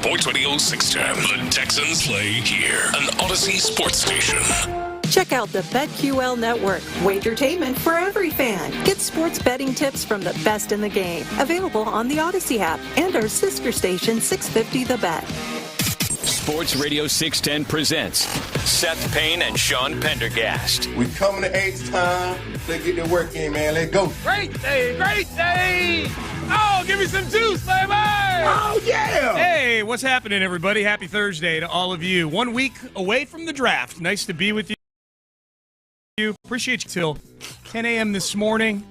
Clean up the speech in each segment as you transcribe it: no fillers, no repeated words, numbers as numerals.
Sports Radio 610. The Texans play here. An Odyssey sports station. Check out the BetQL Network. Wagertainment for every fan. Get sports betting tips from the best in the game. Available on the Odyssey app and our sister station 650 The Bet. Sports Radio 610 presents Seth Payne and Sean Pendergast. We coming to H-time. Let's get the work in, man. Let's go. Great day, great day. Oh, give me some juice, baby. Oh, yeah. Hey, what's happening, everybody? Happy Thursday to all of you. 1 week away from the draft. Nice to be with you. Appreciate you till 10 a.m. this morning.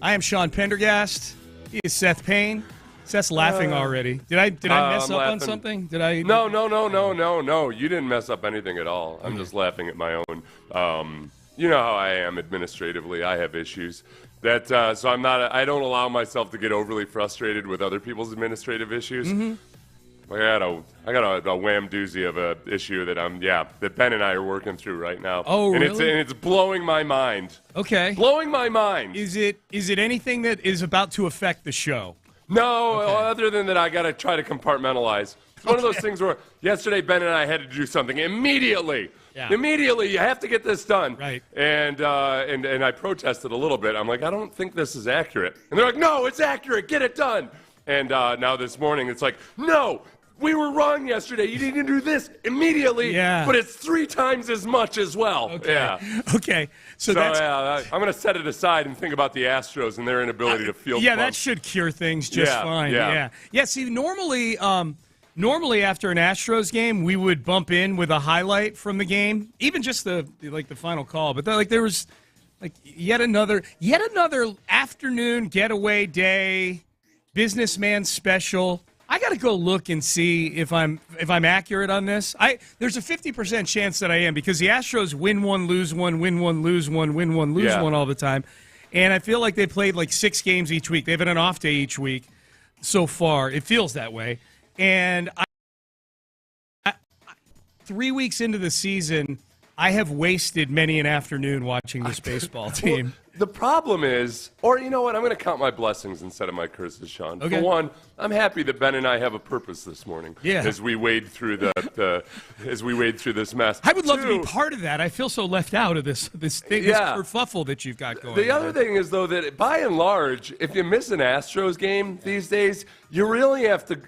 I am Sean Pendergast. He is Seth Payne. Seth's laughing already. Did I mess up on something? Did I? No. You didn't mess up anything at all. I'm just laughing at my own. You know how I am administratively. I have issues. So I'm not. I don't allow myself to get overly frustrated with other people's administrative issues. Mm-hmm. I got a wham doozy of a issue that Ben and I are working through right now. Oh, and really? It's blowing my mind. Okay. Blowing my mind. Is it anything that is about to affect the show? No, okay. Other than that, I got to try to compartmentalize. It's one of those things where yesterday Ben and I had to do something immediately. Yeah. Immediately, you have to get this done. Right. And I protested a little bit. I'm like, I don't think this is accurate. And they're like, no, it's accurate. Get it done. And now this morning, it's like, no, we were wrong yesterday. You need to do this immediately. Yeah. But it's 3 times as much as well. Okay. Yeah. Okay. So I'm going to set it aside and think about the Astros and their inability to field yeah, punts. that should cure things just fine. Yeah. See, normally after an Astros game, we would bump in with a highlight from the game, even just the final call. But there was yet another afternoon getaway day, businessman special. I got to go look and see if I'm accurate on this. There's a 50% chance that I am, because the Astros win one, lose one, win one, lose one, win one, lose one all the time. And I feel like they played 6 games each week. They've had an off day each week so far. It feels that way. And 3 weeks into the season, I have wasted many an afternoon watching this baseball team. Well, the problem is, or you know what, I'm going to count my blessings instead of my curses, Sean. Okay. For one, I'm happy that Ben and I have a purpose this morning. Yeah. As we wade through this mess. I would love to be part of that. I feel so left out of this thing, this kerfuffle that you've got going on. The other thing is, though, that by and large, if you miss an Astros game these days, you really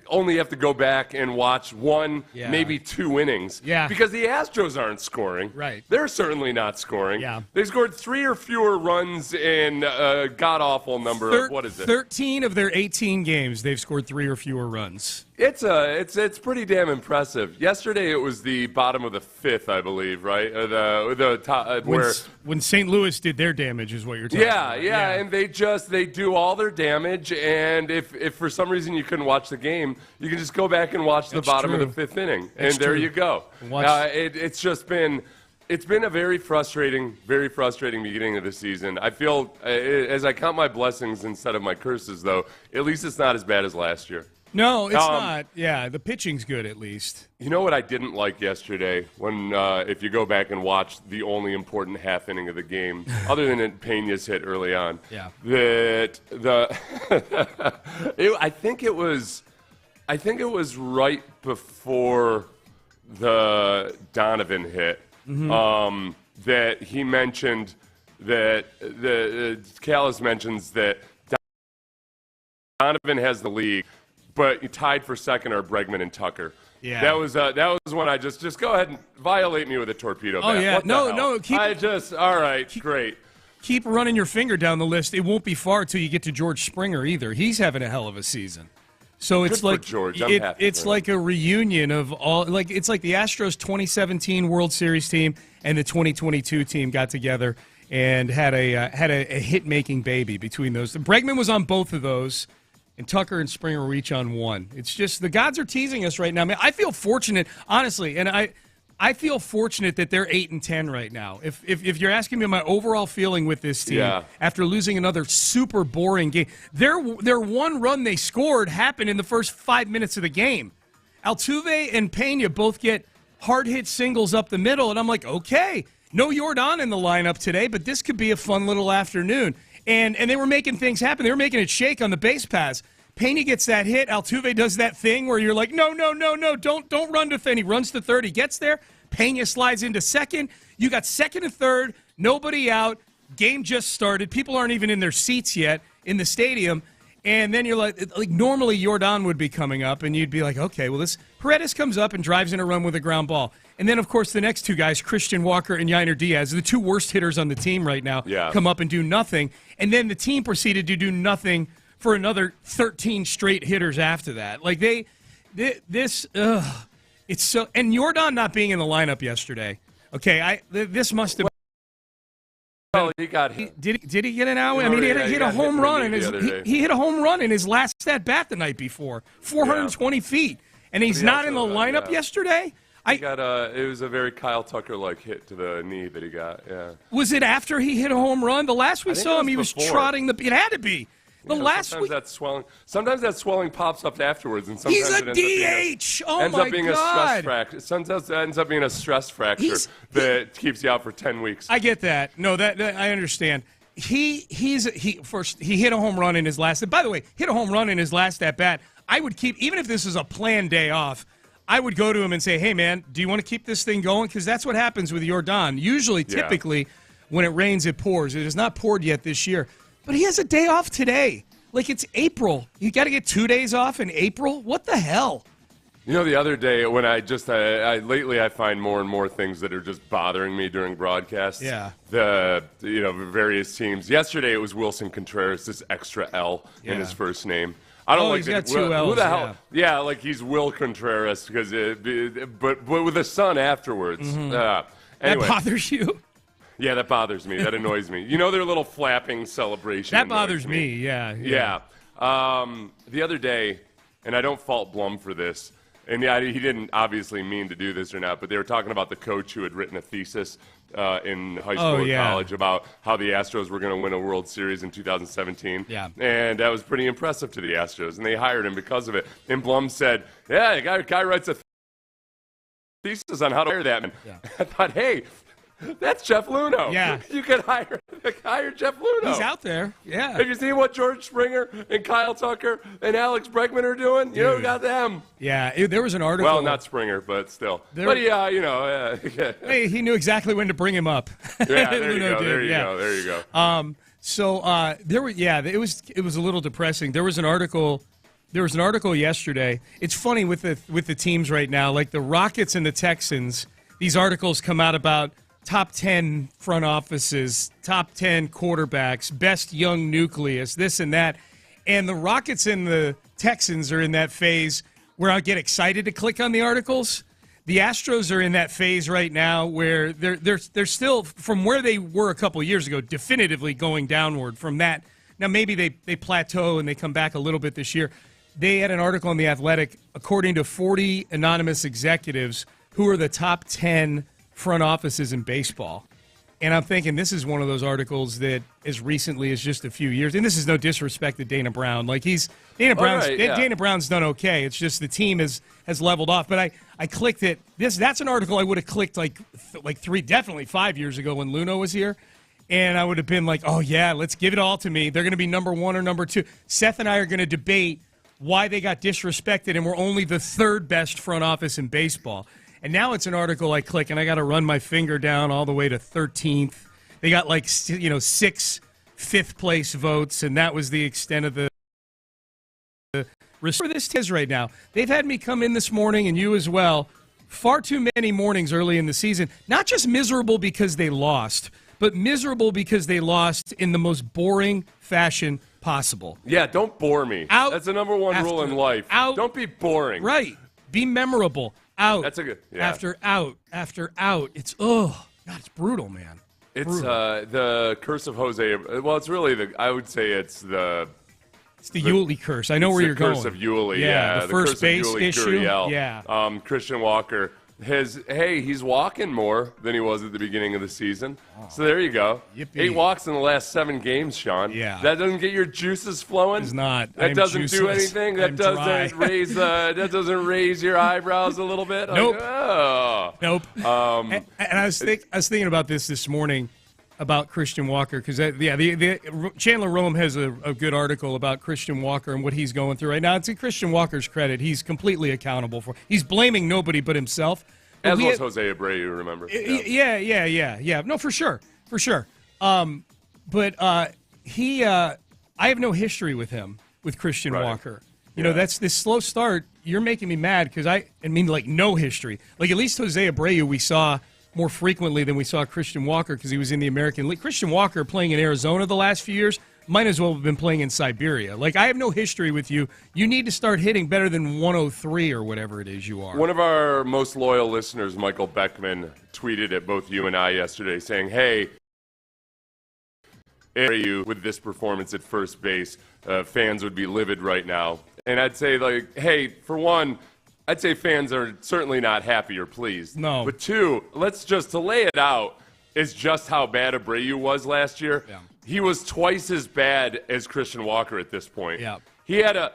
only have to go back and watch one, maybe 2 innings. Yeah. Because the Astros aren't scoring. Right. They're certainly not scoring. Yeah. They scored 3 or fewer runs in a god-awful number of, what is it? 13 of their 18 games, they've scored 3 or fewer runs. It's pretty damn impressive. Yesterday it was the bottom of the 5th, I believe, right? The top when St. Louis did their damage is what you're talking about. Yeah, and they do all their damage, and if for some reason you couldn't watch the game, you can just go back and watch the bottom of the 5th inning, and there you go. It's been a very frustrating beginning of the season. I feel, as I count my blessings instead of my curses, though, at least it's not as bad as last year. No, it's not. Yeah, the pitching's good at least. You know what I didn't like yesterday? When if you go back and watch the only important half inning of the game, other than Pena's hit early on, I think it was right before the Donovan hit. Mm-hmm. That he mentioned that Callis mentions that Donovan has the league, but tied for second are Bregman and Tucker. Yeah, that was when I just go ahead and violate me with a torpedo bat. Oh yeah, great. Keep running your finger down the list. It won't be far till you get to George Springer either. He's having a hell of a season. So it's like George. It's like a reunion of all. It's like the Astros 2017 World Series team and the 2022 team got together and had a hit-making baby between those. Bregman was on both of those, and Tucker and Springer were each on one. It's just the gods are teasing us right now. I mean, I feel fortunate, honestly, and I feel fortunate that they're 8-10 right now. If you're asking me my overall feeling with this team after losing another super boring game, their one run they scored happened in the first 5 minutes of the game. Altuve and Pena both get hard hit singles up the middle, and I'm like, okay, no Yordan in the lineup today, but this could be a fun little afternoon. And they were making things happen. They were making it shake on the base paths. Pena gets that hit. Altuve does that thing where you're like, no, don't run to third. He runs to third. He gets there. Pena slides into second. You got second and third. Nobody out. Game just started. People aren't even in their seats yet in the stadium. And then you're like normally Jordan would be coming up, and you'd be like, okay, well, this Paredes comes up and drives in a run with a ground ball. And then, of course, the next two guys, Christian Walker and Yainer Diaz, the two worst hitters on the team right now, come up and do nothing. And then the team proceeded to do nothing for another 13 straight hitters after that. Like, it's so, and Jordan not being in the lineup yesterday. Okay, this must have. Well, he got hit. Did he get an out? I mean, he hit a home run in his. He hit a home run in his last at bat the night before, 420 feet, and he's not in the lineup yesterday. It was a very Kyle Tucker-like hit to the knee that he got. Yeah. Was it after he hit a home run? The last we saw him, he was trotting the. It had to be. Sometimes that swelling pops up afterwards, and sometimes he's a DH. Ends up being a stress fracture. Sometimes it ends up being a stress fracture that keeps you out for 10 weeks. I get that. No, that I understand. He hit a home run in his last. By the way, hit a home run in his last at bat. I would keep, even if this is a planned day off, I would go to him and say, hey, man, do you want to keep this thing going? Because that's what happens with Jordan. Usually, typically, when it rains, it pours. It has not poured yet this year. But he has a day off today. Like, it's April. You got to get 2 days off in April? What the hell? You know, the other day when lately I find more and more things that are just bothering me during broadcasts. Yeah. The various teams. Yesterday it was Wilson Contreras, this extra L in his first name. I don't like he's that. got two L's, who the hell? Yeah, like he's Will Contreras but with a son afterwards. Mm-hmm. Anyway. That bothers you? Yeah, that bothers me. That annoys me. You know their little flapping celebration. That bothers me. Yeah. The other day, and I don't fault Blum for this, and he didn't obviously mean to do this or not, but they were talking about the coach who had written a thesis in high school or college about how the Astros were going to win a World Series in 2017. Yeah. And that was pretty impressive to the Astros, and they hired him because of it. And Blum said, yeah, the guy writes a thesis on how to hire that man. Yeah. I thought, hey, that's Jeff Luhnow. Yeah. You could hire Jeff Luhnow. He's out there. Yeah. Have you seen what George Springer and Kyle Tucker and Alex Bregman are doing? You know, we got them. Yeah. There was an article. Well, not Springer, but still. Hey, he knew exactly when to bring him up. Yeah, there you go. There you go. It was a little depressing. There was an article yesterday. It's funny with the teams right now, like the Rockets and the Texans. These articles come out about top 10 front offices, top 10 quarterbacks, best young nucleus, this and that. And the Rockets and the Texans are in that phase where I get excited to click on the articles. The Astros are in that phase right now where they're still, from where they were a couple of years ago, definitively going downward from that. Now, maybe they plateau and they come back a little bit this year. They had an article on The Athletic, according to 40 anonymous executives, who are the top 10 front offices in baseball. And I'm thinking this is one of those articles that as recently as just a few years, and this is no disrespect to Dana Brown. Like Dana Brown's done okay. It's just the team has leveled off. But I clicked it. That's an article I would have clicked like definitely 5 years ago when Luhnow was here. And I would have been like, oh yeah, let's give it all to me. They're going to be number one or number two. Seth and I are going to debate why they got disrespected and we're only the third best front office in baseball. And now it's an article I click, and I got to run my finger down all the way to 13th. They got 6 fifth-place votes, and that was the extent of the for this is right now. They've had me come in this morning, and you as well, far too many mornings early in the season. Not just miserable because they lost, but miserable because they lost in the most boring fashion possible. Yeah, don't bore me. That's the number one rule in life. Don't be boring. Right. Be memorable. Out. That's a good. Yeah. After out. It's it's brutal, man. It's the curse of Jose. Well, it's really I would say it's the Hughley curse. I know where you're going. The curse of Hughley. Yeah, the first base issue. Gurriel. Yeah. Christian Walker. He's walking more than he was at the beginning of the season. Oh. So there you go. Yippee. 8 walks in the last 7 games, Sean. Yeah. That doesn't get your juices flowing. It's not. That doesn't do anything. That doesn't raise your eyebrows a little bit. Nope. Like, oh. Nope. And I was thinking about this morning. about Christian Walker because Chandler Rome has a good article about Christian Walker and what he's going through right now. It's to Christian Walker's credit. He's completely accountable for. He's blaming nobody but himself. As was Jose Abreu, remember? Yeah. No, for sure. But I have no history with him, with Christian Walker. You know, that's this slow start. You're making me mad because I mean, like, no history. Like, at least Jose Abreu we saw more frequently than we saw Christian Walker because he was in the American League. Christian Walker playing in Arizona the last few years might as well have been playing in Siberia. Like, I have no history with you. You need to start hitting better than 103 or whatever it is you are. One of our most loyal listeners, Michael Beckman, tweeted at both you and I yesterday saying, hey, Abreu with this performance at first base, fans would be livid right now. And I'd say, like, hey, for one, I'd say fans are certainly not happy or pleased. No. But two, let's just to lay it out is just how bad Abreu was last year. Yeah. He was twice as bad as Christian Walker at this point. Yeah. He had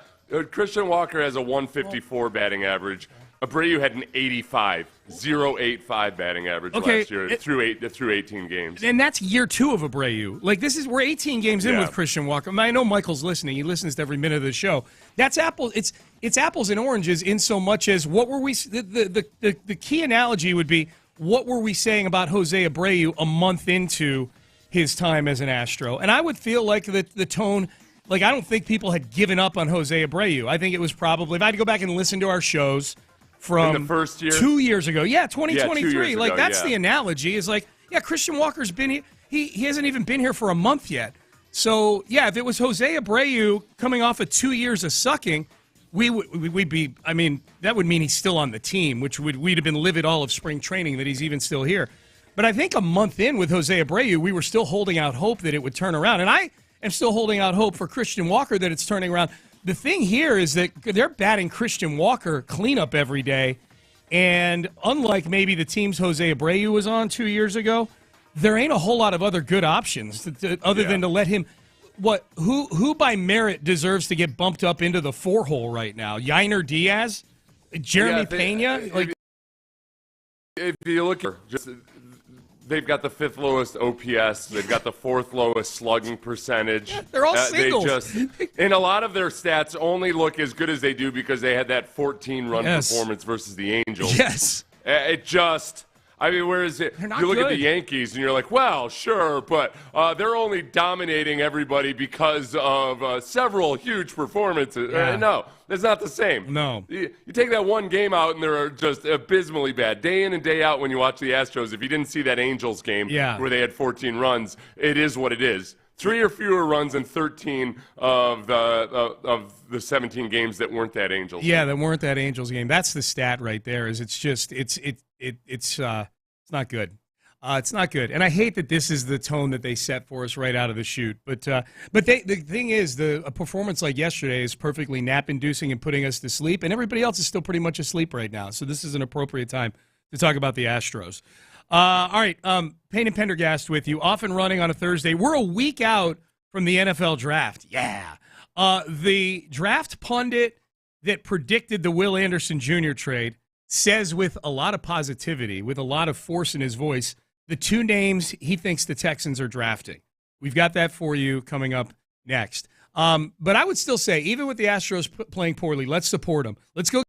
Christian Walker has a 154 batting average. Abreu had an 0.85 batting average last year through 18 games. And that's year 2 of Abreu. Like, we're 18 games in with Christian Walker. I mean, I know Michael's listening. He listens to every minute of the show. That's apples. It's apples and oranges in so much as what were we? The key analogy would be what were we saying about Jose Abreu a month into his time as an Astro? And I would feel like the tone. Like, I don't think people had given up on Jose Abreu. I think it was probably, if I had to go back and listen to our shows from in the first year? 2 years ago. Yeah, 2023. 2 years like, ago, that's the analogy. Is like, yeah, Christian Walker's been here. He hasn't even been here for a month yet. So, yeah, if it was Jose Abreu coming off of 2 years of sucking, we'd be, I mean, that would mean he's still on the team, which we'd have been livid all of spring training that he's even still here. But I think a month in with Jose Abreu, we were still holding out hope that it would turn around. And I am still holding out hope for Christian Walker that it's turning around. The thing here is that they're batting Christian Walker cleanup every day, and unlike maybe the teams Jose Abreu was on 2 years ago, there ain't a whole lot of other good options other than to let him. Who by merit deserves to get bumped up into the 4-hole right now? Yainer Diaz, Jeremy Pena. If you look at they've got the 5th lowest OPS. They've got the 4th lowest slugging percentage. Yeah, they're all singles. And a lot of their stats only look as good as they do because they had that 14-run performance versus the Angels. Yes. I mean, where is it? You look at the Yankees and you're like, well, sure, but they're only dominating everybody because of several huge performances. No, that's not the same. No. You take that one game out and they're just abysmally bad. Day in and day out when you watch the Astros, if you didn't see that Angels game where they had 14 runs, it is what it is. 3 or fewer runs in 13 of the 17 games that weren't that Angels game. Yeah, that weren't that Angels game. That's the stat right there. Is it's just it's not good. It's not good, and I hate that this is the tone that they set for us right out of the chute. But the thing is, a performance like yesterday is perfectly nap-inducing and putting us to sleep, and everybody else is still pretty much asleep right now. So this is an appropriate time to talk about the Astros. All right, Payne and Pendergast with you, off and running on a Thursday. We're a week out from the NFL draft. Yeah. The draft pundit that predicted the Will Anderson Jr. trade says with a lot of positivity, with a lot of force in his voice, the 2 names he thinks the Texans are drafting. We've got that for you coming up next. But I would still say, even with the Astros playing poorly, let's support them. Let's go.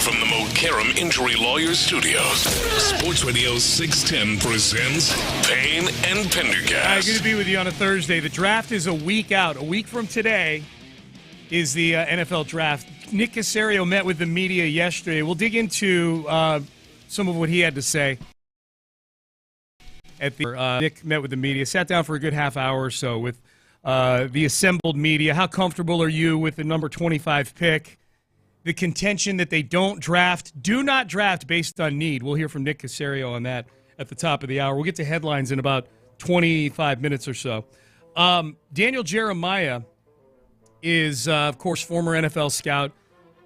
from the Mokaram Injury Lawyers Studios, Sports Radio 610 presents Payne and Pendergast. Hi, good to be with you on a Thursday. The draft is a week out. A week from today is the NFL draft. Nick Caserio met with the media yesterday. We'll dig into some of what he had to say. Nick met with the media, sat down for a good half hour or so with the assembled media. How comfortable are you with the number 25 pick? The contention that they do not draft based on need. We'll hear from Nick Caserio on that at the top of the hour. We'll get to headlines in about 25 minutes or so. Daniel Jeremiah is, of course, former NFL scout.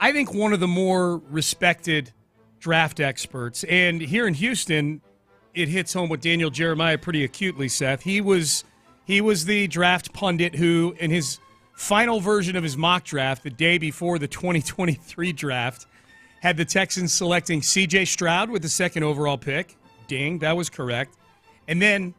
I think one of the more respected draft experts. And here in Houston, it hits home with Daniel Jeremiah pretty acutely, Seth. He was the draft pundit who, in his final version of his mock draft, the day before the 2023 draft, had the Texans selecting C.J. Stroud with the second overall pick. Ding, that was correct. And then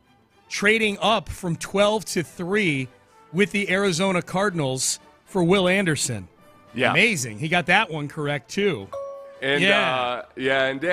trading up from 12 to 3 with the Arizona Cardinals for Will Anderson. Yeah. Amazing. He got that one correct, too. And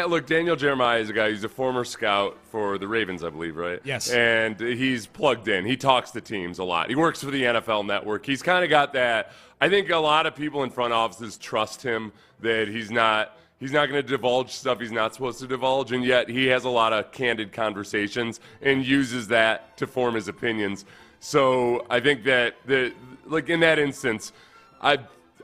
look, Daniel Jeremiah is a guy. He's a former scout for the Ravens, I believe, right? Yes. And he's plugged in. He talks to teams a lot. He works for the NFL Network. He's kind of got that. I think a lot of people in front offices trust him that he's not going to divulge stuff he's not supposed to divulge, and yet he has a lot of candid conversations and uses that to form his opinions. So I think that in that instance,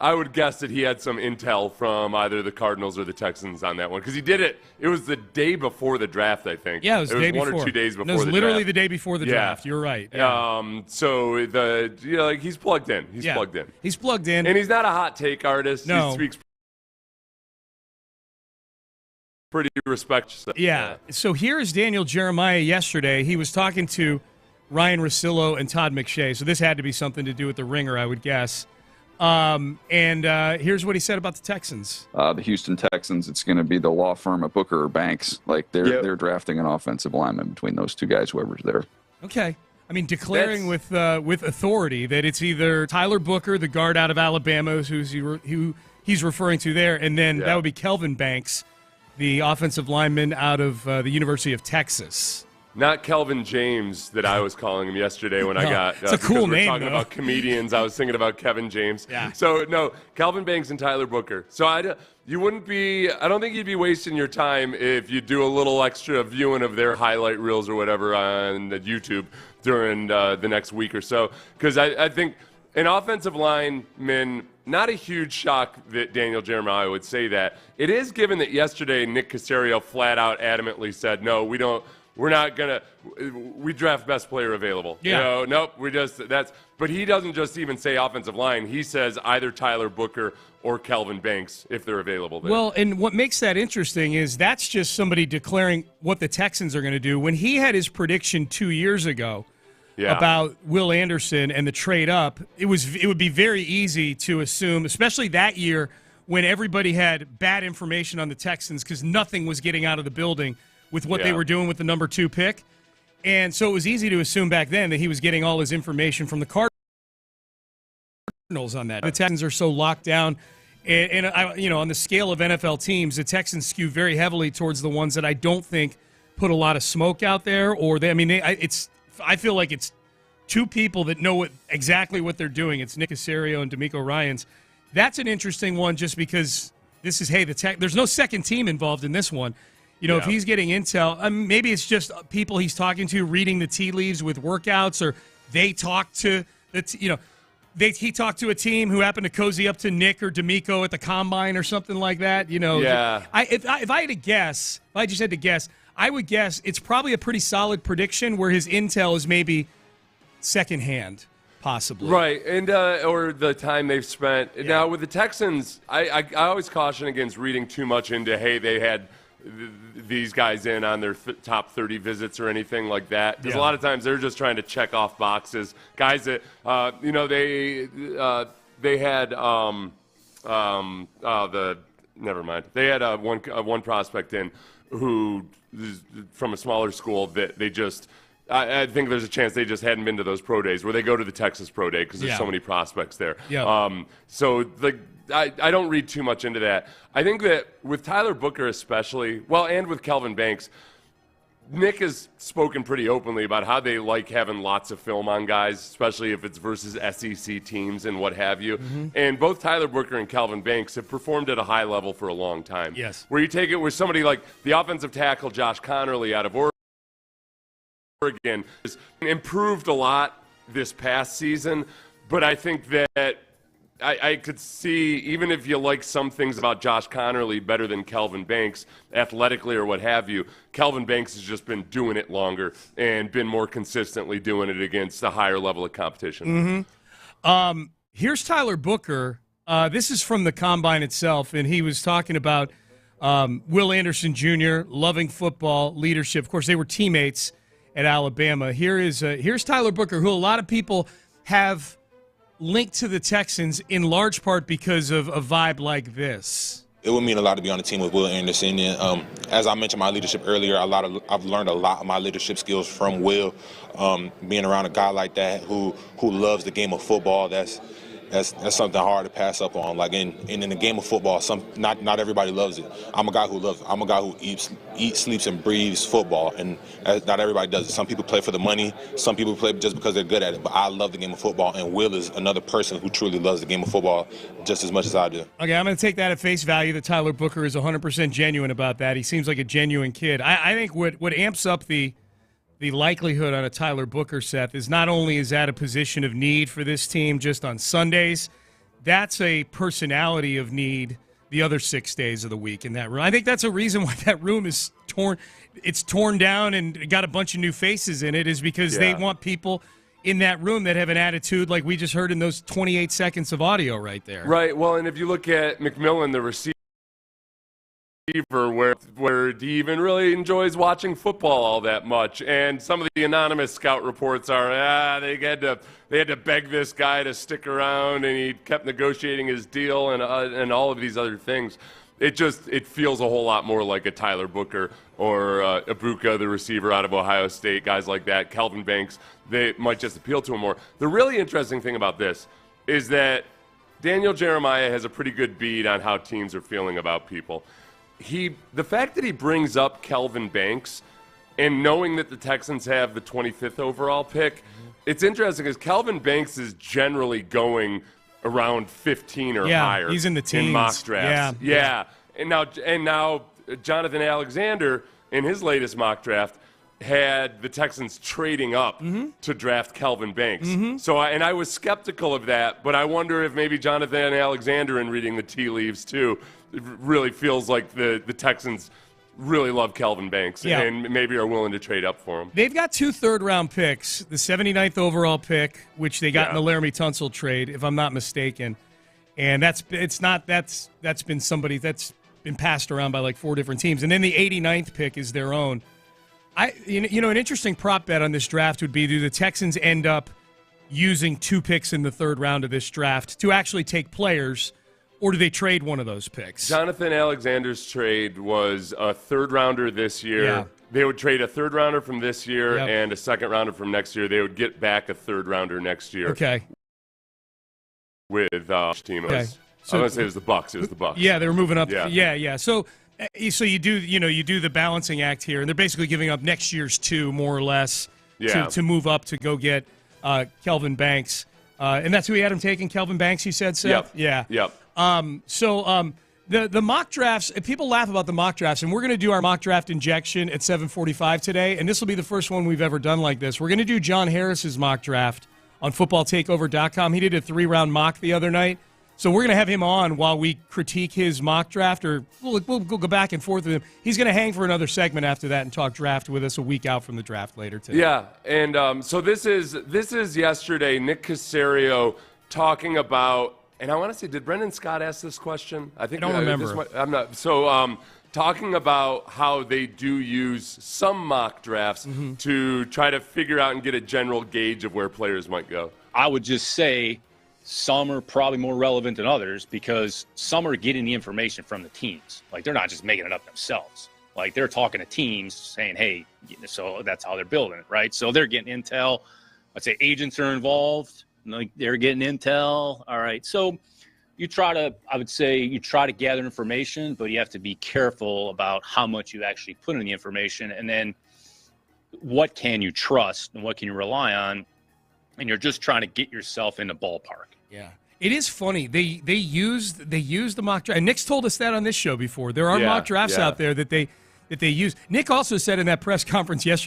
I would guess that he had some intel from either the Cardinals or the Texans on that one, because he did it. It was the day before the draft, I think. Yeah, it was the day before. 1 or 2 days before the draft. It was literally the day before the draft. You're right. Yeah. So he's plugged in. He's plugged in. He's plugged in, and he's not a hot take artist. No. He speaks pretty respectful. Yeah. So here's Daniel Jeremiah yesterday. He was talking to Ryan Russillo and Todd McShay. So this had to be something to do with the Ringer, I would guess. Here's what he said about the Texans. The Houston Texans, it's going to be the law firm of Booker or Banks. They're drafting an offensive lineman between those two guys, whoever's there. Okay. I mean, declaring with authority that it's either Tyler Booker, the guard out of Alabama, who he's referring to there, and then that would be Kelvin Banks, the offensive lineman out of the University of Texas. Not Kelvin James that I was calling him yesterday when I got. It's a cool name, talking about comedians. I was thinking about Kevin James. Yeah. So no, Kelvin Banks and Tyler Booker. So I don't think you'd be wasting your time if you do a little extra viewing of their highlight reels or whatever on the YouTube during the next week or so. Because I think an offensive lineman, not a huge shock that Daniel Jeremiah would say that. It is, given that yesterday Nick Caserio flat out adamantly said, no, we don't. We're not we draft best player available. Yeah. Nope. But he doesn't just even say offensive line. He says either Tyler Booker or Kelvin Banks if they're available there. Well, and what makes that interesting is that's just somebody declaring what the Texans are going to do. When he had his prediction 2 years ago about Will Anderson and the trade up, it would be very easy to assume, especially that year when everybody had bad information on the Texans because nothing was getting out of the building with what they were doing with the number 2 pick. And so it was easy to assume back then that he was getting all his information from the Cardinals on that. The Texans are so locked down. And on the scale of NFL teams, the Texans skew very heavily towards the ones that I don't think put a lot of smoke out there. I feel like it's two people that know exactly what they're doing. It's Nick Caserio and D'Amico Ryans. That's an interesting one just because this is, there's no second team involved in this one. If he's getting intel, maybe it's just people he's talking to reading the tea leaves with workouts, or they talk to he talked to a team who happened to cozy up to Nick or D'Amico at the combine or something like that. If I had to guess, if I just had to guess, I would guess it's probably a pretty solid prediction where his intel is maybe secondhand, possibly. Right, and or the time they've spent. Yeah. Now with the Texans, I always caution against reading too much into they had these guys in on their top 30 visits or anything like that, because a lot of times they're just trying to check off boxes. Guys that they had never mind. They had one prospect in who is from a smaller school that they just. I think there's a chance they just hadn't been to those pro days where they go to the Texas pro day because there's so many prospects there. Yeah. I don't read too much into that. I think that with Tyler Booker especially, and with Kelvin Banks, Nick has spoken pretty openly about how they like having lots of film on guys, especially if it's versus SEC teams and what have you. Mm-hmm. And both Tyler Booker and Kelvin Banks have performed at a high level for a long time. Yes. Where you take it with somebody like the offensive tackle Josh Connerly out of Oregon has improved a lot this past season, but I think that I could see, even if you like some things about Josh Connerly better than Kelvin Banks, athletically or what have you, Kelvin Banks has just been doing it longer and been more consistently doing it against a higher level of competition. Mm-hmm. Here's Tyler Booker. This is from the Combine itself, and he was talking about Will Anderson Jr., loving football, leadership. Of course, they were teammates at Alabama. Here's Tyler Booker, who a lot of people have linked to the Texans in large part because of a vibe like this. It would mean a lot to be on the team with Will Anderson. And as I mentioned my leadership earlier, I've learned a lot of my leadership skills from Will. Being around a guy like that who loves the game of football, that's something hard to pass up on. Like in the game of football, not everybody loves it. I'm a guy who loves it. I'm a guy who eats, sleeps, and breathes football, and not everybody does it. Some people play for the money. Some people play just because they're good at it. But I love the game of football, and Will is another person who truly loves the game of football just as much as I do. Okay, I'm going to take that at face value that Tyler Booker is 100% genuine about that. He seems like a genuine kid. I think what amps up the likelihood on a Tyler Booker, Seth, is not only is that a position of need for this team just on Sundays, that's a personality of need the other 6 days of the week in that room. I think that's a reason why that room is torn. It's torn down and got a bunch of new faces in it, is because they want people in that room that have an attitude like we just heard in those 28 seconds of audio right there. Right. Well, and if you look at McMillan, the receiver, where he even really enjoys watching football all that much, and some of the anonymous scout reports are they had to beg this guy to stick around, and he kept negotiating his deal and all of these other things. It feels a whole lot more like a Tyler Booker or Ibuka, the receiver out of Ohio State, guys like that, Kelvin Banks. They might just appeal to him more. The really interesting thing about this is that Daniel Jeremiah has a pretty good bead on how teams are feeling about people. The fact that he brings up Kelvin Banks and knowing that the Texans have the 25th overall pick, it's interesting because Kelvin Banks is generally going around 15 or higher. He's in the teens. In mock drafts. Yeah. And now Jonathan Alexander in his latest mock draft had the Texans trading up to draft Kelvin Banks. So I was skeptical of that, but I wonder if maybe Jonathan Alexander, in reading the tea leaves too, it really feels like the Texans really love Kelvin Banks and maybe are willing to trade up for him. They've got 2 third-round picks, the 79th overall pick, which they got in the Laramie Tunsil trade, if I'm not mistaken. And that's been somebody that's been passed around by like 4 different teams. And then the 89th pick is their own. An interesting prop bet on this draft would be, do the Texans end up using 2 picks in the 3rd round of this draft to actually take players, or do they trade one of those picks? Jonathan Alexander's trade was a 3rd rounder this year. Yeah. They would trade a 3rd rounder from this year and a 2nd rounder from next year. They would get back a 3rd rounder next year. Okay. With team. Okay. So, I want to say it was the Bucks. It was the Bucks. Yeah, they were moving up. Yeah. So you do the balancing act here, and they're basically giving up next year's 2 more or less to move up to go get Kelvin Banks. And that's who he had him taking, Kelvin Banks, you said, Seth? Yep. Yeah. The mock drafts, people laugh about the mock drafts, and we're going to do our mock draft injection at 7:45 today, and this will be the first one we've ever done like this. We're going to do John Harris's mock draft on footballtakeover.com. He did a 3-round mock the other night, so we're going to have him on while we critique his mock draft, or we'll go back and forth with him. He's going to hang for another segment after that and talk draft with us a week out from the draft later today. Yeah, and so this is yesterday, Nick Caserio talking about, and I want to say, did Brendan Scott ask this question? I don't remember. I'm not. So talking about how they do use some mock drafts to try to figure out and get a general gauge of where players might go. I would just say some are probably more relevant than others because some are getting the information from the teams. Like, they're not just making it up themselves. Like, they're talking to teams saying, hey, so that's how they're building it, right? So they're getting intel. I'd say agents are involved. Like, they're getting intel. All right. So, I would say you try to gather information, but you have to be careful about how much you actually put in the information, and then what can you trust and what can you rely on, and you're just trying to get yourself in the ballpark. Yeah. It is funny. They used the mock draft. And Nick's told us that on this show before. There are mock drafts out there that they use. Nick also said in that press conference yesterday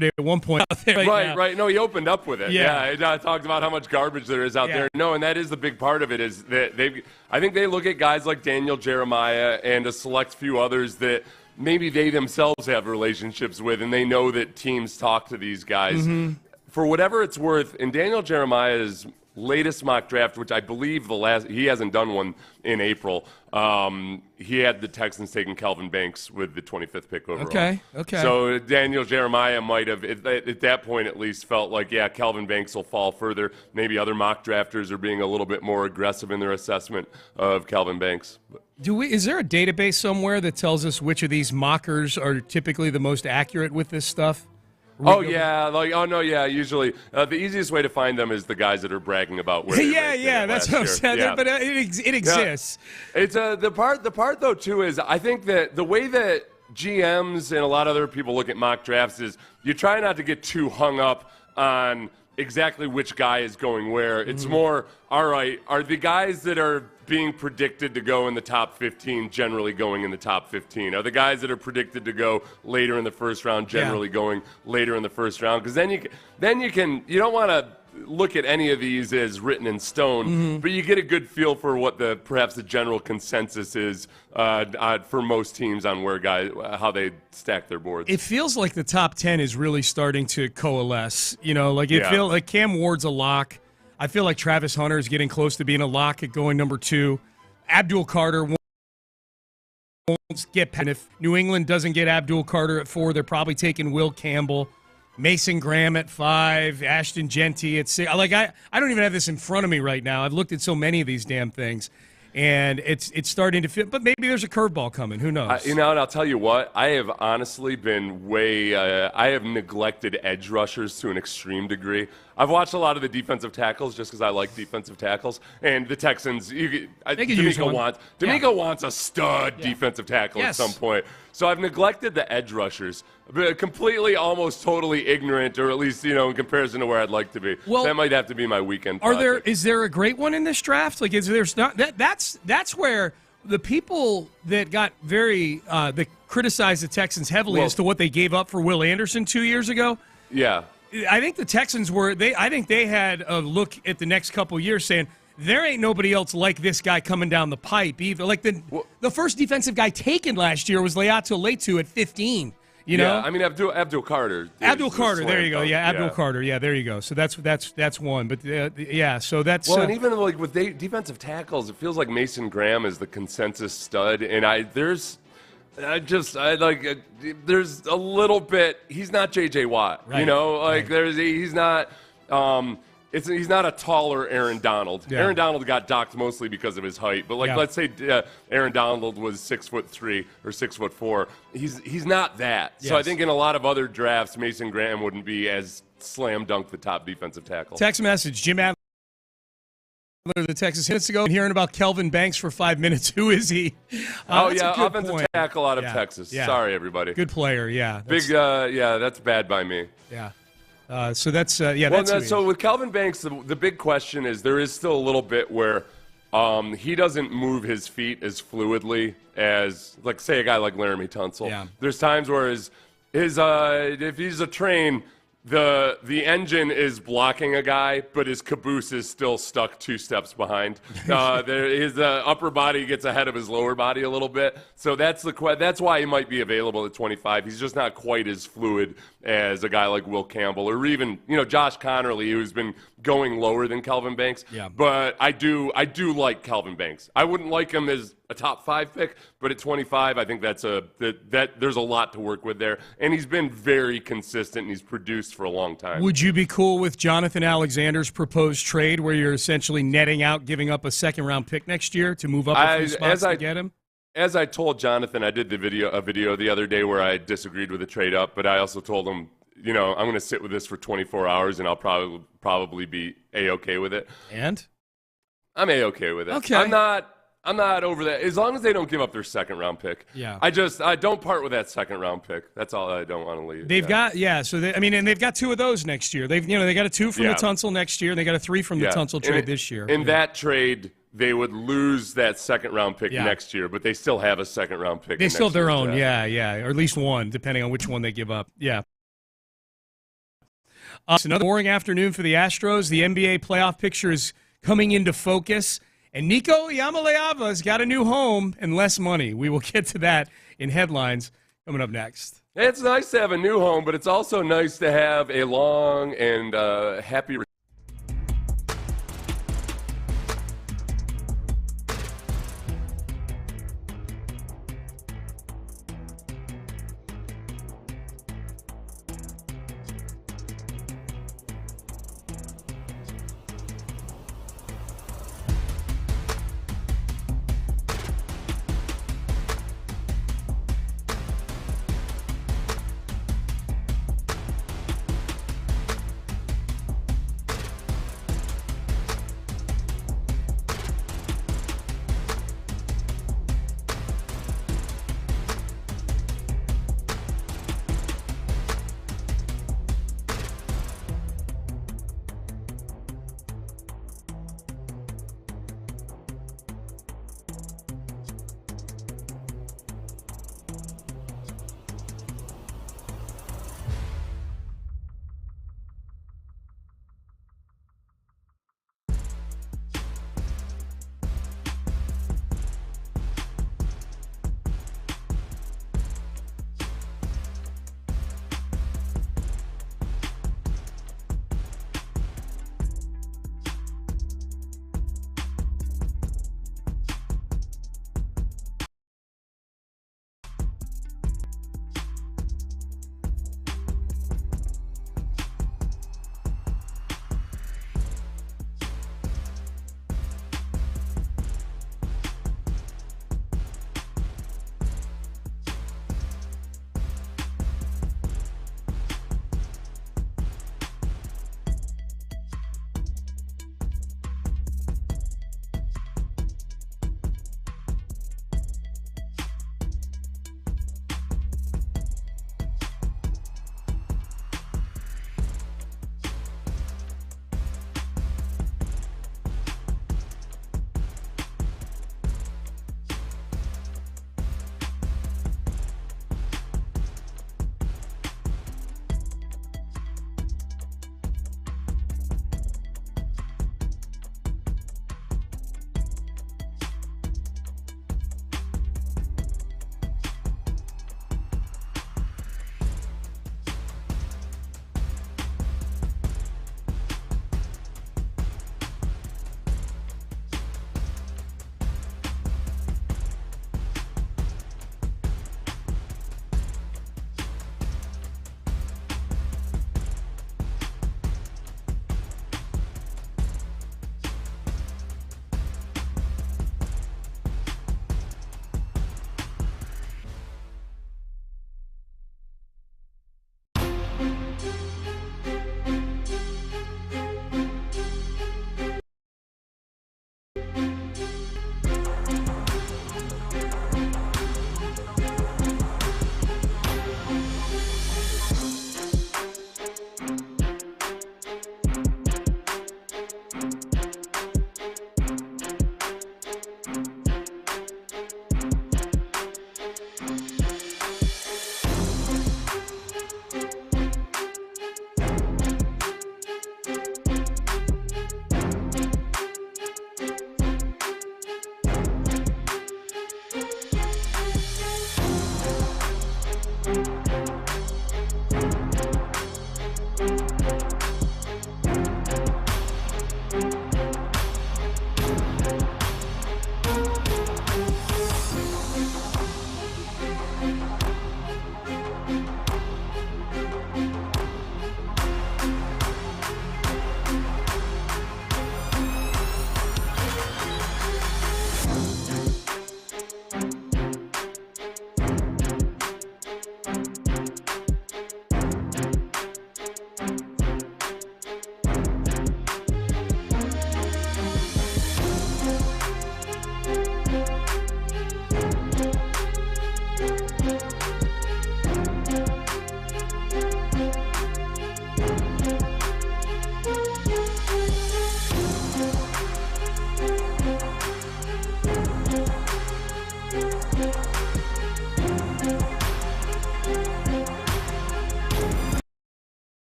at one point out there. Right. No, he opened up with it. Yeah, he talked about how much garbage there is out there. No, and that is the big part of it is that I think they look at guys like Daniel Jeremiah and a select few others that maybe they themselves have relationships with, and they know that teams talk to these guys. Mm-hmm. For whatever it's worth, in Daniel Jeremiah's latest mock draft, which I believe he hasn't done one in April. He had the Texans taking Calvin Banks with the 25th pick overall. Okay. So Daniel Jeremiah might have, at that point at least, felt like, Calvin Banks will fall further. Maybe other mock drafters are being a little bit more aggressive in their assessment of Calvin Banks. Is there a database somewhere that tells us which of these mockers are typically the most accurate with this stuff? Usually the easiest way to find them is the guys that are bragging about where they that's what I'm saying. Yeah. But it exists. Yeah. It's the part though too is I think that the way that GMs and a lot of other people look at mock drafts is you try not to get too hung up on exactly which guy is going where. It's more, all right, are the guys that are being predicted to go in the top 15 generally going in the top 15? Are the guys that are predicted to go later in the first round generally going later in the first round? Because then you don't want to look at any of these as written in stone, but you get a good feel for what perhaps the general consensus is for most teams on how they stack their boards. It feels like the top 10 is really starting to coalesce. It feels like Cam Ward's a lock. I feel like Travis Hunter is getting close to being a lock at going number 2. Abdul Carter won't get. And if New England doesn't get Abdul Carter at 4, they're probably taking Will Campbell. Mason Graham at 5, Ashton Genty at 6. I don't even have this in front of me right now. I've looked at so many of these damn things, and it's starting to fit. But maybe there's a curveball coming. Who knows? And I'll tell you what. I have honestly been I have neglected edge rushers to an extreme degree. I've watched a lot of the defensive tackles just because I like defensive tackles. And the Texans, D'Amico wants a stud defensive tackle at some point. So I've neglected the edge rushers. Completely, almost totally ignorant, or at least, in comparison to where I'd like to be. Well, that might have to be my weekend project. Is there a great one in this draft? Like, that's where the people that got that criticized the Texans heavily as to what they gave up for Will Anderson 2 years ago. Yeah. I think the Texans I think they had a look at the next couple years saying, there ain't nobody else like this guy coming down the pipe either. Like the first defensive guy taken last year was Leato Letu at 15. Yeah, I mean Abdul Carter. Abdul Carter, there you go. Yeah, Abdul Carter. Yeah, there you go. So that's one. But so that's and even like with defensive tackles, it feels like Mason Graham is the consensus stud, and there's a little bit. He's not J.J. Watt, right. He's not. He's not a taller Aaron Donald. Yeah. Aaron Donald got docked mostly because of his height, but let's say Aaron Donald was 6'3" or 6'4". He's not that. Yes. So I think in a lot of other drafts, Mason Graham wouldn't be as slam dunk the top defensive tackle. Text message: Jim Adler, the Texas minutes ago, hearing about Kelvin Banks for 5 minutes. Who is he? Offensive tackle out of Texas. Yeah. Sorry, everybody. Good player. Yeah. That's bad by me. Yeah. So that's so with Calvin Banks, the big question is there is still a little bit where he doesn't move his feet as fluidly as, like, say, a guy like Laramie Tunsil. Yeah. There's times where his if he's a train, the engine is blocking a guy, but his caboose is still stuck 2 steps behind. His upper body gets ahead of his lower body a little bit. So that's why he might be available at 25. He's just not quite as fluid as a guy like Will Campbell or even Josh Connerly, who's been going lower than Calvin Banks. Yeah. But I do like Calvin Banks. I wouldn't like him as a top 5 pick, but at 25, I think there's a lot to work with there. And he's been very consistent, and he's produced for a long time. Would you be cool with Jonathan Alexander's proposed trade where you're essentially netting out giving up a second-round pick next year to move up a few spots to get him? As I told Jonathan, I did a video the other day where I disagreed with the trade up, but I also told him, I'm going to sit with this for 24 hours, and I'll probably be A-okay with it. And? I'm A-okay with it. Okay. I'm not over that. As long as they don't give up their second-round pick. Yeah. I don't part with that second-round pick. That's all I don't want to leave. They've got and they've got 2 of those next year. They got a 2 from the Tunsil next year, and they got a 3 from the Tunsil trade this year. In that trade, they would lose that second-round pick next year, but they still have a second-round pick. They still have their own, or at least one, depending on which one they give up. Yeah. It's another boring afternoon for the Astros. The NBA playoff picture is coming into focus, and Nico Yamaleava's got a new home and less money. We will get to that in headlines coming up next. It's nice to have a new home, but it's also nice to have a long and happy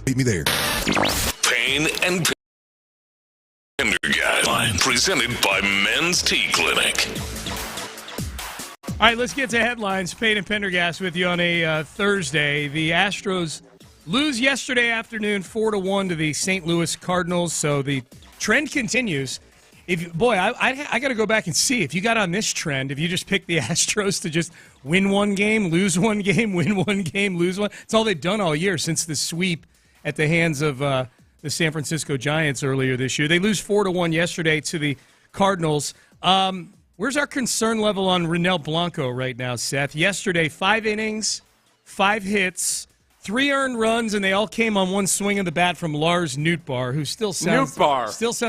Meet me there. Payne and Pendergast, presented by Men's Tea Clinic. All right, let's get to headlines. Payne and Pendergast with you on a Thursday. The Astros lose yesterday afternoon 4-1 to the St. Louis Cardinals, so the trend continues. I got to go back and see if you got on this trend. If you just picked the Astros to just win one game, lose one game, win one game, lose one. It's all they've done all year since the sweep at the hands of the San Francisco Giants earlier this year. They lose 4-1 yesterday to the Cardinals. Where's our concern level on Ronel Blanco right now, Seth? Yesterday, 5 innings, 5 hits, 3 earned runs, and they all came on one swing of the bat from Lars Nootbaar, who still sounds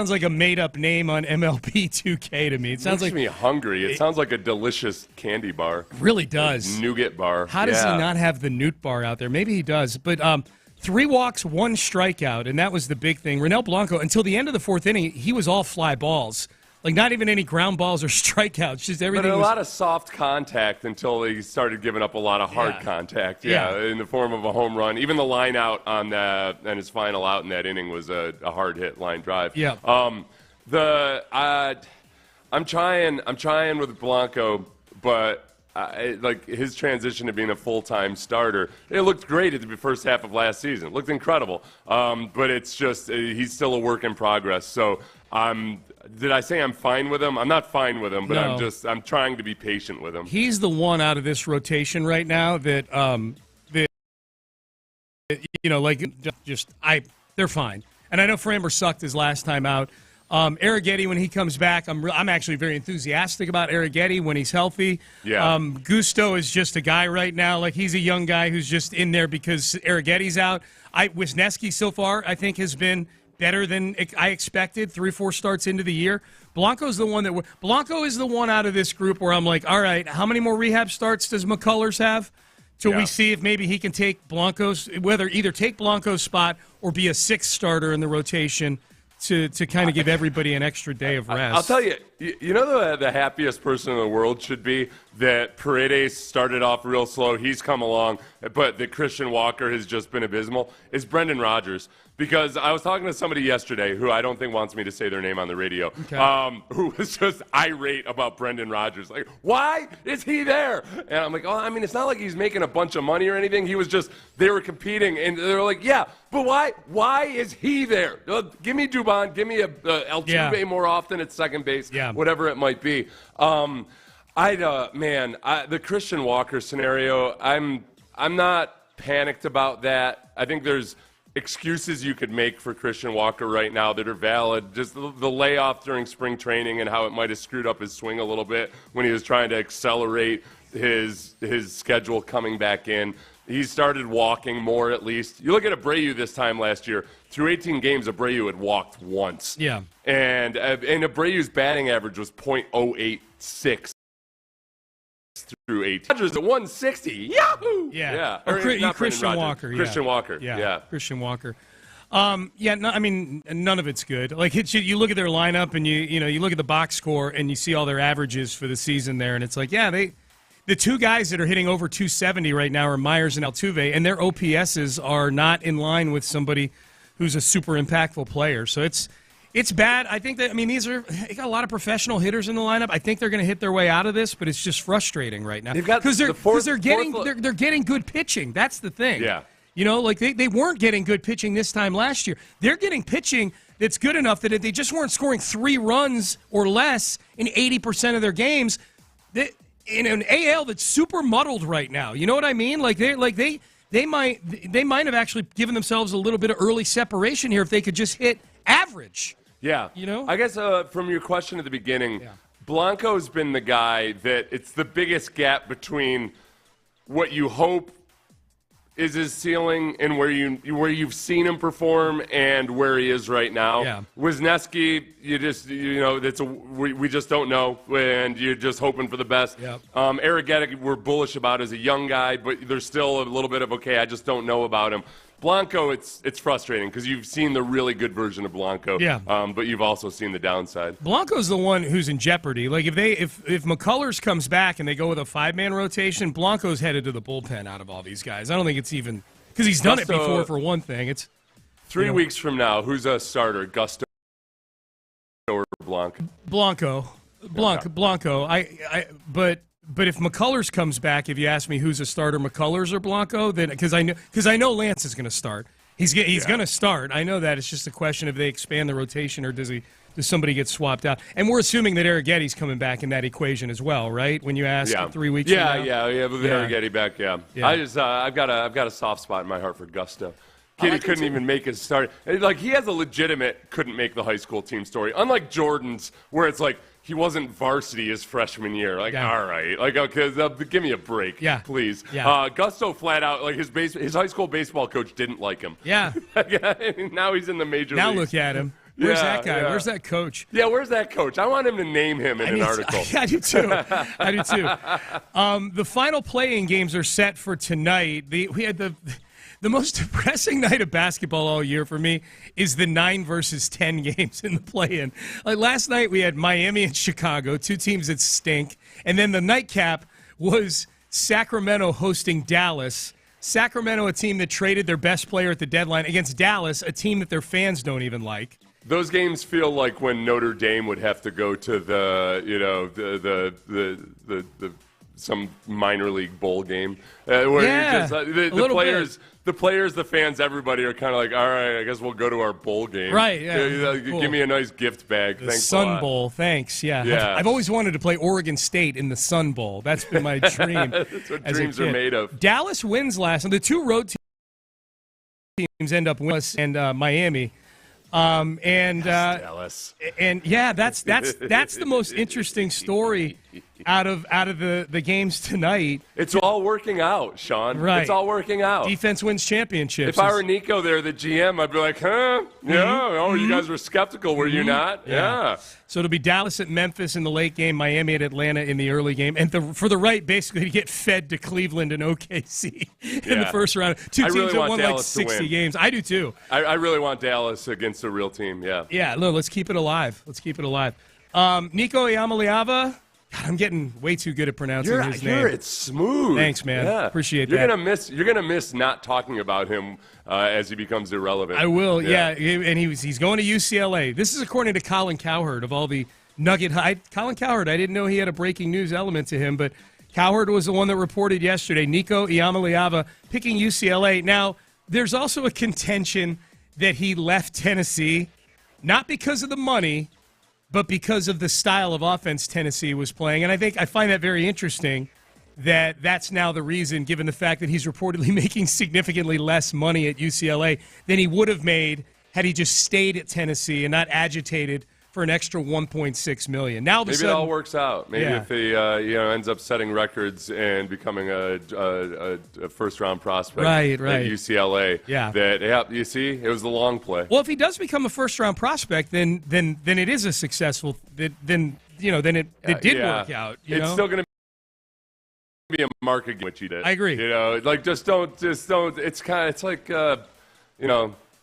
like a made-up name on MLB 2K to me. It sounds makes me hungry. It sounds like a delicious candy bar. Really does. Like nougat bar. How does he not have the Nootbaar out there? Maybe he does. But 3 walks, 1 strikeout, and that was the big thing. Ronel Blanco, until the end of the 4th inning, he was all fly balls. Like, not even any ground balls or strikeouts, just everything. But a lot of soft contact until he started giving up a lot of hard contact, in the form of a home run. Even the line out on his final out in that inning was a hard hit line drive. Yeah. I'm trying with Blanco, but like his transition to being a full-time starter, it looked great at the first half of last season. It looked incredible. But it's just he's still a work in progress. So did I say I'm fine with him? I'm not fine with him, but No. I'm trying to be patient with him. He's the one out of this rotation right now that they're fine. And I know Framber sucked his last time out. Arrighetti, when he comes back, I'm actually very enthusiastic about Arrighetti when he's healthy. Yeah. Gusto is just a guy right now. Like, he's a young guy who's just in there because Arrighetti's out. Wisniewski so far, I think, has been better than I expected 3-4 starts into the year. Blanco is the one out of this group where I'm like, all right, how many more rehab starts does McCullers have? Till we see if maybe he can take either take Blanco's spot or be a 6th starter in the rotation to kind of give everybody an extra day of rest. I'll tell you, you know the happiest person in the world should be that Paredes started off real slow. He's come along, but that Christian Walker has just been abysmal. Is Brendan Rodgers. Because I was talking to somebody yesterday who I don't think wants me to say their name on the radio, who was just irate about Brendan Rodgers. Like, why is he there? And I'm like, it's not like he's making a bunch of money or anything. He was just, they were competing, and they were like, yeah, but why? Why is he there? Give me Dubon, give me Altuve more often at second base, whatever it might be. The Christian Walker scenario, I'm not panicked about that. I think there's excuses you could make for Christian Walker right now that are valid. Just the layoff during spring training and how it might have screwed up his swing a little bit when he was trying to accelerate his schedule coming back in. He started walking more, at least. You look at Abreu this time last year. Through 18 games, Abreu had walked once. Yeah. And Abreu's batting average was .086 through 18. Rodgers at 160. Yahoo! Yeah. Christian Walker. Christian Walker. Yeah. Christian Walker. None of it's good. Like, you look at their lineup and you look at the box score and you see all their averages for the season there, and it's like, the 2 guys that are hitting over 270 right now are Myers and Altuve, and their OPSs are not in line with somebody who's a super impactful player. So it's bad. I think that, they got a lot of professional hitters in the lineup. I think they're going to hit their way out of this, but it's just frustrating right now. Because they're getting good pitching. That's the thing. Yeah. They weren't getting good pitching this time last year. They're getting pitching that's good enough that if they just weren't scoring 3 runs or less in 80% of their games, in an AL that's super muddled right now. You know what I mean? They might have actually given themselves a little bit of early separation here if they could just hit average. Yeah. I guess from your question at the beginning, Blanco's been the guy that it's the biggest gap between what you hope is his ceiling and where you've seen him perform and where he is right now. Yeah. Wisniewski, we just don't know, and you're just hoping for the best. Yep. Arrighetti, we're bullish about as a young guy, but there's still a little bit of, I just don't know about him. Blanco, it's frustrating because you've seen the really good version of Blanco, but you've also seen the downside. Blanco's the one who's in jeopardy. Like, if McCullers comes back and they go with a 5-man rotation, Blanco's headed to the bullpen out of all these guys. I don't think it's even because he's done it before. For one thing, 3 weeks from now, who's a starter? Gusto or Blanco? Blanco. But if McCullers comes back, if you ask me who's a starter, McCullers or Blanco, then because I know Lance is going to start. He's going to start. I know that. It's just a question of they expand the rotation or does somebody get swapped out? And we're assuming that Arrighetti's coming back in that equation as well, right? When you ask 3 weeks. With Arrighetti back. Yeah. I've got a soft spot in my heart for Gusto. Kid, he couldn't even make his start. Like, he has a legitimate couldn't make the high school team story. Unlike Jordan's, where it's like he wasn't varsity his freshman year. Like, all right. Like, okay, give me a break, please. Yeah. Gusto flat out, like, his high school baseball coach didn't like him. Yeah. Now he's in the major leagues. Now look at him. Where's that guy? Where's that coach? Yeah, where's that coach? I want him to name him in an article. I do too. The final play-in games are set for tonight. We had the most depressing night of basketball all year for me is the 9 versus 10 games in the play-in. Like last night we had Miami and Chicago, two teams that stink. And then the nightcap was Sacramento hosting Dallas. Sacramento, a team that traded their best player at the deadline, against Dallas, a team that their fans don't even like. Those games feel like when Notre Dame would have to go to some minor league bowl game where the players, the fans, everybody are kind of like, all right, I guess we'll go to our bowl game. Right, yeah. Cool. Give me a nice gift bag. The Thanks Sun a lot. Bowl, thanks. Yeah. I've always wanted to play Oregon State in the Sun Bowl. That's been my dream. That's what dreams are made of. Dallas wins last, and the two road teams end up winning, and Miami. Dallas. And that's the most interesting story out of the games tonight. It's all working out, Sean. Right. It's all working out. Defense wins championships. If I were Nico there, the GM, I'd be like, huh? Yeah. Oh, you guys were skeptical, were you not? Yeah. So it'll be Dallas at Memphis in the late game, Miami at Atlanta in the early game, and for the right, basically to get fed to Cleveland and OKC in the first round. Two teams that won like 60 games. I do too. I really want Dallas against a real team. Yeah. Yeah. Look, let's keep it alive. Nico Iamaleava. God, I'm getting way too good at pronouncing his name. It's smooth. Thanks, man. Yeah. Appreciate that. You're gonna miss not talking about him as he becomes irrelevant. I will. Yeah. And he's going to UCLA. This is according to Colin Cowherd of all the Nugget. Colin Cowherd. I didn't know he had a breaking news element to him, but Cowherd was the one that reported yesterday. Nico Iamaleava picking UCLA. Now, there's also a contention that he left Tennessee, not because of the money, but because of the style of offense Tennessee was playing. And I find that very interesting that that's now the reason, given the fact that he's reportedly making significantly less money at UCLA than he would have made had he just stayed at Tennessee and not agitated for an extra $1.6 million. Now, maybe it all works out. Maybe if he ends up setting records and becoming a first-round prospect at UCLA. Yeah. You see, it was the long play. Well, if he does become a first-round prospect, then it is a successful. Then it did work out. It's still going to be a mark against what you did. I agree. Like just don't. It's like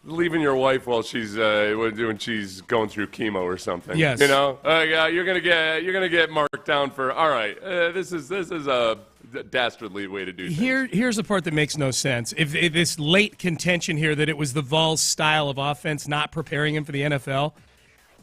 leaving your wife while she's when she's going through chemo or something. Yes. You're gonna get marked down for. All right, this is a dastardly way to do things. Here's the part that makes no sense. If this late contention here that it was the Vols style of offense not preparing him for the NFL,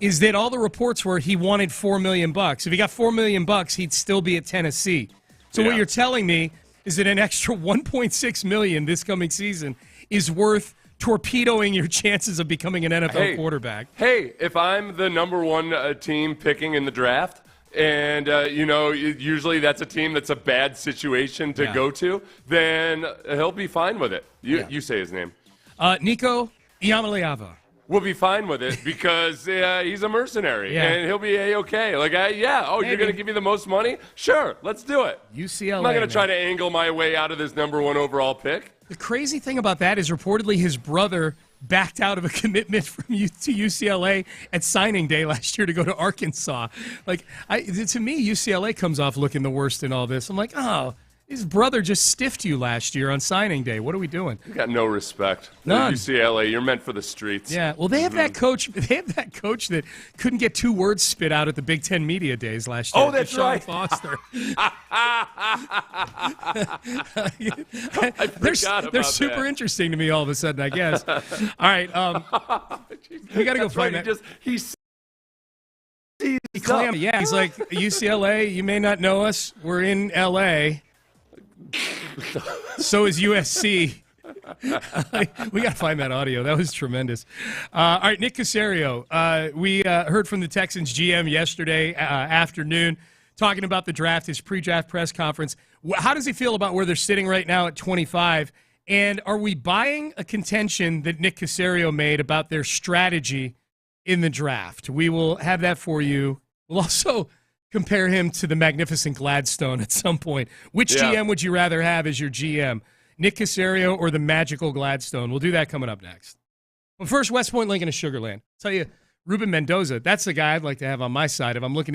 is that all the reports were he wanted $4 million. If he got $4 million, he'd still be at Tennessee. So what you're telling me is that an extra $1.6 million this coming season is worth torpedoing your chances of becoming an NFL quarterback. Hey, if I'm the number one team picking in the draft, and usually that's a team that's a bad situation to go to, then he'll be fine with it. You say his name. Nico Iamaleava. We'll be fine with it because he's a mercenary and he'll be A-okay. Like, you're going to give me the most money? Sure, let's do it. UCLA. I'm not going to try to angle my way out of this number one overall pick. The crazy thing about that is reportedly his brother backed out of a commitment to UCLA at signing day last year to go to Arkansas. Like, to me, UCLA comes off looking the worst in all this. I'm like, His brother just stiffed you last year on signing day. What are we doing? You got no respect. None. UCLA, you're meant for the streets. Yeah, well, they have that coach. They have that coach that couldn't get 2 words spit out at the Big Ten media days last year. Oh, that's Sean right. Foster. They're super interesting to me all of a sudden, I guess. All right, we got to go find that. Yeah, he's like, UCLA, you may not know us. We're in L.A. So is USC. We got to find that audio. That was tremendous. All right, Nick Caserio. We heard from the Texans GM yesterday afternoon talking about the draft, his pre-draft press conference. How does he feel about where they're sitting right now at 25? And are we buying a contention that Nick Caserio made about their strategy in the draft? We will have that for you. We'll also compare him to the magnificent Gladstone at some point. Which GM would you rather have as your GM, Nick Caserio or the magical Gladstone? We'll do that coming up next. But first, West Point, Lincoln, and Sugar Land. I'll tell you, Ruben Mendoza, that's the guy I'd like to have on my side if I'm looking.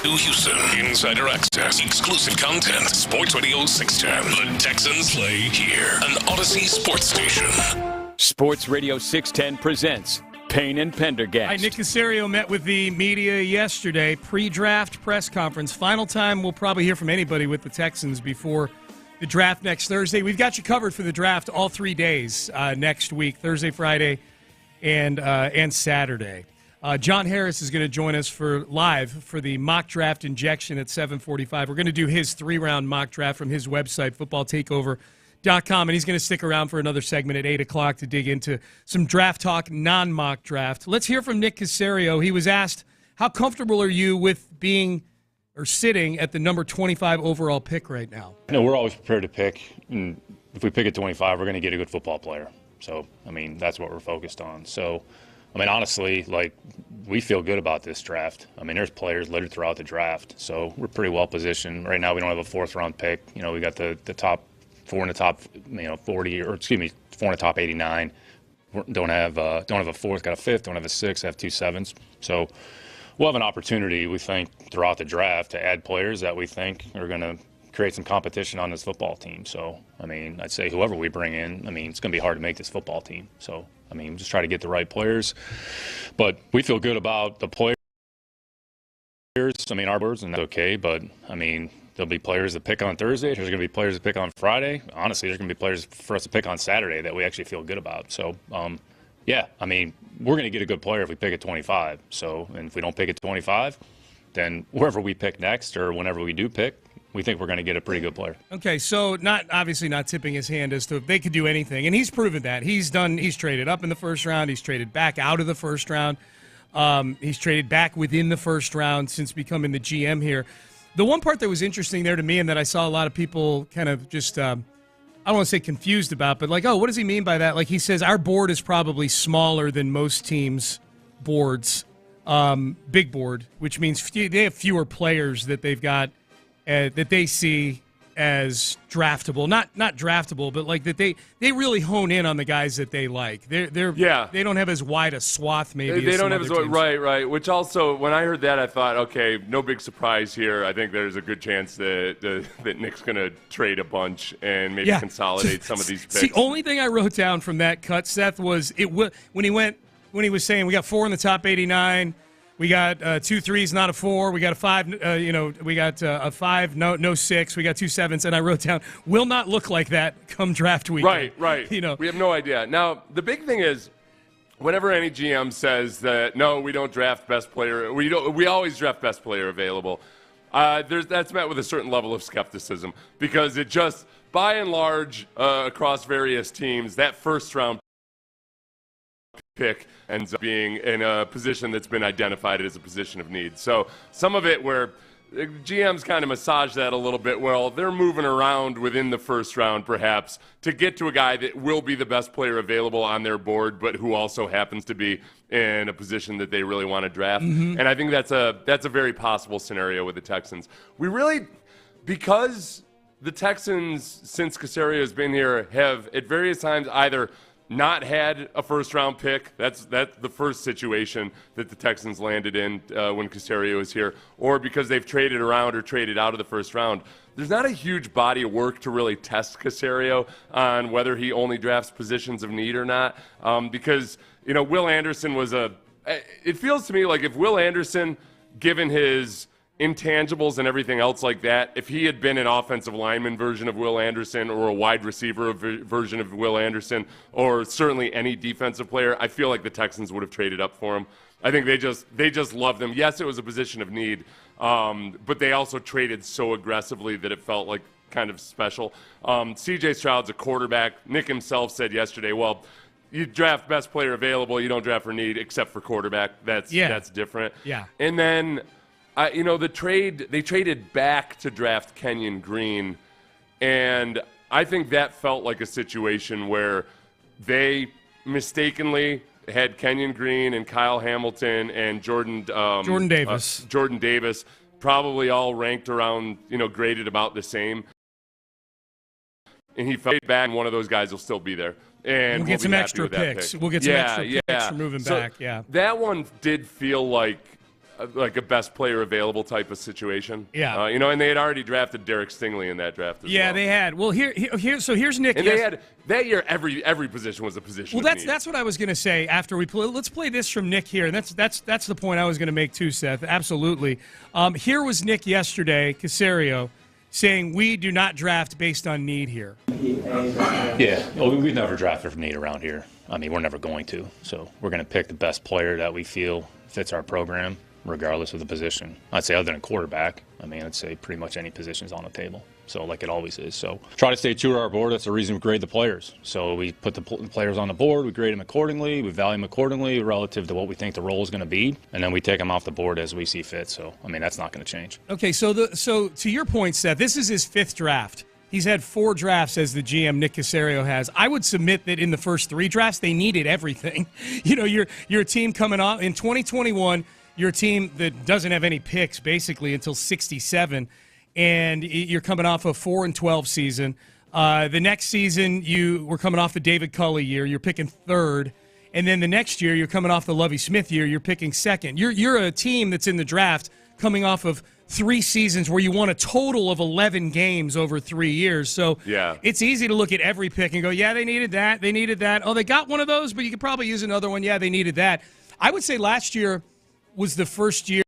to Houston. Insider access, exclusive content. Sports Radio 610. The Texans play here. An Odyssey sports station. Sports Radio 610 presents Payne and Pendergast. Hi, Nick Caserio met with the media yesterday. Pre-draft press conference. Final time we'll probably hear from anybody with the Texans before the draft next Thursday. We've got you covered for the draft all 3 days next week, Thursday, Friday, and Saturday. John Harris is going to join us live for the mock draft injection at 7:45. We're going to do his 3-round mock draft from his website, footballtakeover.com, and he's going to stick around for another segment at 8 o'clock to dig into some draft talk, non-mock draft. Let's hear from Nick Caserio. He was asked, how comfortable are you with being or sitting at the number 25 overall pick right now? No, we're always prepared to pick. And if we pick at 25, we're going to get a good football player. So, I mean, that's what we're focused on. So, I mean, honestly, we feel good about this draft. I mean, there's players littered throughout the draft, so we're pretty well positioned. Right now, we don't have a 4th-round pick. You know, we got the top 4 in the top, 40, or excuse me, 4 in the top 89. Don't have a 4th, got a 5th, don't have a 6th, have 2 7s. So we'll have an opportunity, we think, throughout the draft to add players that we think are going to create some competition on this football team. So, I mean, I'd say whoever we bring in, I mean, it's going to be hard to make this football team. So, I mean, just try to get the right players. But we feel good about the players. I mean, our words, and that's okay. But, I mean, there'll be players that pick on Thursday. There's going to be players that pick on Friday. Honestly, there's going to be players for us to pick on Saturday that we actually feel good about. So, yeah, I mean, we're going to get a good player if we pick at 25. So, and if we don't pick at 25, then wherever we pick next or whenever we do pick, we think we're going to get a pretty good player. Okay, so obviously not tipping his hand as to if they could do anything, and he's proven that. He's traded up in the first round. He's traded back out of the first round. He's traded back within the first round since becoming the GM here. The one part that was interesting there to me and that I saw a lot of people kind of just, I don't want to say confused about, but like, oh, what does he mean by that? Like he says, our board is probably smaller than most teams' boards, big board, which means they have fewer players that they've got that they see as draftable, not draftable, but like that they really hone in on the guys that they like. They don't have as wide a swath maybe. They don't have as wide, right. Which also, when I heard that, I thought, okay, no big surprise here. I think there's a good chance that Nick's going to trade a bunch and maybe consolidate some of these picks. The only thing I wrote down from that cut, Seth, was when he was saying we got 4 in the top 89. We got 2 3s, not a 4. We got a 5. We got a 5, no 6. We got 2 7s, and I wrote down, will not look like that come draft week. Right. We have no idea. Now the big thing is, whenever any GM says that no, we don't draft best player, we always draft best player available. That's met with a certain level of skepticism because it just, by and large, across various teams, that first round pick ends up being in a position that's been identified as a position of need. So some of it where GMs kind of massage that a little bit. Well, they're moving around within the first round perhaps to get to a guy that will be the best player available on their board, but who also happens to be in a position that they really want to draft. Mm-hmm. And I think that's a very possible scenario with the Texans. Because the Texans, since Caserio has been here, have at various times either not had a first-round pick. That's the first situation that the Texans landed in when Caserio was here, or because they've traded around or traded out of the first round. There's not a huge body of work to really test Caserio on whether he only drafts positions of need or not, because Will Anderson was it feels to me like if Will Anderson, given his intangibles and everything else like that, if he had been an offensive lineman version of Will Anderson or a wide receiver version of Will Anderson or certainly any defensive player, I feel like the Texans would have traded up for him. I think they just loved him. Yes, it was a position of need, but they also traded so aggressively that it felt like kind of special. C.J. Stroud's a quarterback. Nick himself said yesterday, well, you draft best player available, you don't draft for need except for quarterback. That's different. Yeah. And then they traded back to draft Kenyon Green, and I think that felt like a situation where they mistakenly had Kenyon Green and Kyle Hamilton and Jordan Davis probably all ranked around, graded about the same. And he fell back, and one of those guys will still be there. And we'll get some extra picks. We'll get some extra picks for moving back. Yeah. That one did feel like like a best player available type of situation. Yeah. And they had already drafted Derek Stingley in that draft as well. Yeah, they had. Well, here's Nick. And they had that year. Every position was a position. Well, that's what I was going to say after we play. Let's play this from Nick here, and that's the point I was going to make too, Seth. Absolutely. Here was Nick yesterday, Caserio, saying we do not draft based on need here. Yeah, well, we've never drafted for need around here. I mean, we're never going to. So we're going to pick the best player that we feel fits our program, regardless of the position. I'd say other than quarterback, I'd say pretty much any position is on the table. So like it always is. So try to stay true to our board. That's the reason we grade the players. So we put the players on the board, we grade them accordingly, we value them accordingly relative to what we think the role is going to be, and then we take them off the board as we see fit. So, that's not going to change. Okay, so to your point, Seth, this is his 5th draft. He's had 4 drafts as the GM, Nick Caserio has. I would submit that in the first 3 drafts, they needed everything. You're a team coming off in 2021, you're a team that doesn't have any picks basically until 67, and you're coming off a 4-12 season. The next season, you were coming off the David Culley year. You're picking 3rd. And then the next year, you're coming off the Lovie Smith year. You're picking 2nd. You're a team that's in the draft coming off of 3 seasons where you won a total of 11 games over 3 years. So it's easy to look at every pick and go, yeah, they needed that. They needed that. Oh, they got one of those, but you could probably use another one. Yeah, they needed that. I would say last year was the first year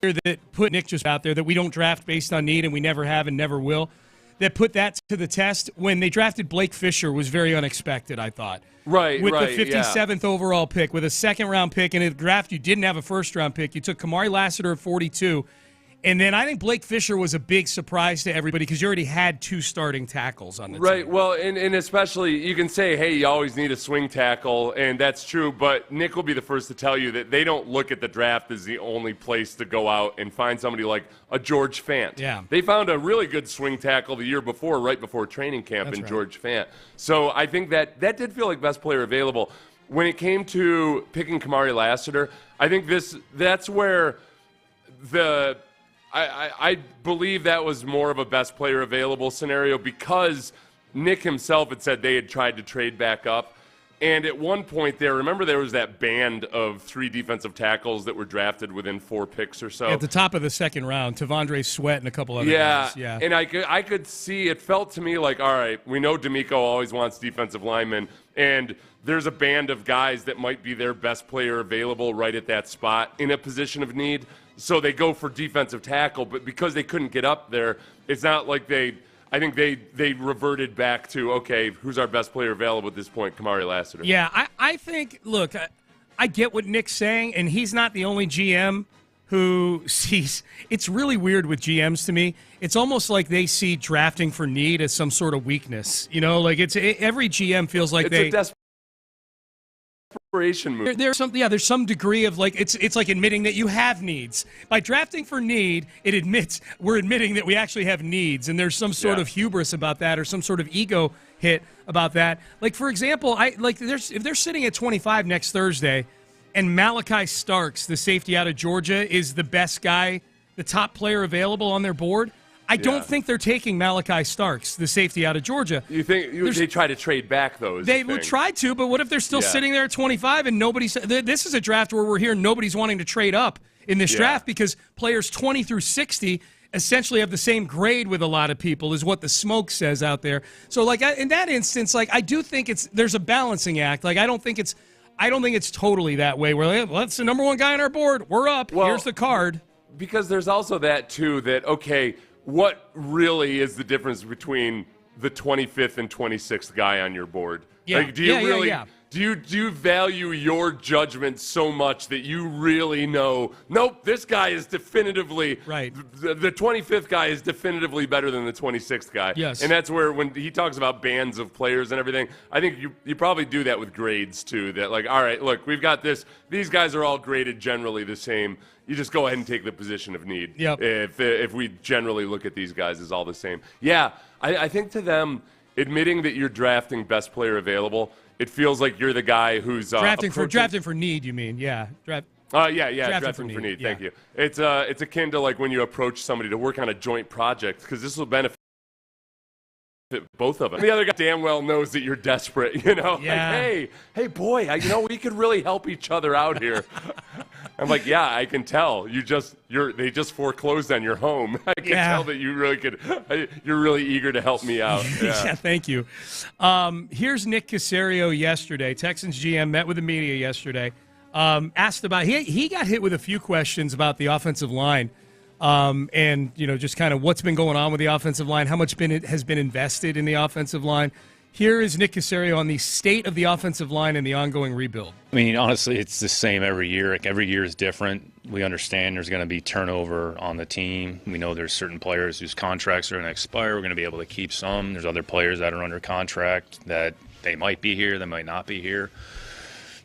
that put Nick just out there that we don't draft based on need, and we never have and never will. That put that to the test. When they drafted Blake Fisher was very unexpected, I thought. With the 57th overall pick, with a 2nd-round pick, and in the draft you didn't have a 1st-round pick. You took Kamari Lassiter at 42. And then I think Blake Fisher was a big surprise to everybody because you already had 2 starting tackles on the team. Right, well, and especially you can say, hey, you always need a swing tackle, and that's true, but Nick will be the first to tell you that they don't look at the draft as the only place to go out and find somebody like a George Fant. Yeah. They found a really good swing tackle the year before, right before training camp George Fant. So I think that did feel like best player available. When it came to picking Kamari Lassiter, I think that's where I believe that was more of a best player available scenario because Nick himself had said they had tried to trade back up. And at one point there was that band of 3 defensive tackles that were drafted within 4 picks or so. At the top of the 2nd round, Tavondre Sweat and a couple other guys. Yeah, and I could see, it felt to me like, all right, we know D'Amico always wants defensive linemen, and there's a band of guys that might be their best player available right at that spot in a position of need. So they go for defensive tackle, but because they couldn't get up there, it's not like I think they reverted back to, okay, who's our best player available at this point? Kamari Lassiter. Yeah, I think, look, I get what Nick's saying, and he's not the only GM who sees. It's really weird with GMs to me. It's almost like they see drafting for need as some sort of weakness. Like every GM feels like it's a desperation move. There's some degree of it's like admitting that you have needs. By drafting for need, we're admitting that we actually have needs, and there's some sort of hubris about that or some sort of ego hit about that. Like, for example, if they're sitting at 25 next Thursday and Malachi Starks, the safety out of Georgia, is the best guy, the top player available on their board, I don't think they're taking Malachi Starks, the safety out of Georgia. You think they try to trade back, though? They would try to, but what if they're still sitting there at 25 and nobody's – this is a draft where we're hearing nobody's wanting to trade up in this draft because players 20 through 60 essentially have the same grade with a lot of people is what the smoke says out there. So, in that instance, I do think there's a balancing act. I don't think it's totally that way. We're like, well, that's the number 1 guy on our board. We're up. Well, here's the card. Because there's also that, too, that, okay – what really is the difference between the 25th and 26th guy on your board? Yeah. Do you value your judgment so much that you really know, nope, this guy is definitively right. The 25th guy is definitively better than the 26th guy. Yes. And that's where when he talks about bands of players and everything, I think you probably do that with grades too. That all right, look, we've got this. These guys are all graded generally the same. You just go ahead and take the position of need. Yep. If we generally look at these guys as all the same. Yeah, I think to them, admitting that you're drafting best player available, it feels like you're the guy who's drafting for need. You mean? Yeah. Drafting for need. Thank you. It's akin to when you approach somebody to work on a joint project because this will benefit both of them. The other guy damn well knows that you're desperate. Yeah. Hey, boy, we could really help each other out here. I'm like, yeah, I can tell. They just foreclosed on your home. I can tell that you're really eager to help me out. Yeah, thank you. Here's Nick Caserio yesterday. Texans GM met with the media yesterday. Asked about he got hit with a few questions about the offensive line, and just kind of what's been going on with the offensive line, how much has been invested in the offensive line. Here is Nick Caserio on the state of the offensive line and the ongoing rebuild. I mean, honestly, it's the same every year. Like, every year is different. We understand there's going to be turnover on the team. We know there's certain players whose contracts are going to expire. We're going to be able to keep some. There's other players that are under contract that they might be here, they might not be here.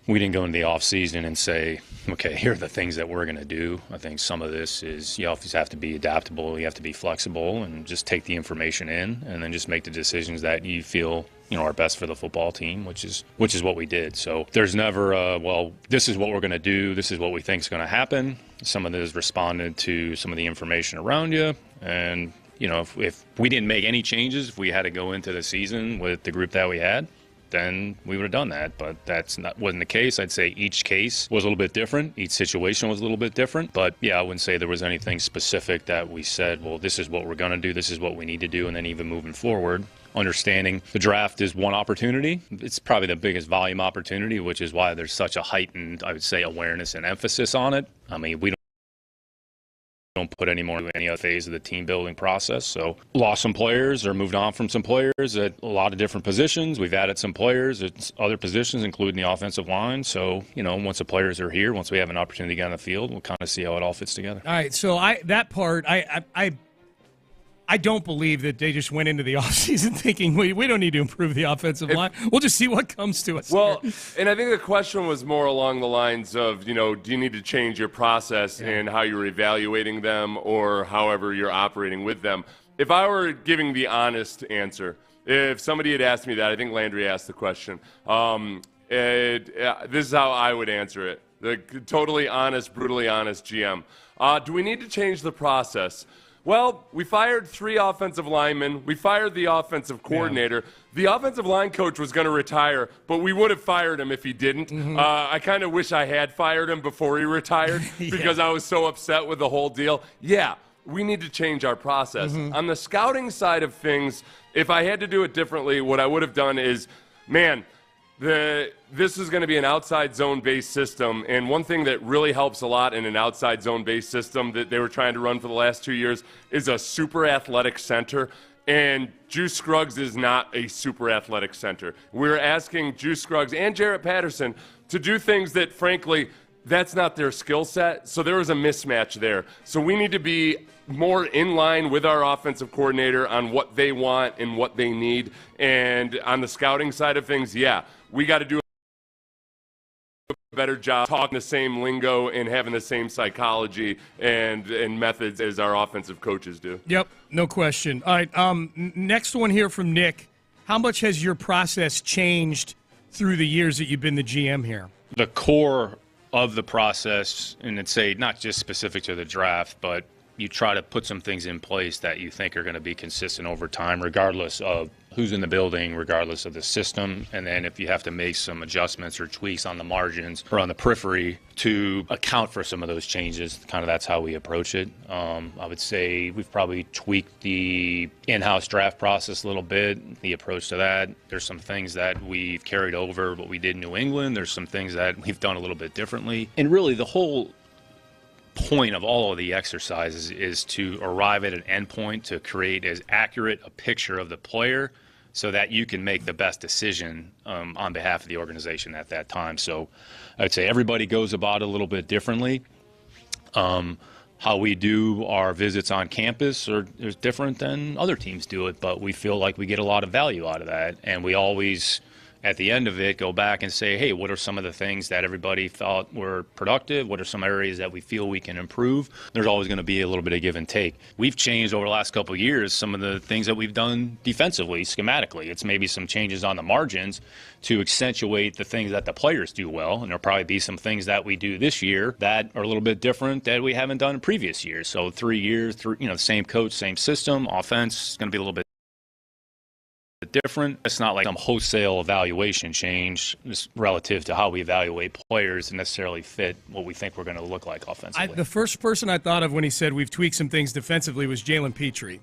We didn't go into the offseason and say, okay, here are the things that we're going to do. I think some of this is you always have to be adaptable. You have to be flexible and just take the information in and then just make the decisions that you feel are best for the football team, which is what we did. So there's never this is what we're going to do. This is what we think is going to happen. Some of it is responded to some of the information around you. And, if we didn't make any changes, if we had to go into the season with the group that we had, then we would have done that. But wasn't the case. I'd say each case was a little bit different. Each situation was a little bit different. But, yeah, I wouldn't say there was anything specific that we said, well, this is what we're going to do. This is what we need to do. And then even moving forward, understanding the draft is one opportunity. It's probably the biggest volume opportunity, which is why there's such a heightened, I would say, awareness and emphasis on it. I mean, we don't put any more into any other phase of the team building process. So lost some players or moved on from some players at a lot of different positions. We've added some players at other positions, including the offensive line. So, once the players are here, once we have an opportunity to get on the field, we'll kind of see how it all fits together. All right, so I don't believe that they just went into the offseason thinking we don't need to improve the offensive line. We'll just see what comes to us. Well, and I think the question was more along the lines of, do you need to change your process and how you're evaluating them or however you're operating with them? If I were giving the honest answer, if somebody had asked me that, I think Landry asked the question, this is how I would answer it. The totally honest, brutally honest GM. Do we need to change the process? Well, we fired 3 offensive linemen. We fired the offensive coordinator. Yeah. The offensive line coach was going to retire, but we would have fired him if he didn't. Mm-hmm. I kind of wish I had fired him before he retired because I was so upset with the whole deal. Yeah, we need to change our process. Mm-hmm. On the scouting side of things, if I had to do it differently, what I would have done is, this is going to be an outside zone-based system, and one thing that really helps a lot in an outside zone-based system that they were trying to run for the last 2 years is a super athletic center, and Juice Scruggs is not a super athletic center. We're asking Juice Scruggs and Jarrett Patterson to do things that, frankly, that's not their skill set, so there was a mismatch there. So we need to be more in line with our offensive coordinator on what they want and what they need, and on the scouting side of things, we got to do a better job talking the same lingo and having the same psychology and methods as our offensive coaches do. Yep, no question. All right, next one here from Nick. How much has your process changed through the years that you've been the GM here? The core of the process, and it's not just specific to the draft, but you try to put some things in place that you think are going to be consistent over time, regardless of who's in the building, regardless of the system. And then if you have to make some adjustments or tweaks on the margins or on the periphery to account for some of those changes, kind of that's how we approach it. I would say we've probably tweaked the in-house draft process a little bit, the approach to that. There's some things that we've carried over what we did in New England. There's some things that we've done a little bit differently. And really the whole point of all of the exercises is to arrive at an endpoint to create as accurate a picture of the player so that you can make the best decision on behalf of the organization at that time. So I'd say everybody goes about it a little bit differently. How we do our visits on campus is different than other teams do it, but we feel like we get a lot of value out of that. And we always, at the end of it, go back and say, hey, what are some of the things that everybody thought were productive? What are some areas that we feel we can improve? There's always going to be a little bit of give and take. We've changed over the last couple of years some of the things that we've done defensively, schematically. It's maybe some changes on the margins to accentuate the things that the players do well. And there'll probably be some things that we do this year that are a little bit different that we haven't done in previous years. So 3 years, the same coach, same system, offense is going to be a little bit different. It's not like some wholesale evaluation change just relative to how we evaluate players and necessarily fit what we think we're going to look like offensively. The first person I thought of when he said we've tweaked some things defensively was Jalen Petrie.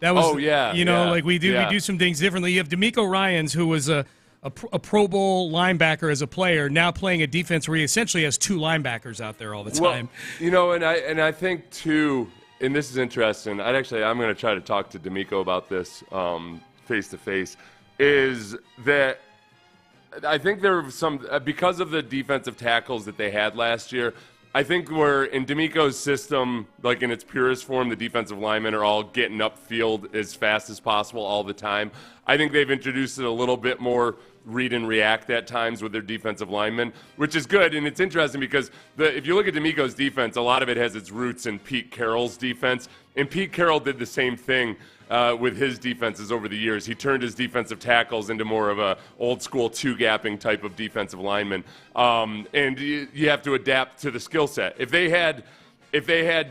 That was, like we do some things differently. You have D'Amico Ryans, who was a Pro Bowl linebacker as a player, now playing a defense where he essentially has two linebackers out there all the time. Well, and I think too, and this is interesting. I'm going to try to talk to D'Amico about this face to face. Is that I think there were some because of the defensive tackles that they had last year. I think we're in D'Amico's system, like in its purest form, the defensive linemen are all getting upfield as fast as possible all the time. I think they've introduced it a little bit more read and react at times with their defensive linemen, which is good. And it's interesting because if you look at D'Amico's defense, a lot of it has its roots in Pete Carroll's defense. And Pete Carroll did the same thing with his defenses over the years. He turned his defensive tackles into more of a old school two-gapping type of defensive lineman. And you have to adapt to the skill set. If they had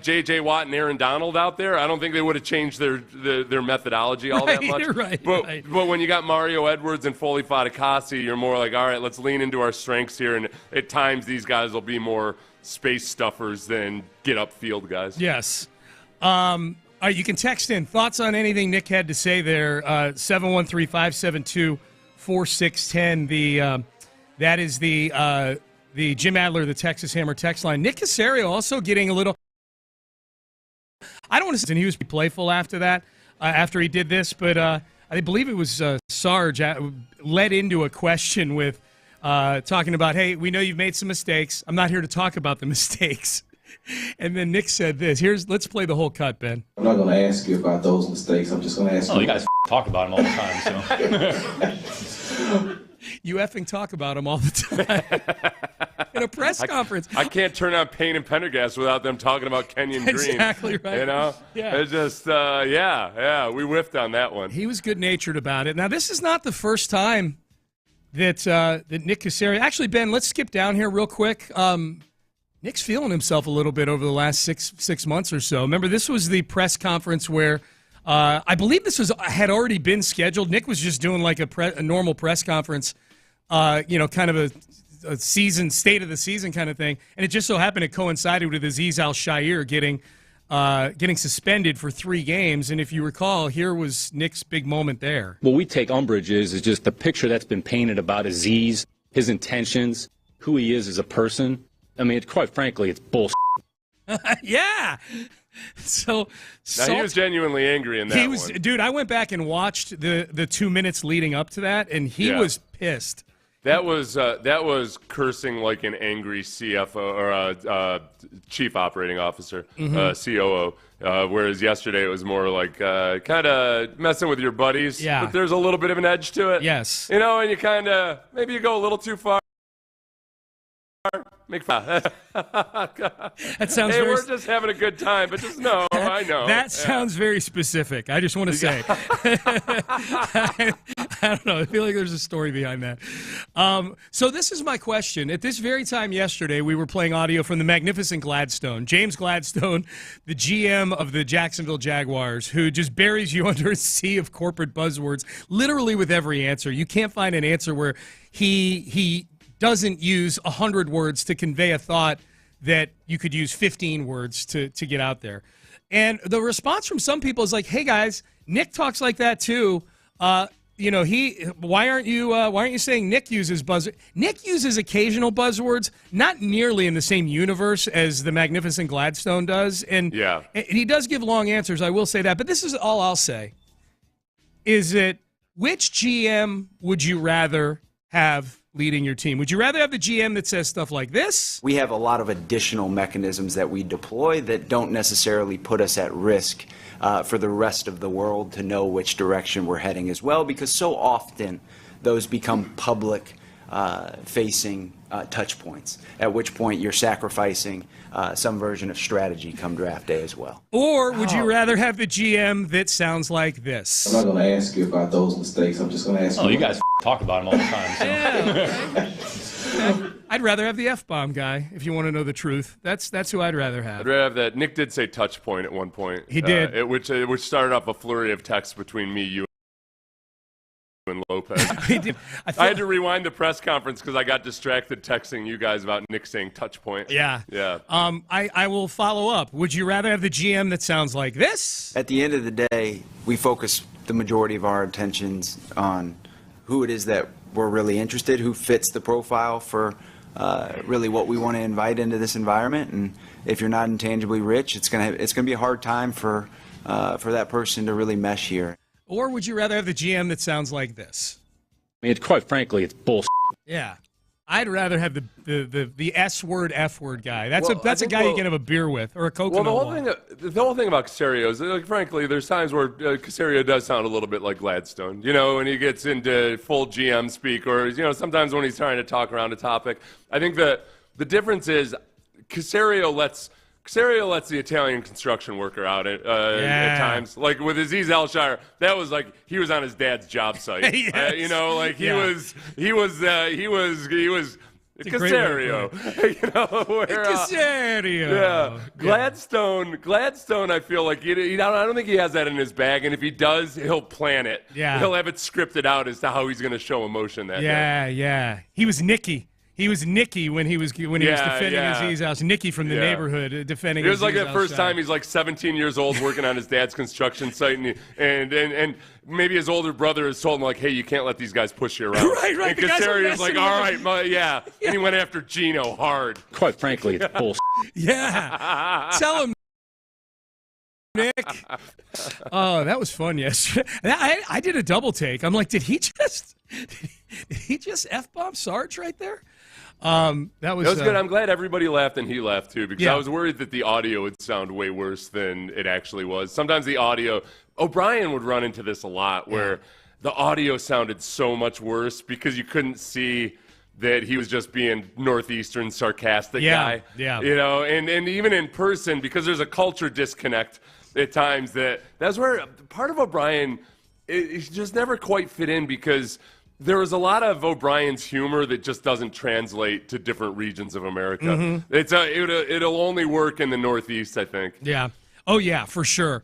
J.J. Watt and Aaron Donald out there, I don't think they would have changed their methodology all that much. But when you got Mario Edwards and Foley Fatukasi, you're more like, all right, let's lean into our strengths here. And at times these guys will be more space stuffers than get upfield guys. Yes. You can text in thoughts on anything Nick had to say there. 713-572-4610. That is the Jim Adler, the Texas Hammer text line. Nick Caserio also getting a little. I don't want to say he was playful after that, after he did this, but I believe it was Sarge led into a question with talking about, hey, we know you've made some mistakes. I'm not here to talk about the mistakes. And then Nick said this. Let's play the whole cut, Ben. I'm not going to ask you about those mistakes. I'm just going to ask you. You guys talk about them all the time, so. You effing talk about them all the time in a press conference. I can't turn on Payne and Pendergast without them talking about Kenyon Green. Exactly right. You know? Yeah. It's just, we whiffed on that one. He was good-natured about it. Now, this is not the first time that Nick Caserio. Actually, Ben, let's skip down here real quick. Nick's feeling himself a little bit over the last six months or so. Remember, this was the press conference where I believe this had already been scheduled. Nick was just doing like a normal press conference, kind of a season, state of the season kind of thing. And it just so happened it coincided with Azeez Al-Shaair getting suspended for 3 games. And if you recall, here was Nick's big moment there. What we take umbrage is just the picture that's been painted about Azeez, his intentions, who he is as a person. I mean, quite frankly, it's bullshit. Yeah. So he was genuinely angry in that one. Dude, I went back and watched the 2 minutes leading up to that, and he was pissed. That was cursing like an angry CFO or chief operating officer, COO. Whereas yesterday it was more like kind of messing with your buddies. Yeah. But there's a little bit of an edge to it. Yes. You know, and you kind of maybe you go a little too far. That sounds hey, we're just having a good time, but just know, I know. That sounds very specific. I just want to say. I don't know. I feel like there's a story behind that. So this is my question. At this very time yesterday, we were playing audio from the magnificent Gladstone. James Gladstone, the GM of the Jacksonville Jaguars, who just buries you under a sea of corporate buzzwords, literally with every answer. You can't find an answer where he doesn't use 100 words to convey a thought that you could use 15 words to get out there. And the response from some people is like, hey guys, Nick talks like that too. Why aren't you saying Nick uses buzzwords? Nick uses occasional buzzwords, not nearly in the same universe as the magnificent Gladstone does. And he does give long answers, I will say that. But this is all I'll say, is that which GM would you rather have leading your team? Would you rather have the GM that says stuff like this? We have a lot of additional mechanisms that we deploy that don't necessarily put us at risk for the rest of the world to know which direction we're heading as well, because so often those become public facing touch points, at which point you're sacrificing some version of strategy come draft day as well. Or would you rather have the GM that sounds like this? I'm not going to ask you about those mistakes. I'm just going to ask you. You guys talk about them all the time. So. Yeah. I'd rather have the F-bomb guy, if you want to know the truth. That's who I'd rather have. I'd rather have that. Nick did say touch point at one point. He did. Which started off a flurry of texts between me, you, Lopez. I had to rewind the press conference because I got distracted texting you guys about Nick saying touch point. Yeah. Yeah. I will follow up. Would you rather have the GM that sounds like this? At the end of the day, we focus the majority of our attentions on who it is that we're really interested, who fits the profile for really what we want to invite into this environment. And if you're not intangibly rich, it's gonna be a hard time for that person to really mesh here. Or would you rather have the GM that sounds like this? I mean, quite frankly, it's bullshit. Yeah. I'd rather have the S word, F word guy. That's a guy you can have a beer with or a coconut. Well, the whole thing about Caserio is, like, frankly, there's times where Caserio does sound a little bit like Gladstone. You know, when he gets into full GM speak, or sometimes when he's trying to talk around a topic. I think the difference is Caserio lets the Italian construction worker out at times. Like with Aziz Al-Shire, that was like he was on his dad's job site. Yes. He was Caserio. Caserio. Yeah. Gladstone, I feel like I don't think he has that in his bag, and if he does, he'll plan it. Yeah. He'll have it scripted out as to how he's going to show emotion that day. Yeah. He was Nicky. He was Nicky when he was defending Aziz Al. Nicky from the neighborhood defending. It was Aziz like that first time he's like 17 years old working on his dad's construction site, and maybe his older brother has told him like, hey, you can't let these guys push you around. Right. And Caserio's like, all right, and he went after Gino hard. Quite frankly, it's bullshit. Yeah. Tell him, Nick. Oh, that was fun yesterday. I did a double take. I'm like, did he just F-bomb Sarge right there? That was good. I'm glad everybody laughed and he laughed too, because Yeah. I was worried that the audio would sound way worse than it actually was. Sometimes the audio, O'Brien would run into this a lot, where the audio sounded so much worse because you couldn't see that he was just being Northeastern sarcastic guy. Yeah. And even in person, because there's a culture disconnect at times, that's where part of O'Brien, he just never quite fit in, because there was a lot of O'Brien's humor that just doesn't translate to different regions of America. Mm-hmm. It'll only work in the Northeast, I think. Yeah. Oh, yeah, for sure.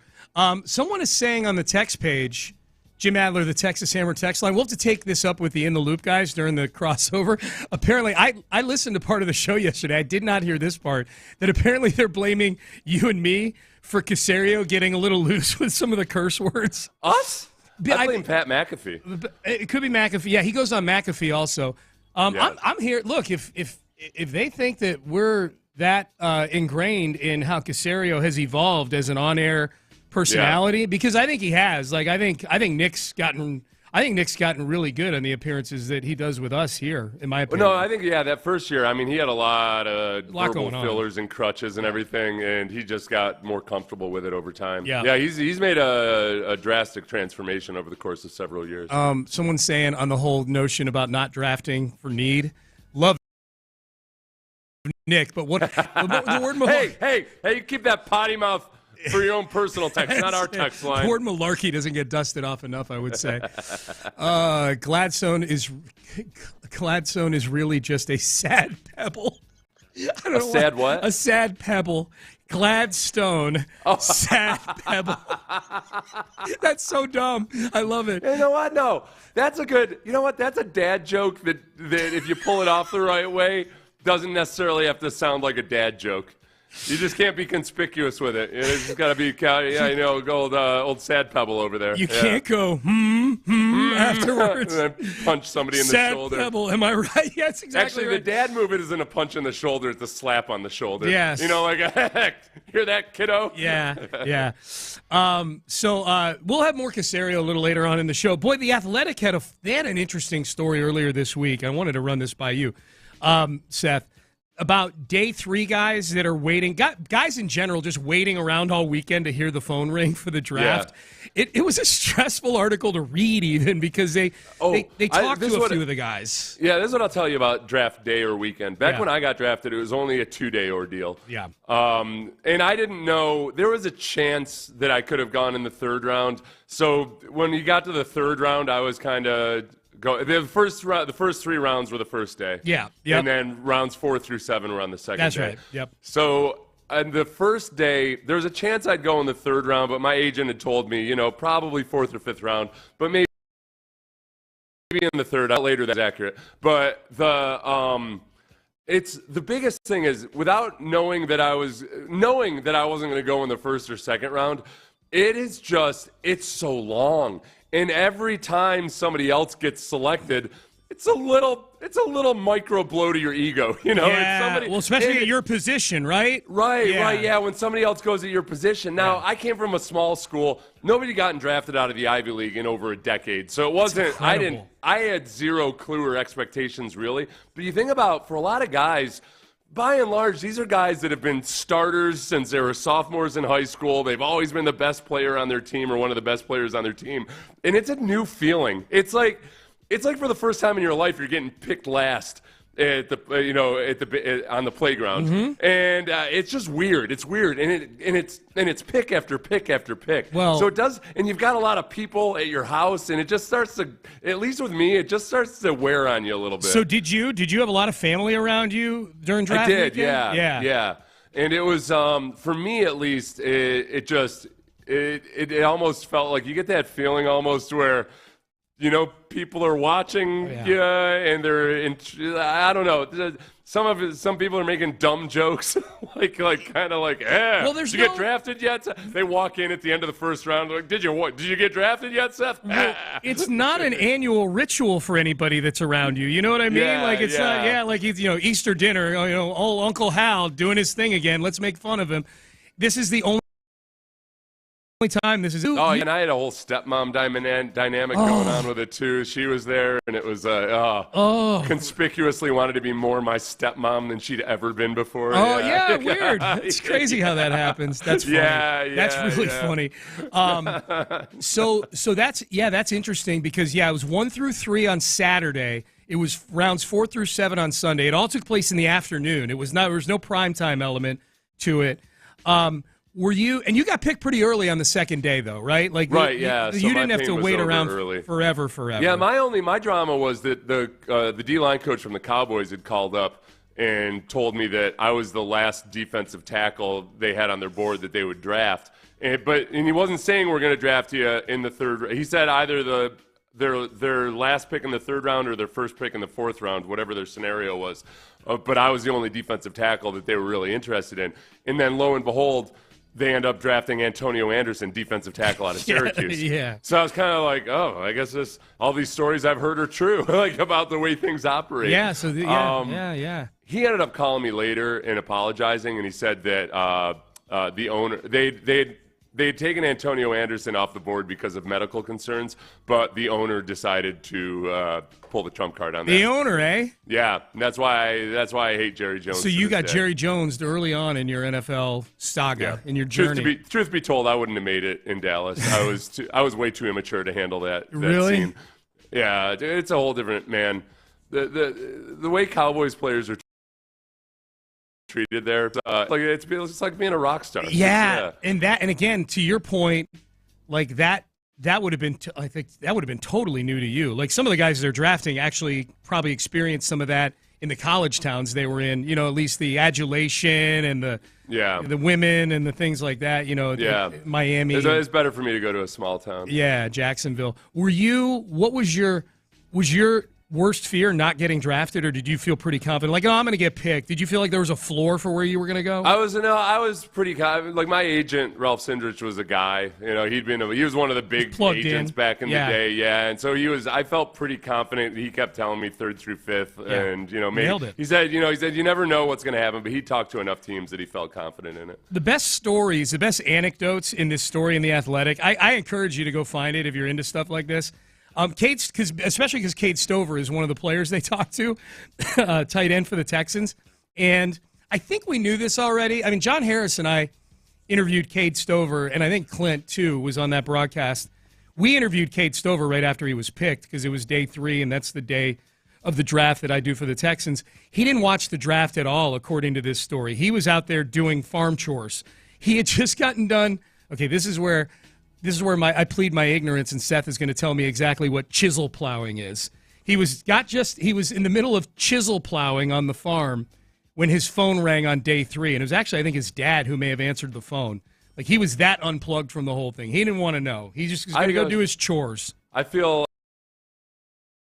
Someone is saying on the text page, Jim Adler, the Texas Hammer text line, we'll have to take this up with the In the Loop guys during the crossover. Apparently, I listened to part of the show yesterday. I did not hear this part, that apparently they're blaming you and me for Caserio getting a little loose with some of the curse words. Us? I blame Pat McAfee. It could be McAfee. Yeah, he goes on McAfee also. I'm here. Look, if they think that we're that ingrained in how Caserio has evolved as an on-air personality, because I think he has. Like I think Nick's gotten really good on the appearances that he does with us here, in my opinion. No, I think that first year, I mean, he had a lot of verbal fillers and crutches and everything, and he just got more comfortable with it over time. Yeah, he's made a drastic transformation over the course of several years. Someone's saying on the whole notion about not drafting for need, love Nick, but what the word? Hey, you keep that potty mouth for your own personal text, not our text line. The word malarkey doesn't get dusted off enough, I would say. Gladstone is really just a sad pebble. I don't know sad what? A sad pebble. Gladstone. Oh. Sad pebble. That's so dumb. I love it. You know what? No, that's a good. You know what? That's a dad joke that if you pull it off the right way, doesn't necessarily have to sound like a dad joke. You just can't be conspicuous with it. It's just got to be, old sad pebble over there. You can't go, afterwards. And then punch somebody in the shoulder. Sad pebble, am I right? Yes, exactly. Actually, right. The dad move, it isn't a punch in the shoulder, it's a slap on the shoulder. Yes. Hear that, kiddo? Yeah. So we'll have more Caserio a little later on in the show. Boy, The Athletic had an interesting story earlier this week. I wanted to run this by you, Seth, about day 3 guys that are waiting, guys in general just waiting around all weekend to hear the phone ring for the draft. Yeah. It was a stressful article to read even, because they talked to a few of the guys. Yeah, this is what I'll tell you about draft day or weekend. Back when I got drafted, it was only a 2-day ordeal. Yeah. And I didn't know, there was a chance that I could have gone in the 3rd round. So when you got to the 3rd round, I was kind of... The first 3 rounds were the first day. Yeah. And then rounds 4 through 7 were on the second day. That's right. Yep. So on the first day, there was a chance I'd go in the 3rd round, but my agent had told me, probably 4th or 5th round, but maybe in the third. Later, that's accurate. But it's the biggest thing is without knowing that I wasn't going to go in the first or second round. It's so long, and every time somebody else gets selected, it's a little micro blow to your ego, Yeah, especially at your position, right? Right, yeah. When somebody else goes at your position. Now, I came from a small school. Nobody gotten drafted out of the Ivy League in over a decade, so it wasn't. I had zero clue or expectations really. But you think about for a lot of guys. By and large, these are guys that have been starters since they were sophomores in high school. They've always been the best player on their team or one of the best players on their team. And it's a new feeling. It's like for the first time in your life, you're getting picked last on the playground, and it's just weird. It's weird, and it's pick after pick after pick. Well, so it does, and you've got a lot of people at your house, and it just starts to, at least with me, it just starts to wear on you a little bit. So did you have a lot of family around you during draft weekend? Yeah. And it was for me at least. It almost felt like you get that feeling almost where. People are watching you, and they're I don't know. Some people are making dumb jokes, like kind of like, well, did you get drafted yet? They walk in at the end of the first round, like, did you get drafted yet, Seth? Well, it's not an annual ritual for anybody that's around you. You know what I mean? It's not, like he's, Easter dinner, old Uncle Hal doing his thing again. Let's make fun of him. This is the only time this is. And I had a whole stepmom dynamic going on with it too. She was there, and it was conspicuously wanted to be more my stepmom than she'd ever been before. Weird. It's crazy how that happens. That's funny. That's really funny. So that's interesting because it was 1 through 3 on Saturday. It was rounds 4 through 7 on Sunday. It all took place in the afternoon. There was no primetime element to it. Were you, and you got picked pretty early on the second day, though, right? Right, yeah. You didn't have to wait around forever. Yeah, my drama was that the D-line coach from the Cowboys had called up and told me that I was the last defensive tackle they had on their board that they would draft. And he wasn't saying we're going to draft you in the third. He said either their last pick in the third round or their first pick in the fourth round, whatever their scenario was. But I was the only defensive tackle that they were really interested in. And then lo and behold, they end up drafting Antonio Anderson, defensive tackle out of Syracuse. So I was kind of like, I guess all these stories I've heard are true, like about the way things operate. Yeah, so He ended up calling me later and apologizing, and he said that the owner, they had taken Antonio Anderson off the board because of medical concerns, but the owner decided to pull the trump card on that. The owner, eh? Yeah, that's why I hate Jerry Jones. So you got Jerry Jones early on in your NFL saga, in your journey. Truth be told, I wouldn't have made it in Dallas. I was way too immature to handle that really? Scene. Yeah, it's a whole different man. The way Cowboys players are treated there, it's like being a rock star. And again, to your point, like that would have been I think that would have been totally new to you. Like some of the guys they're drafting actually probably experienced some of that in the college towns they were in, at least the adulation and the women and the things like that, Miami. It's better for me to go to a small town. Yeah, Jacksonville. What was your worst fear, not getting drafted, or did you feel pretty confident? Like, I'm going to get picked. Did you feel like there was a floor for where you were going to go? I was pretty confident. Like, my agent, Ralph Sindrich, was a guy. He was one of the big agents back in the day. Yeah, and so I felt pretty confident. He kept telling me 3rd through 5th, and nailed it. He said you never know what's going to happen, but he talked to enough teams that he felt confident in it. The best stories, the best anecdotes in this story in The Athletic. I encourage you to go find it if you're into stuff like this. Especially because Cade Stover is one of the players they talked to, tight end for the Texans. And I think we knew this already. I mean, John Harris and I interviewed Cade Stover, and I think Clint, too, was on that broadcast. We interviewed Cade Stover right after he was picked because it was day 3, and that's the day of the draft that I do for the Texans. He didn't watch the draft at all, according to this story. He was out there doing farm chores. He had just gotten done. Okay, this is where I plead my ignorance, and Seth is going to tell me exactly what chisel plowing is. He was in the middle of chisel plowing on the farm when his phone rang on day 3, and it was actually, I think, his dad who may have answered the phone. Like, he was that unplugged from the whole thing. He didn't want to know. He just was going to go do his chores. I feel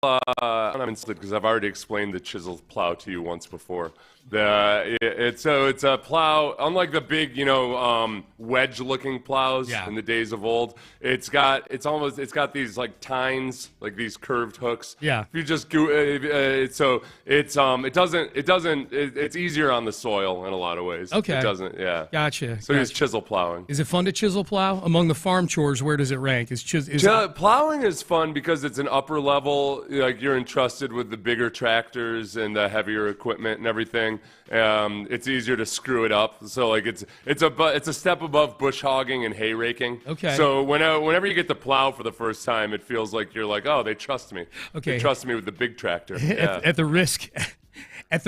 I'm interested because I've already explained the chisel plow to you once before. It's a plow, unlike the big, wedge-looking plows in the days of old. It's got these like tines, like these curved hooks. Yeah. If you just it's easier on the soil in a lot of ways. Okay. It doesn't. Yeah. Gotcha. So it's chisel plowing. Is it fun to chisel plow? Among the farm chores, where does it rank? Plowing is fun because it's an upper level. Like you're entrusted with the bigger tractors and the heavier equipment and everything. It's easier to screw it up. So like it's a step above bush hogging and hay raking. Okay. So whenever you get to plow for the first time, it feels like you're like, oh, they trust me. Okay. They trust me with the big tractor. Yeah. At the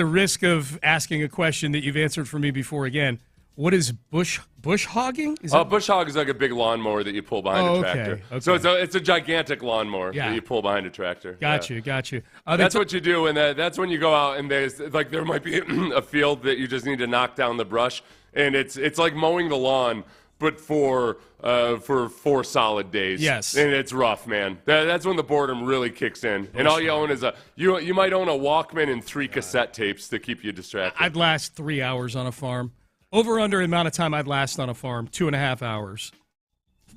risk of asking a question that you've answered for me before again. What is bush hogging? Bush hog is like a big lawnmower that you pull behind a tractor. Okay. So it's a gigantic lawnmower that you pull behind a tractor. Got you. That's what you do, and that's when you go out and there might be a field that you just need to knock down the brush, and it's like mowing the lawn, but for 4 solid days. Yes. And it's rough, man. That's when the boredom really kicks in. And all you own is you might own a Walkman and 3 cassette tapes to keep you distracted. I'd last 3 hours on a farm. Over under amount of time I'd last on a farm, 2.5 hours.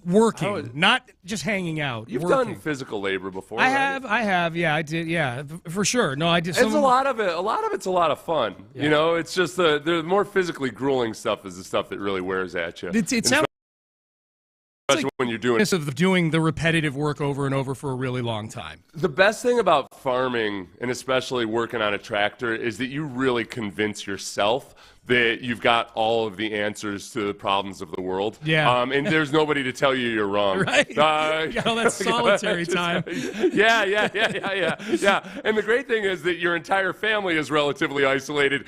Working, not just hanging out. You've working. done physical labor before, I right? have. Yeah, I did. Yeah, for sure. No, I did. It's a lot of it. A lot of it's a lot of fun. Yeah. It's just the more physically grueling stuff is the stuff that really wears at you. It sounds especially when you're doing the repetitive work over and over for a really long time. The best thing about farming, and especially working on a tractor, is that you really convince yourself that you've got all of the answers to the problems of the world. Yeah. And there's nobody to tell you you're wrong. Right. You got all that solitary time. Yeah. And the great thing is that your entire family is relatively isolated.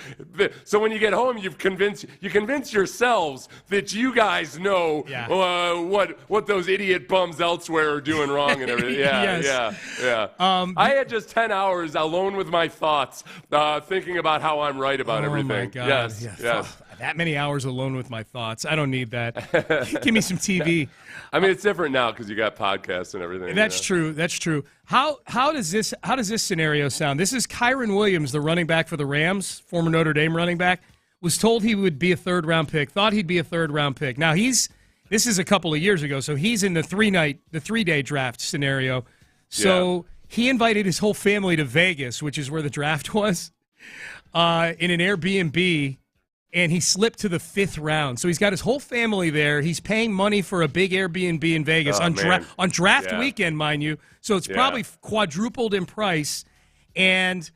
So when you get home, you convince yourselves that you guys know what those idiot bums elsewhere are doing wrong and everything. Yeah. I had just 10 hours alone with my thoughts, thinking about how I'm right about everything. Oh my God. Yes. Yes. That many hours alone with my thoughts. I don't need that. Give me some TV. I mean, it's different now because you got podcasts and everything. That's true. How does this scenario sound? This is Kyron Williams, the running back for the Rams, former Notre Dame running back, was told he would be a third-round pick, thought he'd be a third-round pick. Now, this is a couple of years ago, so he's in the 3-day draft scenario. So he invited his whole family to Vegas, which is where the draft was, in an Airbnb, and he slipped to the 5th round. So he's got his whole family there. He's paying money for a big Airbnb in Vegas on draft weekend, mind you. So it's probably quadrupled in price, and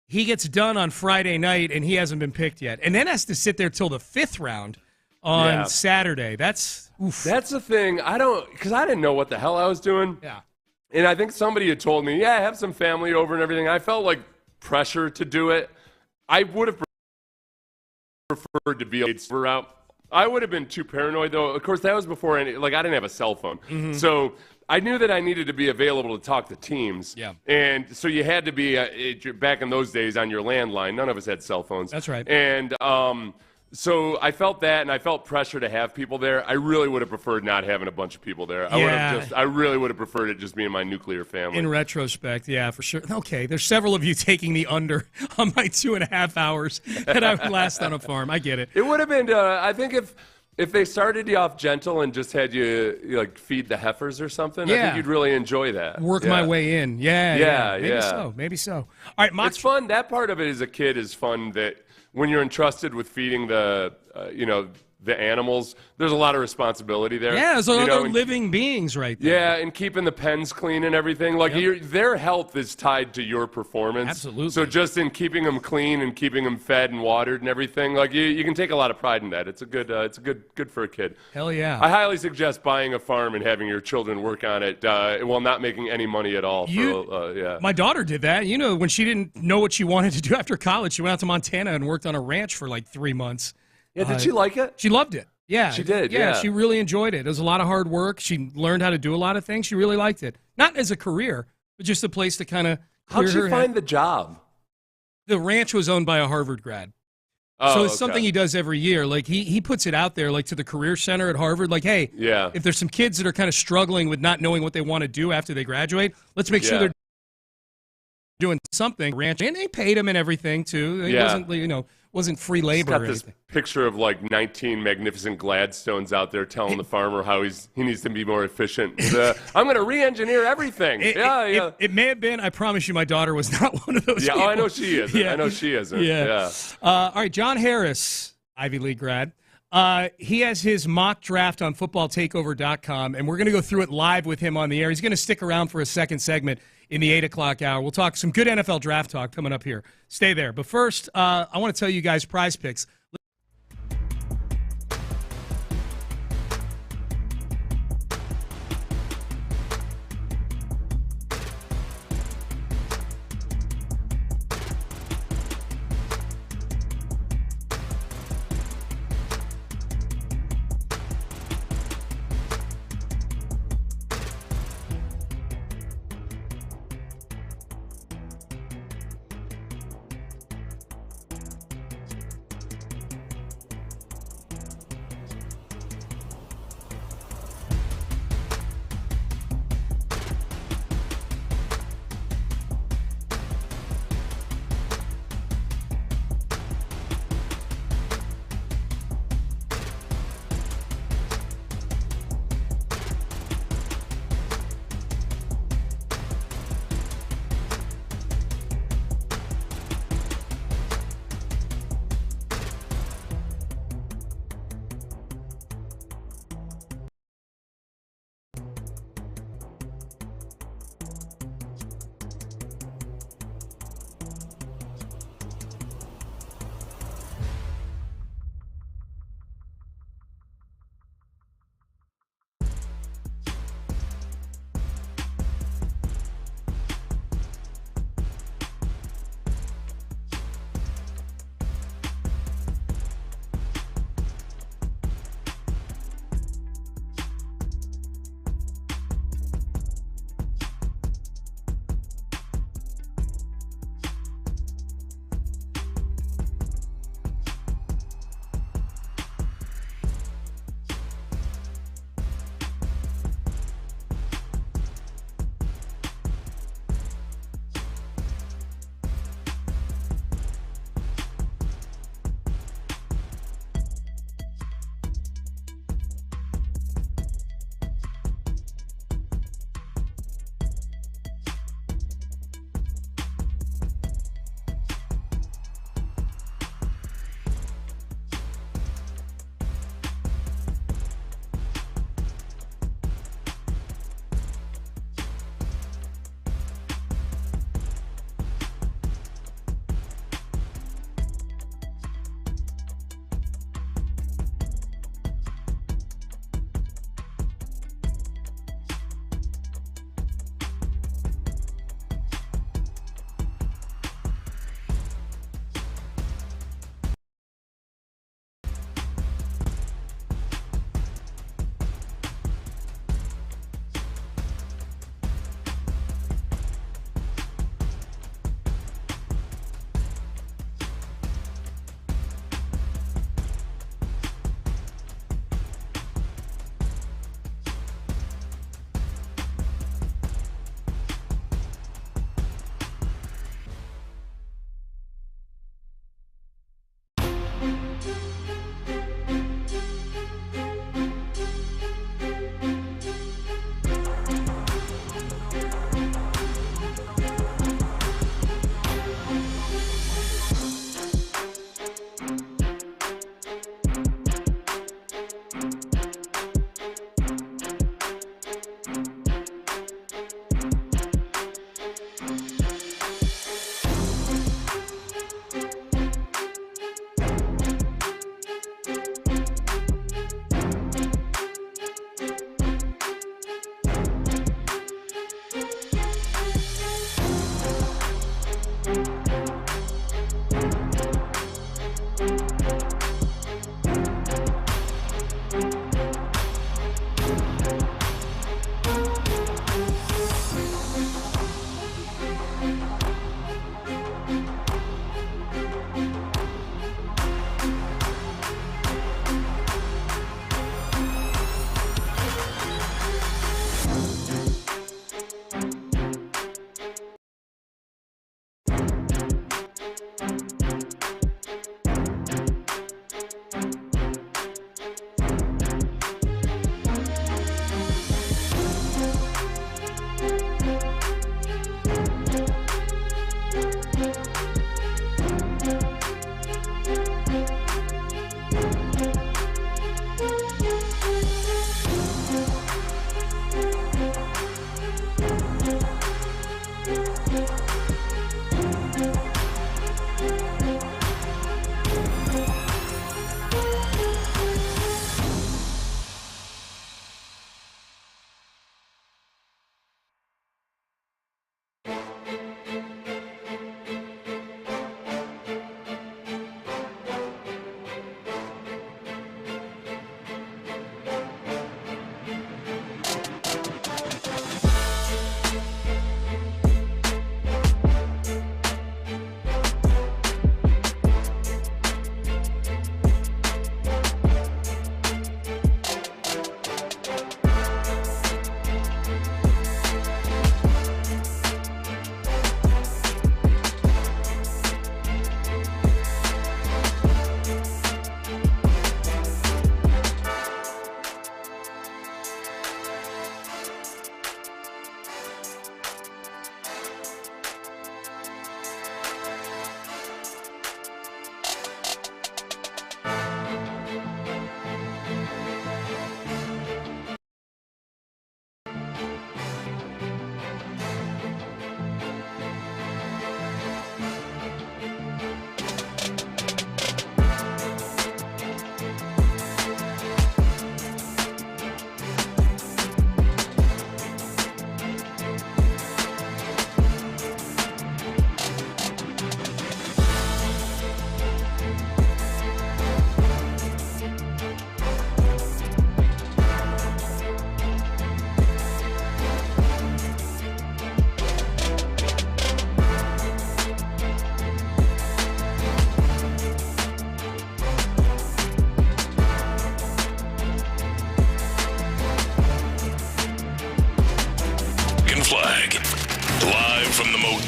he gets done on Friday night, and he hasn't been picked yet. And then has to sit there till the 5th round on Saturday. That's the thing. Because I didn't know what the hell I was doing. Yeah. And I think somebody had told me, I have some family over and everything. I felt like pressure to do it. I would have preferred to be a route. I would have been too paranoid, though. Of course, that was before I didn't have a cell phone. Mm-hmm. So I knew that I needed to be available to talk to teams. Yeah. And so you had to be, back in those days, on your landline. None of us had cell phones. That's right. And so I felt that, and I felt pressure to have people there. I really would have preferred not having a bunch of people there. I really would have preferred it just being my nuclear family. In retrospect, yeah, for sure. Okay, there's several of you taking the under on my 2.5 hours that I would last on a farm. I get it. It would have been, I think if they started you off gentle and just had you like feed the heifers or something, I think you'd really enjoy that. Work my way in. Maybe so. All right, it's fun. That part of it as a kid is fun, that when you're entrusted with feeding the animals, there's a lot of responsibility there. Yeah, there's other living beings right there. Yeah, and keeping the pens clean and everything. Like their health is tied to your performance. Absolutely. So just in keeping them clean and keeping them fed and watered and everything, like you can take a lot of pride in that. It's good for a kid. Hell yeah. I highly suggest buying a farm and having your children work on it while not making any money at all. My daughter did that. When she didn't know what she wanted to do after college, she went out to Montana and worked on a ranch for like 3 months. Yeah, did she like it? She loved it. Yeah. She did, yeah. She really enjoyed it. It was a lot of hard work. She learned how to do a lot of things. She really liked it. Not as a career, but just a place to kind of clear her head. How'd she find the job? The ranch was owned by a Harvard grad. So it's something he does every year. Like he puts it out there, like to the Career Center at Harvard. Like, hey, if there's some kids that are kind of struggling with not knowing what they want to do after they graduate, let's make sure they're doing something, ranch, and they paid him and everything too. It wasn't free labor. He's got or this anything. picture of like 19 magnificent Gladstones out there telling the farmer how he needs to be more efficient. I'm going to re-engineer everything. It may have been. I promise you, my daughter was not one of those. Yeah, people. I know she isn't. Yeah. I know she isn't. Yeah. All right, John Harris, Ivy League grad. He has his mock draft on footballtakeover.com, and we're going to go through it live with him on the air. He's going to stick around for a second segment in the 8 o'clock hour. We'll talk some good NFL draft talk coming up here. Stay there. But first, I want to tell you guys Prize Picks.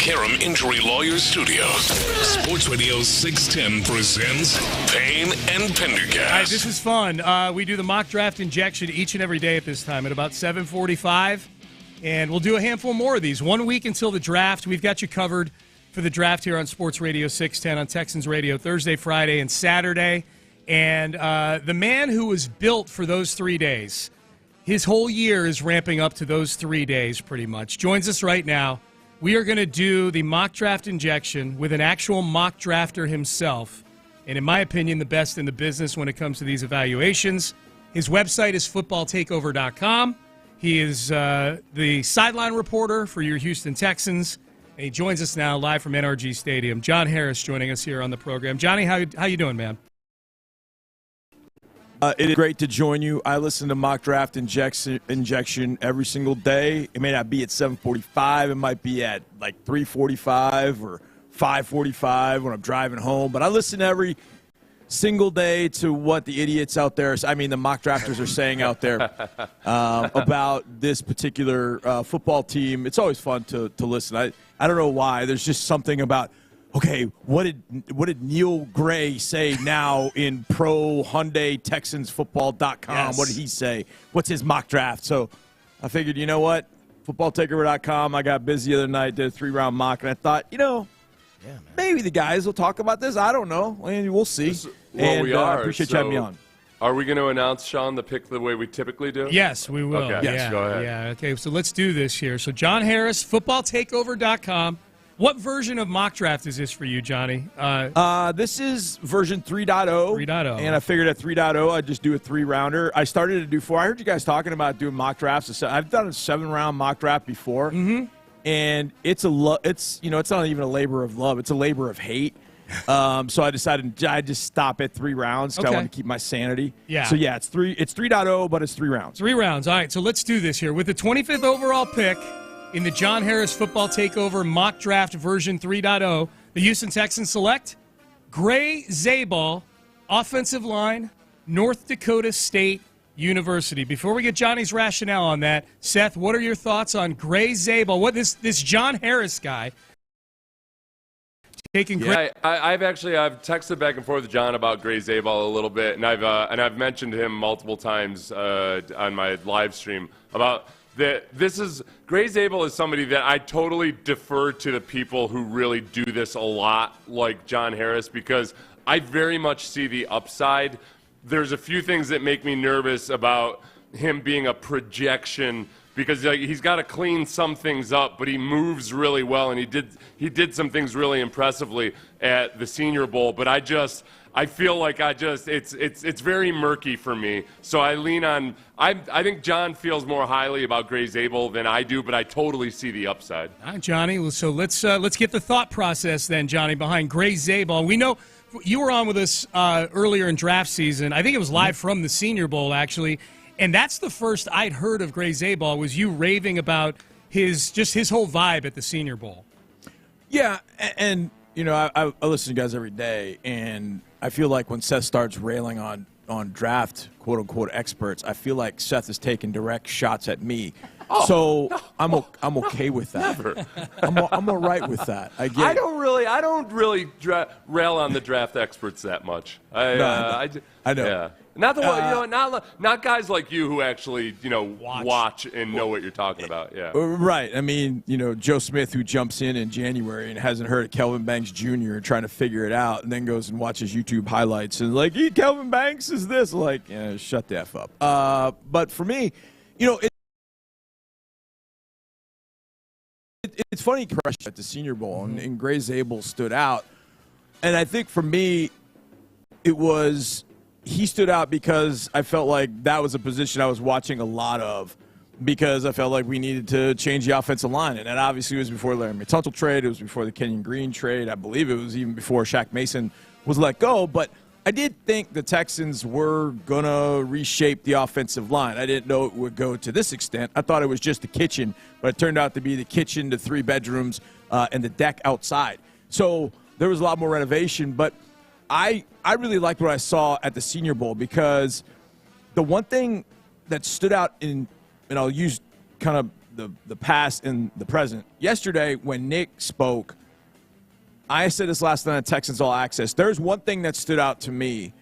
Karam Injury Lawyers Studios. Sports Radio 610 presents Payne and Pendergast. All right, this is fun. We do the mock draft injection each and every day at this time at about 7:45, and we'll do a handful more of these. 1 week until the draft. We've got you covered for the draft here on Sports Radio 610 on Texans Radio Thursday, Friday, and Saturday. And the man who was built for those 3 days, his whole year is ramping up to those 3 days pretty much, joins us right now. We are going to do the mock draft injection with an actual mock drafter himself, and in my opinion, the best in the business when it comes to these evaluations. His website is footballtakeover.com. He is the sideline reporter for your Houston Texans, and he joins us now live from NRG Stadium. John Harris joining us here on the program. Johnny, how you doing, man? It is great to join you. I listen to Mock Draft Injection every single day. It may not be at 7:45. It might be at like 3:45 or 5:45 when I'm driving home. But I listen every single day to what the idiots out there, the mock drafters are saying out there about this particular football team. It's always fun to listen. I don't know why. There's just something about, okay, what did Neil Gray say now in pro Hyundai Texans football.com? Yes. What did he say? What's his mock draft? So I figured, you know what? Footballtakeover.com. I got busy the other night, did a 3-round mock, and I thought, maybe the guys will talk about this. I don't know. We'll see. We are. Appreciate you having me on. Are we going to announce, Sean, the pick the way we typically do? Yes, we will. Okay, yes. Go ahead. Yeah, okay, so let's do this here. So John Harris, footballtakeover.com. What version of mock draft is this for you, Johnny? This is version 3.0. 3.0. And I figured at 3.0 I'd just do a 3-rounder. I started to do 4. I heard you guys talking about doing mock drafts. I've done a 7-round mock draft before. Mm-hmm. And it's not even a labor of love. It's a labor of hate. So I decided I'd just stop at 3 rounds because I want to keep my sanity. Yeah. So, it's 3.0, but it's 3 rounds. 3 rounds. All right, so let's do this here. With the 25th overall pick in the John Harris Football Takeover Mock Draft version 3.0, the Houston Texans select Gray Zabal, offensive line, North Dakota State University. Before we get Johnny's rationale on that, Seth, what are your thoughts on Gray Zabal? What this John Harris guy taking? I've texted back and forth with John about Gray Zabal a little bit, and I've mentioned him multiple times on my live stream about that. Gray Zabal is somebody that I totally defer to the people who really do this a lot, like John Harris, because I very much see the upside. There's a few things that make me nervous about him being a projection because he's got to clean some things up, but he moves really well, and he did some things really impressively at the Senior Bowl. But I feel like it's very murky for me. So I lean on. I think John feels more highly about Gray Zabal than I do, but I totally see the upside. All right, Johnny. So let's get the thought process then, Johnny, behind Gray Zabal. We know you were on with us earlier in draft season. I think it was live from the Senior Bowl, actually. And that's the first I'd heard of Gray Zabal, was you raving about his whole vibe at the Senior Bowl. Yeah, and I listen to you guys every day, and I feel like when Seth starts railing on draft quote-unquote experts, I feel like Seth is taking direct shots at me. So I'm okay with that. Never. I'm all right with that. I don't really rail on the draft experts that much. I know. Yeah. Not the one, not guys like you who actually watch and know what you're talking about. Yeah. Right. I mean, Joe Smith, who jumps in January and hasn't heard of Kelvin Banks Jr. trying to figure it out, and then goes and watches YouTube highlights and like, Kelvin Banks is this, like, shut the F up. But for me, it's funny at the Senior Bowl, and Gray Zabal stood out. And I think for me, he stood out because I felt like that was a position I was watching a lot of, because I felt like we needed to change the offensive line. And that obviously was before the Larry Tunsil trade. It was before the Kenyon Green trade. I believe it was even before Shaq Mason was let go. But I did think the Texans were going to reshape the offensive line. I didn't know it would go to this extent. I thought it was just the kitchen, but it turned out to be the kitchen, the 3 bedrooms, and the deck outside. So there was a lot more renovation. But I really liked what I saw at the Senior Bowl, because the one thing that stood out and I'll use kind of the past and the present. Yesterday, when Nick spoke, I said this last night on Texans All Access. There's one thing that stood out to me,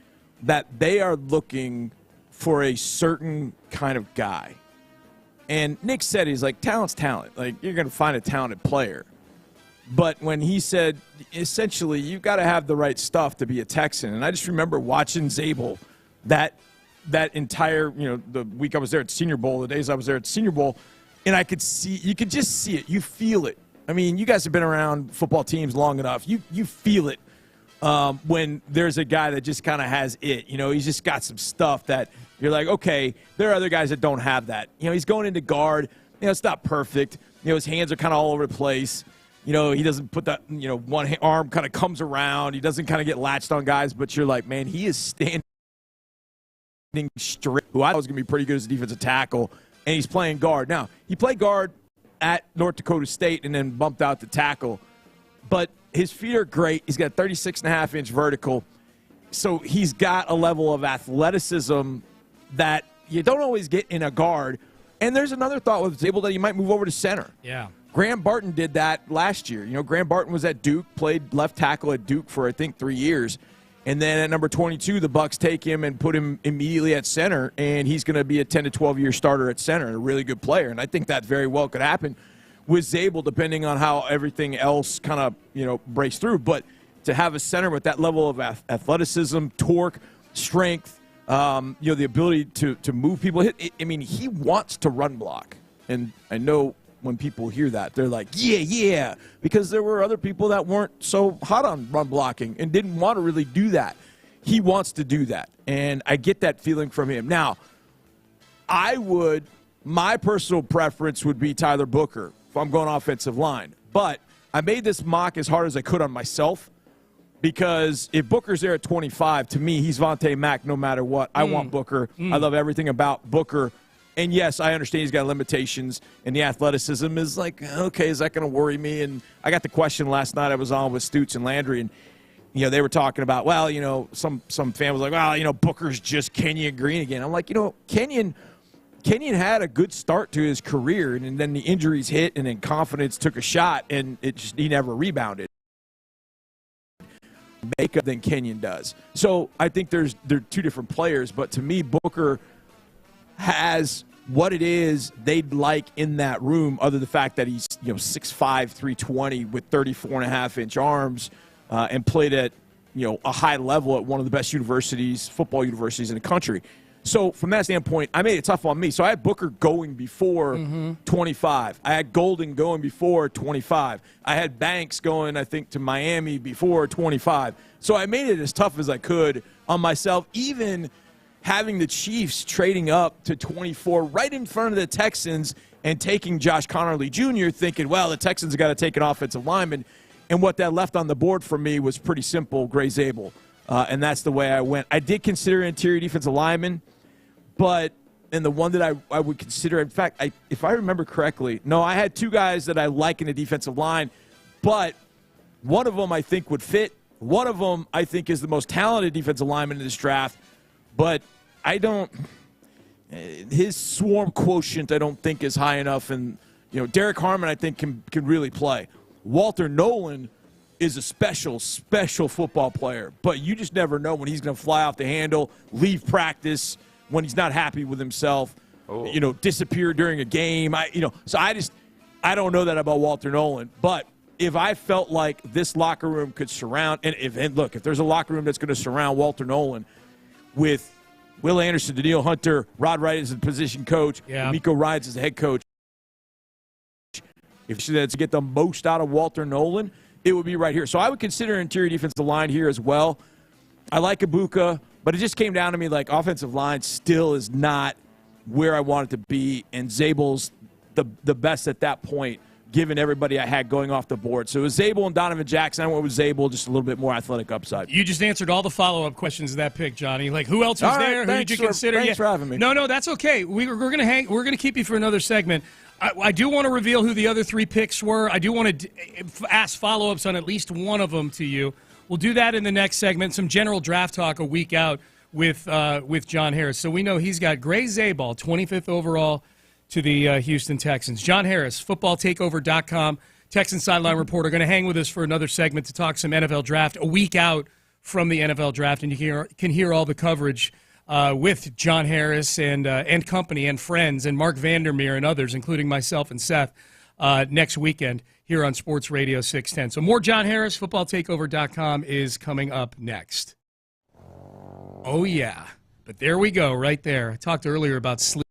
that they are looking for a certain kind of guy. And Nick said, he's like, talent's talent. Like, you're going to find a talented player. But when he said, essentially, you've got to have the right stuff to be a Texan. And I just remember watching Zabel that entire, the week I was there at Senior Bowl, the days I was there at Senior Bowl, and I could see, you could just see it. You feel it. I mean, you guys have been around football teams long enough. You feel it when there's a guy that just kind of has it. He's just got some stuff that you're like, okay, there are other guys that don't have that. He's going into guard. It's not perfect. His hands are kind of all over the place. He doesn't put that, one arm kind of comes around. He doesn't kind of get latched on guys, but you're like, man, he is standing straight. Who I thought was going to be pretty good as a defensive tackle, and he's playing guard. Now, he played guard at North Dakota State and then bumped out to tackle, but his feet are great. He's got 36.5-inch vertical, so he's got a level of athleticism that you don't always get in a guard. And there's another thought with Zabel that he might move over to center. Yeah. Graham Barton did that last year. Graham Barton was at Duke, played left tackle at Duke for, I think, 3 years. And then at number 22, the Bucs take him and put him immediately at center, and he's going to be a 10 to 12-year starter at center and a really good player. And I think that very well could happen with Zabel, depending on how everything else kind of, breaks through. But to have a center with that level of athleticism, torque, strength, the ability to move people. He wants to run block. And I know when people hear that, they're like, yeah, because there were other people that weren't so hot on run blocking and didn't want to really do that. He wants to do that, and I get that feeling from him. Now, my personal preference would be Tyler Booker if I'm going offensive line, but I made this mock as hard as I could on myself, because if Booker's there at 25, to me, he's Vontae Mack no matter what. I want Booker. I love everything about Booker. And, yes, I understand he's got limitations, and the athleticism is like, okay, is that going to worry me? And I got the question last night. I was on with Stutz and Landry, and, they were talking about, well, some fan was like, well, Booker's just Kenyon Green again. I'm like, Kenyon had a good start to his career, and then the injuries hit, and then confidence took a shot, and he never rebounded makeup than Kenyon does. So I think they're two different players, but to me, Booker has what it is they'd like in that room, other than the fact that he's 6'5", 320 with 34.5-inch arms, and played at a high level at one of the best football universities in the country. So from that standpoint, I made it tough on me. So I had Booker going before 25. I had Golden going before 25. I had Banks going, I think, to Miami before 25. So I made it as tough as I could on myself, even having the Chiefs trading up to 24 right in front of the Texans and taking Josh Connerly Jr., thinking, well, the Texans got to take an offensive lineman. And what that left on the board for me was pretty simple, Gray Zabel. And that's the way I went. I did consider interior defensive lineman, and the one that I would consider, in fact, if I remember correctly, no, I had two guys that I like in the defensive line, but one of them I think would fit. One of them I think is the most talented defensive lineman in this draft, but his swarm quotient I don't think is high enough, and Derek Harmon I think can really play. Walter Nolan is a special football player, but you just never know when he's going to fly off the handle, leave practice when he's not happy with himself, disappear during a game. So I don't know that about Walter Nolan, but if I felt like this locker room could surround, and look, if there's a locker room that's going to surround Walter Nolan with Will Anderson, Daniil Hunter, Rod Wright as the position coach, Miko Ryans as the head coach, if to get the most out of Walter Nolan, it would be right here. So I would consider interior defensive line here as well. I like Ibuka, but it just came down to me like offensive line still is not where I want it to be, and Zabel's the best at that point, given everybody I had going off the board. So it was Zabel and Donovan Jackson. I went with Zabel, just a little bit more athletic upside. You just answered all the follow-up questions of that pick, Johnny. Like, who else was there? Who did you consider? Thanks for having me. No, that's okay. We're gonna keep you for another segment. I do want to reveal who the other three picks were. I do want to ask follow-ups on at least one of them to you. We'll do that in the next segment. Some general draft talk a week out with John Harris. So we know he's got Gray Zabel, 25th overall, to the Houston Texans. John Harris, footballtakeover.com, Texans sideline reporter, going to hang with us for another segment to talk some NFL draft a week out from the NFL draft, and you can hear all the coverage with John Harris and company and friends and Mark Vandermeer and others, including myself and Seth, next weekend here on Sports Radio 610. So more John Harris, footballtakeover.com is coming up next. Oh, yeah. But there we go, right there. I talked earlier about sleep.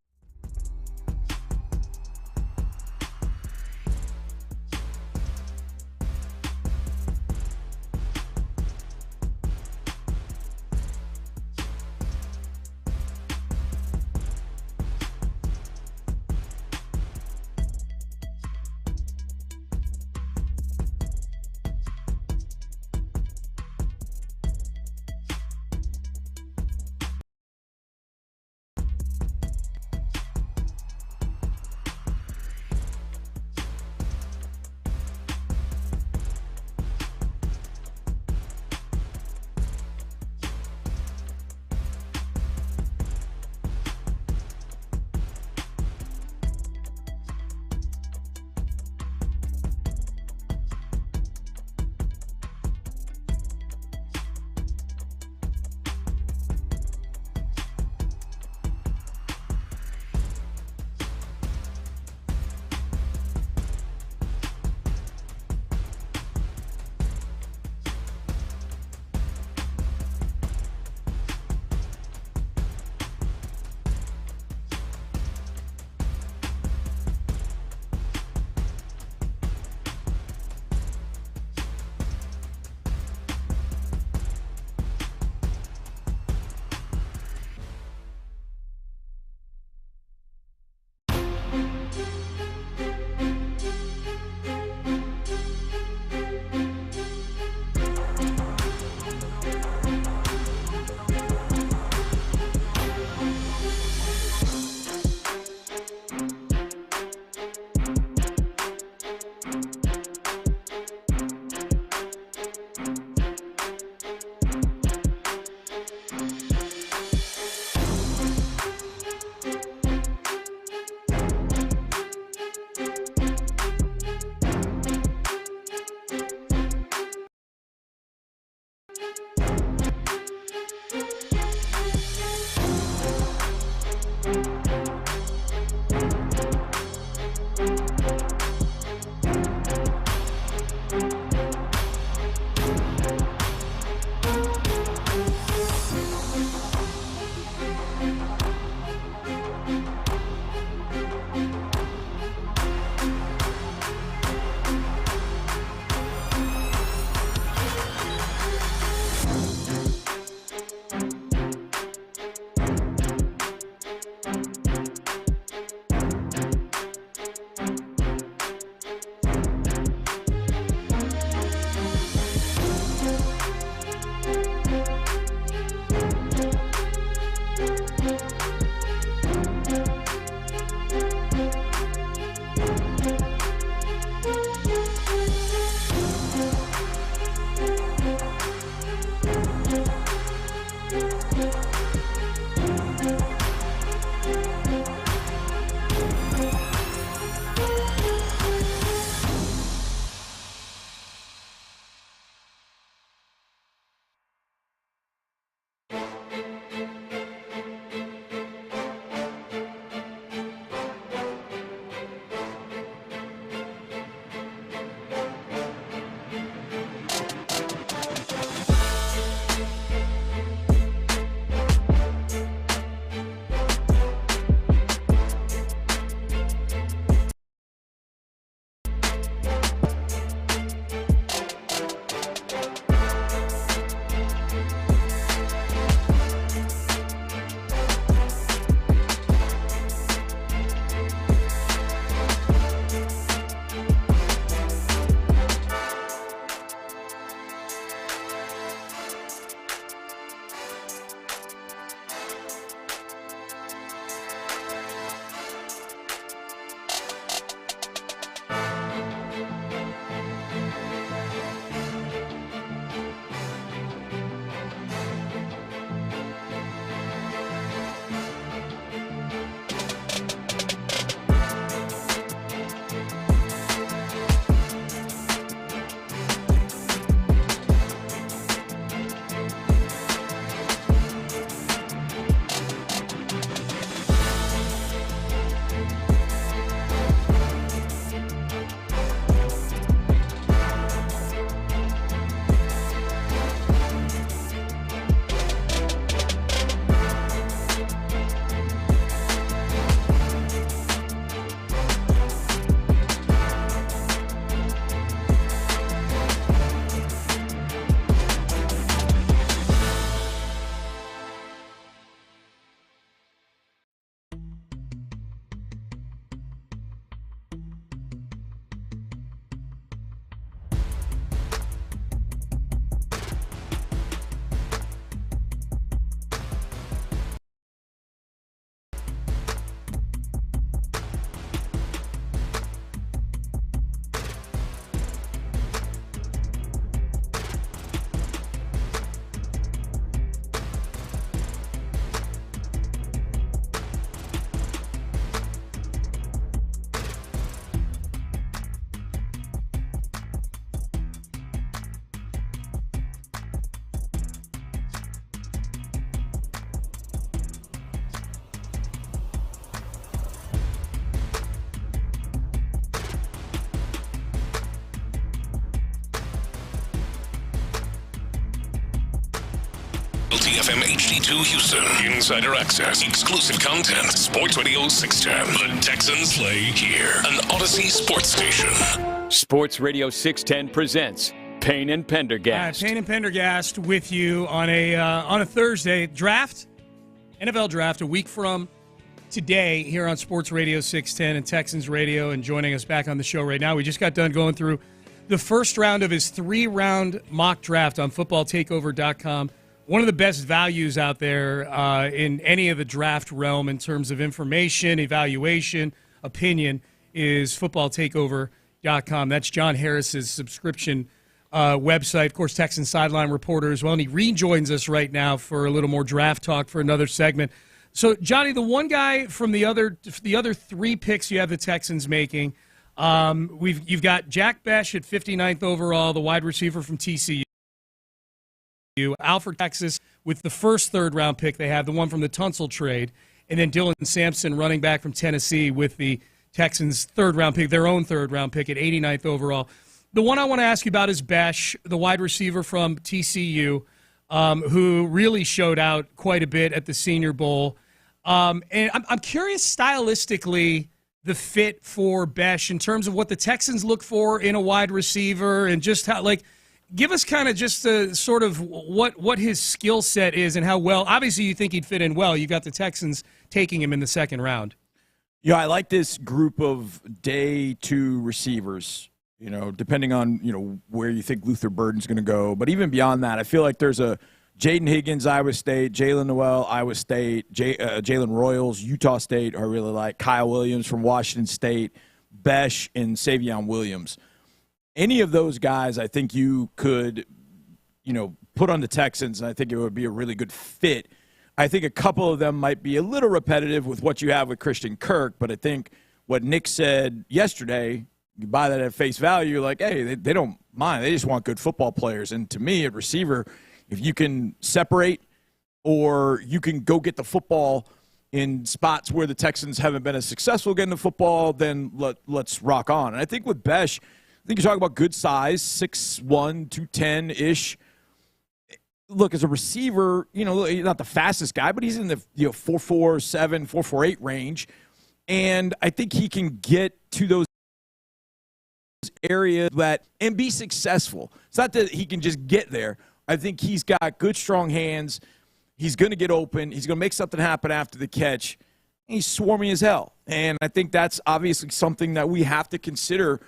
WTFM HD2 Houston. Insider access, exclusive content. Sports Radio 610. The Texans play here. An Odyssey sports station. Sports Radio 610 presents Payne and Pendergast. Payne and Pendergast with you on a Thursday draft, NFL draft, a week from today here on Sports Radio 610 and Texans Radio, and joining us back on the show right now. We just got done going through the first round of his 3-round mock draft on footballtakeover.com. One of the best values out there in any of the draft realm in terms of information, evaluation, opinion is footballtakeover.com. That's John Harris's subscription website. Of course, Texans sideline reporter as well, and he rejoins us right now for a little more draft talk for another segment. So, Johnny, the one guy from the other 3 picks you have the Texans making, you've got Jack Besh at 59th overall, the wide receiver from TCU. Alfred Texas with the first third-round pick they have, the one from the Tunsil trade, and then Dylan Sampson, running back from Tennessee, with the Texans' third-round pick, their own third-round pick at 89th overall. The one I want to ask you about is Besh, the wide receiver from TCU, who really showed out quite a bit at the Senior Bowl. And I'm curious stylistically the fit for Besh in terms of what the Texans look for in a wide receiver, and just how, like, give us kind of just a sort of what his skill set is and how well. Obviously, you think he'd fit in well. You got the Texans taking him in the second round. Yeah, I like this group of day 2 receivers. You know, depending on where you think Luther Burden's going to go, but even beyond that, I feel like there's a Jaden Higgins, Iowa State, Jalen Noel, Iowa State, Jalen Royals, Utah State, I really like. Kyle Williams from Washington State, Besh, and Savion Williams. Any of those guys, I think you could, put on the Texans, and I think it would be a really good fit. I think a couple of them might be a little repetitive with what you have with Christian Kirk, but I think what Nick said yesterday, you buy that at face value, like, hey, they don't mind. They just want good football players. And to me, at receiver, if you can separate or you can go get the football in spots where the Texans haven't been as successful getting the football, then let's rock on. And I think with Besh, I think you're talking about good size, 6'1", 210-ish. Look, as a receiver, he's not the fastest guy, but he's in the 4.47, 4.48 range. And I think he can get to those areas and be successful. It's not that he can just get there. I think he's got good, strong hands. He's going to get open. He's going to make something happen after the catch. He's swarmy as hell. And I think that's obviously something that we have to consider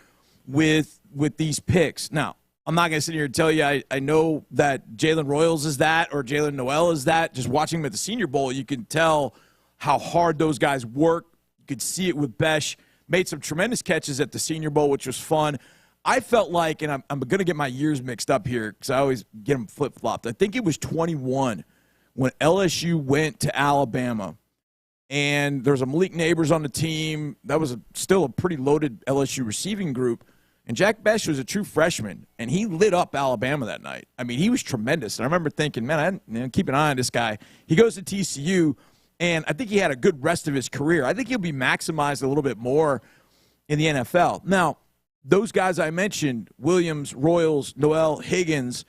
with these picks. Now, I'm not going to sit here and tell you I know that Jalen Royals is that or Jalen Noel is that. Just watching him at the Senior Bowl, you can tell how hard those guys work. You could see it with Besh. Made some tremendous catches at the Senior Bowl, which was fun. I felt like, and I'm going to get my years mixed up here because I always get them flip-flopped. I think it was 21 when LSU went to Alabama, and there was a Malik Neighbors on the team. That was still a pretty loaded LSU receiving group. And Jack Besh was a true freshman, and he lit up Alabama that night. I mean, he was tremendous. And I remember thinking, man, keep an eye on this guy. He goes to TCU, and I think he had a good rest of his career. I think he'll be maximized a little bit more in the NFL. Now, those guys I mentioned, Williams, Royals, Noel, Higgins,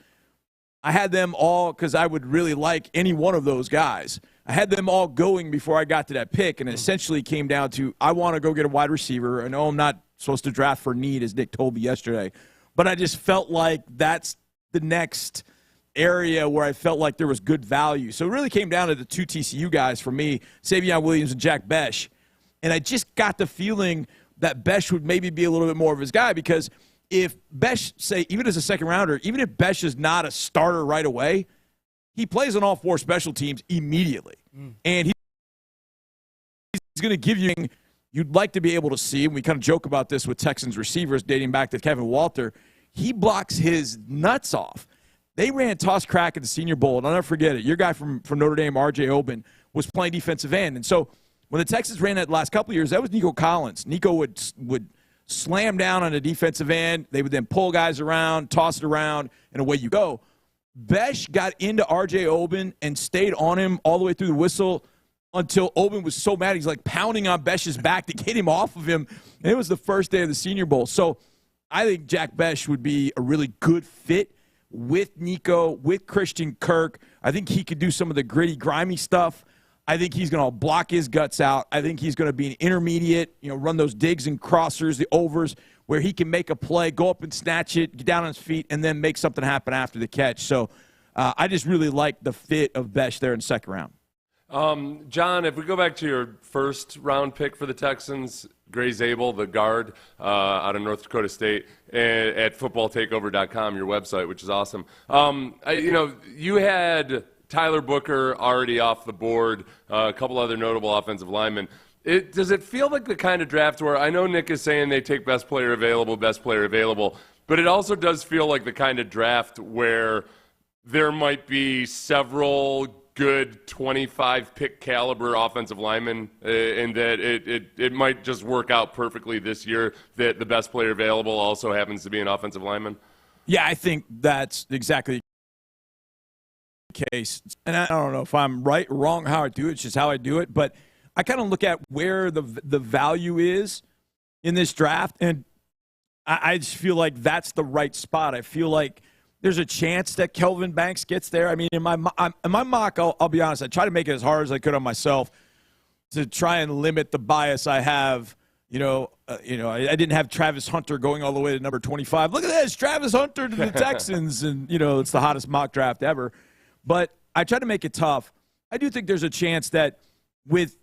I had them all because I would really like any one of those guys. I had them all going before I got to that pick, and it essentially came down to I want to go get a wide receiver. I know I'm not supposed to draft for need, as Nick told me yesterday, but I just felt like that's the next area where I felt like there was good value. So it really came down to the 2 TCU guys for me, Savion Williams and Jack Besh. And I just got the feeling that Besh would maybe be a little bit more of his guy, because if Besh, say, even as a second rounder, even if Besh is not a starter right away, he plays on all 4 special teams immediately. And he's going to give you you'd like to be able to see, and we kind of joke about this with Texans receivers dating back to Kevin Walter, he blocks his nuts off. They ran toss crack at the Senior Bowl, and I'll never forget it. Your guy from Notre Dame, R.J. Oben, was playing defensive end. And so when the Texans ran that last couple of years, that was Nico Collins. Nico would slam down on a defensive end. They would then pull guys around, toss it around, and away you go. Besh got into R.J. Oben and stayed on him all the way through the whistle until Oben was so mad he's like pounding on Besh's back to get him off of him. And it was the first day of the Senior Bowl. So I think Jack Besh would be a really good fit with Nico, with Christian Kirk. I think he could do some of the gritty, grimy stuff. I think he's going to block his guts out. I think he's going to be an intermediate, run those digs and crossers, the overs, where he can make a play, go up and snatch it, get down on his feet, and then make something happen after the catch. So I just really like the fit of Besh there in the second round. John, if we go back to your first round pick for the Texans, Gray Zabel, the guard out of North Dakota State, at footballtakeover.com, your website, which is awesome. You had Tyler Booker already off the board, a couple other notable offensive linemen. Does it feel like the kind of draft where, I know Nick is saying they take best player available, but it also does feel like the kind of draft where there might be several good 25-pick caliber offensive linemen, and that it might just work out perfectly this year that the best player available also happens to be an offensive lineman? Yeah, I think that's exactly the case. And I don't know if I'm right or wrong how I do it. It's just how I do it. But I kind of look at where the value is in this draft, and I just feel like that's the right spot. I feel like there's a chance that Kelvin Banks gets there. I mean, in my mock, I'll be honest, I try to make it as hard as I could on myself to try and limit the bias I have. I didn't have Travis Hunter going all the way to number 25. Look at this, Travis Hunter to the Texans, and it's the hottest mock draft ever. But I try to make it tough. I do think there's a chance that with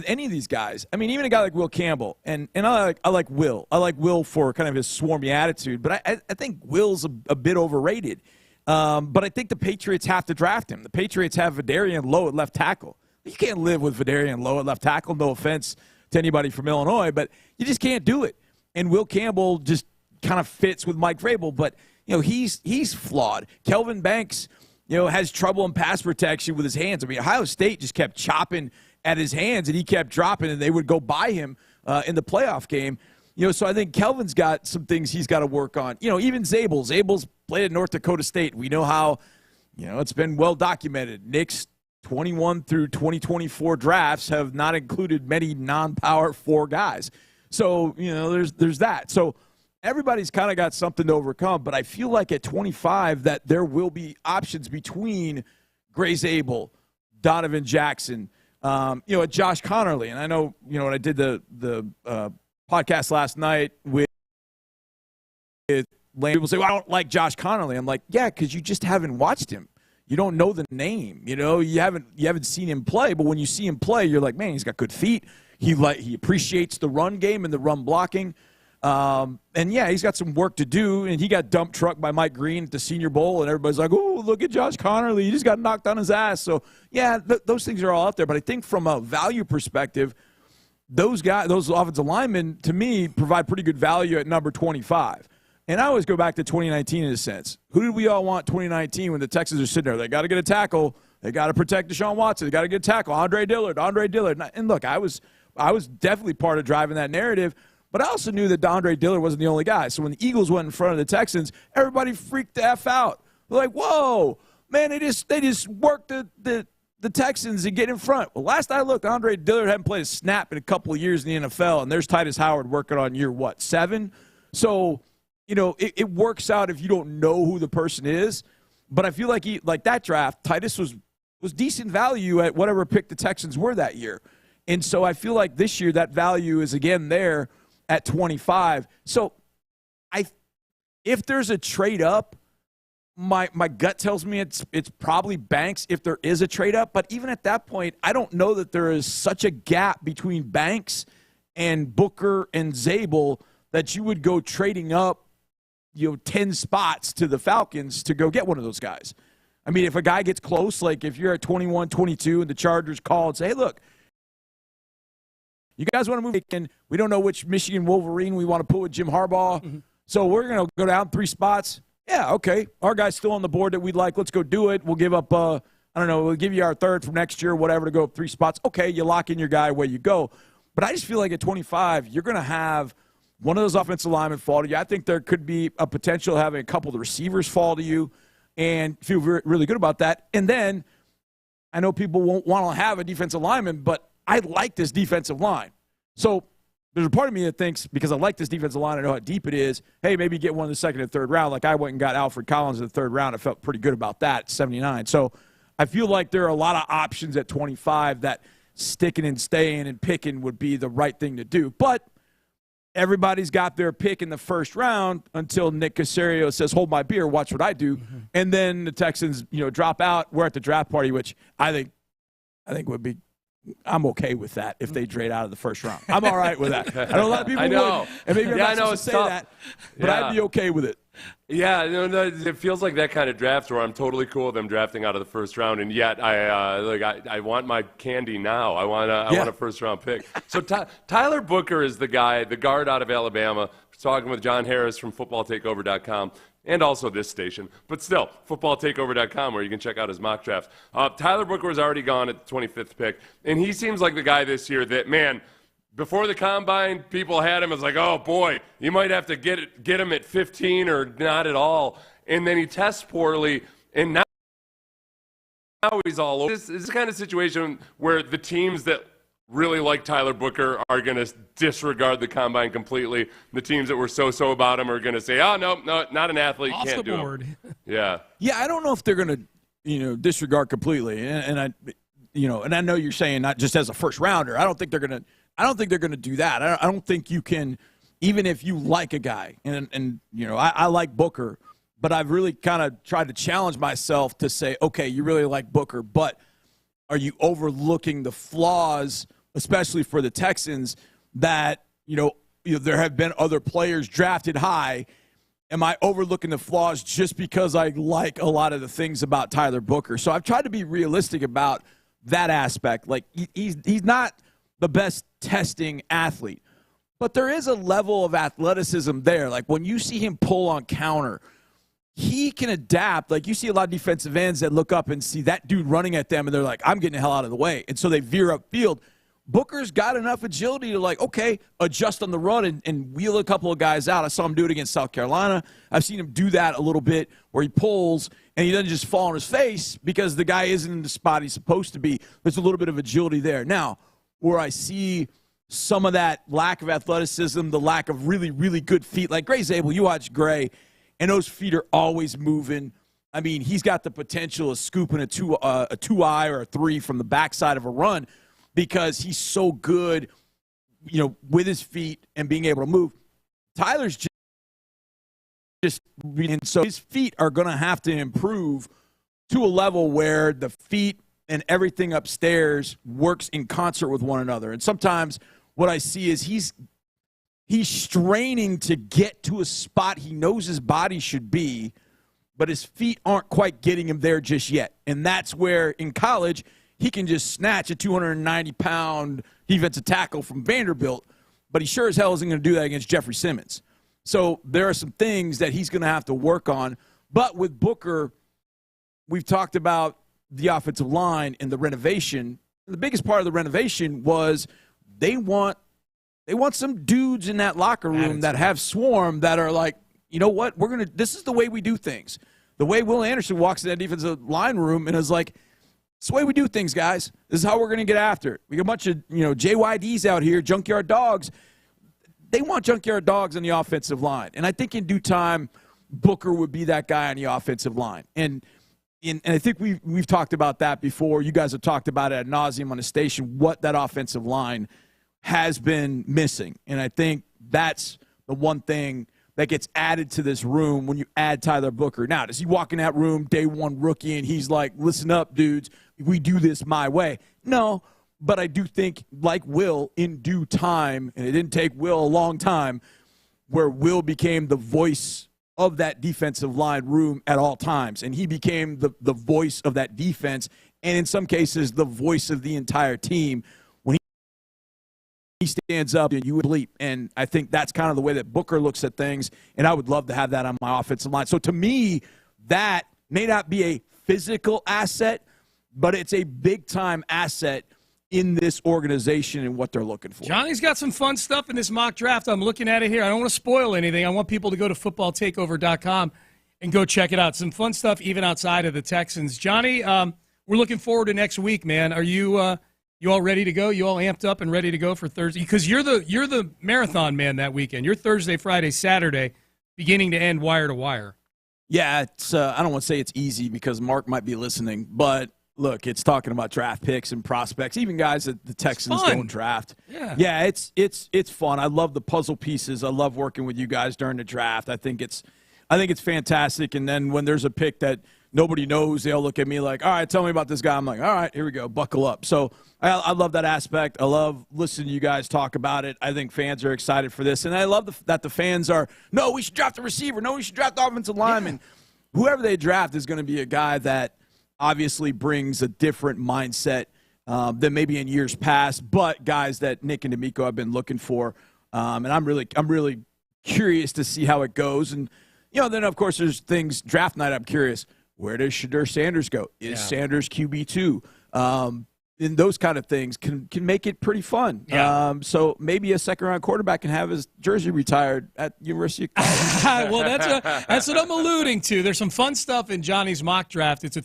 any of these guys, I mean, even a guy like Will Campbell, and I like Will. I like Will for kind of his swarmy attitude, but I think Will's a bit overrated. But I think the Patriots have to draft him. The Patriots have Vidarian Lowe at left tackle. You can't live with Vidarian Lowe at left tackle. No offense to anybody from Illinois, but you just can't do it. And Will Campbell just kind of fits with Mike Vrabel, but he's flawed. Kelvin Banks, has trouble in pass protection with his hands. I mean, Ohio State just kept chopping at his hands, and he kept dropping, and they would go by him in the playoff game. So I think Kelvin's got some things he's got to work on. Even Zabel. Zabel's played at North Dakota State. We know how, it's been well documented. Nick's 21 through 2024 drafts have not included many non-power 4 guys. So, there's that. So everybody's kind of got something to overcome, but I feel like at 25 that there will be options between Gray Zabel, Donovan Jackson, Josh Connerly. And I know, when I did the podcast last night with Lane, people say, well, I don't like Josh Connerly. I'm like, yeah, because you just haven't watched him. You don't know the name. You haven't seen him play. But when you see him play, you're like, man, he's got good feet. He appreciates the run game and the run blocking. And yeah, he's got some work to do. And he got dump trucked by Mike Green at the Senior Bowl, and everybody's like, oh, look at Josh Connerly. He just got knocked on his ass. So yeah, those things are all out there. But I think from a value perspective, those offensive linemen, to me, provide pretty good value at number 25. And I always go back to 2019 in a sense. Who did we all want 2019 when the Texans are sitting there? They got to get a tackle. They got to protect Deshaun Watson. They got to get a tackle. Andre Dillard. And look, I was definitely part of driving that narrative, but I also knew that Andre Dillard wasn't the only guy. So when the Eagles went in front of the Texans, everybody freaked the F out. They're like, whoa, man, they just worked the Texans and get in front. Well, last I looked, Andre Dillard hadn't played a snap in a couple of years in the NFL, and there's Titus Howard working on year, 7? So, it works out if you don't know who the person is. But I feel like that draft, Titus was decent value at whatever pick the Texans were that year. And so I feel like this year that value is again there at 25. So if there's a trade up, my gut tells me it's probably Banks if there is a trade up. But even at that point, I don't know that there is such a gap between Banks and Booker and Zabel that you would go trading up 10 spots to the Falcons to go get one of those guys. I mean, if a guy gets close, like if you're at 21, 22 and the Chargers call and say, hey, look, you guys want to move, and we don't know which Michigan Wolverine we want to put with Jim Harbaugh, so we're going to go down 3 spots. Yeah, okay. Our guy's still on the board that we'd like. Let's go do it. We'll give up, we'll give you our 3rd from next year, whatever, to go up 3 spots. Okay, you lock in your guy, away you go. But I just feel like at 25, you're going to have one of those offensive linemen fall to you. I think there could be a potential of having a couple of the receivers fall to you and feel really good about that. And then I know people won't want to have a defensive lineman, but I like this defensive line. So there's a part of me that thinks, because I like this defensive line, I know how deep it is, hey, maybe get one in the 2nd and 3rd round. Like I went and got Alfred Collins in the 3rd round. I felt pretty good about that, 79. So I feel like there are a lot of options at 25 that sticking and staying and picking would be the right thing to do. But everybody's got their pick in the first round until Nick Caserio says, hold my beer, watch what I do. Mm-hmm. And then the Texans, drop out. We're at the draft party, which I think would be, I'm okay with that if they trade out of the first round. I'm all right with that. I know a lot of people would, and maybe I'm not supposed to say that, but I'd be okay with it. Yeah, it feels like that kind of draft where I'm totally cool with them drafting out of the first round, and yet I want my candy now. I want a first round pick. So Tyler Booker is the guy, the guard out of Alabama. Talking with John Harris from FootballTakeover.com. And also this station. But still, footballtakeover.com, where you can check out his mock drafts. Tyler Booker was already gone at the 25th pick, and he seems like the guy this year that, man, before the Combine, people had him as like, oh, boy, you might have to get him at 15 or not at all. And then he tests poorly, and now he's all over. This is the kind of situation where the teams that really like Tyler Booker are going to disregard the Combine completely. The teams that were so about him are going to say, oh, no, not an athlete. Off can't the do board. Him. Yeah. Yeah, I don't know if they're going to, disregard completely. And I know you're saying not just as a first rounder. I don't think they're going to do that. I don't think you can, even if you like a guy, and I like Booker, but I've really kind of tried to challenge myself to say, okay, you really like Booker, but are you overlooking the flaws, especially for the Texans, that, there have been other players drafted high? Am I overlooking the flaws just because I like a lot of the things about Tyler Booker? So I've tried to be realistic about that aspect. Like, he's not the best testing athlete, but there is a level of athleticism there. Like, when you see him pull on counter, he can adapt. Like, you see a lot of defensive ends that look up and see that dude running at them, and they're like, I'm getting the hell out of the way. And so they veer upfield. Booker's got enough agility to, like, okay, adjust on the run and wheel a couple of guys out. I saw him do it against South Carolina. I've seen him do that a little bit where he pulls and he doesn't just fall on his face because the guy isn't in the spot he's supposed to be. There's a little bit of agility there. Now, where I see some of that lack of athleticism, the lack of really, really good feet, like Gray Zabel, you watch Gray, and those feet are always moving. I mean, he's got the potential of scooping a two-eye or a three from the backside of a run, because he's so good, with his feet and being able to move. Tyler's just and so his feet are going to have to improve to a level where the feet and everything upstairs works in concert with one another. And sometimes what I see is he's straining to get to a spot he knows his body should be, but his feet aren't quite getting him there just yet. And that's where in college he can just snatch a 290-pound defensive tackle from Vanderbilt, but he sure as hell isn't going to do that against Jeffrey Simmons. So there are some things that he's going to have to work on. But with Booker, we've talked about the offensive line and the renovation. The biggest part of the renovation was they want some dudes in that locker room that have swarm that are like, you know what, this is the way we do things. The way Will Anderson walks in that defensive line room and is like, it's the way we do things, guys. This is how we're going to get after it. We got a bunch of, JYDs out here, junkyard dogs. They want junkyard dogs on the offensive line. And I think in due time, Booker would be that guy on the offensive line. And I think we've talked about that before. You guys have talked about it ad nauseum on the station, what that offensive line has been missing. And I think that's the one thing that gets added to this room when you add Tyler Booker. Now, does he walk in that room, day one rookie, and he's like, listen up, dudes, we do this my way? No, but I do think, like Will, in due time, and it didn't take Will a long time, where Will became the voice of that defensive line room at all times, and he became the voice of that defense, and in some cases, the voice of the entire team. He stands up and you would bleep. And I think that's kind of the way that Booker looks at things, and I would love to have that on my offensive line. So to me, that may not be a physical asset, but it's a big-time asset in this organization and what they're looking for. Johnny's got some fun stuff in this mock draft. I'm looking at it here. I don't want to spoil anything. I want people to go to footballtakeover.com and go check it out. Some fun stuff even outside of the Texans. Johnny, we're looking forward to next week, man. Are you all ready to go? You all amped up and ready to go for Thursday? Because you're the marathon man that weekend. You're Thursday, Friday, Saturday, beginning to end, wire to wire. Yeah, it's I don't want to say it's easy because Mark might be listening, but look, it's talking about draft picks and prospects, even guys that the Texans don't draft. Yeah, it's fun. I love the puzzle pieces. I love working with you guys during the draft. I think it's fantastic. And then when there's a pick that nobody knows, they'll look at me like, all right, tell me about this guy. I'm like, all right, here we go, buckle up. So I love that aspect. I love listening to you guys talk about it. I think fans are excited for this. And I love that the fans are, no, we should draft the receiver. No, we should draft the offensive lineman. Whoever they draft is going to be a guy that obviously brings a different mindset than maybe in years past, but guys that Nick and D'Amico have been looking for. And I'm really curious to see how it goes. And, then, of course, there's things, draft night, I'm curious. Where does Shedeur Sanders go? Is Sanders QB2? And those kind of things can make it pretty fun. Yeah. So maybe a second-round quarterback can have his jersey retired at University of Colorado. Well, that's what I'm alluding to. There's some fun stuff in Johnny's mock draft. It's a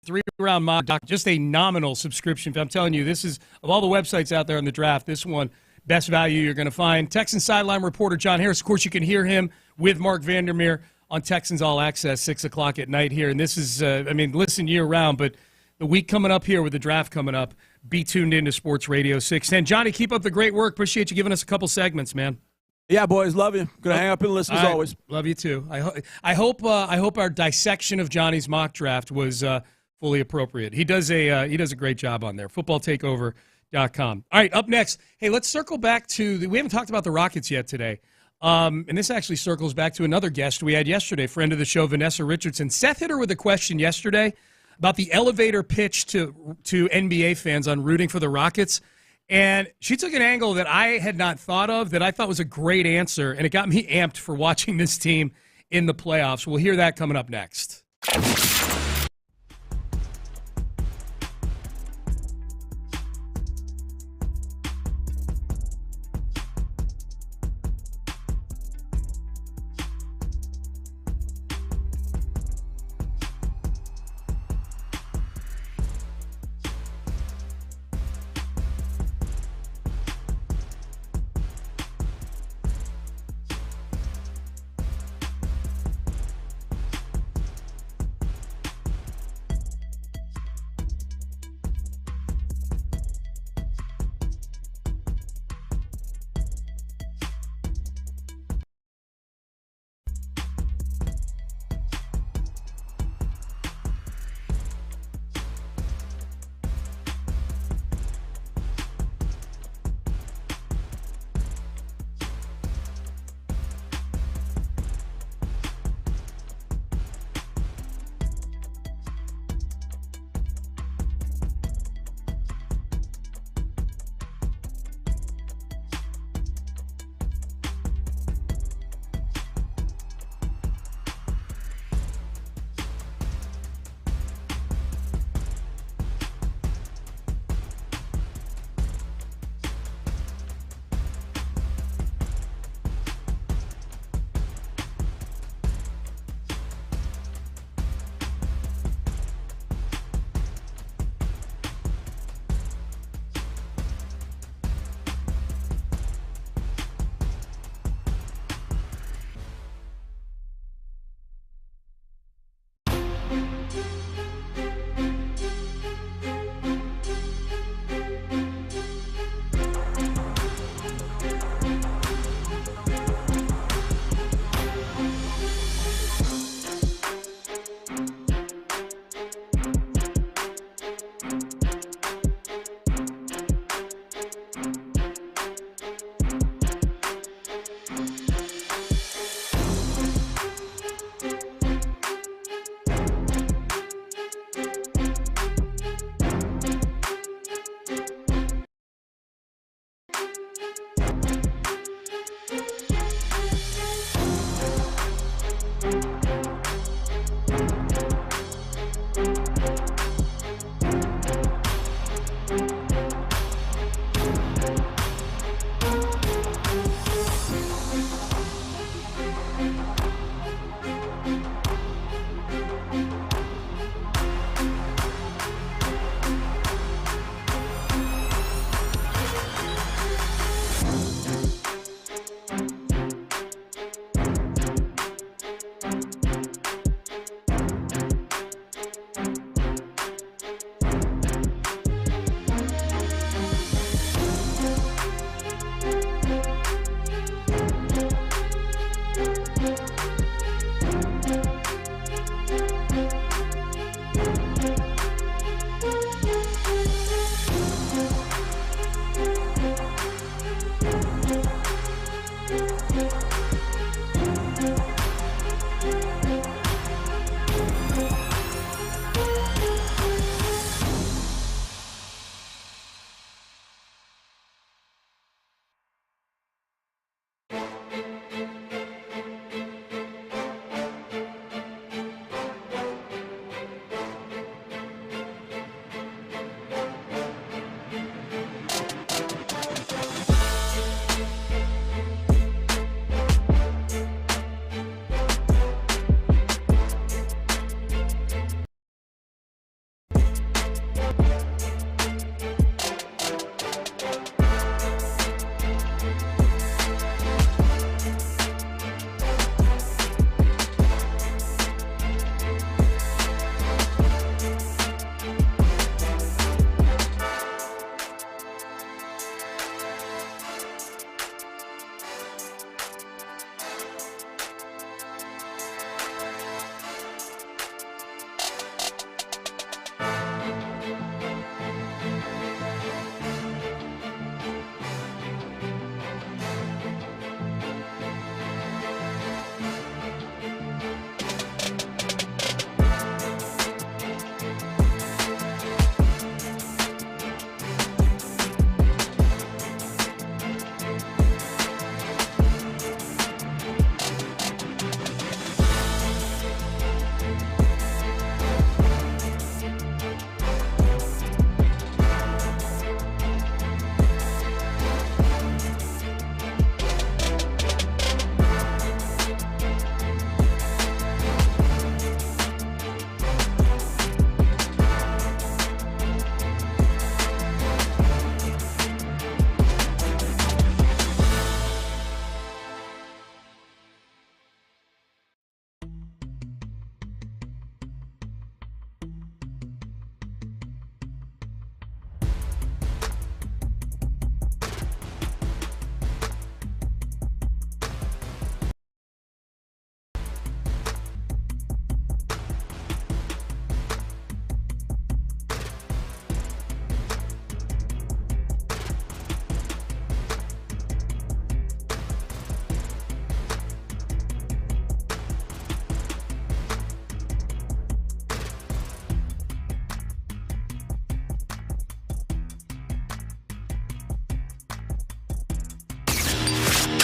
3-round mock draft, just a nominal subscription. I'm telling you, this is, of all the websites out there in the draft, this one, best value you're going to find. Texans sideline reporter John Harris. Of course, you can hear him with Mark Vandermeer on Texans All Access, 6 o'clock at night here. And this is, listen year-round, but the week coming up here with the draft coming up, be tuned into Sports Radio 610. Johnny, keep up the great work. Appreciate you giving us a couple segments, man. Yeah, boys, love you. Gonna hang up and listen as always. Love you too. I hope our dissection of Johnny's mock draft was fully appropriate. He does a great job on there. Footballtakeover.com. All right, up next. Hey, let's circle back to we haven't talked about the Rockets yet today. And this actually circles back to another guest we had yesterday, friend of the show, Vanessa Richardson. Seth hit her with a question yesterday about the elevator pitch to NBA fans on rooting for the Rockets. And she took an angle that I had not thought of that I thought was a great answer, and it got me amped for watching this team in the playoffs. We'll hear that coming up next.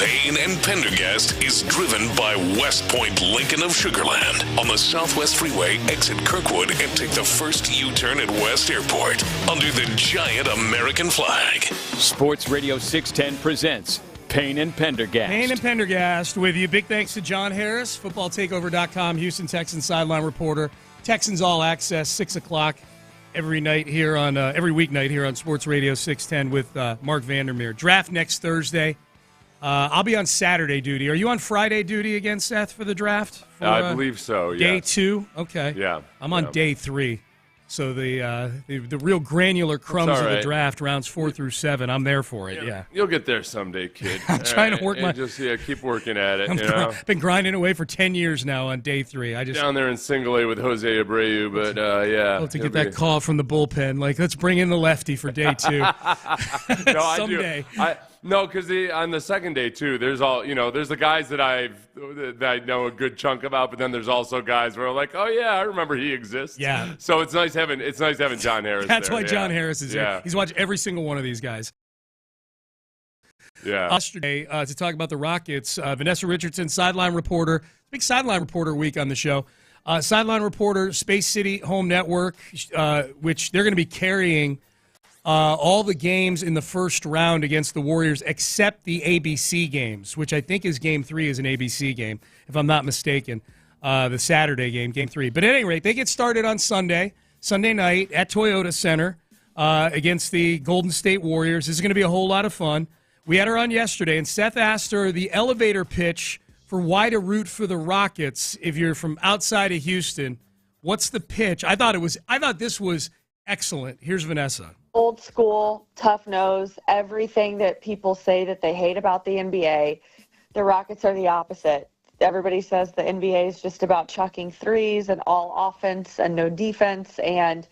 Payne and Pendergast is driven by West Point Lincoln of Sugarland on the Southwest Freeway. Exit Kirkwood and take the first U-turn at West Airport under the giant American flag. Sports Radio 610 presents Payne and Pendergast. Payne and Pendergast with you. Big thanks to John Harris, footballtakeover.com, Houston Texans sideline reporter. Texans All Access, 6 o'clock every night here on every weeknight here on Sports Radio 610 with Mark Vandermeer. Draft next Thursday. I'll be on Saturday duty. Are you on Friday duty again, Seth, for the draft? For, I believe so, yeah. Day 2? Okay. Yeah. I'm on day 3. So the real granular crumbs of the draft, rounds 4 through 7, I'm there for it. Yeah, you'll get there someday, kid. I'm trying to work keep working at it. I've been grinding away for 10 years now on day 3. I just down there in single A with Jose Abreu, but yeah. To get that call from the bullpen, like let's bring in the lefty for day 2. No, someday. No, because on the second day too, there's the guys that I know a good chunk about, but then there's also guys where I'm like, oh yeah, I remember he exists. Yeah. So it's nice having John Harris. That's there. why John Harris is here. He's watched every single one of these guys. Yeah. Yesterday, to talk about the Rockets, Vanessa Richardson, sideline reporter. Big sideline reporter week on the show. Sideline reporter, Space City Home Network, which they're going to be carrying all the games in the first round against the Warriors except the ABC games, which I think is Game 3 is an ABC game, if I'm not mistaken, the Saturday game, Game 3. But at any rate, they get started on Sunday night at Toyota Center against the Golden State Warriors. This is going to be a whole lot of fun. We had her on yesterday, and Seth asked her the elevator pitch for why to root for the Rockets if you're from outside of Houston. What's the pitch? I thought this was excellent. Here's Vanessa. Old school, tough nose, everything that people say that they hate about the NBA. The Rockets are the opposite. Everybody says the NBA is just about chucking threes and all offense and no defense, and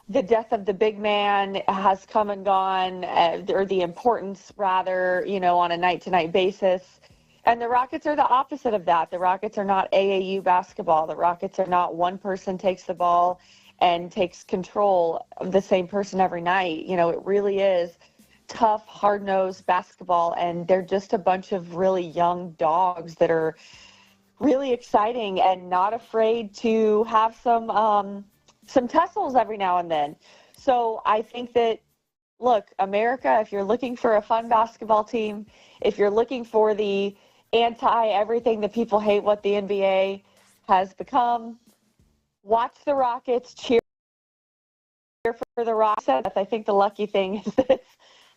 the death of the big man has come and gone, or the importance rather, on a night-to-night basis. And the Rockets are the opposite of that. The Rockets are not AAU basketball. The Rockets are not one person takes the ball and takes control of the same person every night. It really is tough, hard-nosed basketball, and they're just a bunch of really young dogs that are really exciting and not afraid to have some tussles every now and then. So I think that, look, America, if you're looking for a fun basketball team, if you're looking for the anti-everything that people hate what the NBA has become, watch the Rockets, cheer for the Rockets. I think the lucky thing is that it's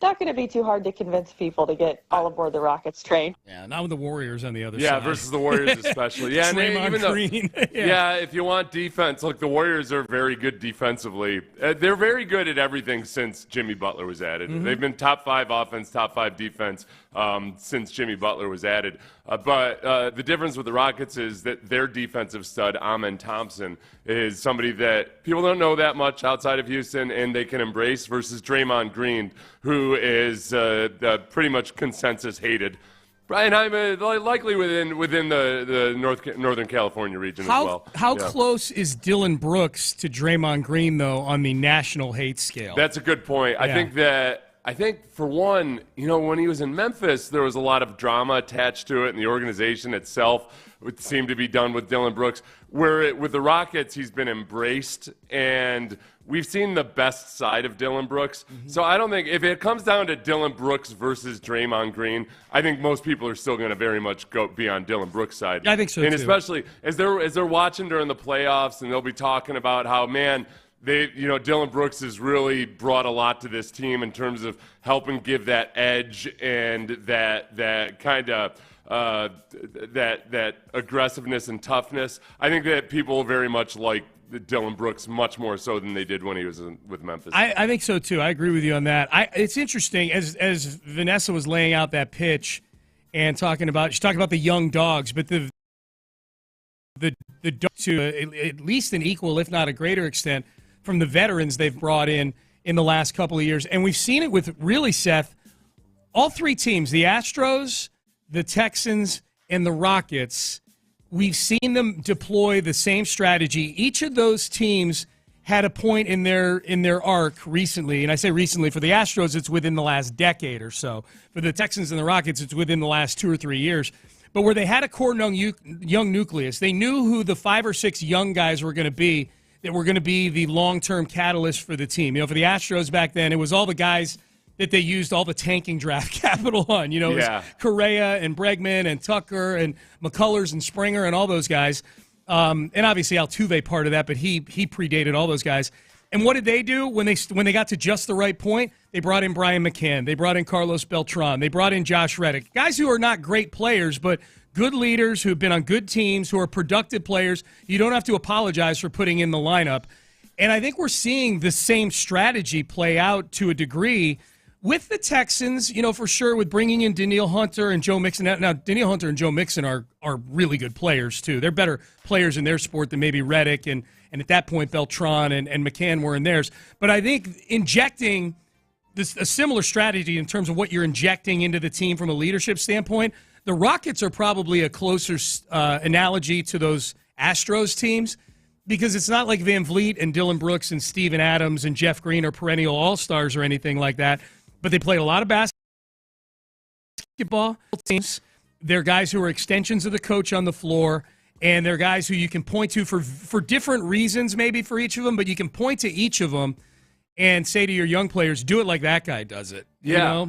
not going to be too hard to convince people to get all aboard the Rockets train. Yeah, not with the Warriors on the other side. Yeah, versus the Warriors especially. Yeah, Draymond Green. If you want defense, look, the Warriors are very good defensively. They're very good at everything since Jimmy Butler was added. Mm-hmm. They've been top 5 offense, top 5 defense since Jimmy Butler was added. But the difference with the Rockets is that their defensive stud, Amen Thompson, is somebody that people don't know that much outside of Houston, and they can embrace, versus Draymond Green, who is pretty much consensus hated. And I'm likely within the Northern California region as well. How close is Dylan Brooks to Draymond Green, though, on the national hate scale? That's a good point. Yeah. I think, for one, when he was in Memphis, there was a lot of drama attached to it, and the organization itself would seem to be done with Dylan Brooks. With the Rockets, he's been embraced, and we've seen the best side of Dylan Brooks. Mm-hmm. So I don't think, if it comes down to Dylan Brooks versus Draymond Green, I think most people are still going to very much be on Dylan Brooks' side. I think so, and too. Especially as they're watching during the playoffs, and they'll be talking about how, man, Dylan Brooks has really brought a lot to this team in terms of helping give that edge and that kind of that aggressiveness and toughness. I think that people very much like Dylan Brooks much more so than they did when he was with Memphis. I think so too. I agree with you on that. It's interesting as Vanessa was laying out that pitch and she's talking about the young dogs, but the dogs to at least an equal, if not a greater extent, from the veterans they've brought in the last couple of years. And we've seen it with, really, Seth, all 3 teams, the Astros, the Texans, and the Rockets. We've seen them deploy the same strategy. Each of those teams had a point in their arc recently, and I say recently, for the Astros, it's within the last decade or so. For the Texans and the Rockets, it's within the last 2 or 3 years. But where they had a core young nucleus, they knew who the 5 or 6 young guys were going to be that were going to be the long-term catalyst for the team. For the Astros back then, it was all the guys that they used all the tanking draft capital on. It was Correa and Bregman and Tucker and McCullers and Springer and all those guys. And obviously Altuve part of that, but he predated all those guys. And what did they do when they got to just the right point? They brought in Brian McCann. They brought in Carlos Beltran. They brought in Josh Reddick. Guys who are not great players, but good leaders who have been on good teams, who are productive players. You don't have to apologize for putting in the lineup. And I think we're seeing the same strategy play out to a degree with the Texans, for sure, with bringing in Daniil Hunter and Joe Mixon. Now, Daniil Hunter and Joe Mixon are really good players, too. They're better players in their sport than maybe Reddick and at that point Beltran and McCann were in theirs. But I think injecting a similar strategy in terms of what you're injecting into the team from a leadership standpoint, the Rockets are probably a closer analogy to those Astros teams because it's not like Van Vliet and Dylan Brooks and Steven Adams and Jeff Green are perennial all-stars or anything like that. But they played a lot of basketball teams. They're guys who are extensions of the coach on the floor, and they're guys who you can point to for different reasons maybe for each of them, but you can point to each of them and say to your young players, do it like that guy does it. Yeah,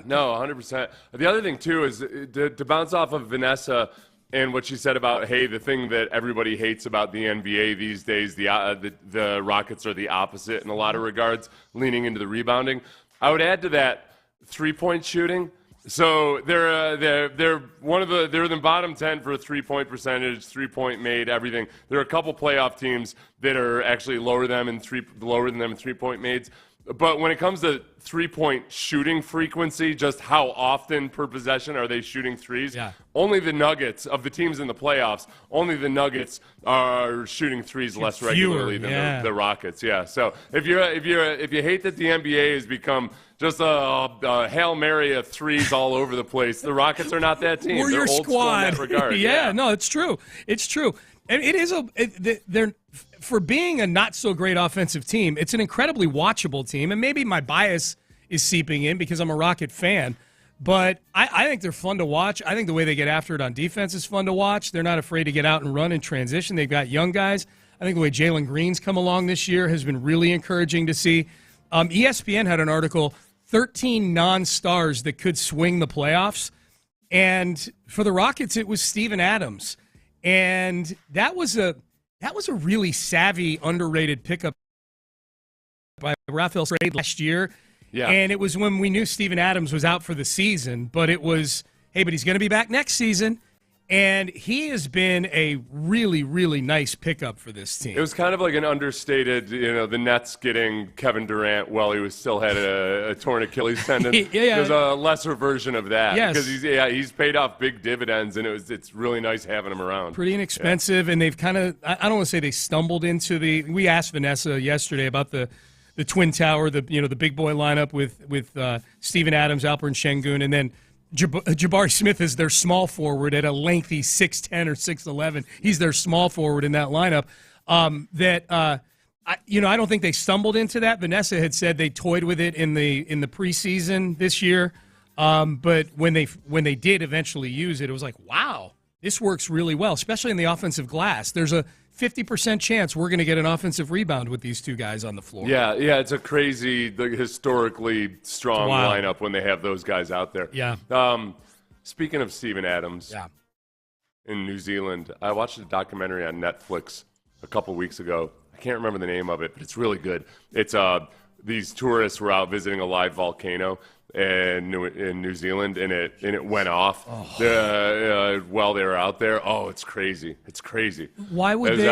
no, 100%. The other thing, too, is to bounce off of Vanessa and what she said about, hey, the thing that everybody hates about the NBA these days, the Rockets are the opposite in a lot of regards, leaning into the rebounding. I would add to that three-point shooting. So they're the bottom 10 for 3-point percentage, 3-point made, everything. There are a couple playoff teams that are actually lower than them in 3-point mades. But when it comes to three-point shooting frequency, just how often per possession are they shooting threes? Yeah. Only the Nuggets of the teams in the playoffs. Only the Nuggets are shooting threes less regularly than the Rockets. Yeah. So if you hate that the NBA has become just a Hail Mary of threes all over the place, the Rockets are not that team. Or They're your old squad. School in that regard. Yeah. No, it's true. It's true. And it is they're for being a not so great offensive team, it's an incredibly watchable team. And maybe my bias is seeping in because I'm a Rocket fan. But I think they're fun to watch. I think the way they get after it on defense is fun to watch. They're not afraid to get out and run in transition. They've got young guys. I think the way Jalen Green's come along this year has been really encouraging to see. ESPN had an article, 13 non-stars that could swing the playoffs. And for the Rockets, it was Steven Adams. And that was a really savvy, underrated pickup by Rafael Stray last year. Yeah. And it was when we knew Steven Adams was out for the season, but it was, hey, but he's going to be back next season. And he has been a really, really nice pickup for this team. It was kind of like an understated, the Nets getting Kevin Durant while he still had a torn Achilles tendon. Yeah. There's a lesser version of that. Yes. Because he's paid off big dividends, and it's really nice having him around. Pretty inexpensive, and they've kind of, I don't want to say they stumbled into we asked Vanessa yesterday about the Twin Tower, the big boy lineup with Steven Adams, Alperen Şengün, and then Jabari Smith is their small forward at a lengthy 6'10" or 6'11". He's their small forward in that lineup. I don't think they stumbled into that. Vanessa had said they toyed with it in the preseason this year, but when they did eventually use it, it was like, wow, this works really well, especially in the offensive glass. There's a 50% chance we're going to get an offensive rebound with these two guys on the floor. Yeah, it's a crazy, historically strong lineup when they have those guys out there. Yeah. Speaking of Steven Adams in New Zealand, I watched a documentary on Netflix a couple weeks ago. I can't remember the name of it, but it's really good. It's these tourists were out visiting a live volcano in New Zealand, and it went off while they were out there. Oh, it's crazy! It's crazy. Why would they?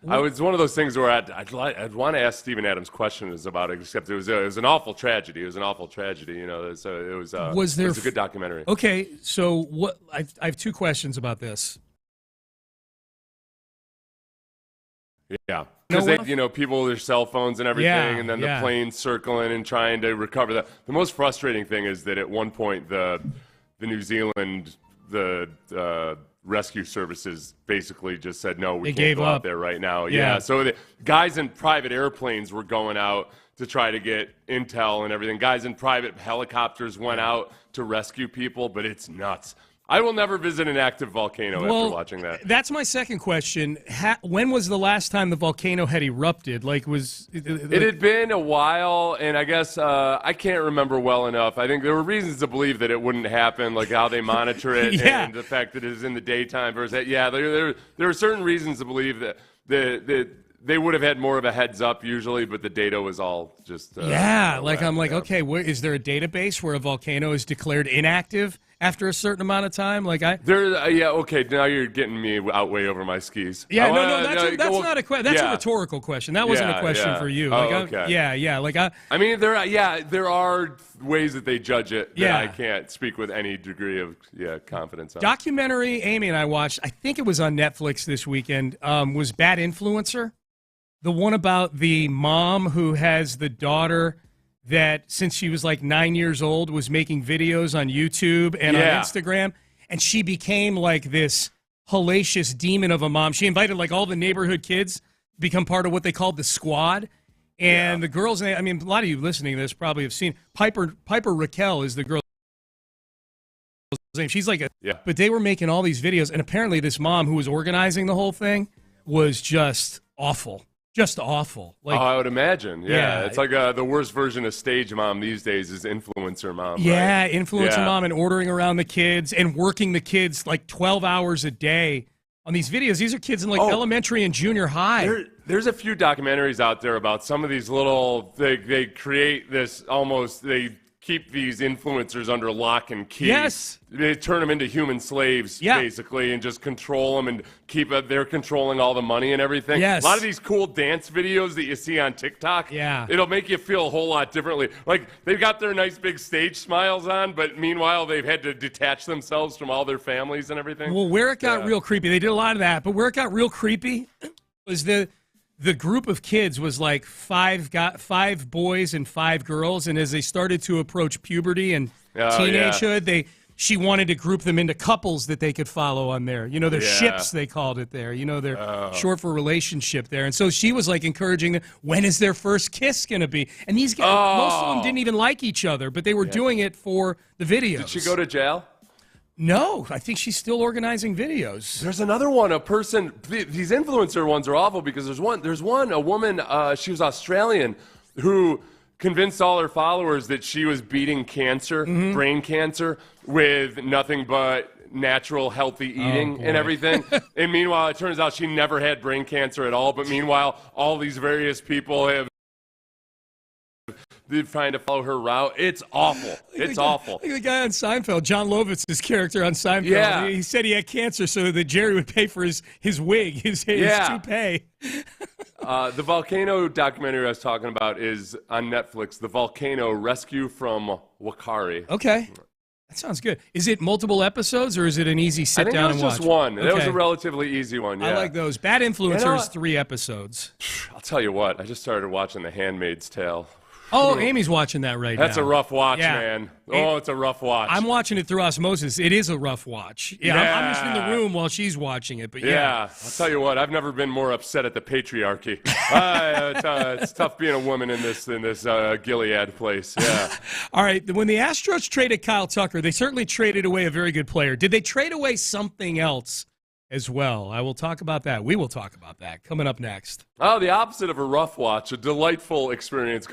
I was one of those things where I'd want to ask Steven Adams questions about it, except it was an awful tragedy. It was an awful tragedy, So it was a good documentary. Okay, so what? I have two questions about this. Yeah, because people with their cell phones and everything, and then the planes circling and trying to recover that. The most frustrating thing is that at one point the New Zealand rescue services basically just said, no, we They can't gave go up. out there right now. Yeah. So the guys in private airplanes were going out to try to get intel and everything. Guys in private helicopters went out to rescue people, but it's nuts. I will never visit an active volcano after watching that. That's my second question. When was the last time the volcano had erupted? It had been a while, and I guess I can't remember well enough. I think there were reasons to believe that it wouldn't happen, like how they monitor it and the fact that it is in the daytime versus there are certain reasons to believe that they would have had more of a heads up usually, but the data was all just okay, is there a database where a volcano is declared inactive after a certain amount of time? Okay, now you're getting me out way over my skis. Yeah, that's not a question. That's a rhetorical question. That wasn't a question for you. Okay. There are ways that they judge it that I can't speak with any degree of confidence on. Documentary Amy and I watched, I think it was on Netflix this weekend, was Bad Influencer. The one about the mom who has the daughter that since she was like 9 years old was making videos on YouTube and on Instagram, and she became like this hellacious demon of a mom. She invited like all the neighborhood kids to become part of what they called the squad. And the girls, I mean, a lot of you listening to this probably have seen Piper Raquel is the girl's name. She's like but they were making all these videos, and apparently this mom who was organizing the whole thing was just awful. Just awful. I would imagine. Yeah. It's like the worst version of stage mom these days is influencer mom. Yeah, right? Influencer mom, and ordering around the kids and working the kids like 12 hours a day on these videos. These are kids in like elementary and junior high. There's a few documentaries out there about some of these little, they create this almost, they keep these influencers under lock and key. Yes. They turn them into human slaves, basically, and just control them and they're controlling all the money and everything. Yes. A lot of these cool dance videos that you see on TikTok, it'll make you feel a whole lot differently. Like, they've got their nice big stage smiles on, but meanwhile, they've had to detach themselves from all their families and everything. Well, where it got real creepy, they did a lot of that, but where it got real creepy was the group of kids was like five boys and 5 girls, and as they started to approach puberty and teenagehood, she wanted to group them into couples that they could follow on there. You know, their ships, they called it there. You know, they're short for relationship there. And so she was like encouraging them, when is their first kiss going to be? And these guys, most of them didn't even like each other, but they were doing it for the videos. Did she go to jail? No, I think she's still organizing videos. There's another one, a person. These influencer ones are awful because there's a woman. She was Australian, who convinced all her followers that she was beating cancer, brain cancer, with nothing but natural, healthy eating and everything. And meanwhile, it turns out she never had brain cancer at all. But meanwhile, all these various people have. They're trying to follow her route. It's awful. It's awful. Like the guy on Seinfeld, John Lovitz's character on Seinfeld. Yeah. He said he had cancer so that Jerry would pay for his wig, his toupee. The volcano documentary I was talking about is on Netflix, The Volcano Rescue from Wakari. Okay. That sounds good. Is it multiple episodes, or is it an easy sit down and watch? I think it was just one. Okay. That was a relatively easy one, I like those. Bad Influencers, 3 episodes. I'll tell you what. I just started watching The Handmaid's Tale. Oh, Amy's watching that right now. That's a rough watch, man. Oh, it's a rough watch. I'm watching it through osmosis. It is a rough watch. I'm just in the room while she's watching it. But I'll tell you what. I've never been more upset at the patriarchy. It's tough being a woman in this Gilead place. Yeah. All right. When the Astros traded Kyle Tucker, they certainly traded away a very good player. Did they trade away something else as well? I will talk about that. We will talk about that coming up next. Oh, the opposite of a rough watch. A delightful experience.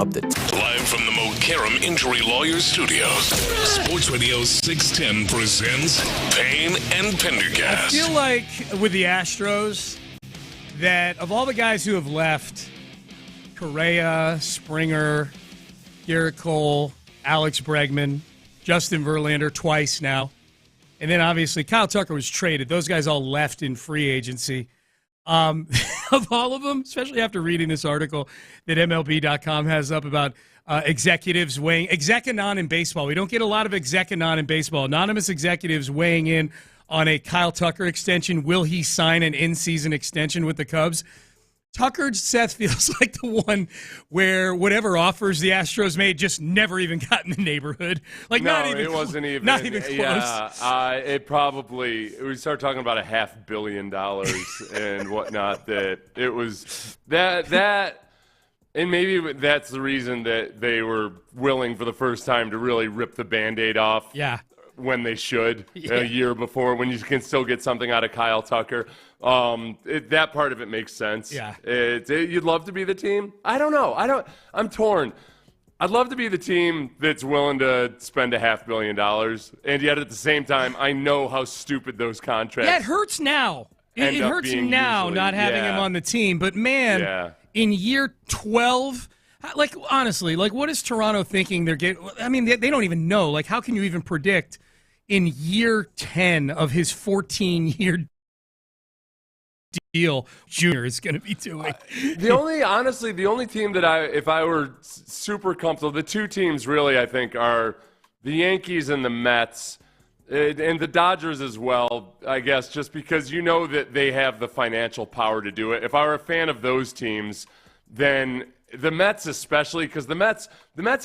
of the Live from the Mokaram Injury Lawyers Studios, Sports Radio 610 presents Payne and Pendergast. I feel like with the Astros that of all the guys who have left, Correa, Springer, Garrett Cole, Alex Bregman, Justin Verlander twice now, and then obviously Kyle Tucker was traded. Those guys all left in free agency. Of all of them, especially after reading this article that MLB.com has up about executives weighing exec-anon in baseball. We don't get a lot of exec-anon in baseball. Anonymous executives weighing in on a Kyle Tucker extension. Will he sign an in-season extension with the Cubs? Tucker, Seth, feels like the one where whatever offers the Astros made just never even got in the neighborhood. Like, no, not even it wasn't even. Not even close. Yeah, it probably. We start talking about $500 million and whatnot. That it was that, and maybe that's the reason that they were willing for the first time to really rip the Band-Aid off. Yeah. When they should, a year before, when you can still get something out of Kyle Tucker. That part of it makes sense. Yeah. You'd love to be the team? I don't know. I'm torn. I'd love to be the team that's willing to spend $500 million, and yet at the same time, I know how stupid those contracts. Yeah, it hurts now. It hurts now usually, not having him on the team. But man, in year 12. Like, honestly, like, what is Toronto thinking they're getting? I mean, they don't even know. Like, how can you even predict in year 10 of his 14-year deal Junior is going to be doing? The only team that if I were super comfortable, the two teams really, I think, are the Yankees and the Mets. And the Dodgers as well, I guess, just because you know that they have the financial power to do it. If I were a fan of those teams, then the Mets especially, because the Mets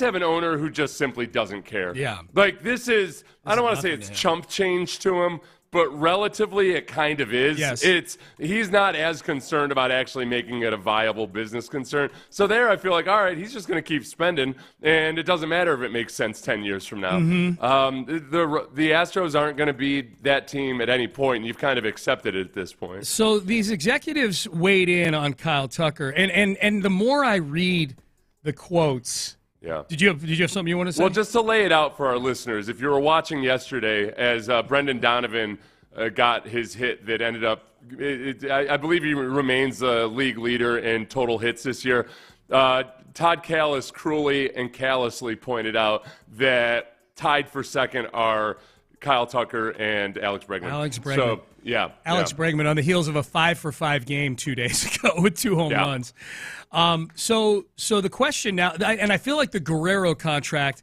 have an owner who just simply doesn't care. Yeah. Like, I don't want to say it's chump change to him, but relatively it kind of is. Yes. He's not as concerned about actually making it a viable business concern. So there I feel like, all right, he's just going to keep spending, and it doesn't matter if it makes sense 10 years from now. Mm-hmm. The Astros aren't going to be that team at any point, and you've kind of accepted it at this point. So these executives weighed in on Kyle Tucker, and the more I read the quotes. Yeah. Did you have something you want to say? Well, just to lay it out for our listeners, if you were watching yesterday as Brendan Donovan got his hit that ended up, I believe he remains the league leader in total hits this year. Todd Callis cruelly and callously pointed out that tied for second are Kyle Tucker and Alex Bregman. So, yeah. Alex Bregman on the heels of a 5-for-5 game 2 days ago with 2 home runs. So the question now, and I feel like the Guerrero contract,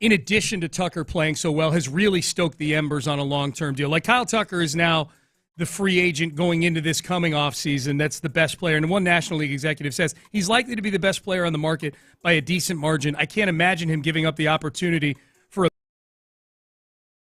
in addition to Tucker playing so well, has really stoked the embers on a long-term deal. Like, Kyle Tucker is now the free agent going into this coming offseason. That's the best player. And one National League executive says he's likely to be the best player on the market by a decent margin. I can't imagine him giving up the opportunity for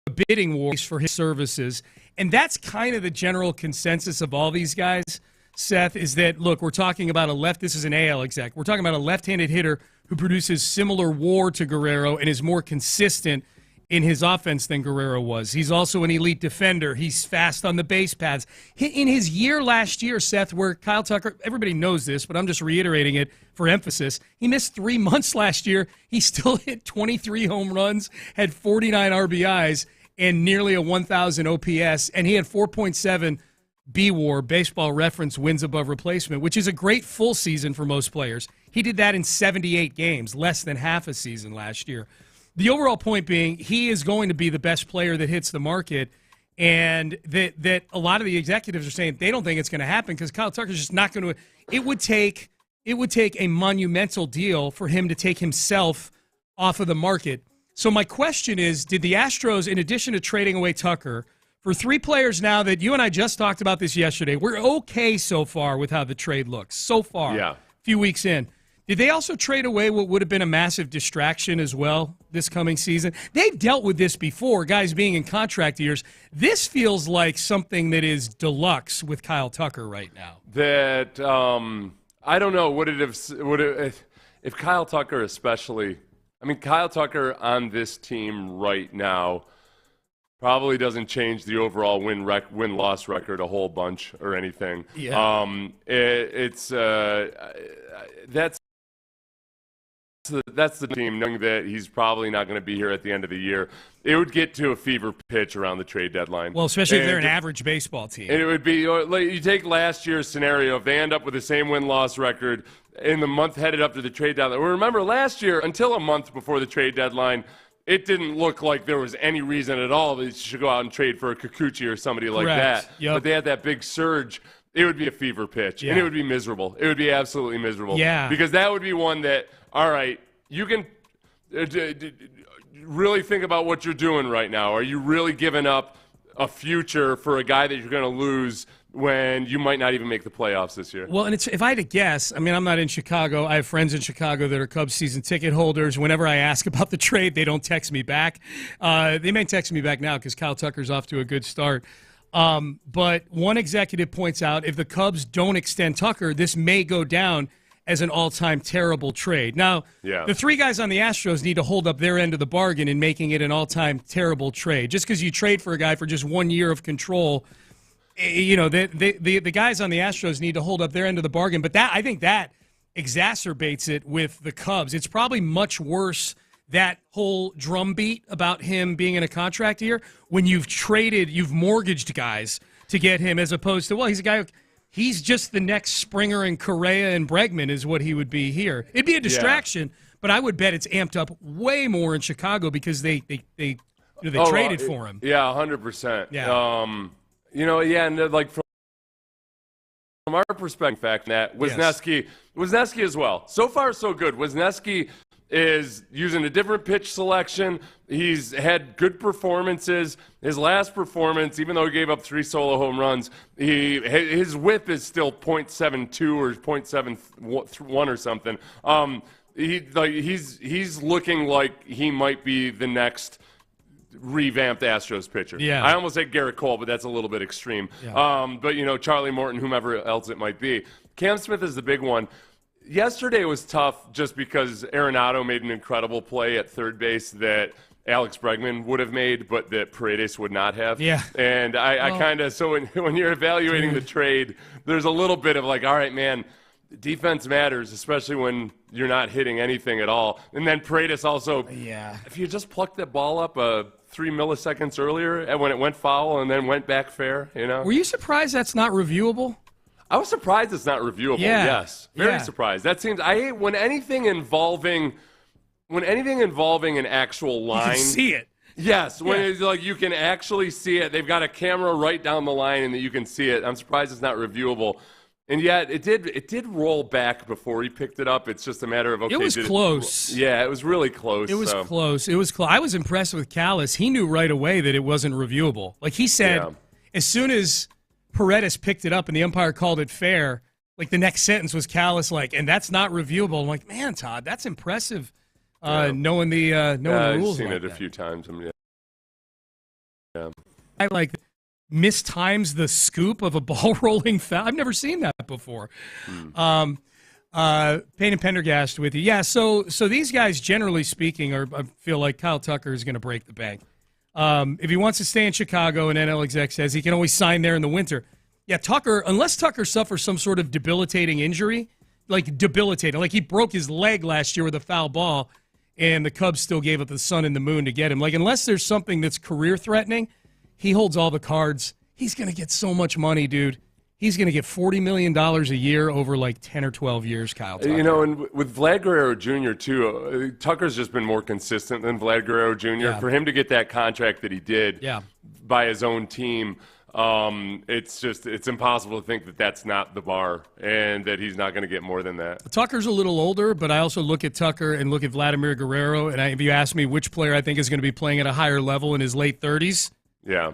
a bidding war for his services. And that's kind of the general consensus of all these guys, Seth, is that, look, we're talking about this is an AL exec. We're talking about a left-handed hitter who produces similar WAR to Guerrero and is more consistent in his offense than Guerrero was. He's also an elite defender. He's fast on the base paths. In his year last year, Seth, where Kyle Tucker, everybody knows this, but I'm just reiterating it for emphasis, he missed 3 months last year. He still hit 23 home runs, had 49 RBIs, and nearly a 1,000 OPS, and he had 4.7 B-WAR, baseball reference, wins above replacement, which is a great full season for most players. He did that in 78 games, less than half a season last year. The overall point being, he is going to be the best player that hits the market, and that a lot of the executives are saying they don't think it's going to happen because Kyle Tucker's just not going to. It would take a monumental deal for him to take himself off of the market. So my question is, did the Astros, in addition to trading away Tucker, for 3 players now that you and I just talked about this yesterday, we're okay so far with how the trade looks, so far, a few weeks in. Did they also trade away what would have been a massive distraction as well this coming season? They've dealt with this before, guys being in contract years. This feels like something that is deluxe with Kyle Tucker right now. That, I don't know, would it if Kyle Tucker especially, I mean, Kyle Tucker on this team right now probably doesn't change the overall win-loss record a whole bunch or anything. Yeah. That's the team, knowing that he's probably not going to be here at the end of the year. It would get to a fever pitch around the trade deadline. Well, especially if they're an average baseball team. And it would be, like, you take last year's scenario, if they end up with the same win-loss record in the month headed up to the trade deadline. Well, remember, last year, until a month before the trade deadline, it didn't look like there was any reason at all that you should go out and trade for a Kikuchi or somebody like that. Yep. But they had that big surge. It would be a fever pitch, and it would be miserable. It would be absolutely miserable. Yeah. Because that would be one that, all right, you can really think about what you're doing right now. Are you really giving up a future for a guy that you're going to lose when you might not even make the playoffs this year? Well, and if I had to guess, I mean, I'm not in Chicago. I have friends in Chicago that are Cubs season ticket holders. Whenever I ask about the trade, they don't text me back. They may text me back now because Kyle Tucker's off to a good start. But one executive points out if the Cubs don't extend Tucker, this may go down as an all-time terrible trade. Now, the three guys on the Astros need to hold up their end of the bargain in making it an all-time terrible trade. Just because you trade for a guy for just 1 year of control, the guys on the Astros need to hold up their end of the bargain. But that I think that exacerbates it with the Cubs. It's probably much worse, that whole drumbeat about him being in a contract year, when you've mortgaged guys to get him, as opposed to, well, he's a guy he's just the next Springer and Correa and Bregman is what he would be here. It'd be a distraction, but I would bet it's amped up way more in Chicago because they traded for him. Yeah, 100%. Yeah. And like from our perspective, that Wisniewski as well. So far, so good. Wisniewski is using a different pitch selection. He's had good performances. His last performance, even though he gave up 3 solo home runs, his whip is still .72 or .71 or something. He's looking like he might be the next revamped Astros pitcher. Yeah. I almost said Garrett Cole, but that's a little bit extreme. Yeah. But Charlie Morton, whomever else it might be. Cam Smith is the big one. Yesterday was tough just because Arenado made an incredible play at third base that Alex Bregman would have made, but that Paredes would not have. Yeah. And when you're evaluating the trade, there's a little bit of like, all right, man, defense matters, especially when you're not hitting anything at all. And then Paredes also, if you just plucked that ball up 3 milliseconds earlier and when it went foul and then went back fair, Were you surprised that's not reviewable? I was surprised it's not reviewable. Yeah. Yes, very surprised. That seems. I hate when anything involving an actual line. You can see it. Yes, when it's like you can actually see it. They've got a camera right down the line, and that you can see it. I'm surprised it's not reviewable. And yet, it did roll back before he picked it up. It's just a matter of It was close. It was really close. It was close. It was close. I was impressed with Callis. He knew right away that it wasn't reviewable. Like he said, as soon as Paredes picked it up and the umpire called it fair, like the next sentence was Callis like, and that's not reviewable. I'm like, man, Todd, that's impressive. Knowing the rules. I've seen like it a that. few times. I like mistimes the scoop of a ball rolling foul. I've never seen that before. Payne and Pendergast with you. Yeah, so these guys, generally speaking, I feel like Kyle Tucker is going to break the bank. If he wants to stay in Chicago, and NL exec says he can always sign there in the winter. Yeah, unless Tucker suffers some sort of debilitating injury, like he broke his leg last year with a foul ball, and the Cubs still gave up the sun and the moon to get him. Like, unless there's something that's career-threatening, he holds all the cards. He's going to get so much money, dude. He's going to get $40 million a year over like 10 or 12 years, Kyle Tucker. And with Vlad Guerrero Jr., too, Tucker's just been more consistent than Vlad Guerrero Jr. Yeah. For him to get that contract that he did by his own team, it's impossible to think that that's not the bar and that he's not going to get more than that. Tucker's a little older, but I also look at Tucker and look at Vladimir Guerrero, and if you ask me which player I think is going to be playing at a higher level in his late 30s,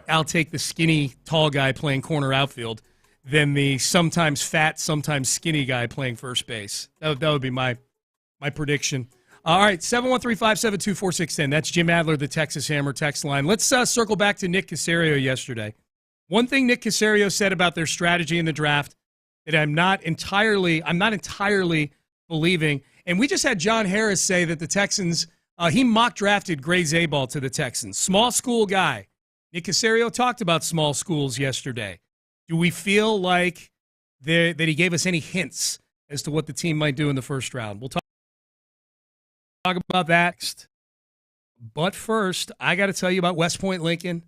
I'll take the skinny, tall guy playing corner outfield than the sometimes fat, sometimes skinny guy playing first base. That would be my prediction. All right, 713-572-4610. That's Jim Adler, the Texas Hammer text line. Let's circle back to Nick Caserio yesterday. One thing Nick Caserio said about their strategy in the draft that I'm not entirely believing, and we just had John Harris say that the Texans, he mock drafted Gray Zabal to the Texans. Small school guy. Nick Caserio talked about small schools yesterday. Do we feel like that he gave us any hints as to what the team might do in the first round? We'll talk. talk about that next. But first, I got to tell you about West Point Lincoln.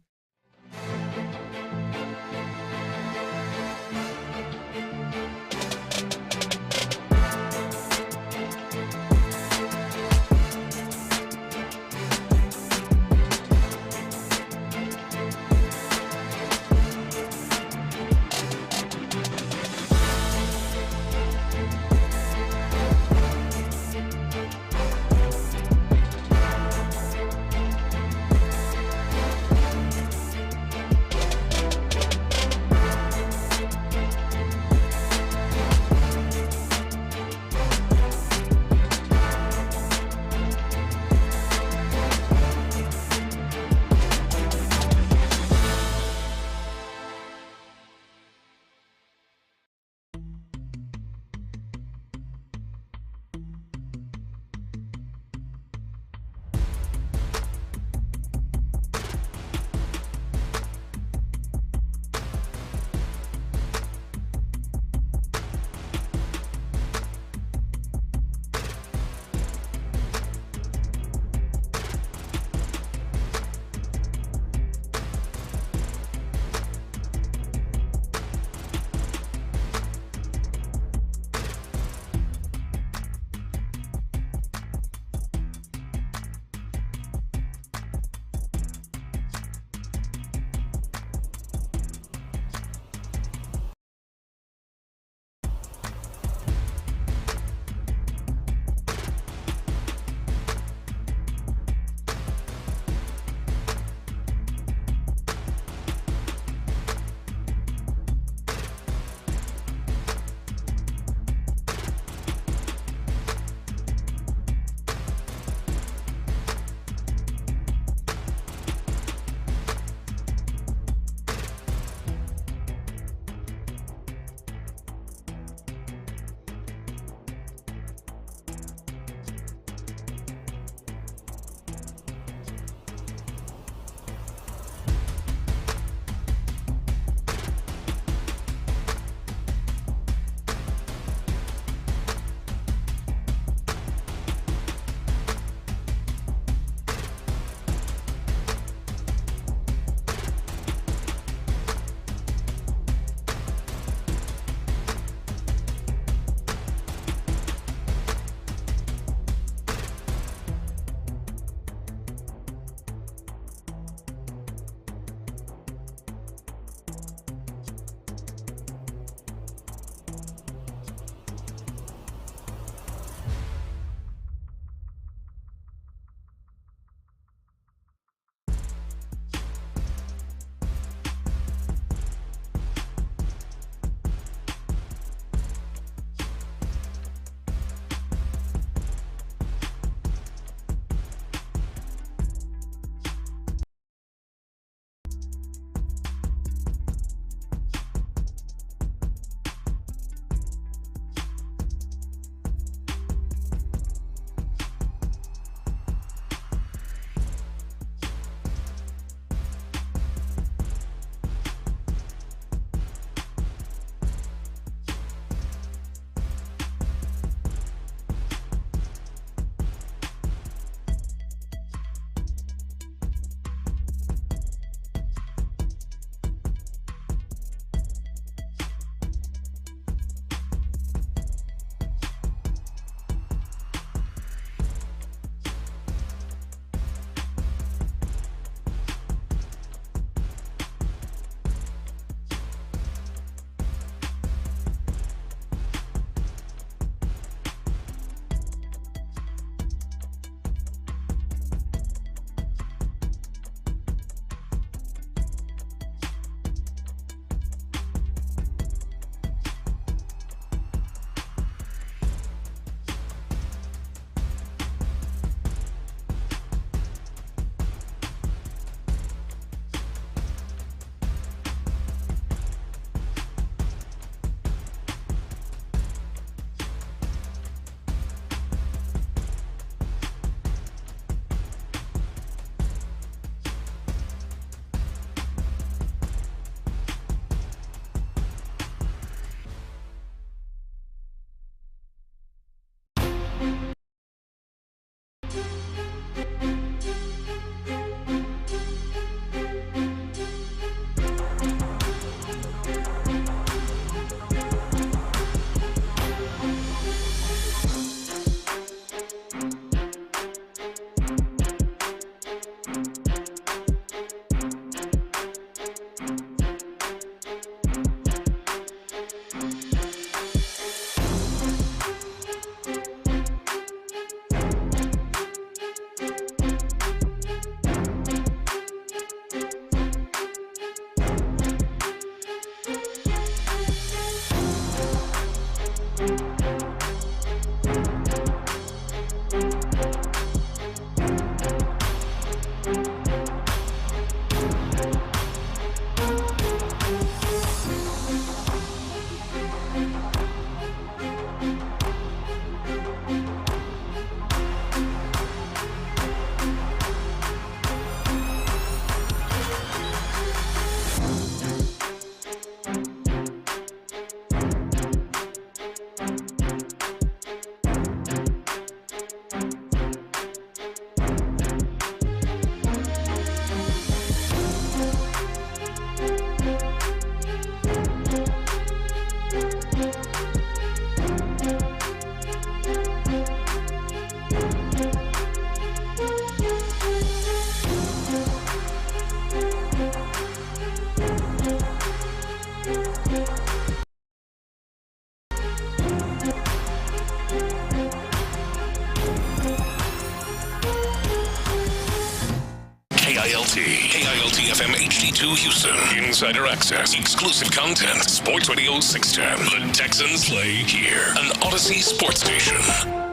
HD2 Houston, insider access, exclusive content. Sports Radio 610. The Texans play here. An Odyssey sports station.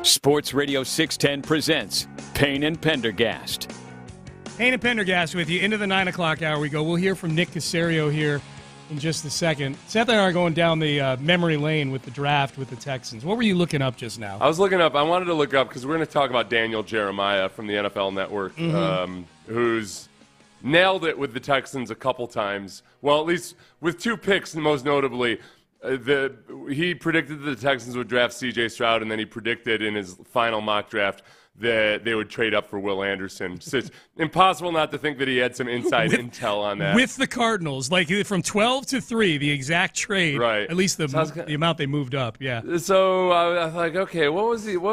Sports Radio 610 presents Payne and Pendergast. Payne and Pendergast with you into the 9 o'clock hour. We go. We'll hear from Nick Caserio here in just a second. Seth and I are going down the memory lane with the draft with the Texans. What were you looking up just now? I wanted to look up because we're going to talk about Daniel Jeremiah from the NFL Network, who's nailed it with the Texans a couple times. Well, at least with 2 picks, most notably. He predicted that the Texans would draft C.J. Stroud, and then he predicted in his final mock draft that they would trade up for Will Anderson. So it's impossible not to think that he had some inside intel on that. With the Cardinals, like from 12 to 3, the exact trade. Right. At least the amount they moved up, yeah. So I was like, okay, what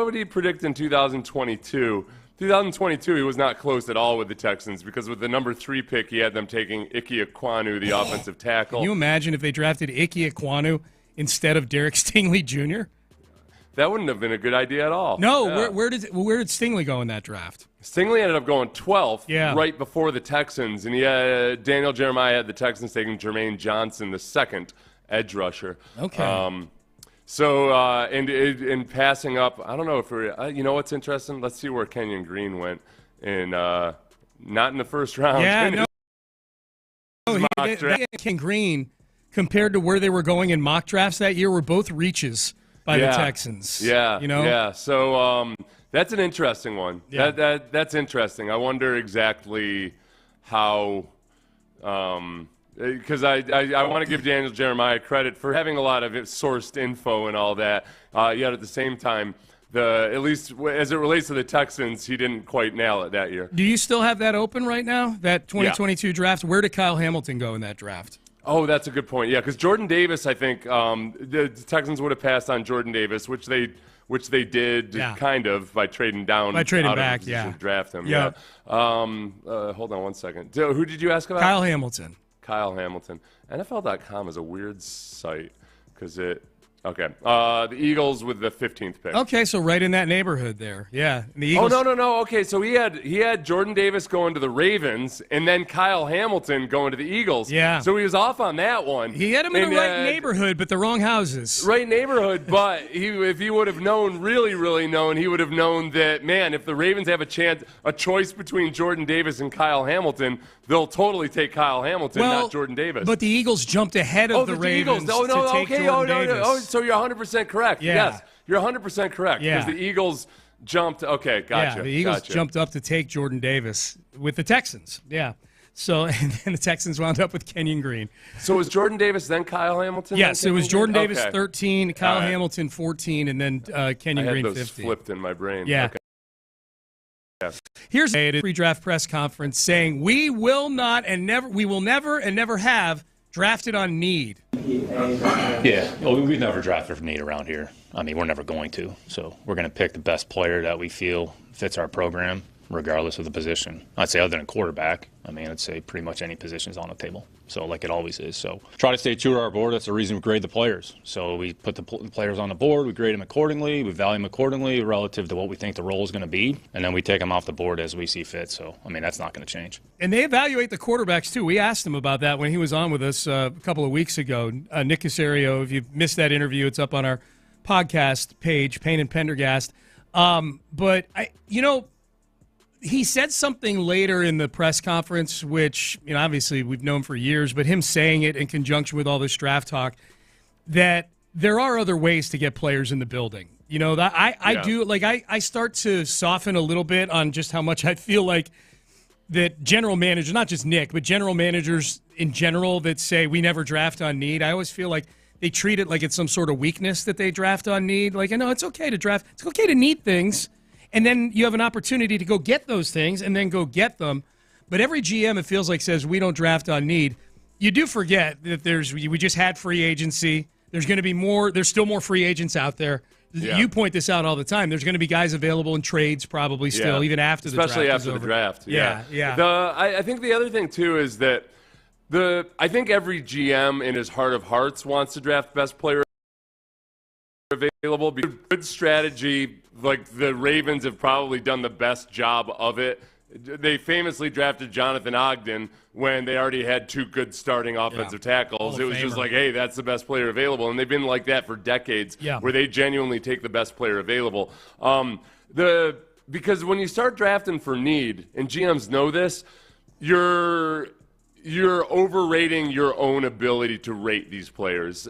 would he predict in 2022? 2022, he was not close at all with the Texans because with the number 3 pick, he had them taking Ike Ekwonu, the offensive tackle. Can you imagine if they drafted Ike Ekwonu instead of Derek Stingley Jr.? That wouldn't have been a good idea at all. No, yeah. Where did Stingley go in that draft? Stingley ended up going 12th, right before the Texans, and Daniel Jeremiah had the Texans taking Jermaine Johnson, the second edge rusher. Okay. In passing up, I don't know if you know what's interesting? Let's see where Kenyon Green went not in the first round. Yeah, Kenyon Green, compared to where they were going in mock drafts that year, were both reaches by the Texans. Yeah, you know? Yeah. So that's an interesting one. Yeah. That's interesting. I wonder exactly how. Because I want to give Daniel Jeremiah credit for having a lot of sourced info and all that. Yet at the same time, at least as it relates to the Texans, he didn't quite nail it that year. Do you still have that open right now? That 2022 draft? Where did Kyle Hamilton go in that draft? Oh, that's a good point. Yeah, because Jordan Davis, I think the Texans would have passed on Jordan Davis, which they did kind of by trading down. By trading out back, of the position to draft him. Yeah. Hold on one second. Who did you ask about? Kyle Hamilton. Kyle Hamilton. NFL.com is a weird site because okay. The Eagles with the 15th pick. Okay, so right in that neighborhood there. Yeah. And the Eagles... Oh, no. Okay, so he had Jordan Davis going to the Ravens and then Kyle Hamilton going to the Eagles. Yeah. So he was off on that one. He had him in the right neighborhood, but the wrong houses. Right neighborhood, but if he would have known, really known, he would have known that, man, if the Ravens have a choice between Jordan Davis and Kyle Hamilton, they'll totally take Kyle Hamilton, not Jordan Davis. But the Eagles jumped ahead of the Ravens to take Jordan Davis. So you're 100% correct. Yeah. Yes, you're 100% correct. Yeah. Because the Eagles jumped. Okay, gotcha. Yeah, the Eagles jumped up to take Jordan Davis with the Texans. Yeah. So, and then the Texans wound up with Kenyon Green. So was Jordan Davis then Kyle Hamilton? Yes, it was Jordan Davis 13, Kyle Hamilton 14, and then Kenyon Green 15. I had those flipped in my brain. Yeah. Okay. Yeah. Here's a pre-draft press conference saying we will never and never have drafted on need. Yeah, well, we've never drafted for need around here. I mean, we're never going to. So we're going to pick the best player that we feel fits our program, regardless of the position. I'd say other than quarterback. I mean, I'd say pretty much any position is on the table. So like it always is. So try to stay true to our board. That's the reason we grade the players. So we put the players on the board. We grade them accordingly. We value them accordingly relative to what we think the role is going to be. And then we take them off the board as we see fit. So, I mean, that's not going to change. And they evaluate the quarterbacks, too. We asked him about that when he was on with us a couple of weeks ago. Nick Caserio, if you've missed that interview, it's up on our podcast page, Payne and Pendergast. But, he said something later in the press conference, which, obviously we've known for years, but him saying it in conjunction with all this draft talk, that there are other ways to get players in the building. I start to soften a little bit on just how much I feel like that general managers, not just Nick, but general managers in general that say we never draft on need. I always feel like they treat it like it's some sort of weakness that they draft on need. Like, no, it's okay to draft. It's okay to need things. And then you have an opportunity to go get those things and then go get them. But every GM, it feels like, says we don't draft on need. You do forget that we just had free agency. There's going to be more. There's still more free agents out there. Yeah. You point this out all the time. There's going to be guys available in trades probably still, even after the draft. Especially after the draft. Yeah. I think the other thing, too, is that I think every GM in his heart of hearts wants to draft best player available. Good strategy. Like the Ravens have probably done the best job of it they famously drafted Jonathan Ogden when they already had 2 good starting offensive tackles. It was just like, hey, that's the best player available. And they've been like that for decades, where they genuinely take the best player available. Because when you start drafting for need, and GMs know this, you're overrating your own ability to rate these players.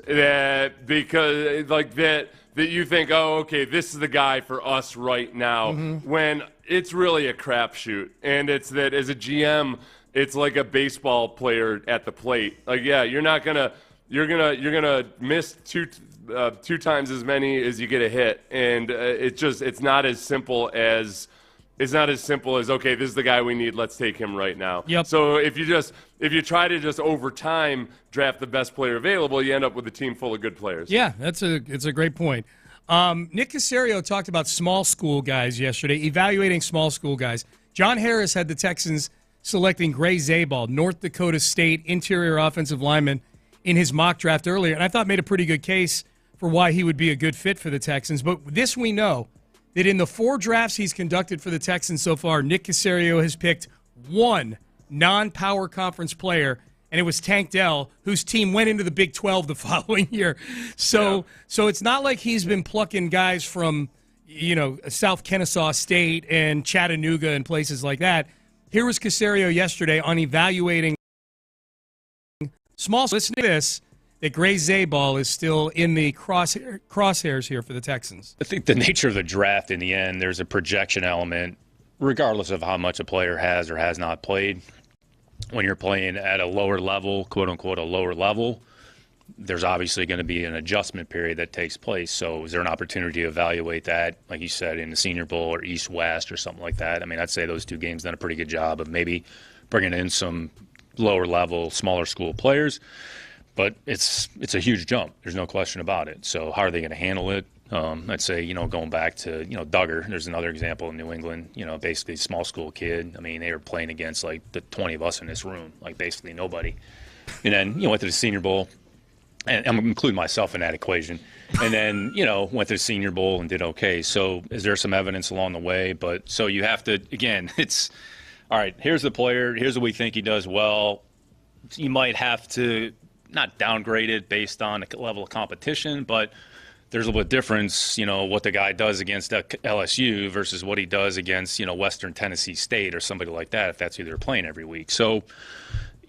Because like that you think, oh, okay, this is the guy for us right now, when it's really a crapshoot. And it's that as a GM, it's like a baseball player at the plate. Like, yeah, you're gonna miss two times as many as you get a hit, and it's not as simple as. It's not as simple as, okay, this is the guy we need, let's take him right now. Yep. So if you try to just over time draft the best player available, you end up with a team full of good players. Yeah, it's a great point. Nick Caserio talked about small school guys yesterday, evaluating small school guys. John Harris had the Texans selecting Gray Zabal, North Dakota State interior offensive lineman, in his mock draft earlier, and I thought made a pretty good case for why he would be a good fit for the Texans. But this we know, that in the 4 drafts he's conducted for the Texans so far, Nick Caserio has picked 1 non-power conference player, and it was Tank Dell, whose team went into the Big 12 the following year. So it's not like he's been plucking guys from, South Kennesaw State and Chattanooga and places like that. Here was Caserio yesterday on evaluating small. Listen to this. That Gray Zabal is still in the crosshairs here for the Texans. I think the nature of the draft, in the end, there's a projection element, regardless of how much a player has or has not played. When you're playing at a lower level, quote-unquote a lower level, there's obviously going to be an adjustment period that takes place. So is there an opportunity to evaluate that, like you said, in the Senior Bowl or East-West or something like that? I mean, I'd say those 2 games done a pretty good job of maybe bringing in some lower-level, smaller school players. But it's a huge jump. There's no question about it. So how are they going to handle it? I'd say, going back to, Duggar, there's another example in New England, basically small school kid. I mean, they were playing against like the 20 of us in this room, like basically nobody. And then, went to the Senior Bowl, and I'm including myself in that equation. And then, went to the Senior Bowl and did okay. So is there some evidence along the way? But so you have to, again, it's, all right, here's the player. Here's what we think he does well. You might have to not downgrade it based on the level of competition, but there's a little bit difference, what the guy does against LSU versus what he does against, Western Tennessee State or somebody like that, if that's who they're playing every week. So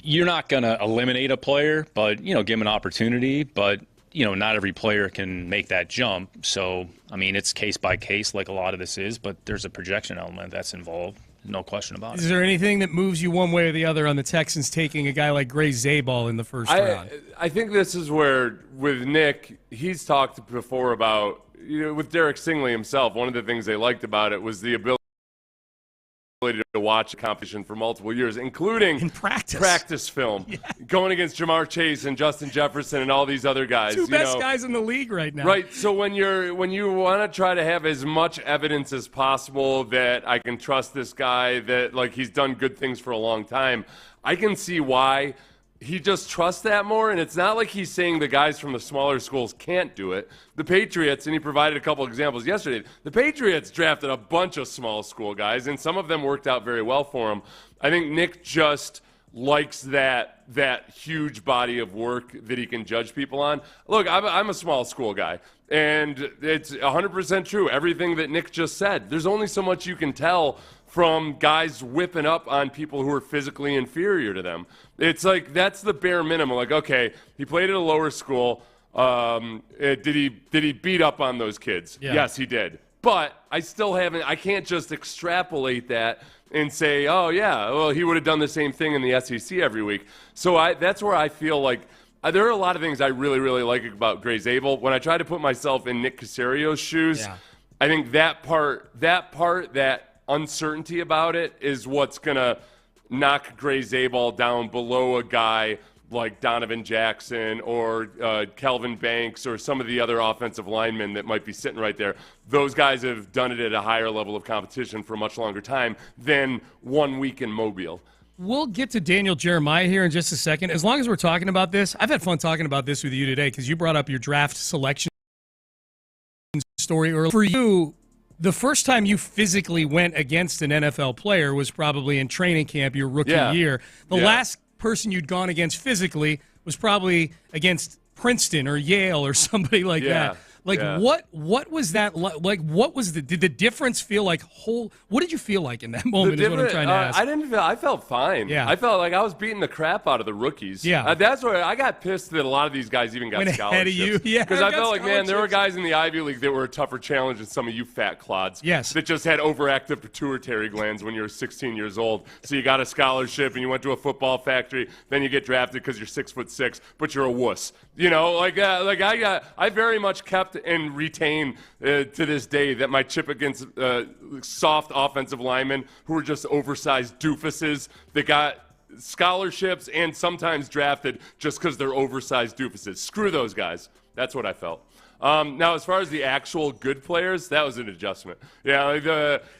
you're not going to eliminate a player, but, give him an opportunity. But, not every player can make that jump. So, I mean, it's case by case like a lot of this is, but there's a projection element that's involved. No question about it. Is there anything that moves you one way or the other on the Texans taking a guy like Gray Zabal in the first round? I think this is where, with Nick, he's talked before about, with Derek Stingley himself, one of the things they liked about it was the ability to watch a competition for multiple years, including in practice film, going against Jamar Chase and Justin Jefferson and all these other guys. 2 best guys in the league right now. Right. So when you want to try to have as much evidence as possible that I can trust this guy, that like he's done good things for a long time, I can see why he just trusts that more. And it's not like he's saying the guys from the smaller schools can't do it. The Patriots, and he provided a couple examples yesterday, the Patriots drafted a bunch of small school guys, and some of them worked out very well for him. I think Nick just likes that huge body of work that he can judge people on. Look, I'm a small school guy, and it's 100% true, everything that Nick just said. There's only so much you can tell from guys whipping up on people who are physically inferior to them. It's like that's the bare minimum. Like, okay, he played at a lower school. Did he beat up on those kids? Yeah. Yes, he did. But I can't just extrapolate that and say, oh, yeah, well, he would have done the same thing in the SEC every week. So that's where I feel like there are a lot of things I really, really like about Gray Zabal. When I try to put myself in Nick Caserio's shoes, I think that uncertainty about it is what's going to knock Gray Zabal down below a guy like Donovan Jackson or Kelvin Banks or some of the other offensive linemen that might be sitting right there. Those guys have done it at a higher level of competition for a much longer time than 1 week in Mobile. We'll get to Daniel Jeremiah here in just a second. As long as we're talking about this, I've had fun talking about this with you today because you brought up your draft selection story earlier. For you, The first time you physically went against an NFL player was probably in training camp your rookie year. The last person you'd gone against physically was probably against Princeton or Yale or somebody like that. Like, what was that like? What was did the difference feel like? What did you feel like in that moment is what I'm trying to ask. I felt fine. Yeah. I felt like I was beating the crap out of the rookies. Yeah. That's where I got pissed that a lot of these guys even got Went scholarships. ahead of you. Yeah, Because I felt like, man, there were guys in the Ivy League that were a tougher challenge than some of you fat clods. Yes. That just had overactive pituitary glands when you were 16 years old. So you got a scholarship and you went to a football factory. Then you get drafted because you're 6'6", but you're a wuss. You know, I very much kept and retained to this day that my chip against soft offensive linemen who were just oversized doofuses that got scholarships and sometimes drafted just because they're oversized doofuses. Screw those guys. That's what I felt. Now, as far as the actual good players, that was an adjustment. Yeah,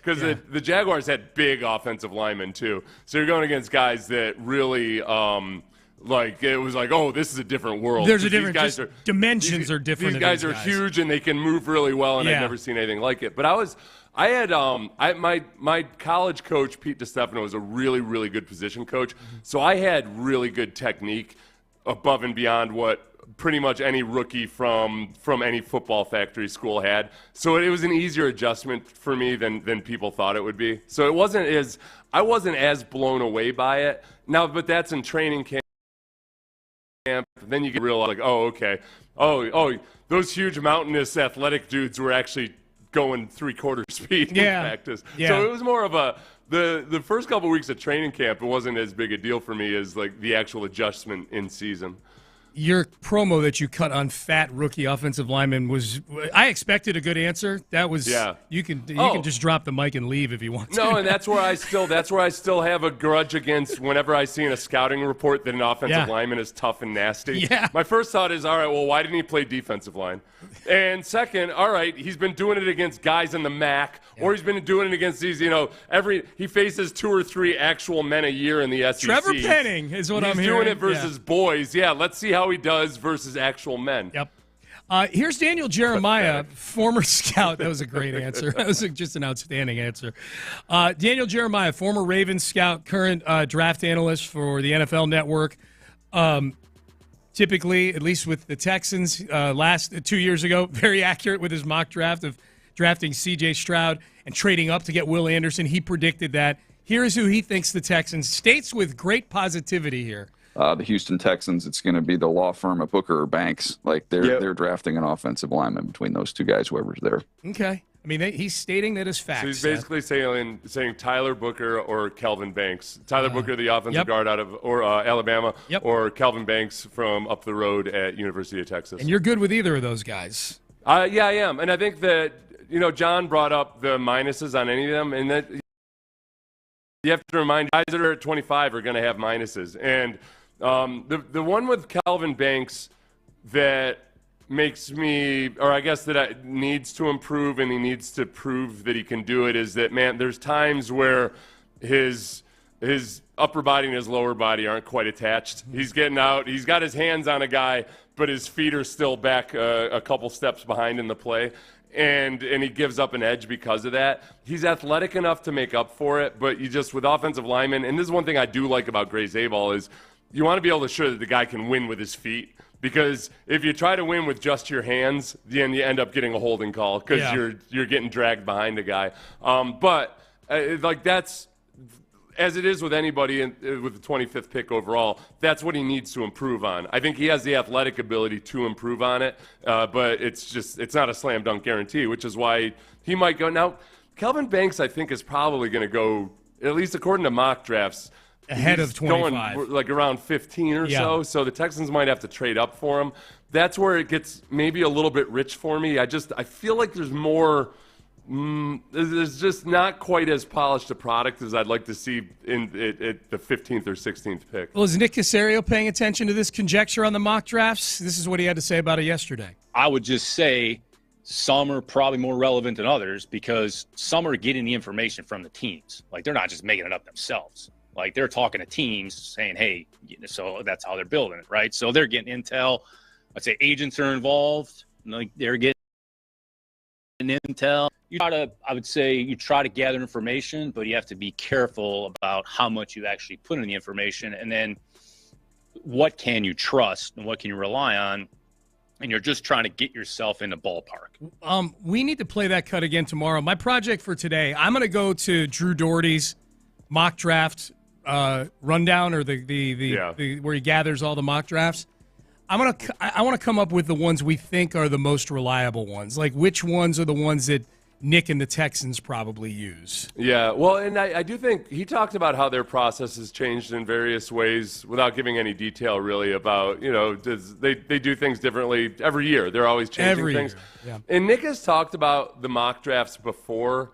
because the Jaguars had big offensive linemen too. So you're going against guys that really like it was like, oh, this is a different world. There's a different dimensions are different. These guys are huge and they can move really well, and I've never seen anything like it. But my college coach Pete DiStefano was a really, really good position coach. So I had really good technique above and beyond what pretty much any rookie from any football factory school had. So it was an easier adjustment for me than people thought it would be. So I wasn't as blown away by it. Now, but that's in training camp. Then you get real like, oh, okay. Oh, those huge mountainous athletic dudes were actually going 3/4 speed in practice. Yeah. So it was more of the first couple of weeks of training camp, it wasn't as big a deal for me as like the actual adjustment in season. Your promo that you cut on fat rookie offensive lineman was, I expected a good answer. That was, you can just drop the mic and leave if you want to. No, and that's where I still have a grudge against whenever I see in a scouting report that an offensive lineman is tough and nasty. Yeah. My first thought is, all right, well, why didn't he play defensive line? And second, all right, he's been doing it against guys in the MAC, or he's been doing it against these, he faces 2 or 3 actual men a year in the SEC. Trevor Penning is what I'm hearing. He's doing it versus boys. Yeah, let's see how he does versus actual men. Yep. Here's Daniel Jeremiah, former scout. That was a great answer. That was just an outstanding answer. Daniel Jeremiah, former Ravens scout, current draft analyst for the NFL Network. Typically, at least with the Texans, last 2 years ago, very accurate with his mock draft of drafting C.J. Stroud and trading up to get Will Anderson. He predicted that. Here's who he thinks the Texans, states with great positivity here. The Houston Texans, it's going to be the law firm of Booker or Banks. Like they're drafting an offensive lineman between those two guys, whoever's there. Okay. I mean, he's stating that as facts. So he's basically saying Tyler Booker or Calvin Banks. Tyler Booker, the offensive guard out of Alabama, or Calvin Banks from up the road at University of Texas. And you're good with either of those guys. Yeah, I am. And I think that, John brought up the minuses on any of them, and that you have to remind guys that are at 25 are going to have minuses. And the one with Calvin Banks that makes me, or I guess that needs to improve and he needs to prove that he can do it is that, man, there's times where his upper body and his lower body aren't quite attached. He's getting out. He's got his hands on a guy, but his feet are still back a couple steps behind in the play. And he gives up an edge because of that. He's athletic enough to make up for it, but you just, with offensive linemen, and this is one thing I do like about Gray Zabal is you want to be able to show that the guy can win with his feet. Because if you try to win with just your hands, then you end up getting a holding call because you're getting dragged behind a guy. But that's as it is with anybody with the 25th pick overall. That's what he needs to improve on. I think he has the athletic ability to improve on it, but it's not a slam dunk guarantee, which is why he might go now. Calvin Banks, I think, is probably going to go, at least according to mock drafts, ahead of 25. Going like around 15 or so. So the Texans might have to trade up for him. That's where it gets maybe a little bit rich for me. I feel like there's more. There's just not quite as polished a product as I'd like to see at the 15th or 16th pick. Well, is Nick Caserio paying attention to this conjecture on the mock drafts? This is what he had to say about it yesterday. I would just say some are probably more relevant than others because some are getting the information from the teams. Like, they're not just making it up themselves. Like, they're talking to teams saying, hey, so that's how they're building it, right? So they're getting intel. I'd say agents are involved. Like, they're getting intel. I would say you try to gather information, but you have to be careful about how much you actually put in the information, and then what can you trust and what can you rely on, and you're just trying to get yourself in the ballpark. We need to play that cut again tomorrow. My project for today, I'm going to go to Drew Doherty's mock draft rundown, or the where he gathers all the mock drafts. I want to come up with the ones we think are the most reliable ones. Like, which ones are the ones that Nick and the Texans probably use. Yeah, well, and I do think he talked about how their process has changed in various ways without giving any detail really about, they do things differently every year. They're always changing things. Yeah. And Nick has talked about the mock drafts before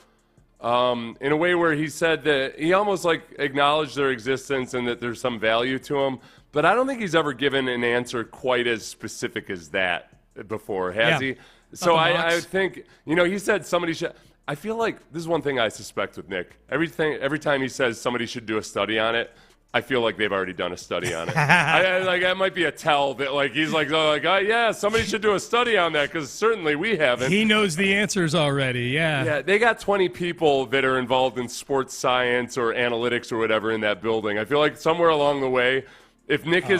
in a way where he said that he almost acknowledged their existence and that there's some value to them. But I don't think he's ever given an answer quite as specific as that before, has he? So I think, he said somebody should. I feel like this is one thing I suspect with Nick. Every time he says somebody should do a study on it, I feel like they've already done a study on it. That might be a tell that he's yeah, somebody should do a study on that because certainly we haven't. He knows the answers already. Yeah. Yeah, they got 20 people that are involved in sports science or analytics or whatever in that building. I feel like somewhere along the way, if Nick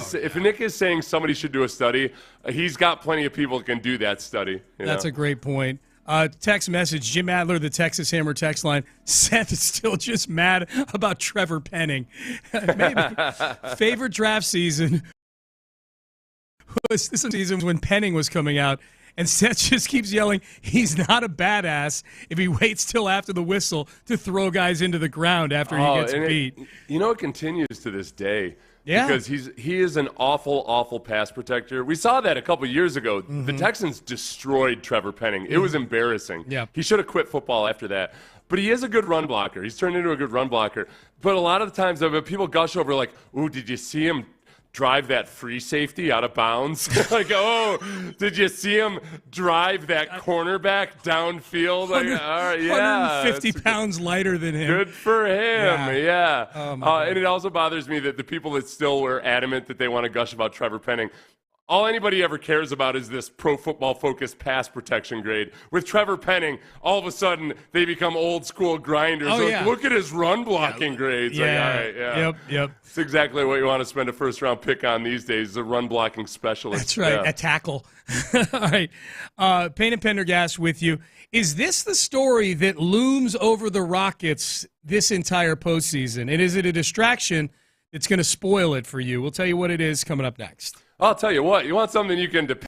is saying somebody should do a study, he's got plenty of people that can do that study. That's a great point. Text message, Jim Adler, the Texas Hammer text line. Seth is still just mad about Trevor Penning. Maybe. Favorite draft season was this season when Penning was coming out. And Seth just keeps yelling, he's not a badass if he waits till after the whistle to throw guys into the ground after he gets beat. It continues to this day. Yeah. Because he is an awful, awful pass protector. We saw that a couple years ago. Mm-hmm. The Texans destroyed Trevor Penning. It was embarrassing. Yeah. He should have quit football after that. But he is a good run blocker. He's turned into a good run blocker. But a lot of the times people gush over ooh, did you see him drive that free safety out of bounds? Did you see him drive that cornerback downfield? All right, yeah. 150 pounds lighter than him. Good for him, yeah. Oh, and it also bothers me that the people that still were adamant that they want to gush about Trevor Penning, all anybody ever cares about is this Pro Football Focus pass protection grade. With Trevor Penning, all of a sudden they become old school grinders. Look at his run blocking grades. Yep. It's exactly what you want to spend a first round pick on these days, the run blocking specialist. That's right, a tackle. All right. Payne and Pendergast with you. Is this the story that looms over the Rockets this entire postseason? And is it a distraction that's going to spoil it for you? We'll tell you what it is coming up next. I'll tell you what, you want something you can depend.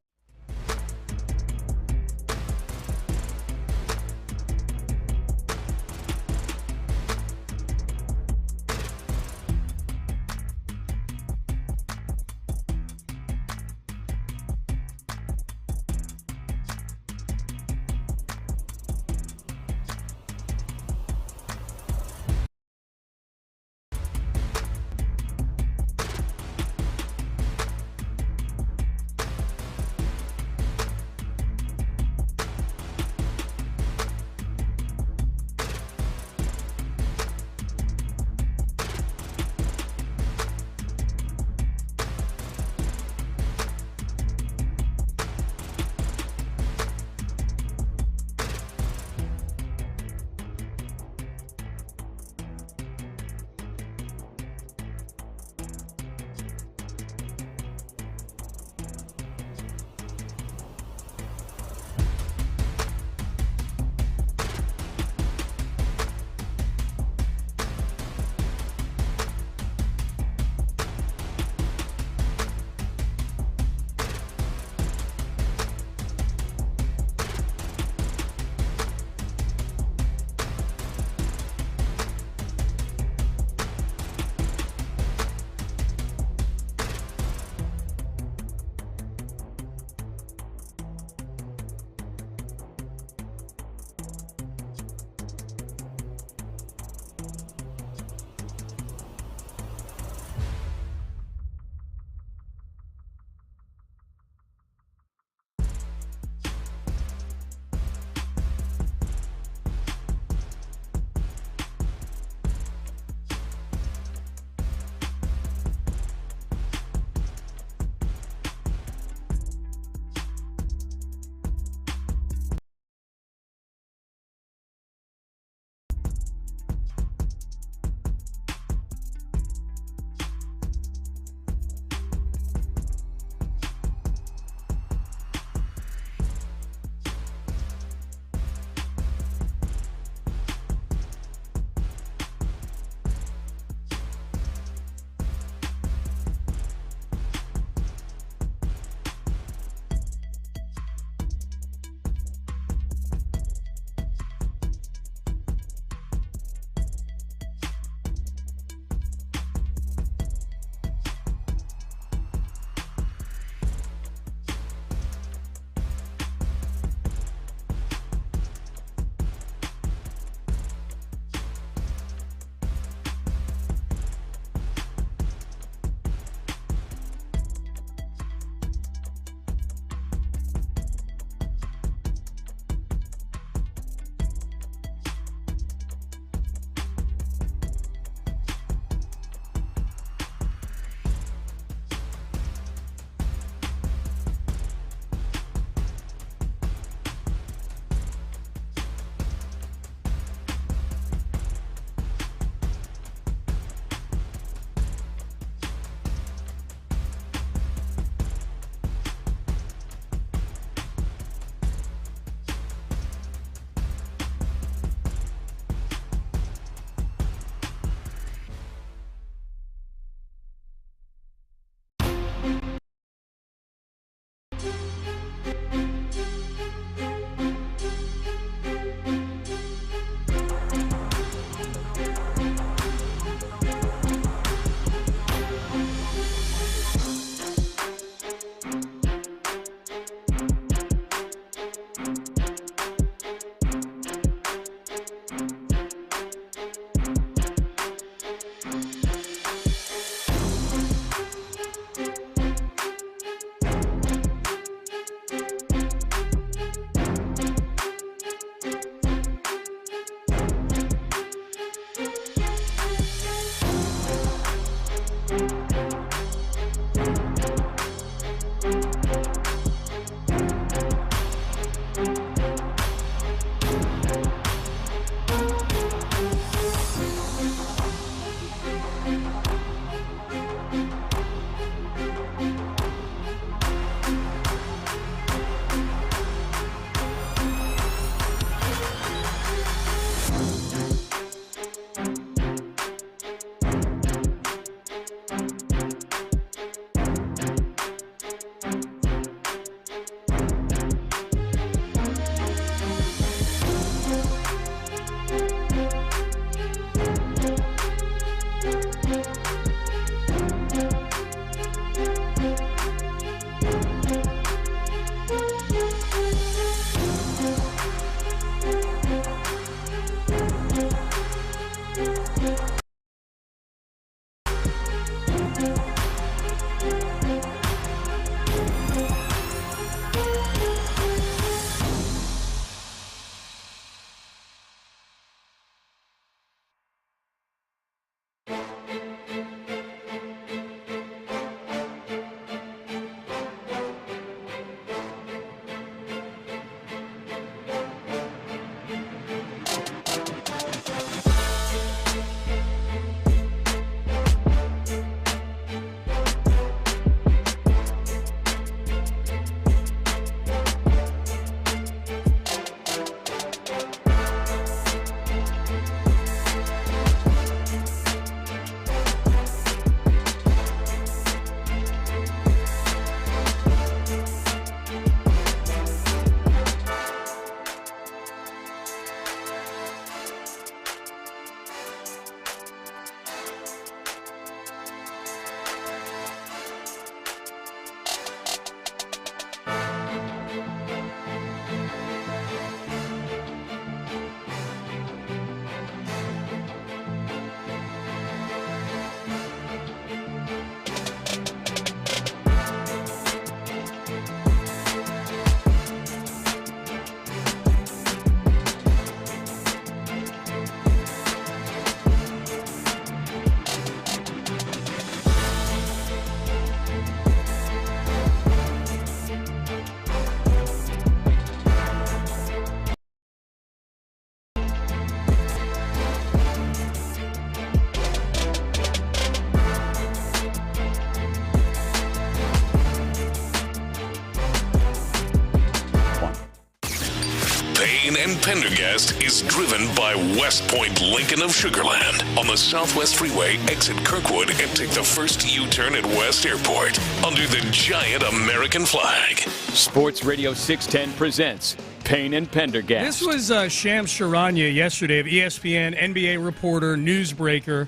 and Pendergast is driven by West Point Lincoln of Sugar Land on the Southwest Freeway, exit Kirkwood, and take the first U-turn at West Airport under the giant American flag. Sports Radio 610 presents Payne and Pendergast. This was Shams Charania yesterday of ESPN, NBA reporter, newsbreaker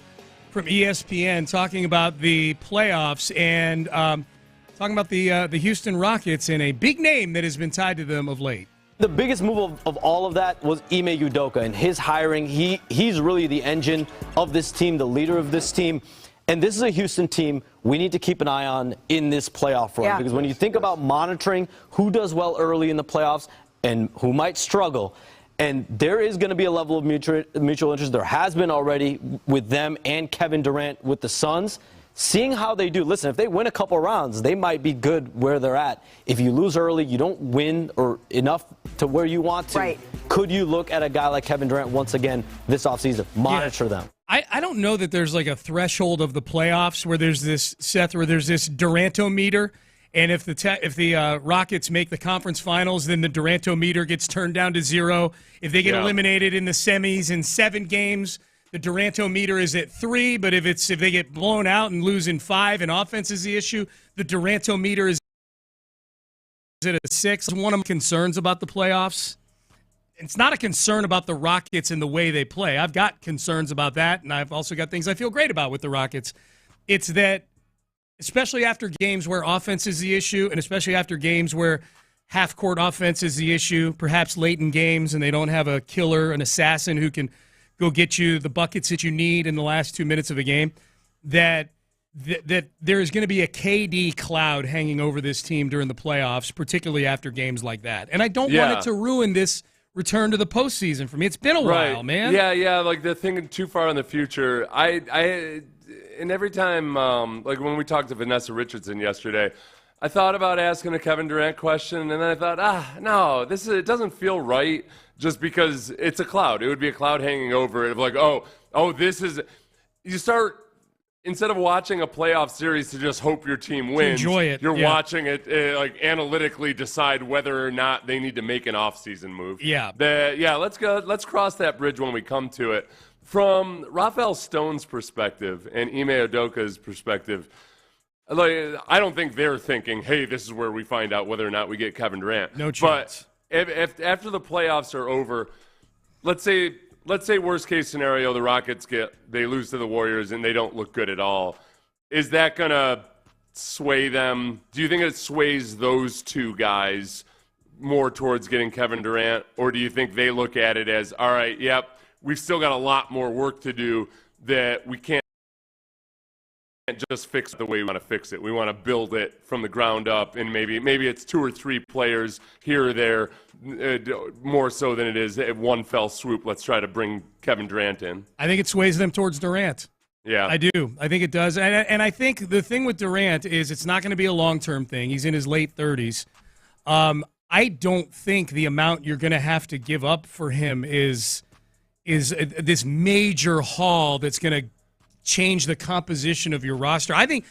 from ESPN, talking about the playoffs and talking about the Houston Rockets and a big name that has been tied to them of late. The biggest move of all of that was Ime Udoka and his hiring. He's really the engine of this team, the leader of this team. And this is a Houston team we need to keep an eye on in this playoff run. Because when you think about monitoring who does well early in the playoffs and who might struggle, and there is going to be a level of mutual interest. There has been already with them and Kevin Durant with the Suns. Seeing how they do. Listen, if they win a couple rounds, they might be good where they're at. If you lose early, you don't win or enough to where you want to. Right. Could you look at a guy like Kevin Durant once again this offseason? Monitor them. I don't know that there's like a threshold of the playoffs where there's this, Seth, where there's this Durantometer. And if the Rockets make the conference finals, then the Durantometer gets turned down to 0. If they get eliminated in the semis in 7 games, the Durantometer is at 3. But if they get blown out and lose in 5 and offense is the issue, the Durantometer is at a 6. One of my concerns about the playoffs. It's not a concern about the Rockets and the way they play. I've got concerns about that, and I've also got things I feel great about with the Rockets. It's that, especially after games where offense is the issue, and especially after games where half-court offense is the issue, perhaps late in games, and they don't have a killer, an assassin who can go get you the buckets that you need in the last 2 minutes of a game, that there is going to be a KD cloud hanging over this team during the playoffs, particularly after games like that. And I don't want it to ruin this return to the postseason for me. It's been a while, man. Yeah, like the thinking too far in the future. And every time, like when we talked to Vanessa Richardson yesterday, I thought about asking a Kevin Durant question, and then I thought, no, it doesn't feel right just because it's a cloud. It would be a cloud hanging over it of like, this is – you start – instead of watching a playoff series to just hope your team wins, enjoy it. You're watching it like analytically decide whether or not they need to make an off-season move. Let's cross that bridge when we come to it. From Rafael Stone's perspective and Ime Udoka's perspective, like, I don't think they're thinking, hey, this is where we find out whether or not we get Kevin Durant. No chance. But if after the playoffs are over, let's say worst case scenario, the Rockets they lose to the Warriors and they don't look good at all. Is that going to sway them? Do you think it sways those two guys more towards getting Kevin Durant? Or do you think they look at it as, all right, we've still got a lot more work to do, that we can't just fix it the way we want to fix it. We want to build it from the ground up, and maybe it's 2 or 3 players here or there, more so than it is at one fell swoop. Let's try to bring Kevin Durant in. I think it sways them towards Durant. Yeah. I do. I think it does. And I think the thing with Durant is it's not going to be a long-term thing. He's in his late 30s. I don't think the amount you're going to have to give up for him is this major haul that's going to change the composition of your roster. I think,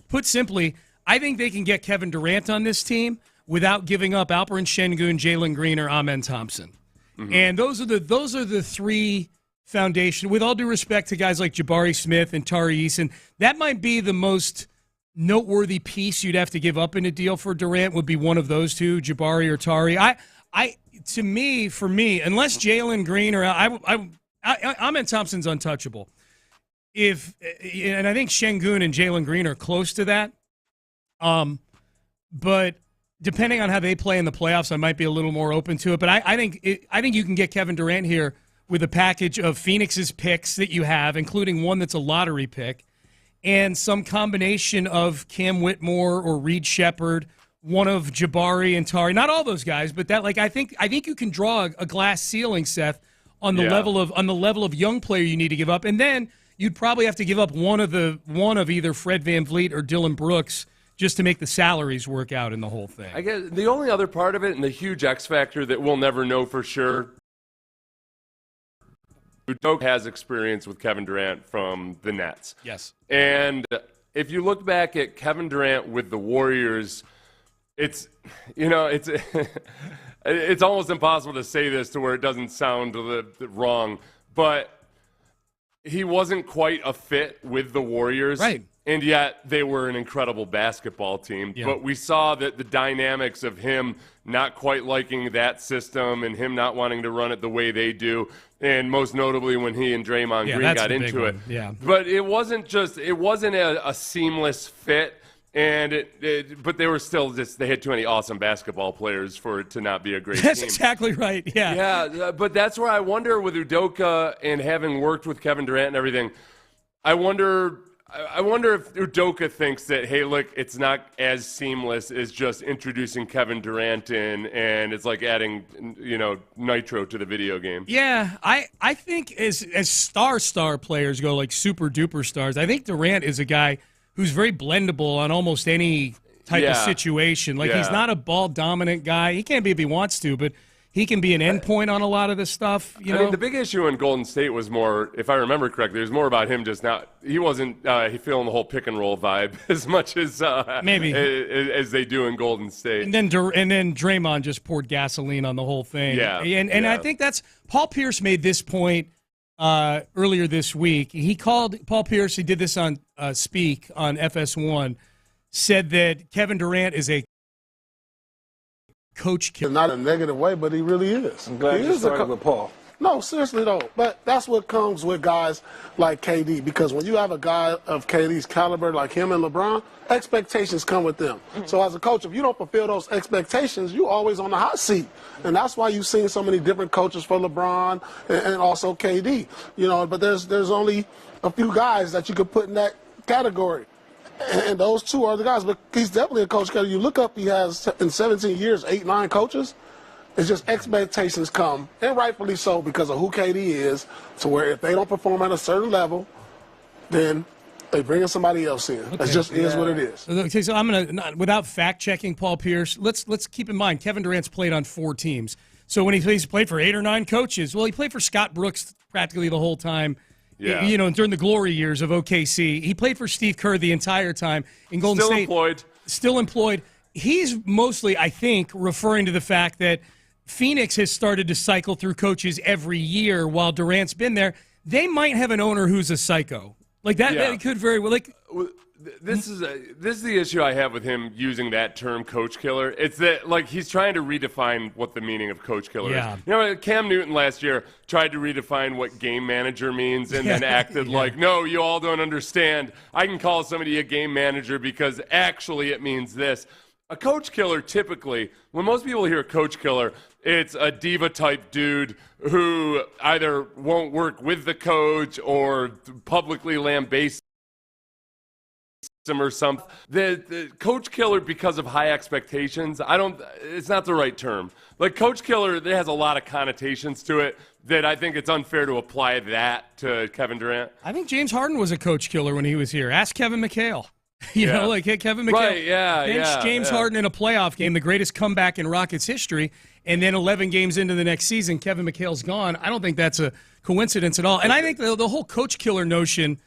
put simply, I think they can get Kevin Durant on this team without giving up Alperen Şengün, Jalen Green, or Amen Thompson. Mm-hmm. And those are the 3 foundation. With all due respect to guys like Jabari Smith and Tari Eason, that might be the most noteworthy piece you'd have to give up in a deal for Durant. Would be one of those 2, Jabari or Tari. For me, unless Jalen Green or Amen Thompson's untouchable. And I think Şengün and Jalen Green are close to that. But depending on how they play in the playoffs, I might be a little more open to it. But I think you can get Kevin Durant here with a package of Phoenix's picks that you have, including one that's a lottery pick, and some combination of Cam Whitmore or Reed Shepherd, one of Jabari and Tari. Not all those guys, but that I think you can draw a glass ceiling, Seth, on the level of young player you need to give up, and then you'd probably have to give up one of either Fred VanVleet or Dylan Brooks just to make the salaries work out in the whole thing. I guess the only other part of it, and the huge X factor that we'll never know for sure, Udoka has experience with Kevin Durant from the Nets. Yes. And if you look back at Kevin Durant with the Warriors, it's it's almost impossible to say this to where it doesn't sound wrong, but he wasn't quite a fit with the Warriors. Right. And yet they were an incredible basketball team. Yeah. But we saw that the dynamics of him not quite liking that system and him not wanting to run it the way they do, and most notably when he and Draymond Green got into it. Yeah. But it wasn't a seamless fit. And but they were still they had too many awesome basketball players for it to not be a great That's team. exactly right. Yeah. Yeah, but that's where I wonder with Udoka and having worked with Kevin Durant and everything, I wonder if Udoka thinks that, hey, look, it's not as seamless as just introducing Kevin Durant in, and it's like adding, nitro to the video game. Yeah, I think as star players go, like super duper stars, I think Durant is a guy who's very blendable on almost any type of situation. Like, he's not a ball-dominant guy. He can be if he wants to, but he can be an endpoint on a lot of this stuff. I mean, the big issue in Golden State was more, if I remember correctly, it was more about him just not – he wasn't feeling the whole pick-and-roll vibe as much as maybe as they do in Golden State. And then Draymond just poured gasoline on the whole thing. Yeah. And I think that's – Paul Pierce made this point earlier this week. He called Paul Pierce. He did this on Speak on FS1. Said that Kevin Durant is a coach killer. Not in a negative way, but he really is. I'm glad you started with Paul. No, seriously though. But that's what comes with guys like KD, because when you have a guy of KD's caliber like him and LeBron, expectations come with them. So as a coach, if you don't fulfill those expectations, you're always on the hot seat. And that's why you've seen so many different coaches for LeBron and also KD. But there's only a few guys that you could put in that category. And those two are the guys. But he's definitely a coach. You look up, he has in 17 years, 8-9 coaches. It's just expectations come, and rightfully so, because of who KD is, to where if they don't perform at a certain level, then they bring in somebody else in. Okay. It just is what it is. Okay, so I'm going to, without fact-checking Paul Pierce, let's keep in mind, Kevin Durant's played on 4 teams. So when he's played for 8 or 9 coaches, well, he played for Scott Brooks practically the whole time. Yeah. During the glory years of OKC. He played for Steve Kerr the entire time in Golden State. Still employed. He's mostly, I think, referring to the fact that Phoenix has started to cycle through coaches every year while Durant's been there. They might have an owner who's a psycho. Like that, that could very well. This is the issue I have with him using that term, coach killer. It's that, like, he's trying to redefine what the meaning of coach killer is. Cam Newton last year tried to redefine what game manager means and then acted like, no, you all don't understand. I can call somebody a game manager because actually it means this. A coach killer, typically, when most people hear coach killer, it's a diva-type dude who either won't work with the coach or publicly lambaste him or something. The coach killer, because of high expectations, it's not the right term. Like, coach killer, there has a lot of connotations to it that I think it's unfair to apply that to Kevin Durant. I think James Harden was a coach killer when he was here. Ask Kevin McHale. Hey, Kevin McHale benched James Harden in a playoff game, the greatest comeback in Rockets history, and then 11 games into the next season, Kevin McHale's gone. I don't think that's a coincidence at all. And I think the whole coach killer notion,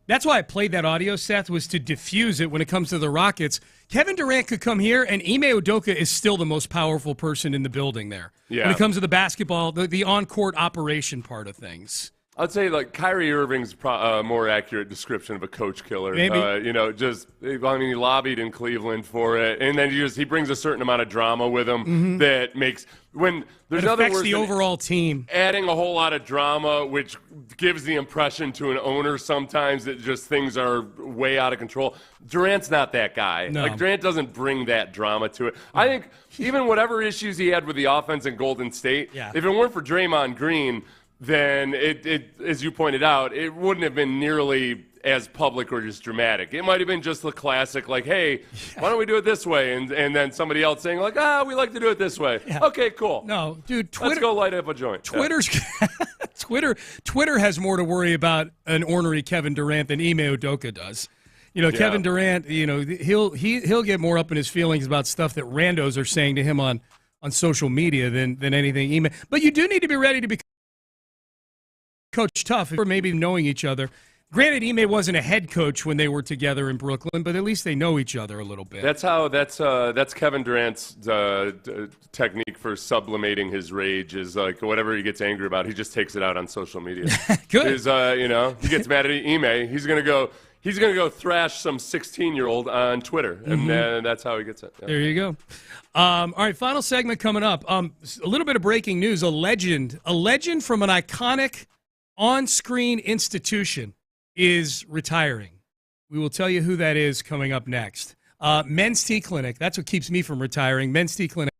that's why I played that audio, Seth, was to diffuse it when it comes to the Rockets. Kevin Durant could come here, and Ime Udoka is still the most powerful person in the building there. Yeah. When it comes to the basketball, the on-court operation part of things. I'd say, like, Kyrie Irving's a more accurate description of a coach killer. Maybe. He lobbied in Cleveland for it, and then he brings a certain amount of drama with him that makes when there's other words the overall team. Adding a whole lot of drama, which gives the impression to an owner sometimes that just things are way out of control. Durant's not that guy. No. Like, Durant doesn't bring that drama to it. I think even whatever issues he had with the offense in Golden State, if it weren't for Draymond Green, then it, as you pointed out, it wouldn't have been nearly as public or just dramatic. It might have been just the classic, like, hey, why don't we do it this way? And then somebody else saying, like, we like to do it this way. Yeah. Okay, cool. No, dude, Twitter. Let's go light up a joint. Twitter has more to worry about an ornery Kevin Durant than Ime Udoka does. Kevin Durant, he'll get more up in his feelings about stuff that randos are saying to him on social media than anything Ime. But you do need to be ready to be Coach Tough, or maybe knowing each other, Granted, Ime wasn't a head coach when they were together in Brooklyn, but at least they know each other a little bit. That's Kevin Durant's technique for sublimating his rage. Is like whatever he gets angry about, he just takes it out on social media. Good. He gets mad at Ime. He's gonna go thrash some 16-year-old on Twitter, and that's how he gets it. Yeah. There you go. All right, final segment coming up. A little bit of breaking news. A legend from an iconic on-screen institution is retiring. We will tell you who that is coming up next. Men's Tea Clinic. That's what keeps me from retiring. Men's Tea Clinic.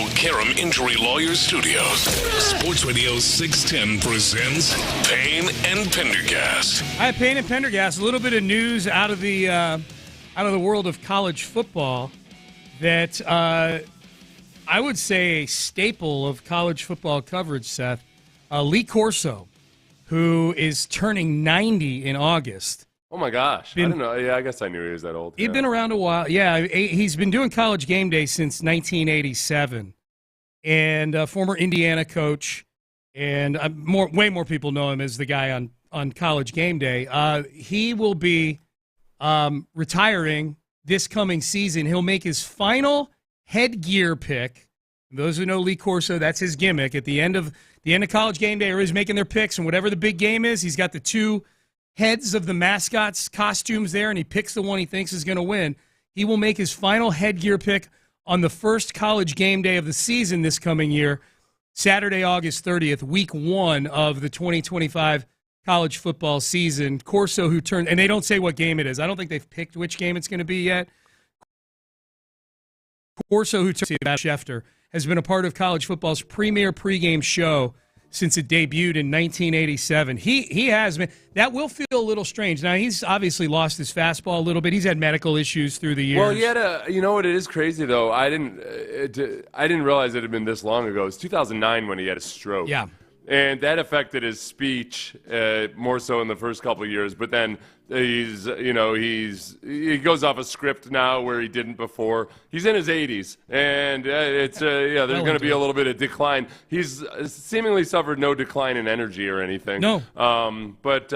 Karam Injury Lawyers Studios. Sports Radio 610 presents Payne and Pendergast. Hi, Payne and Pendergast. A little bit of news out of the world of college football that I would say a staple of college football coverage, Seth. Lee Corso, who is turning 90 in August. Oh, my gosh. I didn't know. Yeah, I guess I knew he was that old. He'd been around a while. Yeah, he's been doing College Game Day since 1987. And a former Indiana coach. And way more people know him as the guy on College Game Day. He will be retiring this coming season. He'll make his final headgear pick. Those who know Lee Corso, that's his gimmick. At the end of College Game Day, everybody's making their picks, and whatever the big game is, he's got the two heads of the mascots' costumes there, and he picks the one he thinks is going to win. He will make his final headgear pick on the first College Game Day of the season this coming year, Saturday, August 30th, week 1 of the 2025 college football season. Corso, who turned, and they don't say what game it is. I don't think they've picked which game it's going to be yet. Corso, who turned Schefter, has been a part of college football's premier pregame show since it debuted in 1987. He has been. That will feel a little strange. Now, he's obviously lost his fastball a little bit. He's had medical issues through the years. Well, he had you know what, it is crazy, though. I didn't realize it had been this long ago. It was 2009 when he had a stroke. Yeah. And that affected his speech more so in the first couple of years. But then he goes off a script now where he didn't before. He's in his 80s, and there's going to be a little bit of decline. He's seemingly suffered no decline in energy or anything. No. That's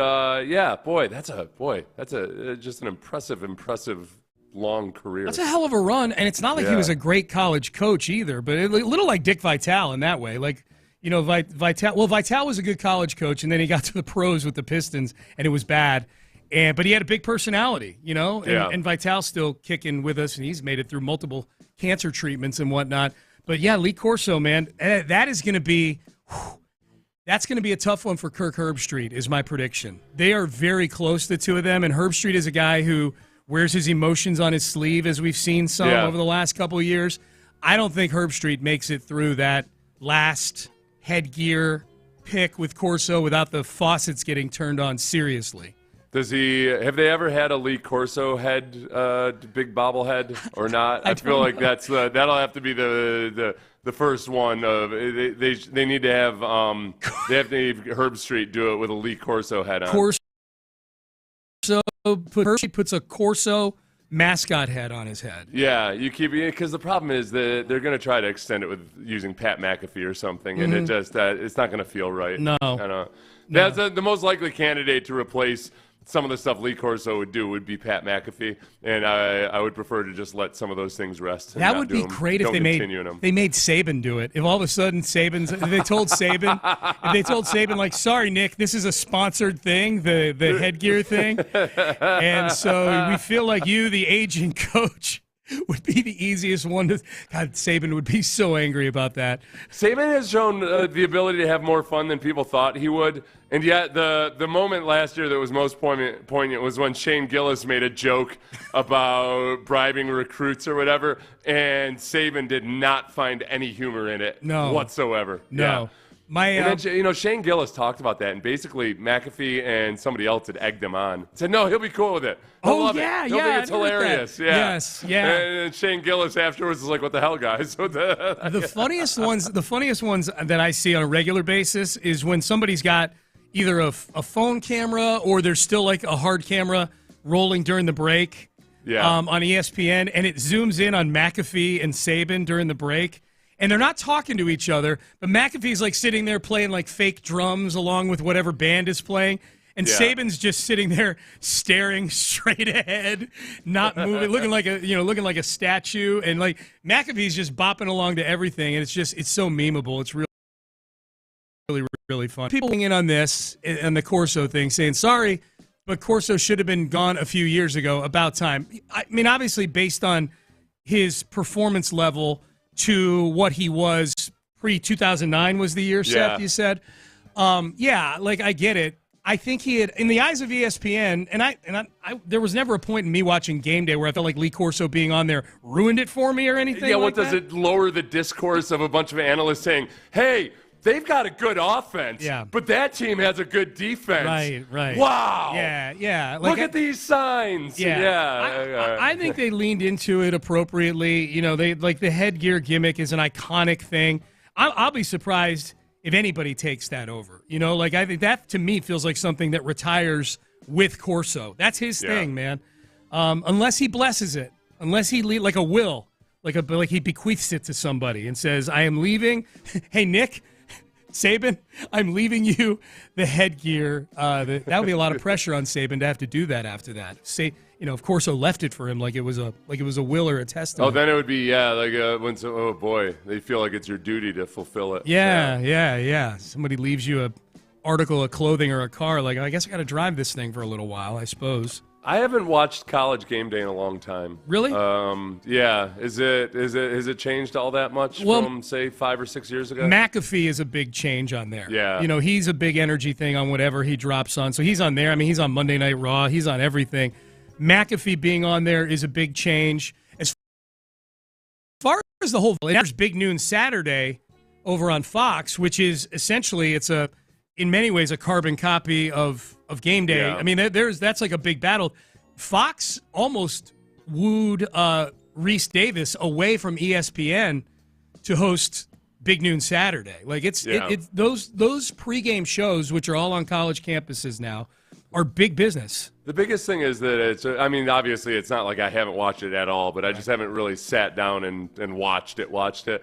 just an impressive long career. That's a hell of a run, and it's not like he was a great college coach either, but a little like Dick Vitale in that way. Like, you know, Vitale was a good college coach, and then he got to the pros with the Pistons, and it was bad. But he had a big personality, you know, and Vitale's still kicking with us, and he's made it through multiple cancer treatments and whatnot. But yeah, Lee Corso, man, that's going to be a tough one for Kirk Herbstreit, is my prediction. They are very close, the two of them, and Herbstreit is a guy who wears his emotions on his sleeve, as we've seen some over the last couple of years. I don't think Herbstreit makes it through that last headgear pick with Corso without the faucets getting turned on seriously. Have they ever had a Lee Corso head, big bobblehead, or not? I feel like that'll have to be the first one. They need to have Herbstreit do it with a Lee Corso head on. Corso puts a Corso mascot head on his head. Yeah, you keep it, because the problem is that they're going to try to extend it with using Pat McAfee or something, and it's not going to feel right. No. That's the most likely candidate to replace some of the stuff Lee Corso would do would be Pat McAfee, and I would prefer to just let some of those things rest. That would be great if they made Saban do it. If all of a sudden if they told Saban, like, sorry, Nick, this is a sponsored thing, the headgear thing, and so we feel like you, the aging coach, would be the easiest one to. God, Saban would be so angry about that. Saban has shown the ability to have more fun than people thought he would, and yet the moment last year that was most poignant was when Shane Gillis made a joke about bribing recruits or whatever, and Saban did not find any humor in it whatsoever. No. Yeah. And then, Shane Gillis talked about that, and basically McAfee and somebody else had egged him on. Said, no, he'll be cool with it. He'll love it. He'll think it's hilarious. Yeah. Yes, yeah. And Shane Gillis afterwards was like, what the hell, guys? The funniest ones that I see on a regular basis is when somebody's got either a phone camera or there's still like a hard camera rolling during the break on ESPN, and it zooms in on McAfee and Saban during the break. And they're not talking to each other, but McAfee's like sitting there playing like fake drums along with whatever band is playing. And Saban's just sitting there staring straight ahead, not moving, looking like a statue. And like McAfee's just bopping along to everything. And it's so memeable. It's really, really fun. People in on this and the Corso thing saying, sorry, but Corso should have been gone a few years ago, about time. I mean, obviously based on his performance level to what he was pre-2009 was the year, Seth, you said. I get it. I think he had, in the eyes of ESPN, and I there was never a point in me watching Game Day where I felt like Lee Corso being on there ruined it for me or anything. Yeah, like what does it lower the discourse of a bunch of analysts saying, hey, they've got a good offense, but that team has a good defense. Right. Wow. Yeah. Look at these signs. Yeah. I think they leaned into it appropriately. You know, they like the headgear gimmick is an iconic thing. I'll be surprised if anybody takes that over. You know, like I think that to me feels like something that retires with Corso. That's his thing, man. Unless he blesses it, unless he like a will, like he bequeaths it to somebody and says, "I am leaving." Hey, Nick Saban, I'm leaving you the headgear. That would be a lot of pressure on Saban to have to do that after that. If Corso left it for him like it was a will or a testament. Oh, then it would be oh boy, they feel like it's your duty to fulfill it. Yeah. Somebody leaves you a article of clothing or a car. Like, I guess I got to drive this thing for a little while, I suppose. I haven't watched College Game Day in a long time. Really? Yeah. Has it changed all that much from say 5 or 6 years ago? McAfee is a big change on there. Yeah. You know, he's a big energy thing on whatever he drops on. So he's on there. I mean, he's on Monday Night Raw. He's on everything. McAfee being on there is a big change. As far as the whole, there's Big Noon Saturday over on Fox, which is essentially in many ways a carbon copy of Game Day. Yeah. I mean, that's like a big battle. Fox almost wooed Reese Davis away from ESPN to host Big Noon Saturday. Like it's those pregame shows, which are all on college campuses now, are big business. The biggest thing is that obviously it's not like I haven't watched it at all, but I just haven't really sat down and watched it.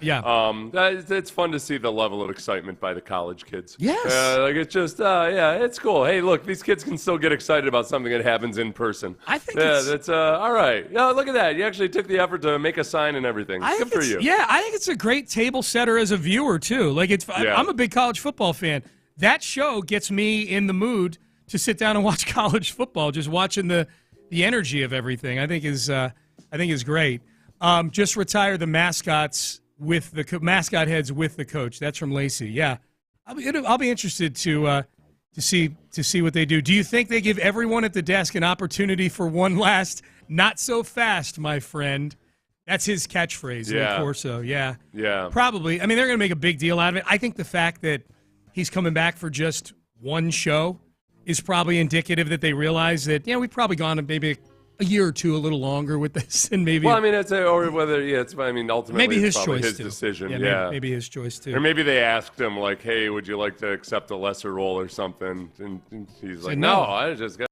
Yeah. It's fun to see the level of excitement by the college kids. Yes. It's just, it's cool. Hey, look, these kids can still get excited about something that happens in person. I think that's all right. Yeah, look at that. You actually took the effort to make a sign and everything. Good for you. Yeah, I think it's a great table setter as a viewer, too. Like I'm a big college football fan. That show gets me in the mood to sit down and watch college football, just watching the energy of everything, I think is great. Just retire the mascots with the mascot heads with the coach. That's from Lacey. Yeah, I'll be interested to see what they do. Do you think they give everyone at the desk an opportunity for one last "not so fast, my friend"? That's his catchphrase. Yeah. Corso. Yeah. Yeah. Probably. I mean, they're going to make a big deal out of it. I think the fact that he's coming back for just one show is probably indicative that they realize that, we've probably gone maybe a year or two a little longer with this, and maybe. Well, I mean, ultimately, maybe his it's probably choice his too. decision. Yeah, maybe his choice too. Or maybe they asked him like, "Hey, would you like to accept a lesser role or something?" And he's like, "No, I just got.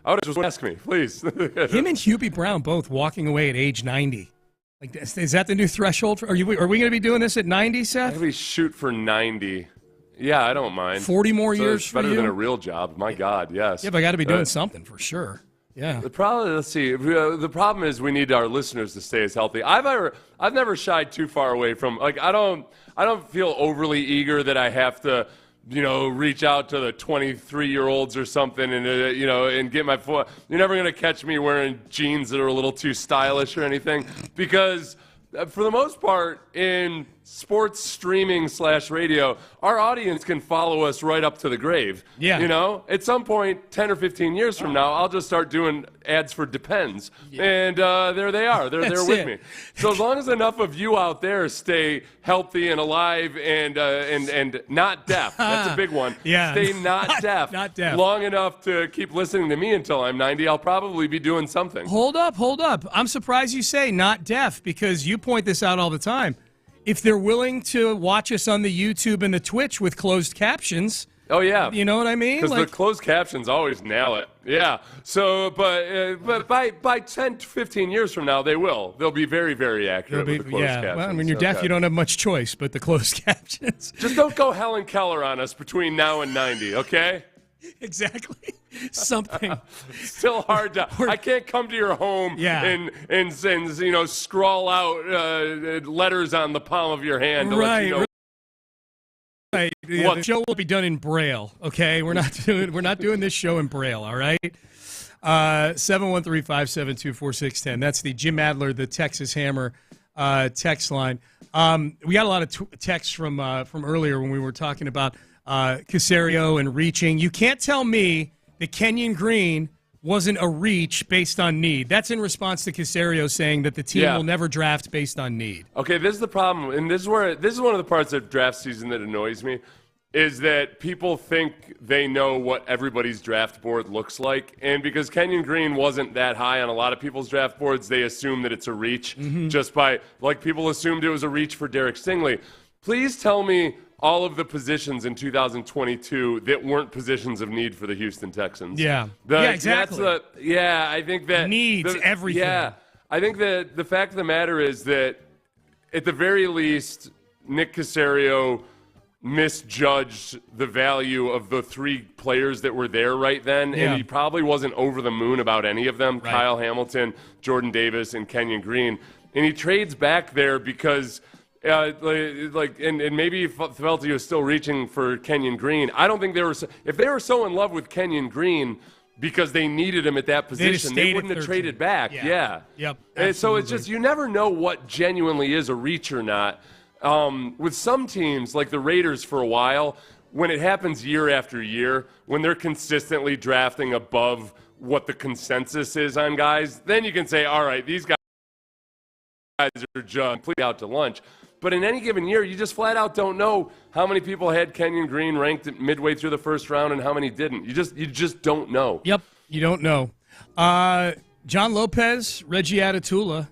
I would just ask me, please." Him and Hubie Brown both walking away at age 90. Like, is that the new threshold? Are we going to be doing this at 90, Seth? Maybe shoot for 90. Yeah, I don't mind. 40 more years for you? Better than a real job. My God, yes. Yeah, but I got to be doing something for sure. Yeah. The problem is we need our listeners to stay as healthy. I've never shied too far away from, like, I don't feel overly eager that I have to, reach out to the 23-year-olds or something and and get my foot. You're never going to catch me wearing jeans that are a little too stylish or anything, because for the most part in sports streaming / radio, our audience can follow us right up to the grave. Yeah. At some point, 10 or 15 years from now, I'll just start doing ads for Depends. Yeah. And there they are. They're there with me. So as long as enough of you out there stay healthy and alive and not deaf, that's a big one. Yeah. Stay not deaf. Not deaf. Long enough to keep listening to me until I'm 90, I'll probably be doing something. Hold up. I'm surprised you say not deaf, because you point this out all the time. If they're willing to watch us on the YouTube and the Twitch with closed captions. Oh, yeah. You know what I mean? Because the closed captions always nail it. Yeah. So, but by 10 to 15 years from now, they will. They'll be very, very accurate with the closed captions. Well, when you're deaf, you don't have much choice but the closed captions. Just don't go Helen Keller on us between now and 90, okay? Exactly. Something. Still hard to. I can't come to your home and scrawl out letters on the palm of your hand to let you know. Right. Yeah, the show will be done in Braille. Okay, we're not doing this show in Braille. All right. 713-572-4610. That's the Jim Adler, the Texas Hammer text line. We got a lot of texts from earlier when we were talking about Caserio and reaching. You can't tell me that Kenyon Green wasn't a reach based on need. That's in response to Caserio saying that the team will never draft based on need. Okay, this is the problem, and this is one of the parts of draft season that annoys me, is that people think they know what everybody's draft board looks like, and because Kenyon Green wasn't that high on a lot of people's draft boards, they assume that it's a reach just by, like people assumed it was a reach for Derek Stingley. Please tell me all of the positions in 2022 that weren't positions of need for the Houston Texans. Yeah, exactly. I think that needs everything. Yeah, I think that the fact of the matter is that at the very least, Nick Caserio misjudged the value of the three players that were there right then, and he probably wasn't over the moon about any of them, Kyle Hamilton, Jordan Davis, and Kenyon Green. And he trades back there because and maybe he felt he was still reaching for Kenyon Green. I don't think if they were so in love with Kenyon Green because they needed him at that position, they wouldn't have traded back. Yeah. Yep. And so it's just, you never know what genuinely is a reach or not. With some teams, like the Raiders for a while, when it happens year after year, when they're consistently drafting above what the consensus is on guys, then you can say, all right, these guys are just completely out to lunch. But in any given year, you just flat out don't know how many people had Kenyon Green ranked midway through the first round and how many didn't. You just don't know. Yep, you don't know. John Lopez, Reggie Atatula,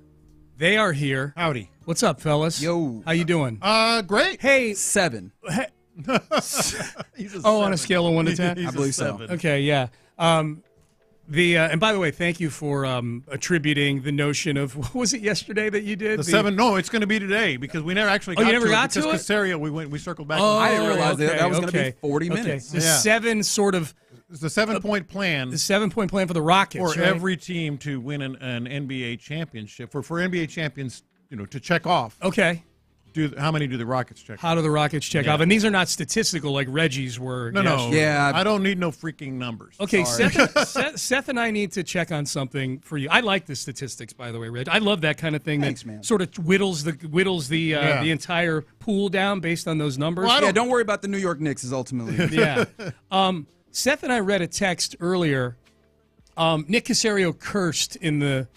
they are here. Howdy. What's up, fellas? Yo. How you doing? Great. Hey. 7. On a scale of 1 to 10? I believe so. Okay, yeah. And by the way, thank you for attributing the notion of, what was it yesterday that you did? The 7. No, it's going to be today because we never actually got you never to got it. to it? Caserio, we circled back. Oh, I didn't realize that was going to be 40 minutes. The 7 sort of. It's the 7-point plan. The 7-point plan for the Rockets, for every team to win an NBA championship. For NBA champions, to check off. Okay. How many do the Rockets check off? How do the Rockets check off? And these are not statistical like Reggie's were. No. Yeah. I don't need no freaking numbers. Okay, Seth and I need to check on something for you. I like the statistics, by the way, Reg. I love that kind of thing. Thanks, that man. Sort of whittles the entire pool down based on those numbers. Well, don't worry about the New York Knicks. Is ultimately. Yeah. Seth and I read a text earlier. Nick Caserio cursed in the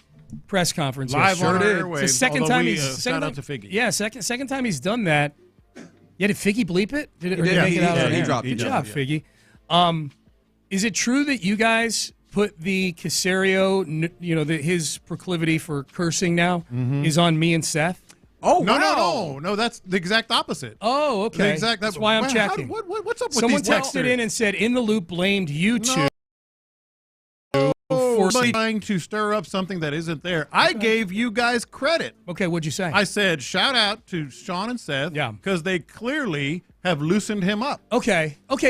press conference. Live on our It's airwaves. the second time he's shout out to Figgy. Yeah, second time he's done that. Yeah, did Figgy bleep it? Did it? Or He did did. it make it out? He dropped it. Good job, Figgy. Is it true that you guys put the Caserio, his proclivity for cursing now is on me and Seth? Oh, no. That's the exact opposite. Oh, okay. That's why I'm checking. What's up with Someone these texted in and said, In the Loop blamed you two. For trying to stir up something that isn't there. I gave you guys credit. Okay, what'd you say? I said shout out to Sean and Seth because they clearly have loosened him up. Okay. So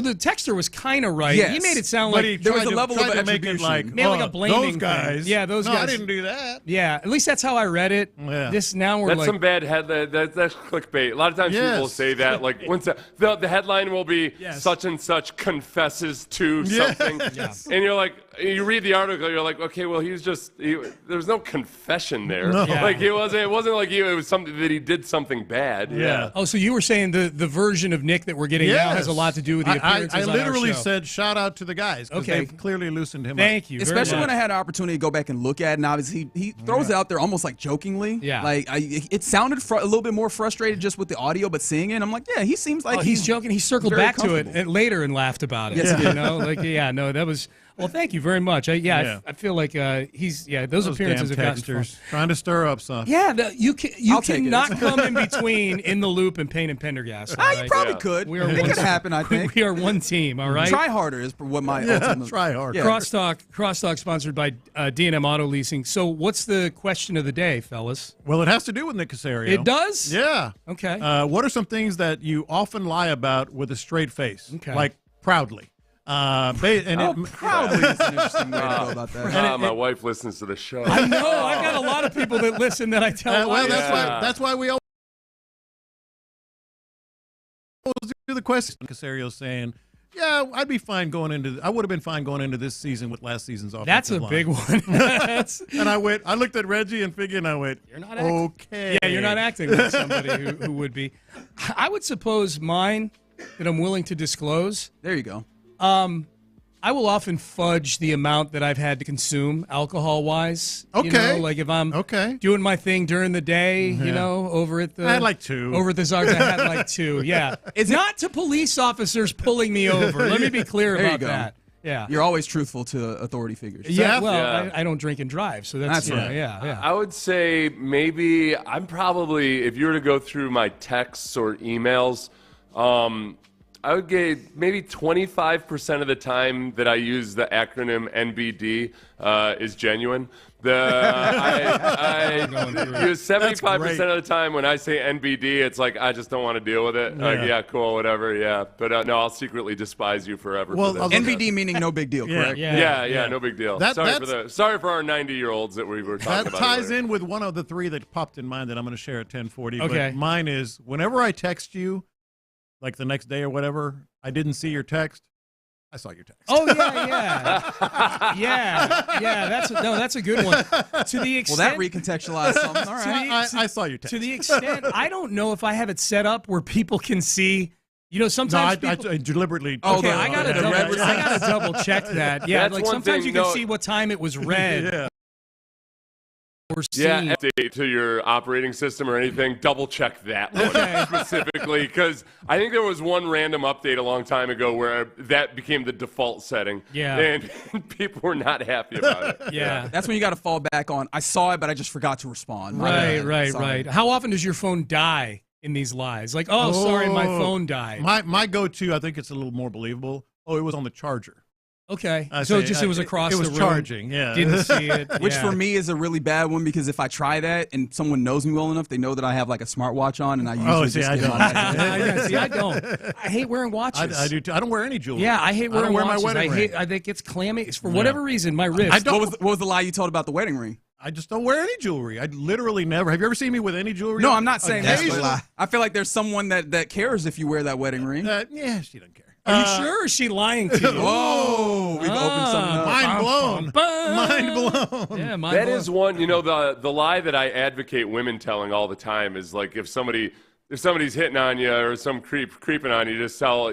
the texter was kind of right. Yes. He made it sound But like there was a level of attribution. like a blaming those guys. thing. Yeah, those guys. I didn't do that. Yeah, at least that's how I read it. Yeah. This now we're That's like some bad headline. That's clickbait. A lot of times people say that. Like once the headline will be such and such confesses to something, and you're like, you read the article, you're like, okay, well there's no confession there. No. Yeah. Like it wasn't like it was something that he did something bad. Yeah. Oh, so you were saying the version of Nick that we're getting now has a lot to do with the appearances I on our literally show. said shout out to the guys because they've clearly loosened him up. Thank you. Especially when I had an opportunity to go back and look at it, and obviously he throws it out there almost like jokingly. Yeah. Like it sounded a little bit more frustrated just with the audio, but seeing it, I'm like, yeah, he seems like he's joking. He circled very back to it later and laughed about it. Yes, he did. That was. Well, thank you very much. I feel like those appearances have damn gotten fun. texters trying to stir up stuff. Yeah, you cannot come in between In the Loop and Payne and Pendergast. You probably could. It could happen, I think. We are one team, all right? Try harder is what my ultimate. Try harder. Yeah. Crosstalk sponsored by D&M Auto Leasing. So what's the question of the day, fellas? Well, it has to do with Nick Caserio. It does? Yeah. Okay. What are some things that you often lie about with a straight face? Okay. Like proudly. Proudly is an interesting way to go about that. My wife listens to the show. I know. I've got a lot of people that listen that I tell. That's why we always do the question. Caserio saying, Yeah, I'd be fine going into. I would have been fine going into this season with last season's offensive That's a line. big one. And I looked at Reggie and Figgy, and I went, You're not okay. Yeah, you're not acting like somebody who would be. I would suppose mine that I'm willing to disclose. There you go. I will often fudge the amount that I've had to consume alcohol-wise. Okay. You know, like if I'm doing my thing during the day, you know, over at the... I had like 2. Over at the Czars, I had like 2, yeah. It's not to police officers pulling me over. Let me be clear There you about go. that. Yeah. You're always truthful to authority figures. Yeah, well, I don't drink and drive, so that's right. Yeah. I would say maybe I'm probably, if you were to go through my texts or emails, I would get maybe 25% of the time that I use the acronym NBD is genuine. I use 75% of the time when I say NBD, it's like I just don't want to deal with it. Like, yeah, cool, whatever, yeah. But no, I'll secretly despise you forever. Well, for this. NBD meaning no big deal, correct? Yeah, no big deal. Sorry for our 90-year-olds that we were talking about. That ties in with one of the 3 that popped in mind that I'm going to share at 10:40. Okay. But mine is whenever I text you, like the next day or whatever, I didn't see your text. I saw your text. Oh yeah. That's a good one. To the extent, Well, that recontextualized something. All right. I saw your text. To the extent, I don't know if I have it set up where people can see. You know, sometimes I deliberately. Okay, I gotta double check that. Yeah, That's like one sometimes thing, you can see what time it was read. Yeah. Or Yeah, seen. update to your operating system or anything, double check that one specifically, because I think there was one random update a long time ago where that became the default setting. Yeah. And people were not happy about it. Yeah. That's when you got to fall back on. I saw it, but I just forgot to respond. My bad. Right. Sorry. How often does your phone die in these lies? Like, oh, sorry, my phone died. My go-to, I think it's a little more believable. Oh, it was on the charger. Okay. It was across the room. It was charging, yeah. Didn't see it. Which yeah. for me is a really bad one because if I try that and someone knows me well enough, they know that I have like a smartwatch on and I usually I don't. See, I don't. I hate wearing watches. I do too. I don't wear any jewelry. Yeah, I hate wearing watches. My wedding ring. I think it's clammy. It's for whatever reason, my wrist. What was the lie you told about the wedding ring? I just don't wear any jewelry. I literally never. Have you ever seen me with any jewelry? No, I'm not saying that's the lie. I feel like there's someone that cares if you wear that wedding ring. Yeah, she doesn't care. Are you sure? Or is she lying to you? Whoa, we've opened something up. Mind blown. Mind blown. Yeah, mind That blown. is one, the lie that I advocate women telling all the time is like if somebody's hitting on you or some creeping on you, just tell,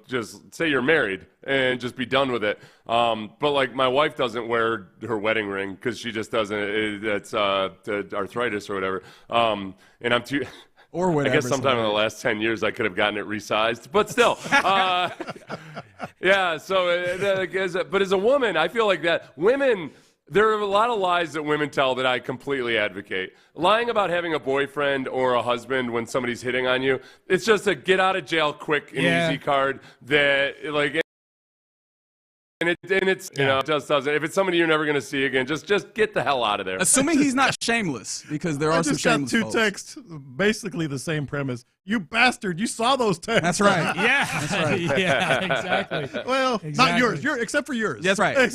just say you're married and just be done with it. But like my wife doesn't wear her wedding ring because she just doesn't. It's arthritis or whatever. And I'm too. Or whatever. I guess sometime in the last 10 years I could have gotten it resized, but still. Yeah, so, but as a woman, I feel like that women, there are a lot of lies that women tell that I completely advocate. Lying about having a boyfriend or a husband when somebody's hitting on you, it's just a get out of jail quick and easy card that, like, and it's it just doesn't. If it's somebody you're never going to see again, just get the hell out of there. Assuming he's not shameless, because there are some shameless I just got 2 texts, basically the same premise. You bastard! You saw those texts. That's right. Yeah, that's right. Yeah, exactly. Well, not yours. Except for yours. That's right.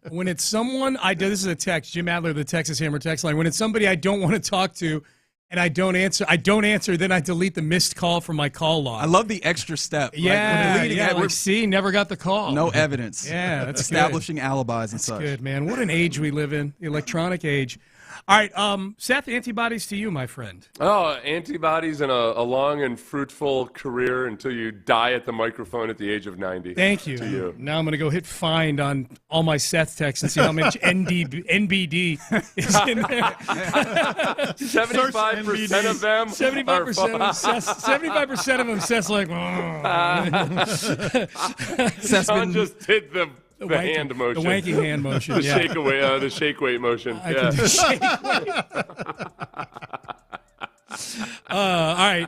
When it's someone this is a text. Jim Adler, the Texas Hammer text line. When it's somebody I don't want to talk to, and I don't answer, then I delete the missed call from my call log. I love the extra step. Yeah, never got the call. No evidence. Yeah, that's establishing alibis and such. Good, man. What an age we live in, the electronic age. All right, Seth, antibodies to you, my friend. Oh, antibodies and a long and fruitful career until you die at the microphone at the age of 90. Thank you. To you. Now I'm going to go hit find on all my Seth texts and see how much NBD is in there. 75% of them 75% of them, Seth's like, Seth's just did the hand motion. The wanking hand motion. The shake weight motion. I can do shake weight. All right.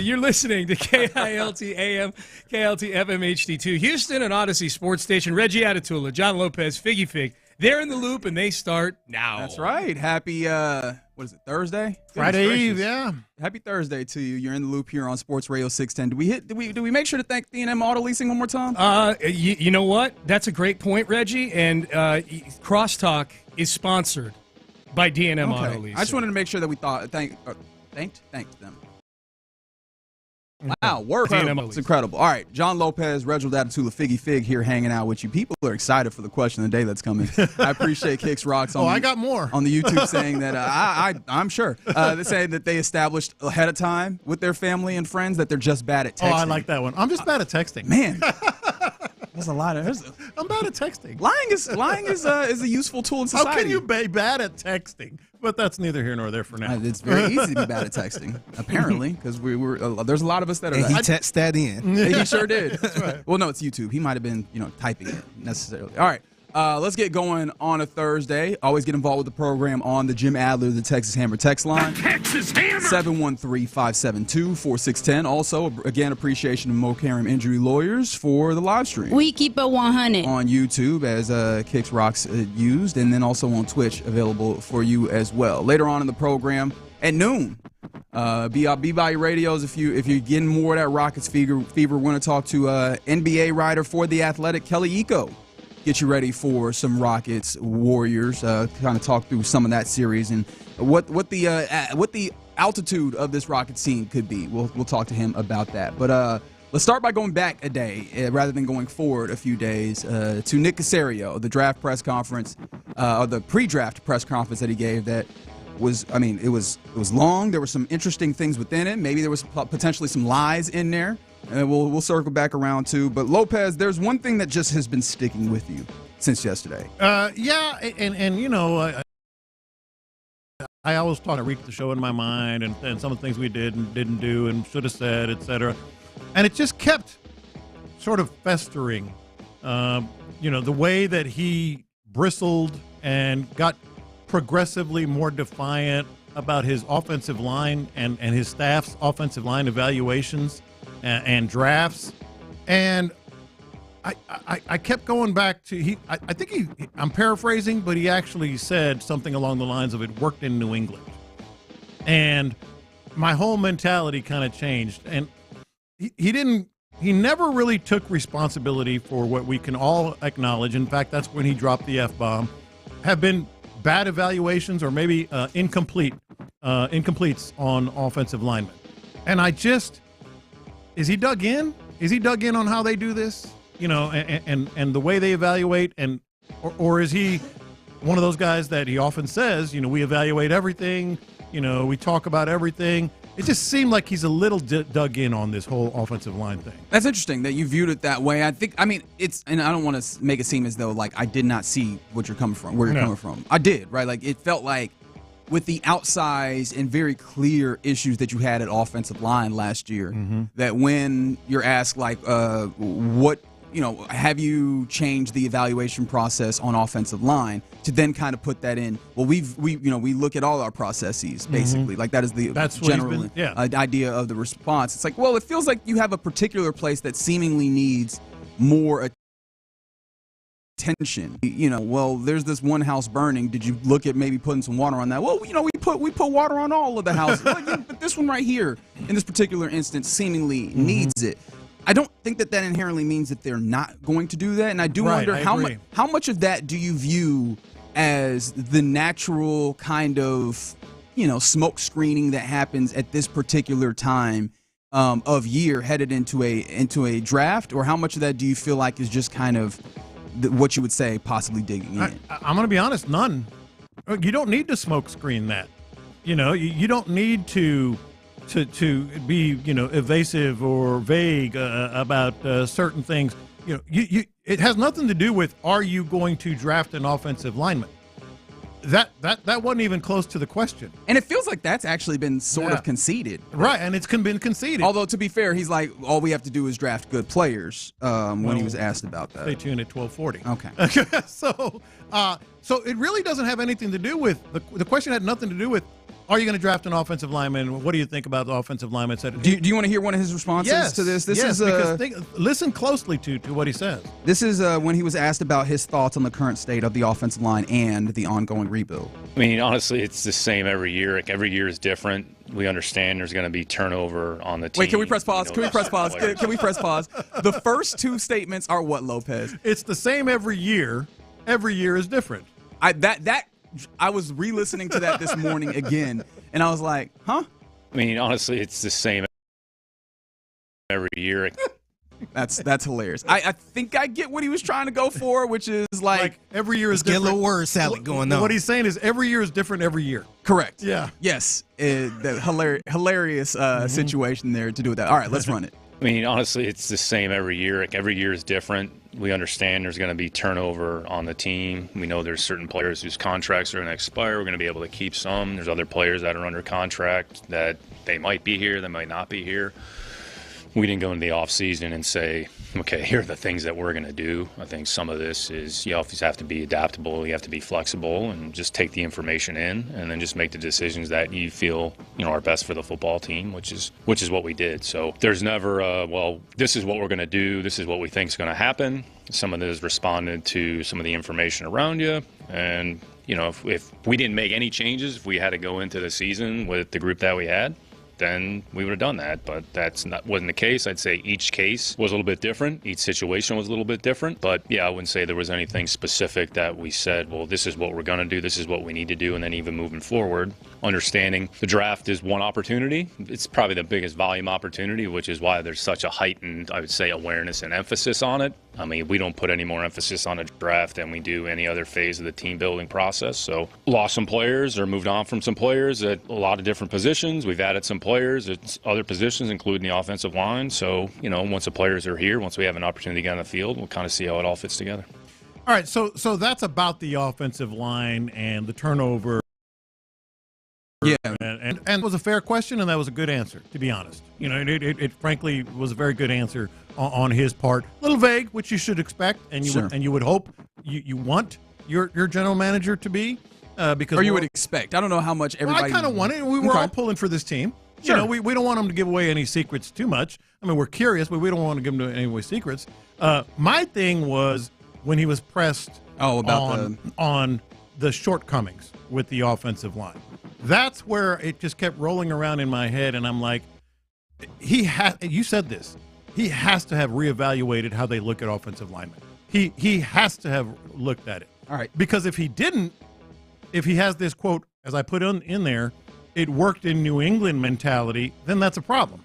You're listening to KILT AM, KILT FM HD2, Houston and Odyssey Sports Station. Reggie Atatula, John Lopez, Figgy Fig. They're in the loop, and they start now. That's right. Happy, Thursday? Friday Eve, yeah. Happy Thursday to you. You're in the loop here on Sports Radio 610. Do we make sure to thank D&M Auto Leasing one more time? You know what? That's a great point, Reggie. And Crosstalk is sponsored by D&M Auto Leasing. I just wanted to make sure that we thanked them. Wow, word. It's incredible. All right, John Lopez, Reginald Atatula, Figgy Fig here hanging out with you. People are excited for the question of the day that's coming. I appreciate Kicks Rocks I got more on the YouTube saying that I'm sure they're saying that they established ahead of time with their family and friends that they're just bad at texting. Oh, I like that one. I'm just bad at texting. Man. There's a lot of. I'm bad at texting. Lying is a useful tool in society. How can you be bad at texting? But that's neither here nor there for now. It's very easy to be bad at texting, apparently, because there's a lot of us that are. And he texted that in. He sure did. That's right. Well, no, it's YouTube. He might have been, typing it necessarily. All right. Let's get going on a Thursday. Always get involved with the program on the Jim Adler, the Texas Hammer text line. Texas Hammer! 713-572-4610. Also, again, appreciation to Mo Karam Injury Lawyers for the live stream. We keep it 100. On YouTube, as Kicks Rocks used, and then also on Twitch, available for you as well. Later on in the program, at noon, be by your radios if you're getting more of that Rockets fever. We're going to talk to NBA writer for The Athletic, Kelly Iko. Get you ready for some Rockets Warriors. Kind of talk through some of that series and what the altitude of this Rockets team could be. We'll talk to him about that. But let's start by going back a day rather than going forward a few days to Nick Caserio, the draft press conference or the pre-draft press conference that he gave. That was, it was long. There were some interesting things within it. Maybe there was potentially some lies in there. And we'll circle back around too. But Lopez, there's one thing that just has been sticking with you since yesterday. Yeah, and I always try to read the show in my mind and some of the things we did and didn't do and should have said, etc. And it just kept sort of festering. The way that he bristled and got progressively more defiant about his offensive line and his staff's offensive line evaluations and drafts, and I kept going back to I'm paraphrasing, but he actually said something along the lines of it worked in New England, and my whole mentality kind of changed. And he never really took responsibility for what we can all acknowledge. In fact, that's when he dropped the F-bomb. Have been bad evaluations or maybe incompletes on offensive linemen, and is he dug in? Is he dug in on how they do this? And the way they evaluate, or is he one of those guys that he often says, we evaluate everything, we talk about everything. It just seemed like he's a little dug in on this whole offensive line thing. That's interesting that you viewed it that way. And I don't want to make it seem as though like I did not see where you're coming from. I did, right? Like it felt like with the outsized and very clear issues that you had at offensive line last year, that when you're asked like, what, have you changed the evaluation process on offensive line, to then kind of put that in? Well, we look at all our processes basically. Like that's general idea of the response. It's like, well, it feels like you have a particular place that seemingly needs more attention. Well, there's this one house burning. Did you look at maybe putting some water on that? Well, we put water on all of the houses. But this one right here, in this particular instance, seemingly needs it. I don't think that inherently means that they're not going to do that. And I do wonder how much of that do you view as the natural kind of, smoke screening that happens at this particular time of year headed into a draft, or how much of that do you feel like is just kind of what you would say possibly digging in? I'm going to be honest, none. You don't need to smoke screen that. You don't need to be evasive or vague about certain things. It has nothing to do with, are you going to draft an offensive lineman? That wasn't even close to the question. And it feels like that's actually been sort of conceded. Right, and it's been conceded. Although, to be fair, he's like, all we have to do is draft good players when he was asked about that. Stay tuned at 12:40. Okay. So it really doesn't have anything to do with, the question had nothing to do with, are you going to draft an offensive lineman? What do you think about the offensive lineman? Do you want to hear one of his responses to this? Listen closely to what he says. This is when he was asked about his thoughts on the current state of the offensive line and the ongoing rebuild. Honestly, it's the same every year. Like, every year is different. We understand there's going to be turnover on the team. Wait, can we press pause? Can we press pause? Can we press pause? The first two statements are what, Lopez? It's the same every year. Every year is different. I was re-listening to that this morning again, and I was like, huh? Honestly, it's the same every year. That's hilarious. I think I get what he was trying to go for, which is like every year is get a different. little word salad going on. What he's saying is every year is different every year. Correct. Yeah. Yes. The hilarious situation there to do with that. All right, let's run it. I mean, honestly, it's the same every year. Like, every year is different. We understand there's going to be turnover on the team. We know there's certain players whose contracts are going to expire. We're going to be able to keep some. There's other players that are under contract that they might be here, they might not be here. We didn't go into the offseason and say, okay, here are the things that we're going to do. I think some of this is you always have to be adaptable, you have to be flexible, and just take the information in and then just make the decisions that you feel, are best for the football team, which is what we did. So there's never well, this is what we're going to do, this is what we think is going to happen. Some of this responded to some of the information around you, and if we didn't make any changes, if we had to go into the season with the group that we had, then we would have done that, but wasn't the case. I'd say each case was a little bit different. Each situation was a little bit different, but yeah, I wouldn't say there was anything specific that we said, well, this is what we're going to do, this is what we need to do, and then even moving forward, understanding the draft is one opportunity. It's probably the biggest volume opportunity, which is why there's such a heightened, I would say, awareness and emphasis on it. I mean, we don't put any more emphasis on a draft than we do any other phase of the team building process. So lost some players or moved on from some players at a lot of different positions. We've added some players at other positions, including the offensive line. So, once the players are here, once we have an opportunity to get on the field, we'll kind of see how it all fits together. All right, so that's about the offensive line and the turnover. Yeah, and it was a fair question, and that was a good answer, to be honest. It frankly was a very good answer on his part. A little vague, which you should expect, and you would hope you want your general manager to be, because you would expect. I don't know how much everybody. I kind of want it. We were all pulling for this team. Sure. We don't want them to give away any secrets too much. I mean, we're curious, but we don't want to give them any away secrets. My thing was when he was pressed on the shortcomings with the offensive line. That's where it just kept rolling around in my head, and I'm like, you said this. He has to have reevaluated how they look at offensive linemen. He has to have looked at it. All right. Because if he didn't, if he has this quote, as I put in there, it worked in New England mentality, then that's a problem.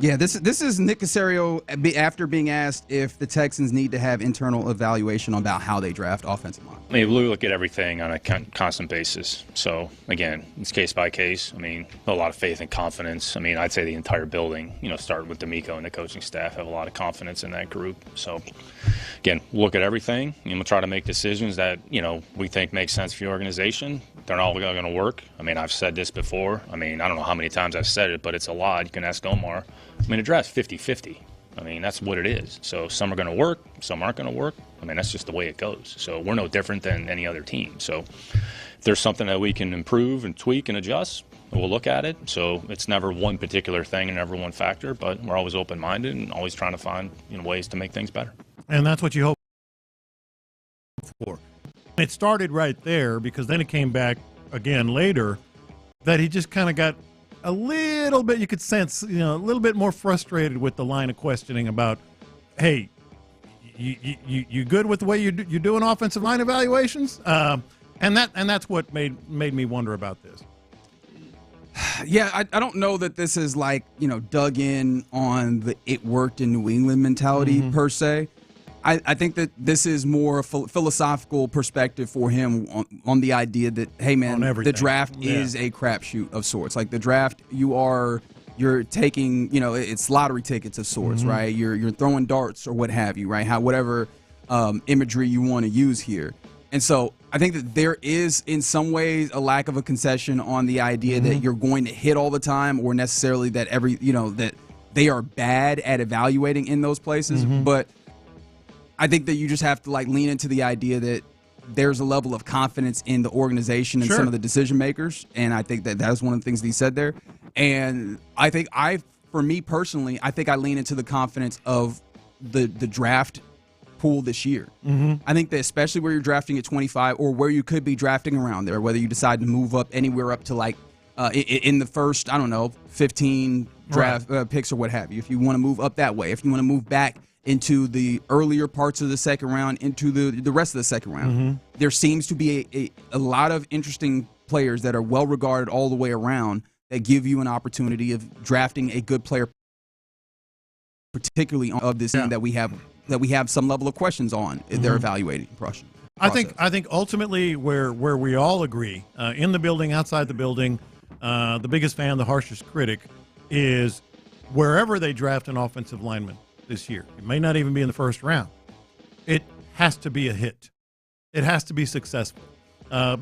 Yeah, this is Nick Caserio after being asked if the Texans need to have internal evaluation about how they draft offensive line. I mean, we look at everything on a constant basis. So, again, it's case by case. I mean, a lot of faith and confidence. I mean, I'd say the entire building, starting with D'Amico and the coaching staff, have a lot of confidence in that group. So, again, look at everything, and we'll try to make decisions that, we think make sense for your organization. They're not all going to work. I mean, I've said this before. I mean, I don't know how many times I've said it, but it's a lot. You can ask Omar. I mean, the draft's 50-50. I mean, that's what it is. So some are going to work, some aren't going to work. I mean, that's just the way it goes. So we're no different than any other team. So if there's something that we can improve and tweak and adjust, we'll look at it. So it's never one particular thing and never one factor, but we're always open-minded and always trying to find ways to make things better. And that's what you hope for. It started right there because then it came back again later that he just kind of got a little bit, you could sense, a little bit more frustrated with the line of questioning about, hey, you good with the way you're doing offensive line evaluations? And that's what made me wonder about this. Yeah, I don't know that this is like, dug in on the it worked in New England mentality per se. I think that this is more a philosophical perspective for him on the idea that, hey, man, the draft is a crapshoot of sorts. Like the draft, you're taking, it's lottery tickets of sorts, right? You're throwing darts or what have you, right? Whatever imagery you want to use here. And so I think that there is, in some ways, a lack of a concession on the idea that you're going to hit all the time, or necessarily that that they are bad at evaluating in those places. But I think that you just have to lean into the idea that there's a level of confidence in the organization and some of the decision makers, and I think that was one of the things that he said there. And I think for me personally, I think I lean into the confidence of the draft pool this year. I think that especially where you're drafting at 25, or where you could be drafting around there, whether you decide to move up anywhere up to in the first, 15 draft picks or what have you. If you want to move up that way, if you want to move back into the earlier parts of the second round, into the rest of the second round. There seems to be a lot of interesting players that are well regarded all the way around that give you an opportunity of drafting a good player particularly of this team that we have some level of questions on their evaluating process. I think ultimately where we all agree, in the building, outside the building, the biggest fan, the harshest critic, is wherever they draft an offensive lineman this year. It may not even be in the first round. It has to be a hit. It has to be successful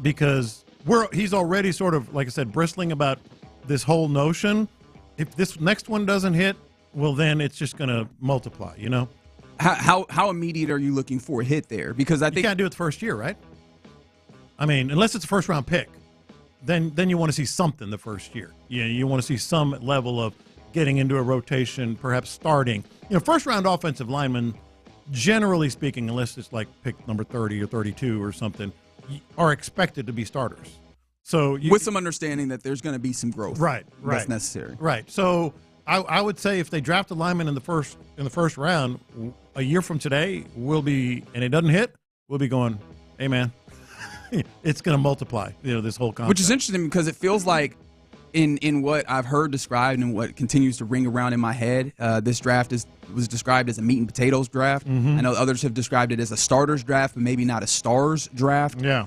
because he's already sort of, like I said, bristling about this whole notion. If this next one doesn't hit, well, then it's just going to multiply, you know? How immediate are you looking for a hit there? Because I think you can't do it the first year, right? I mean, unless it's a first-round pick, then you want to see something the first year. You want to see some level of getting into a rotation, perhaps starting. First-round offensive linemen, generally speaking, unless it's like pick number 30 or 32 or something, are expected to be starters. So with some understanding that there's going to be some growth, right, that's necessary, right. So I would say if they draft a lineman in the first round, a year from today, and it doesn't hit, we'll be going, hey man, it's going to multiply. This whole concept. Which is interesting because it feels like in what I've heard described and what continues to ring around in my head, this draft was described as a meat and potatoes draft. I know others have described it as a starters draft, but maybe not a stars draft. Yeah.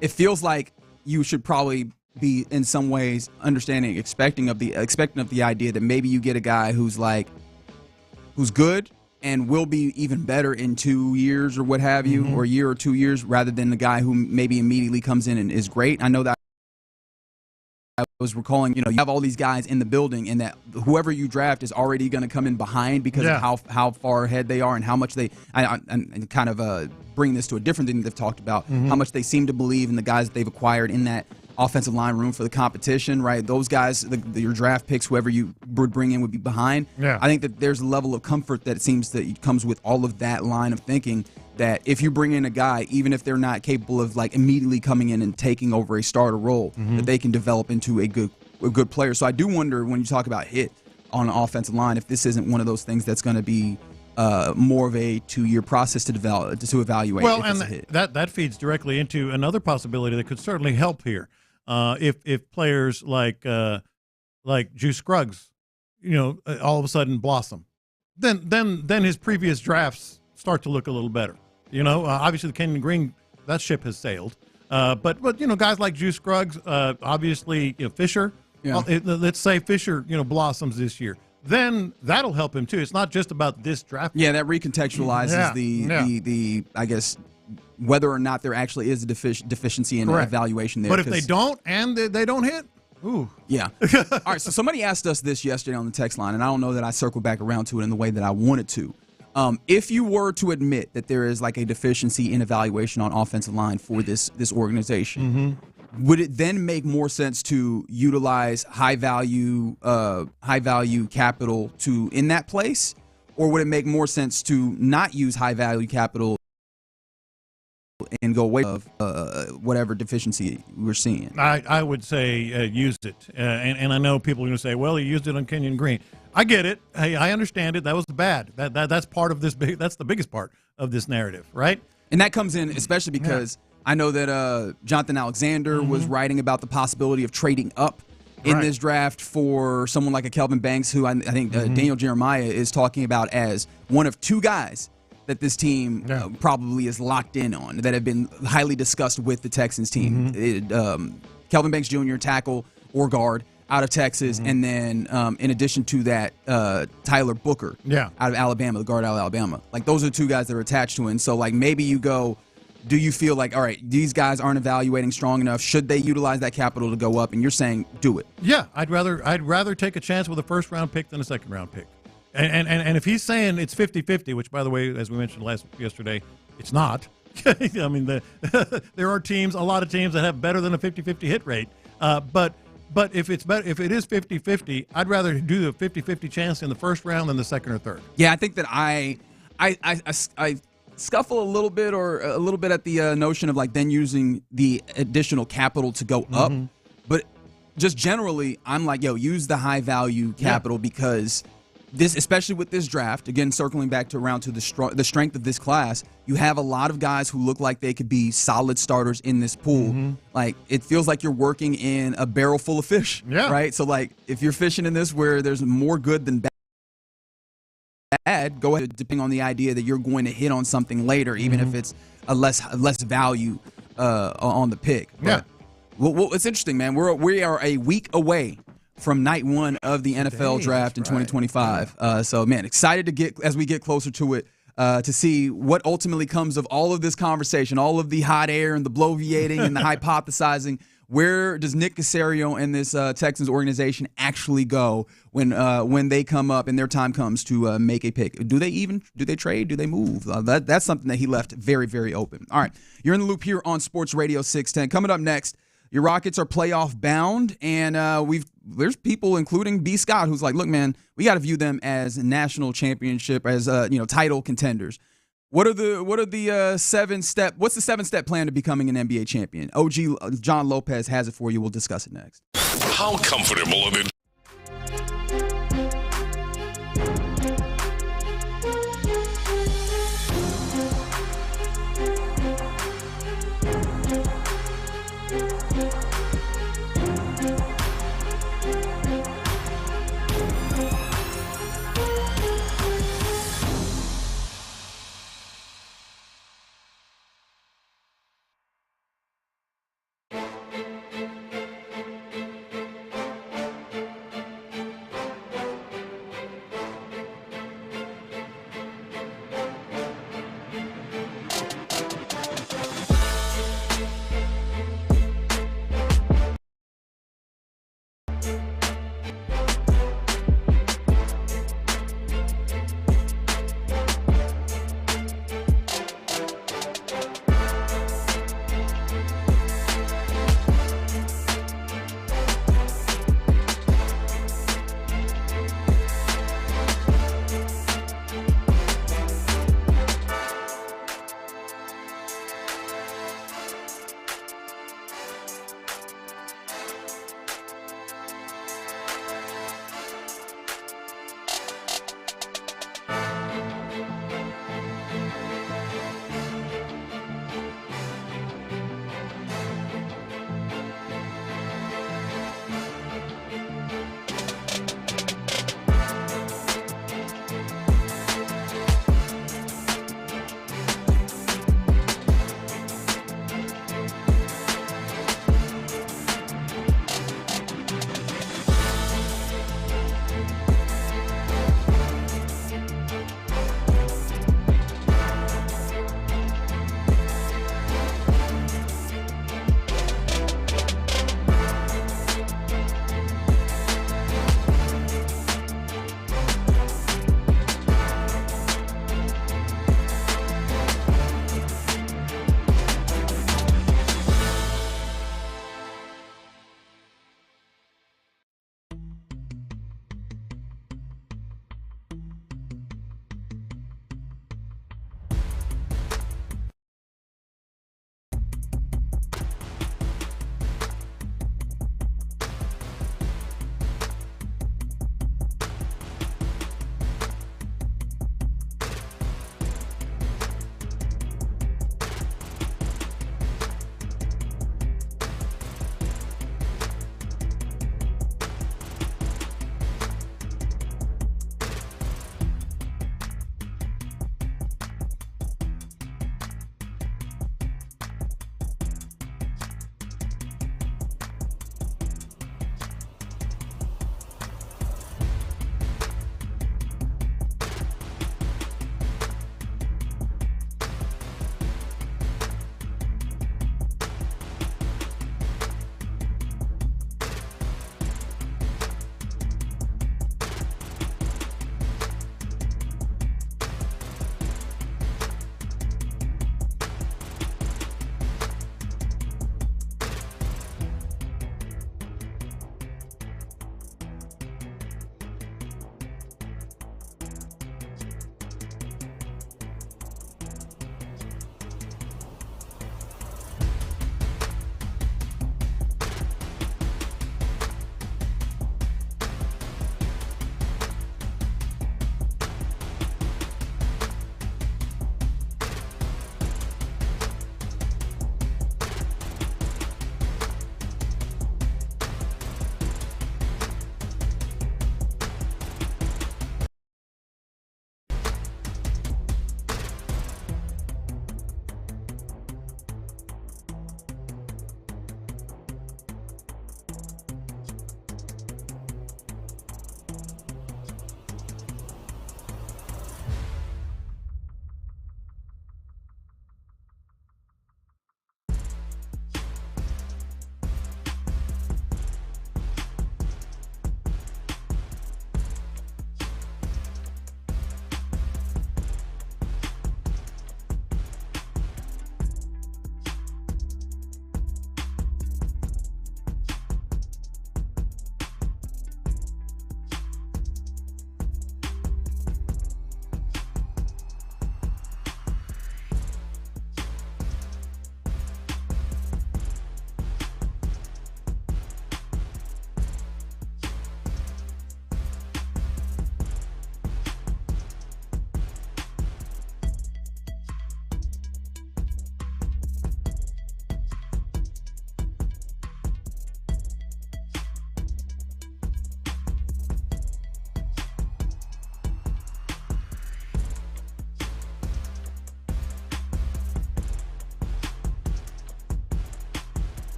It feels like you should probably be in some ways expecting of the idea that maybe you get a guy who's good and will be even better in 2 years or what have you, or a year or 2 years, rather than the guy who maybe immediately comes in and is great. I know that I was recalling, you have all these guys in the building, and that whoever you draft is already going to come in behind because of how far ahead they are and how much and kind of bring this to a different thing they've talked about, how much they seem to believe in the guys that they've acquired in that offensive line room for the competition, right? Those guys, your draft picks, whoever you would bring in would be behind. Yeah. I think that there's a level of comfort that it seems that comes with all of that line of thinking, that if you bring in a guy, even if they're not capable of immediately coming in and taking over a starter role, that they can develop into a good player. So I do wonder, when you talk about hit on an offensive line, if this isn't one of those things that's going to be more of a 2-year process to evaluate. Well, and that feeds directly into another possibility that could certainly help here. If players like Juice Scruggs, all of a sudden blossom, then his previous drafts start to look a little better. Obviously the Kenyon Green, that ship has sailed. But guys like Juice Scruggs, obviously Fisher. Yeah. Let's say Fisher blossoms this year. Then that'll help him too. It's not just about this draft. Yeah, that recontextualizes the I guess, whether or not there actually is a deficiency in evaluation there. But if they don't and they don't hit, ooh. Yeah. All right, so somebody asked us this yesterday on the text line, and I don't know that I circled back around to it in the way that I wanted to. If you were to admit that there is a deficiency in evaluation on offensive line for this organization, would it then make more sense to utilize high value capital in that place, or would it make more sense to not use high value capital and go away of whatever deficiency we're seeing? I would say use it, and I know people are going to say, well, he used it on Kenyon Green. I get it. Hey, I understand it. That was bad. That's part of this. That's the biggest part of this narrative, right? And that comes in especially because I know that Jonathan Alexander was writing about the possibility of trading up in this draft for someone like a Kelvin Banks, who I think Daniel Jeremiah is talking about as one of two guys that this team probably is locked in on, that have been highly discussed with the Texans team. Kelvin Banks Jr., tackle or guard out of Texas, and then in addition to that, Tyler Booker out of Alabama, the guard out of Alabama. Those are the two guys that are attached to him. So maybe you go, do you feel like, all right, these guys aren't evaluating strong enough? Should they utilize that capital to go up? And you're saying do it. Yeah, I'd rather take a chance with a first-round pick than a second-round pick. And if he's saying it's 50-50, which, by the way, as we mentioned yesterday, it's not. I mean, there are a lot of teams that have better than a 50-50 hit rate. But if it is 50-50, I'd rather do the 50-50 chance in the first round than the second or third. Yeah, I think that I scuffle a little bit at the notion of then using the additional capital to go up. But just generally, I'm like, use the high value capital because this, especially with this draft, again, circling back around to the strength of this class, you have a lot of guys who look like they could be solid starters in this pool. It feels like you're working in a barrel full of fish, right? So if you're fishing in this where there's more good than bad, bad, go ahead, depending on the idea that you're going to hit on something later, even if it's a less value on the pick. But, well, it's interesting, man. We are a week away from night one of the NFL draft in 2025. So, man, excited to get as we get closer to it. To see what ultimately comes of all of this conversation, all of the hot air and the bloviating and the hypothesizing. Where does Nick Caserio and this Texans organization actually go when they come up and their time comes to make a pick? Do they trade? Do they move? That's something that he left very, very open. All right, you're in the loop here on Sports Radio 610. Coming up next, your Rockets are playoff bound, and there's people, including B. Scott, who's like, look, man, we got to view them as national championship, as title contenders. What's the 7-step plan to becoming an NBA champion? OG John Lopez has it for you. We'll discuss it next. How comfortable are the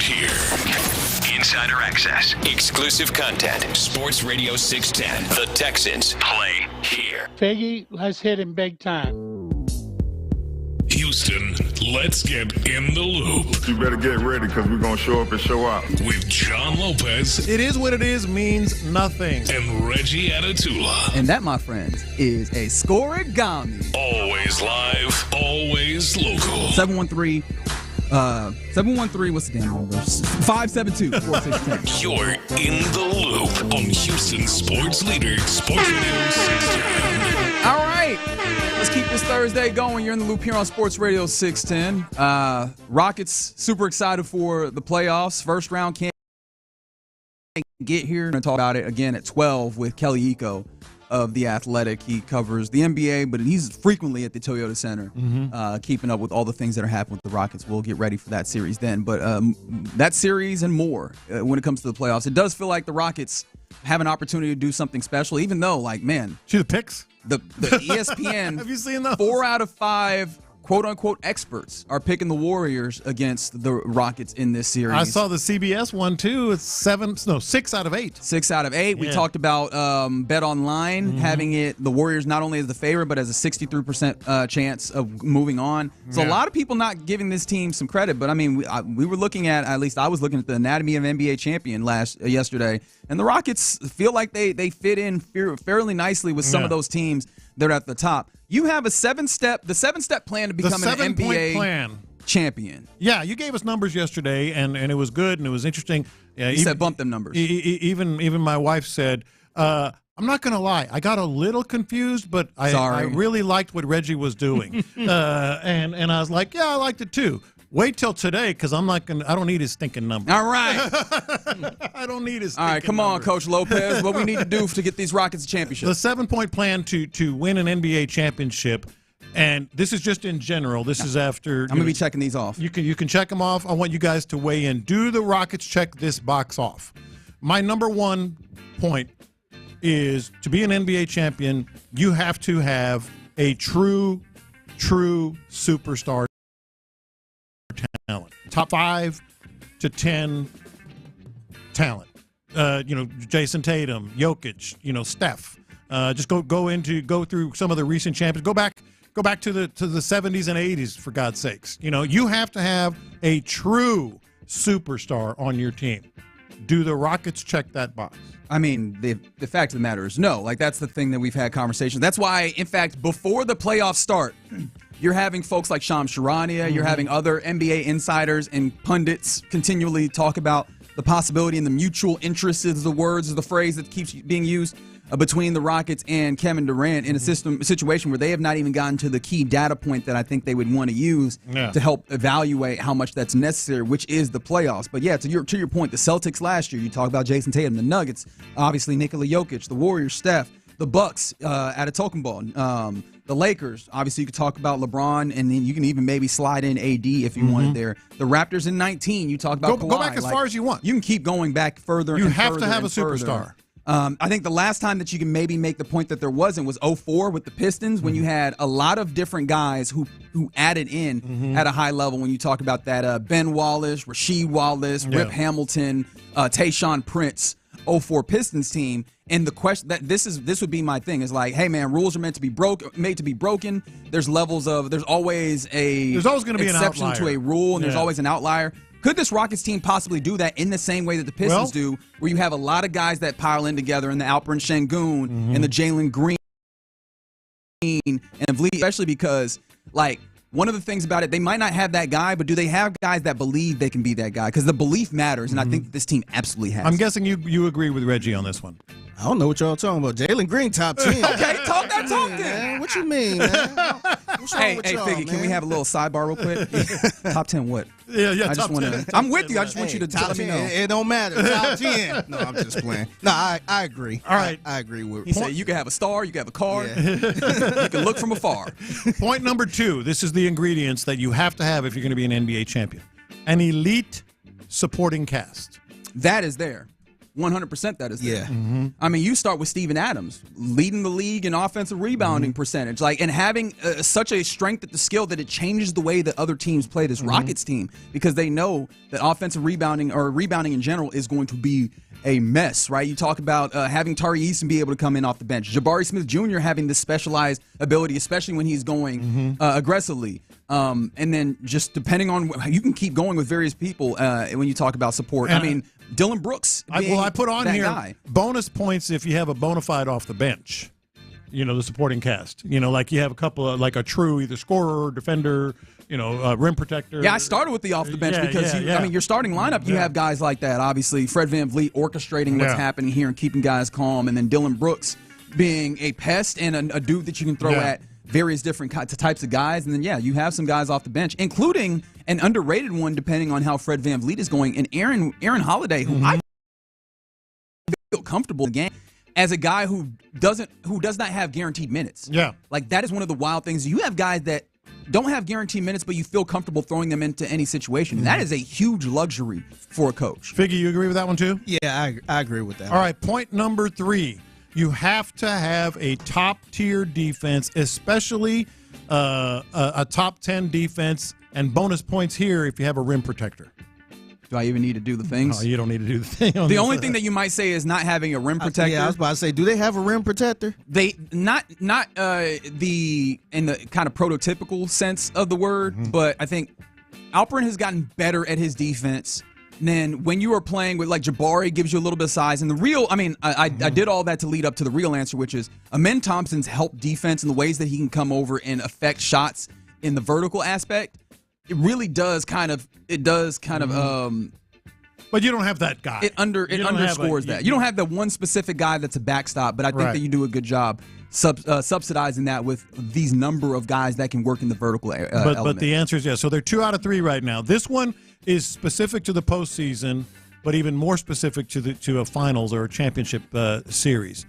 right here. Insider access, exclusive content. Sports Radio 610. The Texans play here. Faggy has hit him big time. Houston, let's get in the loop. You better get ready because we're going to show up and show out. With John Lopez. It is what it is means nothing. And Reggie Atatula. And that, my friends, is a scoregami. Always live, always local. 713, what's the damn number? 572-4610. You're in the loop on Houston sports leader, Sports Radio 610. All right. Let's keep this Thursday going. You're in the loop here on Sports Radio 610. Rockets super excited for the playoffs. First round can't get here. We're going to talk about it again at 12 with Kelly Iko of The Athletic. He covers the NBA, but he's frequently at the Toyota Center, keeping up with all the things that are happening with the Rockets. We'll get ready for that series then. But that series and more when it comes to the playoffs. It does feel like the Rockets have an opportunity to do something special, even though, like, man. See the picks? The ESPN, have you seen those? 4 out of 5 quote-unquote experts are picking the Warriors against the Rockets in this series. I saw the CBS one, too. It's 6 out of 8. 6 out of 8. Yeah. We talked about Bet Online having it, the Warriors not only as the favorite, but as a 63% chance of moving on. So a lot of people not giving this team some credit. But, I mean, we were looking at least I was looking at the anatomy of an NBA champion yesterday. And the Rockets feel like they fit in fairly nicely with some of those teams that are at the top. You have the 7-step plan to become an NBA champion. Yeah, you gave us numbers yesterday, and it was good and it was interesting. You said bump them numbers. Even my wife said, I'm not going to lie, I got a little confused, but I really liked what Reggie was doing. And I was like, yeah, I liked it too. Wait till today, because I don't need his stinking number. All right. I don't need his stinking number. All right, come on, Coach Lopez. What we need to do to get these Rockets a championship? The 7-point plan to win an NBA championship, and this is just in general. This is after. I'm going to be checking these off. You can check them off. I want you guys to weigh in. Do the Rockets check this box off? My number one point is to be an NBA champion, you have to have a true superstar talent. Top 5 to 10 talent. Jason Tatum, Jokic, Steph. Just go through some of the recent champions. Go back to the 70s and 80s, for God's sakes. You have to have a true superstar on your team. Do the Rockets check that box? I mean, the fact of the matter is no. Like, that's the thing that we've had conversations. That's why, in fact, before the playoffs start, you're having folks like Shams Charania, you're having other NBA insiders and pundits continually talk about the possibility and the mutual interest is the phrase that keeps being used between the Rockets and Kevin Durant in a situation where they have not even gotten to the key data point that I think they would want to use to help evaluate how much that's necessary, which is the playoffs. But yeah, to your point, the Celtics last year, you talk about Jason Tatum, the Nuggets, obviously Nikola Jokic, the Warriors, Steph, the Bucks at a token ball. The Lakers, obviously you could talk about LeBron, and then you can even maybe slide in AD if you wanted there. The Raptors in 19, you talk about Kawhi. Go back as far as you want. You can keep going back further. You have to have a superstar. I think the last time that you can maybe make the point that there wasn't was 2004 with the Pistons, when you had a lot of different guys who added in at a high level. When you talk about that Ben Wallace, Rasheed Wallace, Rip Hamilton, Tayshaun Prince, 2004 Pistons team. And the question that this would be my thing is like, hey man, rules are made to be broken. There's levels of there's always going to be an exception to a rule, and there's always an outlier. Could this Rockets team possibly do that in the same way that the Pistons do, where you have a lot of guys that pile in together, and the Alperen Şengün and the Jalen Green and Vliet, especially because, like, one of the things about it, they might not have that guy, but do they have guys that believe they can be that guy? Because the belief matters, and I think that this team absolutely has. I'm guessing you agree with Reggie on this one. I don't know what y'all talking about. Jalen Green, top 10. Okay, talk that talk then. What you mean, man? What's wrong with y'all, Figgy, can we have a little sidebar real quick? Top 10 what? Yeah, I just want to. I'm with you. I just want you to let me know. It don't matter. Top 10. No, I'm just playing. No, I agree. All right. I agree with. He said you can have a star, you can have a card, you can look from afar. Point number 2. This is the ingredients that you have to have if you're going to be an NBA champion. An elite supporting cast. That is there. 100% that is there. Yeah. Mm-hmm. I mean, you start with Steven Adams, leading the league in offensive rebounding percentage, and having such a strength at the skill that it changes the way that other teams play this Rockets team, because they know that offensive rebounding or rebounding in general is going to be a mess, right? You talk about having Tari Eason be able to come in off the bench, Jabari Smith Jr. having this specialized ability, especially when he's going aggressively. And then just depending on you can keep going with various people when you talk about support. And I mean, Dylan Brooks. I put on that here guy. bonus points if you have a bona fide off the bench. The supporting cast. Like you have a couple of, like a true either scorer, defender, rim protector. Yeah, I started with the off the bench because your starting lineup, you have guys like that. Obviously, Fred VanVleet orchestrating what's happening here and keeping guys calm, and then Dylan Brooks being a pest and a dude that you can throw at various different types of guys. And then, you have some guys off the bench, including an underrated one, depending on how Fred VanVleet is going, and Aaron Holiday, who I feel comfortable in the game as a guy who does not have guaranteed minutes. Yeah. Like, that is one of the wild things. You have guys that don't have guaranteed minutes, but you feel comfortable throwing them into any situation. And that is a huge luxury for a coach. Figgy, you agree with that one too? Yeah, I agree with that. All right, point number 3. You have to have a top-tier defense, especially a top 10 defense, and bonus points here if you have a rim protector. Do I even need to do the things? No, you don't need to do the thing. The only thing that you might say is not having a rim protector. Yeah, I was about to say, do they have a rim protector? They not in the kind of prototypical sense of the word, but I think Alperen has gotten better at his defense. And then when you are playing with, like, Jabari gives you a little bit of size. And the real, I did all that to lead up to the real answer, which is Amen Thompson's help defense and the ways that he can come over and affect shots in the vertical aspect. It really does kind of. But you don't have that guy. It underscores that. You don't have the one specific guy that's a backstop, but I think that you do a good job subsidizing that with these number of guys that can work in the vertical element. But the answer is yes. So they're 2 out of 3 right now. This one is specific to the postseason, but even more specific to a finals or a championship series.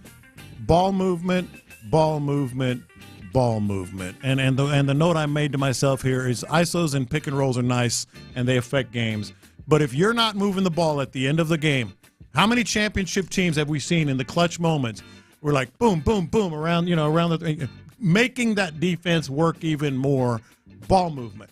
Ball movement, ball movement, ball movement. And the note I made to myself here is ISOs and pick and rolls are nice and they affect games. But if you're not moving the ball at the end of the game, how many championship teams have we seen in the clutch moments? We're like boom, boom, boom around the making that defense work even more. Ball movement.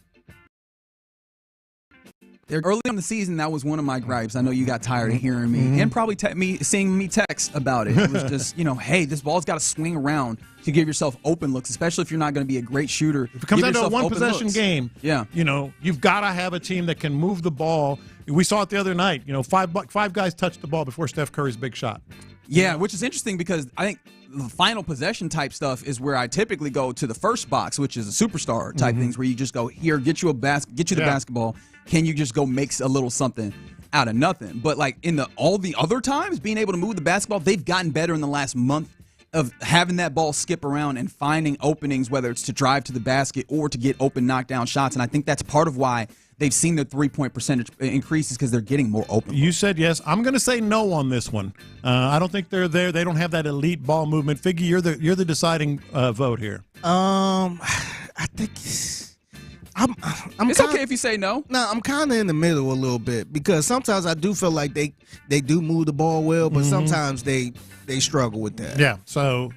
Early in the season, that was one of my gripes. I know you got tired of hearing me and probably seeing me text about it. It was just, hey, this ball's got to swing around to give yourself open looks, especially if you're not going to be a great shooter. If it comes down to a one-possession game, you've got to have a team that can move the ball. We saw it the other night. 5 guys touched the ball before Steph Curry's big shot. Yeah, which is interesting because I think the final possession type stuff is where I typically go to the first box, which is a superstar type things where you just go, here, get you the basketball. Can you just go make a little something out of nothing? But like in all the other times, being able to move the basketball, they've gotten better in the last month of having that ball skip around and finding openings, whether it's to drive to the basket or to get open knockdown shots. And I think that's part of why they've seen their 3-point percentage increases, because they're getting more open. You said yes. I'm going to say no on this one. I don't think they're there. They don't have that elite ball movement. Figgy, you're the deciding vote here. I think it's okay if you say no. No, I'm kind of in the middle a little bit, because sometimes I do feel like they do move the ball well, but sometimes they struggle with that. Yeah. So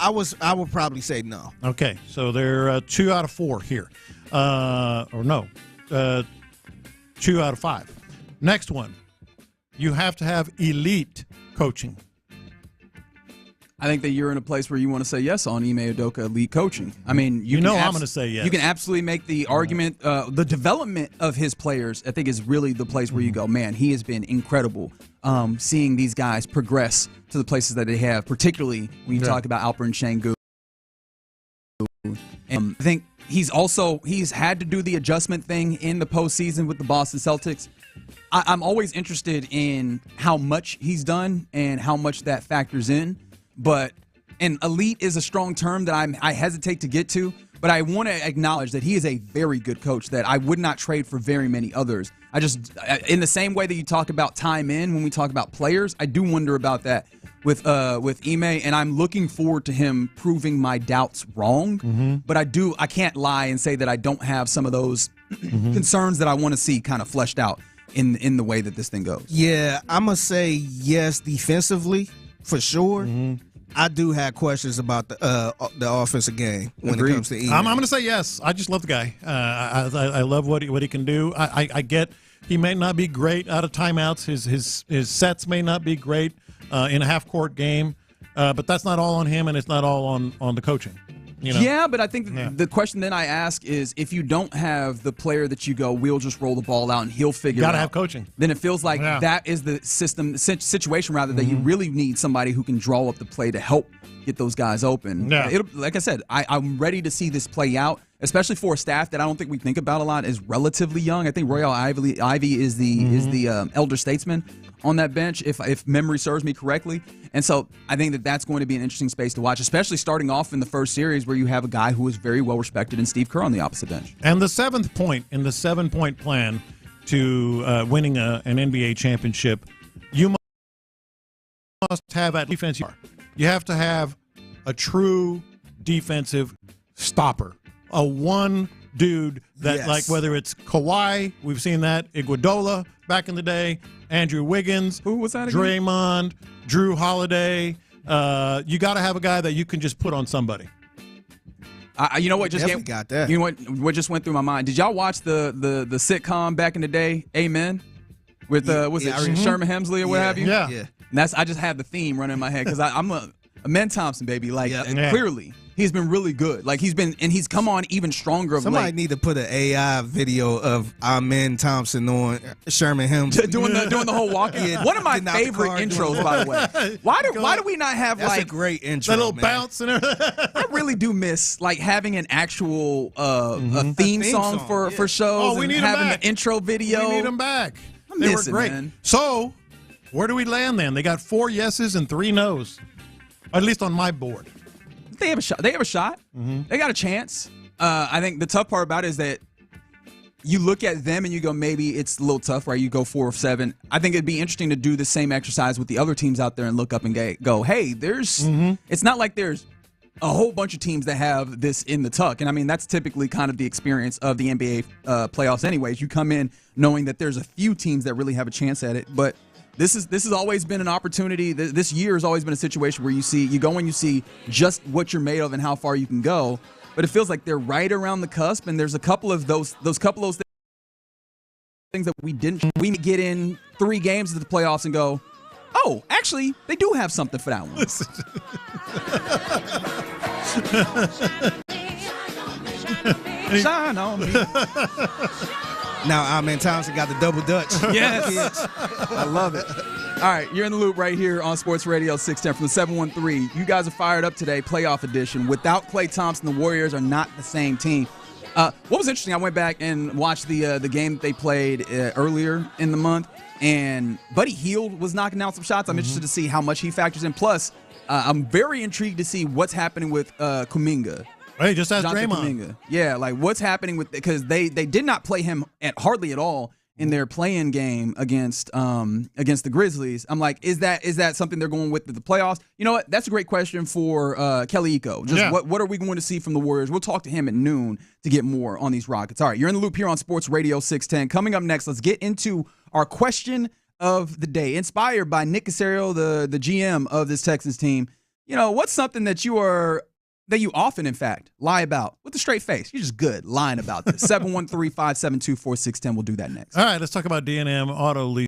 I would probably say no. Okay. So they're 2 out of 4 here. 2 out of 5. Next one. You have to have elite coaching. I think that you're in a place where you want to say yes on Ime Udoka elite coaching. I mean, I'm going to say yes. You can absolutely make the argument. The development of his players, I think, is really the place where you go, man, he has been incredible seeing these guys progress to the places that they have, particularly when you talk about Alperen Sengun. And I think he's had to do the adjustment thing in the postseason with the Boston Celtics. I'm always interested in how much he's done and how much that factors in. But an elite is a strong term that I hesitate to get to, but I want to acknowledge that he is a very good coach that I would not trade for very many others. I just, in the same way that you talk about time in when we talk about players, I do wonder about that with Ime, and I'm looking forward to him proving my doubts wrong. But I can't lie and say that I don't have some of those concerns that I want to see kind of fleshed out in the way that this thing goes. Yeah, I'm gonna say yes defensively for sure. I do have questions about the offensive game when it comes to Ime. I'm going to say yes. I just love the guy. I love what he can do. I get he may not be great out of timeouts. His sets may not be great in a half-court game, but that's not all on him, and it's not all on the coaching. You know? Yeah, but I think the question then I ask is, if you don't have the player that you go, we'll just roll the ball out and he'll figure it out. Got to have coaching. Then it feels like that is the situation rather, that you really need somebody who can draw up the play to help get those guys open. Yeah. Like I said, I'm ready to see this play out, especially for a staff that I don't think we think about a lot is relatively young. I think Royale Ivy is the elder statesman on that bench, if memory serves me correctly. And so I think that's going to be an interesting space to watch, especially starting off in the first series where you have a guy who is very well respected in Steve Kerr on the opposite bench. And the 7th point in the 7-point plan to winning an NBA championship, you must have at defense. You have to have a true defensive stopper, a one dude that, like, whether it's Kawhi, we've seen that, Iguodala back in the day, Andrew Wiggins, who was that again? Draymond, Drew Holiday. You got to have a guy that you can just put on somebody. You know what? Got that. You know what just went through my mind? Did y'all watch the sitcom back in the day, Amen, with Sherman Hemsley or what have you? Yeah. And I just had the theme running in my head because I'm a Men Thompson baby. Like clearly. He's been really good. Like he's come on even stronger of Somebody late. need to put an AI video of Amen Thompson on Sherman Hemsley doing the whole walking. One of my favorite intros, by the way. Why do we not have That's a great intro? That little bounce and everything. I really do miss like having an actual a theme song for shows. Oh, we and need having them back. the intro video. We need them back. They were great. Man. So, where do we land then? They got 4 yeses and 3 nos, at least on my board. They have a shot. They have a shot. They got a chance. I think the tough part about it is that you look at them and you go, maybe it's a little tough, right? You go 4 of 7. I think it'd be interesting to do the same exercise with the other teams out there and look up and go, hey, there's. It's not like there's a whole bunch of teams that have this in the tuck. And I mean, that's typically kind of the experience of the NBA playoffs anyways. You come in knowing that there's a few teams that really have a chance at it. But this has always been an opportunity. This year has always been a situation where you go and you see just what you're made of and how far you can go. But it feels like they're right around the cusp, and there's a couple of those things that we get in 3 games of the playoffs and go, oh, actually, they do have something for that one. Shine on me. Now Amen Thompson got the double Dutch. Yes. I love it. All right, you're in the loop right here on Sports Radio 610 from the 713. You guys are fired up today, playoff edition. Without Klay Thompson, the Warriors are not the same team. What was interesting, I went back and watched the game that they played earlier in the month, and Buddy Hield was knocking down some shots. I'm interested to see how much he factors in. Plus, I'm very intrigued to see what's happening with Kuminga. Hey, just ask Jonathan Draymond. Kuminga. Yeah, like what's happening with, because they did not play him hardly at all in their play-in game against the Grizzlies. I'm like, is that something they're going with the playoffs? You know what? That's a great question for Kelly Iko. Just what are we going to see from the Warriors? We'll talk to him at noon to get more on these Rockets. All right, you're in the loop here on Sports Radio 610. Coming up next, let's get into our question of the day, inspired by Nick Caserio, the GM of this Texans team. You know, what's something that you often, in fact, lie about with a straight face? You're just good lying about this. 713-572-4610. We'll do that next. All right, let's talk about D&M Auto Lease.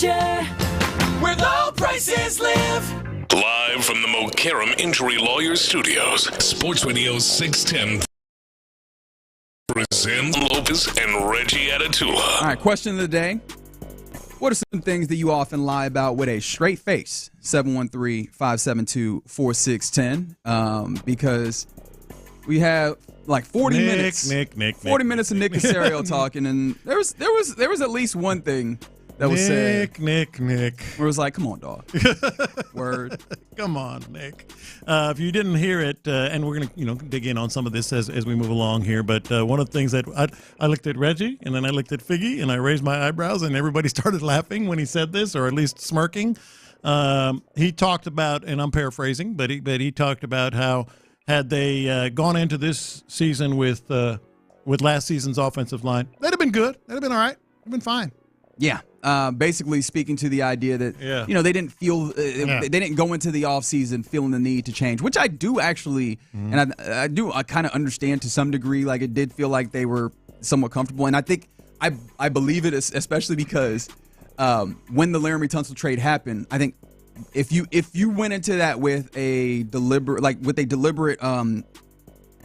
Metchie, where low prices live. Live from the Mokaram Injury Lawyers Studios, Sports Radio 610 presents Lopez and Reggie Atatula. All right, question of the day. What are some things that you often lie about with a straight face? 713-572-4610. Because we have like 40 minutes. 40 minutes of Nick Caserio talking, and there was at least one thing that was said. Nick. Where it was like, come on, dog. Word. Come on, Nick. If you didn't hear it, and we're going to dig in on some of this as we move along here, but one of the things that I looked at Reggie, and then I looked at Figgy, and I raised my eyebrows, and everybody started laughing when he said this, or at least smirking. He talked about, and I'm paraphrasing, but he talked about how had they gone into this season with last season's offensive line, they'd have been good. They'd have been all right. They'd have been fine. Yeah. Basically speaking to the idea that, they didn't feel, they didn't go into the offseason feeling the need to change, which I do actually, and I kind of understand to some degree. Like, it did feel like they were somewhat comfortable. And I think I believe it, especially because when the Laramie Tunsil trade happened, I think if you went into that with a deliberate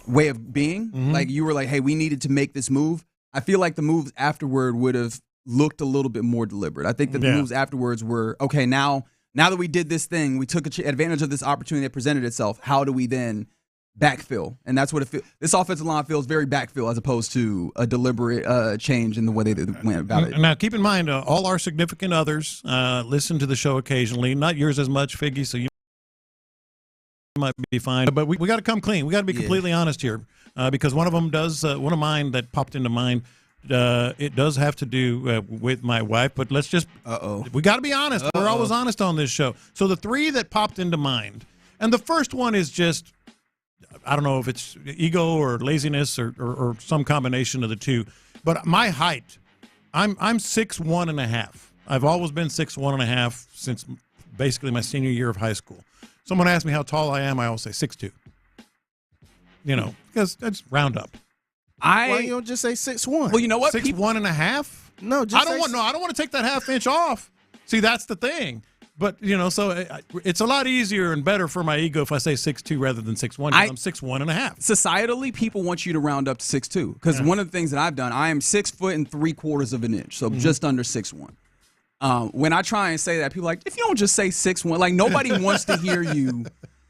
way of being, like you were like, hey, we needed to make this move. I feel like the moves afterward would have looked a little bit more deliberate. I think that the moves afterwards were, okay, now that we did this thing, we took advantage of this opportunity that presented itself. How do we then backfill? And that's what it feels. This offensive line feels very backfill as opposed to a deliberate change in the way they went about it. Now, keep in mind, all our significant others listen to the show occasionally. Not yours as much, Figgy, so you might be fine. But we got to come clean. We got to be completely honest here, because one of them does. One of mine that popped into mind. It does have to do with my wife, but let's just we got to be honest. We're always honest on this show. So the three that popped into mind, and the first one is just, I don't know if it's ego or laziness or some combination of the two, but my height, I'm 6'1.5". I've always been 6'1.5" since basically my senior year of high school. Someone asked me how tall I am, I always say 6'2". Because I just round up. Why you don't just say 6'1"? Well, you know what? 6'1.5"? No, just I don't want to take that half inch off. See, that's the thing. But so it's a lot easier and better for my ego if I say 6'2" rather than 6'1". I'm 6'1.5". Societally, people want you to round up to 6'2", because one of the things that I've done, I am 6 foot and 3/4 of an inch, so just under 6'1". When I try and say that, people are like, if you don't just say 6'1", like nobody wants to hear you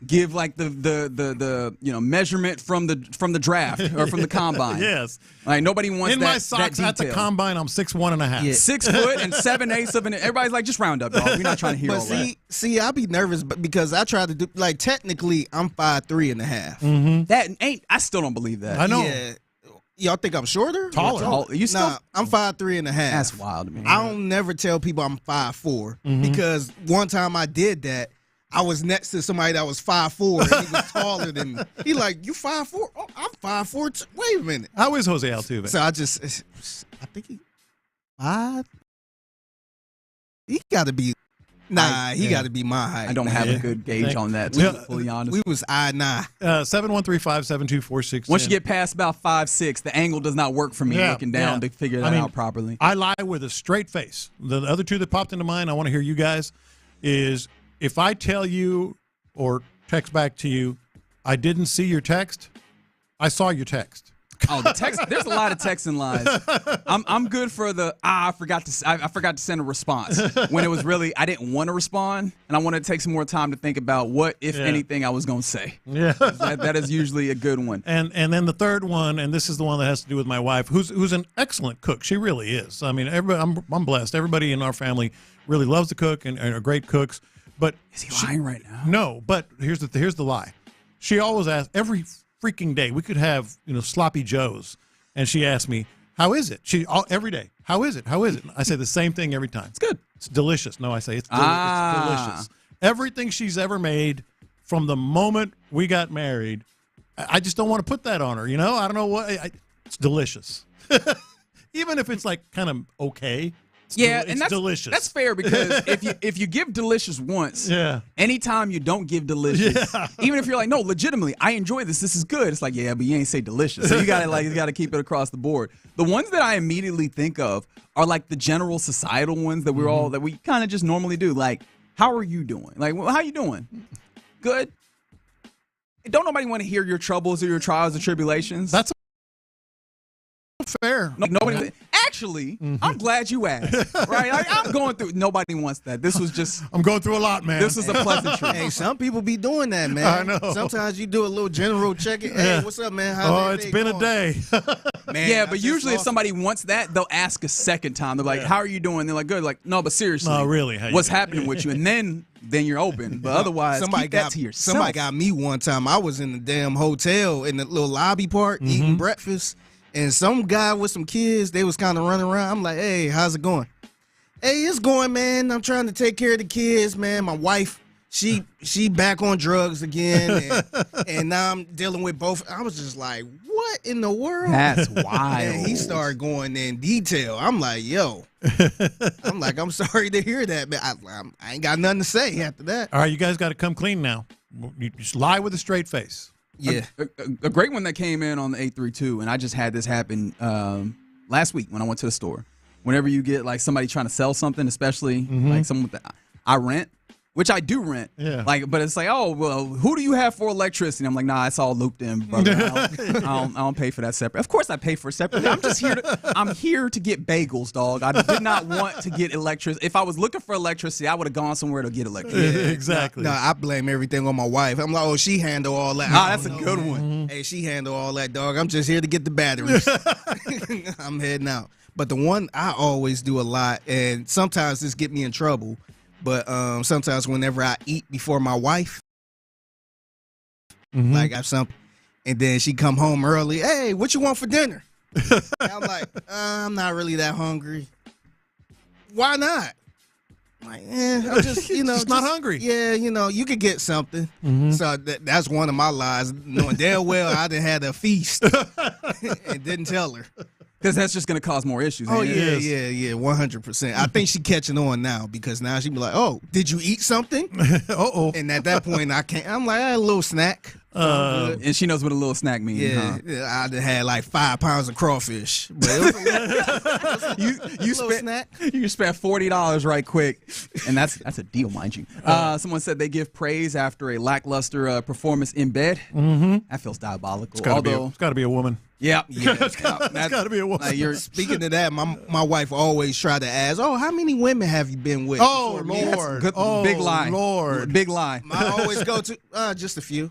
give like the measurement from the draft or from the combine. Yes, like nobody wants in that, my socks that at the combine. I'm 6'1.5". Yeah. 6 foot and 7/8 of an inch. Everybody's like, just round up, dog. We're not trying to hear all that. See, I'll be nervous, because I try to do, like, technically I'm 5'3.5". That ain't. I still don't believe that. I know. Yeah. Y'all think I'm shorter? Taller. You still? Nah, I'm 5'3.5". That's wild to me. I don't never tell people I'm 5'4", because one time I did that. I was next to somebody that was 5'4", and he was taller than me. He like, you 5'4"? Oh, I'm 5'4". Wait a minute. How is Jose Altuve? So I think he 5. He got to be. Nah, he got to be my height. I don't have a good gauge on that, to be fully honest. We was 9. 713-572-4610. Once you get past about 5'6", the angle does not work for me looking down to figure that out properly. I lie with a straight face. The other two that popped into mind, I want to hear you guys, is if I tell you or text back to you, I didn't see your text, I saw your text. Oh, the text. There's a lot of texting lies. I'm good for the I forgot to send a response when it was really I didn't want to respond and I wanted to take some more time to think about what, if anything, I was going to say. Yeah, that is usually a good one. And then the third one, and this is the one that has to do with my wife, who's an excellent cook. She really is. I mean, I'm blessed. Everybody in our family really loves to cook and are great cooks. But is he lying right now? No, but here's the lie. She always asks every freaking day. We could have sloppy joes, and she asked me, "How is it?" Every day. How is it? How is it? I say the same thing every time. It's good. It's delicious. No, I say it's delicious. Everything she's ever made from the moment we got married, I just don't want to put that on her. I don't know what. It's delicious. Even if it's like kind of okay, Yeah, it's and that's delicious. That's fair because if you give delicious once, yeah. Anytime you don't give delicious, even if you're like, no, legitimately, I enjoy this. This is good. It's like, yeah, but you ain't say delicious. So you gotta keep it across the board. The ones that I immediately think of are like the general societal ones that we kind of just normally do. Like, how are you doing? Like, well, how you doing? Good. Don't nobody want to hear your troubles or your trials or tribulations. That's fair. Nobody. Actually, I'm glad you asked. Right? Like, I'm going through. Nobody wants that. This was just. I'm going through a lot, man. This was a pleasantry. Hey, some people be doing that, man. I know. Sometimes you do a little general check-in. Hey, what's up, man? How's it's been a day. Man, yeah, but usually if somebody wants that, they'll ask a second time. They're like, "How are you doing?" They're like, "Good." Like, no, but seriously, No, really, how you what's doing? happening with you? And then you're open. But otherwise, keep that to yourself. Somebody got me one time. I was in the damn hotel in the little lobby part eating breakfast, and some guy with some kids, they was kind of running around. I'm like, "Hey, how's it going?" "Hey, it's going, man. I'm trying to take care of the kids, man. My wife, she back on drugs again, and now I'm dealing with both." I was just like, "What in the world?" That's wild. And he started going in detail. I'm like, "Yo." I'm sorry to hear that, man. I ain't got nothing to say after that. All right, you guys got to come clean now. You just lie with a straight face. Yeah. A great one that came in on the 832, and I just had this happen last week when I went to the store. Whenever you get like somebody trying to sell something, especially like someone that I rent, which I do rent. Yeah. Like, but it's like, oh well, who do you have for electricity? I'm like, nah, it's all looped in, brother. I don't pay for that separate. Of course, I pay for it separately. I'm just here. I'm here to get bagels, dog. I did not want to get electricity. If I was looking for electricity, I would have gone somewhere to get electricity. Yeah, exactly. No, I blame everything on my wife. I'm like, oh, she handle all that. Nah, that's a good one. Hey, she handle all that, dog. I'm just here to get the batteries. I'm heading out. But the one I always do a lot, and sometimes this get me in trouble, but sometimes whenever I eat before my wife, like I have something, and then she come home early, "Hey, what you want for dinner?" And I'm like, I'm not really that hungry. "Why not?" I'm like, I'm just, just not hungry. Yeah, you could get something. So that's one of my lies, knowing damn well I done had a feast and didn't tell her. Because that's just going to cause more issues. Oh, yeah, 100%. I think she catching on now because now she be like, "Oh, did you eat something?" Uh-oh. And at that point, I can't. I'm like, a little snack. And she knows what a little snack means. Yeah, I done had like 5 pounds of crawfish. But it was you spent $40 right quick, and that's a deal, mind you. Someone said they give praise after a lackluster performance in bed. That feels diabolical. It's got to be a woman. Yeah, it's got to be a woman. Speaking of that, my wife always try to ask, "Oh, how many women have you been with?" Oh, Lord. Big lie. Lord. Big lie. I always go to just a few.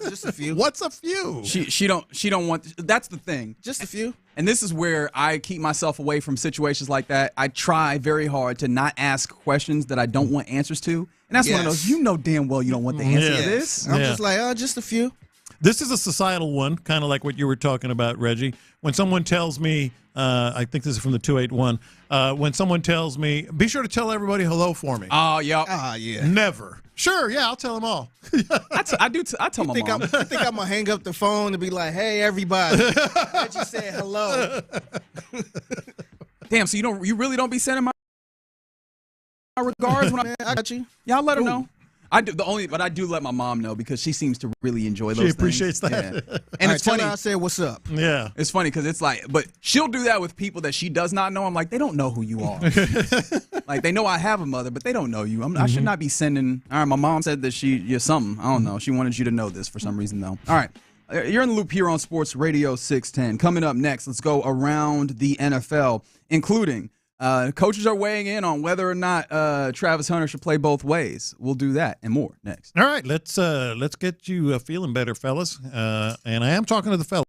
Just a few. What's a few? She don't want. That's the thing. Just a few. And this is where I keep myself away from situations like that. I try very hard to not ask questions that I don't want answers to. And that's one of those, damn well you don't want the answer to this. I'm just like, just a few. This is a societal one, kind of like what you were talking about, Reggie. When someone tells me, I think this is from the 281, when someone tells me, "Be sure to tell everybody hello for me." Oh, yeah. Yeah. Never. Sure, yeah, I'll tell them all. I tell my mom. I think I'm going to hang up the phone and be like, "Hey, everybody. I just said hello." Damn, so you really don't be sending my regards when I got you. Yeah, I'll let her know. I do but I do let my mom know because she seems to really enjoy those things. She appreciates that. Yeah. And it's funny. I said, "What's up?" Yeah. It's funny because it's like, but she'll do that with people that she does not know. I'm like, they don't know who you are. Like, they know I have a mother, but they don't know you. I should not be sending. All right, my mom said that you're something. I don't know. She wanted you to know this for some reason, though. All right. You're in the loop here on Sports Radio 610. Coming up next, let's go around the NFL, including coaches are weighing in on whether or not Travis Hunter should play both ways. We'll do that and more next. All right, let's get you feeling better, fellas. And I am talking to the fellas.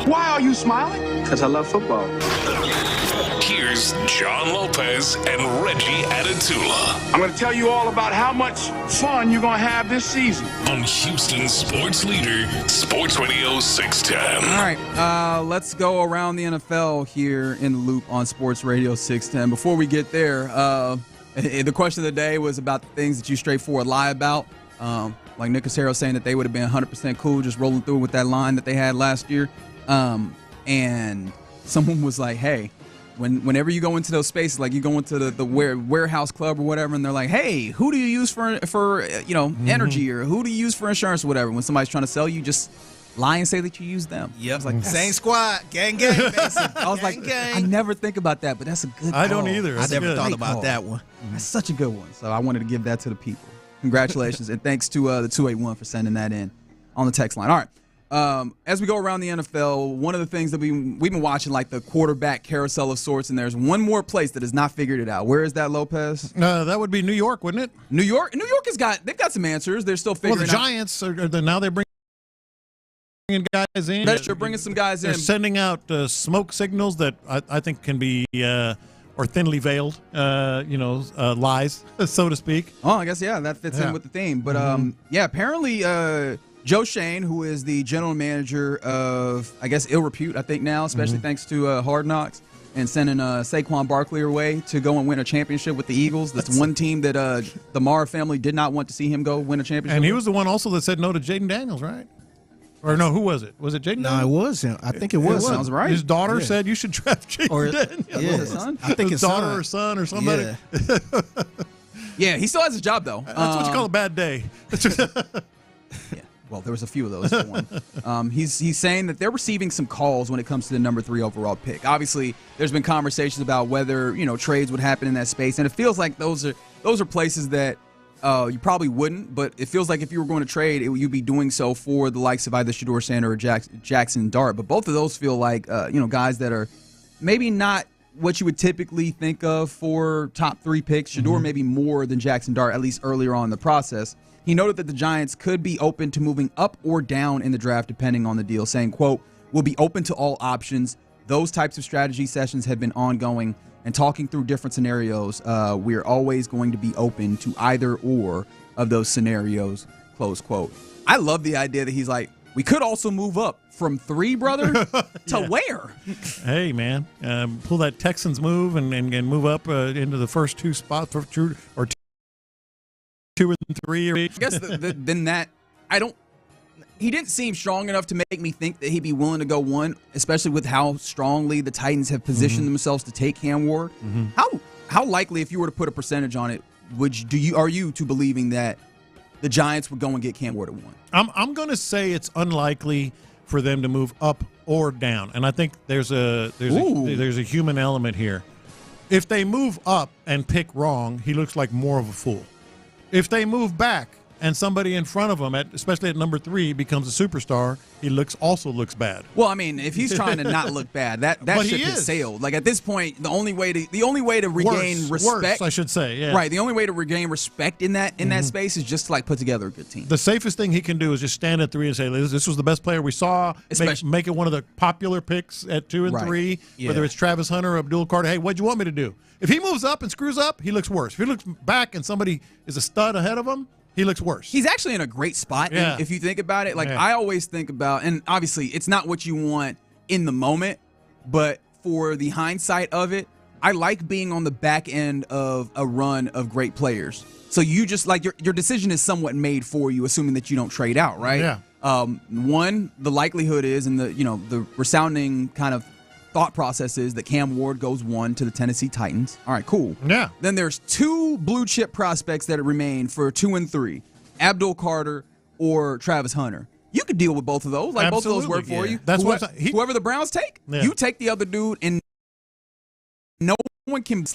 Why are you smiling? Because I love football. Here's John Lopez and Reggie Atatula I'm going to tell you all about how much fun you're going to have this season. on Houston sports leader, Sports Radio 610. All right, let's go around the NFL here in the loop on Sports Radio 610. Before we get there, the question of the day was about the things that you straightforward lie about. Like Nick Caserio saying that they would have been 100% cool just rolling through with that line that they had last year. And someone was like, hey, whenever you go into those spaces, like you go into the warehouse club or whatever, and they're like, hey, who do you use for energy, or who do you use for insurance or whatever? When somebody's trying to sell you, just lie and say that you use them. Yep. I was like, Same squad. Gang, basic. I was like, I never think about that, but that's a good call. I don't either. I never thought about call. that one. That's such a good one. So I wanted to give that to the people. Congratulations, and thanks to the 281 for sending that in on the text line. All right. As we go around the NFL, one of the things that we've been watching, like the quarterback carousel of sorts, and there's one more place that has not figured it out. Where is that, Lopez? That would be New York, wouldn't it? New York they've got some answers. They're still figuring Well, the Giants now they're bringing guys in. They're bringing some guys in. They're sending out smoke signals that I think can be or thinly veiled, lies, so to speak. Oh, I guess, yeah, that fits in with the theme. But, apparently Joe Shane, who is the general manager of, I guess, ill repute, I think now, especially thanks to Hard Knocks, and sending Saquon Barkley away to go and win a championship with the Eagles. That's one team that the Mara family did not want to see him go win a championship. And he was the one also that said no to Jaden Daniels, right? Or no, who was it? Was it Jaden? No, it was him. I think it was. Sounds right. His daughter said you should draft Jaden Daniels. Yeah, his son? I think his his daughter son. or son or somebody. Yeah. Yeah, he still has his job, though. That's what you call a bad day. Well, there was a few of those for one. He's saying that they're receiving some calls when it comes to the number 3 overall pick. Obviously, there's been conversations about whether trades would happen in that space, and it feels like those are places that you probably wouldn't. But it feels like if you were going to trade, you'd be doing so for the likes of either Shedeur Sanders or Jackson Dart. But both of those feel like guys that are maybe not what you would typically think of for top 3 picks. Shedeur maybe more than Jackson Dart, at least earlier on in the process. He noted that the Giants could be open to moving up or down in the draft depending on the deal, saying, quote, "We'll be open to all options. Those types of strategy sessions have been ongoing, and talking through different scenarios, we're always going to be open to either or of those scenarios," close quote. I love the idea that he's like, we could also move up from 3, brother, to where? Hey, man, pull that Texans move and move up into the first 2 spots or 2 and 3. I guess then that he didn't seem strong enough to make me think that he'd be willing to go 1, especially with how strongly the Titans have positioned themselves to take Cam Ward. How likely, if you were to put a percentage on it, are you to believing that the Giants would go and get Cam Ward at 1? I'm going to say it's unlikely for them to move up or down, and I think there's a human element here. If they move up and pick wrong, he looks like more of a fool. If they move back and somebody in front of him, especially at number 3, becomes a superstar, he also looks bad. Well, I mean, if he's trying to not look bad, that ship has sailed. Like at this point, the only way to regain respect, I should say, yeah. Right. The only way to regain respect in that space is just to put together a good team. The safest thing he can do is just stand at 3 and say, "This was the best player we saw." Make it one of the popular picks at 2 and 3. Yeah. Whether it's Travis Hunter or Abdul Carter. Hey, what'd you want me to do? If he moves up and screws up, he looks worse. If he looks back and somebody is a stud ahead of him, he looks worse. He's actually in a great spot, if you think about it. I always think about, and obviously it's not what you want in the moment, but for the hindsight of it, I like being on the back end of a run of great players. So you just your decision is somewhat made for you, assuming that you don't trade out, right? Yeah. One, the likelihood is, and the resounding kind of thought process is that Cam Ward goes 1 to the Tennessee Titans. All right, cool. Yeah. Then there's 2 blue chip prospects that remain for 2 and 3, Abdul Carter or Travis Hunter. You could deal with both of those. Both of those work for you. That's whoever the Browns take, you take the other dude, and no one can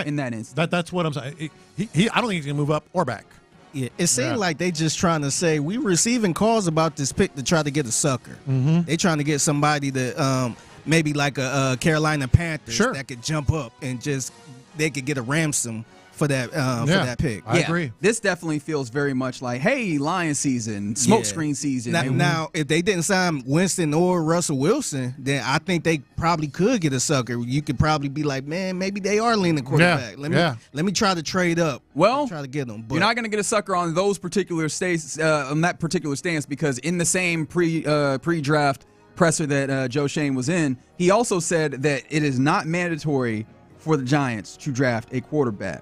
in that instance. That's what I'm saying. I don't think he's going to move up or back. Yeah, it seemed like they just trying to say, we receiving calls about this pick to try to get a sucker. They trying to get somebody that maybe like a Carolina Panthers that could jump up and they could get a ransom for that pick. I agree. This definitely feels very much like, hey, Lion season, smokescreen season. Now, if they didn't sign Winston or Russell Wilson, then I think they probably could get a sucker. You could probably be like, man, maybe they are leaning quarterback. Let me try to trade up. Well, try to get them. But you're not going to get a sucker on those particular on that particular stance, because in the same pre-draft presser that Joe Shane was in, he also said that it is not mandatory for the Giants to draft a quarterback.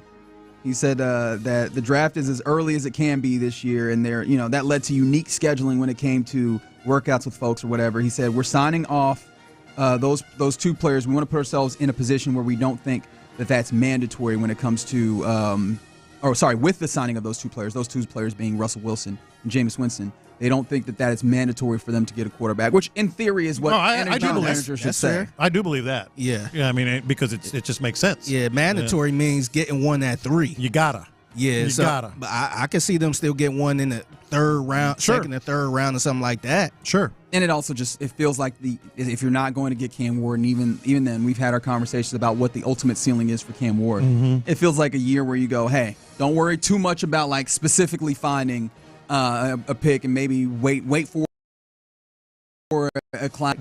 He said that the draft is as early as it can be this year, and that led to unique scheduling when it came to workouts with folks or whatever. He said, we're signing off those two players. We want to put ourselves in a position where we don't think that that's mandatory when it comes to with the signing of those two players being Russell Wilson and Jameis Winston. They don't think that is mandatory for them to get a quarterback, which in theory is what managers should say. I do believe that. Yeah. I mean, because it just makes sense. Yeah, mandatory means getting one at 3. You gotta. Yeah, you gotta. But I can see them still get one in the third round, second or third round or something like that. Sure. And it also it feels like if you're not going to get Cam Ward, and even then, we've had our conversations about what the ultimate ceiling is for Cam Ward. Mm-hmm. It feels like a year where you go, hey, don't worry too much about like specifically finding a pick, and maybe wait for a class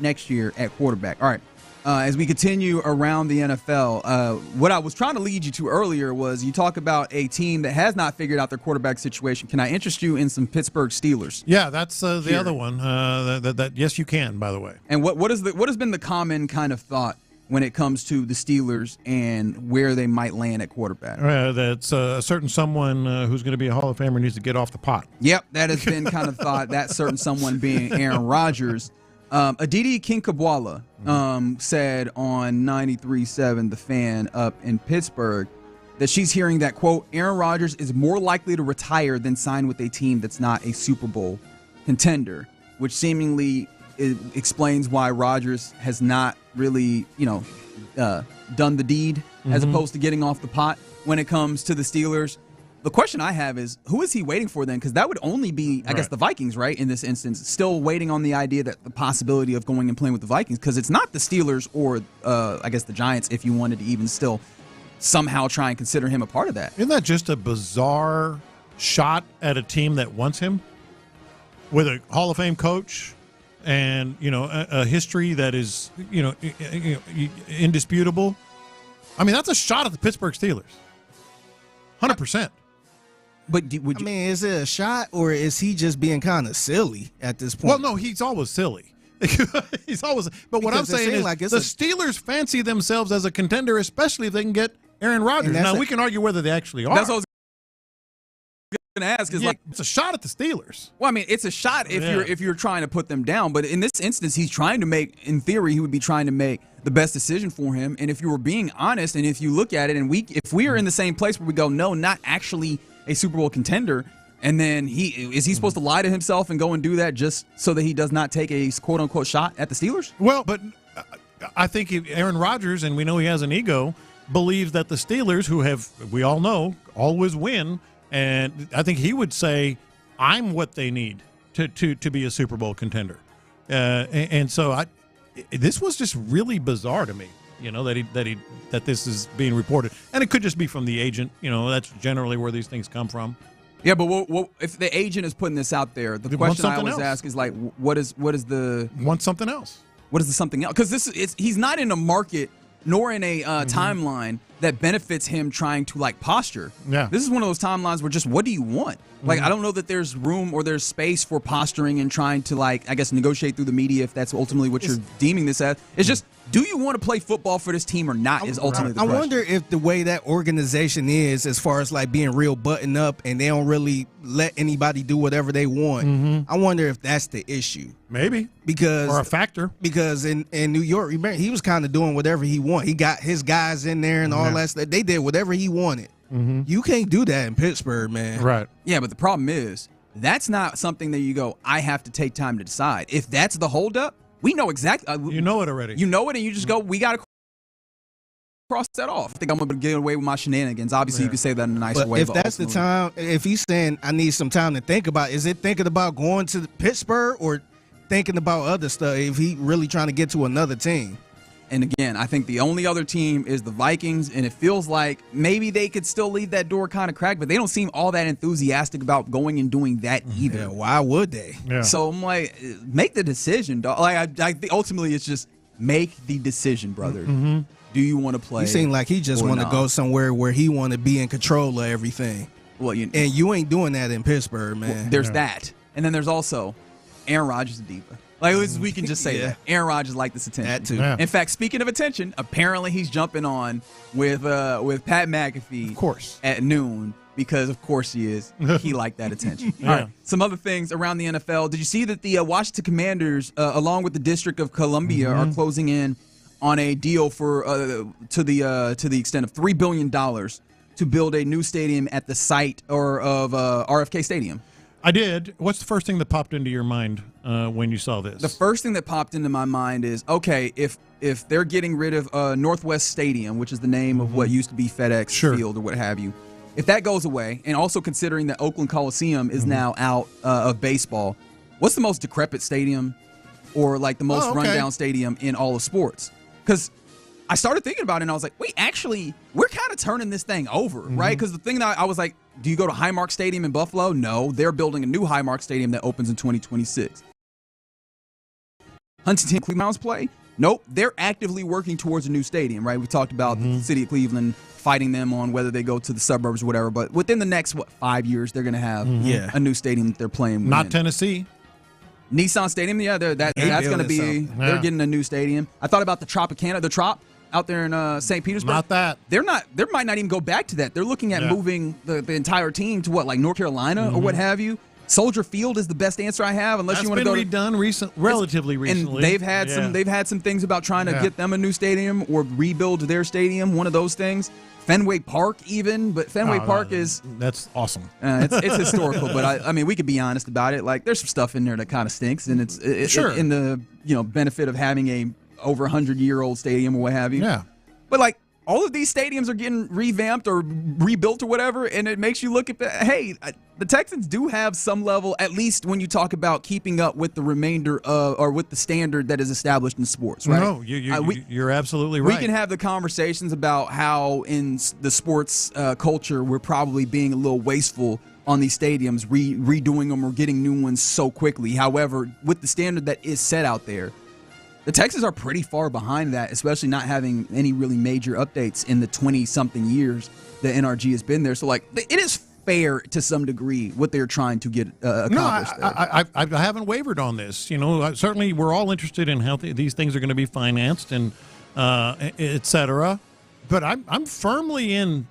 next year at quarterback. All right. As we continue around the NFL, what I was trying to lead you to earlier was you talk about a team that has not figured out their quarterback situation. Can I interest you in some Pittsburgh Steelers? Yeah, that's the other one. That yes, you can. By the way. And what has been the common kind of thought when it comes to the Steelers and where they might land at quarterback? That's a certain someone who's going to be a Hall of Famer needs to get off the pot. Yep, that has been kind of thought. That certain someone being Aaron Rodgers. Aditi Kinkabwala said on 93.7 The Fan up in Pittsburgh that she's hearing that, quote, Aaron Rodgers is more likely to retire than sign with a team that's not a Super Bowl contender, which seemingly explains why Rodgers has not really, done the deed as opposed to getting off the pot when it comes to the Steelers. The question I have is, who is he waiting for then? Because that would only be, I guess, the Vikings, right, in this instance, still waiting on the idea that the possibility of going and playing with the Vikings, because it's not the Steelers or, I guess, the Giants, if you wanted to even still somehow try and consider him a part of that. Isn't that just a bizarre shot at a team that wants him with a Hall of Fame coach and, a history that is, indisputable? I mean, that's a shot at the Pittsburgh Steelers. 100%. But is it a shot, or is he just being kind of silly at this point? Well, no, he's always silly. He's always. But what I'm saying is, the Steelers fancy themselves as a contender, especially if they can get Aaron Rodgers. Now we can argue whether they actually are. That's what I was going to ask. It's a shot at the Steelers. Well, I mean, it's a shot if you're trying to put them down. But in this instance, he's trying to make. In theory, he would be trying to make the best decision for him. And if you were being honest, and if you look at it, and if we are in the same place where we go, no, not actually a Super Bowl contender, and then is he supposed to lie to himself and go and do that just so that he does not take a quote unquote shot at the Steelers? Well, but I think Aaron Rodgers, and we know he has an ego, believes that the Steelers, who we all know, always win, and I think he would say, I'm what they need to be a Super Bowl contender. And so this was just really bizarre to me. That this is being reported, and it could just be from the agent. That's generally where these things come from. Yeah, but if the agent is putting this out there, the question I always ask is like, what is the want something else? What is the something else? Because he's not in a market nor in a timeline that benefits him trying to like posture. Yeah, this is one of those timelines where just what do you want? Like, I don't know that there's room or there's space for posturing and trying to, like, I guess, negotiate through the media if that's ultimately what you're deeming this as. It's just, do you want to play football for this team or not is ultimately the question. I wonder if the way that organization is as far as, like, being real buttoned up and they don't really let anybody do whatever they want. I wonder if that's the issue. Maybe. Or a factor. Because in New York, remember, he was kind of doing whatever he wanted. He got his guys in there and all that stuff. They did whatever he wanted. You can't do that in Pittsburgh, man. Right. Yeah, but the problem is that's not something that you go, I have to take time to decide. If that's the holdup, we know exactly. You know it already. You know it, and you just go, we got to cross that off. I think I'm going to get away with my shenanigans. Obviously, you can say that in a nicer way. If that's the time, if he's saying I need some time to think about, is it thinking about going to Pittsburgh or thinking about other stuff if he really trying to get to another team? And again, I think the only other team is the Vikings, and it feels like maybe they could still leave that door kind of cracked, but they don't seem all that enthusiastic about going and doing that either. Yeah, why would they? Yeah. So I'm like, make the decision, dog. Like, I think ultimately it's just make the decision, brother. Mm-hmm. Do you want to play? You seem like he just want to go somewhere where he want to be in control of everything. Well, and you ain't doing that in Pittsburgh, man. Well, there's that, and then there's also Aaron Rodgers, a diva. Like, we can just say that. Aaron Rodgers likes this attention. That too. Yeah. In fact, speaking of attention, apparently he's jumping on with Pat McAfee, of course, at noon because of course he is. He liked that attention. Yeah. All right, some other things around the NFL. Did you see that the Washington Commanders, along with the District of Columbia, are closing in on a deal for to the extent of $3 billion to build a new stadium at the site of RFK Stadium? I did. What's the first thing that popped into your mind when you saw this? The first thing that popped into my mind is, okay, if they're getting rid of Northwest Stadium, which is the name of what used to be FedEx Field or what have you, if that goes away, and also considering that Oakland Coliseum is now out of baseball, what's the most decrepit stadium or like the most rundown stadium in all of sports? Because I started thinking about it, and I was like, wait, actually, we're kind of turning this thing over, right? Because the thing that I was like, do you go to Highmark Stadium in Buffalo? No, they're building a new Highmark Stadium that opens in 2026. Huntington Cleveland's play? Nope, they're actively working towards a new stadium, right? We talked about the city of Cleveland fighting them on whether they go to the suburbs or whatever, but within the next, 5 years, they're going to have a new stadium that they're playing Not in. Tennessee. Nissan Stadium, yeah, that's going to be, they're getting a new stadium. I thought about the Tropicana, the Trop out there in St. Petersburg. Not that. They might not even go back to that. They're looking at moving the entire team to what, like North Carolina or what have you. Soldier Field is the best answer I have, unless you want to go. That's been redone relatively recently. And they've had some things about trying to get them a new stadium or rebuild their stadium. One of those things. Fenway Park, even, but Fenway Park that's awesome. It's historical, but I mean, we could be honest about it. Like, there's some stuff in there that kind of stinks, and it's in the benefit of having a over 100-year-old stadium or what have you. Yeah, but like, all of these stadiums are getting revamped or rebuilt or whatever, and it makes you look at hey, the Texans do have some level, at least when you talk about keeping up with the remainder of, or with the standard that is established in sports, right? No, you're absolutely right. We can have the conversations about how in the sports culture we're probably being a little wasteful on these stadiums, redoing them or getting new ones so quickly. However, with the standard that is set out there, the Texans are pretty far behind that, especially not having any really major updates in the 20-something years that NRG has been there. So, like, it is fair to some degree what they're trying to get accomplished there. I haven't wavered on this. Certainly we're all interested in how these things are going to be financed and et cetera. But I'm firmly in,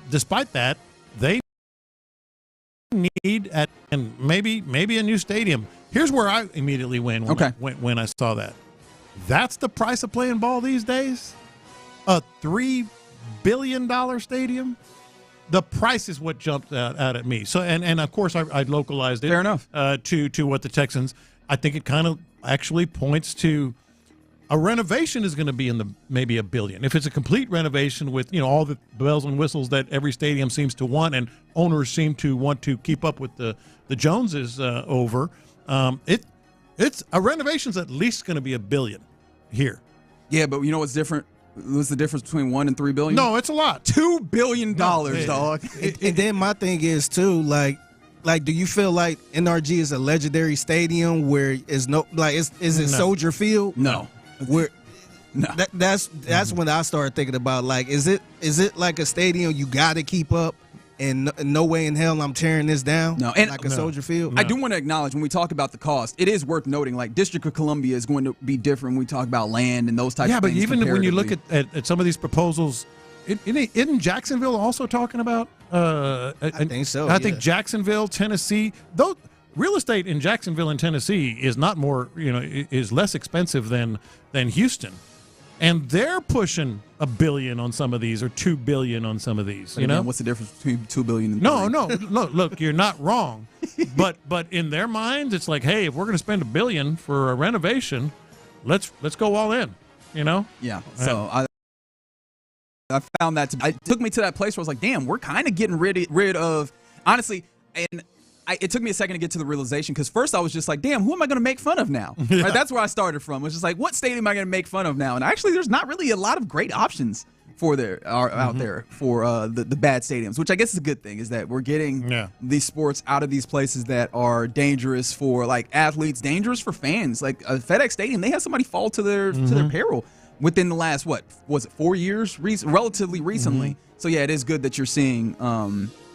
despite that, they need and maybe a new stadium. Here's where I immediately went when I saw that. That's the price of playing ball these days? A $3 billion stadium? The price is what jumped out at me. So, and of course, I localized it. Fair enough. To what the Texans, I think it kind of actually points to a renovation is going to be in maybe $1 billion. If it's a complete renovation with, all the bells and whistles that every stadium seems to want and owners seem to want to keep up with the Joneses over, it's a renovation's at least going to be $1 billion here. Yeah, but you know what's different? What's the difference between $1 and $3 billion? No, it's a lot. $2 billion, dog. And then my thing is too, like, do you feel like NRG is a legendary stadium where is no, like, is it Soldier Field? No. No. That's when I started thinking about, like, is it like a stadium you got to keep up? And no way in hell I'm tearing this down. No, and like a Soldier Field. I do want to acknowledge when we talk about the cost, it is worth noting. Like, District of Columbia is going to be different when we talk about land and those types of things. Yeah, but even when you look at some of these proposals, isn't Jacksonville also talking about? I think so. I think Jacksonville, Tennessee, though real estate in Jacksonville and Tennessee is not more, is less expensive than Houston. And they're pushing $1 billion on some of these, or $2 billion on some of these. Again, what's the difference between $2 billion and $3? No. Look, you're not wrong. But in their minds, it's like, hey, if we're going to spend $1 billion for a renovation, let's go all in. Yeah. So I found that it took me to that place where I was like, damn, we're kind of getting rid of, honestly, and it took me a second to get to the realization because first I was just like, damn, who am I going to make fun of now? Right? That's where I started from. It was just like, what stadium am I going to make fun of now? And actually, there's not really a lot of great options out there for the bad stadiums, which I guess is a good thing, is that we're getting these sports out of these places that are dangerous for like athletes, dangerous for fans. Like a FedEx Stadium, they had somebody fall to their peril within the last, 4 years? Relatively recently. So yeah, it is good that you're seeing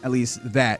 at least that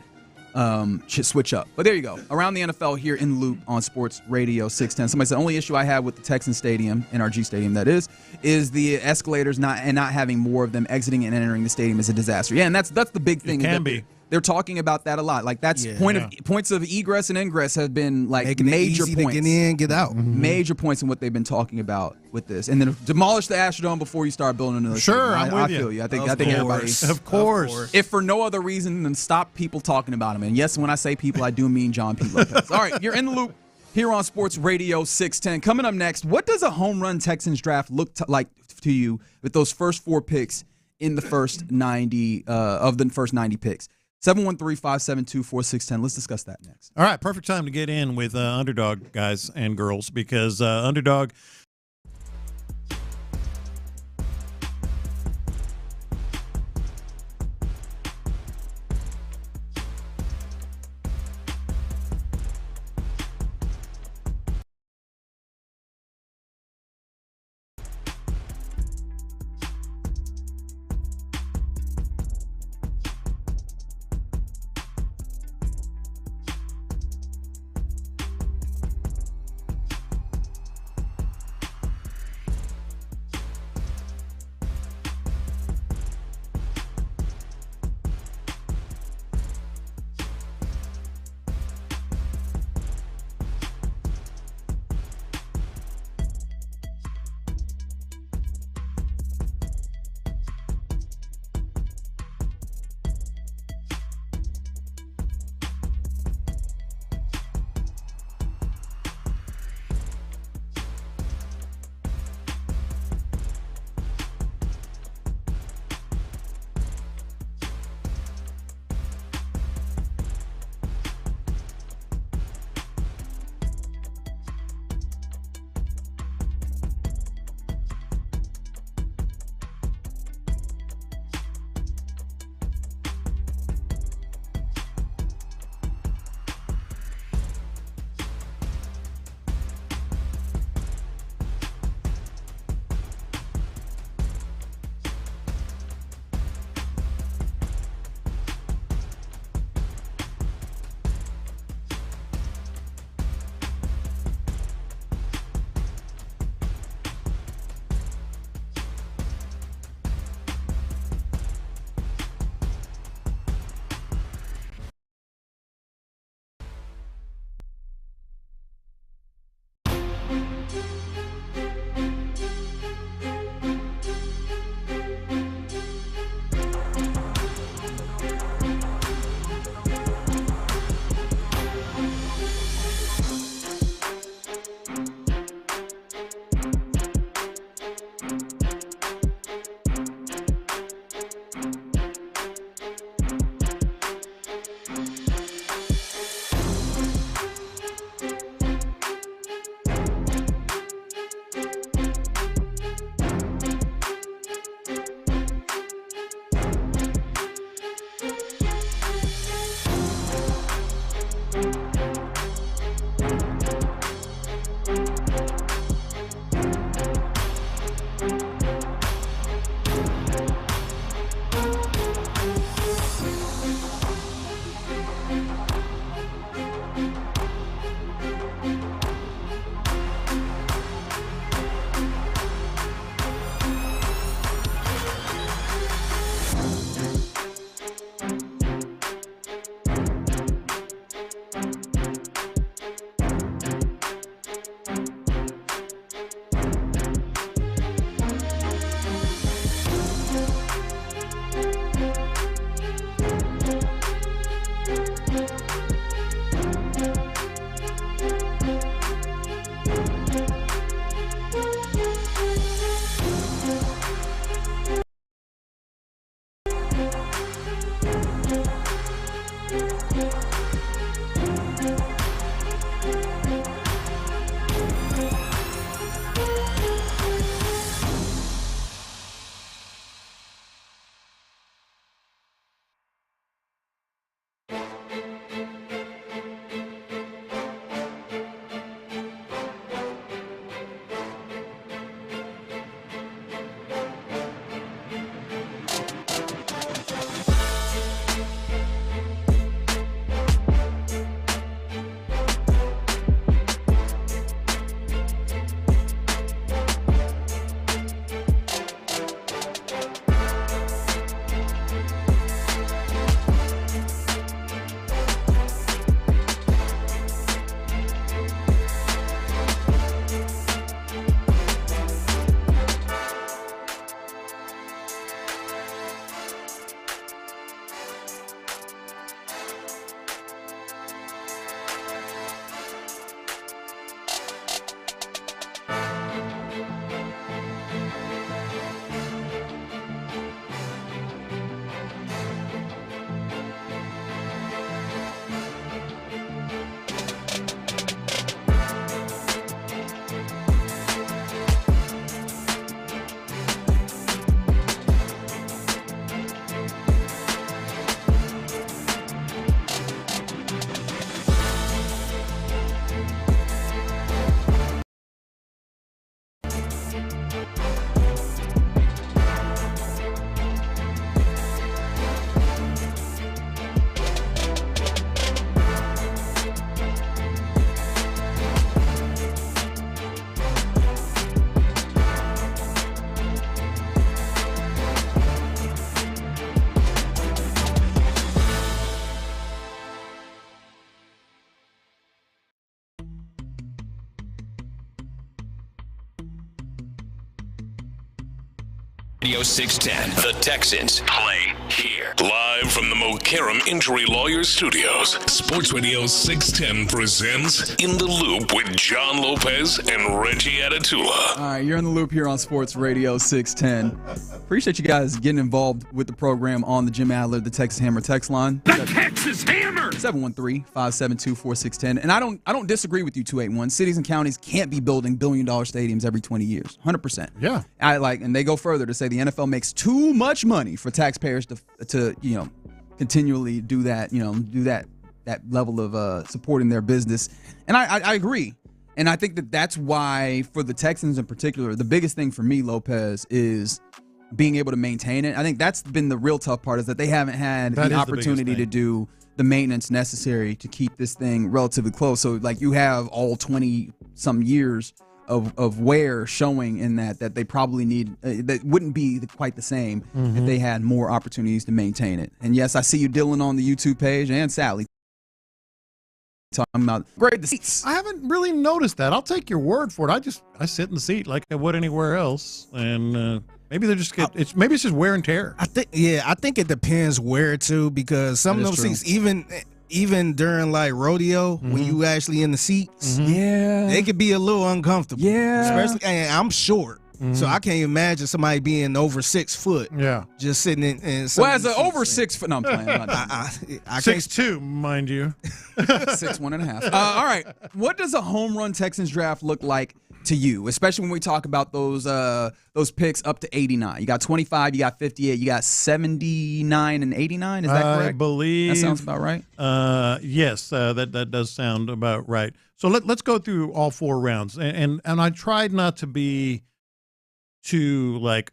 should switch up. But there you go. Around the NFL here in Loop on Sports Radio 610. Somebody said the only issue I have with the Texans Stadium, NRG Stadium that is the escalators not having more of them exiting and entering the stadium is a disaster. Yeah, and that's the big thing. It can be. They're talking about that a lot. Like that's points of egress and ingress have been like making major it easy points. To get in, get out. Major points in what they've been talking about with this, and then demolish the Astrodome before you start building another. Sure, stadium. I feel you. I think everybody. Of course. If for no other reason than stop people talking about him. And yes, when I say people, I do mean John P. Lopez. All right, you're in the loop here on Sports Radio 610. Coming up next, what does a home run Texans draft look like to you with those first 4 picks in the first 90 of the first 90 picks? 713-572-4610. Let's discuss that next. All right, perfect time to get in with Underdog guys and girls because Underdog – Radio 610. The Texans play here. Live from the Mokaram Injury Lawyers Studios, Sports Radio 610 presents In the Loop with John Lopez and Reggie Atatula. All right, you're in the loop here on Sports Radio 610. Appreciate you guys getting involved with the program on the Jim Adler, the Texas Hammer text line. The Texas Hammer! 713-572-4610. And I don't disagree with you, 281. Cities and counties can't be building billion-dollar stadiums every 20 years. 100%. Yeah. And they go further to say the NFL makes too much money for taxpayers to continually do that, that level of supporting their business. And I agree. And I think that's why, for the Texans in particular, the biggest thing for me, Lopez, is being able to maintain it. I think that's been the real tough part, is that they haven't had the opportunity to do the maintenance necessary to keep this thing relatively close. So, like, you have all 20-some years of wear showing in that they probably need that wouldn't be quite the same if they had more opportunities to maintain it. And yes, I see you, Dylan, on the YouTube page, and Sally talking about grade the seats. I haven't really noticed that. I'll take your word for it. I sit in the seat like I would anywhere else, and maybe they're just maybe it's just wear and tear. I think it depends where too, because some of those seats, even during like rodeo, when you actually in the seats, they could be a little uncomfortable. Yeah, especially, and I'm short. So I can't imagine somebody being over 6 foot. Yeah, just sitting in. Well, as an over 6 foot, no, I'm playing. I 6'2", mind you. 6'1.5". All right, what does a home run Texans draft look like to you, especially when we talk about those picks up to 89? You got 25, you got 58, you got 79 and 89. Is that correct? I believe that sounds about right. Yes, that does sound about right. So let's go through all 4 rounds, and I tried not to be too, like,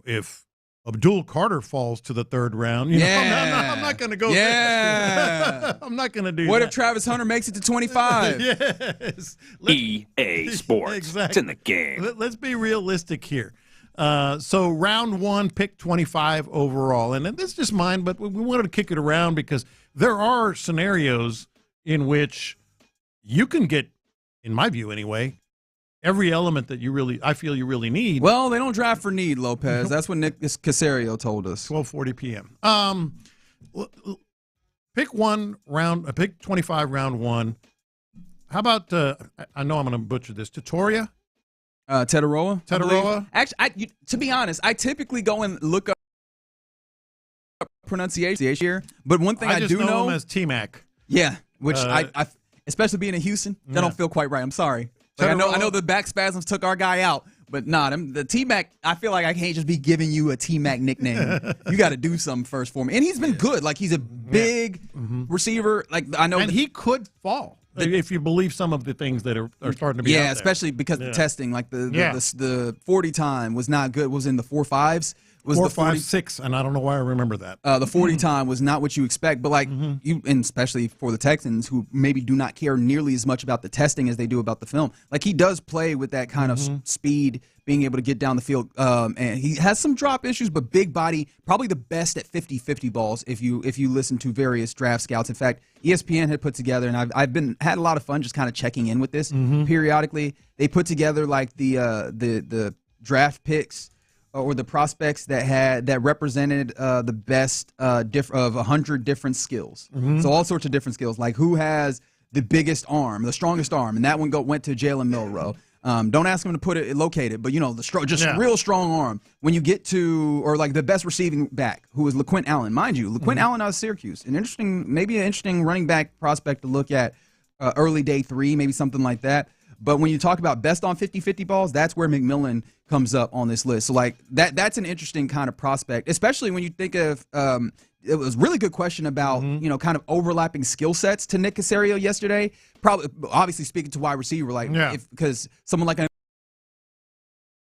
if Abdul Carter falls to the 3rd round, I'm not going to go there. I'm not going to do that. What if Travis Hunter makes it to 25? Yes. EA Sports. Exactly. It's in the game. Let's be realistic here. So round 1, pick 25 overall. And this is just mine, but we wanted to kick it around because there are scenarios in which you can get, in my view anyway, every element that I feel you really need. Well, they don't draft for need, Lopez. That's what Nick Caserio told us. 12:40 p.m. Pick 25 round 1. How about I know I'm going to butcher this. Tatoria? Tetaroa? Actually, to be honest, I typically go and look up pronunciation here, but one thing I do know him as T-Mac. Yeah, which I especially being in Houston, that don't feel quite right. I'm sorry. Like, I know the back spasms took our guy out, but the T-Mac, I feel like I can't just be giving you a T-Mac nickname. You got to do something first for me. And he's been good. Like, he's a big receiver. Like, I know. And he could fall if you believe some of the things that are starting to be out there. Especially because the testing, like the 40 time was not good. Was in the 4.5s. Was 4.56, and I don't know why I remember that. The 40 time was not what you expect, but and especially for the Texans, who maybe do not care nearly as much about the testing as they do about the film. Like, he does play with that kind of speed, being able to get down the field, and he has some drop issues, but big body, probably the best at 50-50 balls. If you listen to various draft scouts, in fact, ESPN had put together, and I've had a lot of fun just kind of checking in with this periodically. They put together like the draft picks, or the prospects that represented the best of 100 different skills. So all sorts of different skills, like who has the biggest arm, the strongest arm, and that one went to Jalen Milroe. Don't ask him to put it located, but real strong arm. When you get to, or like the best receiving back, who is LaQuint Allen, mind you, LaQuint Allen out of Syracuse, maybe an interesting running back prospect to look at early day 3, maybe something like that. But when you talk about best on 50-50 balls, that's where McMillan comes up on this list. So, like, that's an interesting kind of prospect, especially when you think of it was a really good question about, kind of overlapping skill sets to Nick Caserio yesterday. Obviously speaking to wide receiver, because someone like a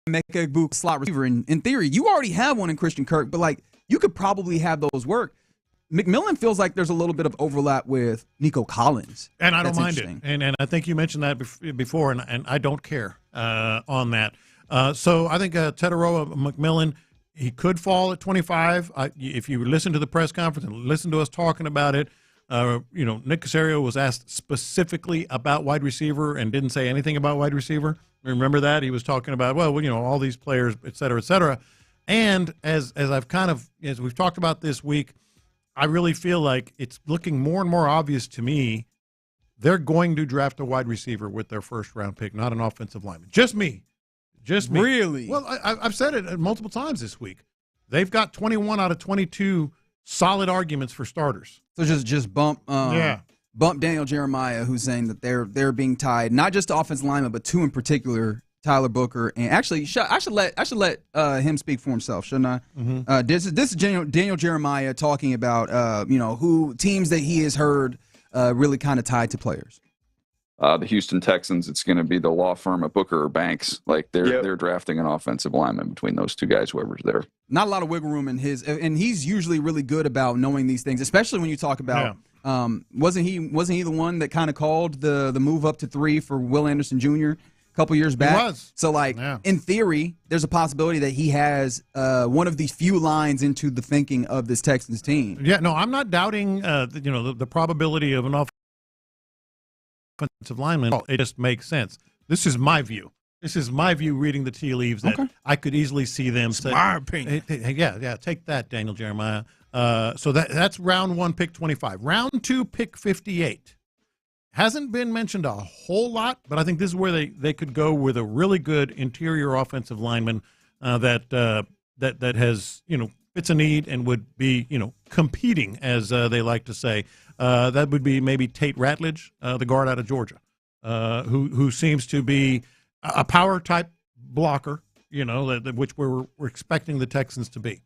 Mecca Book slot receiver, in theory, you already have one in Christian Kirk, but, like, you could probably have those work. McMillan feels like there's a little bit of overlap with Nico Collins. And I don't mind it. And I think you mentioned that before, and I don't care on that. So I think Tetaroa McMillan, he could fall at 25. If you listen to the press conference and listen to us talking about it, Nick Caserio was asked specifically about wide receiver and didn't say anything about wide receiver. Remember that? He was talking about, all these players, et cetera, et cetera. And as we've talked about this week, I really feel like it's looking more and more obvious to me they're going to draft a wide receiver with their first-round pick, not an offensive lineman. Just me. Really? Well, I've said it multiple times this week. They've got 21 out of 22 solid arguments for starters. So just bump Daniel Jeremiah, who's saying that they're being tied not just to offensive linemen, but two in particular, Tyler Booker. And actually, I should let him speak for himself, shouldn't I? Mm-hmm. This is Daniel Jeremiah talking about who teams that he has heard really kind of tied to players. The Houston Texans, it's going to be the law firm of Booker or Banks. Like they're drafting an offensive lineman between those two guys, whoever's there. Not a lot of wiggle room in his, and he's usually really good about knowing these things, especially when you talk about. Yeah. Wasn't he the one that kind of called the move up to 3 for Will Anderson Jr. a couple years back? He was. So in theory, there's a possibility that he has one of these few lines into the thinking of this Texans team. Yeah, no, I'm not doubting the probability of an offensive lineman. It just makes sense. This is my view. Reading the tea leaves that I could easily see them say. My opinion. Yeah, take that, Daniel Jeremiah. So that's round 1, pick 25. Round 2, pick 58. Hasn't been mentioned a whole lot, but I think this is where they could go with a really good interior offensive lineman that has fits a need and would be competing, as they like to say. That would be maybe Tate Ratledge, the guard out of Georgia, who seems to be a power type blocker, which we're expecting the Texans to be.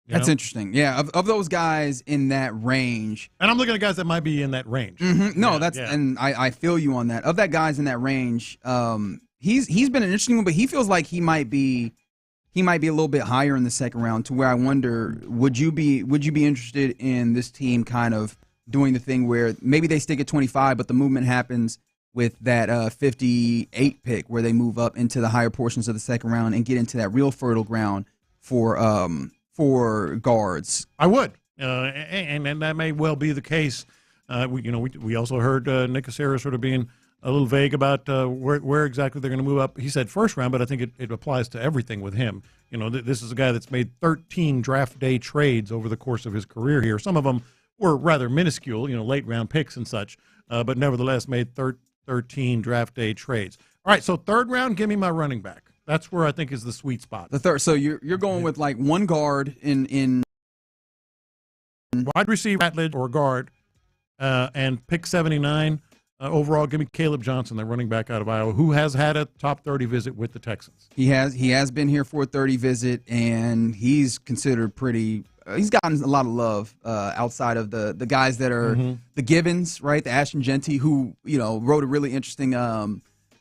That's interesting. Yeah, of those guys in that range. And I'm looking at guys that might be in that range. Mm-hmm. No, and I feel you on that. Of that guys in that range, he's been an interesting one, but he feels like he might be a little bit higher in the second round, to where I wonder, would you be interested in this team kind of doing the thing where maybe they stick at 25, but the movement happens with that 58 pick, where they move up into the higher portions of the second round and get into that real fertile ground for guards? I would, and that may well be the case. We also heard Nick Caserio sort of being a little vague about where exactly they're going to move up. He said first round, but I think it applies to everything with him. This is a guy that's made 13 draft day trades over the course of his career here. Some of them were rather minuscule, late round picks and such, but nevertheless made 13 draft day trades. All right, so third round, give me my running back. That's where I think is the sweet spot. The third. So you're going with like one guard in wide receiver, Ratledge or guard, and pick 79 overall. Give me Caleb Johnson, the running back out of Iowa, who has had a top 30 visit with the Texans. He has been here for a 30 visit, and he's considered pretty. He's gotten a lot of love outside of the guys that are the Givens, right? The Ashton Genty, who wrote a really interesting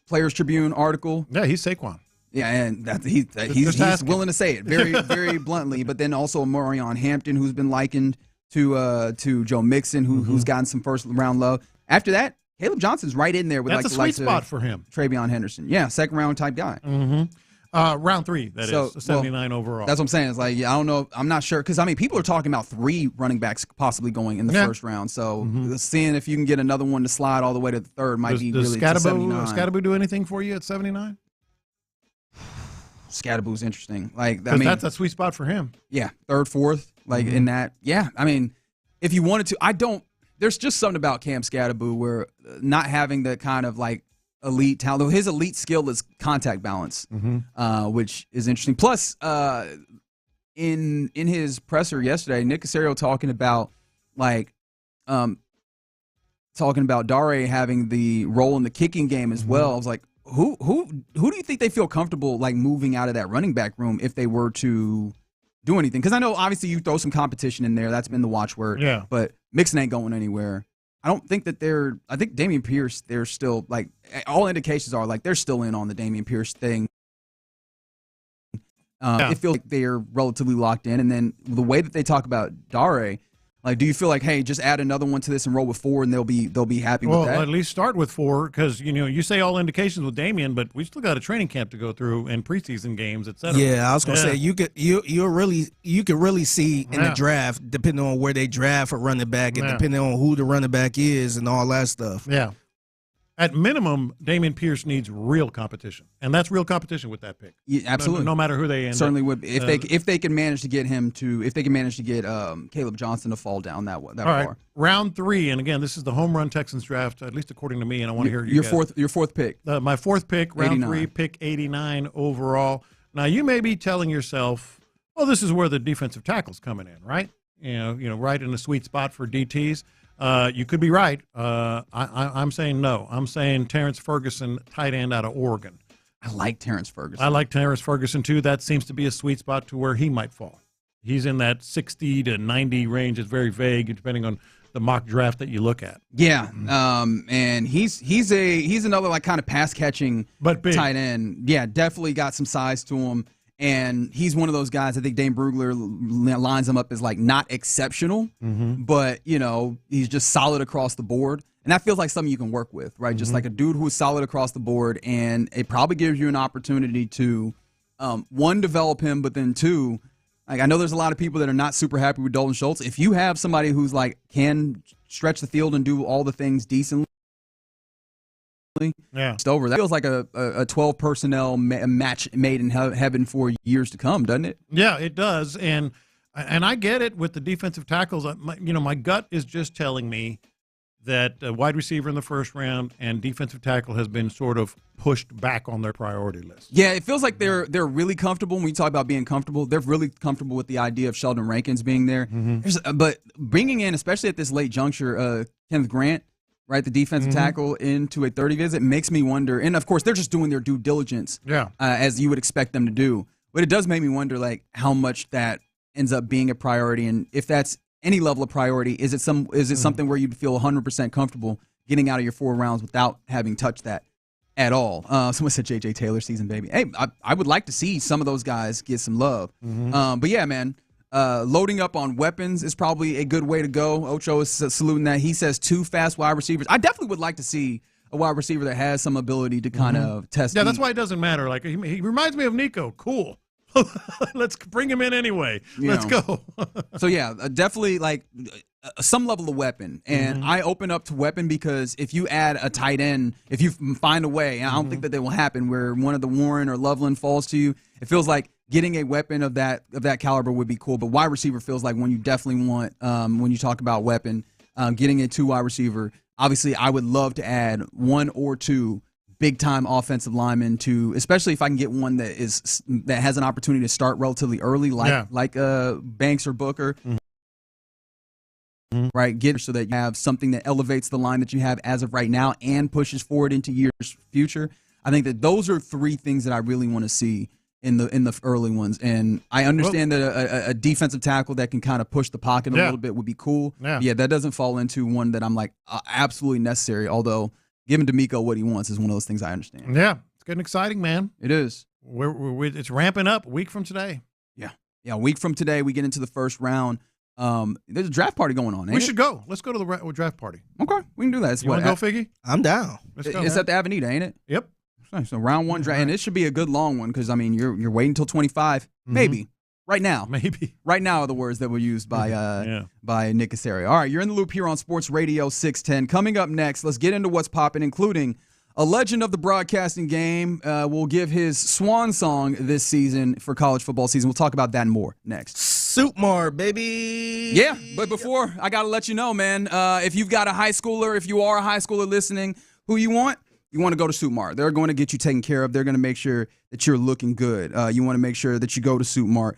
Players Tribune article. Yeah, he's Saquon. Yeah, and he's willing to say it very, very bluntly. But then also Morion Hampton, who's been likened to Joe Mixon, who's gotten some first round love. After that, Caleb Johnson's right in there with that's a sweet spot for him. Travion Henderson, yeah, second round type guy. Round 3, that is 79 overall. That's what I'm saying. It's like, I don't know. I'm not sure, because people are talking about 3 running backs possibly going in the first round. So seeing if you can get another one to slide all the way to the third might be really to 79. Scatterbo do anything for you at 79? Scatterbo's interesting. That's a sweet spot for him. Yeah, third, fourth, in that. Yeah, if you wanted to, there's just something about Cam Scatterbo where not having the kind of elite talent. His elite skill is contact balance, which is interesting. Plus, in his presser yesterday, Nick Caserio talking about Dare having the role in the kicking game as well. I was like, who do you think they feel comfortable moving out of that running back room if they were to do anything? Because I know obviously you throw some competition in there. That's been the watchword. Yeah. But Mixon ain't going anywhere. I don't think that I think Dameon Pierce, they're still all indications are they're still in on the Dameon Pierce thing. It feels like they're relatively locked in. And then the way that they talk about Dare, do you feel like, hey, just add another one to this and roll with 4 and they'll be happy with that? Well, at least start with 4, because you say all indications with Dameon, but we still got a training camp to go through and preseason games, etc. Yeah, I was gonna say you could really see in the draft, depending on where they draft a running back and depending on who the running back is and all that stuff. Yeah. At minimum, Dameon Pierce needs real competition, and that's real competition with that pick. Yeah, absolutely. No matter who they end certainly up. would if they can manage to get him to Caleb Johnson to fall down that All far. right, round 3, and again, this is the home run Texans draft, at least according to me, and I want to hear your guys. Your fourth pick. My fourth pick, round 89. 3, pick 89 overall. Now you may be telling yourself, well, this is where the defensive tackle's coming in, right? You know, right in the sweet spot for DTs. You could be right. I'm saying no. I'm saying Terrence Ferguson, tight end out of Oregon. I like Terrence Ferguson. I like Terrence Ferguson, too. That seems to be a sweet spot to where he might fall. He's in that 60 to 90 range. It's very vague, depending on the mock draft that you look at. Yeah, and he's another like kind of pass catching tight end. Yeah, definitely got some size to him. And he's one of those guys. I think Dane Brugler lines him up as like not exceptional, but he's just solid across the board. And that feels like something you can work with, right? Just like a dude who's solid across the board, and it probably gives you an opportunity to, one, develop him, but then two, like I know there's a lot of people that are not super happy with Dalton Schultz. If you have somebody who's like can stretch the field and do all the things decently. Yeah, Stover. That feels like a 12 personnel match made in heaven for years to come, doesn't it? Yeah, it does, and I get it with the defensive tackles. My gut is just telling me that wide receiver in the first round and defensive tackle has been sort of pushed back on their priority list. Yeah, it feels like they're really comfortable. When we talk about being comfortable, they're really comfortable with the idea of Sheldon Rankins being there. But bringing in, especially at this late juncture, Kenneth Grant. Right, the defensive tackle into a 30 visit makes me wonder. And, of course, they're just doing their due diligence as you would expect them to do. But it does make me wonder, like, how much that ends up being a priority. And if that's any level of priority, is it something where you'd feel 100% comfortable getting out of your 4 rounds without having touched that at all? Someone said J.J. Taylor season, baby. Hey, I would like to see some of those guys get some love. But, yeah, man. Loading up on weapons is probably a good way to go. Ocho is saluting that. He says 2 fast wide receivers. I definitely would like to see a wide receiver that has some ability to kind of test. Yeah, that's why it doesn't matter. Like he reminds me of Nico. Cool. Let's bring him in anyway. Let's go. So, yeah, definitely like some level of weapon. And I open up to weapon because if you add a tight end, if you find a way, and I don't think that will happen, where one of the Warren or Loveland falls to you, it feels like getting a weapon of that caliber would be cool. But wide receiver feels like when you definitely want, when you talk about weapon, getting a 2 wide receiver. Obviously, I would love to add 1 or 2 big-time offensive linemen to, especially if I can get one that has an opportunity to start relatively early, like Banks or Booker. Right, get so that you have something that elevates the line that you have as of right now and pushes forward into years future. I think that those are 3 things that I really want to see in the early ones. And I understand that a defensive tackle that can kind of push the pocket a little bit would be cool. Yeah, that doesn't fall into one that I'm like absolutely necessary. Although giving D'Amico what he wants is one of those things I understand. Yeah, it's getting exciting, man. It is. It's ramping up a week from today. Yeah, a week from today we get into the first round. There's a draft party going on. We should go. Let's go to the draft party. Okay, we can do that. You want to go, Figgy? I'm down. Let's go. It's at the Avenida, ain't it? Yep. So round 1 draft, and it should be a good long one because I mean you're waiting until 25, maybe right now. Right now are the words that were used by Nick Caserio. All right, you're in the loop here on Sports Radio 610. Coming up next, let's get into what's popping, including a legend of the broadcasting game will give his swan song this season for college football season. We'll talk about that and more next. Suitmar, baby. Yeah, but before, I got to let you know, man, if you've got a high schooler, if you are a high schooler listening, who you want to go to Suitmart. They're going to get you taken care of. They're going to make sure that you're looking good. You want to make sure that you go to Suitmart.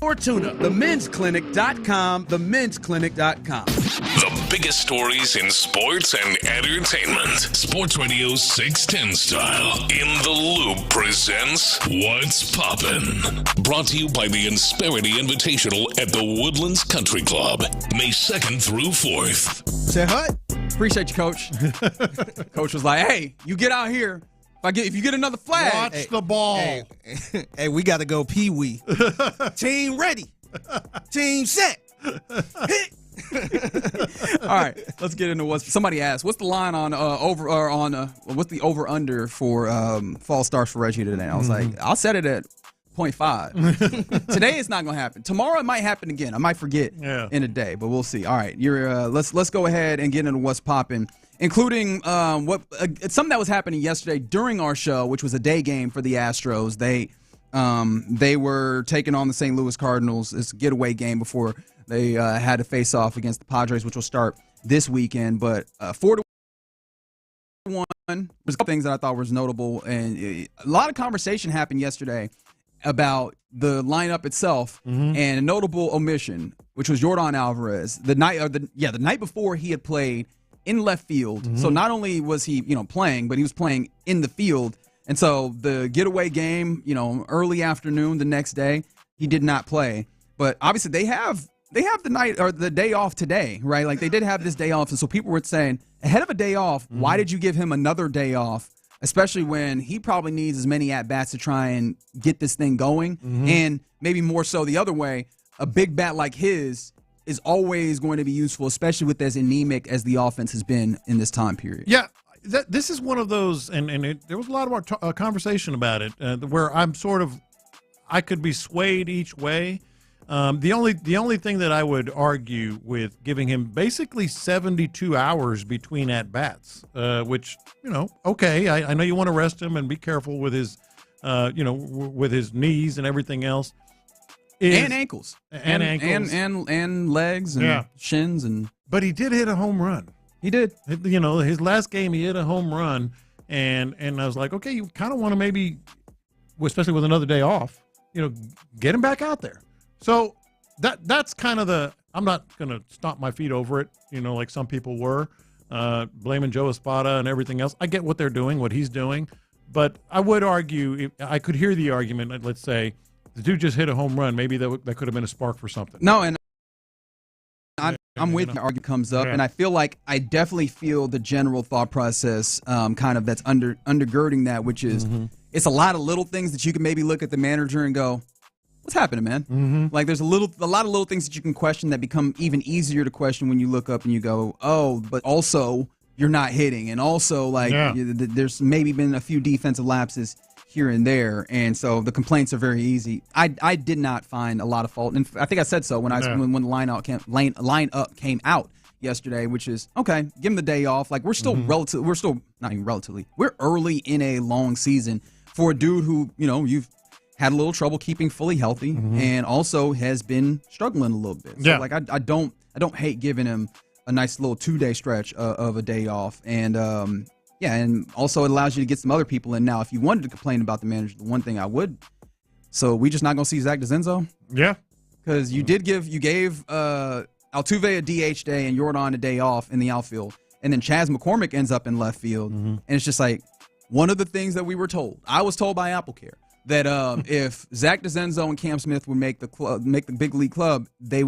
Fortuna. TheMen'sClinic.com. TheMen'sClinic.com. The biggest stories in sports and entertainment. Sports Radio 610 style. In the Loop presents What's Poppin'. Brought to you by the Insperity Invitational at the Woodlands Country Club. May 2nd through 4th. Say hi. Appreciate you, Coach. Coach was like, hey, you get out here. If you get another flag. Watch the ball. Hey, we got to go pee-wee. Team ready. Team set. Hit. All right, let's get into somebody asked. What's the line on what's the over under for fall starts for Reggie today? I was like, I'll set it at 0.5. Today it's not gonna happen. Tomorrow it might happen again. I might forget in a day, but we'll see. All right, let's go ahead and get into what's popping, including something that was happening yesterday during our show, which was a day game for the Astros. They were taking on the St. Louis Cardinals. It's a getaway game before they had to face off against the Padres, which will start this weekend. But 4-1 was a couple things that I thought was notable, and a lot of conversation happened yesterday about the lineup itself, and a notable omission, which was Yordan Alvarez. The night before he had played in left field. So not only was he playing, but he was playing in the field. And so the getaway game, early afternoon the next day, he did not play. But obviously they have the night or the day off today, right? Like they did have this day off. And so people were saying, ahead of a day off, why did you give him another day off? Especially when he probably needs as many at-bats to try and get this thing going. And maybe more so the other way, a big bat like his is always going to be useful, especially with as anemic as the offense has been in this time period. Yeah. This is one of those, and there was a lot of our conversation about it, where I could be swayed each way. The only thing that I would argue with giving him basically 72 hours between at bats, which okay, I know you want to rest him and be careful with his, with his knees and everything else, and ankles, and legs and shins, but he did hit a home run. He did. His last game, he hit a home run, and I was like, okay, you kind of want to maybe, especially with another day off, get him back out there. So that's kind of I'm not going to stomp my feet over it, like some people were, blaming Joe Espada and everything else. I get what they're doing, what he's doing, but I would argue, I could hear the argument, let's say, the dude just hit a home run, maybe that could have been a spark for something. No, and I'm with you. The argument comes up, and I definitely feel the general thought process kind of that's undergirding that, which is it's a lot of little things that you can maybe look at the manager and go, what's happening, man? Like there's a lot of little things that you can question that become even easier to question when you look up and you go, oh, but also you're not hitting, and also there's maybe been a few defensive lapses here and there, and so the complaints are very easy. I did not find a lot of fault, and I think I said so when the lineup came out yesterday, which is okay. Give him the day off. Like we're early in a long season for a dude who you've had a little trouble keeping fully healthy, and also has been struggling a little bit. So like I don't hate giving him a nice little 2-day stretch of a day off, and and also it allows you to get some other people in. Now, if you wanted to complain about the manager, the one thing I would, so we just not going to see Zach DeZenzo? Yeah. Because you gave Altuve a DH day and Yordan a day off in the outfield, and then Chas McCormick ends up in left field, and it's just like one of the things that we were told. I was told by AppleCare that if Zach DeZenzo and Cam Smith would make the big league club, they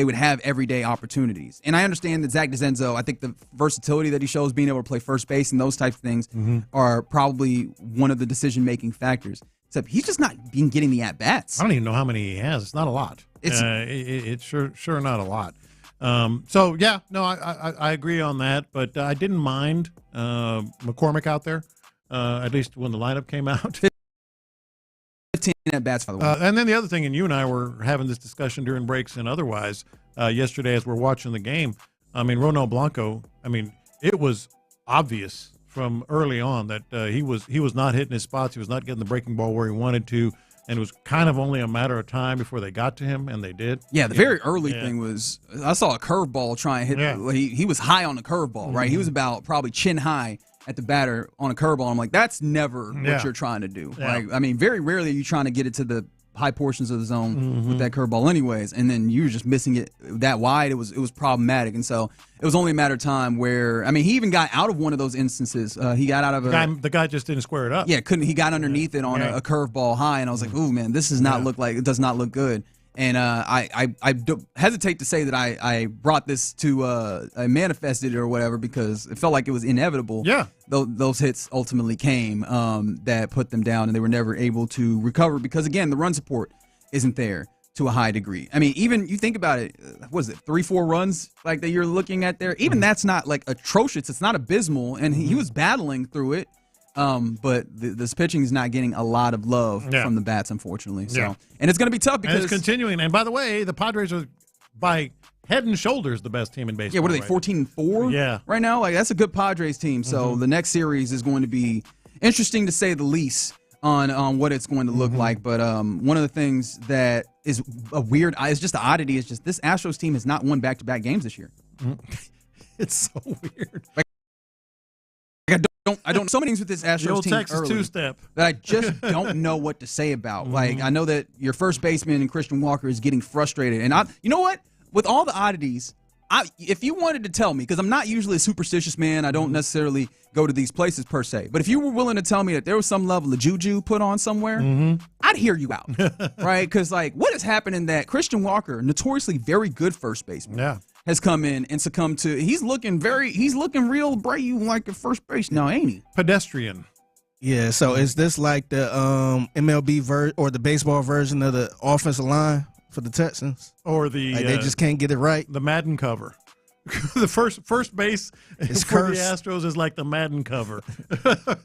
would have everyday opportunities. And I understand that Zach DeZenzo, I think the versatility that he shows, being able to play first base and those types of things are probably one of the decision-making factors. Except he's just not been getting the at-bats. I don't even know how many he has. It's not a lot. It's sure not a lot. I agree on that. But I didn't mind McCormick out there, at least when the lineup came out. 15 at-bats, by the way. And then the other thing, and you and I were having this discussion during breaks and otherwise yesterday as we're watching the game. I mean, Ronald Blanco, it was obvious from early on that he was not hitting his spots. He was not getting the breaking ball where he wanted to, and it was kind of only a matter of time before they got to him, and they did. Yeah, the very early thing was I saw a curveball try and hit. Yeah. He was high on the curveball, right? He was about probably chin high at the batter on a curveball. I'm like, that's never what you're trying to do. Yeah. Like, very rarely are you trying to get it to the high portions of the zone with that curveball anyways, and then you were just missing it that wide. It was problematic, and so it was only a matter of time where, I mean, he even got out of one of those instances. He got out of the guy just didn't square it up. Yeah, he got underneath it on a curveball high, and I was like, ooh, man, this does not look like, it does not look good. And I hesitate to say that I brought this to, I manifested it or whatever, because it felt like it was inevitable. Yeah. Those hits ultimately came that put them down, and they were never able to recover because, again, the run support isn't there to a high degree. I mean, even you think about it, what is it, 3-4 runs like that you're looking at there? Even that's not like atrocious. It's not abysmal, and he was battling through it. But this pitching is not getting a lot of love from the bats, unfortunately. So, and it's going to be tough because and it's continuing. And by the way, the Padres are by head and shoulders the best team in baseball. Yeah, what are they, 14-4? Yeah, right now. Like that's a good Padres team. So the next series is going to be interesting to say the least on what it's going to look like. But one of the things that is a weird, it's just the oddity, is just this Astros team has not won back-to-back games this year. It's so weird. Like, I don't so many things with this Astros team Texas early two-step that I just don't know what to say about. Like, I know that your first baseman and Christian Walker is getting frustrated, and you know what? With all the oddities, if you wanted to tell me, because I'm not usually a superstitious man, I don't necessarily go to these places per se, but if you were willing to tell me that there was some level of juju put on somewhere, I'd hear you out, right? Because like, what is happening that Christian Walker, notoriously very good first baseman, has come in and succumbed to? He's looking real Brayu like at first base now, ain't he? Pedestrian. Yeah. So is this like the MLB or the baseball version of the offensive line for the Texans, or the they just can't get it right? The Madden cover. The first base it's for cursed. the Astros is like the Madden cover.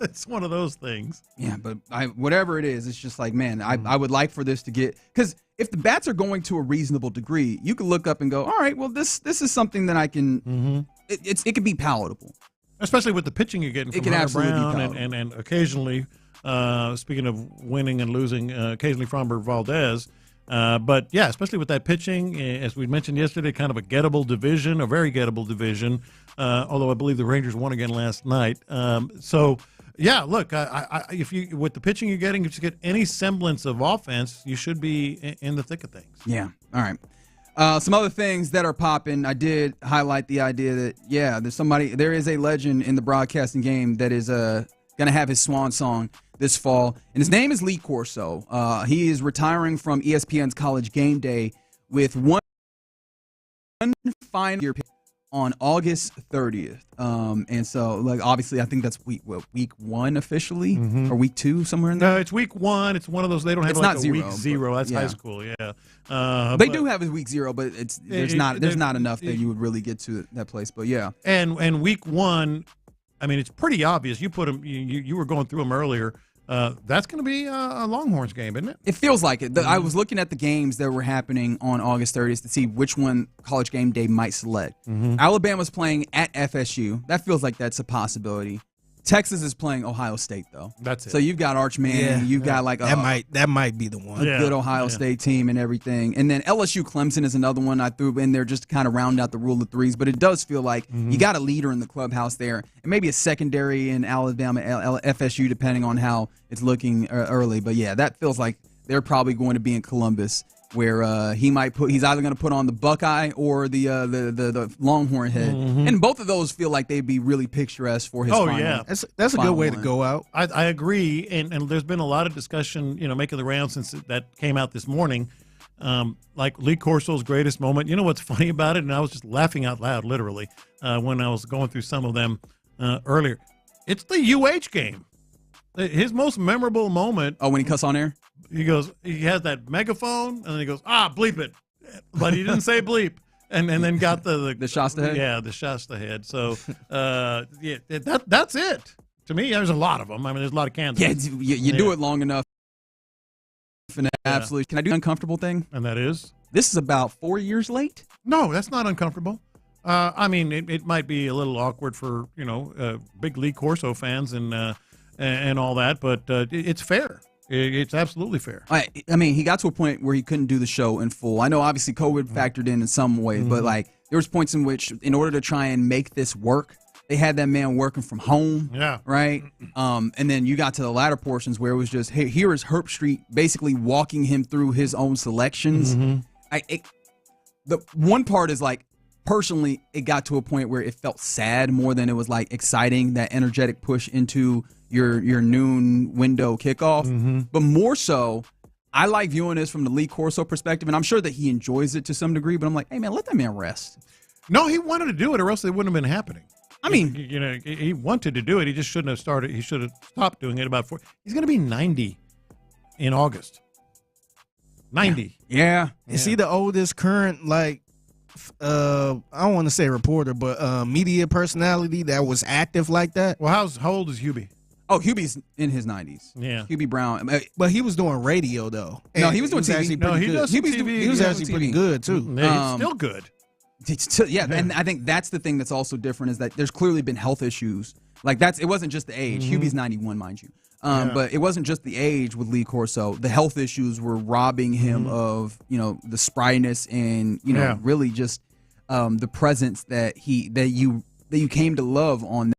It's one of those things. Yeah, but whatever it is, it's just like, man, I would like for this to get, because if the bats are going to a reasonable degree, you could look up and go, all right, well, this is something that I can, it could be palatable. Especially with the pitching you're getting from Hunter Brown and occasionally, speaking of winning and losing, occasionally Framber Valdez. But yeah, especially with that pitching, as we mentioned yesterday, kind of a gettable division, a very gettable division. Although I believe the Rangers won again last night. So yeah, look, if you with the pitching you're getting, if you get any semblance of offense, you should be in the thick of things. Yeah. All right. Some other things that are popping. I did highlight the idea that there is a legend in the broadcasting game that is going to have his swan song this fall, and his name is Lee Corso. He is retiring from ESPN's College Game Day with one final year on August 30th. And so, like, obviously, I think that's week one officially, or week two, somewhere in there. No, it's week one. It's one of those. They don't have like week zero. That's high school. Yeah, they do have his week zero, but there's not enough that you would really get to that place. But yeah, and week one, I mean, it's pretty obvious. You put them. You were going through them earlier. That's going to be a Longhorns game, isn't it? It feels like it. I was looking at the games that were happening on August 30th to see which one College Game Day might select. Alabama's playing at FSU. That feels like that's a possibility. Texas is playing Ohio State, though. That's it. So you've got Arch Manning. You've got like that might be the one. A good Ohio State team and everything. And then LSU Clemson is another one I threw in there just to kind of round out the rule of threes. But it does feel like you got a leader in the clubhouse there, and maybe a secondary in Alabama, FSU, depending on how it's looking early. But yeah, that feels like they're probably going to be in Columbus, where he's either going to put on the Buckeye or the Longhorn head, and both of those feel like they'd be really picturesque for his. That's a good way to go out. I agree, and there's been a lot of discussion, making the rounds since that came out this morning. Like Lee Corso's greatest moment. You know what's funny about it? And I was just laughing out loud, literally, when I was going through some of them earlier. It's the UH game. His most memorable moment. Oh, when he cuss on air? He has that megaphone, and then he goes, bleep it. But he didn't say bleep. And then got the Shasta head? Yeah, the Shasta head. So, that's it. To me, there's a lot of them. I mean, there's a lot of candidates. Yeah, you do it long enough. Absolutely. Can I do an uncomfortable thing? And that is? This is about 4 years late? No, that's not uncomfortable. I mean, it might be a little awkward for, big Lee Corso fans and all that, but it's fair. It's absolutely fair. I mean, he got to a point where he couldn't do the show in full. I know, obviously, COVID factored in some ways, but like there was points in which, in order to try and make this work, They had that man working from home. Yeah. Right? And then you got to the latter portions where it was just, hey, here is Herb Street basically walking him through his own selections. The one part is like, personally, it got to a point where it felt sad more than it was like exciting, that energetic push into your noon window kickoff. But more so, I like viewing this from the Lee Corso perspective, and I'm sure that he enjoys it to some degree, but I'm like, hey, man, let that man rest. No, he wanted to do it, or else it wouldn't have been happening. I mean, he wanted to do it. He just shouldn't have started. He should have stopped doing it about 4. He's going to be 90 in August. 90. Yeah. Is he the oldest current, like, I don't want to say reporter, but media personality that was active like that? Well, how old is Hubie? Oh, Hubie's in his 90s. Yeah. Hubie Brown. But he was doing radio, though. No, he was doing TV. Actually No, pretty he good. does some TV. He was Yeah, actually TV. pretty good, too. Yeah, he's still good. Yeah, and I think that's the thing that's also different is that there's clearly been health issues. Like it wasn't just the age. Hubie's 91, mind you. But it wasn't just the age with Lee Corso. The health issues were robbing him of, the spryness and, really just the presence that you came to love on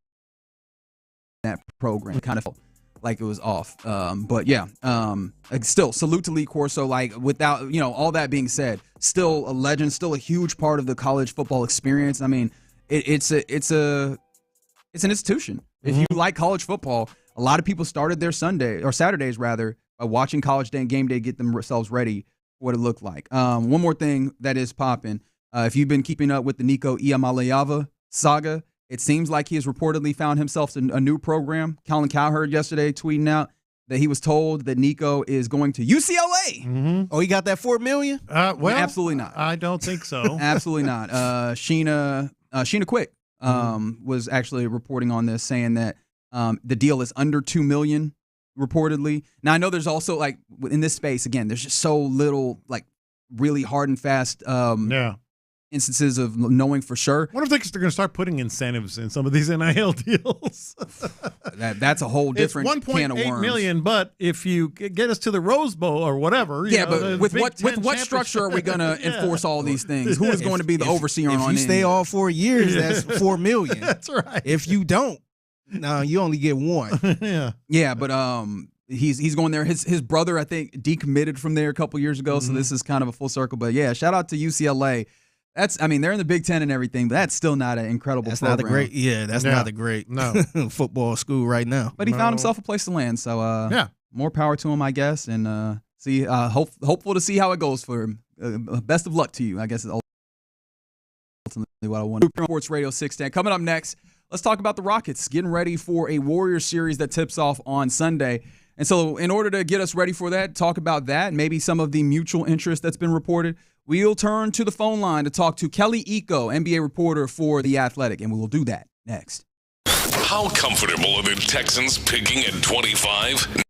that program. Kind of felt like it was off. But yeah, still salute to Lee Corso. Like without, all that being said, still a legend, still a huge part of the college football experience. I mean, it's an institution. If you like college football, a lot of people started their Saturdays rather, watching College Day and Game Day, get themselves ready for what it looked like. One more thing that is popping. If you've been keeping up with the Nico Iamaleava saga, it seems like he has reportedly found himself a new program. Colin Cowherd yesterday tweeting out that he was told that Nico is going to UCLA. Oh, he got that $4 million? Well, absolutely not. I don't think so. Absolutely not. Sheena Quick was actually reporting on this, saying that the deal is under $2 million, reportedly. Now, I know there's also, like, in this space, again, there's just so little, like, really hard and fast instances of knowing for sure. What if they're going to start putting incentives in some of these NIL deals? That's a whole different can of worms. $1.8 million, but if you get us to the Rose Bowl or whatever, but with what structure are we going to enforce all these things? Who is going to be the overseer on it? If you stay all 4 years, that's $4 million. That's right. If you don't, no, you only get one. Yeah, but he's going there. His brother, I think, decommitted from there a couple years ago, so this is kind of a full circle. But yeah, shout out to UCLA. They're in the Big Ten and everything, but that's still not an incredible program. Not a great football school right now. But he found himself a place to land, so more power to him, I guess, and hopeful to see how it goes for him. Best of luck to you, I guess is ultimately what I want. Sports Radio 610. Coming up next, let's talk about the Rockets getting ready for a Warriors series that tips off on Sunday. And so in order to get us ready for that, talk about that, maybe some of the mutual interest that's been reported, we'll turn to the phone line to talk to Kelly Iko, NBA reporter for The Athletic, and we will do that next. How comfortable are the Texans picking at 25?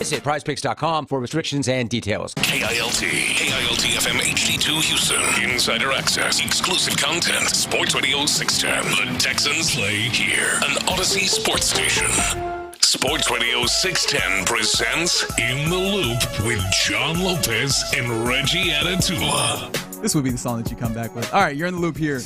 Visit prizepicks.com for restrictions and details. KILT FM HD2 Houston. Insider access, exclusive content. Sports Radio 610. The Texans play here. An Odyssey sports station. Sports Radio 610 presents In the Loop with John Lopez and Reggie Atatula. This would be the song that you come back with. All right, you're in the loop here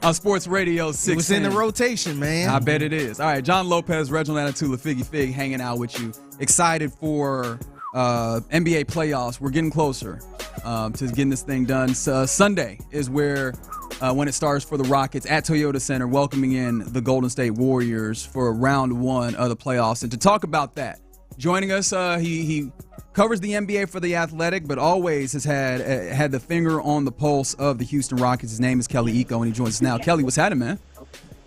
on Sports Radio 610. It was in the rotation, man. I bet it is. All right, John Lopez, Reginald Atatula, Figgy Fig hanging out with you. Excited for NBA playoffs. We're getting closer to getting this thing done. So, Sunday is where when it starts for the Rockets at Toyota Center, welcoming in the Golden State Warriors for round one of the playoffs. And to talk about that, joining us, he covers the NBA for The Athletic, but always has had the finger on the pulse of the Houston Rockets. His name is Kelly Iko, and he joins us now. Kelly, what's happening, man?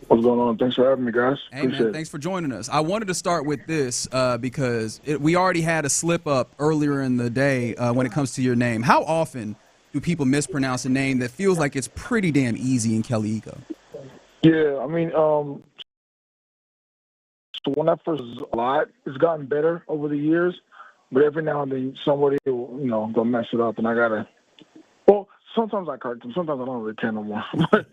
What's going on? Thanks for having me, guys. Hey, man, thanks for joining us. I wanted to start with this because we already had a slip-up earlier in the day when it comes to your name. How often do people mispronounce a name that feels like it's pretty damn easy in Kelly Iko? Yeah, I mean, so when I first was a lot, it's gotten better over the years, but every now and then somebody will, go mess it up, and I gotta. Well, sometimes I correct them. Sometimes I don't really care no more. But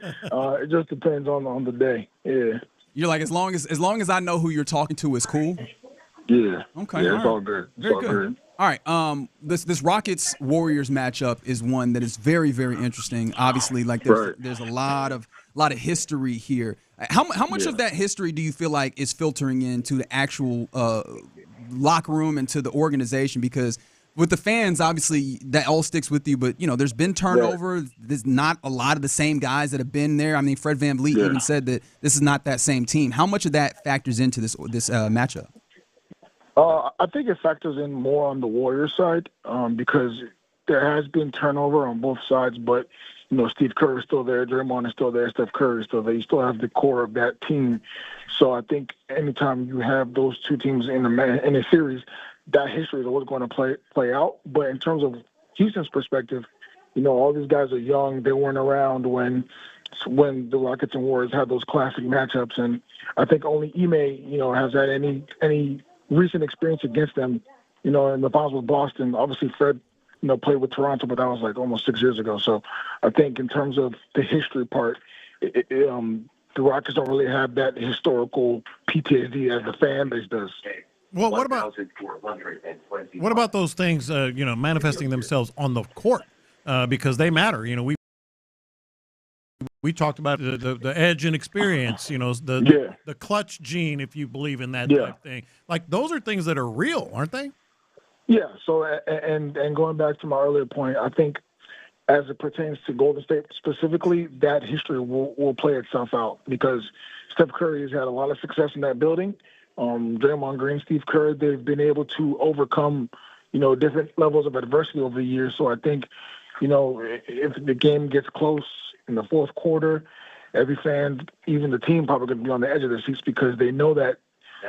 it just depends on the day. Yeah. You're like, as long as I know who you're talking to is cool. Yeah. Okay. Yeah, it's all good. It's Very all good. All right. This Rockets Warriors matchup is one that is very, very interesting. Obviously, like there's a lot of history here. How much of that history do you feel like is filtering into the actual locker room and to the organization? Because with the fans, obviously, that all sticks with you. But, there's been turnover. Right. There's not a lot of the same guys that have been there. I mean, Fred VanVleet even said that this is not that same team. How much of that factors into this matchup? I think it factors in more on the Warriors side because there has been turnover on both sides. But, Steve Kerr is still there. Draymond is still there. Steph Curry is still there. You still have the core of that team. So I think anytime you have those two teams in a series, that history is always going to play out. But in terms of Houston's perspective, all these guys are young. They weren't around when the Rockets and Warriors had those classic matchups. And I think only Ime, has had any recent experience against them, in the finals with Boston. Obviously, Fred, played with Toronto, but that was like almost 6 years ago. So I think in terms of the history part, the Rockets don't really have that historical PTSD as the fan base does. Well, what about those things, manifesting themselves on the court because they matter? We talked about the edge and experience, the clutch gene, if you believe in that type thing. Like, those are things that are real, aren't they? Yeah. So, and going back to my earlier point, I think as it pertains to Golden State specifically, that history will play itself out because Steph Curry has had a lot of success in that building. Draymond Green, Steve Kerr, they've been able to overcome, different levels of adversity over the years. So I think, if the game gets close in the fourth quarter, every fan, even the team, probably going to be on the edge of their seats because they know that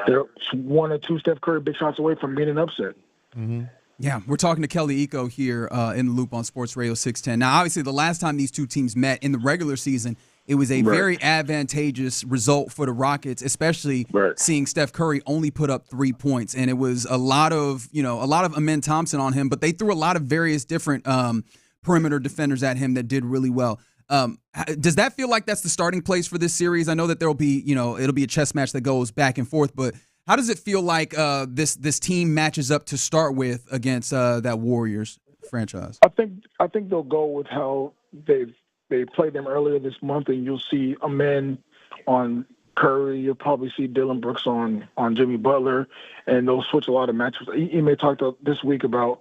they're one or two Steph Curry big shots away from being an upset. Mm-hmm. Yeah, we're talking to Kelly Iko here in the Loop on Sports Radio 610. Now, obviously, the last time these two teams met in the regular season, it was a very advantageous result for the Rockets, especially seeing Steph Curry only put up 3 points. And it was a lot of Amen Thompson on him, but they threw a lot of various different perimeter defenders at him that did really well. Does that feel like that's the starting place for this series? I know that there'll be, it'll be a chess match that goes back and forth, but how does it feel like this team matches up to start with against that Warriors franchise? I think they'll go with how they played them earlier this month, and you'll see Amen on Curry. You'll probably see Dylan Brooks on Jimmy Butler, and they'll switch a lot of matches. He may talk this week about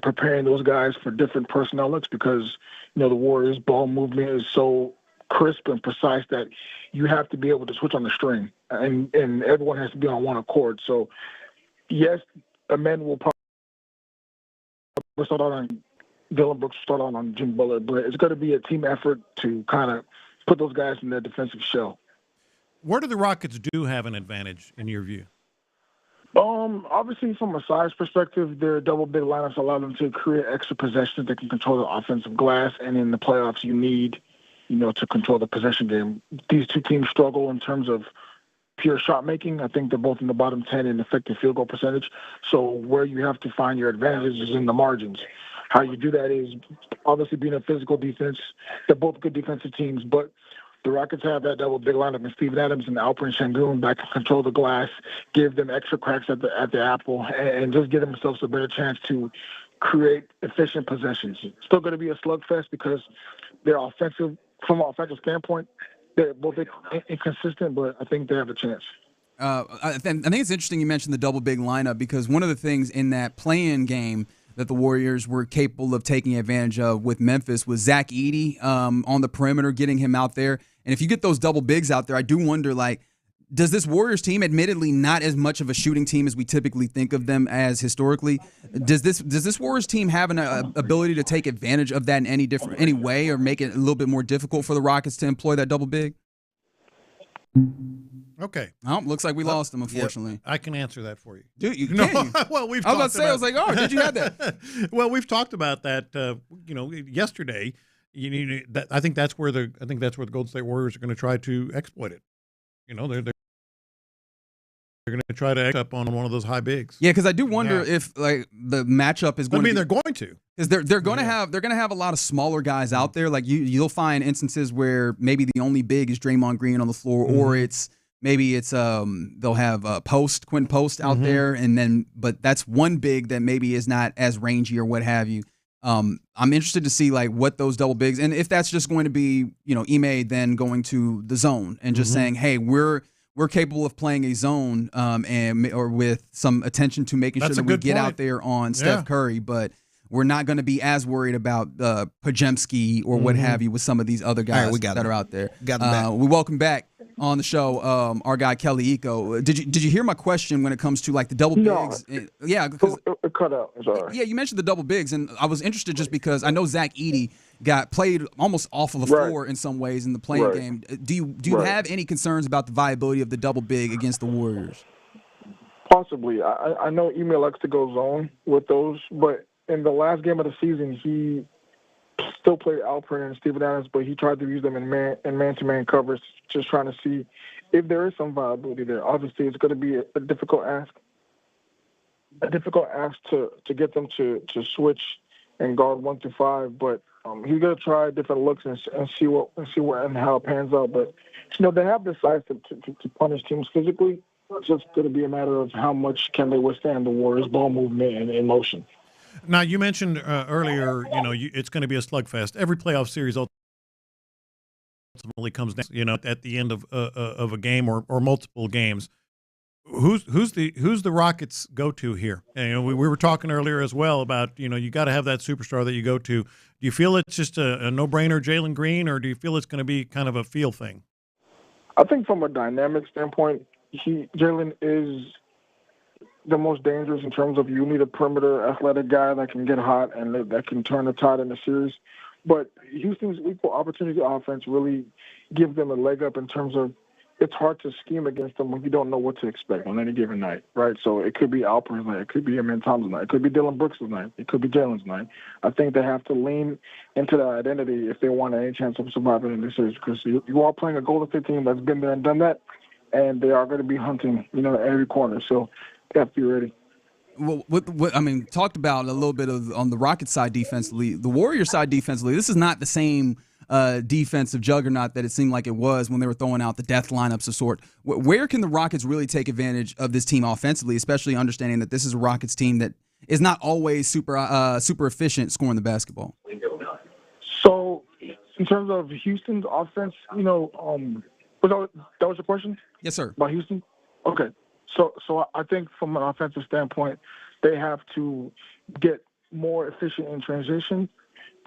preparing those guys for different personnel looks because the Warriors' ball movement is so crisp and precise that you have to be able to switch on the string, and everyone has to be on one accord. So, yes, Amen will probably start out on Dylan Brooks, start out on Jimmy Butler, but it's going to be a team effort to kind of put those guys in their defensive shell. Where do the Rockets do have an advantage in your view? Obviously, from a size perspective, their double big lineups allow them to create extra possessions. They can control the offensive glass, and in the playoffs, you need, to control the possession game. These two teams struggle in terms of pure shot making. I think they're both in the bottom 10 in effective field goal percentage. So where you have to find your advantages is in the margins. How you do that is obviously being a physical defense. They're both good defensive teams, but the Rockets have that double big lineup and Steven Adams and Alperen Sengun that can control the glass, give them extra cracks at the apple, and just give themselves a better chance to create efficient possessions. It's still going to be a slugfest because they're offensive. From an offensive standpoint, they're both inconsistent, but I think they have a chance. I think it's interesting you mentioned the double big lineup because one of the things in that play-in game that the Warriors were capable of taking advantage of with Memphis was Zach Edey on the perimeter, getting him out there. And if you get those double bigs out there, I do wonder, does this Warriors team, admittedly not as much of a shooting team as we typically think of them as historically, does this Warriors team have an ability to take advantage of that in any way or make it a little bit more difficult for the Rockets to employ that double big? Okay. Oh, looks like we lost them, unfortunately. Yep. I can answer that for you. Dude, you can. No. Well, we've I was about talked to say, I was like, oh, did you have that? Well, we've talked about that, yesterday. I think that's where the Golden State Warriors are going to try to exploit it. They're going to try to X up on one of those high bigs. Yeah, because I do wonder if the matchup is going. They're going to. Because they're going to have a lot of smaller guys out there. Like you'll find instances where maybe the only big is Draymond Green on the floor, or maybe it's they'll have Quinn Post out there, but that's one big that maybe is not as rangy or what have you. I'm interested to see what those double bigs, and if that's just going to be Ime then going to the zone and just saying, hey, we're capable of playing a zone or with some attention to making sure that we get out there on Steph Curry, but we're not going to be as worried about Pajemski or what have you with some of these other guys that are out there. Got them back. We welcome back on the show our guy Kelly Iko. Did you hear my question when it comes to the double bigs? Yeah, because it cut out. I'm sorry. Yeah, you mentioned the double bigs, and I was interested just because I know Zach Edey got played almost off of the floor in some ways in the playing game. Do you have any concerns about the viability of the double big against the Warriors? Possibly. I know Ime likes to go zone with those, but in the last game of the season, he still played Alperen and Steven Adams, but he tried to use them in man-to-man coverage, just trying to see if there is some viability there. Obviously, it's going to be a difficult ask. To get them to switch and guard 1 through 5, but he's going to try different looks and see how it pans out. But they have the size to punish teams physically. It's just going to be a matter of how much can they withstand the Warriors' ball movement and in motion. Now, you mentioned earlier, it's going to be a slugfest. Every playoff series ultimately comes down, at the end of a game or multiple games. Who's the Rockets go to here? And, we were talking earlier as well about you got to have that superstar that you go to. Do you feel it's just a no-brainer, Jalen Green, or do you feel it's going to be kind of a feel thing? I think from a dynamic standpoint, Jalen is the most dangerous in terms of you need a perimeter athletic guy that can get hot and that can turn the tide in the series. But Houston's equal opportunity offense really gives them a leg up in terms of it's hard to scheme against them when you don't know what to expect on any given night, right? So it could be Alper's night, it could be Amen Thomas' night, it could be Dylan Brooks' night, it could be Jalen's night. I think they have to lean into that identity if they want any chance of surviving in this series, because you are playing a Golden State team that's been there and done that, and they are going to be hunting, every corner. So they have to be ready. Well, talked about a little bit of on the Rockets side defensively. The Warriors side defensively, this is not the same defensive juggernaut that it seemed like it was when they were throwing out the death lineups of sort. Where can the Rockets really take advantage of this team offensively, especially understanding that this is a Rockets team that is not always super efficient scoring the basketball? So in terms of Houston's offense, that was your question? Yes, sir. About Houston? Okay. So I think from an offensive standpoint, they have to get more efficient in transition.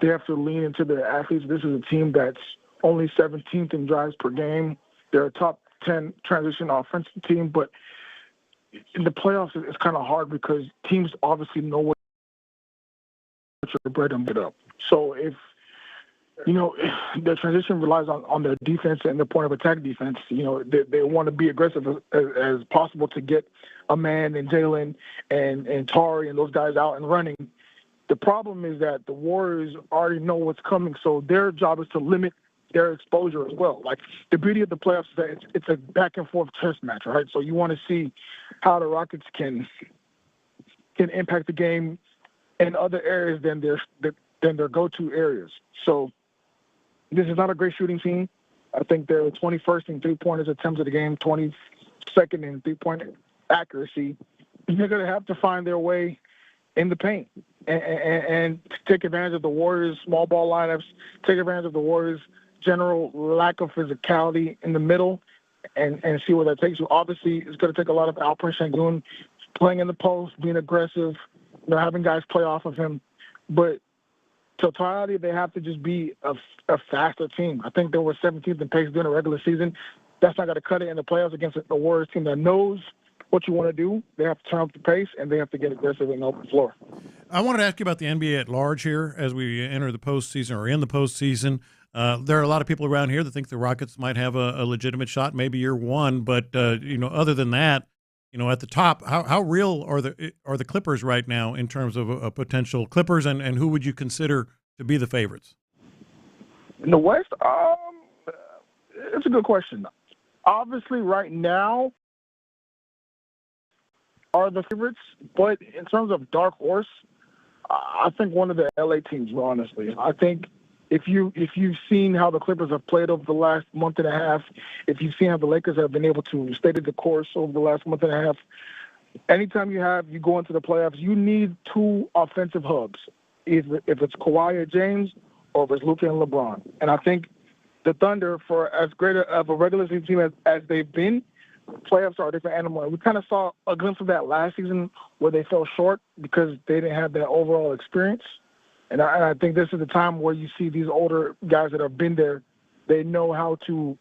They have to lean into their athletes. This is a team that's only 17th in drives per game. They're a top 10 transition offensive team, but in the playoffs, it's kind of hard because teams obviously know what your bread and get up. So if their transition relies on their defense and their point of attack defense. They want to be aggressive as possible to get a man and Jalen and Tari and those guys out and running. The problem is that the Warriors already know what's coming, so their job is to limit their exposure as well. Like, the beauty of the playoffs is that it's a back-and-forth chess match, right? So you want to see how the Rockets can impact the game in other areas than their go-to areas. So this is not a great shooting team. I think they're 21st in three-pointers attempts of the game, 22nd in three-point accuracy. They're going to have to find their way in the paint and take advantage of the Warriors' small ball lineups, take advantage of the Warriors' general lack of physicality in the middle, and see where that takes you. Obviously, it's going to take a lot of Alper Sengun playing in the post, being aggressive, having guys play off of him. But totality, they have to just be a faster team. I think they were 17th in pace during the regular season. That's not going to cut it in the playoffs against the Warriors team that knows what you want to do. They have to turn up the pace, and they have to get aggressive in the open floor. I wanted to ask you about the NBA at large here as we enter the postseason or in the postseason. There are a lot of people around here that think the Rockets might have a legitimate shot. Maybe you're one, but other than that, at the top, how real are the Clippers right now in terms of a potential Clippers, and who would you consider to be the favorites? In the West, it's a good question. Obviously, right now are the favorites, but in terms of dark horse, I think one of the LA teams, honestly. I think if you've seen how the Clippers have played over the last month and a half, if you've seen how the Lakers have been able to stay the course over the last month and a half, anytime you go into the playoffs, you need two offensive hubs, if it's Kawhi or James or if it's Luka and LeBron. And I think the Thunder, for as great of a regular season team as they've been, playoffs are a different animal. We kind of saw a glimpse of that last season where they fell short because they didn't have that overall experience. And I think this is the time where you see these older guys that have been there, they know how to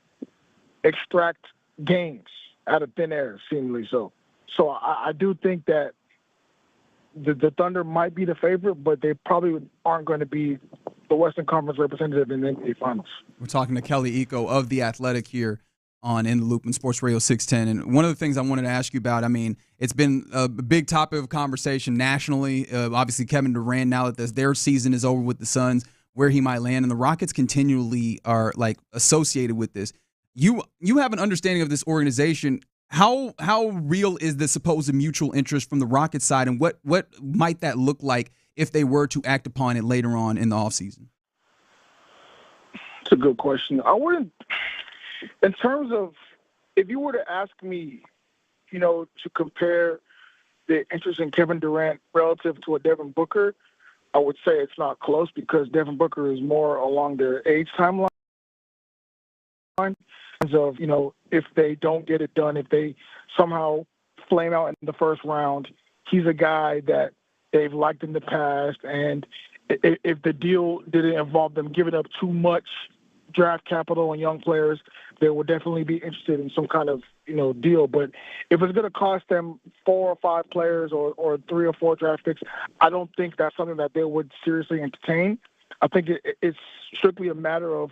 extract games out of thin air, seemingly so. So I do think that the Thunder might be the favorite, but they probably aren't going to be the Western Conference representative in the NBA Finals. We're talking to Kelly Iko of The Athletic here on In the Loop and Sports Radio 610. And one of the things I wanted to ask you about, it's been a big topic of conversation nationally. Obviously, Kevin Durant, now that their season is over with the Suns, where he might land. And the Rockets continually are associated with this. You have an understanding of this organization. How real is the supposed mutual interest from the Rockets side, and what might that look like if they were to act upon it later on in the offseason? It's a good question. I wouldn't, in terms of, if you were to ask me, to compare the interest in Kevin Durant relative to a Devin Booker, I would say it's not close because Devin Booker is more along their age timeline. Of, if they don't get it done, if they somehow flame out in the first round, he's a guy that they've liked in the past. And if the deal didn't involve them giving up too much draft capital and young players, they would definitely be interested in some kind of deal. But if it's going to cost them 4 or 5 players or 3 or 4 draft picks, I don't think that's something that they would seriously entertain. I think it's strictly a matter of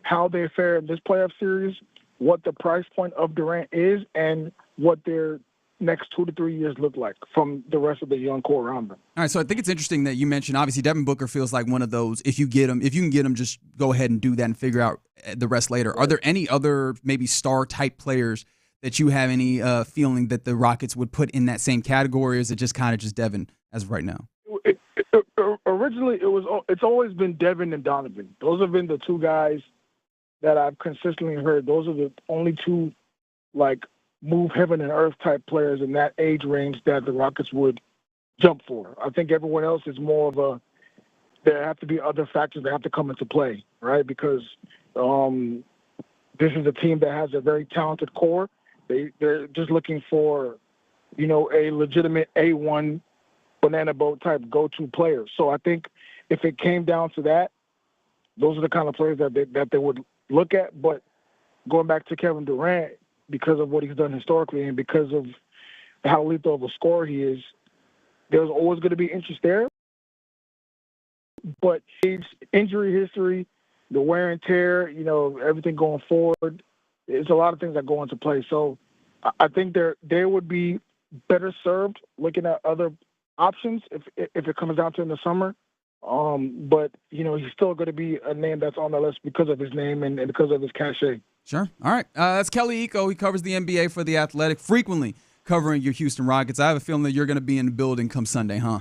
how they fare in this playoff series, what the price point of Durant is, and what their next 2 to 3 years look like from the rest of the young core around them. All right, so I think it's interesting that you mentioned, obviously, Devin Booker feels like one of those, if you can get him, just go ahead and do that and figure out the rest later. Right. Are there any other maybe star-type players that you have any feeling that the Rockets would put in that same category, or is it just kind of just Devin as of right now? Originally, it's always been Devin and Donovan. Those have been the 2 guys that I've consistently heard. Those are the only 2, move heaven and earth type players in that age range that the Rockets would jump for. I think everyone else is more of there have to be other factors that have to come into play, right? Because this is a team that has a very talented core. They're just looking for, a legitimate A1 banana boat type go-to player. So I think if it came down to that, those are the kind of players that they would look at. But going back to Kevin Durant, because of what he's done historically and because of how lethal of a scorer he is, there's always going to be interest there. But his injury history, the wear and tear, everything going forward, there's a lot of things that go into play. So I think they would be better served looking at other options if it comes down to in the summer. But, he's still going to be a name that's on the list because of his name and because of his cachet. Sure. All right. That's Kelly Iko. He covers the NBA for The Athletic, frequently covering your Houston Rockets. I have a feeling that you're going to be in the building come Sunday, huh?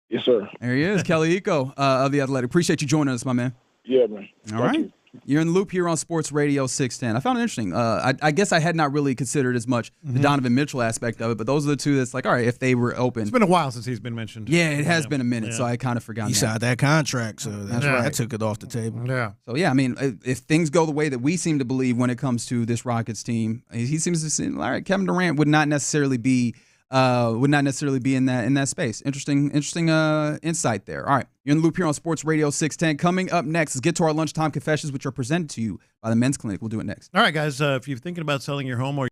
Yes, sir. There he is, Kelly Iko of The Athletic. Appreciate you joining us, my man. Yeah, man. All right. You're in the loop here on Sports Radio 610. I found it interesting. I guess I had not really considered as much the Donovan Mitchell aspect of it, but those are the 2 that's all right, if they were open. It's been a while since he's been mentioned. Yeah, it has been a minute, so I kind of forgot. He signed that contract, so that's right. I took it off the table. Yeah. So, I mean, if things go the way that we seem to believe when it comes to this Rockets team, he seems to seem, all right, Kevin Durant would not necessarily be in that space. Interesting insight there. All right, you're in the loop here on Sports Radio 610. Coming up next, let's get to our lunchtime confessions, which are presented to you by the Men's Clinic. We'll do it next. All right, guys, if you're thinking about selling your home or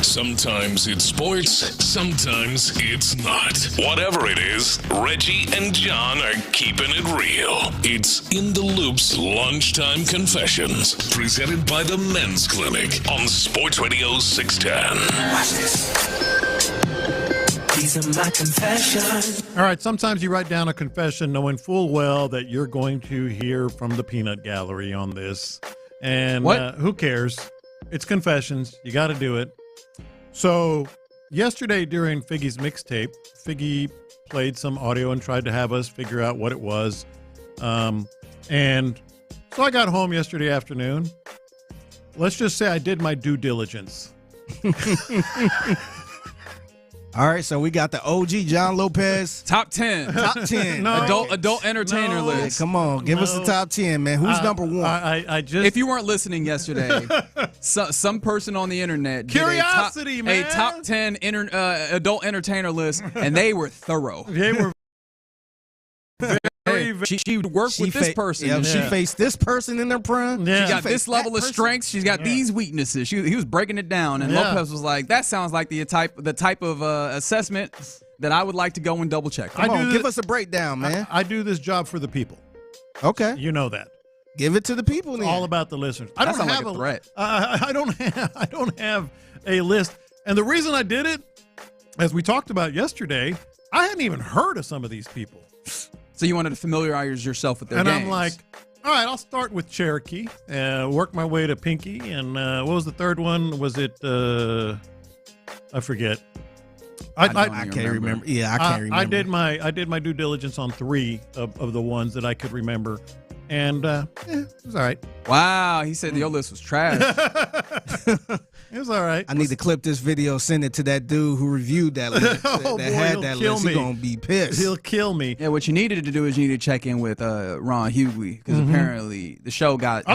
Sometimes it's sports, sometimes it's not. Whatever it is, Reggie and John are keeping it real. It's In the Loop's Lunchtime Confessions, presented by the Men's Clinic on Sports Radio 610. Watch this. These are my confessions. All right, sometimes you write down a confession knowing full well that you're going to hear from the peanut gallery on this. And who cares? It's confessions. You got to do it. So yesterday during Figgy's mixtape, Figgy played some audio and tried to have us figure out what it was. And so I got home yesterday afternoon. Let's just say I did my due diligence. All right, so we got the OG John Lopez. Top 10. Top 10. Adult entertainer list. Hey, come on, give us the top 10, man. Who's number one? I just, if you weren't listening yesterday, some person on the the Curiosity, man. A top 10 adult entertainer list, and they were thorough. They were She worked with this person. Yeah, she faced this person in their prime. Yeah. She got this level of strengths. She's got these weaknesses. He was breaking it down, and Lopez was like, "That sounds like the type of assessment that I would like to go and double check." Come on, give us a breakdown, man. I do this job for the people. Okay, you know that. Give it to the people. Then. All about the listeners. That sounds like a threat. I don't have a list, and the reason I did it, as we talked about yesterday, I hadn't even heard of some of these people. So you wanted to familiarize yourself with their games. And I'm like, all right, I'll start with Cherokee, work my way to Pinky, and what was the third one? Was it, I forget. I can't remember. Yeah, I can't remember. I did my due diligence on 3 of the ones that I could remember, and it was all right. Wow, he said your list was trash. It was all right. I need to clip this video, send it to that dude who reviewed that list. Had that list. He's going to be pissed. He'll kill me. Yeah, what you needed to do is you need to check in with Ron Hughley, because apparently the show got... I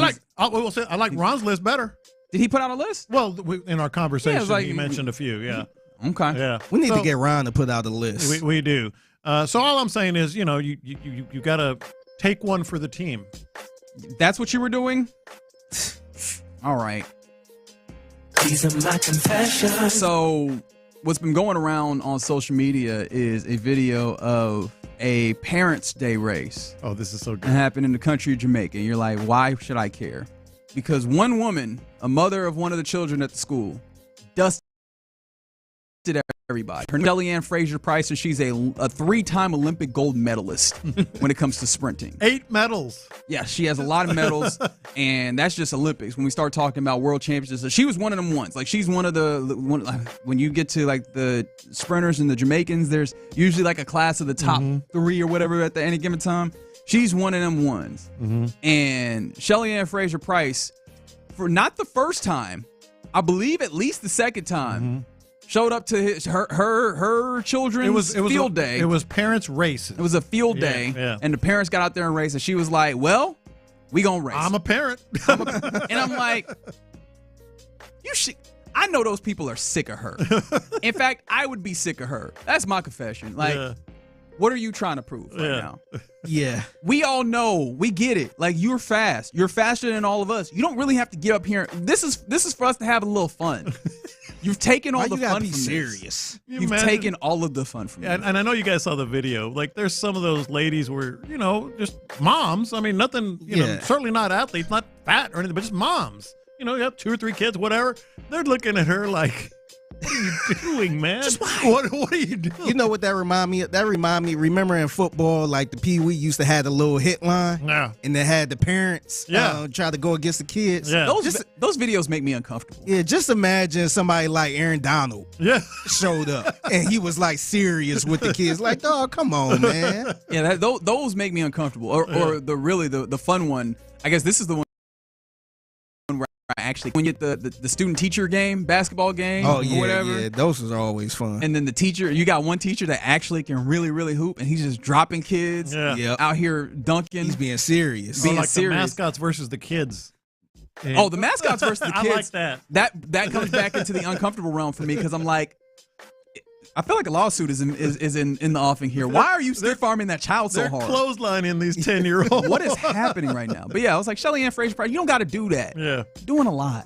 like Ron's list better. Did he put out a list? Well, in our conversation, he mentioned a few, yeah. Okay. Yeah. We need to get Ron to put out a list. We do. So all I'm saying is, you got to take one for the team. That's what you were doing? All right. These are my confessions. So what's been going around on social media is a video of a Parents' Day race. Oh, this is so good. It happened in the country of Jamaica. And you're like, why should I care? Because one woman, a mother of one of the children at the school, dusted everybody. Her name is Kellyanne Fraser-Price, and she's a 3-time Olympic gold medalist when it comes to sprinting. 8 medals. Yeah, she has a lot of medals, and that's just Olympics. When we start talking about world championships, she was one of them ones. Like, she's one of when you get to like the sprinters and the Jamaicans, there's usually like a class of the top 3 or whatever at any given time. She's one of them ones. And Kellyanne Fraser-Price, for not the first time, I believe at least the second time, showed up to her children's field day. It was parents' race. It was a field day, and the parents got out there and raced, and she was like, well, we gonna race. I'm a parent. And I'm like, I know those people are sick of her. In fact, I would be sick of her. That's my confession. Like, what are you trying to prove right now? Yeah. We all know. We get it. Like, you're fast. You're faster than all of us. You don't really have to get up here. This is for us to have a little fun. You've taken all Why the you gotta fun be from serious? You've imagine- taken all of the fun from Yeah, and I know you guys saw the video. Like, there's some of those ladies were, just moms. I mean, nothing, certainly not athletes, not fat or anything, but just moms. You have 2 or 3 kids, whatever. They're looking at her like, what are you doing, man? What are you doing? You know what that remind me of? That remind me, remember in football, like the Pee Wee used to have the little hit line? Yeah. And they had the parents try to go against the kids. Yeah. Those videos make me uncomfortable. Yeah, just imagine somebody like Aaron Donald showed up and he was like serious with the kids. Like, dog, come on, man. Yeah, those make me uncomfortable. Or the fun one, I guess this is the one where I actually, when you get the student-teacher game, basketball game, or whatever. Yeah, those are always fun. And then the teacher, you got one teacher that actually can really, really hoop, and he's just dropping kids out here dunking. He's being serious. The mascots versus the kids. Oh, the mascots versus the kids. I like that. That comes back into the uncomfortable realm for me because I'm like, I feel like a lawsuit is in the offing here. Why are you stiff arming that child so hard? They're clotheslining these 10-year-olds. What is happening right now? But yeah, I was like, Shelly Ann Fraser, you don't got to do that. Yeah, you're doing a lot.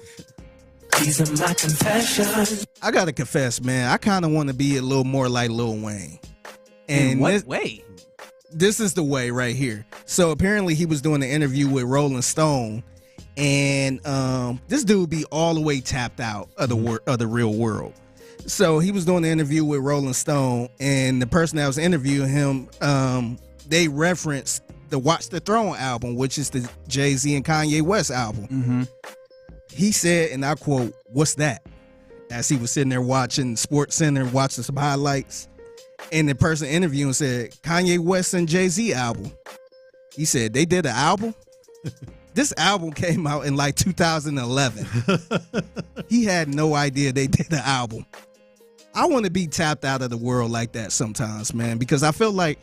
These are my confessions. I gotta confess, man. I kind of want to be a little more like Lil Wayne. And in what way? This is the way right here. So apparently he was doing an interview with Rolling Stone, and this dude be all the way tapped out of the real world. So he was doing the interview with Rolling Stone, and the person that was interviewing him, they referenced the Watch the Throne album, which is the Jay-Z and Kanye West album. Mm-hmm. He said, and I quote, "What's that?" As he was sitting there watching Sports Center, watching some highlights. And the person interviewing said, "Kanye West and Jay-Z album." He said, "They did an album?" This album came out in like 2011. He had no idea they did an album. I want to be tapped out of the world like that sometimes, man, because I feel like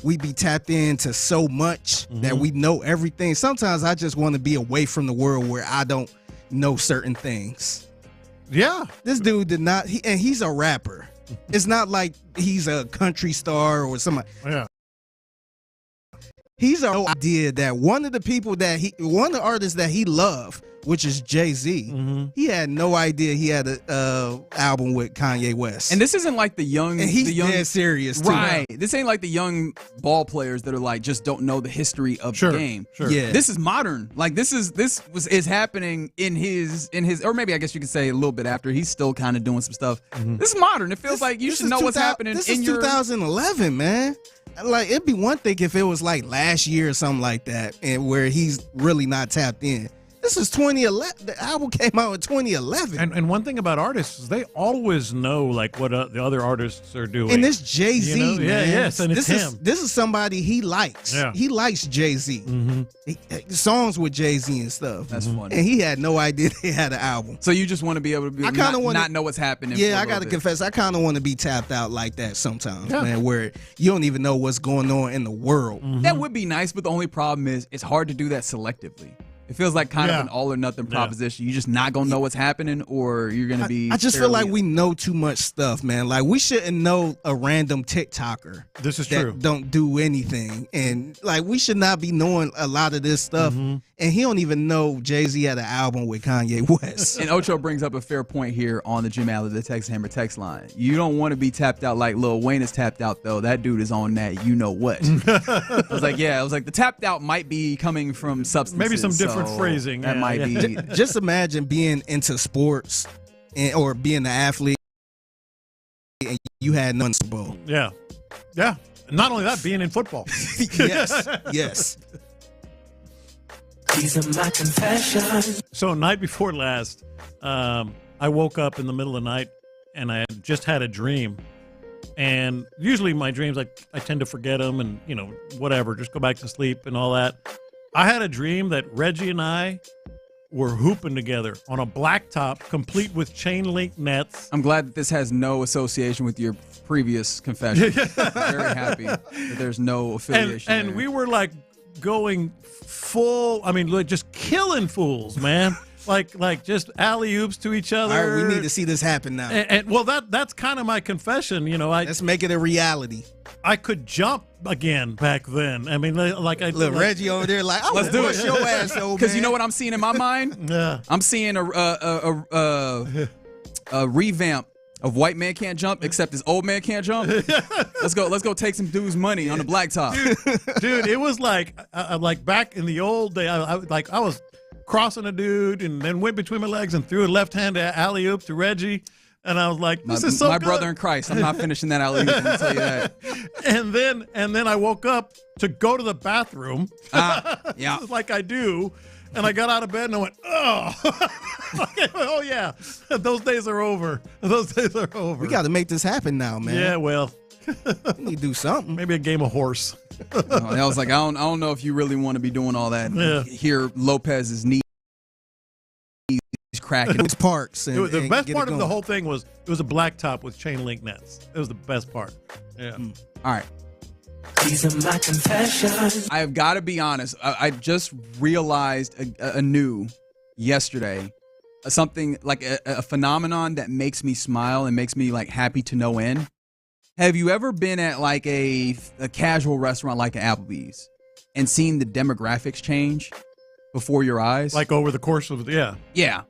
we be tapped into so much that we know everything. Sometimes I just want to be away from the world where I don't know certain things. Yeah. This dude did not, and he's a rapper. It's not like he's a country star or somebody. Yeah. He's no idea that one of the artists that he loved, which is Jay-Z, he had no idea he had a album with Kanye West. And this isn't like the young, and he's dead serious too. Right. This ain't like the young ball players that are like just don't know the history of the game. Sure. Yeah. This is modern. Like this is happening in his, or maybe I guess you could say a little bit after. He's still kind of doing some stuff. This is modern. It feels like you should know what's happening. This is 2011, man. Like, it'd be one thing if it was like last year or something like that, and where he's really not tapped in. This is 2011. The album came out in 2011. And one thing about artists is they always know like what the other artists are doing. And this Jay-Z, man. Yeah, yes, and it's him. This is somebody he likes. Yeah. He likes Jay-Z. Songs with Jay-Z and stuff. That's funny. And he had no idea they had an album. So you just want to be able to not know what's happening. Yeah, I got to confess, I kind of want to be tapped out like that sometimes, man, where you don't even know what's going on in the world. That would be nice, but the only problem is it's hard to do that selectively. It feels like kind of an all or nothing proposition. You're just not going to know what's happening, or you're going to be. I just feel like we know too much stuff, man. Like, we shouldn't know a random TikToker. This is that true. Don't do anything. And, like, we should not be knowing a lot of this stuff. And he don't even know Jay-Z had an album with Kanye West. And Ocho brings up a fair point here on the Jim Alley, the Texas Hammer text line. You don't want to be tapped out like Lil Wayne is tapped out, though. That dude is on that you know what. I was like, the tapped out might be coming from substances. Maybe some different phrasing. That might be. Just imagine being into sports or being an athlete and you had none Super Bowl. Yeah. Yeah. Not only that, being in football. Yes. These are my confessions. So night before last, I woke up in the middle of the night and I had just had a dream. And usually my dreams, I tend to forget them and, whatever, just go back to sleep and all that. I had a dream that Reggie and I were hooping together on a blacktop, complete with chain link nets. I'm glad that this has no association with your previous confession. Very happy that there's no affiliation. And we were like going full, just killing fools, man. like just alley-oops to each other. All right, we need to see this happen now. And well, that's kind of my confession. Let's make it a reality. I could jump again back then. Look, Reggie over there, like, let's do it. Your ass, old Because man. you know what I'm seeing in my mind? Yeah, I'm seeing a revamp of White Man Can't Jump, except this old man can't jump. Let's go take some dude's money on the blacktop. Dude, it was like back in the old day. I was crossing a dude and then went between my legs and threw a left-handed alley-oop to Reggie. And I was like, "This is so my good." brother in Christ. I'm not finishing that alley-oop. I'm gonna tell you that. And then I woke up to go to the bathroom. Yeah, like I do. And I got out of bed and I went, oh, oh yeah, those days are over. Those days are over. We got to make this happen now, man. Yeah, well, we need to do something. Maybe a game of horse. I was like, I don't know if you really want to be doing all that. Yeah. Here, Lopez's knees cracking. It's parks. And, the best part of the whole thing was it was a blacktop with chain link nets. It was the best part. Yeah. All right. These are my confessions. I have got to be honest. I just realized anew yesterday something like a phenomenon that makes me smile and makes me like happy to no end. Have you ever been at like a casual restaurant like an Applebee's and seen the demographics change before your eyes? Like over the course of Yeah.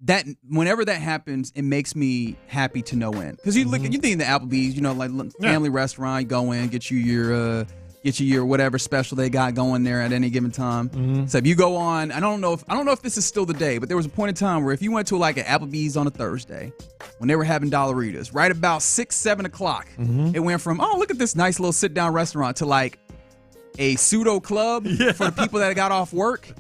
That whenever that happens, it makes me happy to no end. Because you think the Applebee's, like family restaurant, you go in, get you your whatever special they got going there at any given time. So if you go on, I don't know if this is still the day, but there was a point in time where if you went to like an Applebee's on a Thursday when they were having Dollaritas, right about 6, 7 o'clock, it went from, oh, look at this nice little sit down restaurant to like a pseudo club for the people that got off work.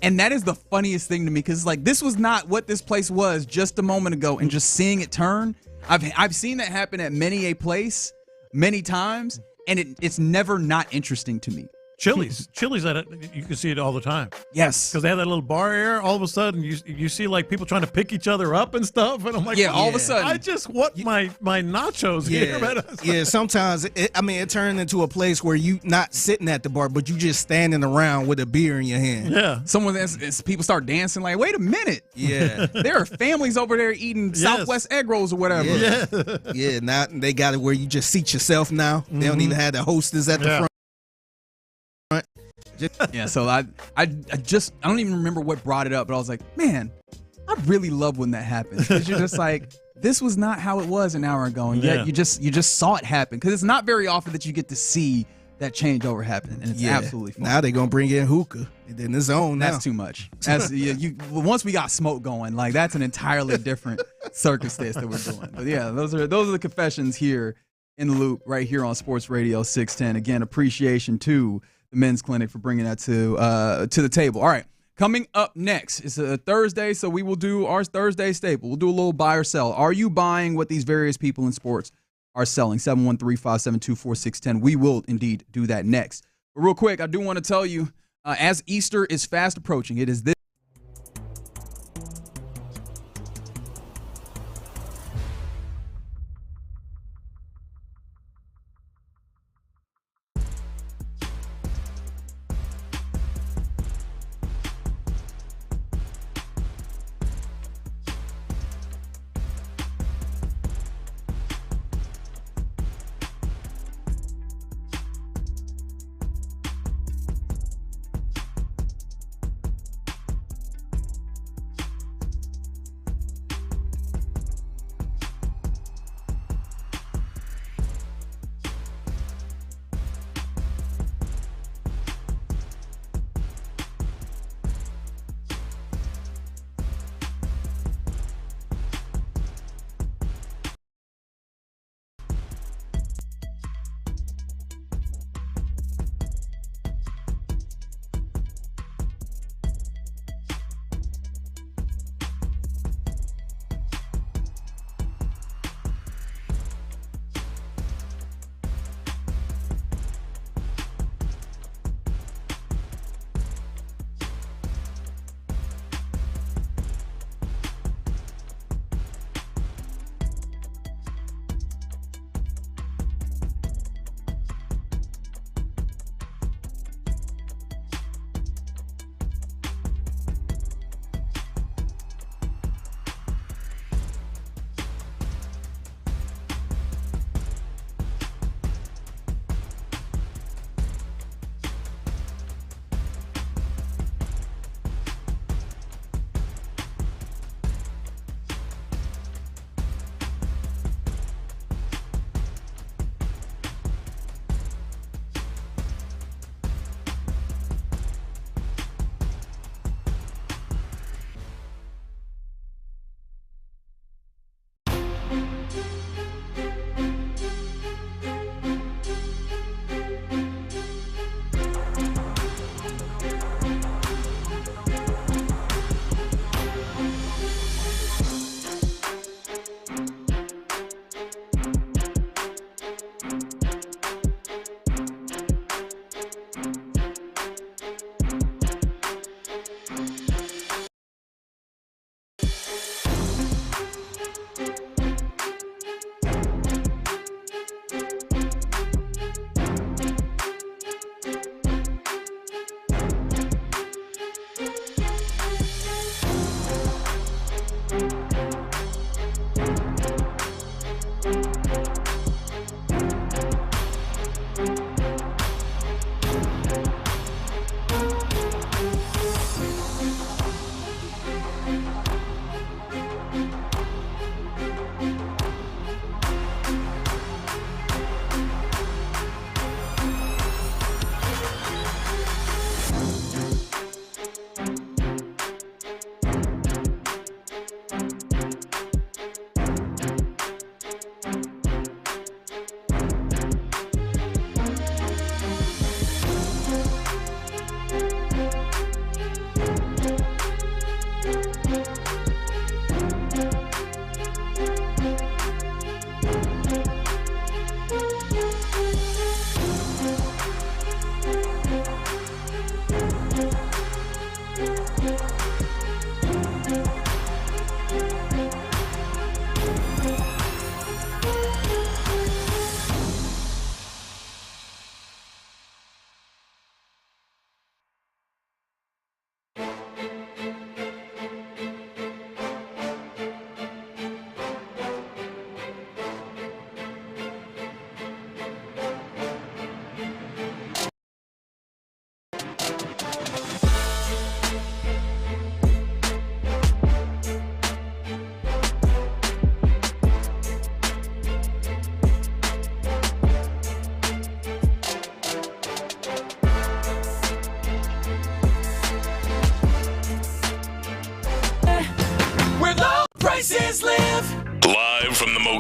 And that is the funniest thing to me because like this was not what this place was just a moment ago, and just seeing it turn. I've seen that happen at many a place many times, and it's never not interesting to me. Chili's at it. You can see it all the time. Yes, because they have that little bar area. All of a sudden, you see like people trying to pick each other up and stuff, and I'm like, all of a sudden, I just want my nachos here. Man. Yeah, sometimes it turned into a place where you not sitting at the bar, but you just standing around with a beer in your hand. Yeah, people start dancing. Like, wait a minute. Yeah, there are families over there eating Southwest egg rolls or whatever. Yeah. Now they got it where you just seat yourself now. They don't even have the hostess at the front. Yeah, so I don't even remember what brought it up, but I was like, man, I really love when that happens, because you're just like, this was not how it was an hour ago, and yet you just saw it happen, because it's not very often that you get to see that changeover happen, and it's absolutely fun. Now they're gonna bring in hookah, and then it's on. That's too much. That's once we got smoke going, like that's an entirely different circumstance that we're doing. But yeah, those are the confessions here in the loop right here on Sports Radio 610. Again, appreciation to the Men's Clinic for bringing that to the table. All right, coming up next, it's a Thursday, so we will do our Thursday staple. We'll do a little buy or sell. Are you buying what these various people in sports are selling? 713-572-4610. We will indeed do that next. But real quick, I do want to tell you, as Easter is fast approaching, it is this.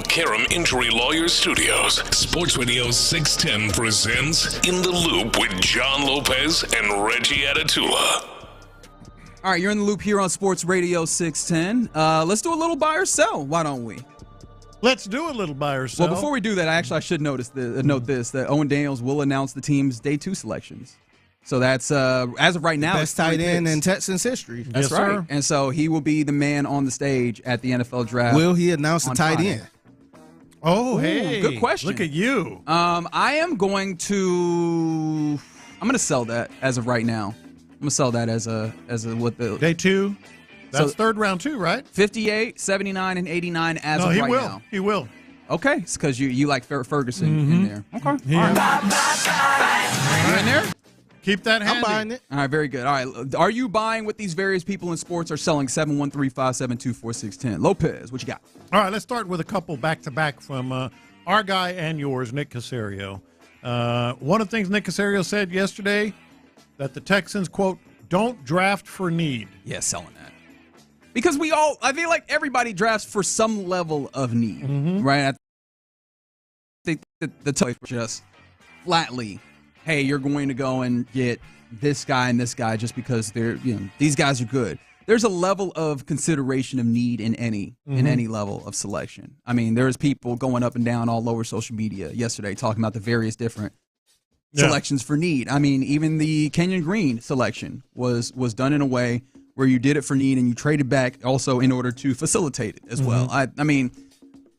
Karam Injury Lawyers Studios, Sports Radio 610 presents In the Loop with John Lopez and Reggie Atatula. All right, you're in the loop here on Sports Radio 610. Let's do a little buy or sell. Why don't we? Let's do a little buy or sell. Well, before we do that, I should note this, that Owen Daniels will announce the team's Day 2 selections. So that's, as of right now, best tight end in Texans history. That's right. Sir. And so he will be the man on the stage at the NFL draft. Will he announce the tight end? Oh, hey. Good question. Look at you. I am going to sell that as of right now. I'm going to sell that as a what the Day 2. That's third round 2, right? 58, 79, and 89 as of right now. He will. Okay, it's because you like Ferguson in there. Okay. Yeah. All right. You in there? Keep that handy. I'm buying it. All right, very good. All right, are you buying what these various people in sports are selling? 713-572-4610. Lopez, what you got? All right, let's start with a couple back-to-back from our guy and yours, Nick Caserio. One of the things Nick Caserio said yesterday, that the Texans, quote, don't draft for need. Yeah, selling that. Because I feel like everybody drafts for some level of need, right? I think the choice just flatly, hey, you're going to go and get this guy and this guy just because these guys are good. There's a level of consideration of need in any level of selection. I mean, there's people going up and down all over social media yesterday talking about the various different selections for need. I mean, even the Kenyon Green selection was done in a way where you did it for need and you traded back also in order to facilitate it as well. I mean,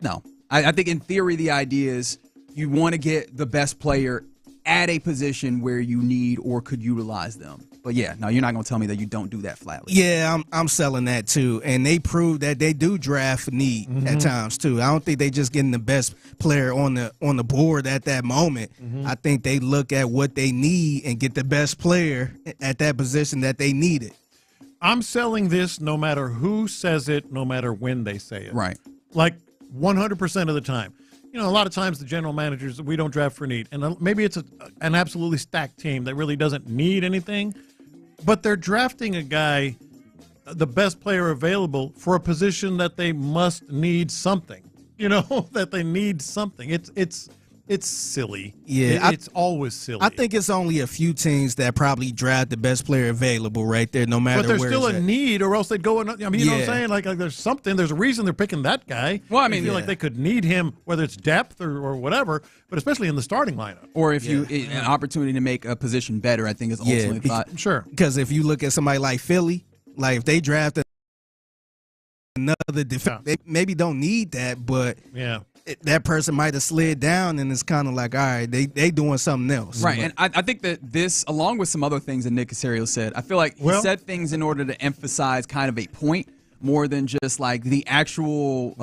no. I think in theory the idea is you want to get the best player at a position where you need or could utilize them. But yeah, no, you're not going to tell me that you don't do that flatly. Yeah, I'm selling that too. And they prove that they do draft for need at times too. I don't think they just getting the best player on the board at that moment. I think they look at what they need and get the best player at that position that they needed. I'm selling this no matter who says it, no matter when they say it. Right. Like 100% of the time. You know, a lot of times the general managers, we don't draft for need. And maybe it's an absolutely stacked team that really doesn't need anything. But they're drafting a guy, the best player available, for a position that they must need something. You know, that they need something. It's silly. Yeah, it's always silly. I think it's only a few teams that probably draft the best player available right there, no matter where. But there's still a need, or else they'd go. You know what I'm saying? Like there's something. There's a reason they're picking that guy. Well, I mean, I feel like they could need him, whether it's depth or whatever, but especially in the starting lineup. Or if an opportunity to make a position better, I think is ultimately thought. Sure. Because if you look at somebody like Philly, like if they draft another defense, they maybe don't need that, but that person might have slid down, and it's kind of like, all right, they doing something else. Right, and I think that this, along with some other things that Nick Caserio said, I feel like he said things in order to emphasize kind of a point more than just like the actual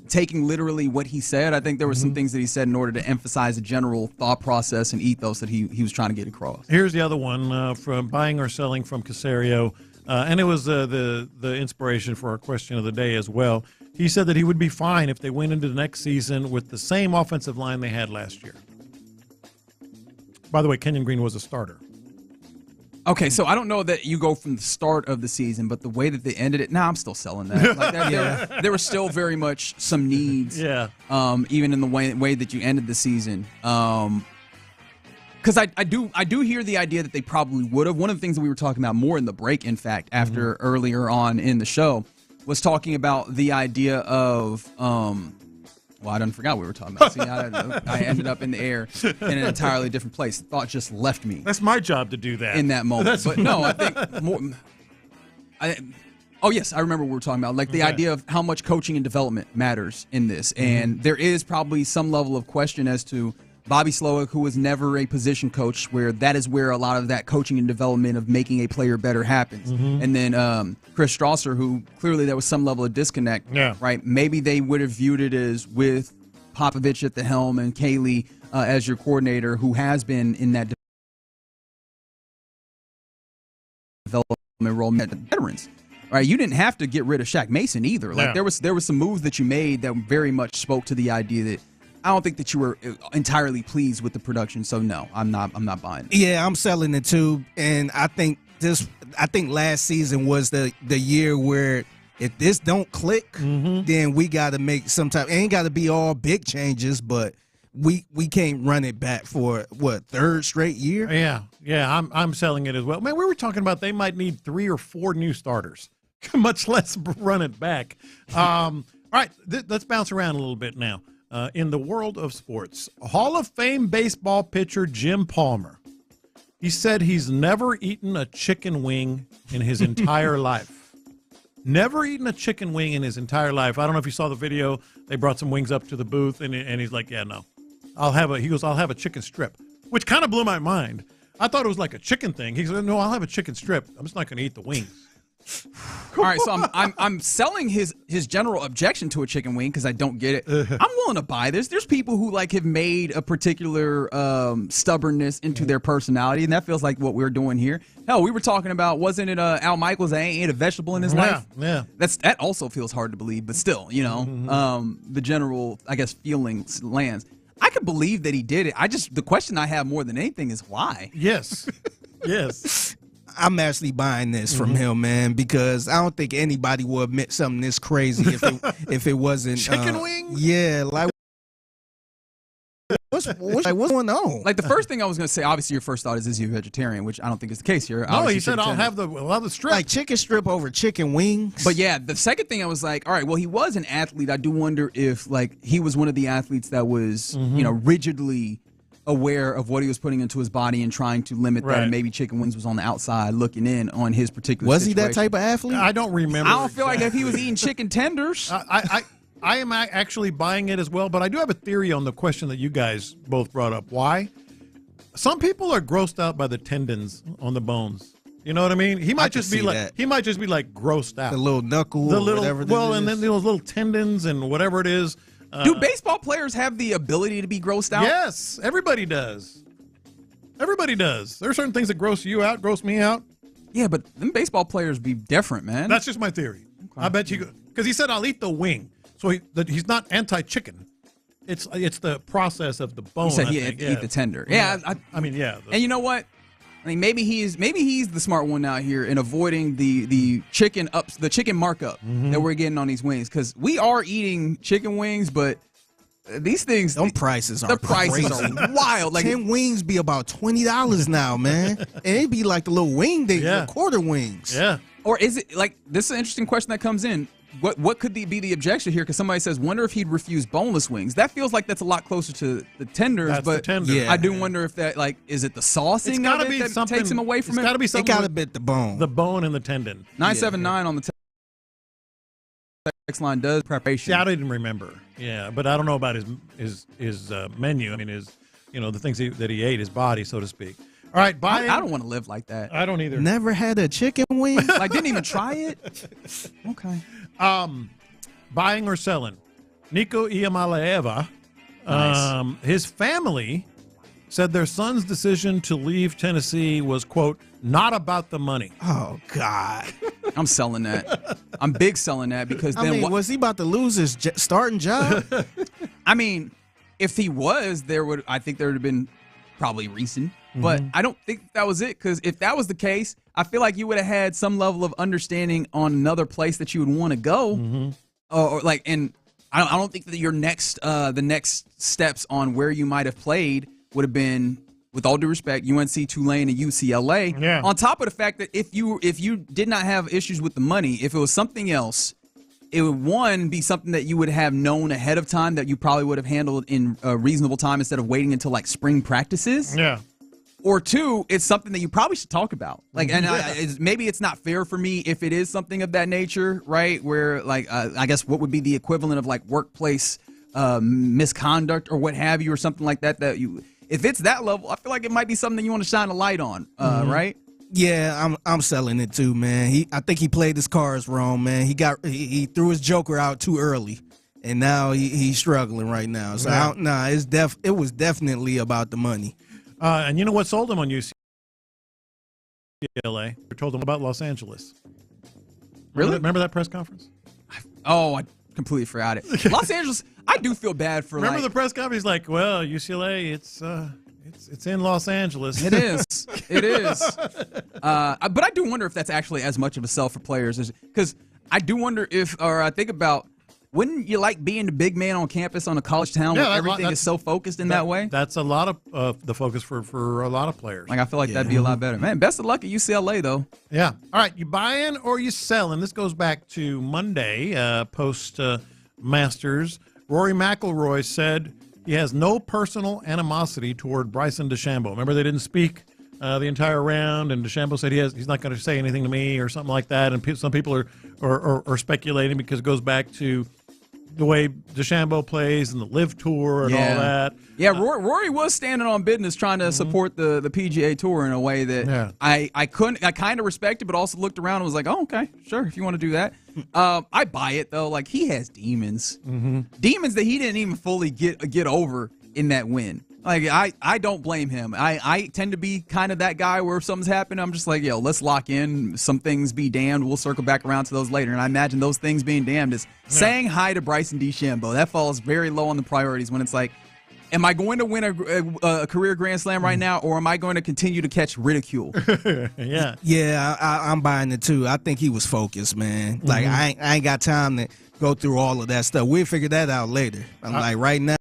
taking literally what he said. I think there were some things that he said in order to emphasize the general thought process and ethos that he was trying to get across. Here's the other one from buying or selling from Caserio, and it was the inspiration for our question of the day as well. He said that he would be fine if they went into the next season with the same offensive line they had last year. By the way, Kenyon Green was a starter. Okay, so I don't know that you go from the start of the season, but the way that they ended it, I'm still selling that. Like there were still very much some needs, even in the way that you ended the season. Because I do hear the idea that they probably would have. One of the things that we were talking about more in the break, in fact, after earlier on in the show, was talking about the idea of, I done forgot what we were talking about. See, I ended up in the air in an entirely different place. Thought just left me. That's my job to do that. In that moment. But no, I think more. Oh, yes, I remember what we were talking about. Like the idea of how much coaching and development matters in this. And there is probably some level of question as to Bobby Slowick, who was never a position coach, where that is where a lot of that coaching and development of making a player better happens. And then Chris Strasser, who clearly there was some level of disconnect, right? Maybe they would have viewed it as with Popovich at the helm and Kaylee as your coordinator, who has been in that development role, veterans. Right, you didn't have to get rid of Shaq Mason either. Like there was some moves that you made that very much spoke to the idea that I don't think that you were entirely pleased with the production. So no, I'm not buying it. Yeah, I'm selling it too. And I think last season was the year where if this don't click, then we got to make some type. It ain't got to be all big changes, but we can't run it back for third straight year. Yeah, I'm selling it as well. Man, we were talking about they might need 3 or 4 new starters, much less run it back. All right, let's bounce around a little bit now. In the world of sports, Hall of Fame baseball pitcher Jim Palmer. He said he's never eaten a chicken wing in his entire life. Never eaten a chicken wing in his entire life. I don't know if you saw the video. They brought some wings up to the booth, and he's like, yeah, no. I'll have a chicken strip, which kind of blew my mind. I thought it was like a chicken thing. He said, no, I'll have a chicken strip. I'm just not going to eat the wings. All right, so I'm selling his general objection to a chicken wing because I don't get it. I'm willing to buy this. There's people who have made a particular stubbornness into their personality, and that feels like what we're doing here. Hell, we were talking about, wasn't it Al Michaels that ain't ate a vegetable in his life? Yeah. That also feels hard to believe, but still, the general, I guess, feeling lands. I could believe that he did it. The question I have more than anything is why. Yes. I'm actually buying this from him, man, because I don't think anybody will admit something this crazy if it wasn't chicken wings. Yeah, like what's going on? Like the first thing I was going to say, obviously your first thought is he a vegetarian, which I don't think is the case here. No, he said I'll have the strip, like chicken strip over chicken wings. But yeah, the second thing I was like, all right, well he was an athlete. I do wonder if he was one of the athletes that was rigidly aware of what he was putting into his body and trying to limit that, and maybe chicken wings was on the outside looking in on his particular situation. He that type of athlete? I don't remember. I don't feel like if he was eating chicken tenders. I am actually buying it as well, but I do have a theory on the question that you guys both brought up. Why? Some people are grossed out by the tendons on the bones. You know what I mean? He might just be like grossed out. The little knuckle, whatever. And then those little tendons and whatever it is. Do baseball players have the ability to be grossed out? Yes, everybody does. Everybody does. There are certain things that gross you out, gross me out. Yeah, but them baseball players be different, man. That's just my theory. Okay. I bet you, because he said I'll eat the wing, so he's not anti-chicken. It's the process of the bone. He said he'd eat the tender. Yeah, I mean, yeah. And you know what? I mean, maybe he's the smart one out here in avoiding the chicken markup that we're getting on these wings, because we are eating chicken wings, but these things, them prices are crazy. Are wild. Like 10 wings be about $20 now, man, and it be like the little wing the quarter wings. Yeah. Or is it like this is an interesting question that comes in? What could be the objection here? Because somebody says, wonder if he'd refuse boneless wings. That feels like that's a lot closer to the tenders. That's but the tender. Yeah. I do wonder if that is it the saucing of it that takes him away from it? It's got to be something. It got to be the bone and the tendon. 979 on the text line does preparation. Yeah, I didn't remember. Yeah, but I don't know about his menu. I mean, the things that he ate, his body, so to speak. All right, buying. I don't want to live like that. I don't either. Never had a chicken wing? Didn't even try it? Okay. Buying or selling. Nico Iamaleava, nice. His family said their son's decision to leave Tennessee was, quote, not about the money. Oh, God. I'm selling that. I'm big selling that because then was he about to lose his starting job? I mean, if he was, I think there would have been probably reason. But I don't think that was it, because if that was the case, I feel like you would have had some level of understanding on another place that you would want to go, and I don't think that the next steps on where you might have played would have been, with all due respect, UNC, Tulane, and UCLA. Yeah. On top of the fact that if you did not have issues with the money, if it was something else, it would be something that you would have known ahead of time that you probably would have handled in a reasonable time instead of waiting until spring practices. Yeah. Or two, it's something that you probably should talk about. Maybe it's not fair for me if it is something of that nature, right? Where I guess what would be the equivalent of workplace misconduct or what have you, or something like that. If it's that level, I feel like it might be something you want to shine a light on, right? Yeah, I'm selling it too, man. I think he played his cards wrong, man. He threw his joker out too early, and now he's struggling right now. So it was definitely about the money. And you know what sold him on UCLA? We told him about Los Angeles. Really? Remember that press conference? Oh, I completely forgot it. Los Angeles, I do feel bad for. Remember the press conference? He's like, well, UCLA, it's in Los Angeles. It is. It is. But I do wonder if that's actually as much of a sell for players, because I do wonder I think about, wouldn't you like being the big man on campus on a college town where everything is so focused in that way? That's a lot of the focus for a lot of players. Like, I feel like that'd be a lot better. Man, best of luck at UCLA, though. Yeah. All right, you buying or you selling? This goes back to Monday, post Masters. Rory McIlroy said he has no personal animosity toward Bryson DeChambeau. Remember, they didn't speak the entire round, and DeChambeau said he's not going to say anything to me or something like that. And some people are speculating because it goes back to the way DeChambeau plays and the Live Tour and all that. Yeah, Rory was standing on business trying to support the PGA Tour in a way that I kind of respected, but also looked around and was like, oh, okay, sure, if you want to do that. I buy it, though. Like, he has demons. Demons that he didn't even fully get over in that win. Like, I don't blame him. I tend to be kind of that guy where if something's happened, I'm just like, yo, let's lock in. Some things be damned. We'll circle back around to those later. And I imagine those things being damned is saying hi to Bryson DeChambeau. That falls very low on the priorities when it's like, am I going to win a career Grand Slam right now, or am I going to continue to catch ridicule? Yeah, I'm buying it too. I think he was focused, man. Like, I ain't got time to go through all of that stuff. We'll figure that out later. I'm like, right now,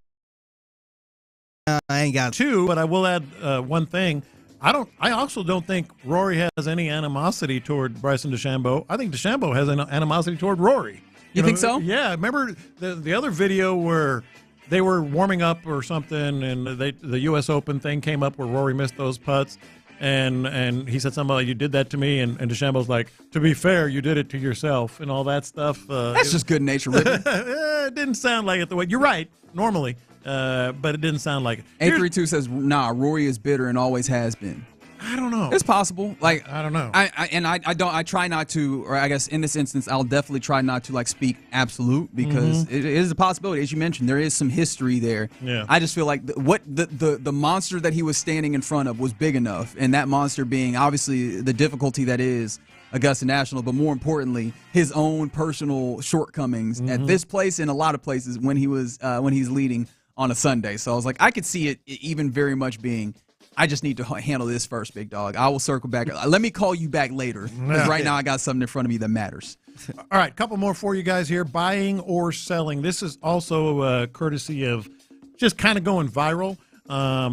I ain't got two, but I will add one thing. I also don't think Rory has any animosity toward Bryson DeChambeau. I think DeChambeau has an animosity toward Rory. You think so? Yeah. Remember the other video where they were warming up or something, and the U.S. Open thing came up where Rory missed those putts, and he said something like, you did that to me, and DeChambeau's like, to be fair, you did it to yourself, and all that stuff. That's just good nature, really. It didn't sound like it the way. You're right, normally. But it didn't sound like it. 832 says, nah, Rory is bitter and always has been. I don't know. It's possible. Like, I don't know. I try not to, or I guess in this instance, I'll definitely try not to like speak absolute because it is a possibility. As you mentioned, there is some history there. Yeah. I just feel like the monster that he was standing in front of was big enough, and that monster being obviously the difficulty that is Augusta National, but more importantly, his own personal shortcomings at this place and a lot of places when he's leading on a Sunday. So I was like, I could see it even very much being, I just need to handle this first, big dog. I will circle back. Let me call you back later, because right now I got something in front of me that matters. All right, couple more for you guys here. Buying or selling. This is also courtesy of just kind of going viral.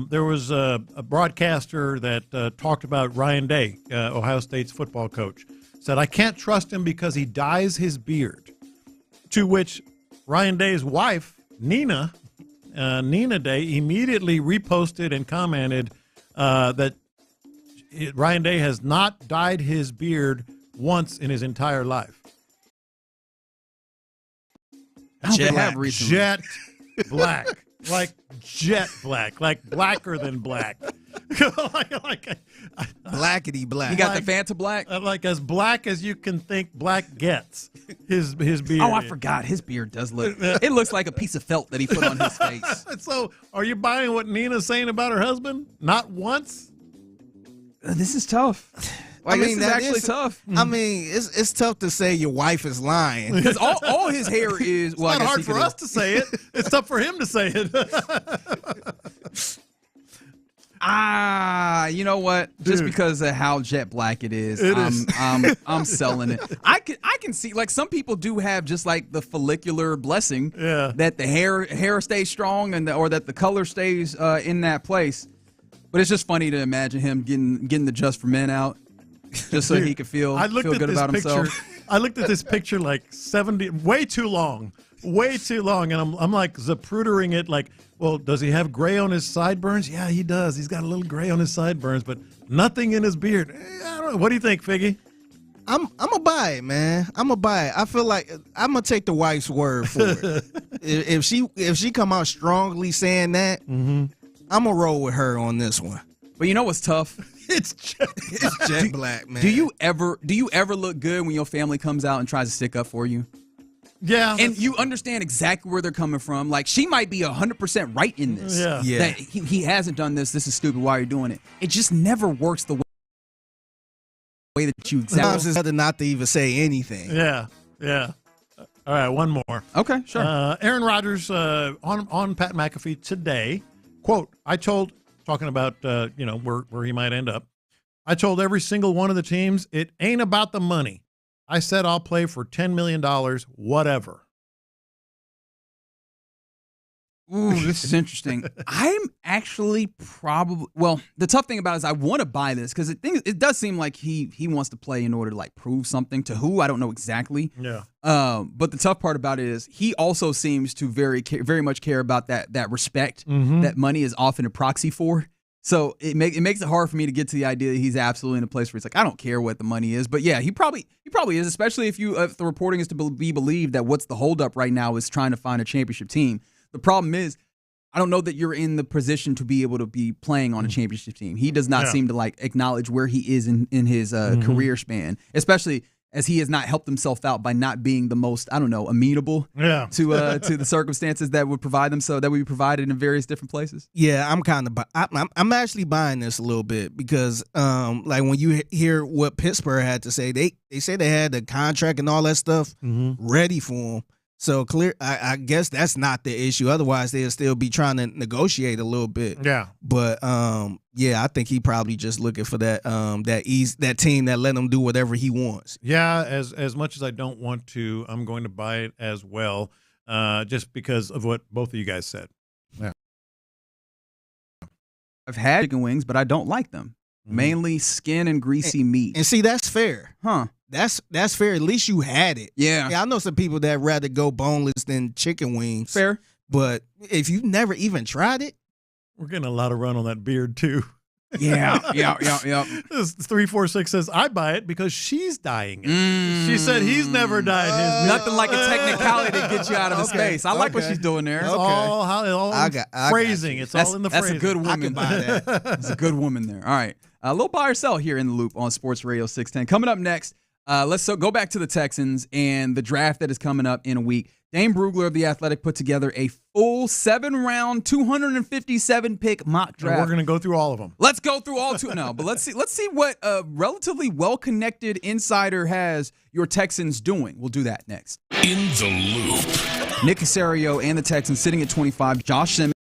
There was a broadcaster that talked about Ryan Day, Ohio State's football coach, said, I can't trust him because he dyes his beard. To which Ryan Day's wife, Nina Day, immediately reposted and commented that Ryan Day has not dyed his beard once in his entire life. Jet black. Like jet black. Like blacker than black. Blackety black. You got the Fanta black? Like as black as you can think black gets. His beard. Oh, I forgot. His beard does look. It looks like a piece of felt that he put on his face. So, are you buying what Nina's saying about her husband? Not once? This is tough. Like, I mean, this is actually tough. I mean, it's tough to say your wife is lying. Because all his hair is. Well, it's not hard for us to say it. It's tough for him to say it. You know what? Dude. Just because of how jet black it is, I'm selling it. I can see, like, some people do have just like the follicular blessing that the hair stays strong or that the color stays in that place. But it's just funny to imagine him getting the Just for Men out just so he could feel good about himself. I looked at this picture like 70, way too long, and I'm like zaprudering it like, well, does he have gray on his sideburns? Yeah, he does. He's got a little gray on his sideburns, but nothing in his beard. I don't know. What do you think, Figgy? I'm gonna buy it, man. I'm gonna buy it. I feel like I'm gonna take the wife's word for it. If she come out strongly saying that, I'm gonna roll with her on this one. But you know what's tough? It's jet black, man. Do you ever look good when your family comes out and tries to stick up for you? Yeah. And you understand exactly where they're coming from. Like, she might be 100% right in this. Yeah. That he hasn't done this. This is stupid. Why are you doing it? It just never works the way that you exactly. Sometimes it's better not to even say anything. Yeah. All right, one more. Okay, sure. Aaron Rodgers on Pat McAfee today, quote, talking about where he might end up. I told every single one of the teams, it ain't about the money. I said I'll play for $10 million, whatever. Ooh, this is interesting. I'm actually probably the tough thing about it is I want to buy this because it does seem like he wants to play in order to like prove something to who I don't know exactly. Yeah. But the tough part about it is he also seems to very much care about that respect that money is often a proxy for. So it makes it hard for me to get to the idea that he's absolutely in a place where it's like I don't care what the money is. But yeah, he probably is, especially if the reporting is to be believed that what's the holdup right now is trying to find a championship team. The problem is, I don't know that you're in the position to be able to be playing on a championship team. He does not seem to like acknowledge where he is in his career span, especially as he has not helped himself out by not being the most, I don't know, amenable to the circumstances that would provide them, so that would be provided in various different places. Yeah, I'm actually buying this a little bit because like when you hear what Pittsburgh had to say, they say they had the contract and all that stuff ready for him. So clear, I guess that's not the issue. Otherwise, they'll still be trying to negotiate a little bit. Yeah. But I think he probably just looking for that that team that let him do whatever he wants. Yeah. As much as I don't want to, I'm going to buy it as well, just because of what both of you guys said. Yeah. I've had chicken wings, but I don't like them. Mainly skin and greasy meat. And see, that's fair. Huh. That's fair. At least you had it. Yeah. I know some people that rather go boneless than chicken wings. Fair. But if you've never even tried it. We're getting a lot of run on that beard, too. Yeah. 346 says, I buy it because she's dyeing it. She said he's never dyed his. Nothing like a technicality to get you out of the space. I like what she's doing there. It's all phrasing. It's all in the phrasing. That's a good woman. I can buy that. That's a good woman there. All right. A little buy or sell here in the loop on Sports Radio 610. Coming up next, let's go back to the Texans and the draft that is coming up in a week. Dane Brugler of The Athletic put together a full 7-round, 257-pick mock draft. And we're going to go through all of them. Let's go through all two. No, but let's see what a relatively well-connected insider has your Texans doing. We'll do that next. In the loop. Nick Caserio and the Texans sitting at 25. Josh Simmons.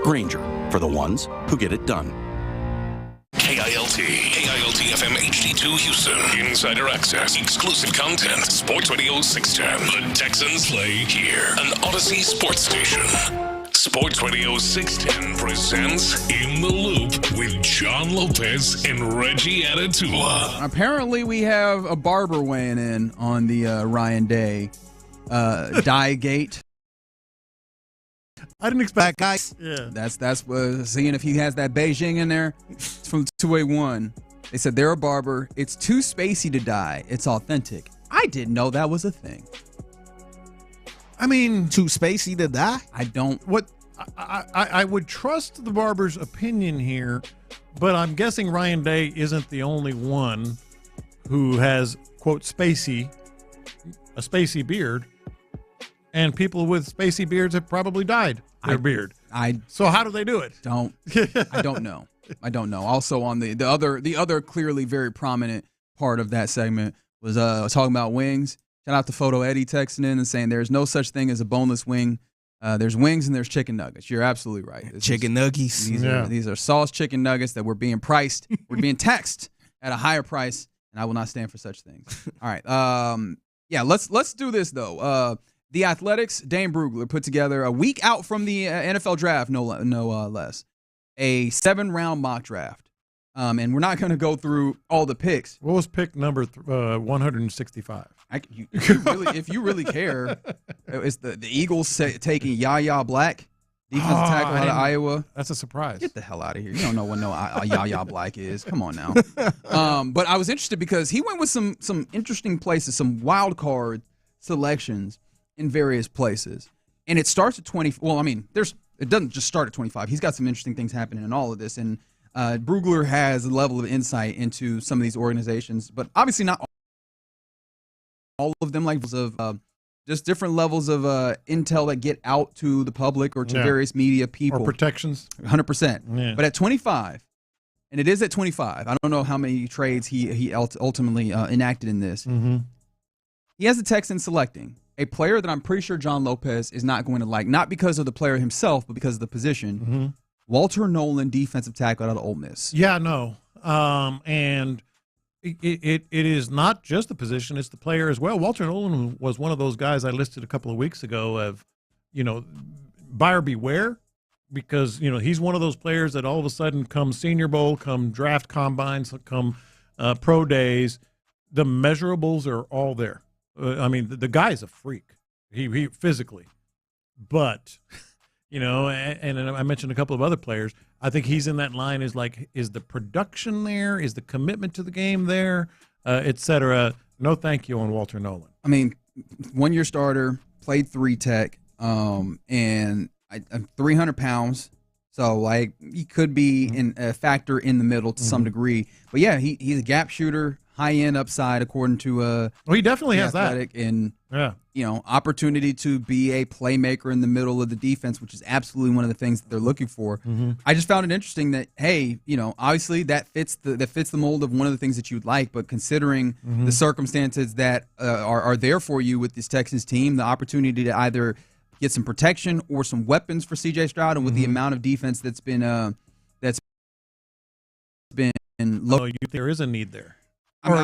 Grainger, for the ones who get it done. KILT FM HD2 Houston. Insider access, exclusive content. Sports Radio 610. The Texans play here. An Odyssey sports station. Sports Radio 610 presents In the Loop with John Lopez and Reggie Atatula. Apparently, we have a barber weighing in on the Ryan Day dye gate. I didn't expect guys. Yeah. That's seeing if he has that Beijing in there. It's from 281. They said they're a barber. It's too spacey to dye. It's authentic. I didn't know that was a thing. I mean, too spacey to dye? I don't. What I would trust the barber's opinion here, but I'm guessing Ryan Day isn't the only one who has, quote, a spacey beard. And people with spacey beards have probably dyed their beard. So how do they do it? I don't know. I don't know. Also, on the other clearly very prominent part of that segment was talking about wings. Shout out to Photo Eddie texting in and saying there's no such thing as a boneless wing. There's wings and there's chicken nuggets. You're absolutely right. Chicken nuggets. These are sauce chicken nuggets that we're being priced. We're being taxed at a higher price, and I will not stand for such things. All right. Yeah. Let's do this though. The Athletics, Dane Brugler, put together a week out from the NFL draft, no less, a 7-round mock draft. And we're not going to go through all the picks. What was pick number 165? If you really care, it's the Eagles taking Yaya Black, defensive tackle out of Iowa. That's a surprise. Get the hell out of here. You don't know what Yaya Black is. Come on now. But I was interested because he went with some interesting places, some wild card selections in various places. And it starts at 20. Well, I mean, it doesn't just start at 25. He's got some interesting things happening in all of this. And Brugler has a level of insight into some of these organizations, but obviously not all of them like of just different levels of intel that get out to the public or to various media people. Or protections. 100%. Yeah. But at 25, and it is at 25, I don't know how many trades he ultimately enacted in this. Mm-hmm. He has the Texans selecting a player that I'm pretty sure John Lopez is not going to like, not because of the player himself, but because of the position. Mm-hmm. Walter Nolan, defensive tackle out of Ole Miss. Yeah, no. And it is not just the position, it's the player as well. Walter Nolan was one of those guys I listed a couple of weeks ago of, buyer beware, because, he's one of those players that all of a sudden come Senior Bowl, come draft combines, come pro days, the measurables are all there. The guy's a freak, he physically. But, and I mentioned a couple of other players. I think he's in that line is the production there? Is the commitment to the game there? Et cetera. No thank you on Walter Nolan. 1-year starter, played 3 tech, and I'm 300 pounds. So, he could be a factor in the middle to some degree. But, yeah, he's a gap shooter, high-end upside, according to he definitely has that. And, opportunity to be a playmaker in the middle of the defense, which is absolutely one of the things that they're looking for. Mm-hmm. I just found it interesting that, hey, obviously that fits the mold of one of the things that you'd like, but considering the circumstances that are there for you with this Texans team, the opportunity to either get some protection or some weapons for C.J. Stroud, and with the amount of defense that's been low. There is a need there.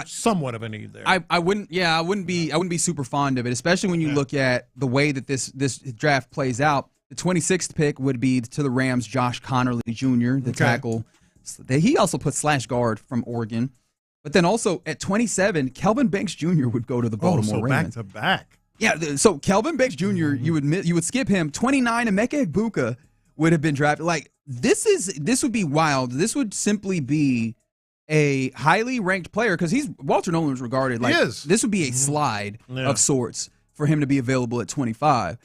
Somewhat of a need there. I wouldn't be super fond of it, especially when you look at the way that this draft plays out. The 26th pick would be to the Rams, Josh Connerly Jr., the tackle. He also put slash guard from Oregon. But then also at 27, Kelvin Banks Jr. would go to the Baltimore Ravens. Back to back. Yeah, so Kelvin Banks Jr., you would skip him. 29, Emeka Egbuka would have been drafted. This would be wild. This would simply be a highly ranked player, because Walter Nolan's regarded this would be a slide of sorts for him to be available at 25.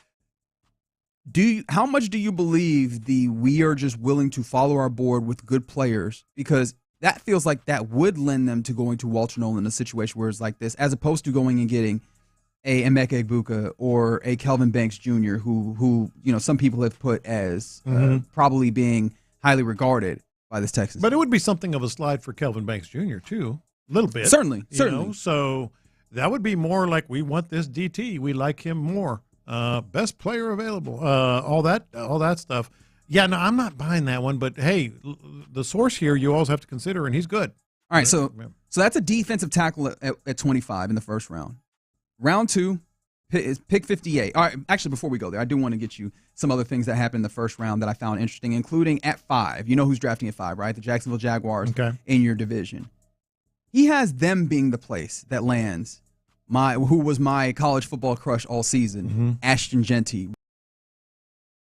How much do you believe we are just willing to follow our board with good players, because that feels like that would lend them to going to Walter Nolan in a situation where it's like this, as opposed to going and getting a Emeka Egbuka or a Kelvin Banks Jr., who some people have put as probably being highly regarded by this Texans. But it would be something of a slide for Kelvin Banks Jr. too, a little bit. Certainly. So that would be more like, we want this DT. We like him more. Best player available. All that stuff. Yeah, no, I'm not buying that one. But hey, the source here you always have to consider, and he's good. All right, so that's a defensive tackle at 25 in the first round. Round 2 is pick 58. All right, actually, before we go there, I do want to get you some other things that happened in the first round that I found interesting, including at 5. You know who's drafting at 5, right? The Jacksonville Jaguars in your division. He has them being the place that lands who was my college football crush all season, Ashton Jeanty,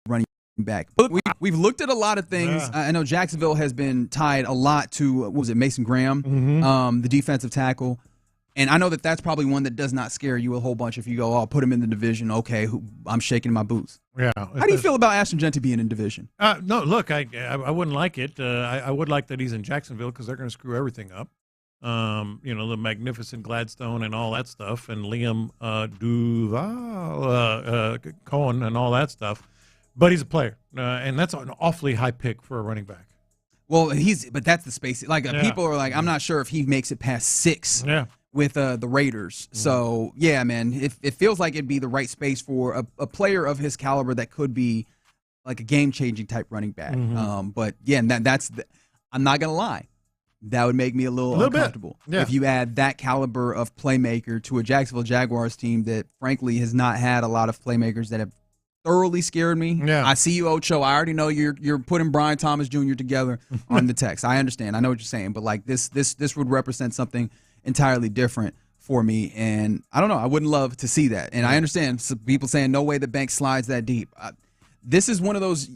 running back. But we've looked at a lot of things. Yeah. I know Jacksonville has been tied a lot to, Mason Graham, the defensive tackle. And I know that that's probably one that does not scare you a whole bunch if you go, put him in the division. Okay, I'm shaking my boots. Yeah. How do you feel about Ashton Jeanty being in division? No, look, I wouldn't like it. I would like that he's in Jacksonville, because they're going to screw everything up. The magnificent Gladstone and all that stuff, and Liam Duval, Cohen and all that stuff. But he's a player, and that's an awfully high pick for a running back. Well, but that's the space. People are like, I'm not sure if he makes it past 6. Yeah. With the Raiders. So, yeah, man, it feels like it'd be the right space for a player of his caliber that could be like a game-changing type running back. But, yeah, I'm not going to lie. That would make me a little uncomfortable. Yeah. If you add that caliber of playmaker to a Jacksonville Jaguars team that, frankly, has not had a lot of playmakers that have thoroughly scared me. Yeah. I see you, Ocho. I already know you're putting Brian Thomas Jr. together on the text. I understand. I know what you're saying. But, this would represent something entirely different for me, and I don't know. I wouldn't love to see that, and I understand some people saying no way the bank slides that deep. This is one of those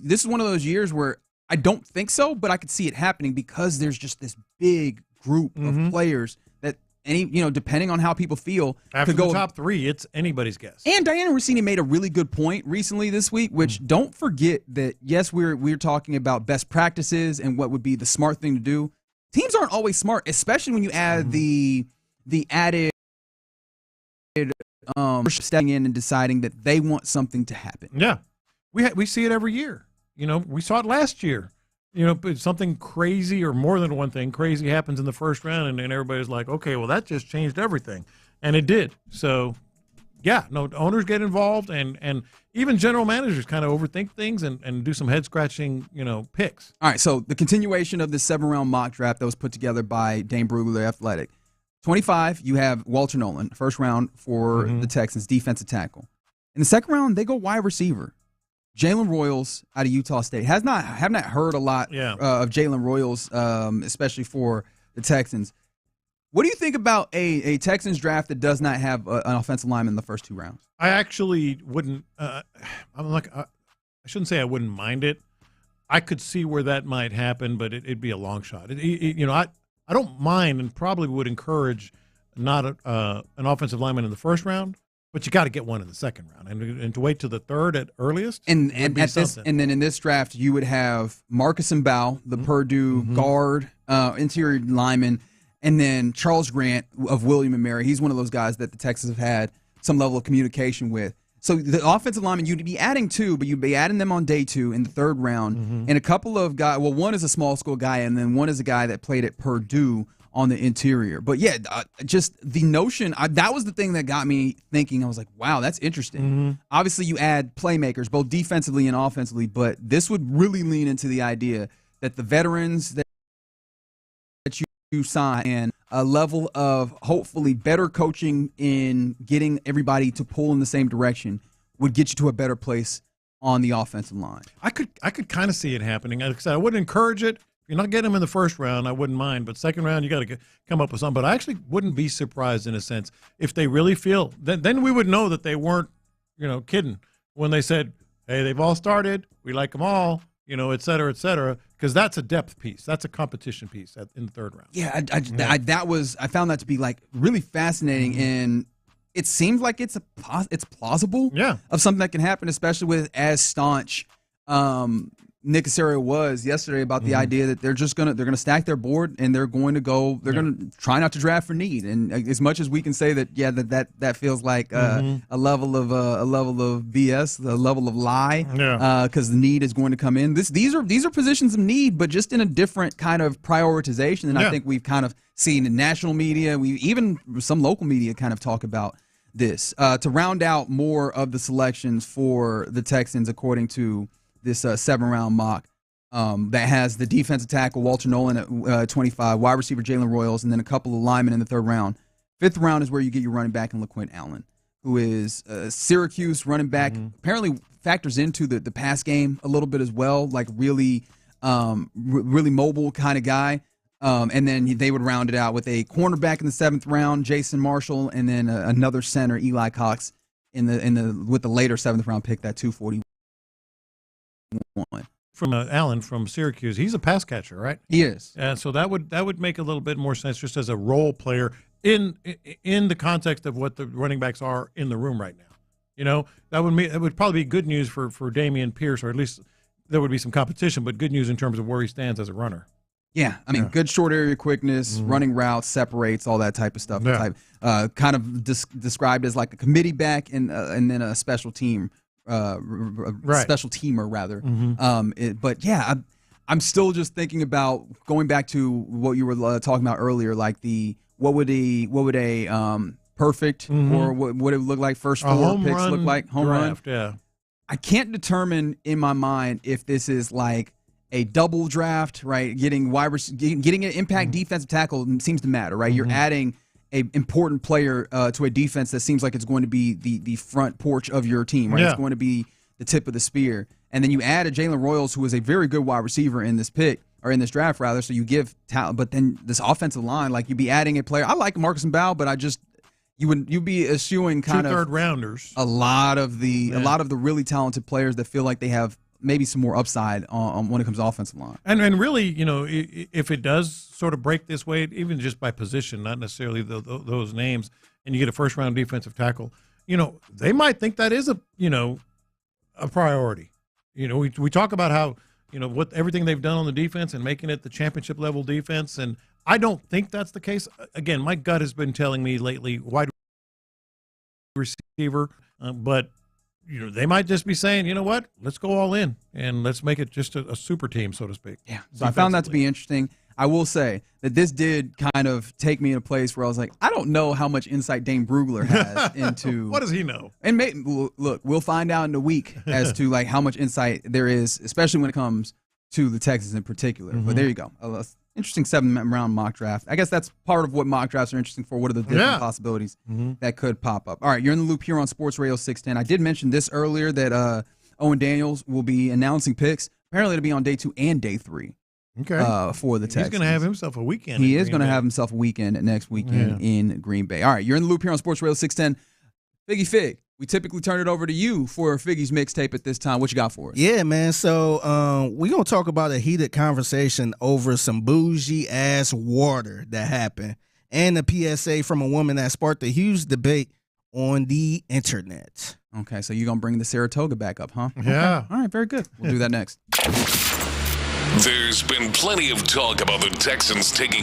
years where I don't think so, but I could see it happening because there's just this big group of players that depending on how people feel, after could go the top 3, it's anybody's guess. And Diana Rossini made a really good point recently this week, which don't forget that yes, we're talking about best practices and what would be the smart thing to do. Teams aren't always smart, especially when you add the added stepping in and deciding that they want something to happen. Yeah, we see it every year. We saw it last year. But something crazy or more than one thing crazy happens in the first round, and everybody's like, okay, well, that just changed everything. And it did. So, yeah, owners get involved, and even general managers kind of overthink things and do some head-scratching, picks. All right, so the continuation of the 7-round mock draft that was put together by Dane Brugler, The Athletic. 25, you have Walter Nolan, first round for the Texans, defensive tackle. In the second round, they go wide receiver. Jalen Royals out of Utah State. Have not heard a lot of Jalen Royals, especially for the Texans. What do you think about a Texans draft that does not have an offensive lineman in the first 2 rounds? I actually wouldn't. I shouldn't say I wouldn't mind it. I could see where that might happen, but it'd be a long shot. I don't mind, and probably would encourage not an offensive lineman in the first round. But you got to get one in the second round, and to wait till the third at earliest. And then in this draft, you would have Marcus Mbow, the Purdue guard, interior lineman, and then Charles Grant of William & Mary. He's one of those guys that the Texans have had some level of communication with. So the offensive lineman, you'd be adding 2, but you'd be adding them on day 2 in the third round, and a couple of guys. Well, one is a small school guy, and then one is a guy that played at Purdue on the interior. But yeah, just the notion, that was the thing that got me thinking. I was like, wow, that's interesting. Obviously, you add playmakers, both defensively and offensively, but this would really lean into the idea that the veterans that you sign and a level of hopefully better coaching in getting everybody to pull in the same direction would get you to a better place on the offensive line. I could kind of see it happening. Like I said, I wouldn't encourage it. You're not getting them in the first round, I wouldn't mind. But second round, you got to come up with something. But I actually wouldn't be surprised in a sense if they really feel. Then we would know that they weren't, kidding when they said, hey, they've all started. We like them all, et cetera, because that's a depth piece. That's a competition piece in the third round. Yeah, I found that to be like really fascinating, and it seems like it's plausible. Yeah, of something that can happen, especially with as staunch. Nick Caserio was yesterday about the idea that they're gonna stack their board and they're gonna try not to draft for need. And as much as we can say that that feels like a level of BS, a level of lie, because the need is going to come in. These are positions of need, but just in a different kind of prioritization. And I think we've kind of seen in national media, even some local media kind of talk about this to round out more of the selections for the Texans, according to this 7-round mock that has the defensive tackle Walter Nolan at 25, wide receiver Jalen Royals, and then a couple of linemen in the third round. 5th round is where you get your running back in LaQuint Allen, who is Syracuse running back. Apparently factors into the pass game a little bit as well, like really mobile kind of guy. And then they would round it out with a cornerback in the 7th round, Jason Marshall, and then another center, Eli Cox, with the later 7th round pick, that 241. From Allen from Syracuse, he's a pass catcher, right? He is. And so that would make a little bit more sense just as a role player in the context of what the running backs are in the room right now. That would probably be good news for Dameon Pierce, or at least there would be some competition, but good news in terms of where he stands as a runner. Yeah, I mean, good short area quickness, running routes, separates, all that type of stuff. Kind of described as like a committee back and then a special team. Special teamer rather. But yeah, I'm still just thinking about going back to what you were talking about earlier, like what would a perfect or what would it look like first 4 picks look like home draft, run? Yeah, I can't determine in my mind if this is like a double draft, right? Getting an impact defensive tackle seems to matter, right? You're adding a important player to a defense that seems like it's going to be the front porch of your team, right? It's going to be the tip of the spear. And then you add a Jalen Royals, who is a very good wide receiver in this pick, or in this draft rather, so you give talent. But then this offensive line, like you'd be adding a player. I like Marcus Mbow, but you'd be eschewing kind of 2 third-rounders. A lot of the really talented players that feel like they have maybe some more upside on when it comes to offensive line. And really, if it does sort of break this way, even just by position, not necessarily those names, and you get a first-round defensive tackle, they might think that is a priority. We talk about how, what everything they've done on the defense and making it the championship-level defense, and I don't think that's the case. Again, my gut has been telling me lately wide receiver, but they might just be saying, you know what, let's go all in and let's make it just a super team, so to speak. Yeah. So I found that to be interesting. I will say that this did kind of take me in a place where I was like, I don't know how much insight Dane Brugler has into. What does he know? And look, we'll find out in a week as to like how much insight there is, especially when it comes to the Texans in particular. But there you go. Interesting 7th-round mock draft. I guess that's part of what mock drafts are interesting for. What are the different possibilities that could pop up? All right, you're in the loop here on Sports Radio 610. I did mention this earlier that Owen Daniels will be announcing picks. Apparently, it'll be on day 2 and day 3. Okay. For the Texans. He's going to have himself a weekend. He is going to have himself a weekend next weekend in Green Bay. All right, you're in the loop here on Sports Radio 610. Figgy Fig, we typically turn it over to you for Figgy's mixtape at this time. What you got for us? Yeah, man. So we're going to talk about a heated conversation over some bougie-ass water that happened and a PSA from a woman that sparked a huge debate on the internet. Okay, so you're going to bring the Saratoga back up, huh? Yeah. Okay. All right, very good. We'll do that next. There's been plenty of talk about the Texans taking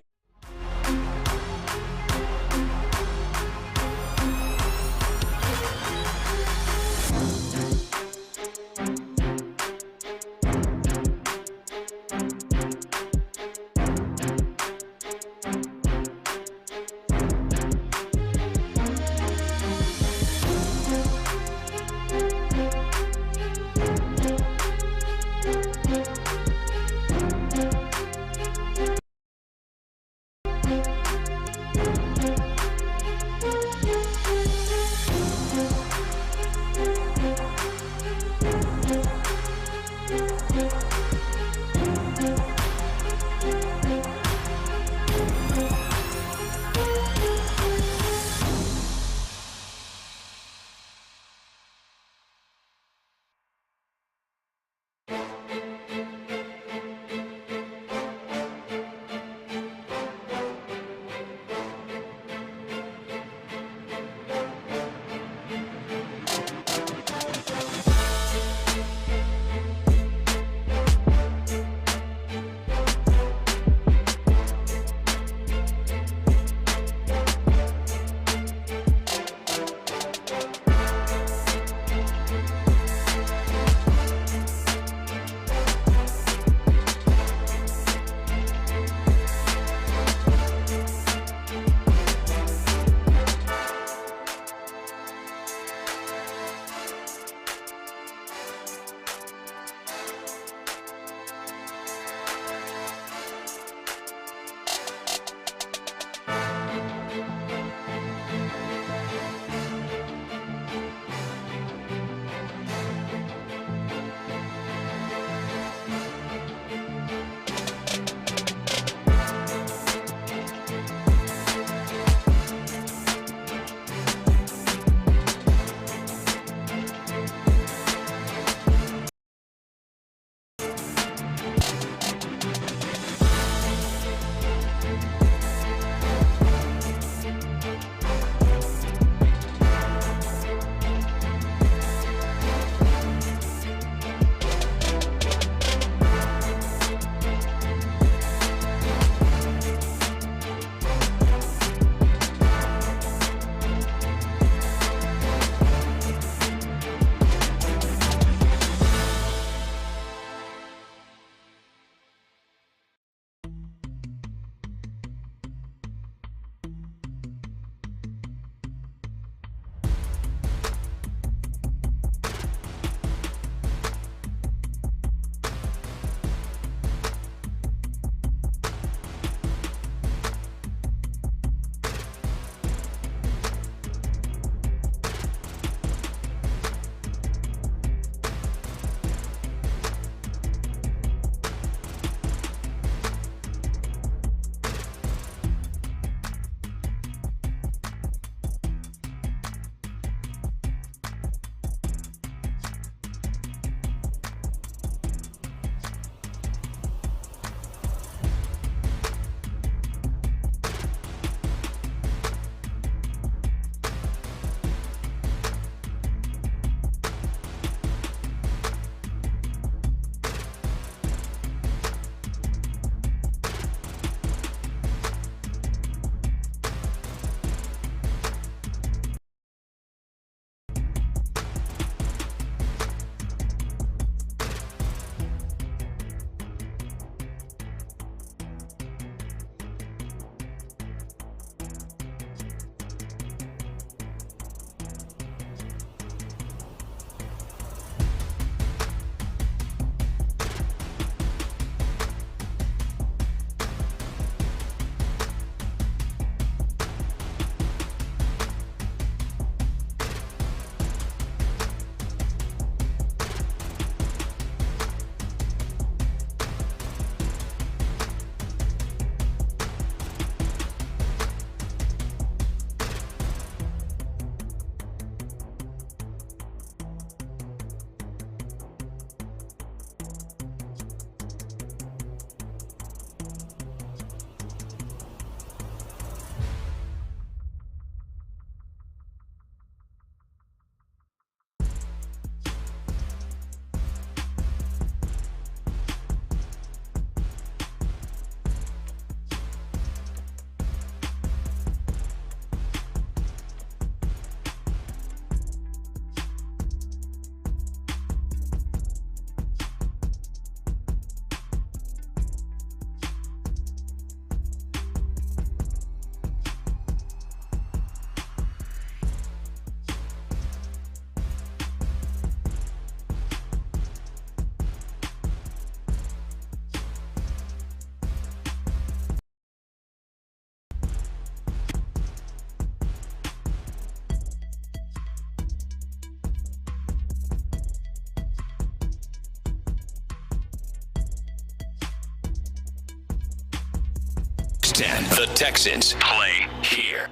610. The Texans play here.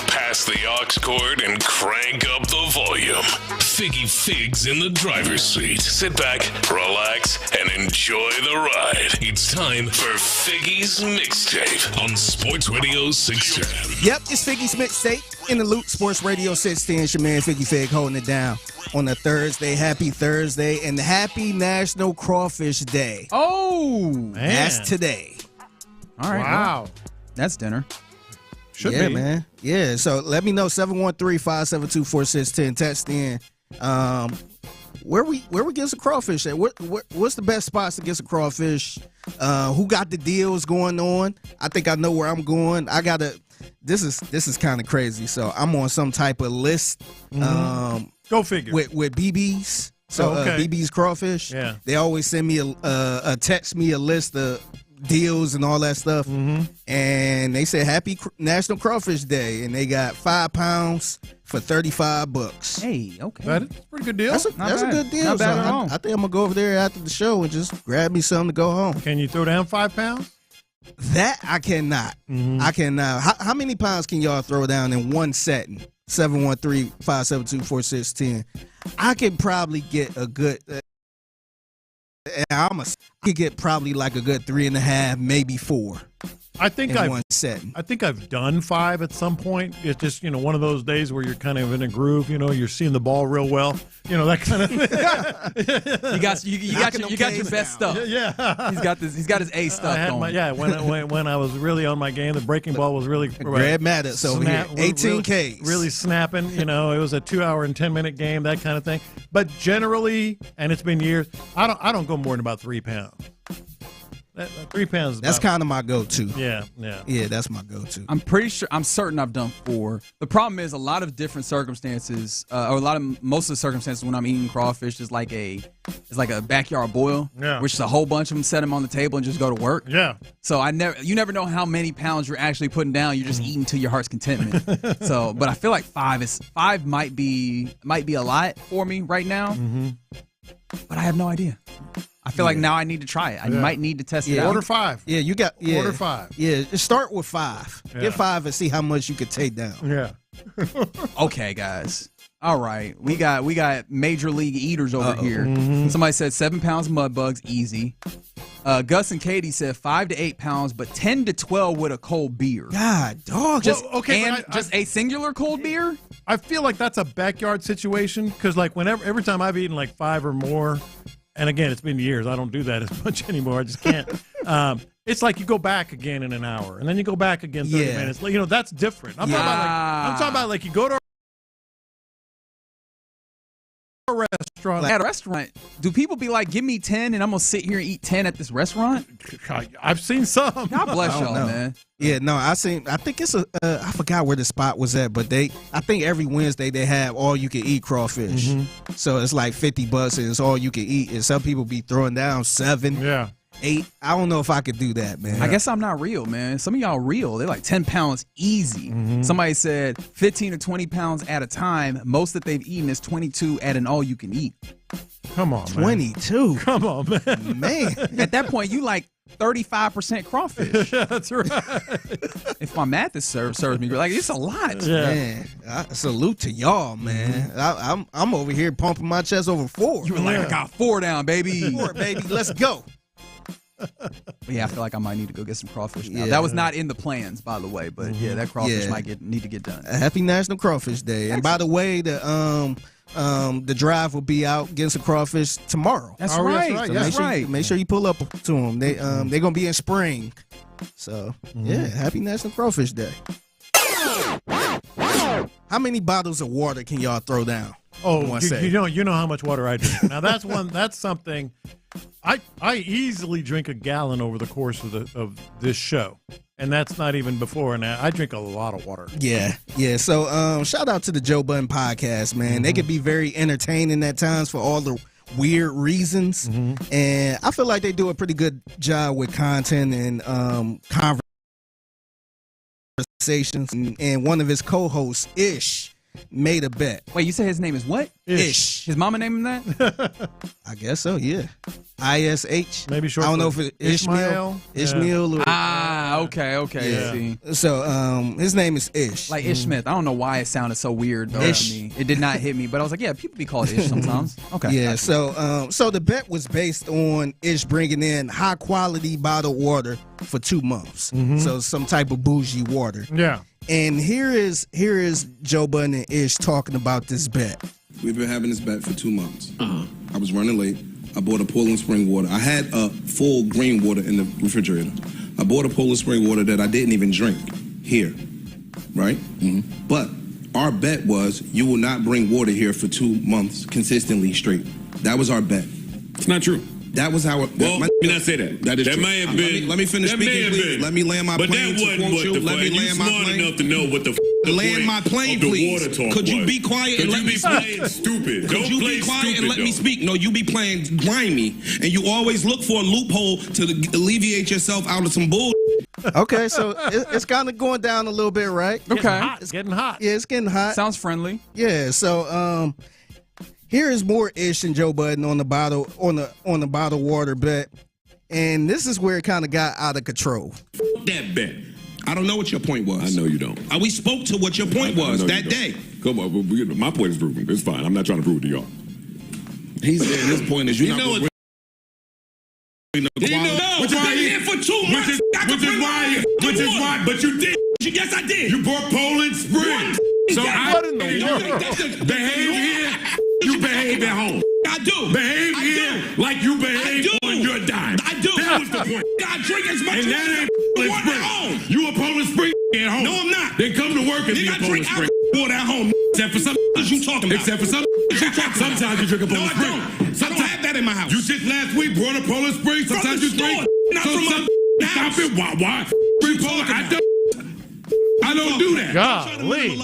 Pass the aux cord and crank up the volume. Figgy Figs in the driver's seat. Sit back, relax, and enjoy the ride. It's time for Figgy's Mixtape on Sports Radio 610. Yep, it's Figgy's Mixtape in the loop. Sports Radio 610. It's your man Figgy Fig holding it down on a Thursday. Happy Thursday and happy National Crawfish Day. Oh, man. That's today. All right. Wow. Well, that's dinner. Should be. Man. Yeah, so let me know, 713-572-4610. Text in. Where we get some crawfish at? What's the best spots to get some crawfish? Who got the deals going on? I think I know where I'm going. This is kind of crazy. So I'm on some type of list. Go figure. With BB's. So BB's Crawfish. Yeah. They always send me a text me a list of deals and all that stuff. And they said Happy National Crawfish Day, and they got 5 pounds for $35. Hey, okay. That's a pretty good deal. That's a good deal. Not bad So at all. I think I'm gonna go over there after the show and just grab me something to go home. Can you throw down 5 pounds? That I cannot. I cannot. How many pounds can y'all throw down in one setting? 713-572-4610. I could probably get a good. I could get probably like a good 3.5, maybe 4. I think in one setting. I think I've done 5 at some point. It's just, one of those days where you're kind of in a groove, you're seeing the ball real well, that kind of thing. you got your best stuff. Yeah. He's got his A stuff going. When I was really on my game, the breaking ball was really Grab Maddox over here. 18 Ks. Really snapping, it was a 2-hour and 10-minute game, that kind of thing. But generally, and it's been years, I don't go more than about 3 pounds. 3 pounds. That's kind of my go-to. Yeah. Yeah, that's my go-to. I'm certain I've done 4. The problem is a lot of different circumstances, most of the circumstances when I'm eating crawfish is like a backyard boil, which is a whole bunch of them, set them on the table and just go to work. Yeah. So you never know how many pounds you're actually putting down. You're just eating to your heart's contentment. But I feel like 5 might be a lot for me right now. But I have no idea. I feel like now I need to try it. I might need to test it out. Order 5. Yeah, you got Order 5. Yeah, start with 5. Yeah. Get 5 and see how much you could take down. Yeah. Okay, guys. All right, we got major league eaters over here. Somebody said 7 pounds of mud bugs, easy. Gus and Katie said 5 to 8 pounds, but 10 to 12 with a cold beer. God, dog. Just a singular cold beer. I feel like that's a backyard situation because, every time I've eaten 5 or more, and again, it's been years. I don't do that as much anymore. I just can't. It's like you go back again in an hour, and then you go back again 30 minutes. That's different. I'm talking about you go to a restaurant. At a restaurant, do people be like, give me 10 and I'm going to sit here and eat 10 at this restaurant? I've seen some. God bless y'all, man. Yeah, no, I think it's I forgot where the spot was at, but I think every Wednesday they have all you can eat crawfish. So it's like $50 and it's all you can eat. And some people be throwing down 7, 8. I don't know if I could do that, man. I guess I'm not real, man. Some of y'all real. They're like 10 pounds easy. Somebody said 15 to 20 pounds at a time. Most that they've eaten is 22 at an all you can eat. Come on, 22. Man. Come on, man. Man. At that point, you like 35% crawfish. Yeah, that's right. If my math is serves me, it's a lot. Yeah. Man, I salute to y'all, man. I'm over here pumping my chest over 4. You were like, I got 4 down, baby. 4, baby. Let's go. Yeah, I feel like I might need to go get some crawfish now. That was not in the plans, by the way, but that crawfish might need to get done. Happy National Crawfish Day. And by the way, the drive will be out getting some crawfish tomorrow. That's right. So That's right. Make sure you pull up to them. They're gonna be in spring. So happy National Crawfish Day. How many bottles of water can y'all throw down? Oh, you know how much water I drink. Now that's something. I easily drink a gallon over the course of this show, and that's not even before and I drink a lot of water. Yeah. So shout out to the Joe Budden podcast, man. They can be very entertaining at times for all the weird reasons, and I feel like they do a pretty good job with content and conversations. And one of his co-hosts, Ish, made a bet. Wait, you said his name is what? Ish. His mama named him that? I guess so, yeah. ISH. Maybe short. I don't know if it's Ishmael. Ishmael. Or, okay. Yeah. See. So his name is Ish. Like Ish Smith. I don't know why it sounded so weird though to me. It did not hit me, but I was like, yeah, people be called Ish sometimes. Okay. Yeah. So the bet was based on Ish bringing in high quality bottled water for 2 months. So some type of bougie water. Yeah. And here is Joe Budden and Ish talking about this bet. We've been having this bet for 2 months. I was running late. I bought a Poland Spring water. I had a full green water in the refrigerator. I bought a Poland Spring water that I didn't even drink here, right? But our bet was you will not bring water here for 2 months consistently straight. That was our bet. It's not true. That was how. Well, let me not say that. That is that true. may have been. Let me finish that speaking, please. Let me land my but plane. But that wasn't what the Let me you land my smart plane. enough to know what the land my plane, of the please. water talk Could you was. be quiet and let me speak? speak? Stupid. Could you be quiet and let me speak? No, you be playing grimy, and you always look for a loophole to alleviate yourself out of some bull. Okay, so it's kind of going down a little bit, right? Okay. It's getting hot. Yeah, it's getting hot. Sounds friendly. Yeah. So here is more Ish and Joe Budden on the bottle bottled water bet, and this is where it kind of got out of control. That bet. I don't know what your point was. I know you don't. We spoke to what your point was that day. Come on, my point is proven. It's fine. I'm not trying to prove it to y'all. He's saying his point is you're not. Which is why here for 2 months. Which is why. But you did. Yes, I did. You brought Poland Spring. So what in the world? Behave here. You behave at home. I do. Behave here like you behave on your dime. I do. That was the point. I drink as much and that ain't Poland Spring. You a Poland Spring at home. No, I'm not. Then come to work and be a Poland Spring. Water at home. Except for some you talking about. Except for some you talking about. Sometimes you drink a Poland Spring. I don't have that in my house. You just last week brought a Poland Spring. Sometimes you drink. Not from my Stop it. Why? Free Poland. I don't do that. Golly.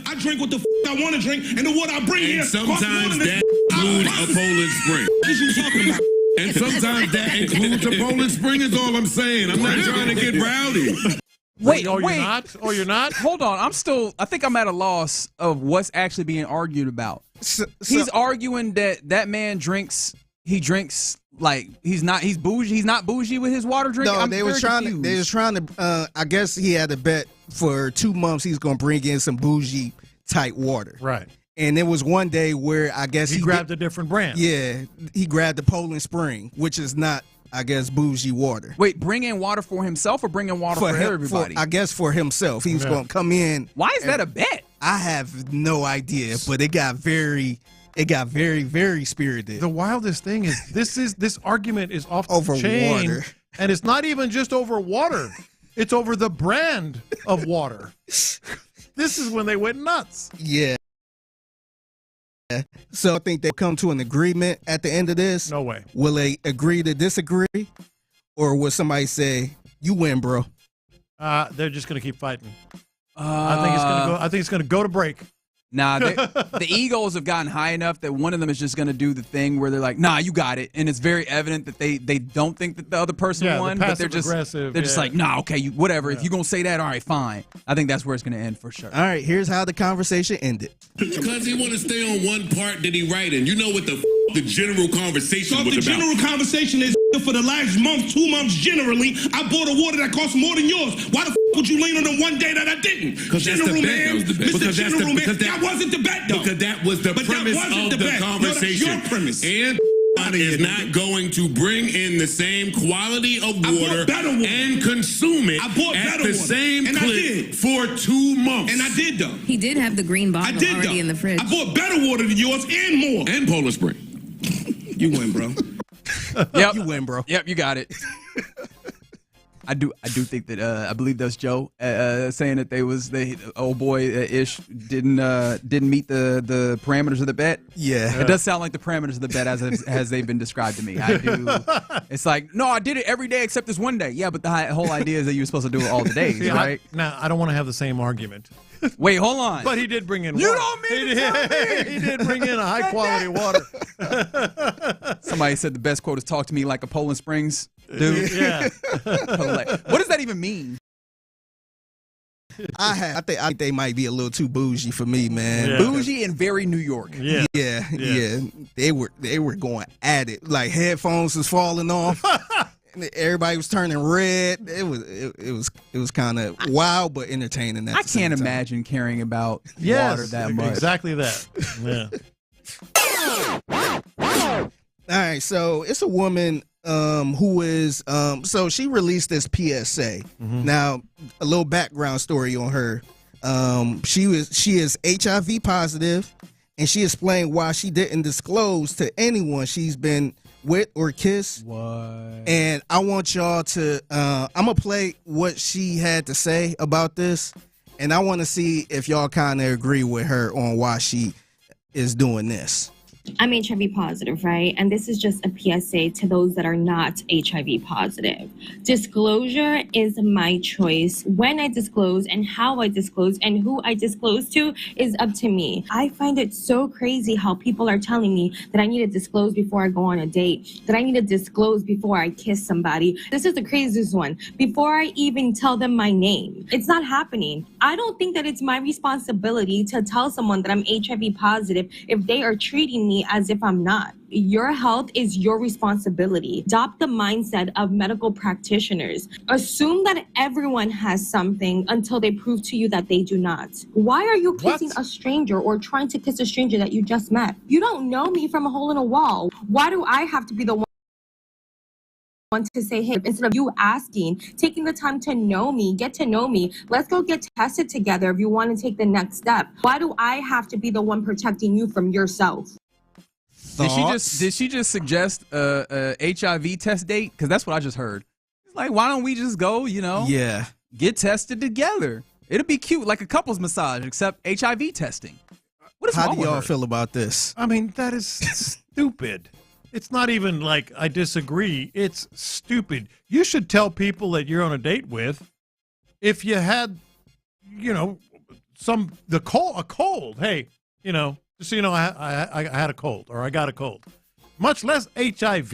I drink what the I want to drink, and the water I bring here. Sometimes that includes a Poland Spring. What you talking about? And sometimes that includes a Poland Spring is all I'm saying. I'm not trying to get rowdy. Wait, you're not? Oh, you're not? Hold on. I think I'm at a loss of what's actually being argued about. He's arguing that man drinks like he's bougie. He's not bougie with his water drinking. No, they was trying to. I guess he had a bet for 2 months. He's gonna bring in some bougie type water. Right. And there was one day where I guess he grabbed a different brand. Yeah, he grabbed the Poland Spring, which is not, I guess, bougie water. Wait, bring in water for himself or bring in water for everybody? I guess for himself. He was going to come in. Why is that a bet? I have no idea, but it got very, very spirited. The wildest thing is this argument is off over the chain, water, and it's not even just over water. It's over the brand of water. This is when they went nuts. Yeah. So I think they'll come to an agreement at the end of this. No way. Will they agree to disagree? Or will somebody say, you win, bro? They're just going to keep fighting. I think it's going to go to break. Nah, the egos have gotten high enough that one of them is just going to do the thing where they're like, nah, you got it. And it's very evident that they don't think that the other person won, but they're just like, nah, okay, whatever. If you're going to say that, all right, fine. I think that's where it's going to end for sure. All right, here's how the conversation ended. Because he want to stay on one part that he right in. You know what the general conversation was about. The general conversation is for the last month, 2 months generally, I bought a water that costs more than yours. Why the would you lean on the one day that I didn't? Because that's the bet. Mr. General Man, that wasn't the bet, though. Because that was the premise of the conversation. No, that's your premise. And is not going to bring in the same quality of water and consume it at the same clip for 2 months. And I did, though. He did have the green bottle already in the fridge. I bought better water than yours and more. And Poland Spring. You win, bro. Yep. You win, bro. Yep, you got it. I do think that I believe that's Joe saying that old boy Ish didn't meet the parameters of the bet. Yeah, it does sound like the parameters of the bet as they've been described to me. I do. It's like, no, I did it every day except this one day. Yeah, but the whole idea is that you're supposed to do it all the days, right? Now I don't want to have the same argument. Wait, hold on. But he did bring in. You water. don't mean to tell me. He did bring in a high quality water. Somebody said the best quote is "Talk to me like a Poland Springs dude." Yeah. What does that even mean? I think they might be a little too bougie for me, man. Yeah. Bougie and very New York. Yeah. They were going at it. Like headphones was falling off. Everybody was turning red. It was kind of wild but entertaining. I can't imagine caring about water that much. Exactly that. Yeah. All right, so it's a woman who is so she released this PSA. Now, a little background story on her. She is HIV positive, and she explained why she didn't disclose to anyone she's been with or kissed. What? And I want y'all to I'm gonna play what she had to say about this, and I want to see if y'all kind of agree with her on why she is doing this. I'm HIV positive, right? And this is just a PSA to those that are not HIV positive. Disclosure is my choice. When I disclose and how I disclose and who I disclose to is up to me. I find it so crazy how people are telling me that I need to disclose before I go on a date, that I need to disclose before I kiss somebody. This is the craziest one. Before I even tell them my name. It's not happening. I don't think that it's my responsibility to tell someone that I'm HIV positive if they are treating me as if I'm not. Your health is your responsibility. Adopt the mindset of medical practitioners. Assume that everyone has something until they prove to you that they do not. Why are you kissing a stranger or trying to kiss a stranger that you just met? You don't know me from a hole in a wall. Why do I have to be the one to say, hey, instead of you asking, taking the time to know me, get to know me, let's go get tested together if you want to take the next step. Why do I have to be the one protecting you from yourself? Did she just suggest a HIV test date? Because that's what I just heard. It's like, why don't we just go, get tested together? It'll be cute, like a couples massage, except HIV testing. How do y'all feel about this? I mean, that is stupid. It's not even like I disagree. It's stupid. You should tell people that you're on a date with if you had, a cold. Hey, just so you know, I had a cold or I got a cold. Much less HIV,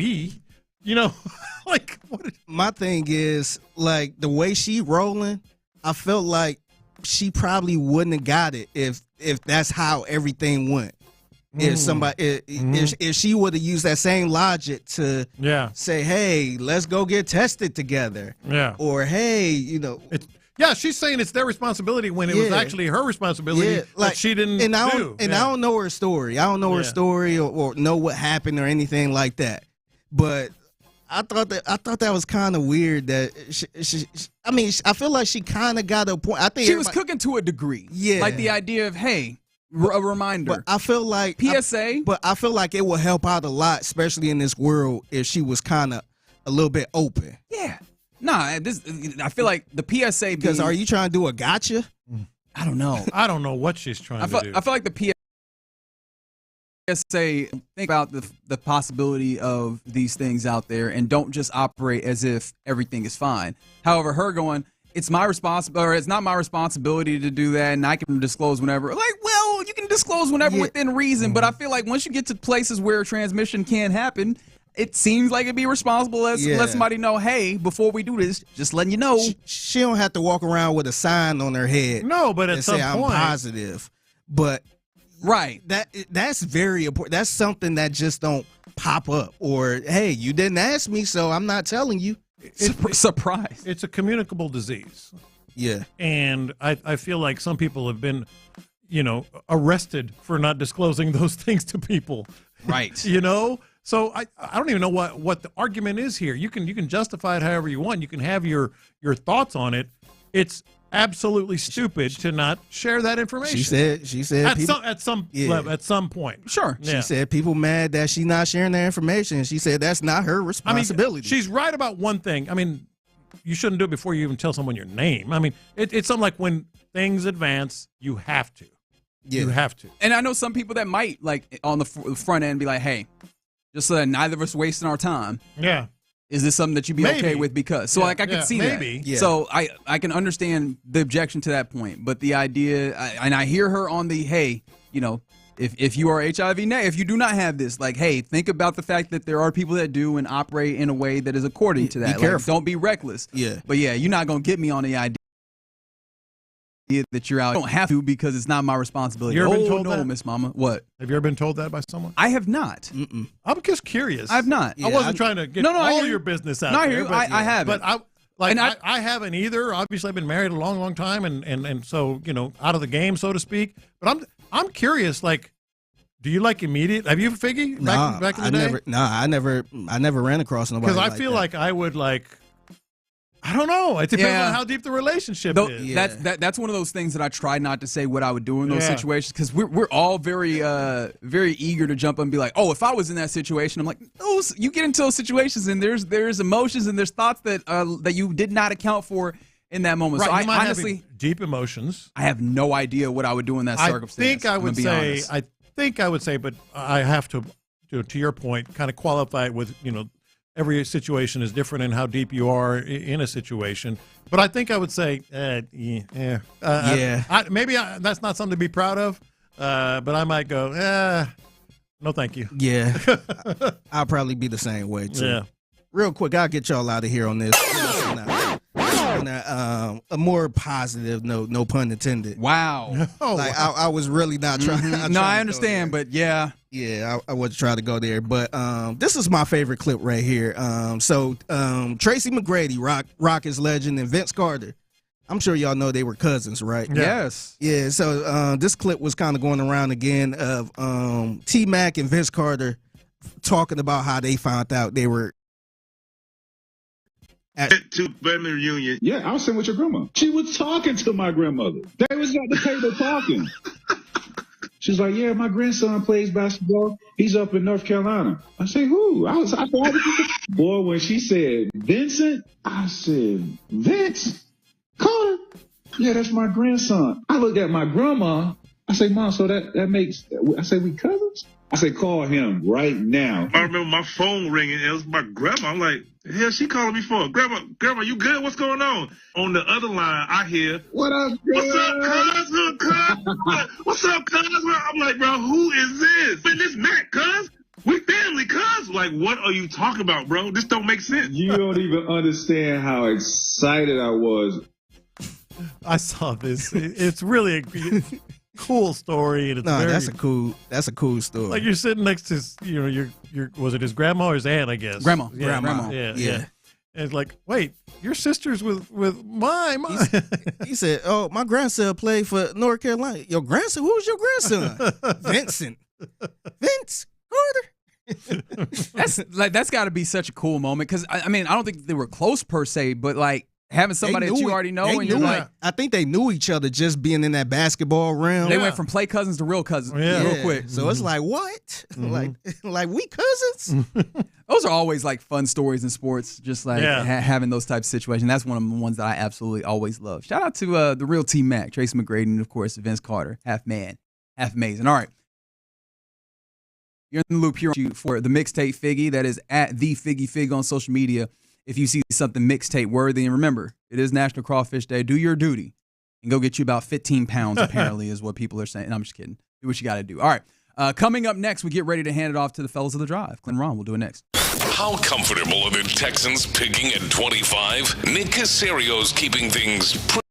like what? My thing is, like, the way she rolling, I felt like she probably wouldn't have got it if that's how everything went. If somebody, if she would have used that same logic to say, hey, let's go get tested together. Yeah. Or, hey, she's saying it's their responsibility when it was actually her responsibility that she didn't do. I don't know her story. I don't know her story or know what happened or anything like that. But I thought that was kind of weird. That I feel like she kind of got a point. I think she was cooking to a degree. Yeah, like the idea of, hey, a reminder. But I feel like PSA. I feel like it would help out a lot, especially in this world, if she was kind of a little bit open. Yeah. Nah, I feel like the PSA because are you trying to do a gotcha? I don't know. I don't know what she's trying to do. I feel like the PSA think about the possibility of these things out there and don't just operate as if everything is fine. However, her going, it's my responsibility, or it's not my responsibility to do that, and I can disclose whenever. Like, well, you can disclose whenever within reason, but I feel like once you get to places where transmission can happen, it seems like it'd be responsible let somebody know, hey, before we do this, just letting you know. She don't have to walk around with a sign on her head. No, but at some point, I'm positive. But that's very important. That's something that just don't pop up. Or, hey, you didn't ask me, so I'm not telling you. Surprise. It's a communicable disease. Yeah. And I feel like some people have been, arrested for not disclosing those things to people. Right. So I don't even know what the argument is here. You can justify it however you want. You can have your thoughts on it. It's absolutely stupid to not share that information. She said at some point. Sure. She said people mad that she's not sharing their information. She said that's not her responsibility. I mean, she's right about one thing. I mean, you shouldn't do it before you even tell someone your name. I mean, it's something like when things advance, you have to. Yeah. You have to. And I know some people that might, like, on the front end be like, hey, just so that neither of us wasting our time. Yeah. Is this something that you'd be okay with? Because I can see that. Yeah. So I can understand the objection to that point, but the idea, and I hear her on the, hey, if you are HIV negative, if you do not have this, like, hey, think about the fact that there are people that do and operate in a way that is according to that. Be careful. Don't be reckless. Yeah. But yeah, you're not gonna get me on the idea that you're out. I don't have to because it's not my responsibility. You ever been told no, that? Miss Mama. What? Have you ever been told that by someone? I have not. I'm just curious. I have not. I wasn't trying to get all your business out there. No, I haven't. But I haven't either. Obviously, I've been married a long, long time, and so out of the game, so to speak. But I'm curious. Like, do you like immediate? Have you Figgy back in the day? I never ran across nobody. Because I feel like I would like. I don't know. It depends on how deep the relationship is. That's one of those things that I try not to say what I would do in those situations because we're all very very eager to jump up and be like, oh, if I was in that situation, I'm like, no, you get into those situations and there's emotions and there's thoughts that you did not account for in that moment. Right, so I honestly deep emotions. I have no idea what I would do in that circumstance. I think I would say, but I have to your point, kind of qualify it with every situation is different in how deep you are in a situation. But I think I would say, maybe that's not something to be proud of, but I might go, no thank you. Yeah, I'll probably be the same way, too. Yeah. Real quick, I'll get y'all out of here on this. On a more positive note, no pun intended. Wow. I was really not trying. I understand, but yeah. Yeah, I wasn't trying to go there. But this is my favorite clip right here. Tracy McGrady, Rockets legend, and Vince Carter. I'm sure y'all know they were cousins, right? Yes. Yeah, so this clip was kind of going around again of T-Mac and Vince Carter talking about how they found out they were to family reunion. Yeah, I was sitting with your grandma. She was talking to my grandmother. They was at the table talking. She's like, yeah, my grandson plays basketball. He's up in North Carolina. I say, who? I thought, boy, when she said Vincent, I said, Vince? Carter? Yeah, that's my grandson. I looked at my grandma. I say, Mom, so that makes, I say, we cousins? I say, call him right now. I remember my phone ringing. It was my grandma. I'm like, the hell she calling me for? Grandma, you good? What's going on? On the other line, I hear, what up, what's up, cuz? What's up, cuz? I'm like, bro, who is this? Man, this Matt, cuz. We family, cuz. Like, what are you talking about, bro? This don't make sense. You don't even understand how excited I was. I saw this. It's really a cool story, and it's that's a cool story. Like you're sitting next to your was it his grandma or his aunt? I guess grandma. Yeah. And it's like, wait, your sister's with my mom. He said, "Oh, my grandson played for North Carolina." Your grandson? Who's your grandson? Vincent. Vince Carter. That's got to be such a cool moment because I mean I don't think they were close per se, but like. Having somebody that you already know, and you're like, I think they knew each other just being in that basketball realm. They went from play cousins to real cousins real quick. So it's like, what? Like we cousins? Those are always like fun stories in sports, just like having those types of situations. That's one of the ones that I absolutely always love. Shout out to the real T-Mac, Tracy McGrady, and of course, Vince Carter. Half man, half amazing. All right. You're in the loop here for the mixtape Figgy. That is at the Figgy Fig on social media. If you see something mixtape worthy, and remember, it is National Crawfish Day. Do your duty and go get you about 15 pounds, apparently, is what people are saying. And I'm just kidding. Do what you got to do. All right. Coming up next, we get ready to hand it off to the fellas of the drive. Clint and Ron will do it next. How comfortable are the Texans picking at 25? Nick Caserio's keeping things pretty.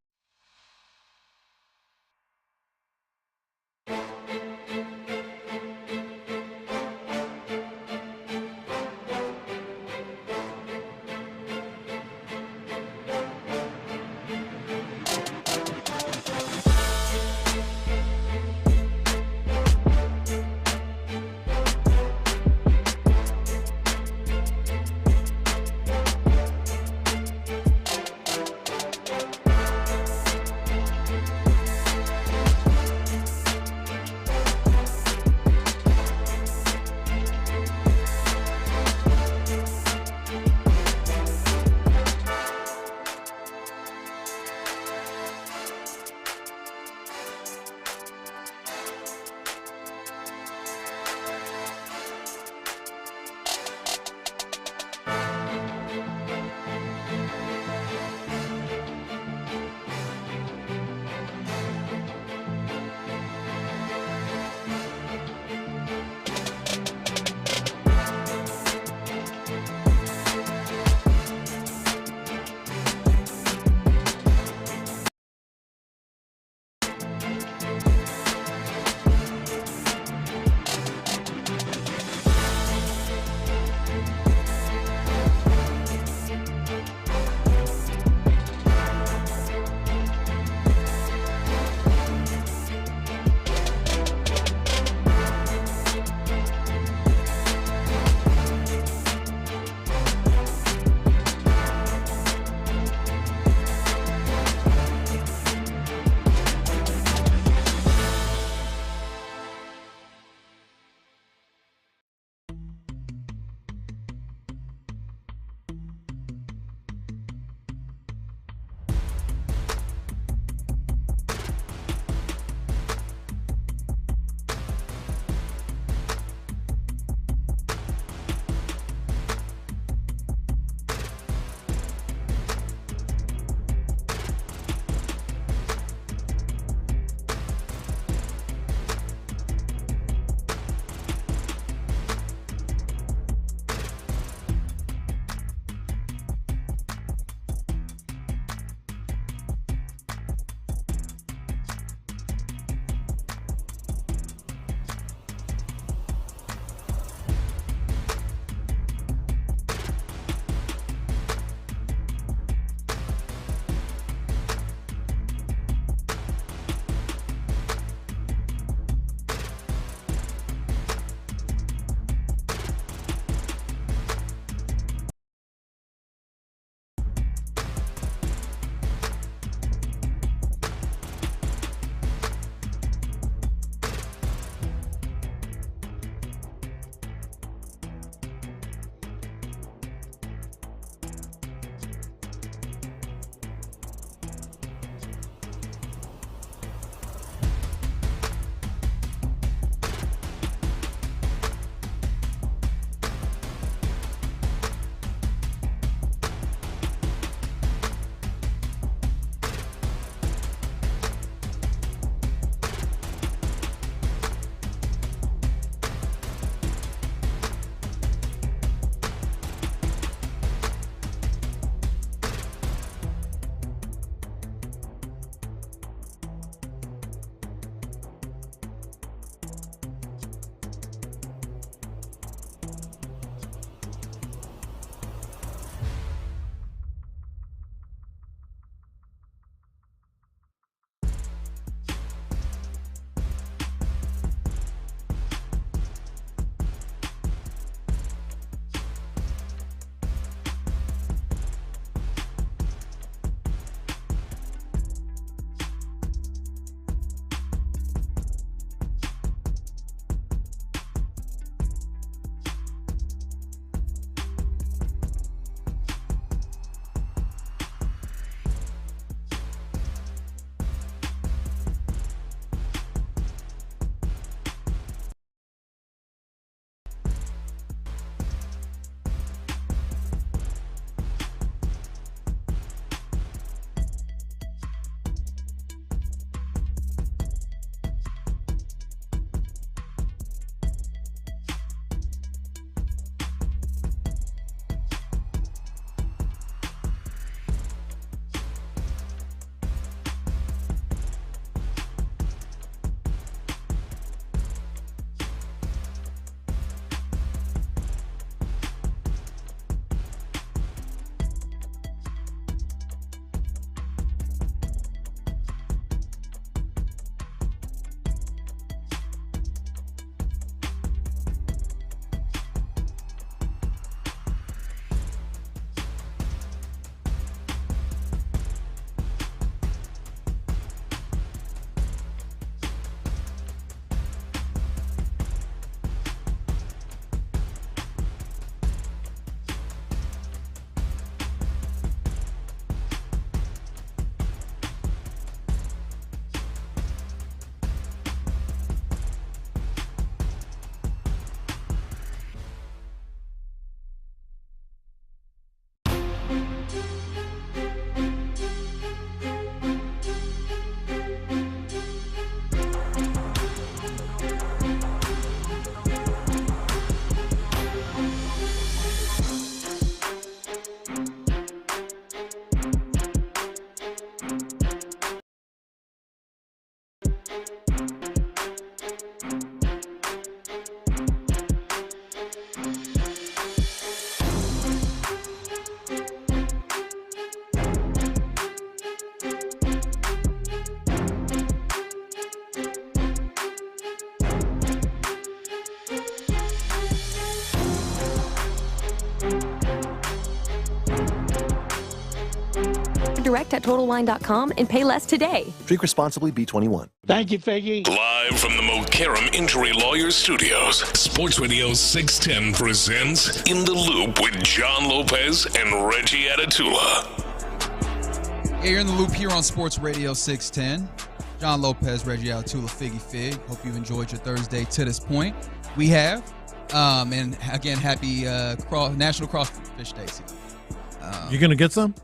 direct at TotalWine.com and pay less today. Drink responsibly, B21. Thank you, Figgy. Live from the Mokaram Injury Lawyers Studios, Sports Radio 610 presents In the Loop with John Lopez and Reggie Atatula. Hey, you're in the loop here on Sports Radio 610. John Lopez, Reggie Atatula, Figgy Fig. Hope you've enjoyed your Thursday to this point. We have. And again, happy National Crawfish Day. You going to get some?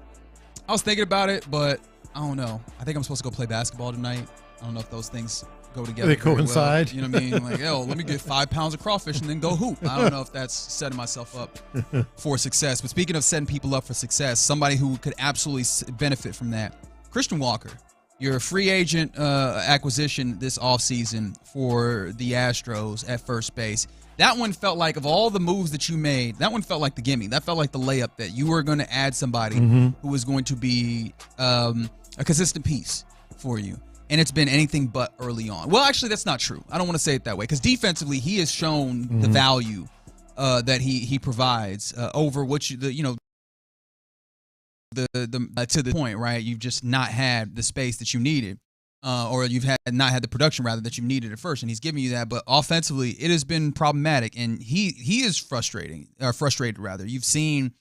I was thinking about it, but I don't know. I think I'm supposed to go play basketball tonight. I don't know if those things go together. They coincide. Well. You know what I mean? Like, let me get 5 pounds of crawfish and then go hoop. I don't know if that's setting myself up for success. But speaking of setting people up for success, somebody who could absolutely benefit from that, Christian Walker. You're a free agent acquisition this offseason for the Astros at first base. That one felt like, of all the moves that you made, that one felt like the gimme. That felt like the layup that you were going to add somebody who was going to be a consistent piece for you. And it's been anything but early on. Well, actually, that's not true. I don't want to say it that way because defensively, he has shown the value that he provides over what to the point, right? You've just not had the space that you needed, or you've not had the production rather that you needed at first, and he's giving you that. But offensively, it has been problematic, and he is frustrated. You've seen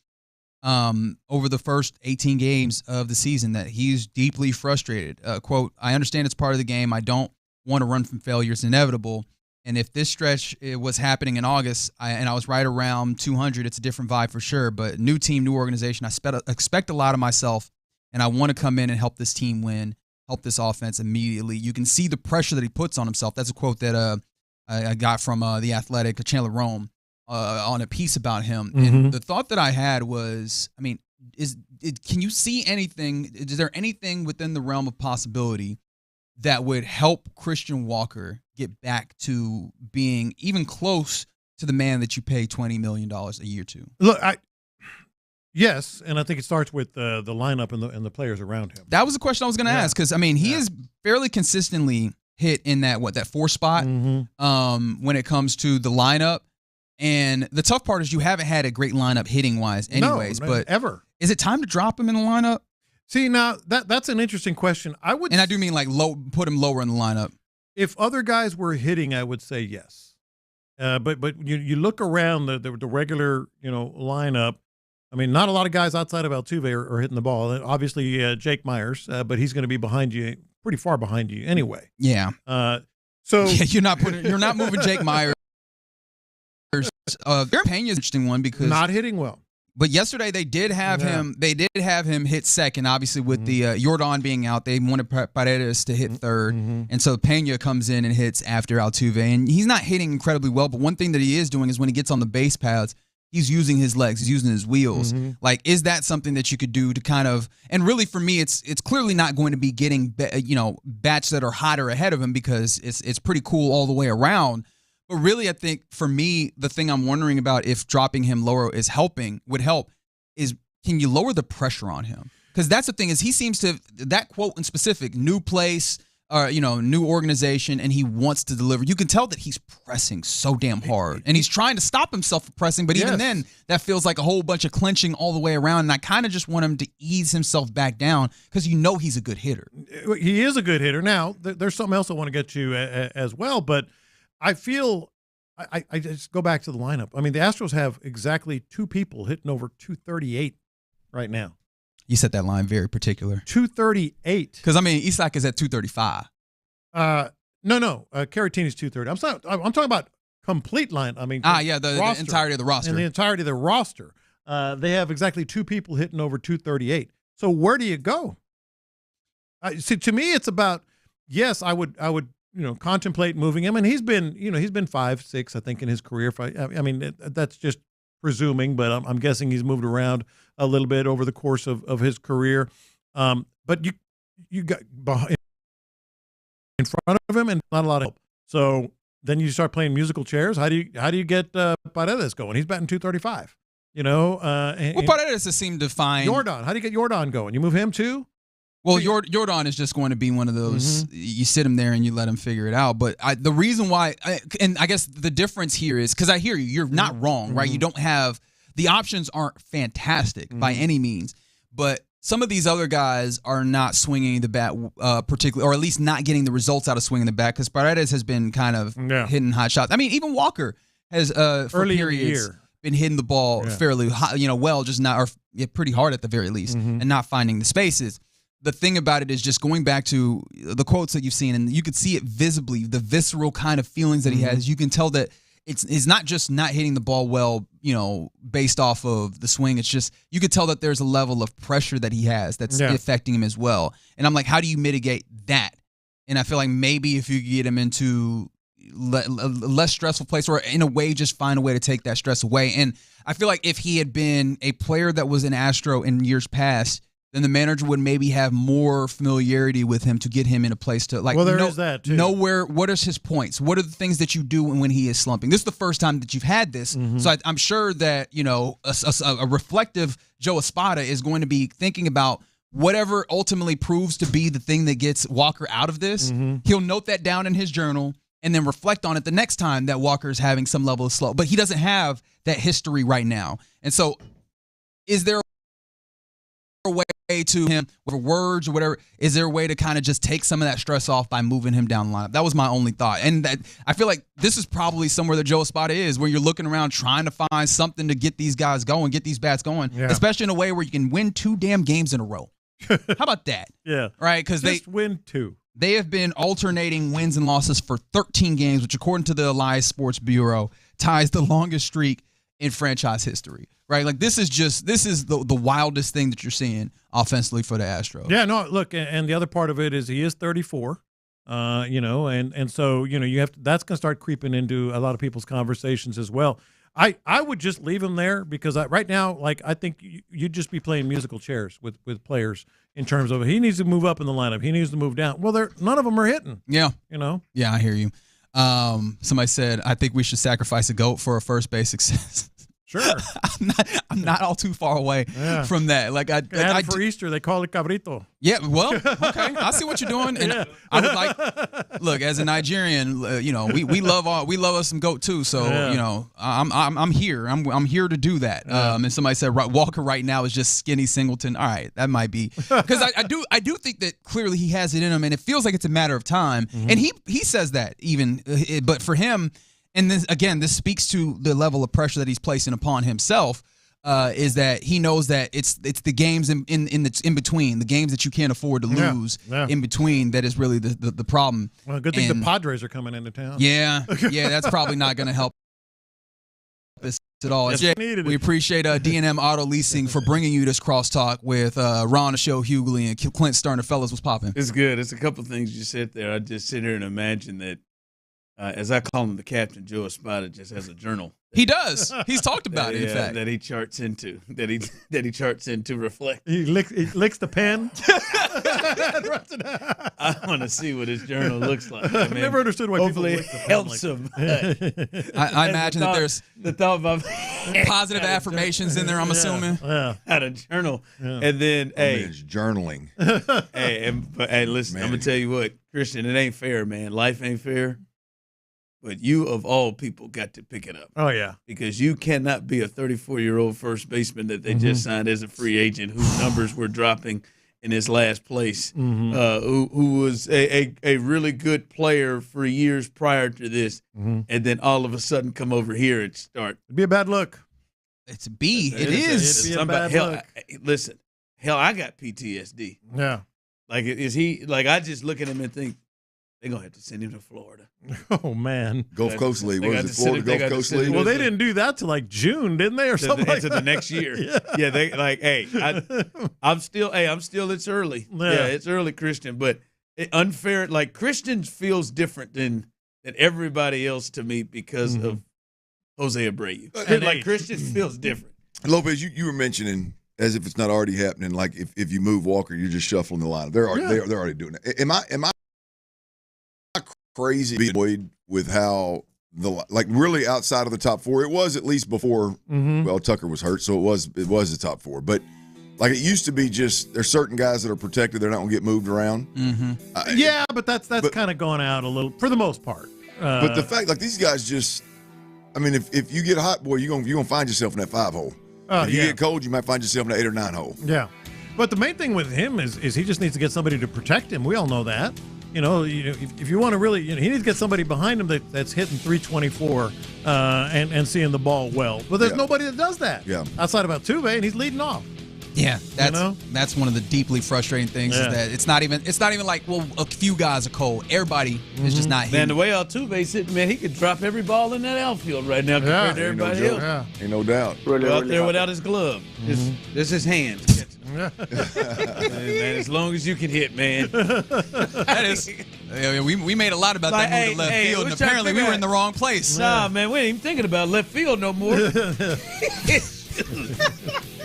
over the first 18 games of the season that he's deeply frustrated. Quote, I understand it's part of the game. I don't want to run from failure. It's inevitable. And if this stretch was happening in August and I was right around 200, it's a different vibe for sure. But new team, new organization, I expect a lot of myself, and I want to come in and help this team win, help this offense immediately. You can see the pressure that he puts on himself. That's a quote that I got from The Athletic, Chandler Rome, on a piece about him. And the thought that I had was, I mean, can you see anything? Is there anything within the realm of possibility that would help Christian Walker get back to being even close to the man that you pay $20 million a year to? Look, yes, and I think it starts with the lineup and the players around him. That was the question I was going to ask because, I mean, he is fairly consistently hit in that 4 spot when it comes to the lineup. And the tough part is you haven't had a great lineup hitting-wise anyways. No, but ever. Is it time to drop him in the lineup? See, now, that's an interesting question. And I do mean like put him lower in the lineup. If other guys were hitting, I would say yes. But you look around the regular lineup. I mean, not a lot of guys outside of Altuve are hitting the ball. Obviously, Jake Myers, but he's going to be behind you, pretty far behind you anyway. Yeah. So you're not moving Jake Myers. Pena is an interesting one because not hitting well. But yesterday they did have him. They did have him hit second. Obviously, with the Jordan being out, they wanted Paredes to hit third, and so Pena comes in and hits after Altuve, and he's not hitting incredibly well. But one thing that he is doing is when he gets on the base paths, he's using his legs, he's using his wheels. Like, is that something that you could do to kind of? And really, for me, it's clearly not going to be getting bats that are hotter ahead of him because it's pretty cool all the way around. But really, I think for me, the thing I'm wondering about if dropping him lower would help is can you lower the pressure on him? Because that's the thing is he seems to, that quote in specific, new place, new organization, and he wants to deliver. You can tell that he's pressing so damn hard, and he's trying to stop himself from pressing, but even then, that feels like a whole bunch of clinching all the way around, and I kind of just want him to ease himself back down because he's a good hitter. He is a good hitter. Now, there's something else I want to get to as well, but I feel I just go back to the lineup. I mean, the Astros have exactly 2 people hitting over 238 right now. You set that line very particular. 238. Because, I mean, Isak is at 235. No. Caratini's 230. I'm talking about complete line. I mean, the entirety of the roster. And the entirety of the roster. They have exactly 2 people hitting over 238. So where do you go? See, to me, it's about, yes, I would contemplate moving him, and he's been 5-6, I think, in his career. I mean, that's just presuming, but I'm guessing he's moved around a little bit over the course of his career. But you got in front of him, and not a lot of help. So then you start playing musical chairs. How do you get Paredes going? He's batting 235. Paredes has seemed to find Jordan. How do you get Jordan going? You move him too? Well, Jordan is just going to be one of those, you sit him there and you let him figure it out. But the reason why, and I guess the difference here is, because I hear you, you're not wrong, right? You don't have, the options aren't fantastic by any means. But some of these other guys are not swinging the bat particularly, or at least not getting the results out of swinging the bat, because Paredes has been kind of hitting hot shots. I mean, even Walker has for periods been hitting the ball fairly high, well, just not, or pretty hard at the very least, and not finding the spaces. The thing about it is just going back to the quotes that you've seen, and you could see it visibly, the visceral kind of feelings that he has. You can tell that it's not just not hitting the ball well, based off of the swing. It's just, you could tell that there's a level of pressure that he has that's affecting him as well. And I'm like, how do you mitigate that? And I feel like maybe if you get him into a less stressful place, or in a way just find a way to take that stress away. And I feel like if he had been a player that was an Astro in years past, then the manager would maybe have more familiarity with him to get him in a place to is that too. Know what is his points? What are the things that you do when he is slumping? This is the first time that you've had this, so I'm sure that a reflective Joe Espada is going to be thinking about whatever ultimately proves to be the thing that gets Walker out of this. He'll note that down in his journal and then reflect on it the next time that Walker is having some level of slow. But he doesn't have that history right now, and so is there a way to him with words or whatever? Is there a way to kind of just take some of that stress off by moving him down the lineup? That was my only thought. And that I feel like this is probably somewhere that Joe Espada is, where you're looking around trying to find something to get these guys going, get these bats going, especially in a way where you can win 2 damn games in a row. How about that? Yeah. Right? Because they win 2. They have been alternating wins and losses for 13 games, which according to the Elias Sports Bureau ties the longest streak in franchise history. Right, like this is the wildest thing that you're seeing offensively for the Astros. Yeah, no, look, and the other part of it is he is 34, and so you have to, that's going to start creeping into a lot of people's conversations as well. I would just leave him there because right now, like I think you'd just be playing musical chairs with players in terms of he needs to move up in the lineup, he needs to move down. Well, none of them are hitting. Yeah, Yeah, I hear you. Somebody said I think we should sacrifice a goat for a first base success. Sure, I'm not all too far away from that. Like for Easter, they call it cabrito. Yeah, well, okay, I see what you're doing, and I would like. Look, as a Nigerian, we love us some goat too. So I'm here. I'm here to do that. And somebody said Walker right now is just skinny Singleton. All right, that might be because I do think that clearly he has it in him, and it feels like it's a matter of time. And he says that even, but for him. And this speaks to the level of pressure that he's placing upon himself. Is that he knows that it's the games in between, the games that you can't afford to lose in between, that is really the problem. Well, good thing the Padres are coming into town. Yeah, that's probably not going to help us at all. We appreciate D&M Auto Leasing for bringing you this crosstalk with Ron, Hughley, and Clint Stoerner. Fellas, what's popping? It's good. It's a couple things you said there. I just sit here and imagine that. As I call him, the captain, Joe Espada just has a journal. He does. He's talked about it, in fact. That he charts into. That he charts into reflect. He licks the pen. I want to see what his journal looks like. I've never understood why people lick the pen. Helps him. I imagine that there's the thought of positive affirmations in there, I'm assuming. Yeah. Had a journal. Yeah. And then, it's journaling. Hey, listen, man. I'm going to tell you what, Christian, it ain't fair, man. Life ain't fair. But you, of all people, got to pick it up. Oh, yeah. Because you cannot be a 34-year-old first baseman that they just signed as a free agent whose numbers were dropping in his last place, who was a really good player for years prior to this, and then all of a sudden come over here and start. It'd be a bad look. It's a B. It is. It'd be a bad look. Listen, I got PTSD. Yeah. Like, is he – like, I just look at him and think, they're going to have to send him to Florida. Oh, man. Gulf Coast League. What is it, Florida Gulf Coast League? Well, they didn't do that till like June, didn't they, or something like that? To the next year. Yeah, they like, hey, I'm still, it's early. Yeah, it's early, Christian, but unfair. Like, Christian feels different than everybody else to me because of Jose Abreu. Like, Christian feels different. Lopez, you were mentioning, as if it's not already happening, like if you move Walker, you're just shuffling the lineup. They're already doing it. Am I crazy being annoyed with how really outside of the top four, it was at least before well, Tucker was hurt, so it was the top four, but like it used to be, just there's certain guys that are protected, they're not gonna get moved around. But that's kind of gone out a little for the most part. But the fact, like, these guys just, I mean, if you get hot, boy, you're gonna find yourself in that 5 hole. If you get cold, you might find yourself in that 8 or 9 hole. Yeah. But the main thing with him is he just needs to get somebody to protect him. We all know that. If you want to really, he needs to get somebody behind him that's hitting 324 and seeing the ball well. But there's nobody that does that. Yeah. Outside of Altuve, and he's leading off. Yeah, that's one of the deeply frustrating things is that it's not even like, well, a few guys are cold. Everybody is just not hitting. Man, the way Altuve's sitting, man, he could drop every ball in that outfield right now compared to everybody else. Yeah. Ain't no doubt. Really, out there without his glove. This is his hand. Man, as long as you can hit, man. That is. We made a lot about that move to left field, and apparently we were in the wrong place. Nah, man, we ain't even thinking about left field no more.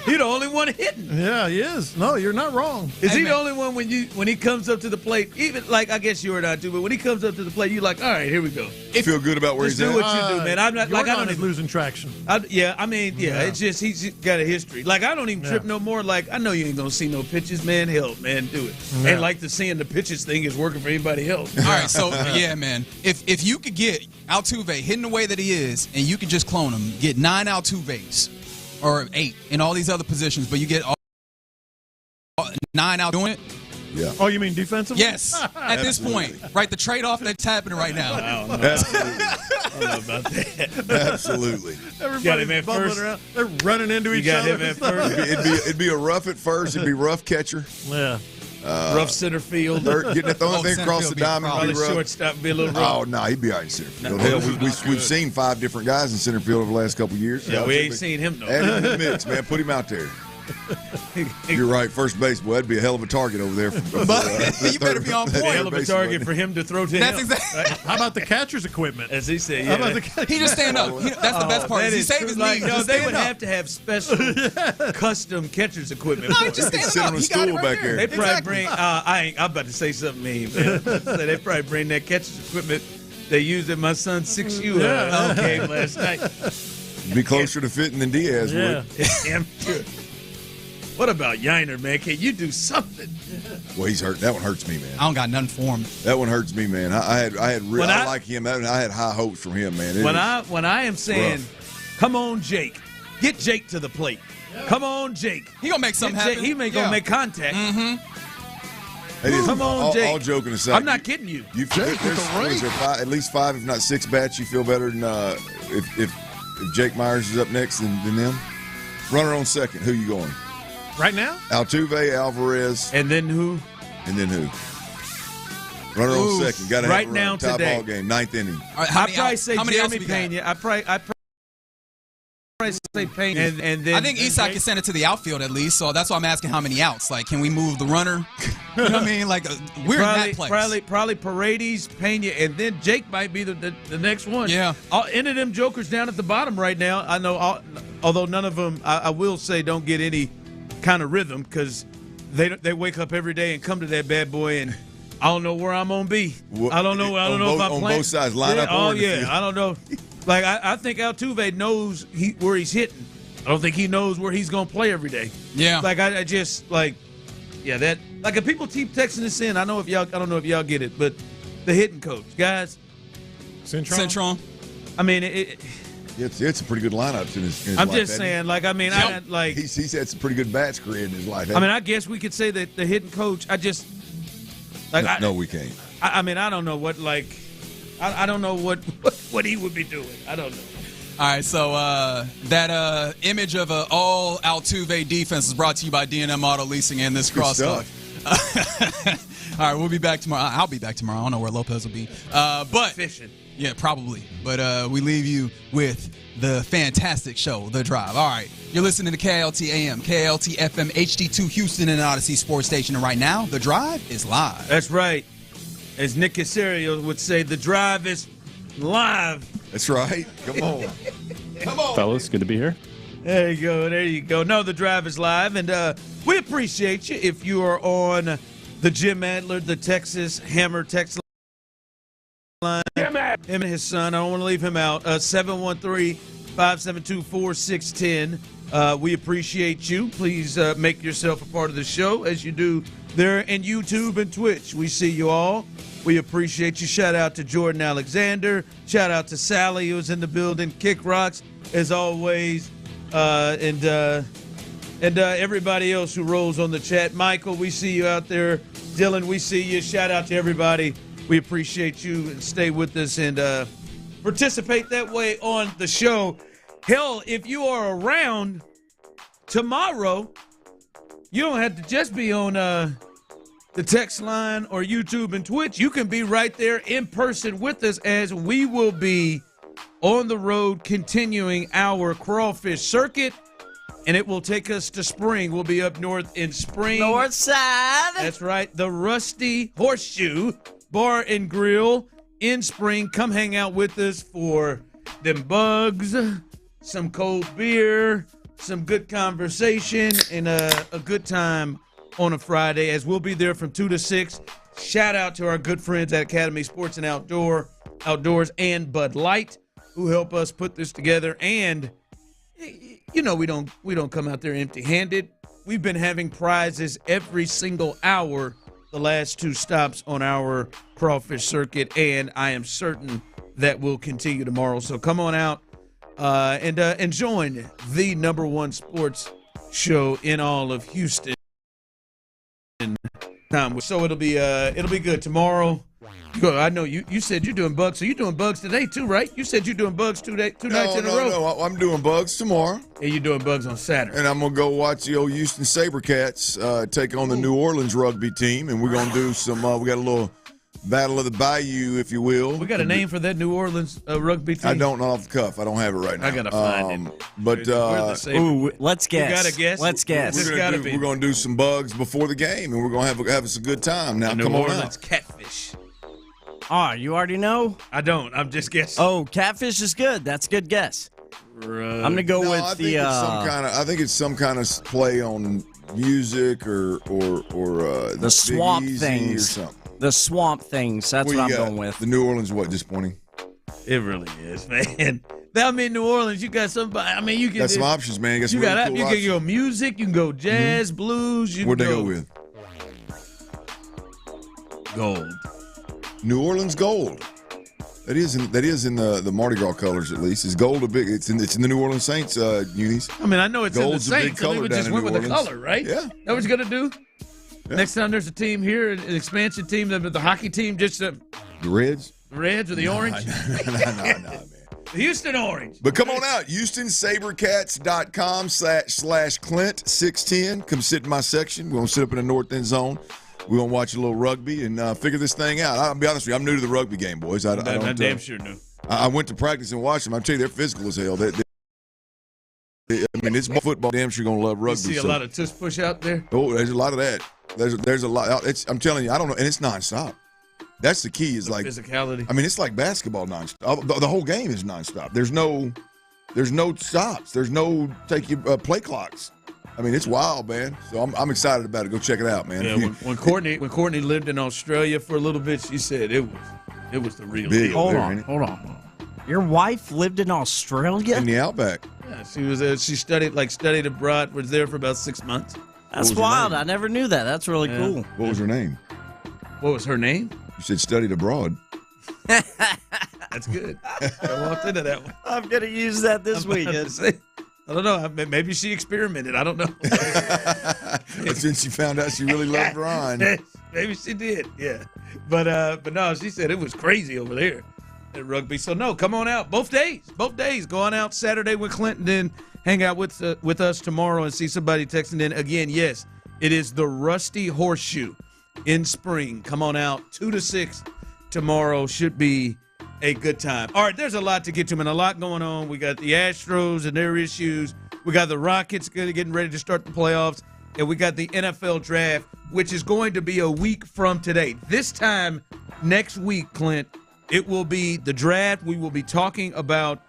He the only one hitting. Yeah, he is. No, you're not wrong. Is he the only one when he comes up to the plate? Even like I guess you or not too, but when he comes up to the plate, you like, all right, here we go. You feel good about where he's at. Do what you do, man. I'm not like I don't even losing traction. It's just he's got a history. Like I don't even trip no more. Like I know you ain't gonna see no pitches, man. Hell, man, do it. Yeah. And like the seeing the pitches thing is working for anybody else. All right, so yeah, man. If you could get Altuve hitting the way that he is, and you could just clone him, get 9 Altuves. Or 8 in all these other positions, but you get 9 out doing it. Yeah. Oh, you mean defensively? Yes. At this point, right? The trade-off that's happening right now. I don't know. I don't know about that. Absolutely. Everybody's bumbling around. They're running into each other. Him at first. It'd be a rough at first. It'd be rough catcher. Yeah. Rough center field. Getting the throwing thing across the diamond. Probably shortstop be a little rough. Oh, no, he'd be out in center field. Hell, we've seen 5 different guys in center field over the last couple of years. Yeah, we ain't seen him, though. Add him in the mix, man. Put him out there. You're right. First base, boy, that'd be a hell of a target over there. You better be on point. A hell of a target for him to throw to That's him. Exactly. Right? How about the catcher's equipment? As he said, How about the catcher? He just stand up. That's the best part. He saved his knee. No, they would have to have special custom catcher's equipment. No, just stand sit up. on a He got it stool right back there. there. They probably bring. I'm about to say something mean, man. They probably bring that catcher's equipment they used at my son's 6U game last night. Be closer to fitting than Diaz would. Damn sure. What about Yiner, man? Can you do something? Well, he's hurt. That one hurts me, man. I don't got nothing for him. That one hurts me, man. I like him. I had high hopes from him, man. When I am saying, come on, Jake, get Jake to the plate. Come on, Jake. He gonna make something happen. He gonna make contact. Mm-hmm. Come on, Jake. All joking aside, I'm not kidding you. There's at least 5, if not 6 bats you feel better than if Jake Myers is up next than them. Runner on second. Who you going? Right now? Altuve, Alvarez. And then who? Runner on second. Got to right have now tie today. ball game, 9th inning. I'd probably say Jeremy Pena. I probably say Pena. And then I think Isak can send it to the outfield at least. So that's why I'm asking how many outs. Like, can we move the runner? You know what I mean? Like, we're in that place. Probably Paredes, Pena, and then Jake might be the next one. Yeah. Any of them jokers down at the bottom right now. I know, although none of them, I will say, don't get any kind of rhythm because they wake up every day and come to that bad boy and I don't know where I'm gonna be. I don't know if I'm playing on both sides. Line up. Oh yeah, I don't know. Like I think Altuve knows where he's hitting. I don't think he knows where he's gonna play every day. Yeah. Like I just like that. Like if people keep texting this in, I don't know if y'all get it, but the hitting coach guys, Centron. I mean it's a pretty good lineup in his I'm life, just saying, like, I mean, he's had some pretty good bats created in his life. I mean, I guess we could say that the hitting coach. No, we can't. I mean, I don't know what I don't know what he would be doing. I don't know. All right, so that image of an all Altuve defense is brought to you by D&M Auto Leasing and this crosstalk. All right, we'll be back tomorrow. I'll be back tomorrow. I don't know where Lopez will be, but fishing. Yeah, probably. But we leave you with the fantastic show, The Drive. All right, you're listening to KLT AM, KLT FM, HD2 Houston and Odyssey Sports Station. And right now, The Drive is live. That's right. As Nick Caserio would say, The Drive is live. That's right. Come on. Come on. Fellas, good to be here. There you go. No, The Drive is live. And we appreciate you if you are on the Jim Adler, the Texas Hammer text line. Him and his son. I don't want to leave him out. 713-572-4610. We appreciate you. Please make yourself a part of the show as you do there in YouTube and Twitch. We see you all. We appreciate you. Shout out to Jordan Alexander. Shout out to Sally, who's in the building. Kick Rocks, as always. And And everybody else who rolls on the chat. Michael, we see you out there. Dylan, we see you. Shout out to everybody. We appreciate you, and stay with us and participate that way on the show. Hell, if you are around tomorrow, you don't have to just be on the text line or YouTube and Twitch. You can be right there in person with us, as we will be on the road continuing our crawfish circuit. And it will take us to Spring. We'll be up north in Spring. North side. That's right. The Rusty Horseshoe Bar and Grill in Spring. Come hang out with us for them bugs, some cold beer, some good conversation, and a good time on a Friday, as we'll be there from 2 to 6. Shout out to our good friends at Academy Sports and Outdoors and Bud Light, who help us put this together. And you know, we don't come out there empty-handed. We've been having prizes every single hour the last 2 stops on our crawfish circuit, and I am certain that will continue tomorrow. So come on out and join the #1 sports show in all of Houston. So it'll be good tomorrow. I know you said you're doing bugs, so you're doing bugs today too, right? You said you're doing bugs two nights in a row. No, I'm doing bugs tomorrow. And you're doing bugs on Saturday. And I'm going to go watch the old Houston SaberCats take on the New Orleans rugby team, and we're going to do some, we got a little battle of the bayou, if you will. We got a name for that New Orleans rugby team? I don't know off the cuff. I don't have it right now. I got to find it. But, let's guess. You got to guess? Let's guess. We're going to do some bugs before the game, and we're going to have us a good time. Now, New come on Orleans out. catfish. Oh, you already know? I don't. I'm just guessing. Oh, catfish is good. That's a good guess. I'm gonna go with I think it's some kind of play on music or the Swamp Big Easy Things or something. The Swamp Things. That's what I'm going with. The New Orleans, disappointing? It really is, man. I mean, New Orleans, you got somebody. I mean, you can. Got some options, man. You can go music. You can go jazz, blues. What'd they go with? Gold. New Orleans gold. That is in the Mardi Gras colors, at least. Is gold a big? It's in the New Orleans Saints unis. I mean, I know it's Gold's in the a big Saints. I mean, we just went with the color, right? Yeah. That what you're gonna do? Yeah. Next time there's a team here, an expansion team, the hockey team, just the Reds. The Reds or the Orange? No, man. The Houston Orange. But come on out, HoustonSaberCats.com/Clint610. Come sit in my section. We're going to sit up in the north end zone. We're going to watch a little rugby and figure this thing out. I'll be honest with you, I'm new to the rugby game, boys. I'm damn sure new. I went to practice and watched them. I'll tell you, they're physical as hell. I mean, it's football. Damn sure going to love rugby. You see a lot of tush push out there? Oh, there's a lot of that. There's a lot. I'm telling you, I don't know. And it's nonstop. That's the key. Is the like physicality. I mean, it's like basketball nonstop. The whole game is nonstop. There's no stops. There's no play clocks. I mean, it's wild, man. So I'm excited about it. Go check it out, man. Yeah, when Courtney lived in Australia for a little bit, she said it was the real deal. Hold on. Your wife lived in Australia? In the Outback. Yeah, she was. She studied abroad. Was there for about 6 months. That's wild. I never knew that. That's really cool. What was her name? What was her name? You said studied abroad. That's good. I walked into that one. I'm going to use that this weekend. I don't know. Maybe she experimented. I don't know. Since she found out she really loved Ron. Maybe she did. Yeah. But no, she said it was crazy over there at rugby. So no, come on out. Both days. Go on out Saturday with Clinton, then hang out with us tomorrow and see somebody texting in. Again, yes, it is the Rusty Horseshoe in Spring. Come on out 2 to 6 tomorrow. Should be a good time. All right, there's a lot to get to, and a lot going on. We got the Astros and their issues. We got the Rockets getting ready to start the playoffs, and we got the NFL draft, which is going to be a week from today. This time next week, Clint, it will be the draft. We will be talking about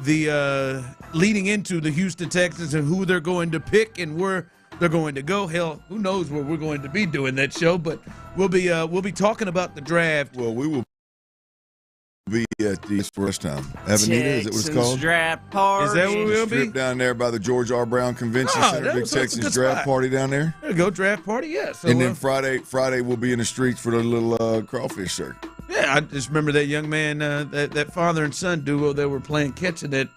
the leading into the Houston Texans and who they're going to pick and where they're going to go. Hell, who knows where we're going to be doing that show, but we'll be talking about the draft. Well, we will be at the Lunchtime. Avenida, is that what it's called? Draft party. Is that where we'll be? Strip down there by the George R. Brown Convention Center. Big Texans draft party down there. There you go, draft party, yeah. So, and then Friday we'll be in the streets for the little crawfish circuit. Yeah, I just remember that young man, that father and son duo that were playing catch in that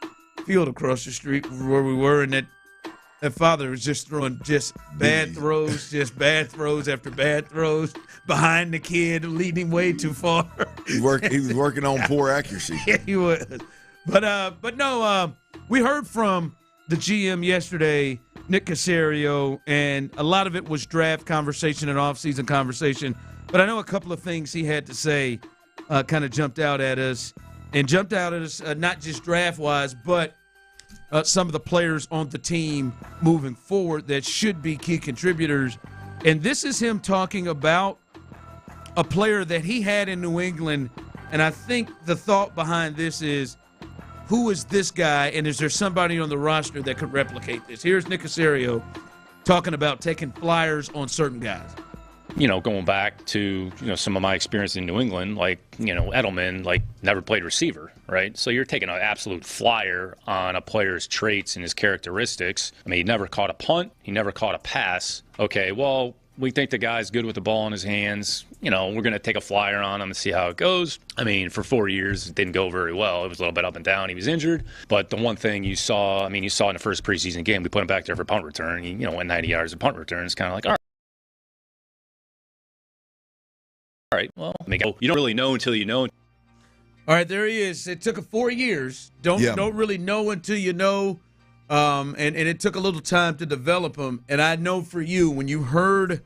field across the street where we were, and that That father was just throwing just bad throws, just bad throws after bad throws behind the kid, leading way too far. He was working on poor accuracy. Yeah, he was. But no, we heard from the GM yesterday, Nick Caserio, and a lot of it was draft conversation and offseason conversation. But I know a couple of things he had to say kind of jumped out at us, not just draft-wise, but some of the players on the team moving forward that should be key contributors. And this is him talking about a player that he had in New England, and I think the thought behind this is, who is this guy, and is there somebody on the roster that could replicate this? Here's Nick Caserio talking about taking flyers on certain guys. Going back to, some of my experience in New England, Edelman, never played receiver, right? So you're taking an absolute flyer on a player's traits and his characteristics. I mean, he never caught a punt. He never caught a pass. Okay, well, we think the guy's good with the ball in his hands. We're going to take a flyer on him and see how it goes. I mean, for 4 years, it didn't go very well. It was a little bit up and down. He was injured. But the one thing you saw in the first preseason game, we put him back there for punt return. He, went 90 yards of punt return. It's kind of like, all right, well, you don't really know until you know. All right, there he is. It took 4 years. Don't really know until you know. And it took a little time to develop him. And I know for you, when you heard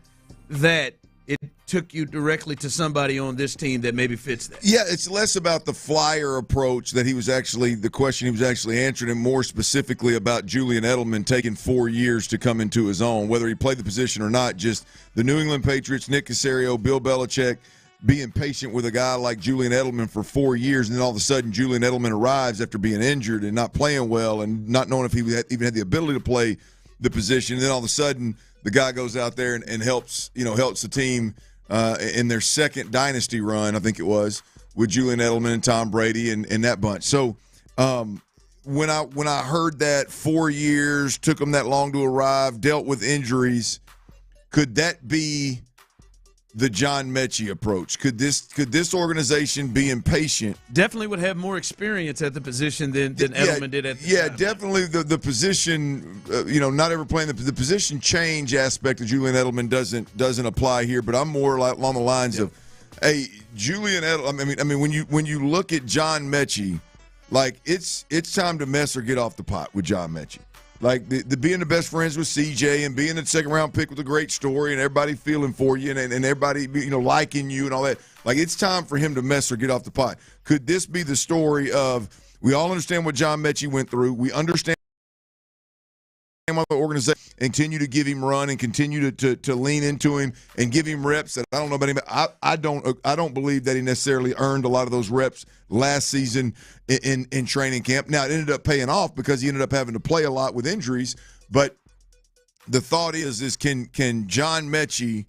that, it took you directly to somebody on this team that maybe fits that. Yeah, it's less about the flyer approach that the question he was actually answering, and more specifically about Julian Edelman taking 4 years to come into his own, whether he played the position or not. Just the New England Patriots, Nick Caserio, Bill Belichick, being patient with a guy like Julian Edelman for 4 years, and then all of a sudden Julian Edelman arrives after being injured and not playing well and not knowing if he even had the ability to play the position. And then all of a sudden the guy goes out there and helps the team in their second dynasty run, I think it was, with Julian Edelman and Tom Brady and that bunch. So when I heard that 4 years, took him that long to arrive, dealt with injuries, could that be the John Metchie approach? Could this organization be impatient? Definitely would have more experience at the position than Edelman did at the time. Definitely the position, not ever playing the position change aspect of Julian Edelman doesn't apply here, but I'm more along the lines of, hey, Julian Edelman, I mean when you look at John Metchie, it's time to mess or get off the pot with John Metchie. The being the best friends with CJ and being the second-round pick with a great story and everybody feeling for you and everybody liking you and all that. It's time for him to mess or get off the pot. Could this be the story of, we all understand what John Metchie went through. We understand why the organization continue to give him run and continue to lean into him and give him reps that I don't know about him. I don't believe that he necessarily earned a lot of those reps last season in training camp. Now, it ended up paying off because he ended up having to play a lot with injuries. But the thought is can John Metchie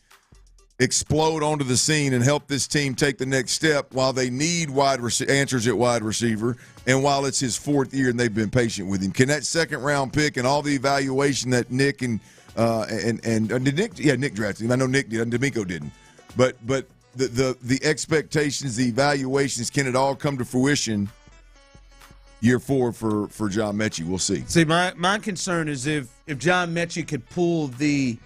explode onto the scene and help this team take the next step while they need answers at wide receiver and while it's his 4th year and they've been patient with him? Can that second-round pick and all the evaluation that Nick Nick drafted him. I know Nick did, and D'Amico didn't. But the expectations, the evaluations, can it all come to fruition year 4 for John Metchie? We'll see. See, my concern is if John Metchie could pull the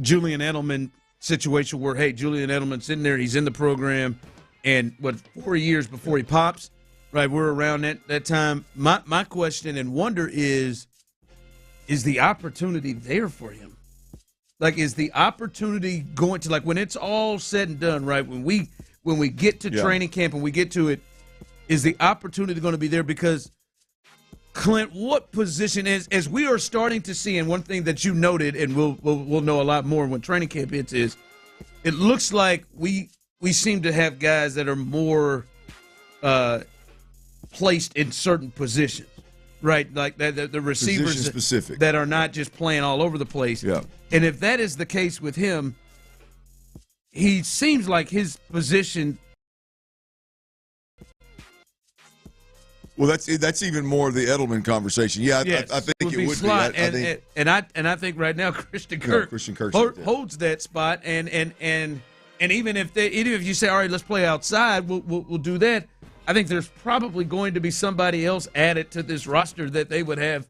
Julian Edelman situation where, hey, Julian Edelman's in there, he's in the program, and 4 years before he pops, right? We're around that time. My question and wonder is the opportunity there for him? Is the opportunity going to, when it's all said and done, right? When we get to training camp and we get to it, is the opportunity going to be there? Because Clint, what position as we are starting to see, and one thing that you noted, and we'll know a lot more when training camp hits, is it looks like we seem to have guys that are more placed in certain positions, right? Like the receivers that are not just playing all over the place. Yeah. And if that is the case with him, he seems like his position. Well, that's even more the Edelman conversation. Yeah, yes, I think it would slot. be. I think right now Christian Kirk holds that spot, and even if you say, all right, let's play outside, we'll do that. I think there's probably going to be somebody else added to this roster that they would have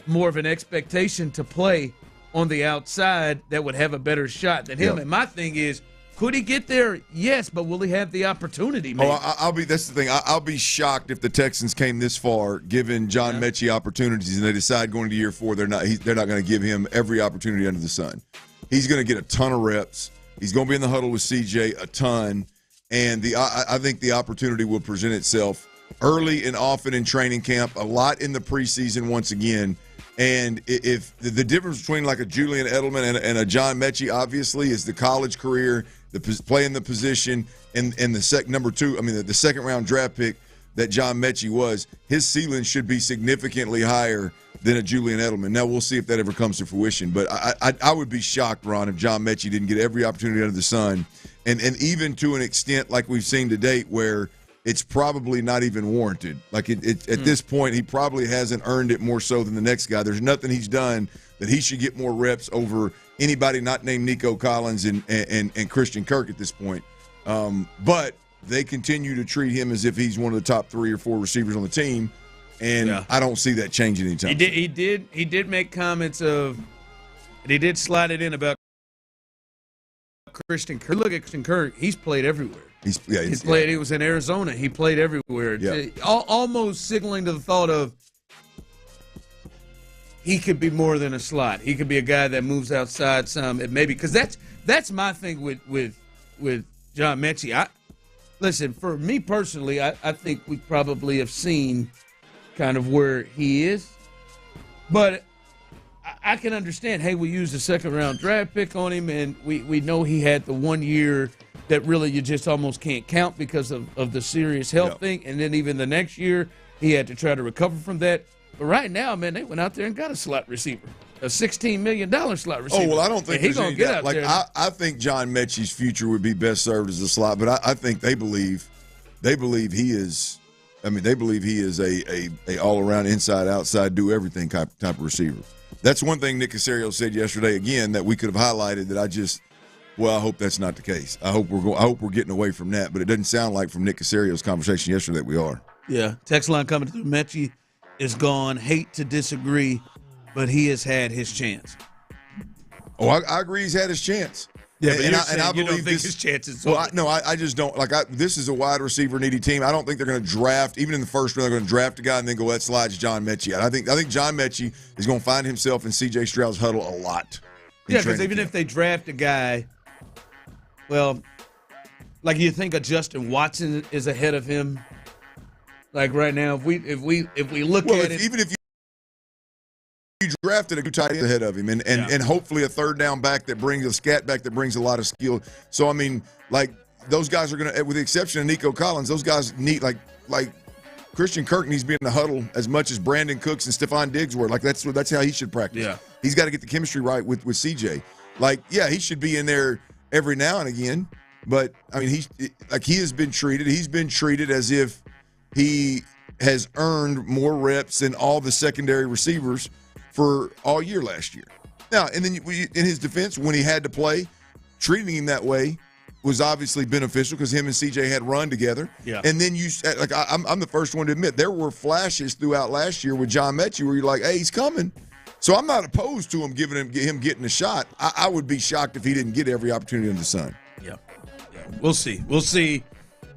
more of an expectation to play on the outside that would have a better shot than him. Yeah. And my thing is, could he get there? Yes, but will he have the opportunity, man? That's the thing. I'll be shocked if the Texans came this far, given John Metchie opportunities, and they decide going to year 4 they're not going to give him every opportunity under the sun. He's going to get a ton of reps. He's going to be in the huddle with CJ a ton, and I think the opportunity will present itself early and often in training camp, a lot in the preseason once again. And if the difference between like a Julian Edelman and a John Metchie, obviously, is the college career, playing the position, and the the second round draft pick that John Metchie was, his ceiling should be significantly higher than a Julian Edelman. Now we'll see if that ever comes to fruition. But I would be shocked, Ron, if John Metchie didn't get every opportunity under the sun, and even to an extent like we've seen to date where it's probably not even warranted. Like at this point, he probably hasn't earned it more so than the next guy. There's nothing he's done that he should get more reps over anybody not named Nico Collins and Christian Kirk at this point. But they continue to treat him as if he's one of the top 3 or 4 receivers on the team, and I don't see that changing anytime soon. He did make comments and he did slide it in about Christian Kirk. Look at Christian Kirk; he's played everywhere. He's played. He was in Arizona. He played everywhere. Yeah. Almost signaling to the thought of he could be more than a slot. He could be a guy that moves outside some, maybe, because that's my thing with John Metchie. Listen, for me personally, I think we probably have seen kind of where he is, but I can understand. Hey, we used a second-round draft pick on him, and we know he had the 1 year that really you just almost can't count because of the serious health thing. And then even the next year, he had to try to recover from that. But right now, man, they went out there and got a slot receiver, a $16 million slot receiver. Oh, well, I don't think he's going to get out there. I think John Metchie's future would be best served as a slot, but I think they believe he is. I mean, they believe he is a all-around, inside-outside, do-everything type of receiver. That's one thing Nick Caserio said yesterday, again, that we could have highlighted that I hope that's not the case. I hope we're getting away from that, but it doesn't sound like from Nick Caserio's conversation yesterday that we are. Yeah, text line coming through. Metchie is gone. Hate to disagree, but he has had his chance. Oh, I agree he's had his chance. Yeah, but I believe don't think his chances. Well, I just don't. This is a wide receiver needy team. I don't think they're going to draft, even in the first round, they're going to draft a guy and then go, let's slide John Metchie out. I think John Metchie is going to find himself in C.J. Stroud's huddle a lot. Yeah, because even if they draft a guy, well, like you think a Justin Watson is ahead of him. Like right now, if we look at it, even if you drafted a good tight end ahead of him, and hopefully a third down back that brings a scat back that brings a lot of skill. So I mean, like those guys are going to, with the exception of Nico Collins, those guys need like Christian Kirk needs to be in the huddle as much as Brandon Cooks and Stephon Diggs were. Like that's how he should practice. Yeah, he's got to get the chemistry right with CJ. Like he should be in there every now and again. But I mean, he has been treated. He's been treated as if he has earned more reps than all the secondary receivers for all year last year. Now, and then in his defense, when he had to play, treating him that way was obviously beneficial because him and CJ had run together. Yeah. And then I'm the first one to admit there were flashes throughout last year with John Metchie where you're like, hey, he's coming. So I'm not opposed to him getting a shot. I would be shocked if he didn't get every opportunity under the sun. Yeah. We'll see. We'll see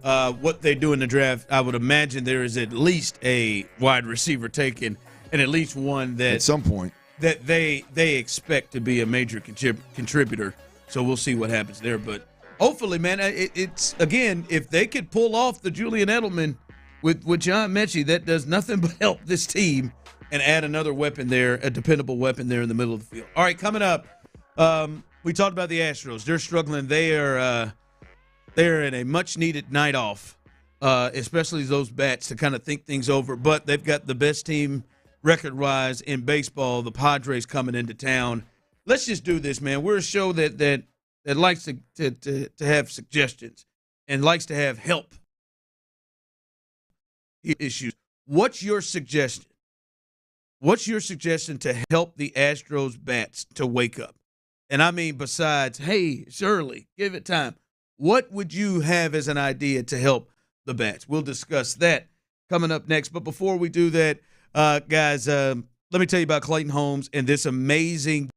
what they do in the draft. I would imagine there is at least a wide receiver taken, and at least one that at some point that they expect to be a major contributor. So we'll see what happens there. But hopefully, man, it's again, if they could pull off the Julian Edelman with John Metchie, that does nothing but help this team and add another weapon there, a dependable weapon there in the middle of the field. All right, coming up, we talked about the Astros. They're struggling. They're in a much-needed night off, especially those bats to kind of think things over. But they've got the best team record-wise in baseball, the Padres, coming into town. Let's just do this, man. We're a show that likes to have suggestions and likes to have help issues. What's your suggestion? What's your suggestion to help the Astros bats to wake up? And I mean, besides, hey, Shirley, give it time. What would you have as an idea to help the bats? We'll discuss that coming up next. But before we do that, guys, let me tell you about Clayton Homes and this amazing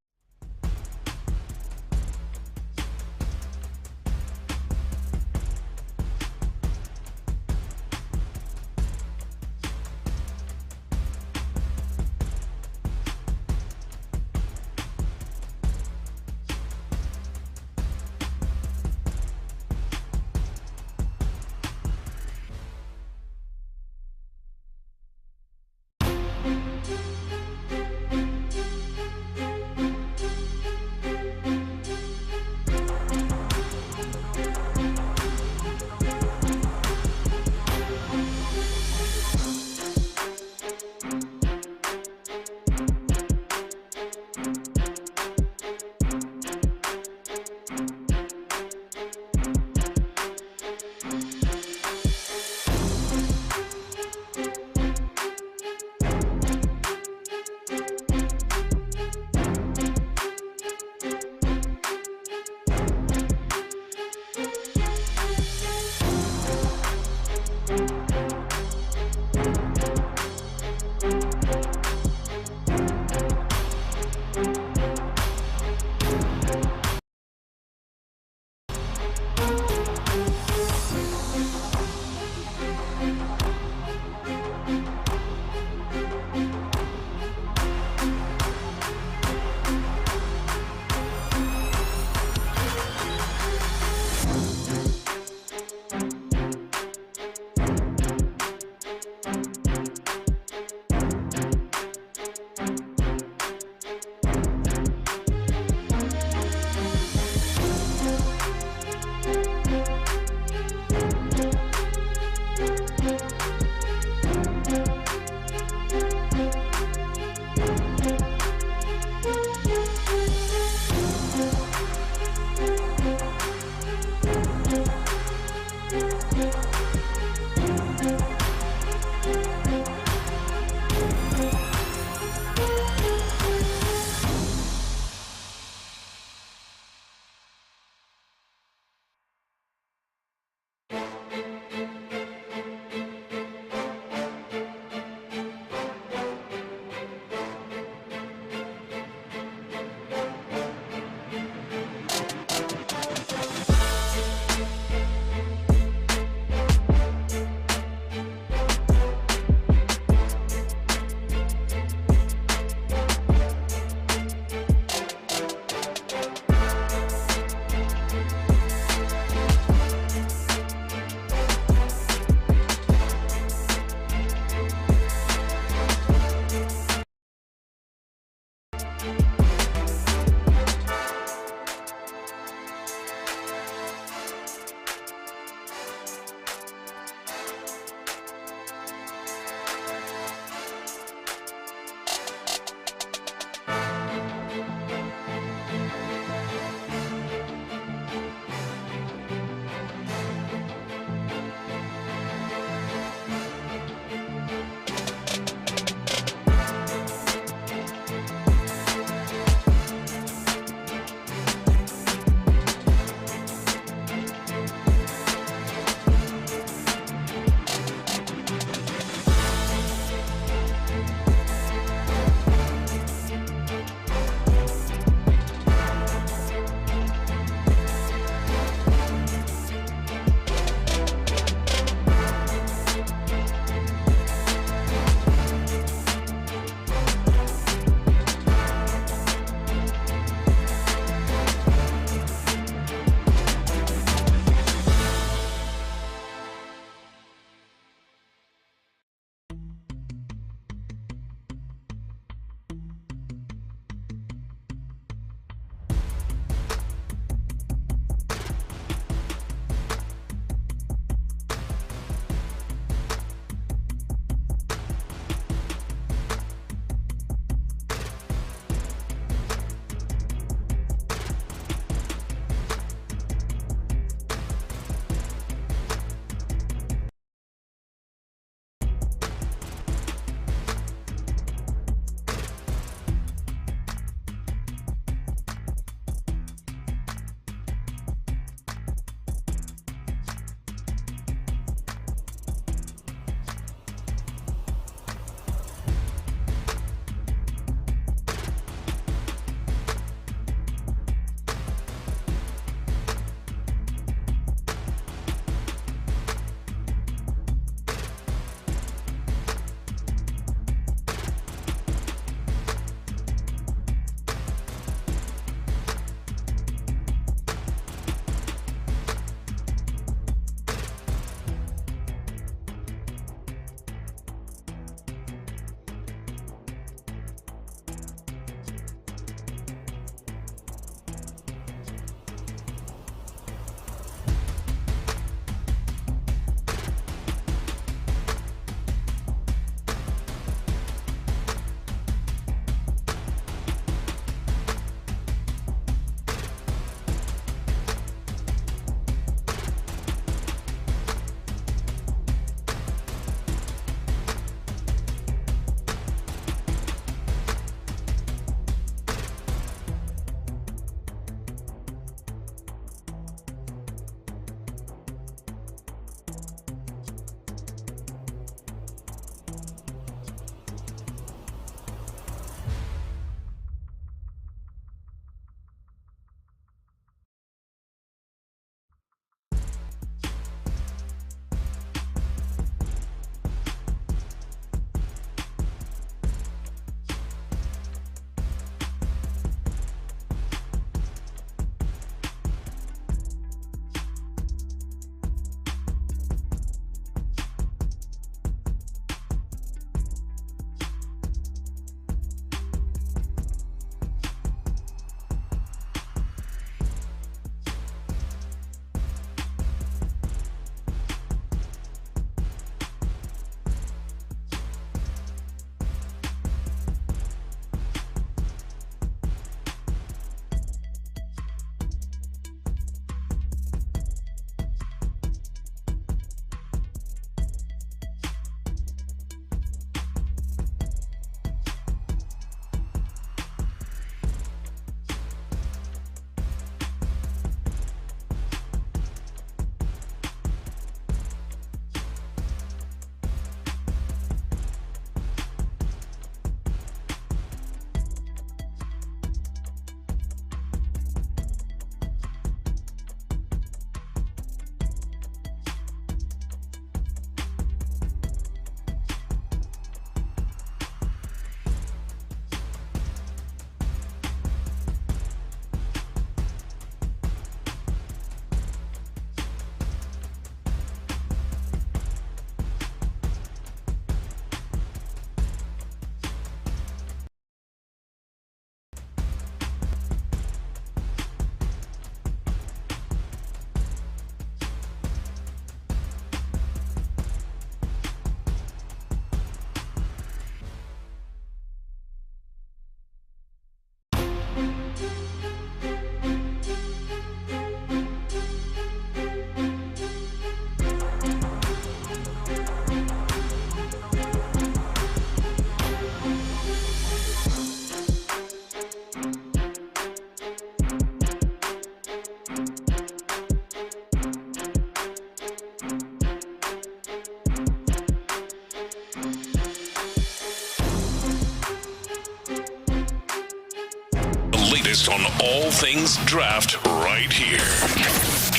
latest on all things draft right here.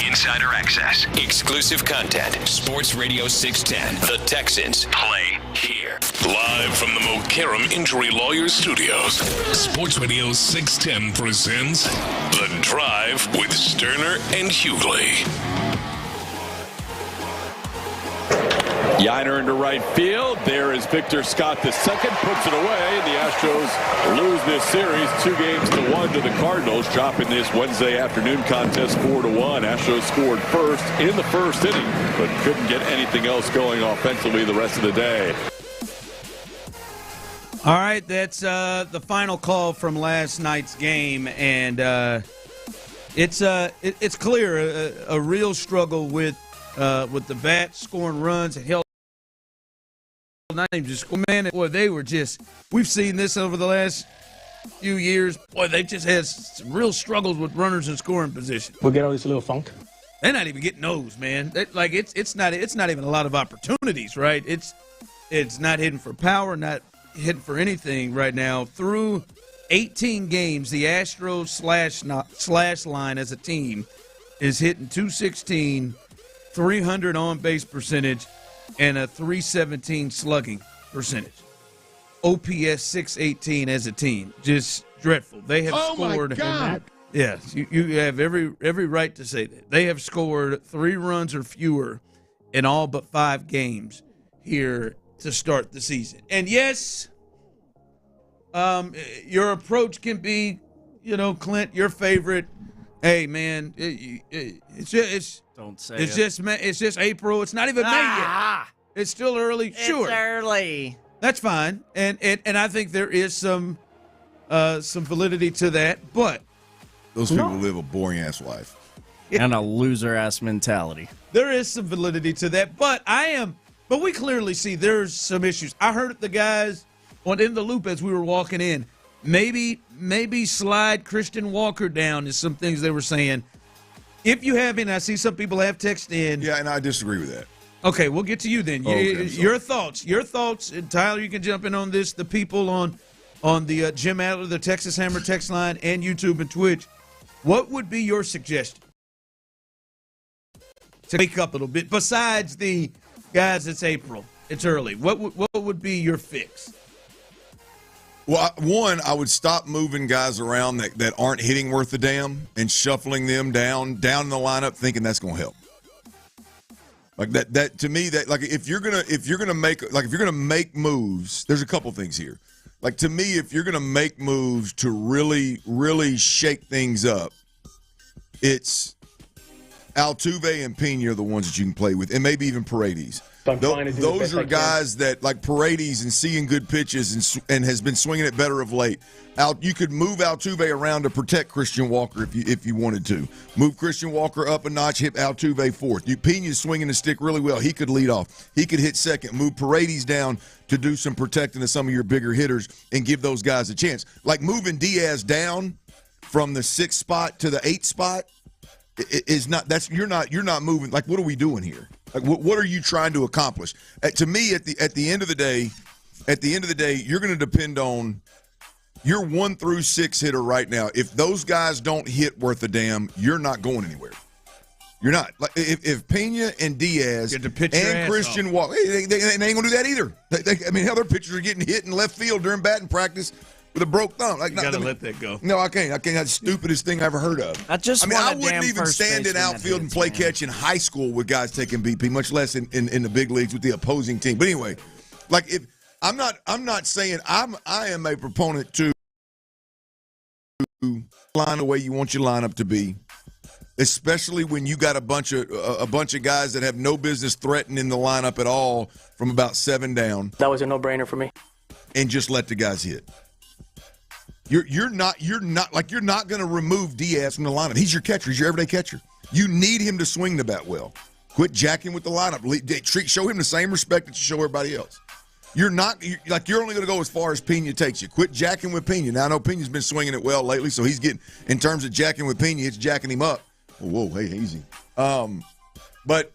Insider access, exclusive content. Sports Radio 610. The Texans play here. Live from the Mokaram Injury Lawyers Studios, Sports Radio 610 presents The Drive with Stoerner and Hughley. Yiner into right field. There is Victor Scott the second, puts it away, and the Astros lose this series 2-1 to the Cardinals, dropping this Wednesday afternoon contest 4-1. Astros scored first in the first inning, but couldn't get anything else going offensively the rest of the day. All right, that's the final call from last night's game, and it's clear a real struggle with the bats scoring runs and hell. Not even just man, boy, they were just. We've seen this over the last few years. Boy, they just had some real struggles with runners in scoring position. We'll get always a little funk. They're not even getting those, man. It's not even a lot of opportunities, right? It's not hitting for power, not hitting for anything right now. Through 18 games, the Astros slash line as a team is hitting .216, 300 on base percentage, and a .317 slugging percentage. OPS 618 as a team. Just dreadful. They have scored. My God. Yes, you have every right to say that. They have scored 3 runs or fewer in all but 5 games here to start the season. And yes, your approach can be, Clint, your favorite. Hey, man, Don't say it's just April. It's not even May yet. It's still early. Sure, it's early. That's fine, and I think there is some validity to that. But those people live a boring ass life and a loser ass mentality. There is some validity to that. But we clearly see there's some issues. I heard the guys in the loop as we were walking in. Maybe slide Christian Walker down is some things they were saying. If you haven't, I see some people have texted in. Yeah, and I disagree with that. Okay, we'll get to you then. Your thoughts, and Tyler, you can jump in on this. The people on the Jim Adler, the Texas Hammer text line, and YouTube and Twitch. What would be your suggestion to wake up a little bit? Besides the guys, it's April, it's early. What would be your fix? Well, one, I would stop moving guys around that aren't hitting worth a damn and shuffling them down in the lineup, thinking that's going to help. Like that to me, that like if you're gonna make moves, there's a couple things here. Like to me, if you're gonna make moves to really, really shake things up, it's Altuve and Pena are the ones that you can play with, and maybe even Paredes. Those are guys that, like Paredes and seeing good pitches and has been swinging it better of late. You could move Altuve around to protect Christian Walker if you wanted to. Move Christian Walker up a notch, hit Altuve fourth. Pena's swinging the stick really well. He could lead off. He could hit second. Move Paredes down to do some protecting of some of your bigger hitters and give those guys a chance. Like moving Diaz down from the 6th spot to the 8th spot is not. You're not moving. Like, what are we doing here? Like, what are you trying to accomplish? To me, at the end of the day, you're going to depend on your 1 through 6 hitter right now. If those guys don't hit worth a damn, you're not going anywhere. You're not. Like if Pena and Diaz and Christian Walker, they ain't going to do that either. Hell, their pitchers are getting hit in left field during batting practice with a broke thumb. Like, you got to let that go. No, I can't. That's the stupidest thing I ever heard of. I wouldn't even stand in outfield and play catch in high school with guys taking BP, much less in the big leagues with the opposing team. But anyway, like if I'm not saying I am a proponent to line the way you want your lineup to be, especially when you got a bunch of guys that have no business threatening the lineup at all from about 7 down. That was a no-brainer for me. And just let the guys hit. You're not going to remove Diaz from the lineup. He's your catcher. He's your everyday catcher. You need him to swing the bat well. Quit jacking with the lineup. Show him the same respect that you show everybody else. You're only going to go as far as Pena takes you. Quit jacking with Pena. Now I know Pena's been swinging it well lately, so he's getting, in terms of jacking with Pena, it's jacking him up. Whoa, hey, easy. But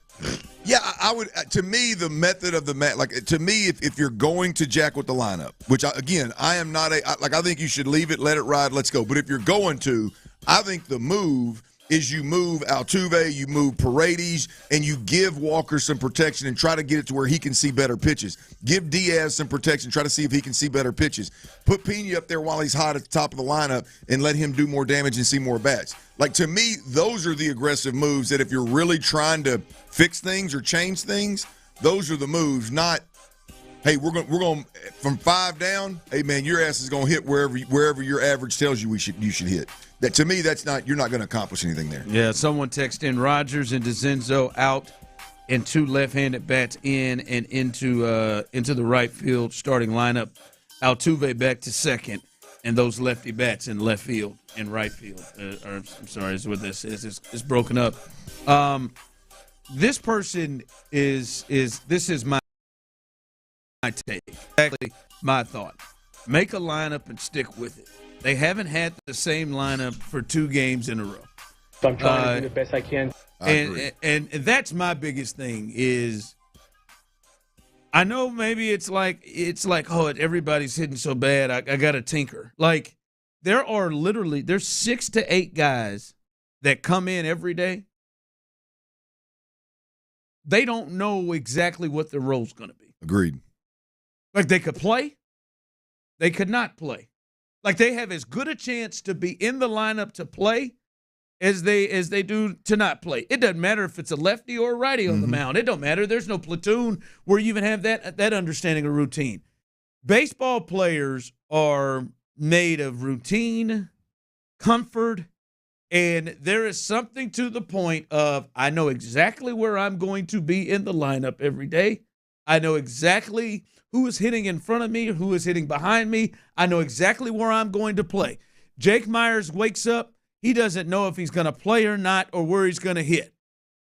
Yeah, I would. To me, the method of the to me, if you're going to jack with the lineup, which I am not I think you should leave it, let it ride, let's go. But if you're going to, I think the move is you move Altuve, you move Paredes, and you give Walker some protection and try to get it to where he can see better pitches. Give Diaz some protection, try to see if he can see better pitches. Put Pena up there while he's hot at the top of the lineup and let him do more damage and see more bats. Like, to me, those are the aggressive moves that if you're really trying to fix things or change things, those are the moves, not, hey, we're going from 5 down, hey, man, your ass is going to hit wherever your average tells you you should hit. That, to me, you're not going to accomplish anything there. Yeah, someone texted in Rodgers and DeCenzo out and 2 left-handed bats in and into the right field starting lineup. Altuve back to second, and those lefty bats in left field and right field. I'm sorry, is what this is. It's broken up. This person this is my take. Exactly my thought. Make a lineup and stick with it. They haven't had the same lineup for 2 games in a row. So I'm trying to do the best I can. And that's my biggest thing is I know maybe it's like oh, everybody's hitting so bad I got to tinker. Like there's 6 to 8 guys that come in every day. They don't know exactly what their role's going to be. Agreed. Like they could play, they could not play. Like they have as good a chance to be in the lineup to play as they do to not play. It doesn't matter if it's a lefty or a righty on the mound. It don't matter. There's no platoon where you even have that understanding of routine. Baseball players are made of routine, comfort, and there is something to the point of I know exactly where I'm going to be in the lineup every day. I know exactly who is hitting in front of me, who is hitting behind me. I know exactly where I'm going to play. Jake Myers wakes up. He doesn't know if he's going to play or not or where he's going to hit.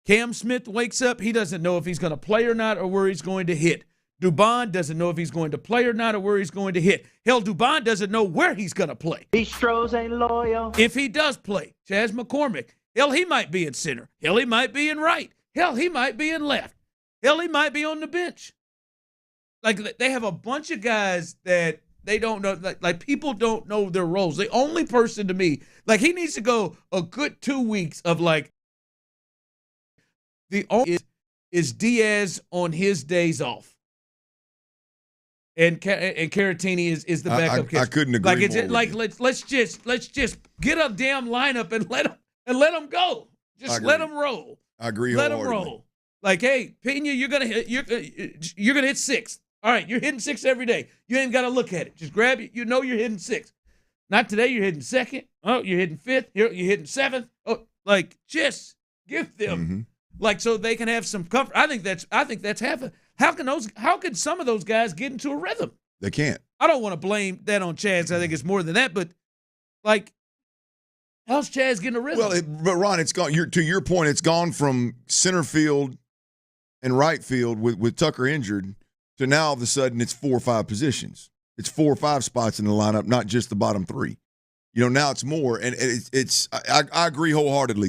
Cam Smith wakes up. He doesn't know if he's going to play or not or where he's going to hit. Dubon doesn't know if he's going to play or not or where he's going to hit. Hell, Dubon doesn't know where he's going to play. Astros ain't loyal. If he does play, Chaz McCormick, hell, he might be in center. Hell, he might be in right. Hell, he might be in left. Hell, he might be on the bench. Like, they have a bunch of guys that they don't know. Like people don't know their roles. The only person to me, like, he needs to go a good 2 weeks of, like, the only is Diaz on his days off. And Caratini is the backup catcher. I couldn't agree more. Like, let's just get a damn lineup and let them go. Just let them roll. I agree. Let them roll. Like, hey, Pena, you're gonna hit 6. All right, you're hitting 6 every day. You ain't got to look at it. Just grab it. You know you're hitting 6. Not today. You're hitting 2nd. Oh, you're hitting 5th. You're hitting 7th. Oh, like, just give them like so they can have some comfort. I think that's half a. How can some of those guys get into a rhythm? They can't. I don't want to blame that on Chaz. I think it's more than that, but like, how's Chaz getting a rhythm? Well, but Ron, it's gone. To your point, it's gone from center field and right field with Tucker injured to now all of a sudden it's 4 or 5 positions. It's 4 or 5 spots in the lineup, not just the bottom 3. You know, now it's more, and I agree wholeheartedly.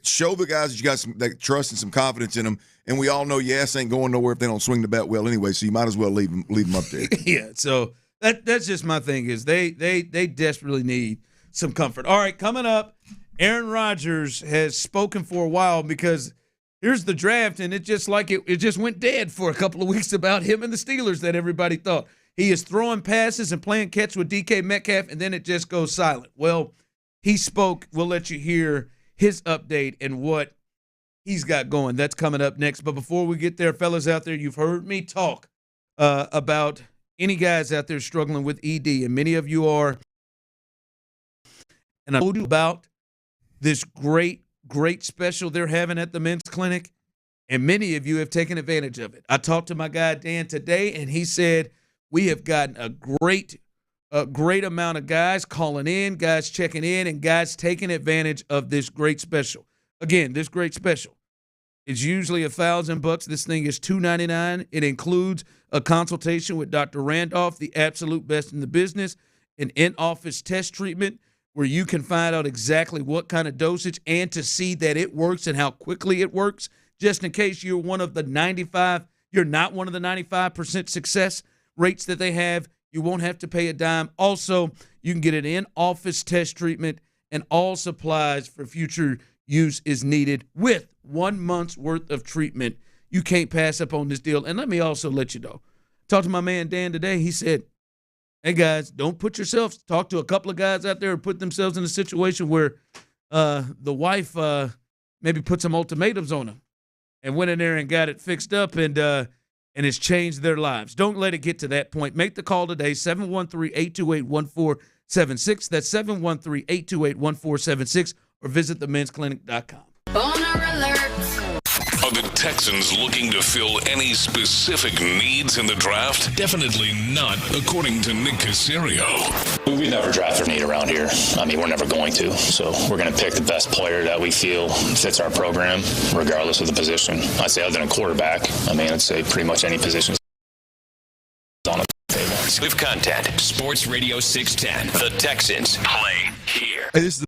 Show the guys that you got some that trust and some confidence in them, and we all know your ass ain't going nowhere if they don't swing the bat well anyway. So you might as well leave them up there. Yeah. So that's just my thing is they desperately need some comfort. All right, coming up, Aaron Rodgers has spoken for a while because here's the draft, and it just went dead for a couple of weeks about him and the Steelers that everybody thought. He is throwing passes and playing catch with DK Metcalf, and then it just goes silent. Well, he spoke. We'll let you hear his update and what he's got going. That's coming up next. But before we get there, fellas out there, you've heard me talk about any guys out there struggling with ED, and many of you are. And I told you about this great special they're having at the men's clinic, and many of you have taken advantage of it. I talked to my guy Dan today, and he said, we have gotten a great amount of guys calling in, guys checking in, and guys taking advantage of this great special. Again, this great special is usually $1,000. This thing is $299. It includes a consultation with Dr. Randolph, the absolute best in the business, an in-office test treatment where you can find out exactly what kind of dosage and to see that it works and how quickly it works. just in case you're not one of the 95% success rates that they have. You won't have to pay a dime. Also, you can get an in-office test treatment, and all supplies for future use is needed with 1 month's worth of treatment. You can't pass up on this deal. And let me also let you know, talked to my man Dan today. He said, hey, guys, don't put yourselves – talk to a couple of guys out there who put themselves in a situation where the wife maybe put some ultimatums on them and went in there and got it fixed up and it's changed their lives. Don't let it get to that point. Make the call today, 713-828-1476. That's 713-828-1476, or visit themensclinic.com. Boner alert. Are the Texans looking to fill any specific needs in the draft? Definitely not, according to Nick Caserio. We never draft or need around here. I mean, we're never going to. So we're going to pick the best player that we feel fits our program, regardless of the position. I'd say other than a quarterback. I mean, I'd say pretty much any position on the table. Exclusive content. Sports Radio 610. The Texans play here. Hey, this is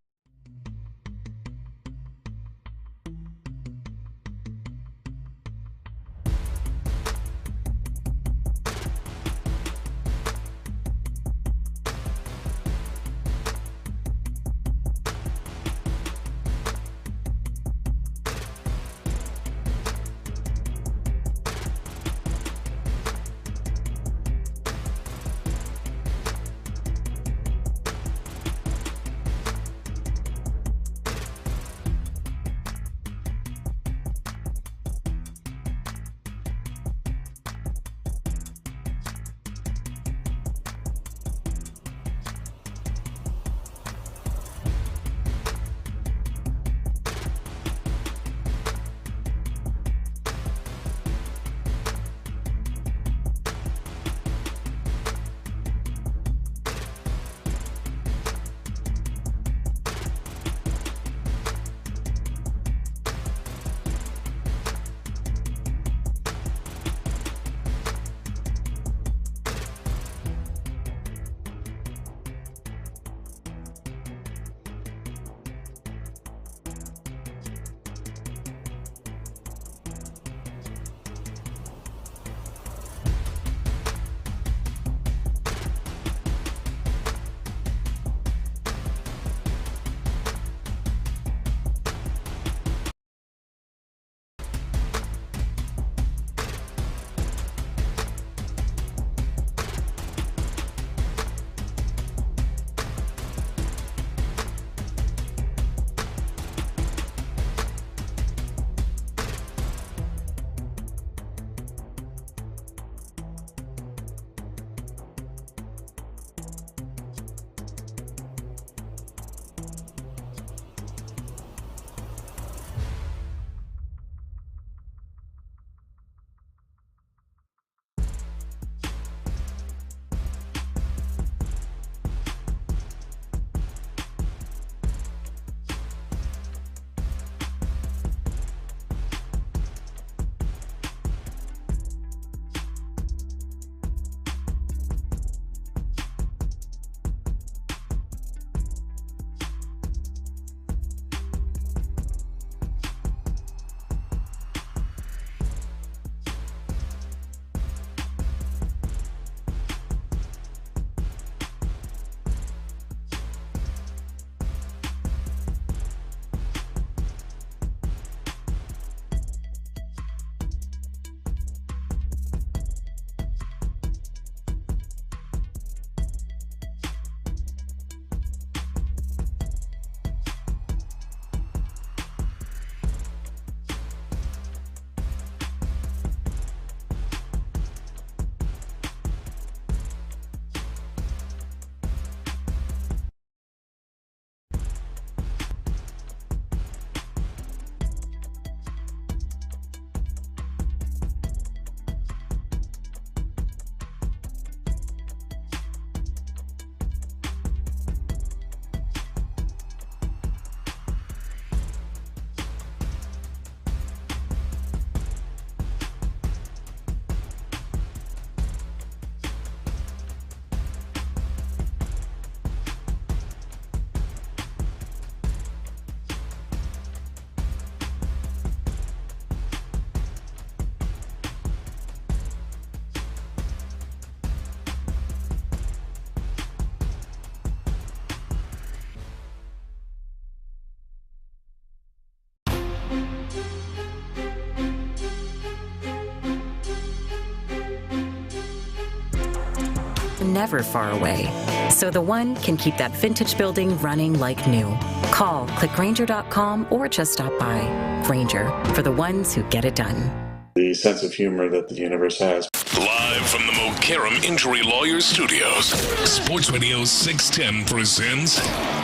never far away, so the one can keep that vintage building running like new. Call, click Grainger.com, or just stop by. Grainger, for the ones who get it done. The sense of humor that the universe has. Live from the Mokaram Injury Lawyers Studios, Sports Radio 610 presents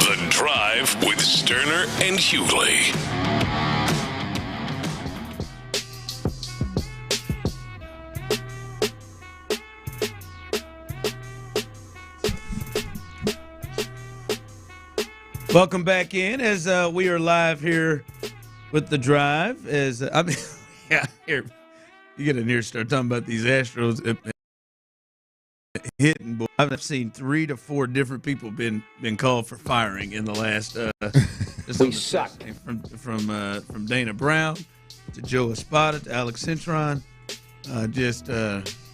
The Drive with Stoerner and Hughley. Welcome back in as we are live here with The Drive. Here you get in here, start talking about these Astros hitting. Boy, I've seen 3 to 4 different people been called for firing in the last. We suck. From Dana Brown to Joe Espada to Alex Cintron.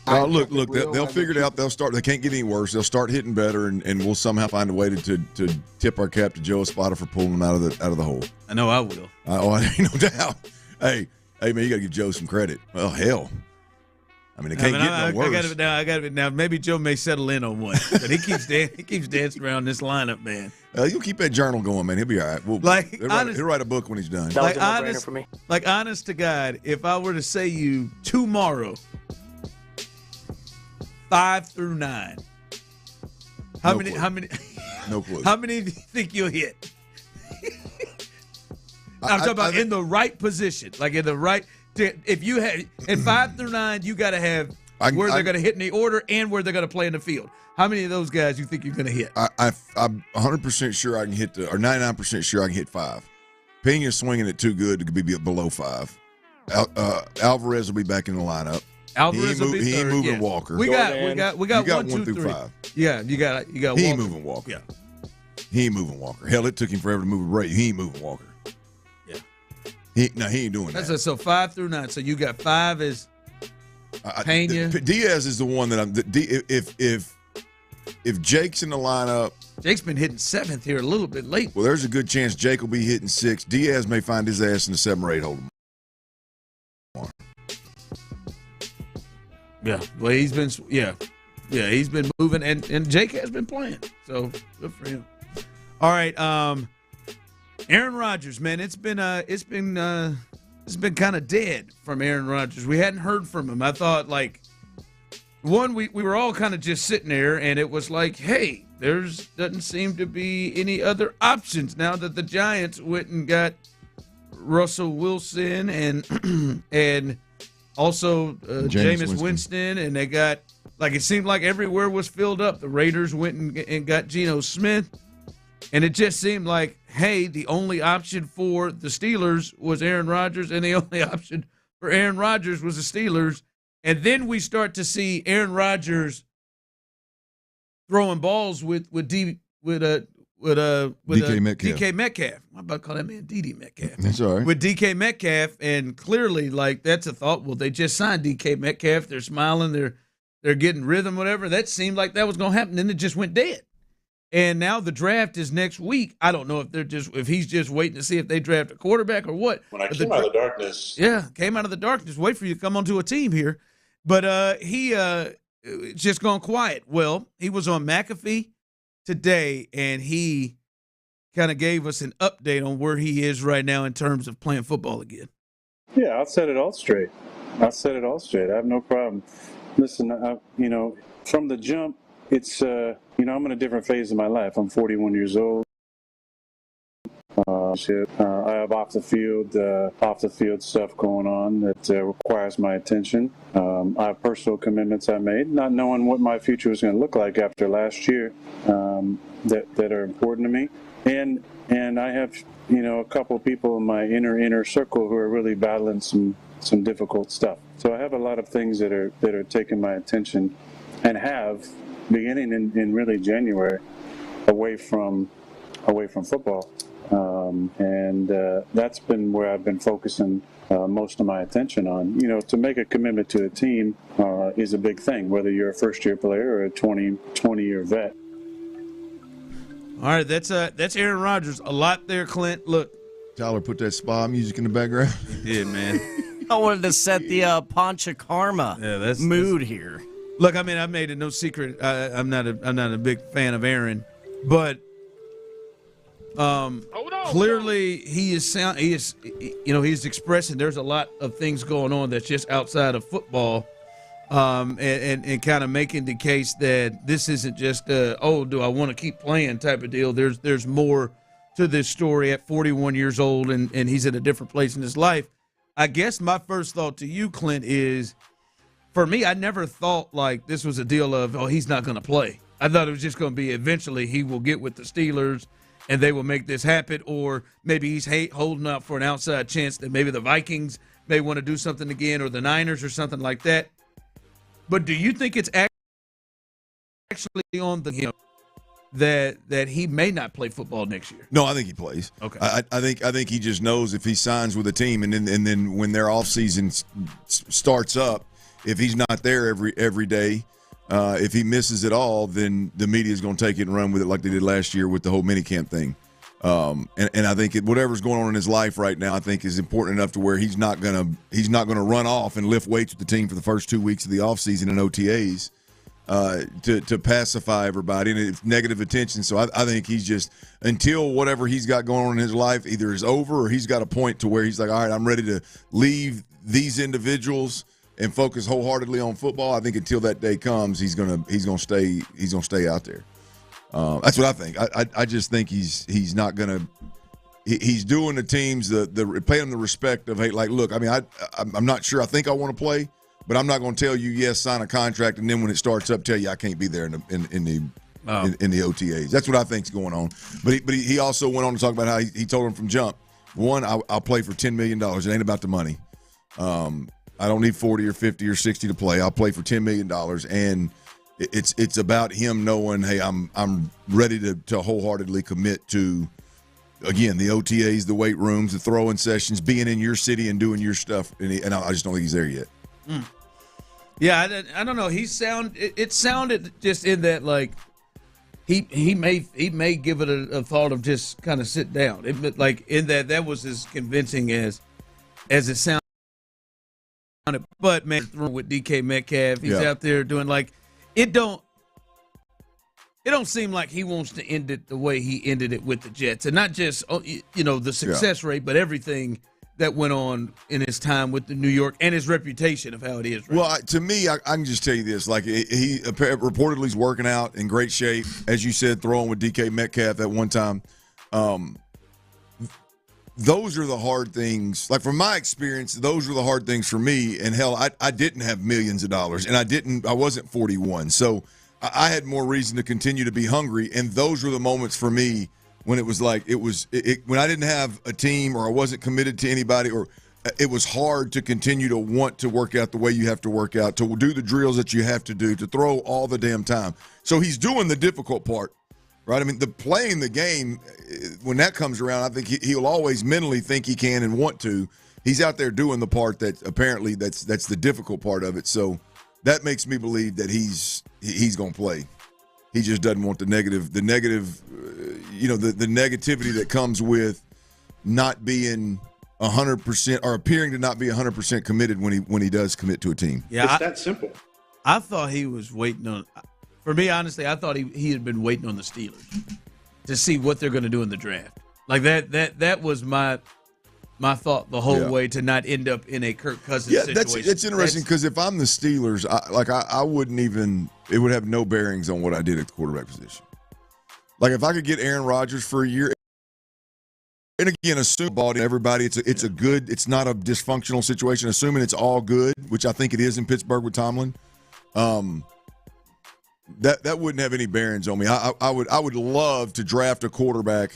Look, they'll figure it out. They'll start. They can't get any worse. They'll start hitting better, and we'll somehow find a way to tip our cap to Joe Espada for pulling them out of the hole. I know I will. Ain't no doubt. Hey, man, you got to give Joe some credit. Well, hell, I mean, it can't get no worse. I got it now. Maybe Joe may settle in on one, but he keeps dancing around this lineup, man. You'll keep that journal going, man. He'll be all right. He'll write a book when he's done. That was a no-brainer for me. Like, honest to God, if I were to say you tomorrow, 5 through 9. How many? No clue. How many do you think you'll hit? I'm talking about in the right position, like in the right. If you have in 5 through 9, you got to have where they're going to hit in the order and where they're going to play in the field. How many of those guys you think you're going to hit? I'm 100% sure I can hit or 99% sure I can hit 5. Pena's swinging it too good to be below 5. Alvarez will be back in the lineup. Alvarez will be third. He ain't moving Walker. We got you got 1 through 2 3. 5. Yeah, you got. He Walker. ain't moving Walker. Yeah, he ain't moving Walker. Hell, it took him forever to move Ray. He ain't moving Walker. Yeah, he ain't doing that. So 5 through 9. So you got 5 is Pena. Diaz is the one that I'm. If Jake's in the lineup, Jake's been hitting 7th here a little bit late. Well, there's a good chance Jake will be hitting 6. Diaz may find his ass in the 7 or 8 hole. Yeah, well, he's been moving, and Jake has been playing, so good for him. All right, Aaron Rodgers, man, it's been kind of dead from Aaron Rodgers. We hadn't heard from him. I thought we were all kind of just sitting there, and it was like, hey, doesn't seem to be any other options now that the Giants went and got Russell Wilson and also Jameis Winston, and they got it seemed like everywhere was filled up. The Raiders went and got Geno Smith, and it just seemed like, hey, the only option for the Steelers was Aaron Rodgers, and the only option for Aaron Rodgers was the Steelers. And then we start to see Aaron Rodgers throwing balls with DK Metcalf. DK Metcalf. I'm about to call that man DD Metcalf. That's all right. With DK Metcalf, and clearly, that's a thought. Well, they just signed DK Metcalf. They're smiling. They're getting rhythm, whatever. That seemed like that was going to happen. Then it just went dead. And now the draft is next week. I don't know if he's just waiting to see if they draft a quarterback or what. When I came out of the darkness. Yeah, came out of the darkness. Wait for you to come onto a team here. But he just gone quiet. Well, he was on McAfee today, and he kind of gave us an update on where he is right now in terms of playing football again. Yeah, I'll set it all straight. I have no problem. Listen, from the jump, it's, I'm in a different phase of my life. I'm 41 years old. I have off the field stuff going on that requires my attention. I have personal commitments I made, not knowing what my future was going to look like after last year, that are important to me. And I have, a couple of people in my inner circle who are really battling some difficult stuff. So I have a lot of things that are taking my attention, and have beginning in really January, away from football. And that's been where I've been focusing most of my attention on. To make a commitment to a team is a big thing, whether you're a first-year player or a 20-year vet. All right, that's Aaron Rodgers. A lot there, Clint. Look. Tyler put that spa music in the background. He did, man. I wanted to set the Pancha Karma mood here. Look, I mean, I made it no secret. I'm not a big fan of Aaron, but clearly he is sound. He's expressing there's a lot of things going on that's just outside of football, and kind of making the case that this isn't just do I want to keep playing type of deal. There's more to this story at 41 years old, and he's at a different place in his life. I guess my first thought to you, Clint, is, for me, I never thought like this was a deal of, he's not going to play. I thought it was just going to be eventually he will get with the Steelers and they will make this happen, or maybe he's holding out for an outside chance that maybe the Vikings may want to do something again, or the Niners or something like that. But do you think it's actually on him that he may not play football next year? No, I think he plays. Okay. I think he just knows if he signs with a team and then when their offseason starts up, if he's not there every day, if he misses it all, then the media is going to take it and run with it like they did last year with the whole minicamp thing. And I think whatever's going on in his life right now, I think is important enough to where he's not gonna run off and lift weights with the team for the first 2 weeks of the offseason and OTAs to pacify everybody, and it's negative attention. So I think he's just, until whatever he's got going on in his life either is over or he's got a point to where he's like, all right, I'm ready to leave these individuals and focus wholeheartedly on football. I think until that day comes, he's gonna stay out there. That's what I think. I just think he's not gonna. He's doing the teams paying them the respect of, hey, like, look, I mean, I'm not sure. I think I want to play, but I'm not going to tell you yes, sign a contract, and then when it starts up, tell you I can't be there in the OTAs. That's what I think's going on. But he also went on to talk about how he told him from jump, one, I'll play for $10 million. It ain't about the money. I don't need 40 or 50 or 60 to play. I'll play for $10 million, and it's about him knowing, hey, I'm ready to wholeheartedly commit to, again, the OTAs, the weight rooms, the throwing sessions, being in your city and doing your stuff. And I just don't think he's there yet. Yeah, I don't know. It sounded just in that, like, he may give it a thought of just kind of sit down. Like, in that was as convincing as it sounded. But, man, with DK Metcalf, he's out there doing, like, it don't seem like he wants to end it the way he ended it with the Jets. And not just, the success rate, but everything that went on in his time with the New York and his reputation of how it is. Right? Well, to me, I can just tell you this. Like, he reportedly is working out in great shape. As you said, throwing with DK Metcalf at one time. Those are the hard things. Like, from my experience, those were the hard things for me. And, hell, I didn't have millions of dollars, and I wasn't 41. So I had more reason to continue to be hungry, and those were the moments for me when it was like when I didn't have a team or I wasn't committed to anybody, or it was hard to continue to want to work out the way you have to work out, to do the drills that you have to do, to throw all the damn time. So he's doing the difficult part, right? I mean, playing the game, when that comes around, I think he'll always mentally think he can and want to. He's out there doing the part that apparently that's the difficult part of it. So that makes me believe that he's going to play. He just doesn't want the negativity that comes with not being 100% or appearing to not be 100% committed when he does commit to a team. Yeah, it's that simple. I thought he was waiting on. For me, honestly, I thought he had been waiting on the Steelers to see what they're going to do in the draft. Like that was my thought the whole way, to not end up in a Kirk Cousins situation. That's interesting, because if I'm the Steelers, I wouldn't even – it would have no bearings on what I did at the quarterback position. Like, if I could get Aaron Rodgers for a year – and again, assume everybody, it's a good – it's not a dysfunctional situation. Assuming it's all good, which I think it is in Pittsburgh with Tomlin, that wouldn't have any bearings on me. I would love to draft a quarterback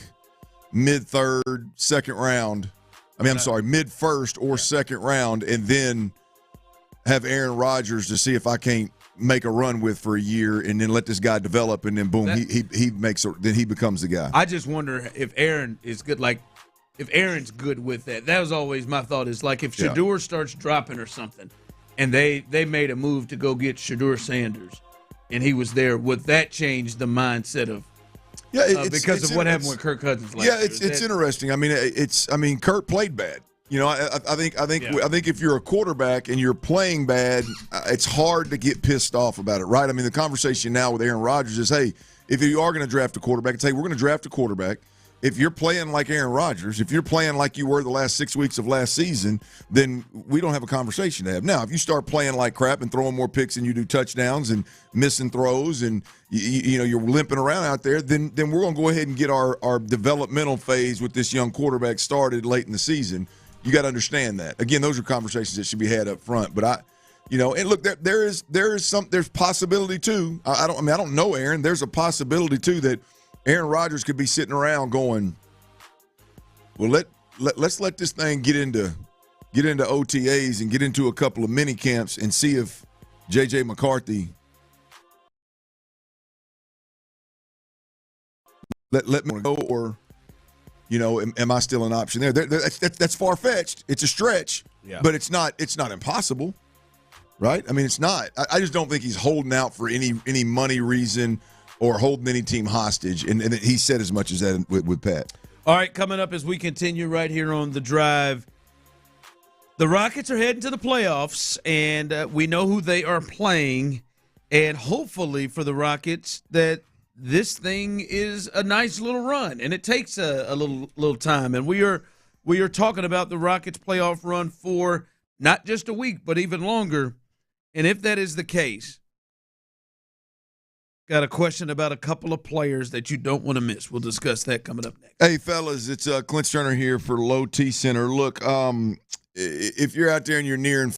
mid-third, second round – mid-first or second round, and then have Aaron Rodgers to see if I can't make a run with for a year, and then let this guy develop, and then boom, then he becomes the guy. I just wonder if Aaron is good. Like, if Aaron's good with that. That was always my thought. Is like, if Shedeur starts dropping or something, and they made a move to go get Shedeur Sanders, and he was there, would that change the mindset of? Yeah, because of what happened with Kirk Cousins last year. Yeah, it's interesting. I mean, Kirk played bad. You know, I think if you're a quarterback and you're playing bad, it's hard to get pissed off about it, right? I mean, the conversation now with Aaron Rodgers is, hey, if you are going to draft a quarterback, it's, hey, we're going to draft a quarterback. If you're playing like Aaron Rodgers, if you're playing like you were the last 6 weeks of last season, then we don't have a conversation to have. Now, if you start playing like crap and throwing more picks and you do touchdowns and missing throws and you know you're limping around out there, then we're going to go ahead and get our developmental phase with this young quarterback started late in the season. You got to understand that. Again, those are conversations that should be had up front. But and look, there's possibility too. I don't know Aaron. There's a possibility too that Aaron Rodgers could be sitting around going, well, let's let this thing get into OTAs and get into a couple of mini camps and see if J.J. McCarthy let me go, or am I still an option there? That's far fetched. It's a stretch, but it's not impossible, right? I mean, it's not. I just don't think he's holding out for any money reason or holding any team hostage, and he said as much as that with Pat. All right, coming up as we continue right here on The Drive, the Rockets are heading to the playoffs, and we know who they are playing, and hopefully for the Rockets that this thing is a nice little run, and it takes a little time, and we are talking about the Rockets playoff run for not just a week, but even longer, and if that is the case, got a question about a couple of players that you don't want to miss. We'll discuss that coming up next. Hey, fellas, it's Clint Stoerner here for Low T Center. Look, if you're out there and you're near and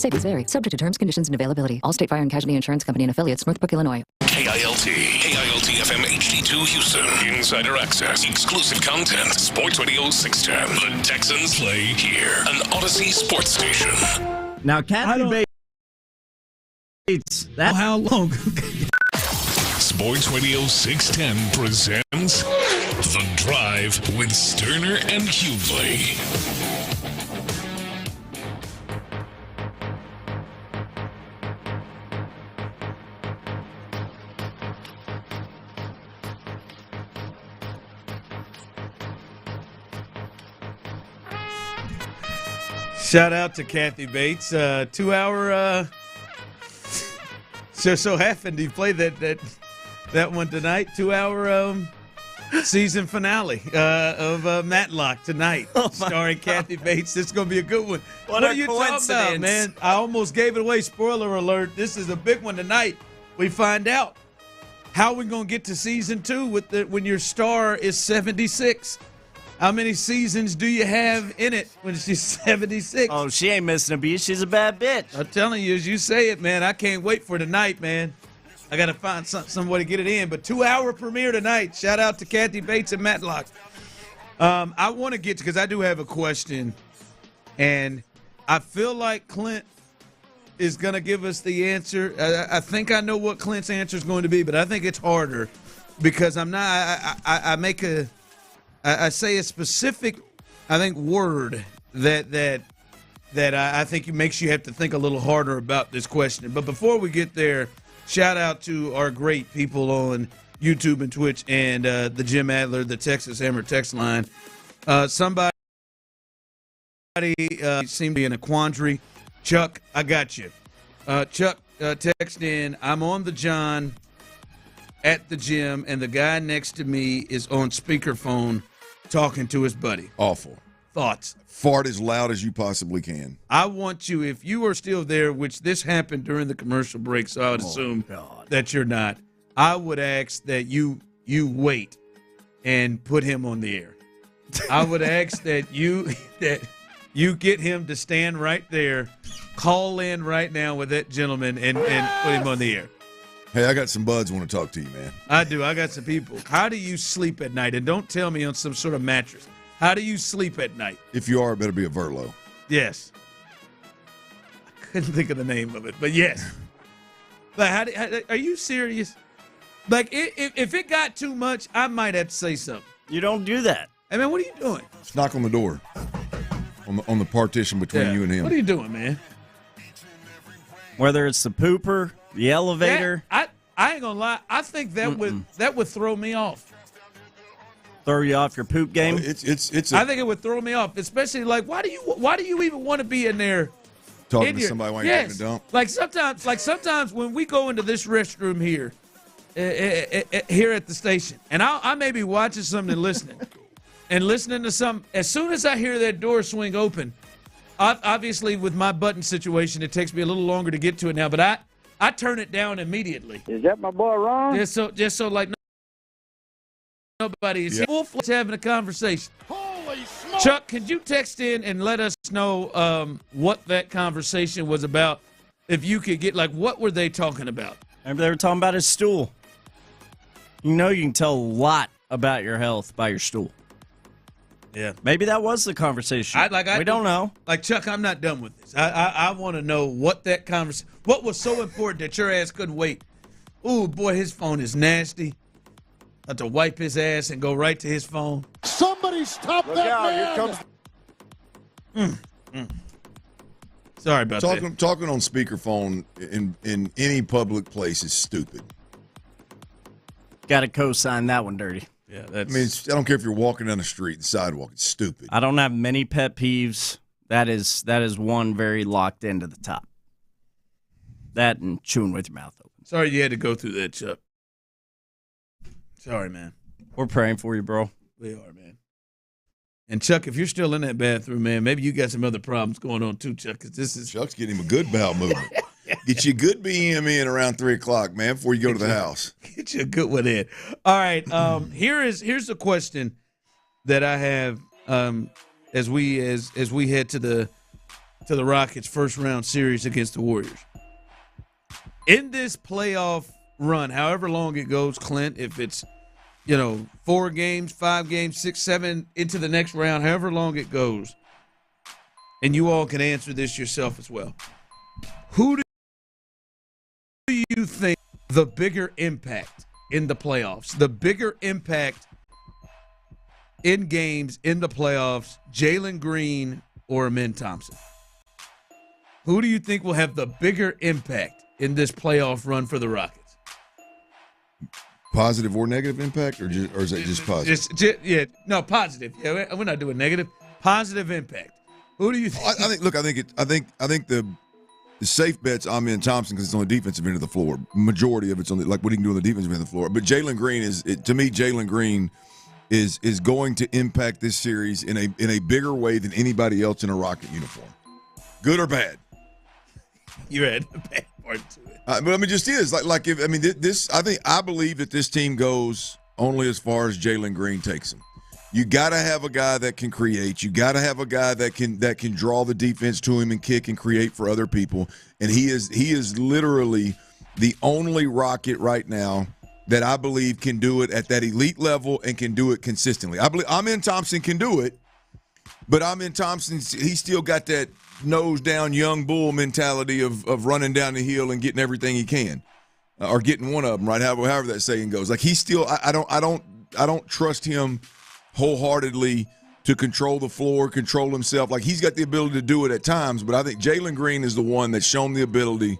Savings vary, subject to terms, conditions, and availability. Allstate Fire and Casualty Insurance Company and affiliates, Northbrook, Illinois. KILT FM HD2 Houston. Insider access, exclusive content. Sports Radio 610. The Texans play here. An Odyssey sports station. Now, Kathy Bates. How long? Sports Radio 610 presents The Drive with Stoerner and Hughley. Shout out to Kathy Bates. 2 hour. So happened you played that one tonight. 2 hour season finale of Matlock tonight, starring Kathy Bates. This is gonna be a good one. What are you talking about, man? I almost gave it away. Spoiler alert! This is a big one tonight. We find out how we're gonna get to season 2 when your star is 76. How many seasons do you have in it when she's 76? Oh, she ain't missing a beat. She's a bad bitch. I'm telling you, as you say it, man, I can't wait for tonight, man. I got to find some way to get it in. But 2 hour premiere tonight. Shout out to Kathy Bates and Matlock. I want to get to, because I do have a question. And I feel like Clint is going to give us the answer. I think I know what Clint's answer is going to be, but I think it's harder because I'm not. I say a specific, I think, word that I think it makes you have to think a little harder about this question. But before we get there, shout out to our great people on YouTube and Twitch and the Jim Adler, the Texas Hammer text line. Somebody seemed to be in a quandary. Chuck, I got you. Chuck text in, I'm on the John at the gym, and the guy next to me is on speakerphone talking to his buddy. Awful. Thoughts? Fart as loud as you possibly can. I want you, if you are still there, which this happened during the commercial break, so I would assume that you're not, I would ask that you wait and put him on the air. I would ask that you get him to stand right there, call in right now with that gentleman, and put him on the air. Hey, I got some buds want to talk to you, man. I do. I got some people. How do you sleep at night? And don't tell me on some sort of mattress. How do you sleep at night? If you are, it better be a Verlo. Yes. I couldn't think of the name of it, but yes. Like, are you serious? Like, if it got too much, I might have to say something. You don't do that. Hey, man, what are you doing? Just knock on the door. On the partition between you and him. What are you doing, man? Whether it's the pooper, the elevator. I ain't gonna lie. I think that would throw me off. Throw you off your poop game. I think it would throw me off, especially like why do you even want to be in there talking to somebody while you're taking a dump? Like sometimes when we go into this restroom here at the station, and I may be watching something and listening to something. As soon as I hear that door swing open, obviously with my button situation, it takes me a little longer to get to it now, but I turn it down immediately. Is that my boy Ron? Just so like nobody is full-fledged having a conversation. Holy smokes! Chuck, could you text in and let us know what that conversation was about? If you could get, like, what were they talking about? Maybe they were talking about his stool. You know you can tell a lot about your health by your stool. Yeah. Maybe that was the conversation. We don't know. Like, Chuck, I'm not done with this. I want to know what that conversation, what was so important that your ass couldn't wait. Ooh, boy, his phone is nasty. I have to wipe his ass and go right to his phone. Somebody stop that man! Here comes. Sorry about that. Talking on speakerphone in any public place is stupid. Got to co-sign that one, Dirty. Yeah, I mean, I don't care if you're walking down the street, the sidewalk. It's stupid. I don't have many pet peeves. That is one very locked into the top. That and chewing with your mouth open. Sorry you had to go through that, Chuck. Sorry, man. We're praying for you, bro. We are, man. And Chuck, if you're still in that bathroom, man, maybe you got some other problems going on too, Chuck. Because Chuck's getting him a good bowel movement. Get you a good BM in around 3 o'clock, man, before you go to the house. Get you a good one in. All right. Here's the question that I have as we head to the to the Rockets' first-round series against the Warriors. In this playoff run, however long it goes, Clint, if it's 4 games, 5 games, 6, 7 into the next round, however long it goes, and you all can answer this yourself as well. Who do you think the bigger impact in the playoffs? The bigger impact in games in the playoffs, Jalen Green or Amin Thompson? Who do you think will have the bigger impact in this playoff run for the Rockets? Positive or negative impact, or is that just positive? Positive. Yeah, we're not doing negative. Positive impact. Who do you think? I think the safe bet's Amin Thompson because it's on the defensive end of the floor. Majority of it's on what he can do on the defensive end of the floor. But Jalen Green Jalen Green is going to impact this series in a bigger way than anybody else in a Rocket uniform. Good or bad? You're at the bad part to it. But just is I believe that this team goes only as far as Jalen Green takes them. You got to have a guy that can create. You got to have a guy that can draw the defense to him and kick and create for other people. And he is literally the only Rocket right now that I believe can do it at that elite level and can do it consistently. I believe Amin Thompson can do it, but Amin Thompson, he's still got that nose down young bull mentality of running down the hill and getting everything he can, or getting one of them, right? However that saying goes. Like he's still, I don't trust him wholeheartedly to control the floor, control himself. Like he's got the ability to do it at times, but I think Jalen Green is the one that's shown the ability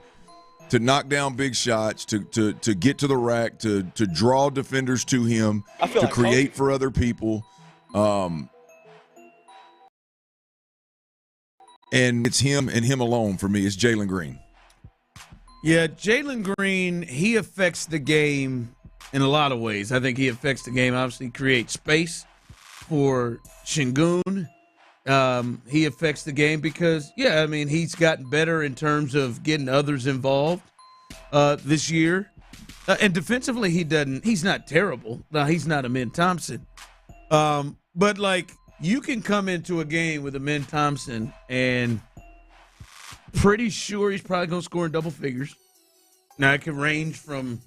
to knock down big shots, to get to the rack, to draw defenders to him, to create for other people. And it's him and him alone for me. It's Jalen Green. Yeah, Jalen Green, he affects the game in a lot of ways. I think he affects the game. Obviously, creates space for Şengün. He affects the game because, he's gotten better in terms of getting others involved this year. And defensively, he's not terrible. Now, he's not Amin Thompson. But, you can come into a game with Amin Thompson and pretty sure he's probably going to score in double figures. Now, it can range from,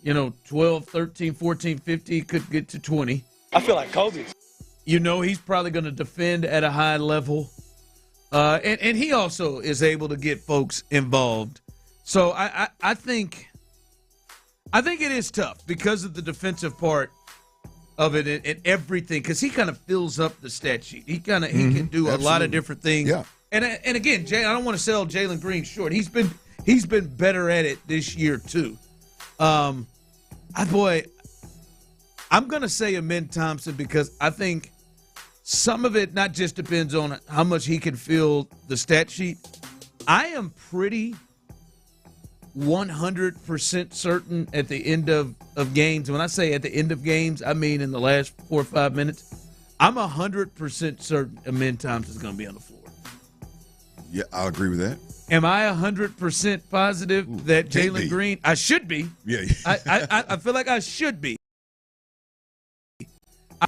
12, 13, 14, 15, could get to 20. I feel like Kobe. He's probably going to defend at a high level. And he also is able to get folks involved. So I think it is tough because of the defensive part of it and everything, because he kind of fills up the stat sheet. He can do a lot of different things. Yeah. And again, Jay, I don't want to sell Jalen Green short. He's been better at it this year too. I'm gonna say Amin Thompson because I think some of it not just depends on how much he can fill the stat sheet. I am pretty 100% certain at the end of games. When I say at the end of games, I mean in the last 4 or 5 minutes. I'm 100% certain Amin Thompson's going to be on the floor. Yeah, I'll agree with that. Am I 100% positive that Jalen Green? I should be. Yeah. I feel like I should be.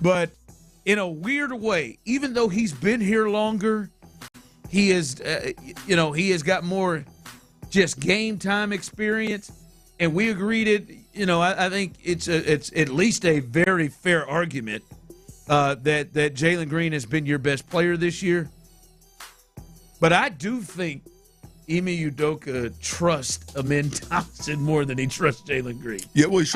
But in a weird way, even though he's been here longer, he is, he has got more just game time experience, and we agreed it. I think it's at least a very fair argument that Jalen Green has been your best player this year. But I do think Ime Udoka trusts Amin Thompson more than he trusts Jalen Green. Yeah, well, he's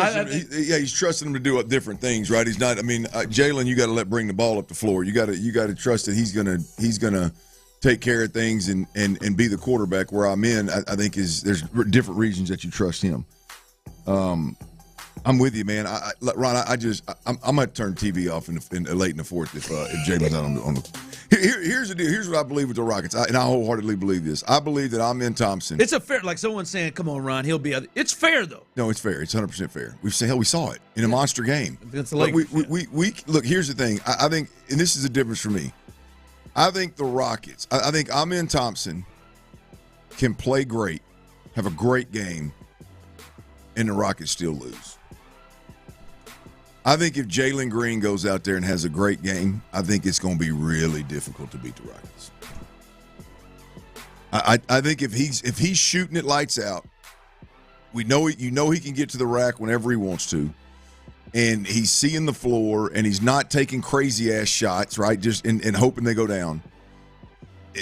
trusting him to do different things, right? He's not. Jalen, you got to bring the ball up the floor. You got to trust that he's gonna take care of things and be the quarterback. Where I'm in, I think there's different reasons that you trust him. I'm with you, man. Ron, I'm gonna turn TV off in late in the fourth if Jalen's not on the. Here's the deal. Here's what I believe with the Rockets, and I wholeheartely believe this. I believe that Amin Thompson. It's a fair, like someone saying, "Come on, Ron, he'll be." It's fair though. No, it's fair. It's 100% fair. We saw it in a monster game. It's like we look. Here's the thing. I think, and this is the difference for me. I think the Rockets. I think Amin Thompson can play great, have a great game, and the Rockets still lose. I think if Jalen Green goes out there and has a great game, I think it's going to be really difficult to beat the Rockets. I think if he's shooting it lights out, he can get to the rack whenever he wants to, and he's seeing the floor and he's not taking crazy ass shots, right? Just and hoping they go down.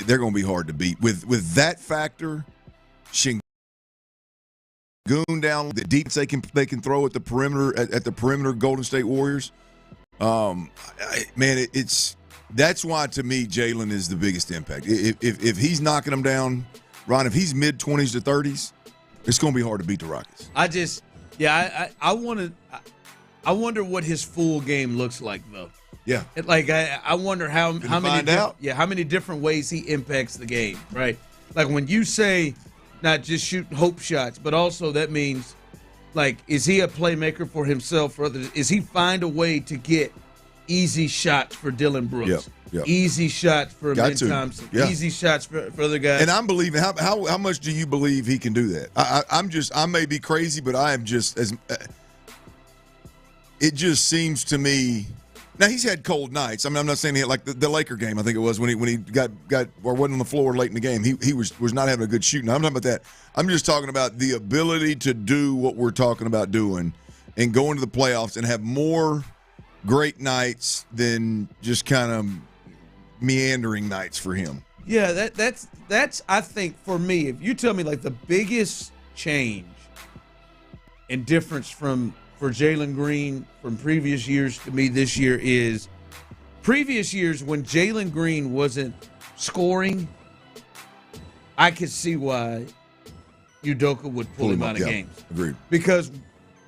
They're going to be hard to beat with that factor. Şengün down the deep they can throw at the perimeter at the perimeter. Golden State Warriors, that's why to me Jalen is the biggest impact. If he's knocking them down, Ron, if he's mid-20s to 30s, it's going to be hard to beat the Rockets. I wonder what his full game looks like though. Yeah, I wonder how many different ways he impacts the game, right? Like when you say not just shooting hope shots, but also that means, like, is he a playmaker for himself, for others? Is he find a way to get easy shots for Dylan Brooks, easy shots for Ben Thompson, easy shots for other guys? And I'm believing. How much do you believe he can do that? I may be crazy, but I am just as. It just seems to me. Now he's had cold nights. I mean, I'm not saying he had, like the Laker game. I think it was when he got or wasn't on the floor late in the game. He was not having a good shooting. I'm talking about that. I'm just talking about the ability to do what we're talking about doing and go into the playoffs and have more great nights than just kind of meandering nights for him. Yeah, that's I think for me. If you tell me like the biggest change and difference for Jalen Green from previous years to me this year is previous years when Jalen Green wasn't scoring, I could see why Udoka would pull him out of games. Agreed. Because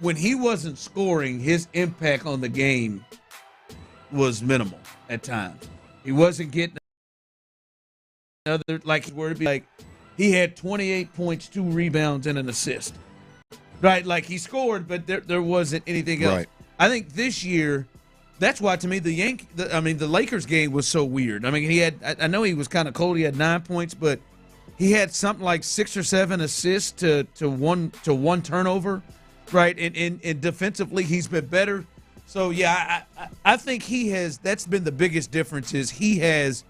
when he wasn't scoring, his impact on the game was minimal at times. He wasn't getting he had 28 points, 2 rebounds, and an assist. Right, like he scored, but there wasn't anything else. Right. I think this year, that's why to me the Lakers game was so weird. I mean, I know he was kind of cold. He had 9 points, but he had something like 6 or 7 assists to one turnover, right? And defensively, he's been better. So yeah, I think he has. That's been the biggest difference is he has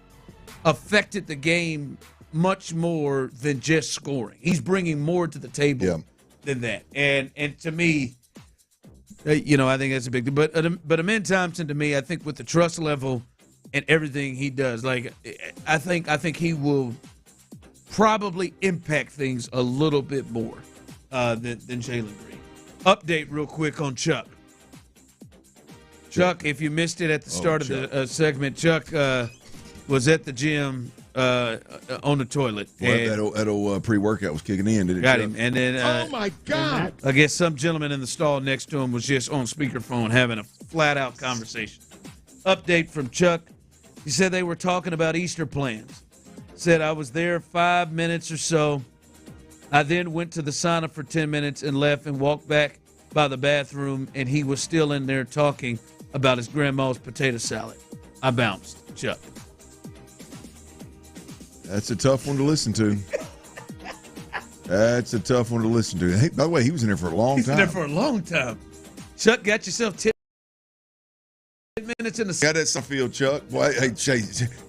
affected the game much more than just scoring. He's bringing more to the table. Yeah. Than that, and to me, I think that's a big deal. But Amen Thompson, to me, I think with the trust level and everything he does, like I think he will probably impact things a little bit more than Jalen Green. Update real quick on Chuck. Chuck, if you missed it at the start of the segment, Chuck was at the gym. On the toilet. Well, that old pre-workout was kicking in, did it? Got him. And then, oh, my God. I guess some gentleman in the stall next to him was just on speakerphone having a flat-out conversation. Update from Chuck. He said they were talking about Easter plans. Said, I was there 5 minutes or so. I then went to the sauna for 10 minutes and left and walked back by the bathroom, and he was still in there talking about his grandma's potato salad. I bounced. Chuck. That's a tough one to listen to. That's a tough one to listen to. Hey, by the way, he was in there for a long time. He's in there for a long time. Chuck, got yourself 10 minutes in the got that field, Chuck. Boy, hey,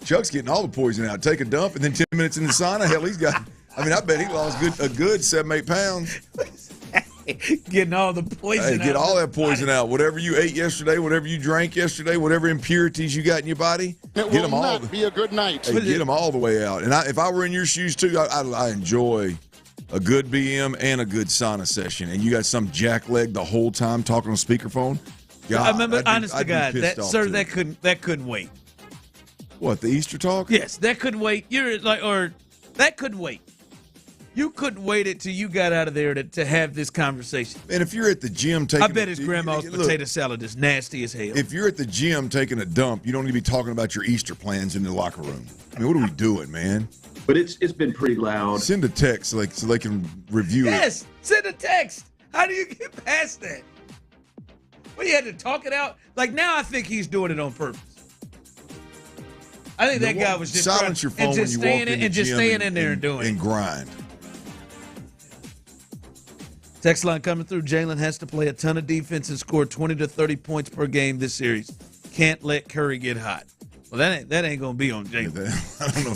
Chuck's getting all the poison out. Take a dump and then 10 minutes in the sauna. Hell, he's got. I mean, I bet he lost a good 7-8 pounds. Getting all the poison out. Get all that poison out. Whatever you ate yesterday, whatever you drank yesterday, whatever impurities you got in your body, get them all. It will not be a good night. Hey, get them all the way out. And if I were in your shoes too, I enjoy a good BM and a good sauna session. And you got some jackleg the whole time talking on speakerphone. God, I remember, honest to God, that couldn't wait. What, the Easter talk? Yes, that couldn't wait. That couldn't wait. You couldn't wait it till you got out of there to have this conversation. And if you're at the gym taking I bet his grandma's potato salad is nasty as hell. If you're at the gym taking a dump, you don't need to be talking about your Easter plans in the locker room. I mean, what are we doing, man? But it's been pretty loud. Send a text so they can review it. Yes, send a text. How do you get past that? Well, you had to talk it out. Like, now I think he's doing it on purpose. I think that guy was just silence your phone when you walk in the gym staying in there and doing and grind. Text line coming through. Jalen has to play a ton of defense and score 20 to 30 points per game this series. Can't let Curry get hot. Well, that ain't going to be on Jalen. I don't know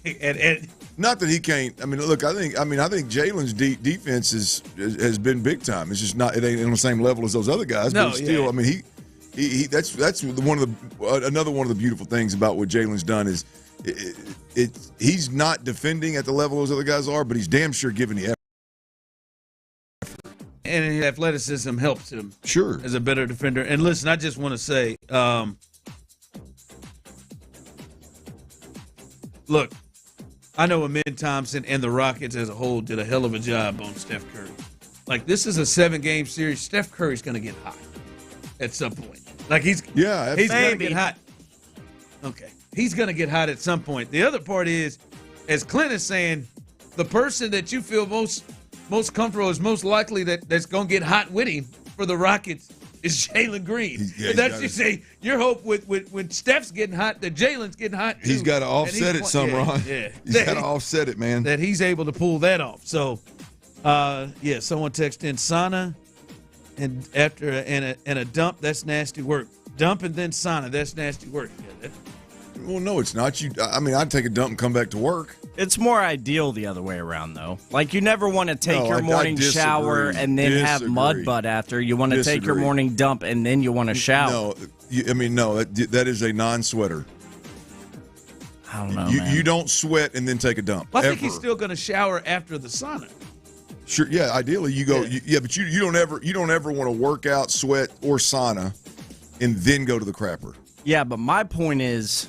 if Not that he can't. I mean, look. I think Jalen's defense has been big time. It's just not. It ain't on the same level as those other guys. No, but still, yeah. I mean, that's another one of the beautiful things about what Jalen's done is he's not defending at the level those other guys are, but he's damn sure giving the effort. And his athleticism helps him. Sure. As a better defender. And listen, I just want to say, look, I know Amin Thompson and the Rockets as a whole did a hell of a job on Steph Curry. Like, this is a 7-game series. Steph Curry's going to get hot at some point. Like, he's going to get hot. Okay. He's going to get hot at some point. The other part is, as Clint is saying, the person that you feel most comfortable is most likely that's going to get hot with him for the Rockets is Jalen Green. That's you say your hope with when Steph's getting hot, that Jalen's getting hot too. He's got to offset it some, Ron. Yeah. He's got to offset it, man. That he's able to pull that off. So, someone texted in Sana, and after a dump, that's nasty work. Dump and then Sana, that's nasty work. Yeah, well, no, it's not. I'd take a dump and come back to work. It's more ideal the other way around, though. Like, you never want to take your morning shower and then have mud butt after. You want to take your morning dump and then you want to shower. No, that is a non-sweater. I don't know, You don't sweat and then take a dump. Well, I think he's still going to shower after the sauna. Sure, yeah. Ideally, you go. Yeah, but you don't ever want to work out, sweat, or sauna, and then go to the crapper. Yeah, but my point is,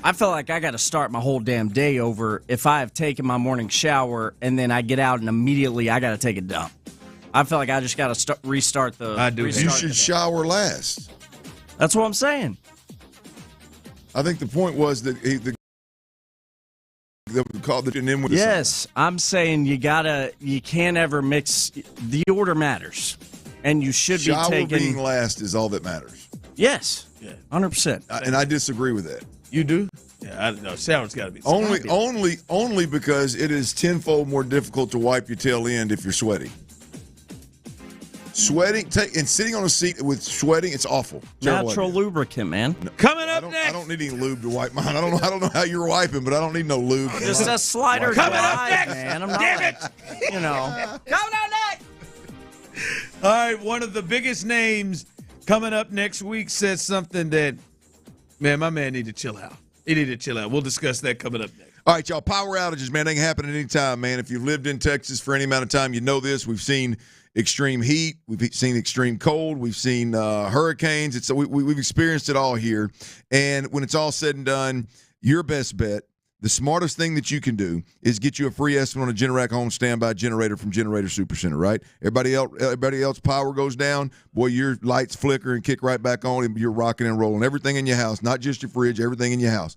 I feel like I got to start my whole damn day over if I have taken my morning shower and then I get out and immediately I got to take a dump. I feel like I just got to restart the. I do. You should shower last. That's what I'm saying. I think the point was that the call that didn't end with. Yes, I'm saying you can't ever mix. The order matters, and you should be taking. Shower being last is all that matters. Yes. Yeah. 100%. And I disagree with that. You do? Yeah, I don't know. Shower's got to be only because it is tenfold more difficult to wipe your tail end if you're sweaty. Sweating and sitting on a seat with sweating, it's awful. Natural lubricant, man. No, Coming up next. I don't need any lube to wipe mine. I don't know how you're wiping, but I don't need no lube. Just a slider. Coming up next, man. I'm not, damn it. Coming up next. All right, one of the biggest names coming up next week says something that, man, my man need to chill out. He need to chill out. We'll discuss that coming up next. All right, y'all, power outages, man, they can happen at any time, man. If you've lived in Texas for any amount of time, you know this. We've seen extreme heat. We've seen extreme cold. We've seen hurricanes. We've experienced it all here. And when it's all said and done, your best bet, the smartest thing that you can do is get you a free estimate on a Generac home standby generator from Generator Supercenter, right? Everybody else power goes down, boy, your lights flicker and kick right back on, and you're rocking and rolling. Everything in your house, not just your fridge, everything in your house.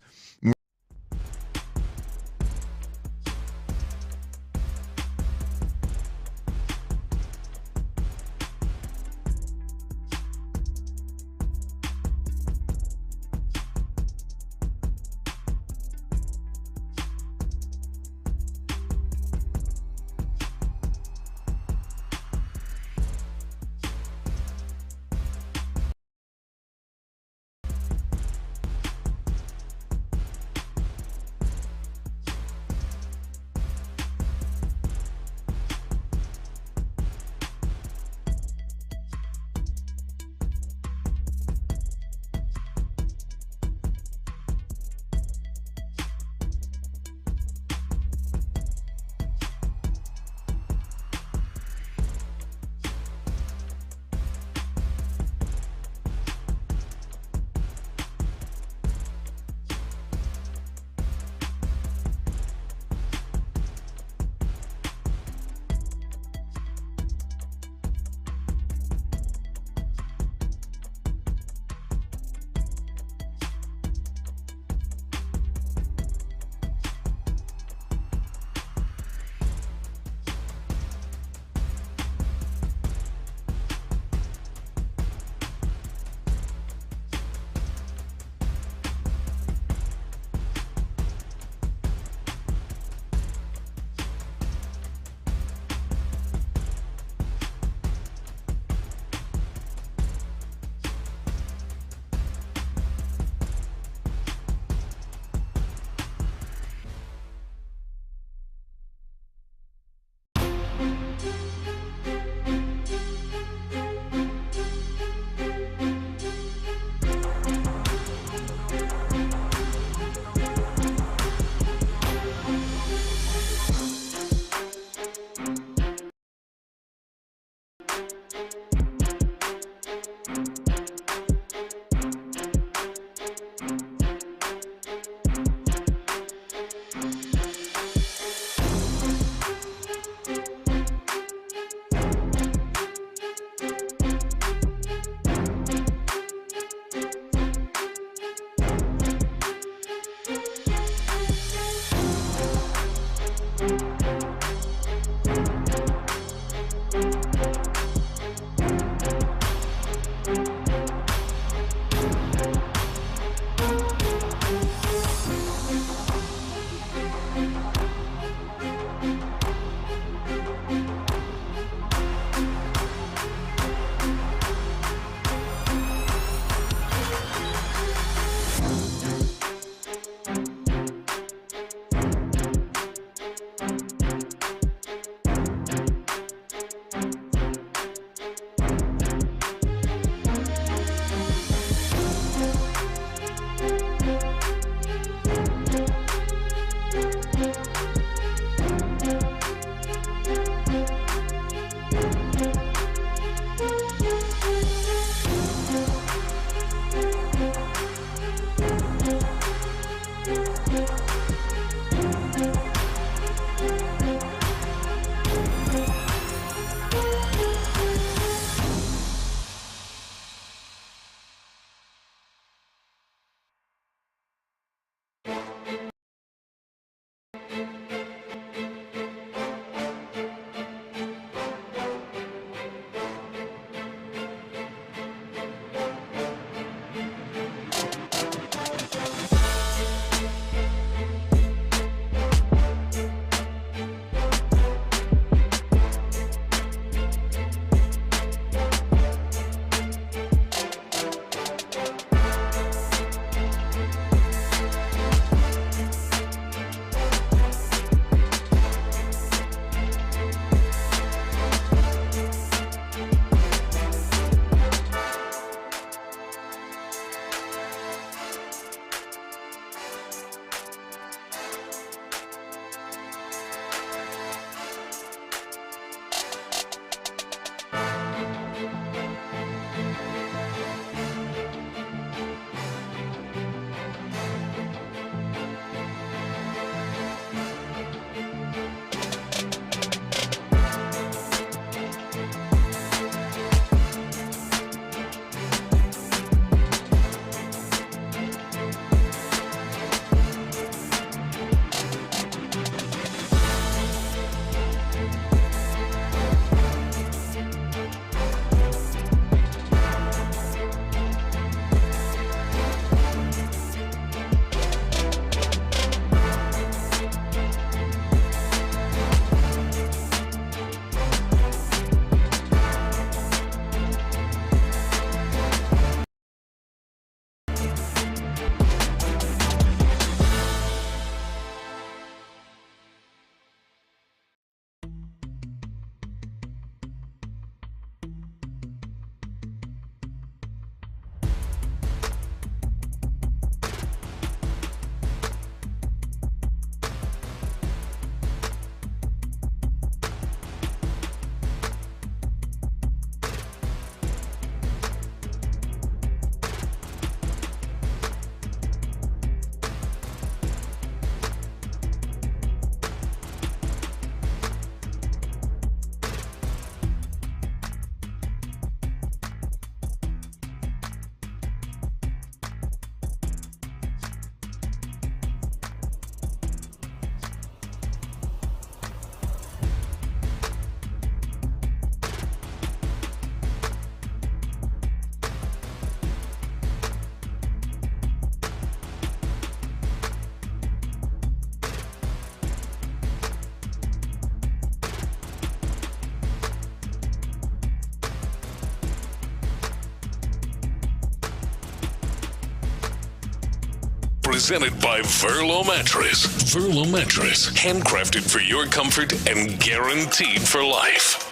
presented by Verlo Mattress. Verlo Mattress, handcrafted for your comfort and guaranteed for life.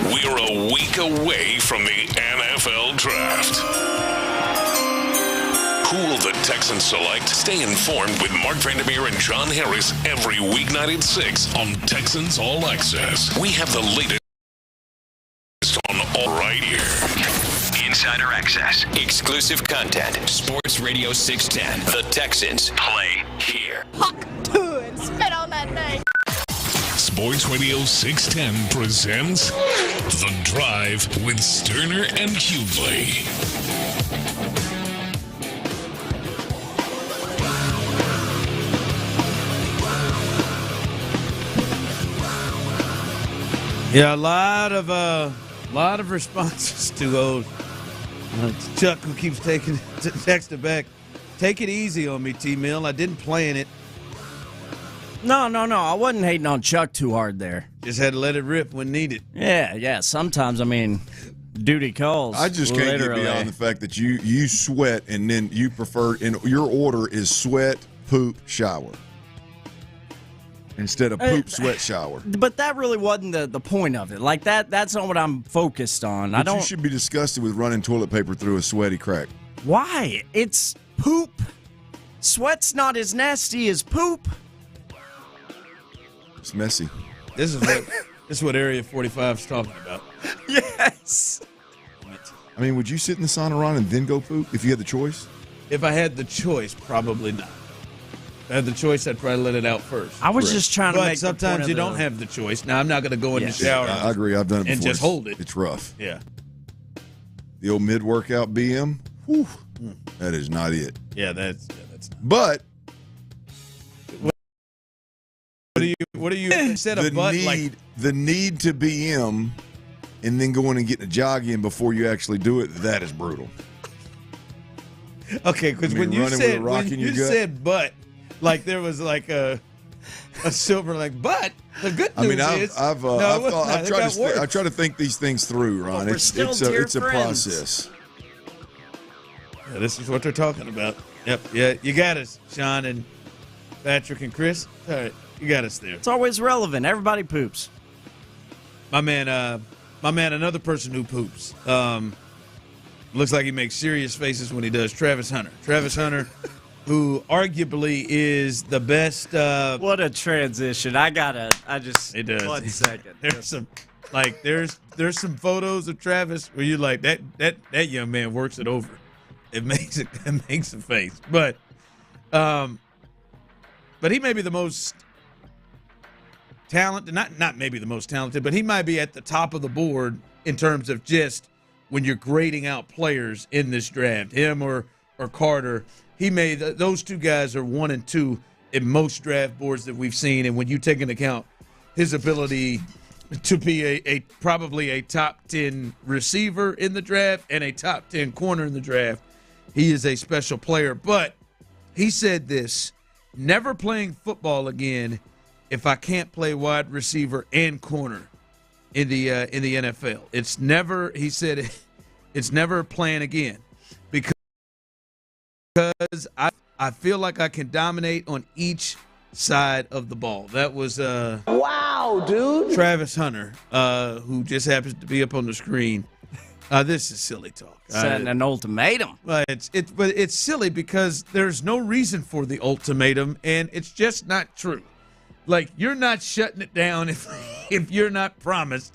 We're a week away from the NFL Draft. Who will the Texans select? Stay informed with Mark Vandermeer and John Harris every weeknight at 6 on Texans All Access. We have the latest on all right here. Insider access, exclusive content, Sports Radio 610. The Texans play here. and spit on that thing. Sports Radio 610 presents The Drive with Stoerner and Hughley. Yeah, a lot of responses to Chuck, who keeps texting back. Take it easy on me, T-Mill. I didn't plan it. No. I wasn't hating on Chuck too hard there. Just had to let it rip when needed. Yeah. Sometimes, duty calls. I just can't get beyond the fact that you sweat and then you prefer, and your order is sweat, poop, shower. Instead of poop, sweat, shower. But that really wasn't the point of it. Like, that's not what I'm focused on. But you should be disgusted with running toilet paper through a sweaty crack. Why? It's poop. Sweat's not as nasty as poop. It's messy. This is what Area 45 is talking about. Yes. Would you sit in the sauna, Ron, and then go poop if you had the choice? If I had the choice, probably not. If I had the choice, I'd probably let it out first. I was just trying to make the point sometimes you don't have the choice. Now, I'm not going to go in the shower. I agree. I've done it before. And just hold it. It's rough. Yeah. The old mid-workout BM, whew, that is not it. Yeah, that's not. But what do you instead of butt, the need to BM and then going and getting a jog in before you actually do it, that is brutal. Okay, because when you said butt, like there was like a silver butt. The good news is I try to think these things through, Ron. Well, it's a process. Yeah, this is what they're talking about. Yep. Yeah, you got us, Sean and Patrick and Chris. All right, you got us there. It's always relevant. Everybody poops. My man, another person who poops. Looks like he makes serious faces when he does. Travis Hunter, who arguably is the best. What a transition! It does. 1 second. There's some photos of Travis where you're like that young man works it over. It makes a face, but he may be the most talented. Not maybe the most talented, but he might be at the top of the board in terms of just when you're grading out players in this draft. Him or Carter. Those two guys are 1 and 2 in most draft boards that we've seen. And when you take into account his ability to be probably a top 10 receiver in the draft and a top 10 corner in the draft, he is a special player. But he said this: never playing football again if I can't play wide receiver and corner in the NFL. It's never playing again because I feel like I can dominate on each side of the ball. That was wow, dude. Travis Hunter, who just happens to be up on the screen. This is silly talk. Setting an ultimatum. But it's silly because there's no reason for the ultimatum, and it's just not true. Like, you're not shutting it down if you're not promised.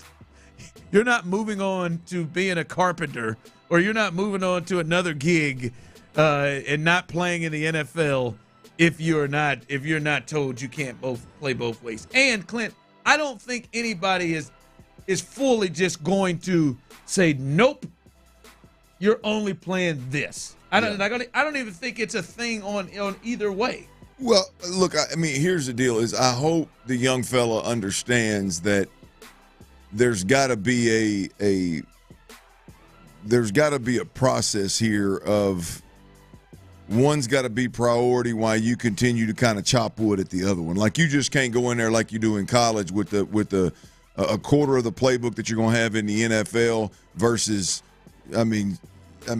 You're not moving on to being a carpenter, or you're not moving on to another gig and not playing in the NFL if you're not told you can't play both ways. And Clint, I don't think anybody is fully just going to say, nope, you're only playing this. I don't even think it's a thing on either way. Well, look, here's the deal: is I hope the young fella understands that there's got to be a process here of one's got to be priority while you continue to kind of chop wood at the other one. Like, you just can't go in there like you do in college with a quarter of the playbook that you're going to have in the NFL versus,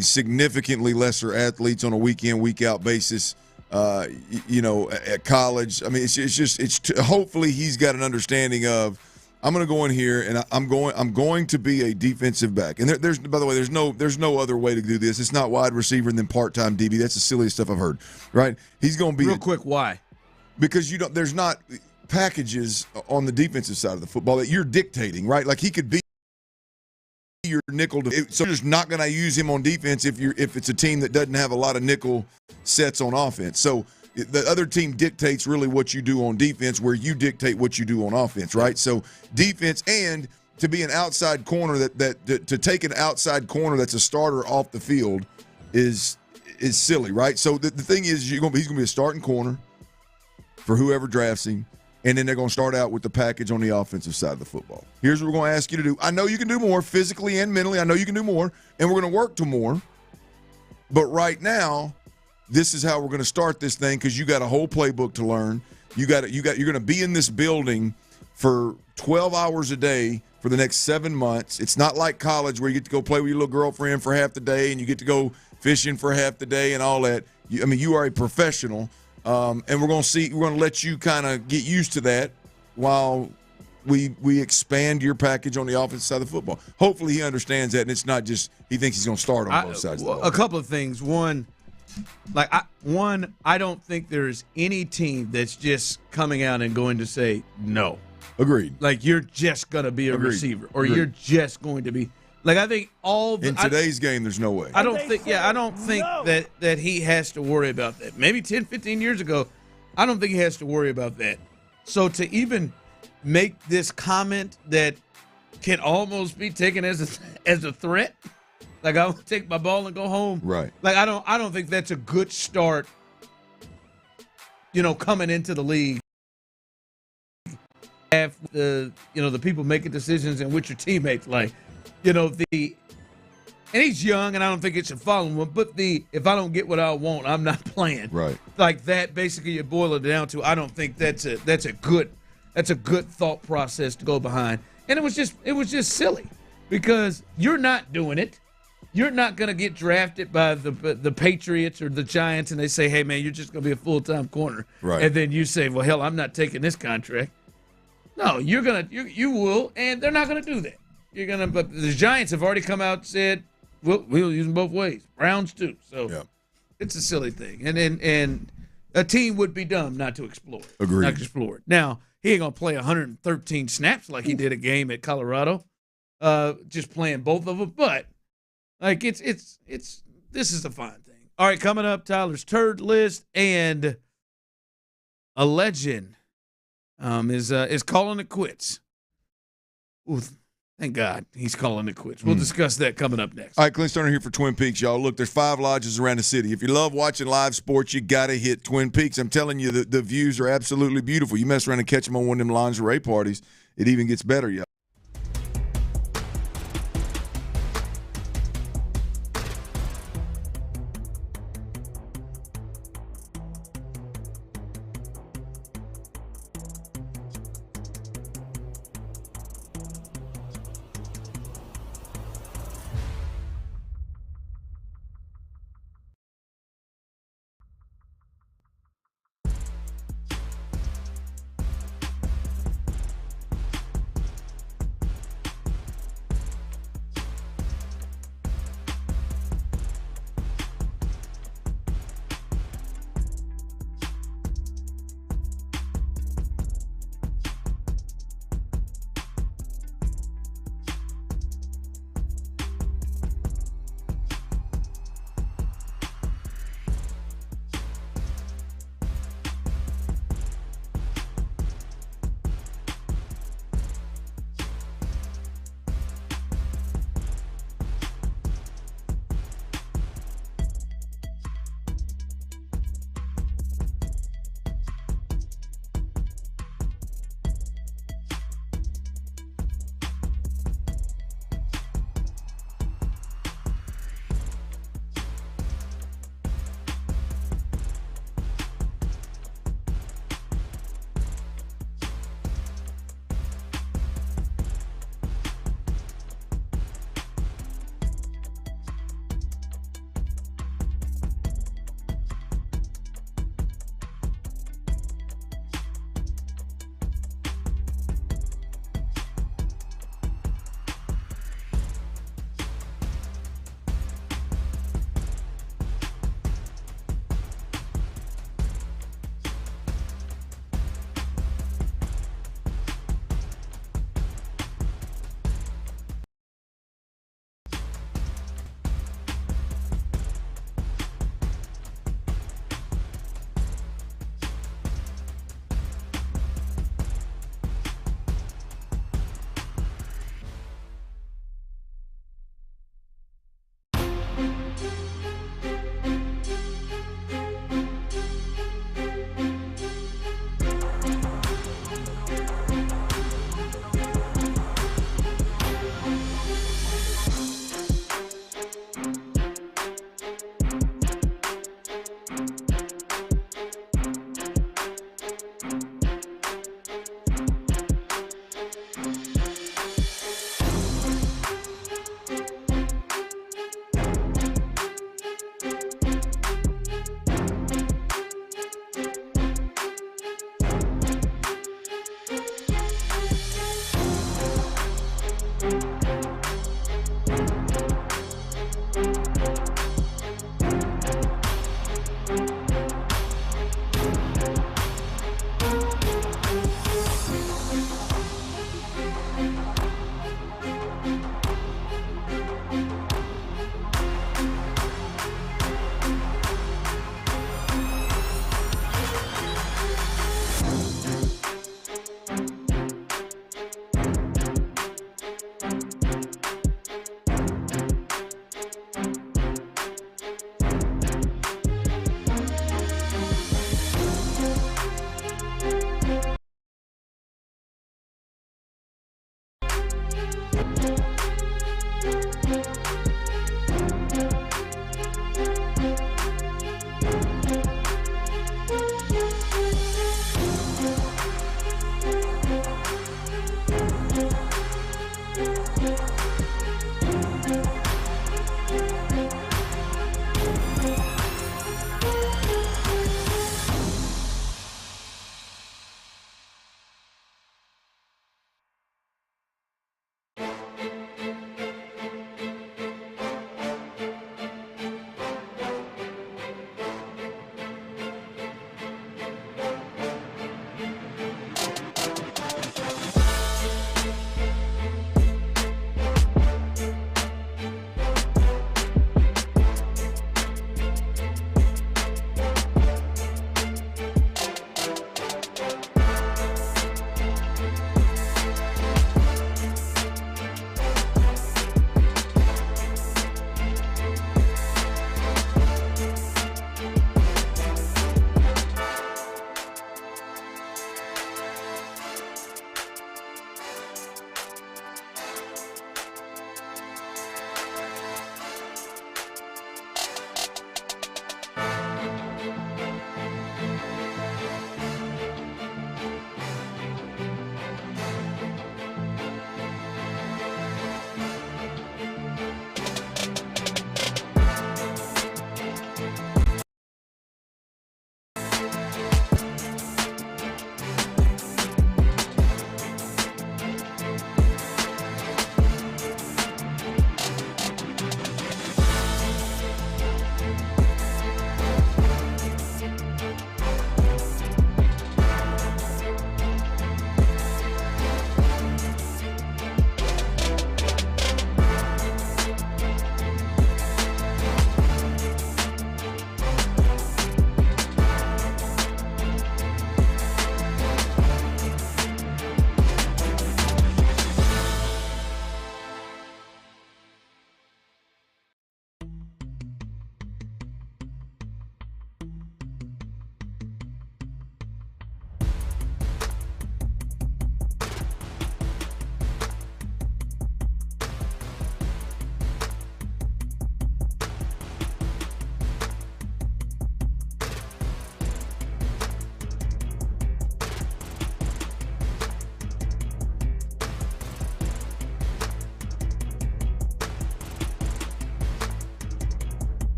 significantly lesser athletes on a week in, week out basis at college. I mean, hopefully he's got an understanding of, I'm going to go in here and I'm going to be a defensive back. And there's by the way, there's no other way to do this. It's not wide receiver and then part-time DB. That's the silliest stuff I've heard. Right? He's going to be real quick. Why? Because there's not packages on the defensive side of the football that you're dictating. Right? Like he could be your nickel. So you're just not going to use him on defense if it's a team that doesn't have a lot of nickel sets on offense. So the other team dictates really what you do on defense, where you dictate what you do on offense, right? So defense, and to be an outside corner to take an outside corner that's a starter off the field is silly, right? So the thing is, he's going to be a starting corner for whoever drafts him, and then they're going to start out with the package on the offensive side of the football. Here's what we're going to ask you to do. I know you can do more physically and mentally. I know you can do more, and we're going to work to more. But right now, this is how we're going to start this thing, because you got a whole playbook to learn. You're going to be in this building for 12 hours a day for the next 7 months. It's not like college where you get to go play with your little girlfriend for half the day and you get to go fishing for half the day and all that. You are a professional, and we're going to let you kind of get used to that while we expand your package on the offensive side of the football. Hopefully he understands that, and it's not just he thinks he's going to start on both sides of the ball. A couple of things. One, I don't think there's any team that's just coming out and going to say no. Agreed. Like, you're just going to be a receiver, or you're just going to be. Like, I think in today's game, there's no way. I don't think that he has to worry about that. Maybe 10, 15 years ago, I don't think he has to worry about that. So to even make this comment that can almost be taken as a threat, like, I'll take my ball and go home. Right. Like, I don't think that's a good start, coming into the league. Have the people making decisions and with your teammates, like, and he's young and I don't think it should follow him, but if I don't get what I want, I'm not playing. Right. Like that, basically you boil it down to, I don't think that's a good thought process to go behind. And it was just silly, because you're not doing it. You're not going to get drafted by the Patriots or the Giants and they say, hey, man, you're just going to be a full-time corner. Right. And then you say, well, hell, I'm not taking this contract. No, you will, and they're not going to do that. But the Giants have already come out and said, we'll use them both ways. Browns too. So It's a silly thing. And a team would be dumb not to explore it. Agreed. Not to explore it. Now, he ain't going to play 113 snaps like he did a game at Colorado, just playing both of them, but like this is a fine thing. All right, coming up, Tyler's turd list, and a legend is calling it quits. Ooh, thank God he's calling it quits. We'll discuss that coming up next. All right, Clint Stoerner here for Twin Peaks, y'all. Look, there's 5 lodges around the city. If you love watching live sports, you got to hit Twin Peaks. I'm telling you, the views are absolutely beautiful. You mess around and catch them on one of them lingerie parties, it even gets better, y'all.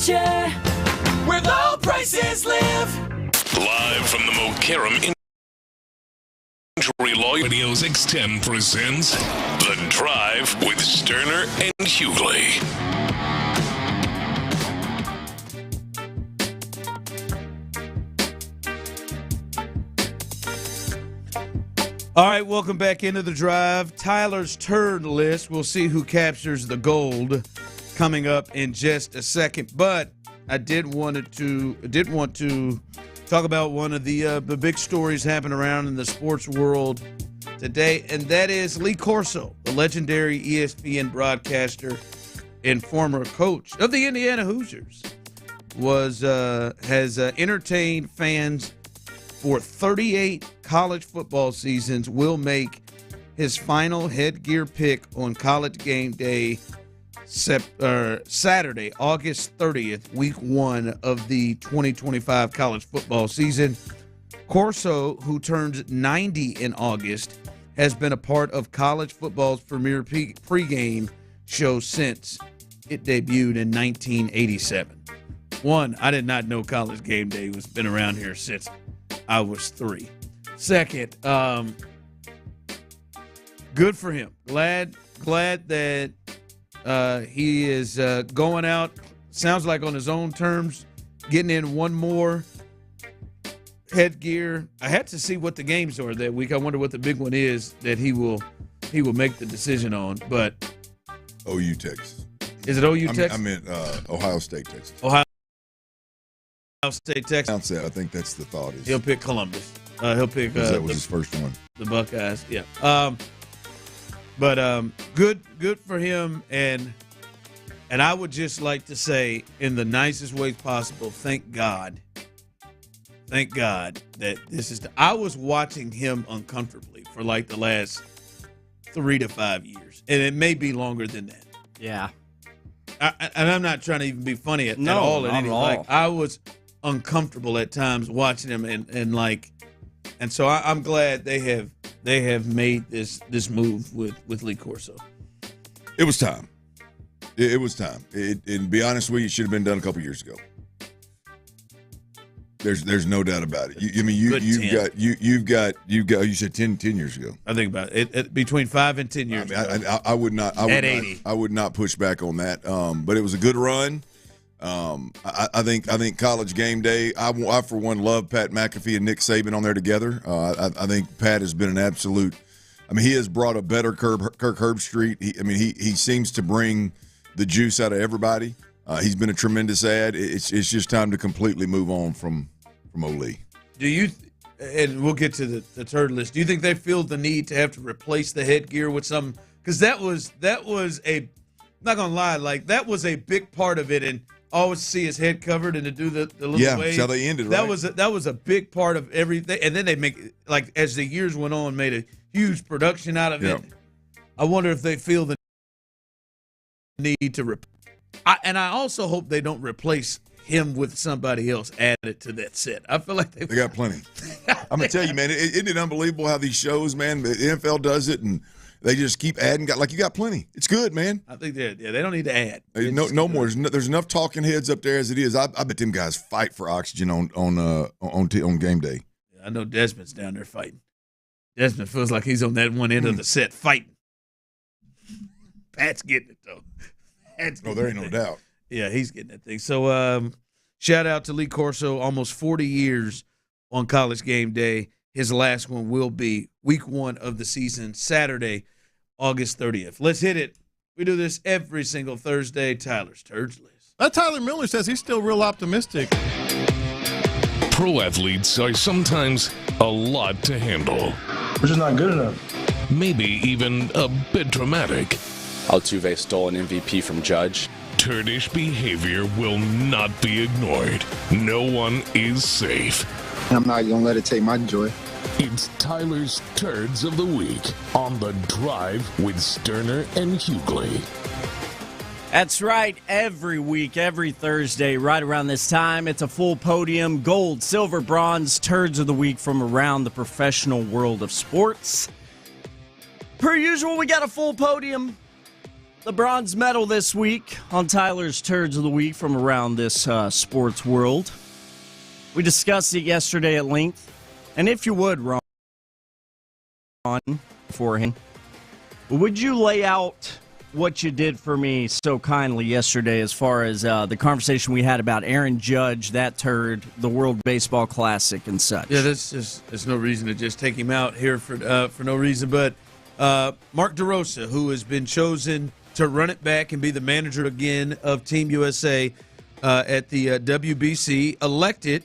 Metchie, where low prices live. Live from the Mokaram Injury Law Radio's X10 presents The Drive with Stoerner and Hughley. All right, welcome back into the drive. Tyler's turn list. We'll see who captures the gold coming up in just a second. But I did want to talk about one of the big stories happening around in the sports world today, and that is Lee Corso, the legendary ESPN broadcaster and former coach of the Indiana Hoosiers, has entertained fans for 38 college football seasons, will make his final headgear pick on College Game Day, Saturday, August 30th, week 1 of the 2025 college football season. Corso, who turns 90 in August, has been a part of college football's premier pregame show since it debuted in 1987. One, I did not know College Game Day was been around here since I was 3. Second, good for him. Glad that he is going out, sounds like on his own terms, getting in one more headgear. I had to see what the games are that week. I wonder what the big one is that he will make the decision on. But OU, Texas. Is it OU, Texas? I meant Ohio State, Texas. Ohio State, Texas. I think that's the thought. He'll pick Columbus. He'll pick. That was his first one. The Buckeyes. Yeah. But good for him, and I would just like to say, in the nicest ways possible, thank God that this is. I was watching him uncomfortably for like the last 3 to 5 years, and it may be longer than that. Yeah. And I'm not trying to even be funny at all. Not at all. Like, I was uncomfortable at times watching him, and so I'm glad they have made this move with Lee Corso. It was time. It was time. And to be honest with you, it should have been done a couple years ago. There's no doubt about it. You've got you said 10 years ago. I think about it between 5 and 10 years. I would not. I would not push back on that. But it was a good run. I think College Game Day. I for one love Pat McAfee and Nick Saban on there together. I think Pat has been an absolute. I mean, he has brought a better Kirk Herbstreit. He seems to bring the juice out of everybody. He's been a tremendous add. It's just time to completely move on from Ole. Do you? And we'll get to the third list. Do you think they feel the need to have to replace the headgear with some? Because that was a. I'm not gonna lie, like that was a big part of it, and always see his head covered and to do the little wave. That's how they ended. Right? That was a big part of everything, and then they make like as the years went on, made a huge production out of it. I wonder if they feel the need to and I also hope they don't replace him with somebody else added to that set. I feel like they got plenty. I'm gonna tell you, man, isn't it unbelievable how these shows, man, the NFL does it, and they just keep adding. You got plenty. It's good, man. I think they don't need to add. No more. There's enough talking heads up there as it is. I bet them guys fight for oxygen on game day. I know Desmond's down there fighting. Desmond feels like he's on that one end of the set fighting. Pat's getting it though. There ain't no doubt. Yeah, he's getting that thing. So shout out to Lee Corso, almost 40 years on College Game Day. His last one will be week 1 of the season, Saturday, August 30th. Let's hit it. We do this every single Thursday. Tyler's Turds List. Tyler Miller says he's still real optimistic. Pro athletes are sometimes a lot to handle. We're just not good enough. Maybe even a bit dramatic. Altuve stole an MVP from Judge. Turdish behavior will not be ignored. No one is safe. I'm not going to let it take my joy. It's Tyler's Turds of the Week on The Drive with Stoerner and Hughley. That's right. Every week, every Thursday, right around this time, it's a full podium, gold, silver, bronze, Turds of the Week from around the professional world of sports. Per usual, we got a full podium. the bronze medal this week on Tyler's Turds of the Week from around this sports world. We discussed it yesterday at length. And if you would, Ron, beforehand, would you lay out what you did for me so kindly yesterday as far as the conversation we had about Aaron Judge, that turd, the World Baseball Classic and such? Yeah, there's no reason to just take him out here for no reason. But Mark DeRosa, who has been chosen to run it back and be the manager again of Team USA at the WBC, elected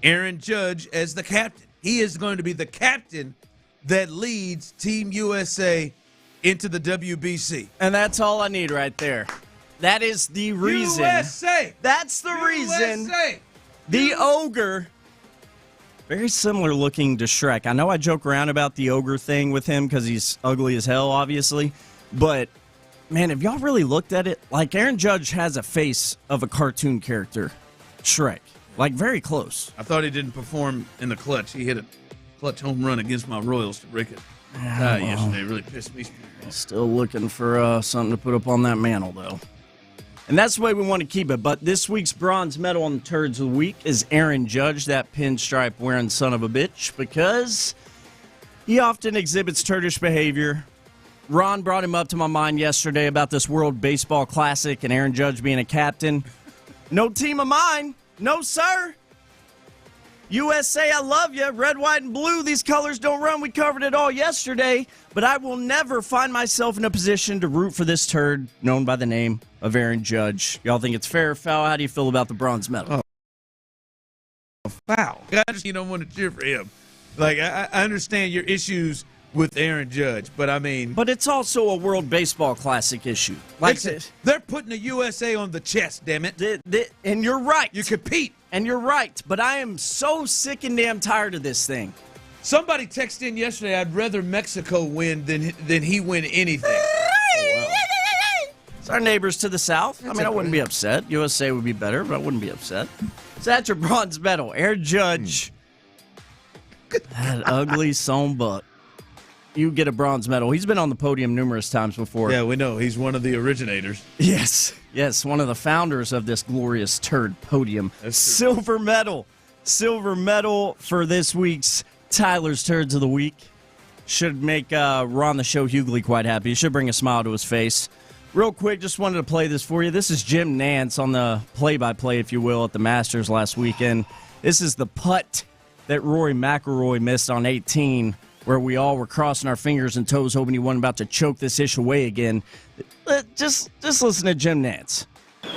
Aaron Judge as the captain. He is going to be the captain that leads Team USA into the WBC. And that's all I need right there. That is the reason. USA! That's the reason. USA! The ogre, very similar looking to Shrek. I know I joke around about the ogre thing with him because he's ugly as hell, obviously. But, man, have y'all really looked at it? Like, Aaron Judge has a face of a cartoon character, Shrek. Like, very close. I thought he didn't perform in the clutch. He hit a clutch home run against my Royals to break it. Yesterday really pissed me off. Still looking for something to put up on that mantle, though. And that's the way we want to keep it. But this week's bronze medal on the Turds of the Week is Aaron Judge, that pinstripe-wearing son of a bitch, because he often exhibits turdish behavior. Ron brought him up to my mind yesterday about this World Baseball Classic and Aaron Judge being a captain. No team of mine. No, sir. USA, I love you. Red, white, and blue. These colors don't run. We covered it all yesterday. But I will never find myself in a position to root for this turd known by the name of Aaron Judge. Y'all think it's fair or foul? How do you feel about the bronze medal? Foul. I understand you don't want to cheer for him. Like, I understand your issues with Aaron Judge, but I mean... But it's also a World Baseball Classic issue. Like, they're putting the USA on the chest, damn it. And you're right. You compete. And you're right, but I am so sick and damn tired of this thing. Somebody texted in yesterday, I'd rather Mexico win than he win anything. It's our neighbors to the south. I wouldn't be upset. USA would be better, but I wouldn't be upset. So that's your bronze medal. Aaron Judge. That ugly son buck. You get a bronze medal. He's been on the podium numerous times before. Yeah, we know. He's one of the originators. Yes, one of the founders of this glorious turd podium. Silver medal. Silver medal for this week's Tyler's Turds of the Week. Should make Ron the Show Hughley quite happy. Should bring a smile to his face. Real quick, just wanted to play this for you. This is Jim Nance on the play-by-play, if you will, at the Masters last weekend. This is the putt that Rory McIlroy missed on 18, where we all were crossing our fingers and toes hoping he wasn't about to choke this ish away again. Just listen to Jim Nance.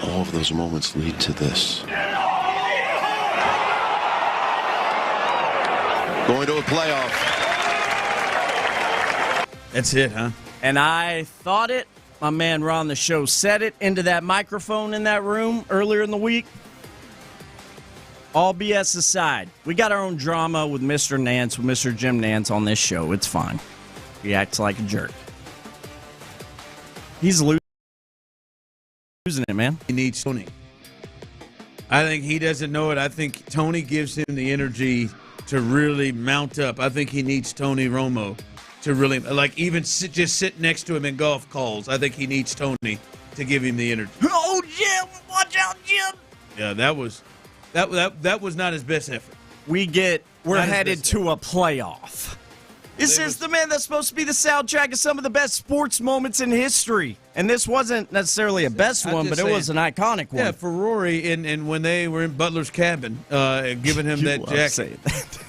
All of those moments lead to this. Going to a playoff. That's it, huh? And I thought it. My man Ron the Show said it into that microphone in that room earlier in the week. All BS aside, we got our own drama with Mr. Nance, with Mr. Jim Nance on this show. It's fine. He acts like a jerk. He's losing it, man. He needs Tony. I think he doesn't know it. I think Tony gives him the energy to really mount up. I think he needs Tony Romo to really, like, even just sit next to him in golf calls. I think he needs Tony to give him the energy. Oh, Jim! Watch out, Jim! Yeah, that was not his best effort. We're headed to a playoff. This is the man that's supposed to be the soundtrack of some of the best sports moments in history. And this wasn't necessarily a best one, but it was an iconic one. Yeah, for Rory, and when they were in Butler's cabin, giving him that jacket.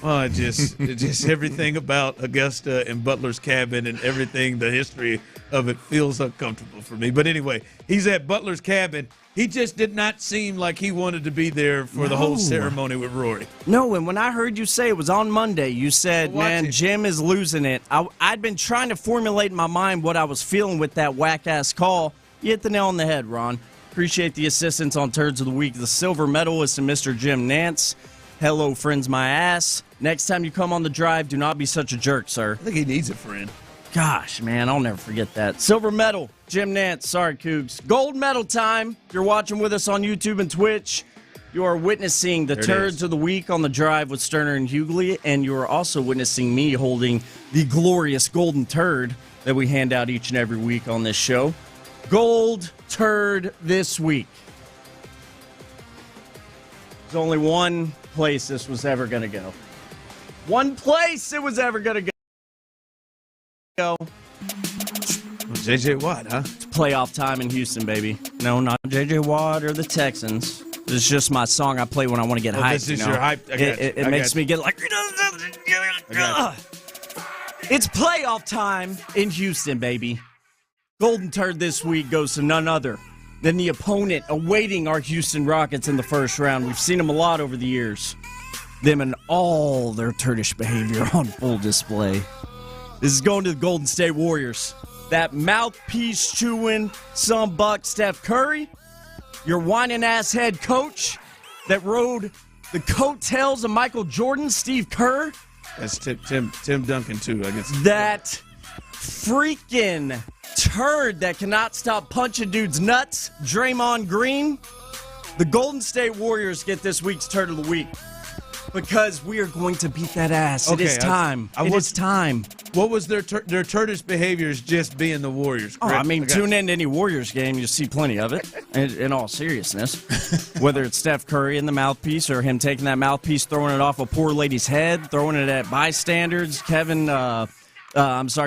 Oh, just everything about Augusta and Butler's cabin and everything, the history of it feels uncomfortable for me. But anyway, he's at Butler's cabin. He just did not seem like he wanted to be there for the whole ceremony with Rory. No, and when I heard you say it was on Monday, you said, man, Jim is losing it. I'd been trying to formulate in my mind what I was feeling with that whack-ass call. You hit the nail on the head, Ron. Appreciate the assistance on Turds of the Week. The silver medal is to Mr. Jim Nance. Hello, friends, my ass. Next time you come on the drive, do not be such a jerk, sir. I think he needs a friend. Gosh, man, I'll never forget that. Silver medal, Jim Nance. Sorry, Cougs. Gold medal time. If you're watching with us on YouTube and Twitch, you are witnessing the Turds of the Week on the drive with Stoerner and Hughley, and you are also witnessing me holding the glorious golden turd that we hand out each and every week on this show. Gold turd this week. There's only one place this was ever going to go. One place it was ever going to go. J.J. Watt, huh? It's playoff time in Houston, baby. No, not J.J. Watt or the Texans. This is just my song I play when I want to get hyped. This is your hype. It makes me get like... It's playoff time in Houston, baby. Golden turd this week goes to none other than the opponent awaiting our Houston Rockets in the first round. We've seen them a lot over the years. Them and all their turdish behavior on full display. This is going to the Golden State Warriors. That mouthpiece chewing buck Steph Curry, your whining ass head coach that rode the coattails of Michael Jordan, Steve Kerr. That's Tim Duncan too, I guess. That freaking turd that cannot stop punching dudes' nuts, Draymond Green. The Golden State Warriors get this week's turd of the week because we are going to beat that ass. Okay, it is time. It is time. What was their turdish behaviors just being the Warriors? Oh, I mean, tune in to any Warriors game. You'll see plenty of it, in all seriousness. Whether it's Steph Curry in the mouthpiece or him taking that mouthpiece, throwing it off a poor lady's head, throwing it at bystanders,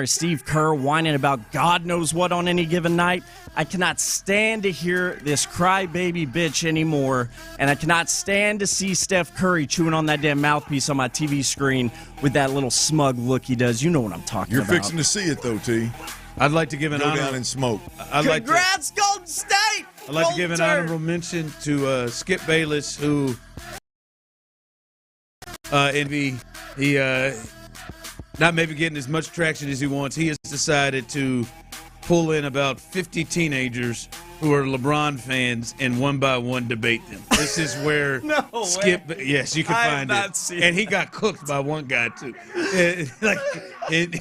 Steve Kerr whining about God knows what on any given night. I cannot stand to hear this crybaby bitch anymore, and I cannot stand to see Steph Curry chewing on that damn mouthpiece on my TV screen with that little smug look he does. You know what I'm talking about. You're fixing to see it, though, T. I'd like to give an Go down in smoke. Congrats, Golden State! I'd like to give an honorable mention to Skip Bayless, who not maybe getting as much traction as he wants. He has decided to pull in about 50 teenagers who are LeBron fans and one by one debate them. This is where Skip. Yes, you can find it. And he got cooked by one guy too.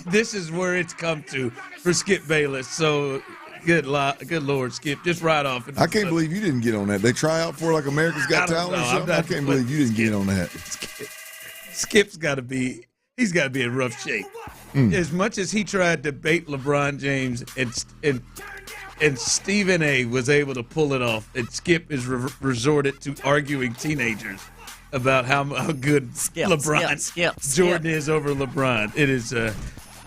This is where it's come to for Skip Bayless. So good Lord, Skip, just right off. I can't believe you didn't get on that. They try out for like America's Got Talent or something. I can't believe you didn't get on that. Skip's got to be. He's got to be in rough shape. As much as he tried to bait LeBron James and Stephen A. was able to pull it off, and Skip is resorted to arguing teenagers about how good Jordan is over LeBron. It is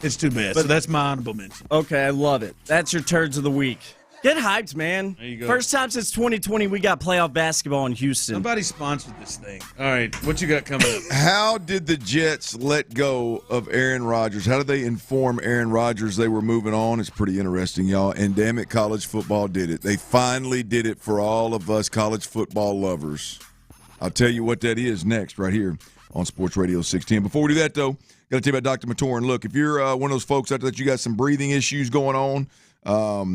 it's too bad. But so that's my honorable mention. Okay, I love it. That's your turds of the week. Get hyped, man. There you go. First time since 2020 we got playoff basketball in Houston. Somebody sponsored this thing. All right, what you got coming up? How did the Jets let go of Aaron Rodgers? How did they inform Aaron Rodgers they were moving on? It's pretty interesting, y'all. And damn it, college football did it. They finally did it for all of us college football lovers. I'll tell you what that is next right here on Sports Radio 610. Before we do that, though, got to tell you about Dr. Matoran. Look, if you're one of those folks out there that you got some breathing issues going on,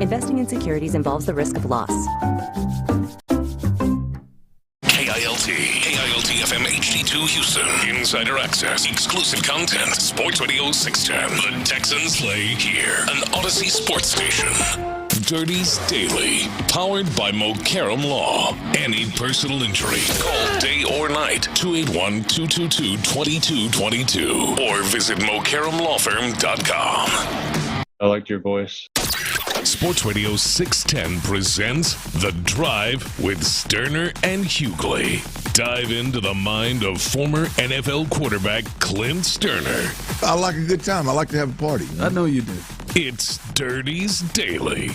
Investing in securities involves the risk of loss. KILT FM HD2 Houston. Insider access, exclusive content. Sports Radio 610. The Texans play here. An Odyssey sports station. Dirty's Daily. Powered by Mokaram Law. Any personal injury. Call day or night. 281-222-2222. Or visit MokaramLawFirm.com. I liked your voice. Sports Radio 610 presents The Drive with Stoerner and Hughley. Dive into the mind of former NFL quarterback Clint Stoerner. I like a good time. I like to have a party. I know you do. It's Dirty's Daily.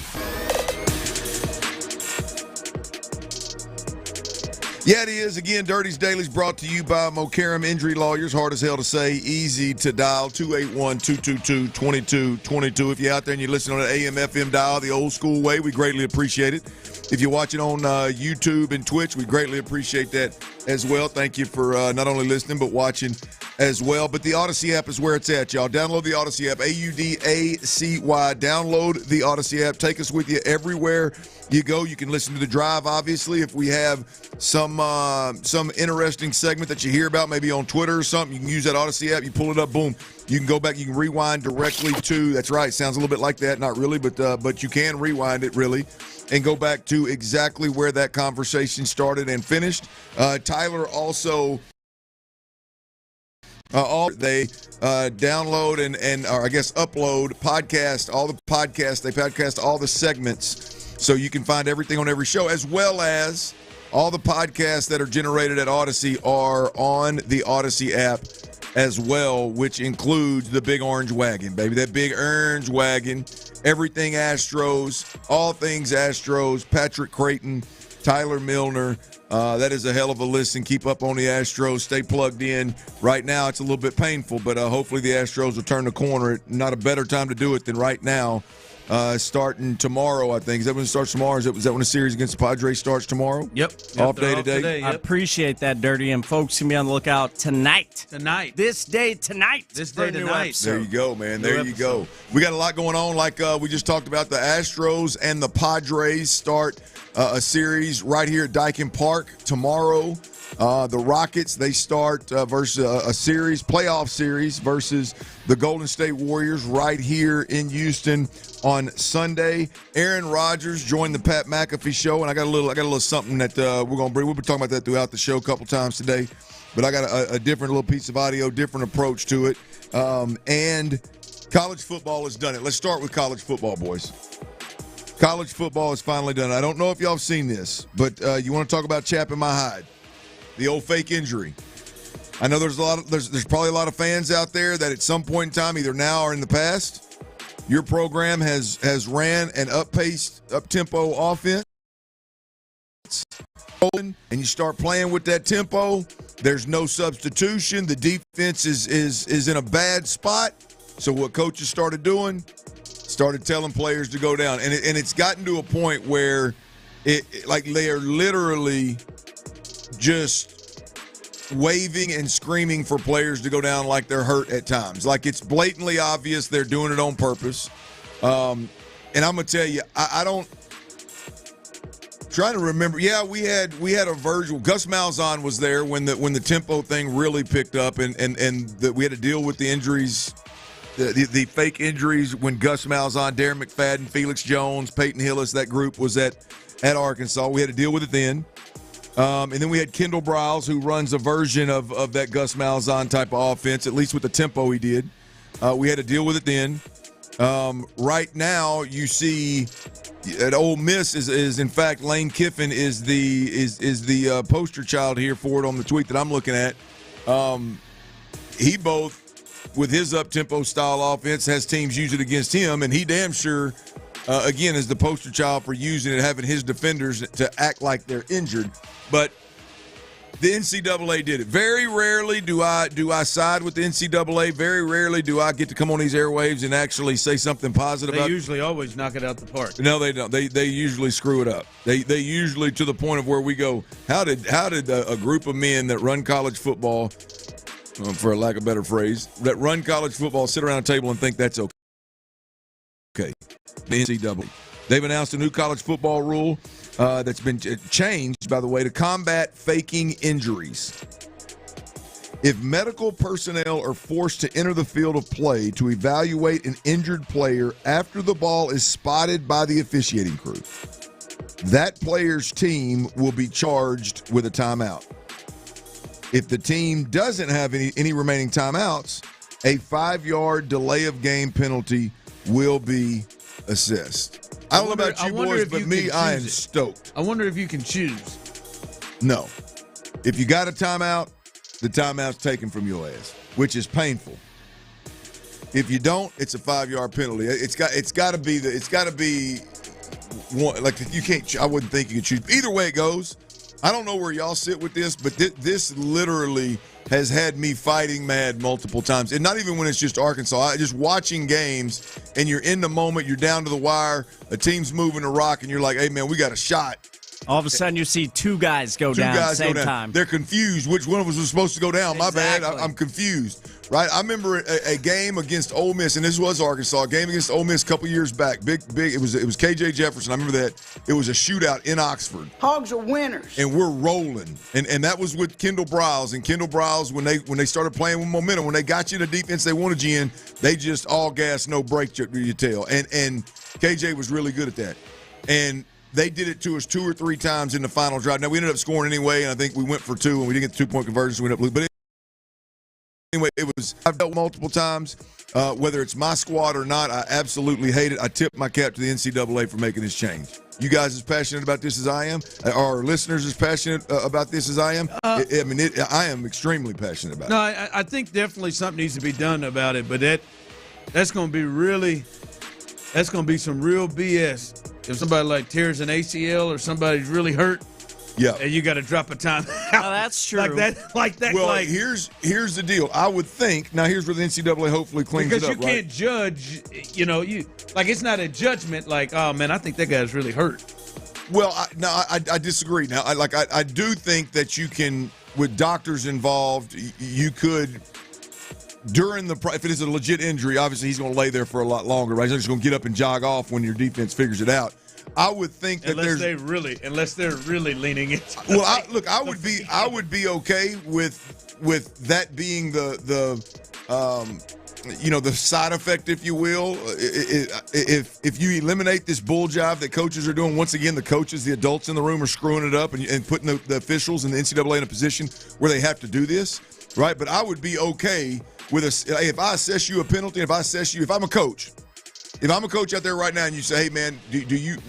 Yeah, it is. Again, Dirty's Daily is brought to you by Mokaram Injury Lawyers. Hard as hell to say, easy to dial. 281-222-2222. If you're out there and you're listening on an AM/FM dial the old school way, we greatly appreciate it. If you're watching on YouTube and Twitch, we greatly appreciate that as well. Thank you for not only listening but watching as well. But the Odyssey app is where it's at, y'all. Download the Odyssey app, AUDACY. Download the Odyssey app. Take us with you everywhere you go. You can listen to The Drive, obviously. If we have some interesting segment that you hear about, maybe on Twitter or something, you can use that Odyssey app. You pull it up, boom. You can go back. You can rewind directly to. That's right. Sounds a little bit like that. Not really, but you can rewind it really, and go back to exactly where that conversation started and finished. Tyler also. They download and or I guess upload podcast, all the podcasts. They podcast all the segments, so you can find everything on every show, as well as all the podcasts that are generated at Odyssey are on the Odyssey app as well, which includes the Big Orange Wagon, baby. That Big Orange Wagon, everything Astros, all things Astros, Patrick Creighton, Tyler Milner. That is a hell of a listen. Keep up on the Astros. Stay plugged in. Right now, it's a little bit painful, but hopefully the Astros will turn the corner. Not a better time to do it than right now. Starting tomorrow, I think. Is that when it starts tomorrow? Is that when the series against the Padres starts tomorrow? Yep. Off day today? Yep. I appreciate that, Dirty. And folks, can be on the lookout tonight. This day tonight. There you go, man. There you go. We got a lot going on. Like we just talked about, the Astros and the Padres start a series right here at Dyken Park tomorrow. The Rockets, they start versus a playoff series versus the Golden State Warriors right here in Houston on Sunday. Aaron Rodgers joined the Pat McAfee show, and I got a little something that we're gonna bring. We've been talking about that throughout the show a couple times today, but I got a different little piece of audio, different approach to it. And college football has done it. Let's start with college football, boys. College football has finally done it. I don't know if y'all have seen this, but you want to talk about chapping my hide. The old fake injury. I know there's probably a lot of fans out there that at some point in time, either now or in the past, your program has ran an up-tempo offense, and you start playing with that tempo. There's no substitution. The defense is in a bad spot. So what coaches started doing, started telling players to go down, and it's gotten to a point where they are literally just waving and screaming for players to go down like they're hurt at times. Like it's blatantly obvious they're doing it on purpose. And I'm gonna tell you, I don't. Trying to remember, yeah, we had a version. Gus Malzahn was there when the tempo thing really picked up, and we had to deal with the injuries, the fake injuries when Gus Malzahn, Darren McFadden, Felix Jones, Peyton Hillis, that group was at Arkansas. We had to deal with it then. And then we had Kendall Briles, who runs a version of that Gus Malzahn type of offense, at least with the tempo he did. We had to deal with it then. Right now, you see at Ole Miss is in fact Lane Kiffin is the poster child here for it on the tweet that I'm looking at. He both, with his up-tempo style offense, has teams use it against him, and he damn sure, again, is the poster child for using it, having his defenders to act like they're injured. But the NCAA did it. Very rarely do I side with the NCAA. Very rarely do I get to come on these airwaves and actually say something positive. They usually always knock it out the park. No, they don't. They usually screw it up. They usually, to the point of where we go, how did a group of men that run college football, for a lack of a better phrase, that run college football sit around a table and think that's okay? The NCAA. They've announced a new college football rule that's been changed, by the way, to combat faking injuries. If medical personnel are forced to enter the field of play to evaluate an injured player after the ball is spotted by the officiating crew, that player's team will be charged with a timeout. If the team doesn't have any remaining timeouts, a 5-yard delay of game penalty will be assessed. I don't know about you boys, but me, I am stoked. I wonder if you can choose. No. If you got a timeout, the timeout's taken from your ass, which is painful. If you don't, it's a 5-yard penalty. It's got to be one, like you can't. I wouldn't think you could choose. Either way it goes, I don't know where y'all sit with this, but this literally has had me fighting mad multiple times, and not even when it's just Arkansas. Just watching games, and you're in the moment, you're down to the wire, a team's moving a rock, and you're like, "Hey man, we got a shot." All of a sudden, you see two guys go down at the same time. They're confused. Which one of us was supposed to go down? My bad. I'm confused. Right? I remember a game against Ole Miss, and this was Arkansas. A game against Ole Miss a couple years back. Big. It was KJ Jefferson. I remember that. It was a shootout in Oxford. Hogs are winners. And we're rolling. And that was with Kendall Briles. And Kendall Briles, when they started playing with momentum, when they got you in the defense they wanted you in, they just all gas, no break, you tell. And KJ was really good at that. And they did it to us 2 or 3 times in the final drive. Now, we ended up scoring anyway, and I think we went for 2, and we didn't get the 2-point conversion, so we ended up losing. But anyway, I've dealt multiple times, whether it's my squad or not, I absolutely hate it. I tip my cap to the NCAA for making this change. You guys as passionate about this as I am? Our listeners as passionate about this as I am? I am extremely passionate about it. No, I think definitely something needs to be done about it, but that's going to be some real BS. If somebody like tears an ACL or somebody's really hurt, yeah, and you got to drop a timeout. Oh, that's true. Like that. Well, here's the deal. I would think now. Here's where the NCAA hopefully cleans it up. Because you can't judge. It's not a judgment. Like, oh man, I think that guy's really hurt. Well, I disagree. Now, I do think that you can, with doctors involved, you could. If it is a legit injury, obviously he's going to lay there for a lot longer, right? He's not just going to get up and jog off when your defense figures it out. I would think that unless they're really leaning into. Well, I would be okay with that being the side effect, if you will. If you eliminate this bull jive that coaches are doing, once again, the coaches, the adults in the room are screwing it up and putting the officials and the NCAA in a position where they have to do this, right? But I would be okay with if I assess you a penalty, if I'm a coach out there right now and you say, hey man,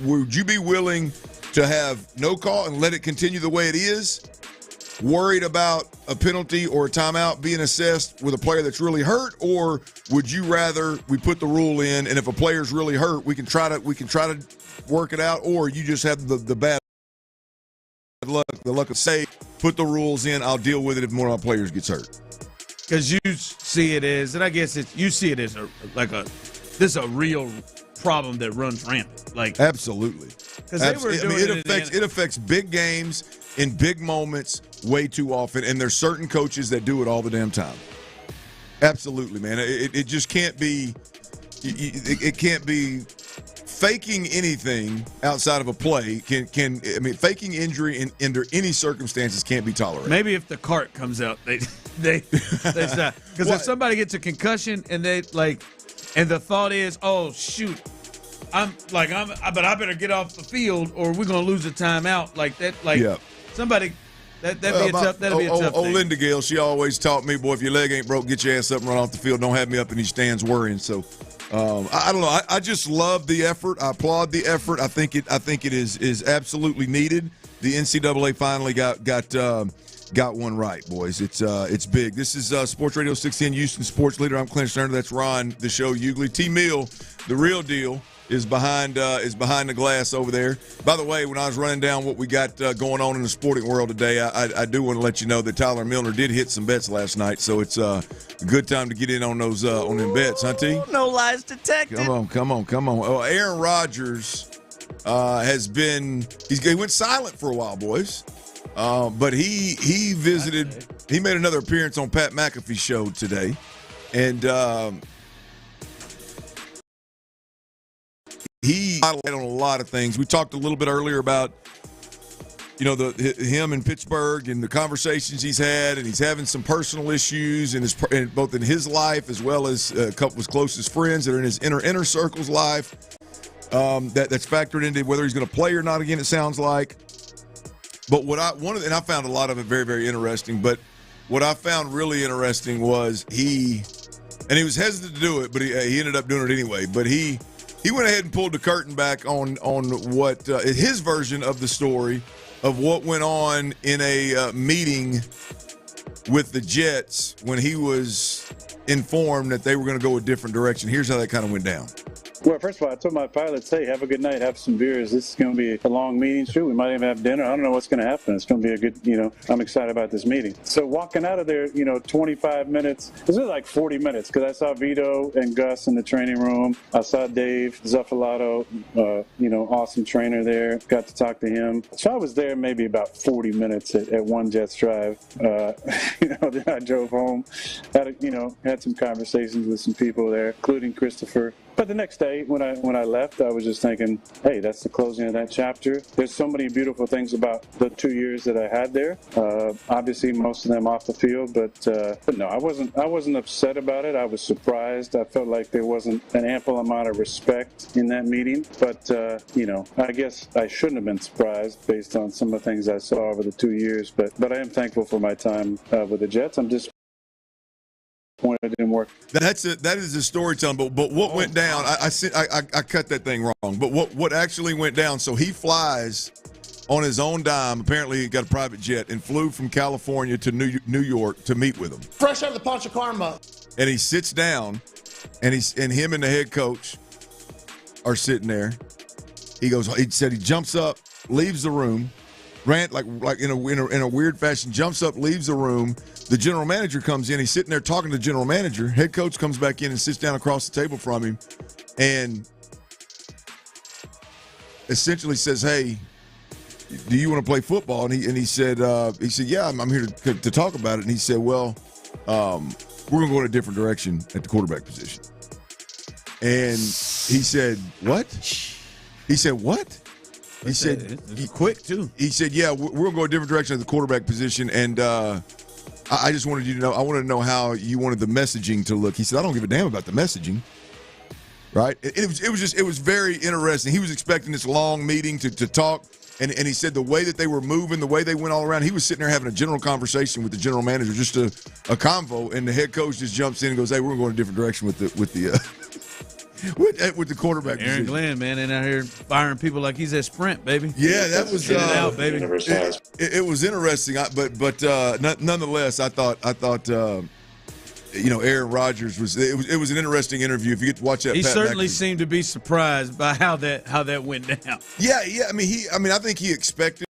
would you be willing to have no call and let it continue the way it is, worried about a penalty or a timeout being assessed with a player that's really hurt, or would you rather we put the rule in and if a player's really hurt, we can try to work it out, or you just have the bad luck, the luck of say, put the rules in, I'll deal with it if one of my players gets hurt. Because you see it as, and I guess you see it as this is a real problem that runs rampant. Like absolutely, because it affects big games in big moments way too often, and there's certain coaches that do it all the damn time. Absolutely, man. It just can't be. It can't be. Faking anything outside of a play faking injury under any circumstances can't be tolerated. Maybe if the cart comes out, they stop. Because if somebody gets a concussion and and the thought is, oh shoot, but I better get off the field or we're gonna lose a timeout like that. Somebody that'd be a tough thing. Linda Gale, she always taught me, boy, if your leg ain't broke, get your ass up and run off the field. Don't have me up in these stands worrying. So. I don't know. I just love the effort. I applaud the effort. I think it is absolutely needed. The NCAA finally got one right, boys. It's big. This is Sports Radio 610 Houston Sports Leader. I'm Clint Stoerner. That's Ron, the show Hughley. T. Mill, the real deal, is behind the glass over there. By the way, when I was running down what we got going on in the sporting world today, I do want to let you know that Tyler Milner did hit some bets last night, so it's a good time to get in on those on them bets, huh, T? No lies detected. Come on. Oh, Aaron Rodgers he went silent for a while, boys. But he visited. He made another appearance on Pat McAfee's show today, and he on a lot of things. We talked a little bit earlier about, him in Pittsburgh and the conversations he's had, and he's having some personal issues both in his life as well as a couple of his closest friends that are in his inner circle's life. That's factored into whether he's going to play or not again, it sounds like. But I found a lot of it very, very interesting. But what I found really interesting was he was hesitant to do it, but he ended up doing it anyway. But he went ahead and pulled the curtain back on what his version of the story of what went on in a meeting with the Jets when he was informed that they were going to go a different direction. Here's how that kind of went down. Well, first of all, I told my pilots, hey, have a good night, have some beers. This is going to be a long meeting. Sure, we might even have dinner. I don't know what's going to happen. It's going to be a good, I'm excited about this meeting. So walking out of there, 25 minutes, this was like 40 minutes because I saw Vito and Gus in the training room. I saw Dave Zuffalato, awesome trainer there. Got to talk to him. So I was there maybe about 40 minutes at one Jets drive. Then I drove home, had some conversations with some people there, including Christopher. But the next day, when I left, I was just thinking, hey, that's the closing of that chapter. There's so many beautiful things about the 2 years that I had there. Obviously, most of them off the field, but no, I wasn't upset about it. I was surprised. I felt like there wasn't an ample amount of respect in that meeting. But I guess I shouldn't have been surprised based on some of the things I saw over the 2 years. But I am thankful for my time with the Jets. I'm just. It didn't work. That is the storytelling. But what went down? I cut that thing wrong. But what actually went down? So he flies on his own dime. Apparently, he got a private jet and flew from California to New York to meet with him. Fresh out of the Poncha Karma. And he sits down, and him and the head coach are sitting there. He said he jumps up, leaves the room. Grant, like in a weird fashion, jumps up, leaves the room. The general manager comes in. He's sitting there talking to the general manager. Head coach comes back in and sits down across the table from him and essentially says, hey, do you want to play football? And he said, yeah, I'm here to talk about it. And he said, well, we're going to go in a different direction at the quarterback position. And he said, what? He said, what? He said, it's quick, too. He said, yeah, we're going to go a different direction at the quarterback position. And I just wanted you to know, I wanted to know how you wanted the messaging to look. He said, I don't give a damn about the messaging. Right? It was very interesting. He was expecting this long meeting to talk. And he said the way that they were moving, the way they went all around, he was sitting there having a general conversation with the general manager, just a convo. And the head coach just jumps in and goes, hey, we're going to go in a different direction with the quarterback Aaron position. Glenn, man, in out here firing people like he's at Sprint, baby. Yeah, that was Get it out, baby. It was interesting, but nonetheless, I thought Aaron Rodgers was an interesting interview. If you get to watch that, he certainly seemed to be surprised by how that went down. Yeah. I think he expected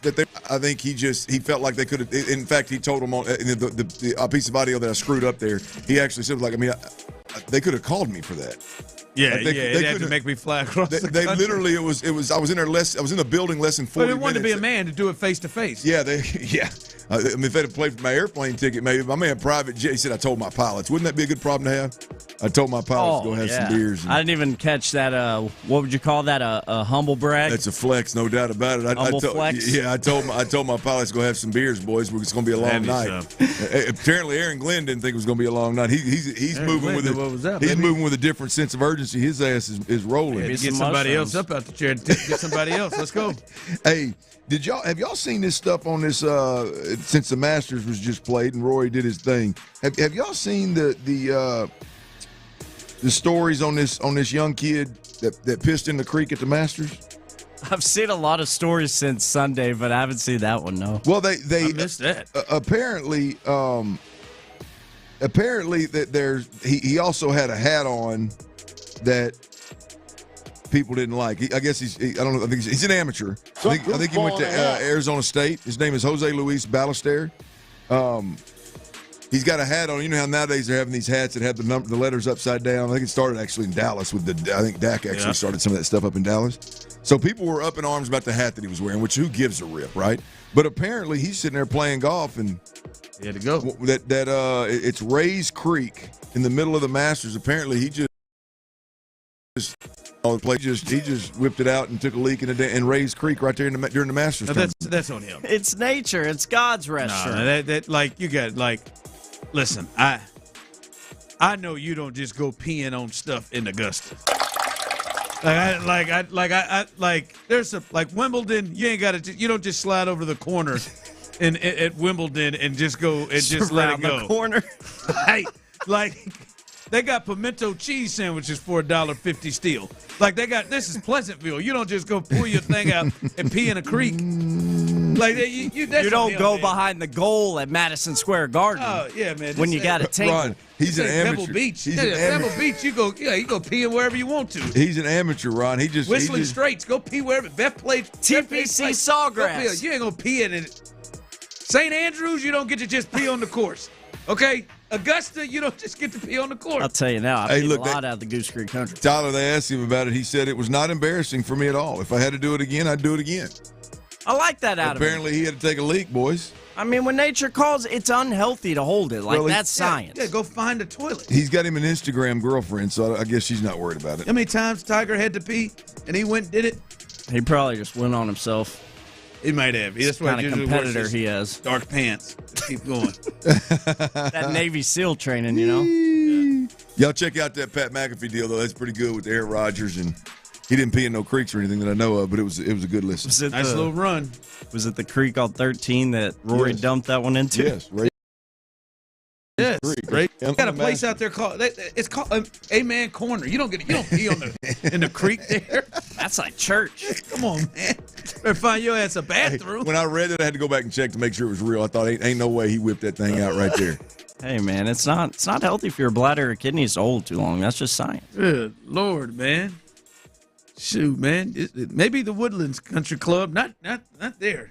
that I think he felt like they could have. In fact, he told him on the piece of audio that I screwed up there. He actually said, they could have called me for that. Yeah, they had to make me fly across the country. They literally, it was. I was in there I was in the building less than 40 minutes. But it wanted to be a man to do it face to face. Yeah, if they'd have played for my airplane ticket, maybe. I may have private jet. He said, I told my pilots. Wouldn't that be a good problem to have? I told my pilots to go have some beers. I didn't even catch that. What would you call that? A humble brag? That's a flex, no doubt about it. Humble flex? Yeah, I told my pilots to go have some beers, boys. It's going to be a long night. Apparently, Aaron Glenn didn't think it was going to be a long night. He's moving moving with a different sense of urgency. His ass is rolling. Get somebody else up out the chair. Get somebody else. Let's go. Hey, have y'all seen this stuff on this since the Masters was just played and Rory did his thing? Have y'all seen the stories on this young kid that pissed in the creek at the Masters? I've seen a lot of stories since Sunday, but I haven't seen that one. No. Well, I missed that. Apparently that he also had a hat on that people didn't like. I guess I don't know. I think he's an amateur. I think he went to Arizona State. His name is Jose Luis Ballester. He's got a hat on. You know how nowadays they're having these hats that have the letters upside down. I think it started actually in Dallas I think Dak actually started some of that stuff up in Dallas. So people were up in arms about the hat that he was wearing, which who gives a rip, right? But apparently he's sitting there playing golf and he had to go. It's Rays Creek in the middle of the Masters. Apparently he just He just whipped it out and took a leak in Ray's Creek right there during the Masters. That's on him. It's nature. It's God's restaurant. No, that like you got like. Listen, I know you don't just go peeing on stuff in Augusta. There's like Wimbledon. You ain't got to. You don't just slide over the corner at Wimbledon and just go and just let it go. The corner. like they got pimento cheese sandwiches for $1.50 still. Like this is Pleasantville. You don't just go pull your thing out and pee in a creek. Like you don't go behind the goal at Madison Square Garden. Oh yeah, man. When you got a table. Ron, he's an amateur. Pebble Beach. He's an amateur. Pebble Beach. You go pee wherever you want to. He's an amateur, Ron. Whistling Straits. Go pee wherever. Beth played TPC Sawgrass. You ain't gonna pee in it. St. Andrews, you don't get to just pee on the course. Okay? Augusta, you don't just get to pee on the course. I'll tell you now, I peed a lot out of the Goose Creek country. Tyler, they asked him about it. He said it was not embarrassing for me at all. If I had to do it again, I'd do it again. I like that out of him. Apparently, he had to take a leak, boys. I mean, when nature calls, it's unhealthy to hold it. Like, that's science. Yeah, go find a toilet. He's got him an Instagram girlfriend, so I guess she's not worried about it. How many times Tiger had to pee and he went and did it? He probably just went on himself. He might have. That's what kind of competitor he is. Dark pants. Keep going. That Navy SEAL training, you know? Yeah. Y'all check out that Pat McAfee deal, though. That's pretty good with Aaron Rodgers, and he didn't pee in no creeks or anything that I know of, but it was a good listen. Nice little run. Was it the creek on 13 that Rory dumped that one into? Yes, right. Yes, right. You got a place out there called Amen Corner. You don't pee on in the creek there. That's like church. Come on, man. Better find your ass a bathroom. When I read it, I had to go back and check to make sure it was real. I thought ain't no way he whipped that thing out right there. Hey man, it's not healthy for your bladder or kidneys to hold too long. That's just science. Good Lord, man. Shoot, man. Maybe the Woodlands Country Club. Not there.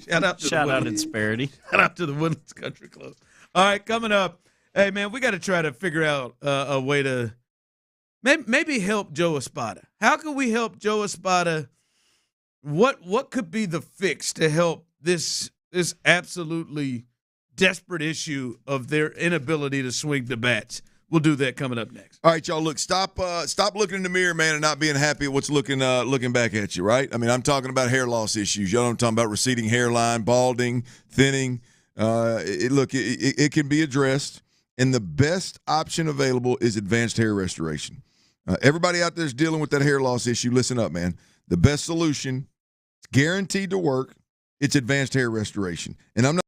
Shout out Insperity. Shout out to the Woodlands Country Club. All right, coming up. Hey, man, we got to try to figure out a way to maybe help Joe Espada. How can we help Joe Espada? What could be the fix to help this absolutely desperate issue of their inability to swing the bats? We'll do that coming up next. All right, y'all. Look, stop looking in the mirror, man, and not being happy at what's looking back at you. Right? I mean, I'm talking about hair loss issues. Y'all know I'm talking about receding hairline, balding, thinning. It can be addressed, and the best option available is advanced hair restoration. Everybody out there is dealing with that hair loss issue. Listen up, man. The best solution, it's guaranteed to work. It's advanced hair restoration, and I'm not.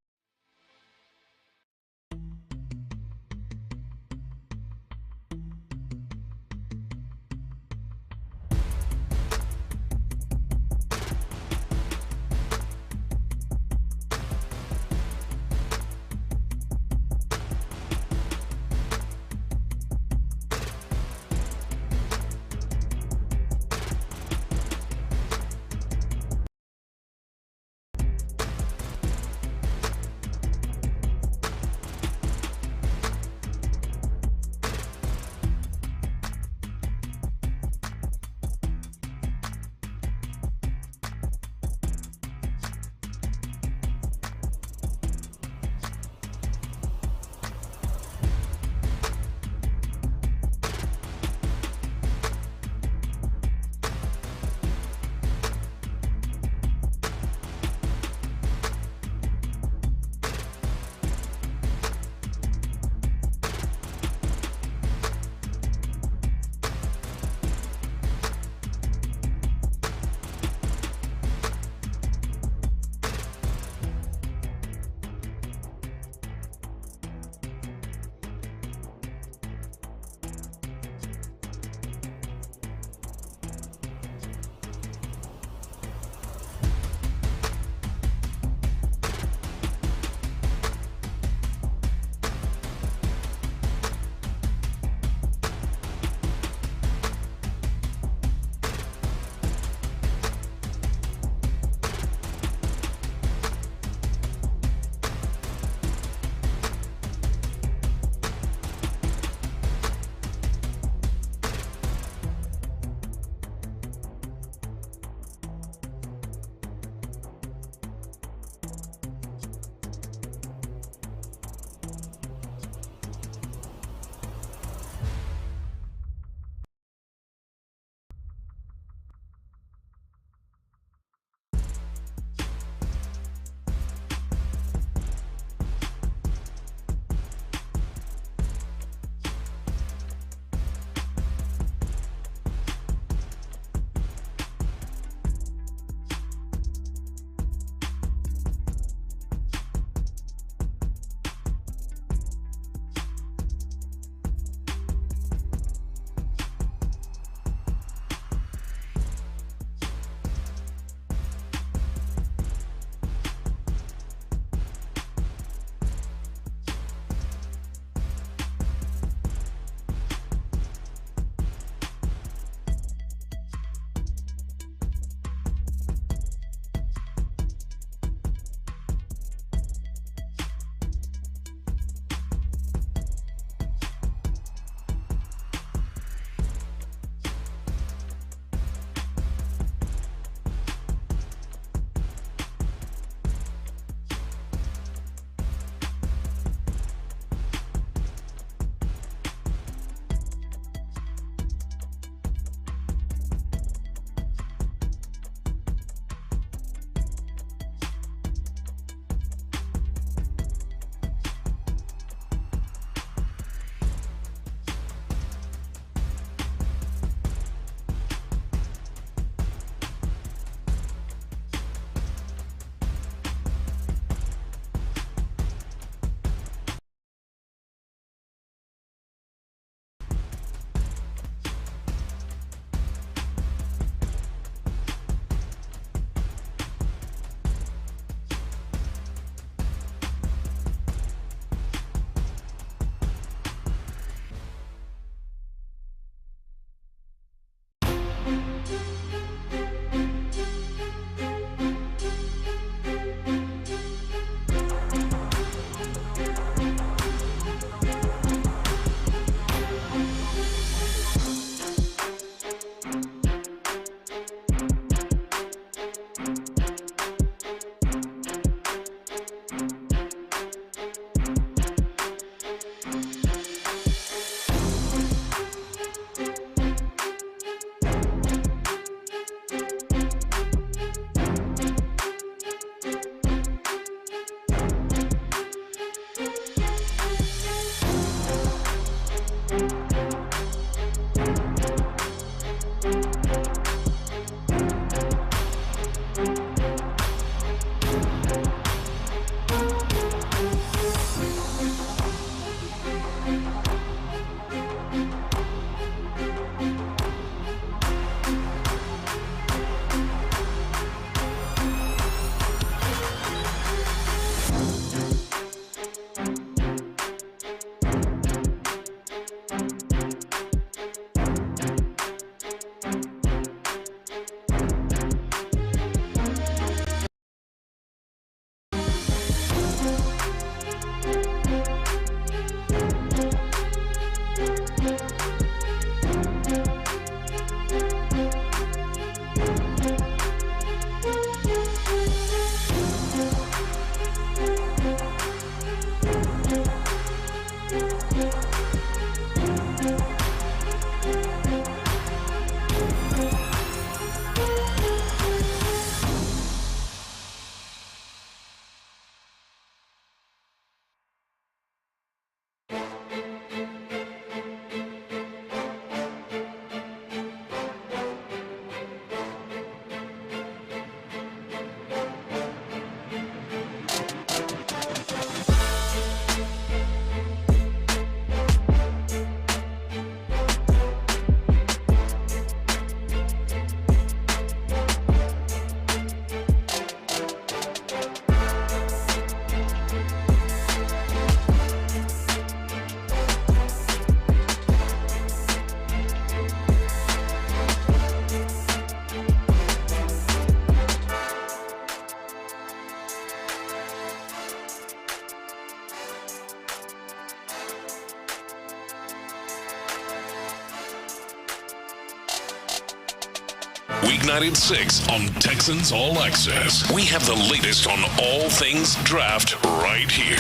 weeknight at 6 on Texans All Access. We have the latest on all things draft right here.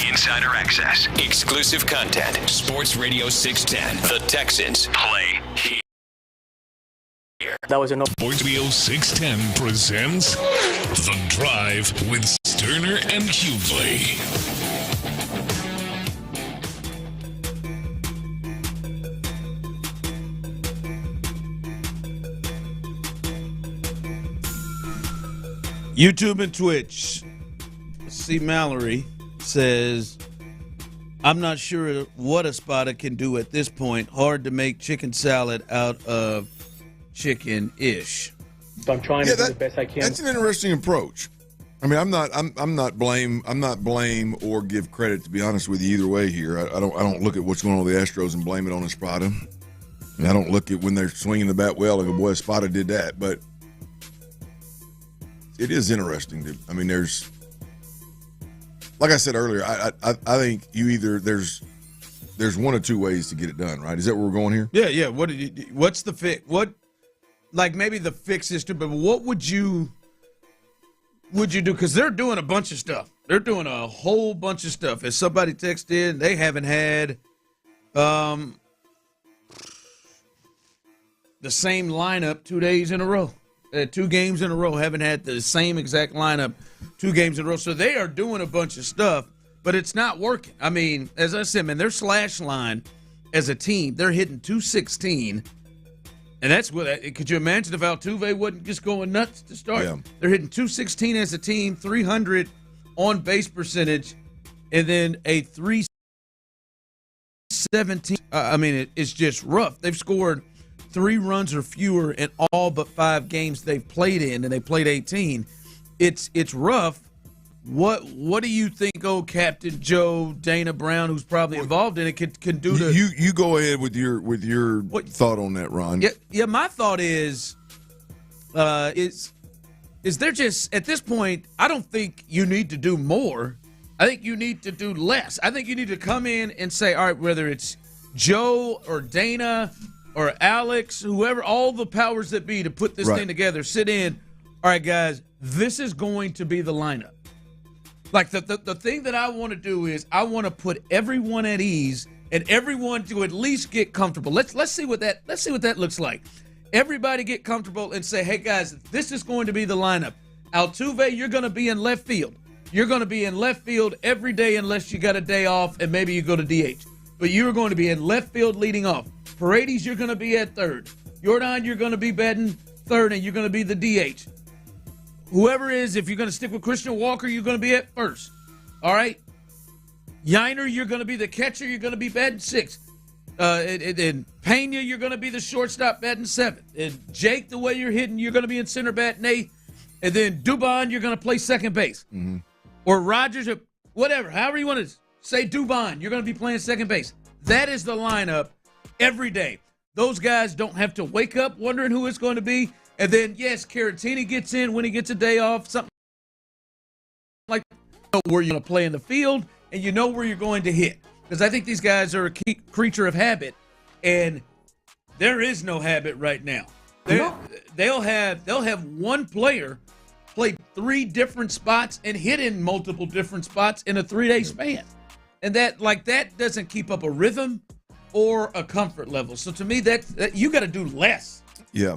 Insider access, exclusive content. Sports Radio 610. The Texans play here. That was enough. Sports Radio 610 presents The Drive with Stoerner and Hughley. YouTube and Twitch. C. Mallory says, I'm not sure what a spotter can do at this point. Hard to make chicken salad out of chicken-ish. So I'm trying to do the best I can. That's an interesting approach. I mean, I'm not blame or give credit, to be honest with you, either way here. I don't look at what's going on with the Astros and blame it on Espada. And I don't look at when they're swinging the bat well and go, boy, Espada did that. But it is interesting. There's, like I said earlier, I think there's one or two ways to get it done, right? Is that where we're going here? Yeah. What's the fix? Like maybe the fix is but what would you do? Because they're doing a bunch of stuff. They're doing a whole bunch of stuff. As somebody texted in, they haven't had the same lineup 2 days in a row. 2 games in a row, haven't had the same exact lineup 2 games in a row. So they are doing a bunch of stuff, but it's not working. I mean, as I said, man, their slash line as a team, they're hitting 216. And that's what. Could you imagine if Altuve wasn't just going nuts to start? Yeah. They're hitting 216 as a team, 300 on base percentage, and then a 317. It's just rough. They've scored 3 runs or fewer in all but 5 games they've played in, and they played 18. It's rough. What do you think old Captain Joe Dana Brown, who's probably involved in it, can do to you go ahead with your thought on that, Ron? Yeah. My thought is there just at this point, I don't think you need to do more. I think you need to do less. I think you need to come in and say, all right, whether it's Joe or Dana or Alex, whoever, all the powers that be to put this thing together, sit in. All right, guys, this is going to be the lineup. Like the thing that I want to do is I want to put everyone at ease and everyone to at least get comfortable. Let's see what that looks like. Everybody get comfortable and say, hey guys, this is going to be the lineup. Altuve, you're going to be in left field. You're going to be in left field every day unless you got a day off and maybe you go to DH. But you're going to be in left field leading off. Paredes, you're going to be at third. Jordan, you're going to be batting third, and you're going to be the DH. Whoever is, if you're going to stick with Christian Walker, you're going to be at first. All right? Yiner, you're going to be the catcher. You're going to be batting sixth. And Pena, you're going to be the shortstop batting seventh. And Jake, the way you're hitting, you're going to be in center batting eighth. And then Dubon, you're going to play second base. Mm-hmm. Or Rodgers, or whatever. However you want to say Dubon, you're going to be playing second base. That is the lineup every day. Those guys don't have to wake up wondering who it's going to be. And then, yes, Caratini gets in when he gets a day off, something like that. You know where you're going to play in the field, and you know where you're going to hit. Because I think these guys are a creature of habit, and there is no habit right now. They'll have one player play 3 different spots and hit in multiple different spots in a 3-day span. And that doesn't keep up a rhythm or a comfort level. So to me, that you got to do less. Yeah.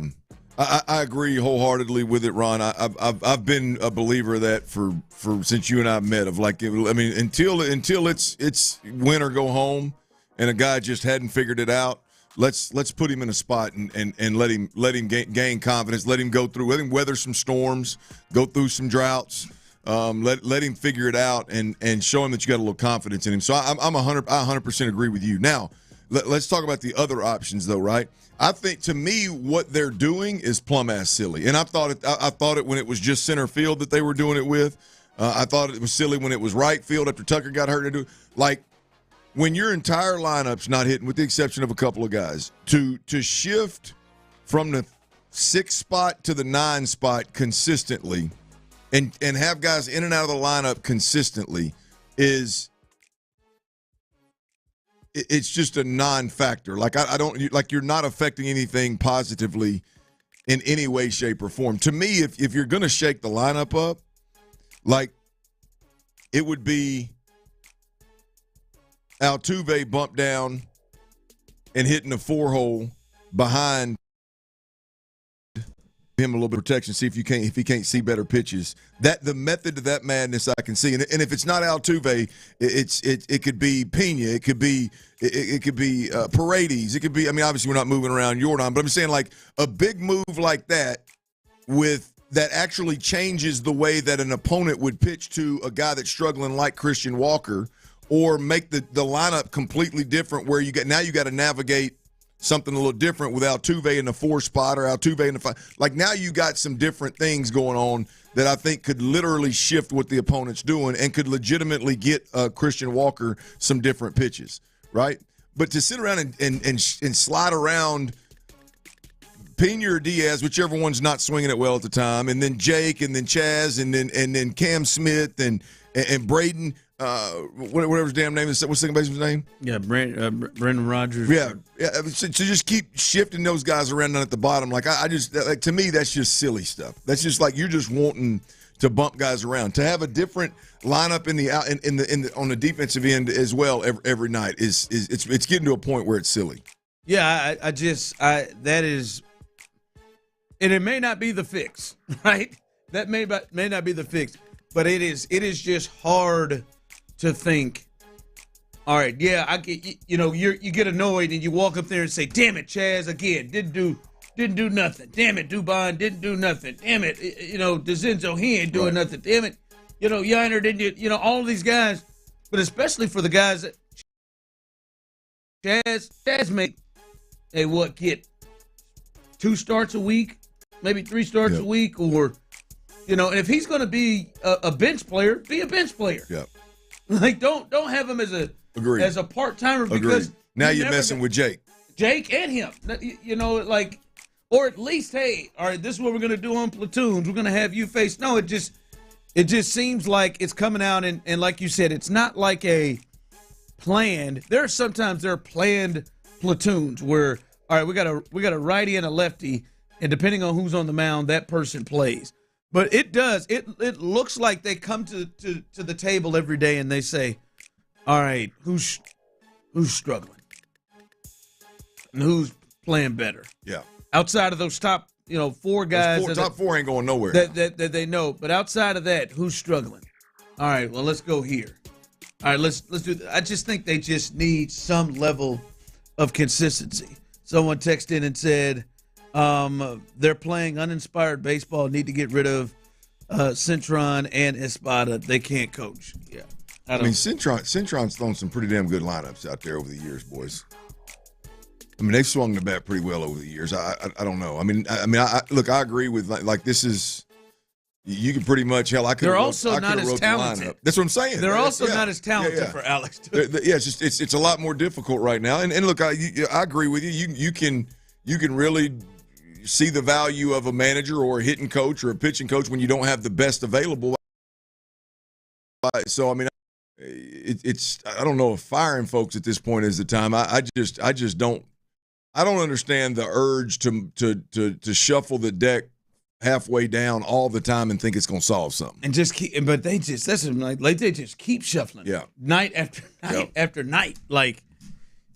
I agree wholeheartedly with it, Ron. I've been a believer of that for since you and I met. Of like, I mean, until it's win or go home, and a guy just hadn't figured it out. Let's put him in a spot and let him gain confidence. Let him go through. Let him weather some storms, go through some droughts. Let him figure it out and show him that you got a little confidence in him. So I 100% agree with you. Now let's talk about the other options though, right? I think to me what they're doing is plumb ass silly, and I thought it when it was just center field that they were doing it with. I thought it was silly when it was right field after Tucker got hurt to do like when your entire lineup's not hitting, with the exception of a couple of guys, to shift from the 6 spot to the 9 spot consistently, and have guys in and out of the lineup consistently it's just a non-factor. Like I don't like you're not affecting anything positively in any way, shape, or form. To me, if you're going to shake the lineup up, like it would be Altuve bumped down and hitting a 4-hole behind him a little bit of protection, see if he can't see better pitches. That the method to that madness I can see, and if it's not Altuve, it could be Pena, it could be Paredes, it could be. I mean, obviously we're not moving around Jordan, but I'm saying like a big move like that that actually changes the way that an opponent would pitch to a guy that's struggling like Christian Walker, or make the lineup completely different where you got to navigate something a little different with Altuve in the 4 spot or Altuve in the 5. Like now you got some different things going on that I think could literally shift what the opponent's doing and could legitimately get Christian Walker some different pitches, right? But to sit around and slide around Pena or Diaz, whichever one's not swinging it well at the time, and then Jake, and then Chaz, and then Cam Smith and Braden, whatever his damn name is. What's the second baseman's name? Yeah, Brendan Rodgers. Yeah. So just keep shifting those guys around down at the bottom. Like I just, like, to me, that's just silly stuff. That's just like you're just wanting to bump guys around. To have a different lineup on the defensive end as well every night is it's getting to a point where it's silly. Yeah, that is, and it may not be the fix, right? That may not be the fix, but it is just hard to think, all right, yeah, I get, you get annoyed and you walk up there and say, damn it, Chaz, again, didn't do nothing. Damn it, Dubon didn't do nothing. Damn it, DeCenzo, he ain't doing nothing. Damn it, Yiner didn't, all of these guys, but especially for the guys that Chaz make, get 2 starts a week, maybe 3 starts a week, or, and if he's going to be a bench player, be a bench player. Yeah. Like, don't have him as a part-timer, because now you're messing with Jake and him, or at least, hey, all right, this is what we're going to do on platoons. We're going to have you face. No, it just seems like it's coming out, and like you said, it's not like a planned. There are planned platoons where, all right, we got a righty and a lefty, and depending on who's on the mound, that person plays. But it looks like they come to the table every day and they say, all right, who's struggling? And who's playing better? Yeah. Outside of those top, 4 guys. Top 4 ain't going nowhere. That they know. But outside of that, who's struggling? All right, well, let's go here. All right, let's do that. I just think they just need some level of consistency. Someone texted in and said, they're playing uninspired baseball. Need to get rid of Cintron and Espada. They can't coach. Yeah, I mean, Cintron's thrown some pretty damn good lineups out there over the years, boys. I mean, they've swung the bat pretty well over the years. I don't know. I mean, look, I agree with like this is. You can pretty much I could. They're also not as talented. That's what I'm saying. They're also not as talented for Alex. Yeah, it's a lot more difficult right now. And look, I agree with you. You can really see the value of a manager or a hitting coach or a pitching coach when you don't have the best available. So I mean, I don't know if firing folks at this point is the time. I just don't understand the urge to shuffle the deck halfway down all the time and think it's going to solve something. And just keep, but they just they just keep shuffling. Yeah. Night after night after night. Like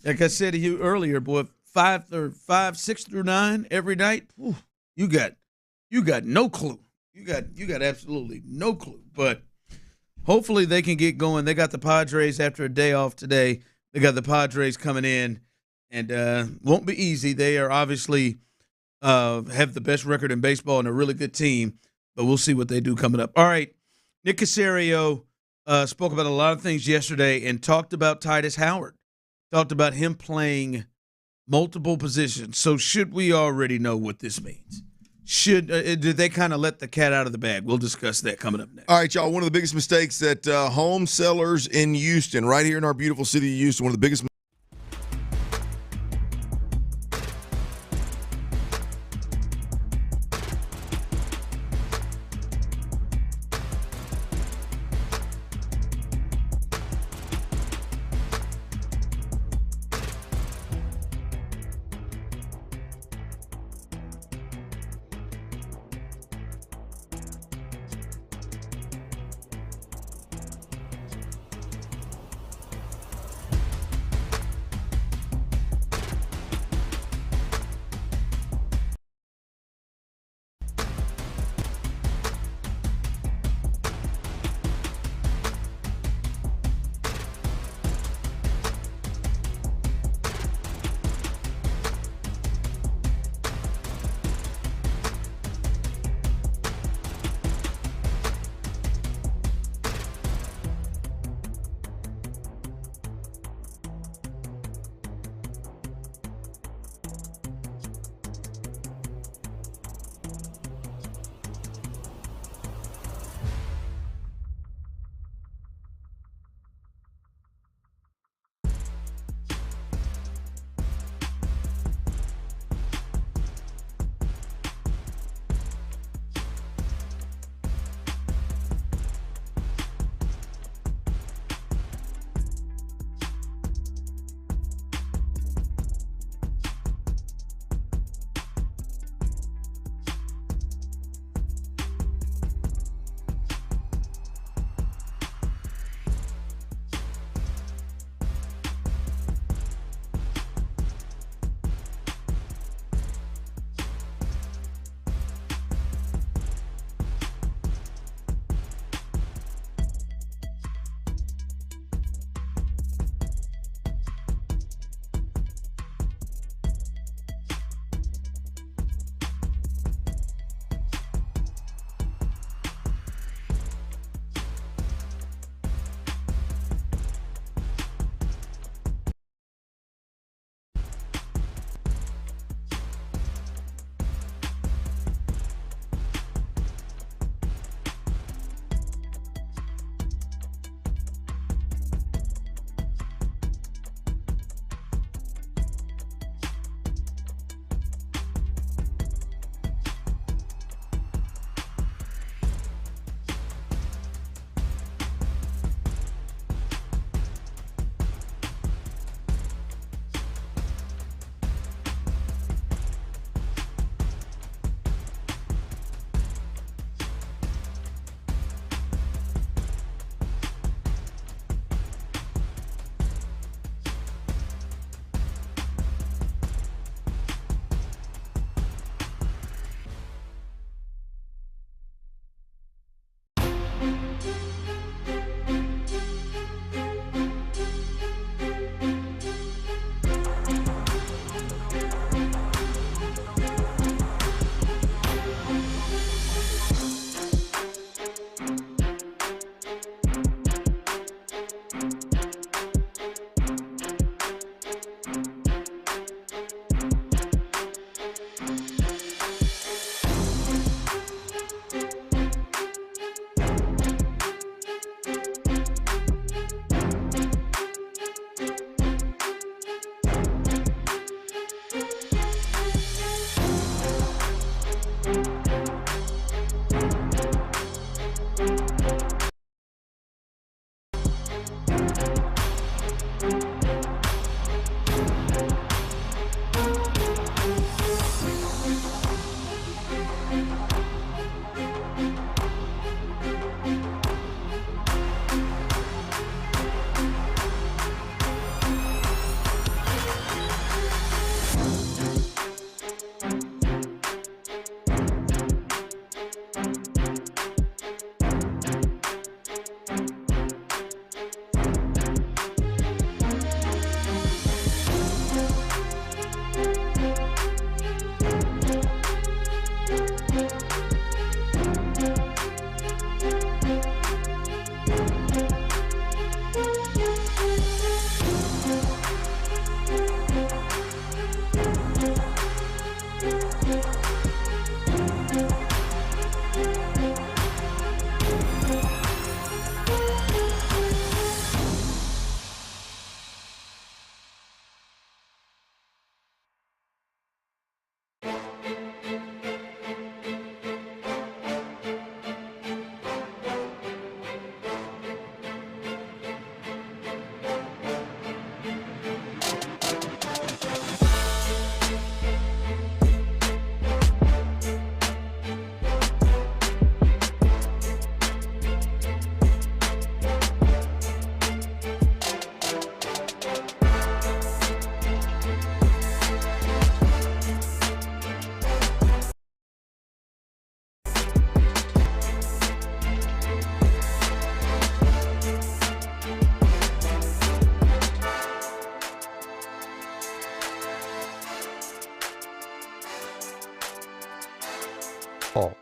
I said to you earlier, boy, 5, 6 through 9 every night. Whew, you got no clue. You got absolutely no clue. But hopefully they can get going. They got the Padres after a day off today. They got the Padres coming in, and won't be easy. They are obviously have the best record in baseball and a really good team, but we'll see what they do coming up. All right, Nick Caserio spoke about a lot of things yesterday and talked about Titus Howard, talked about him playing multiple positions. So should we already know what this means? Did they kind of let the cat out of the bag? We'll discuss that coming up next. All right, y'all, one of the biggest mistakes that home sellers in Houston, right here in our beautiful city of Houston, one of the biggest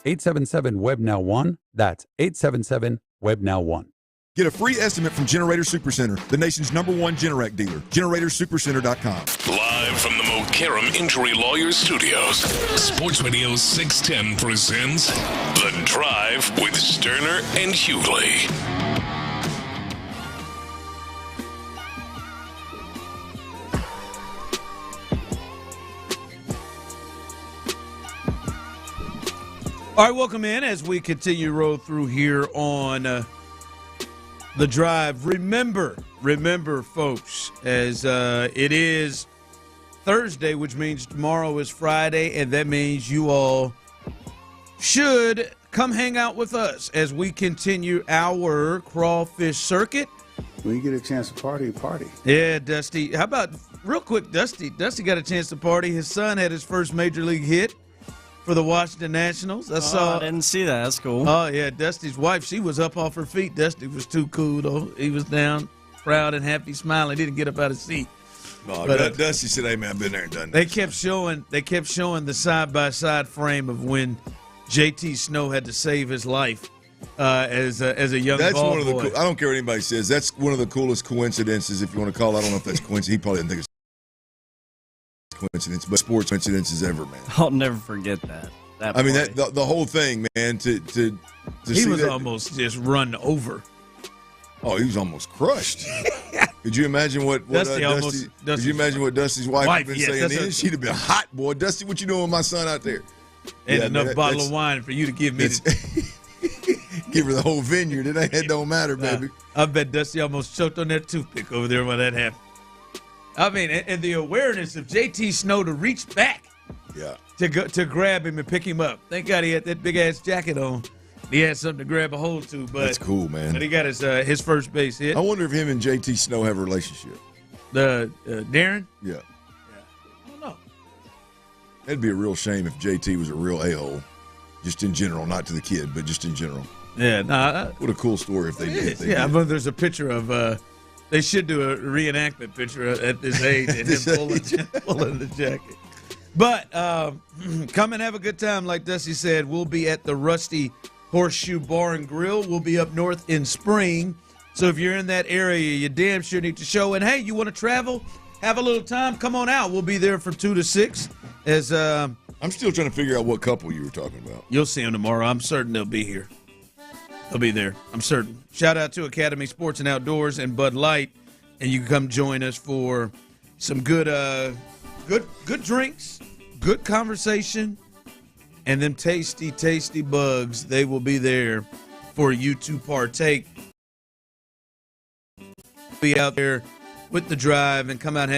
877-WEB-NOW1. That's 877-WEB-NOW1. Get a free estimate from Generator Supercenter, the nation's #1 Generac dealer. GeneratorSupercenter.com. Live from the Mokaram Injury Lawyers Studios, Sports Radio 610 presents The Drive with Stoerner and Hughley. All right, welcome in as we continue to roll through here on The Drive. Remember, folks, as it is Thursday, which means tomorrow is Friday, and that means you all should come hang out with us as we continue our crawfish circuit. When you get a chance to party, party. Yeah, Dusty. How about, real quick, Dusty got a chance to party. His son had his first major league hit for the Washington Nationals. I didn't see that. That's cool. Oh, yeah. Dusty's wife, she was up off her feet. Dusty was too cool, though. He was down, proud and happy, smiling. He didn't get up out of his seat. No, but Dusty said, "Hey, man, I've been there and done that." They kept showing the side-by-side frame of when JT Snow had to save his life as a young That's ball one of the boy. I don't care what anybody says. That's one of the coolest coincidences, if you want to call it. I don't know if that's coincidence. He probably didn't think it's coincidence, but sports coincidences ever, man. I'll never forget that. I mean, the whole thing, man. To he see was that, almost just run over. Oh, he was almost crushed. Could you imagine what Dusty could you imagine what Dusty's wife would have been saying then? She'd have been hot, boy. Dusty, what you doing with my son out there? And enough bottle of wine for you to give me. Give her the whole vineyard. It don't matter, baby. I bet Dusty almost choked on that toothpick over there when that happened. I mean, and the awareness of JT Snow to reach back, to grab him and pick him up. Thank God he had that big ass jacket on. He had something to grab a hold to. But that's cool, man. But he got his first base hit. I wonder if him and JT Snow have a relationship. Darren? Yeah. I don't know. It'd be a real shame if JT was a real a-hole, just in general, not to the kid, but just in general. Yeah, what a cool story if they did. I mean, there's a picture of. They should do a reenactment picture at this age and him pulling the jacket. But come and have a good time, like Dusty said. We'll be at the Rusty Horseshoe Bar and Grill. We'll be up north in Spring. So if you're in that area, you damn sure need to show. And, hey, you want to travel, have a little time, come on out. We'll be there from 2 to 6. I'm still trying to figure out what couple you were talking about. You'll see them tomorrow. I'm certain they'll be here. They'll be there. I'm certain. Shout out to Academy Sports and Outdoors and Bud Light. And you can come join us for some good drinks, good conversation, and them tasty, tasty bugs. They will be there for you to partake. Be out there with the drive and come out and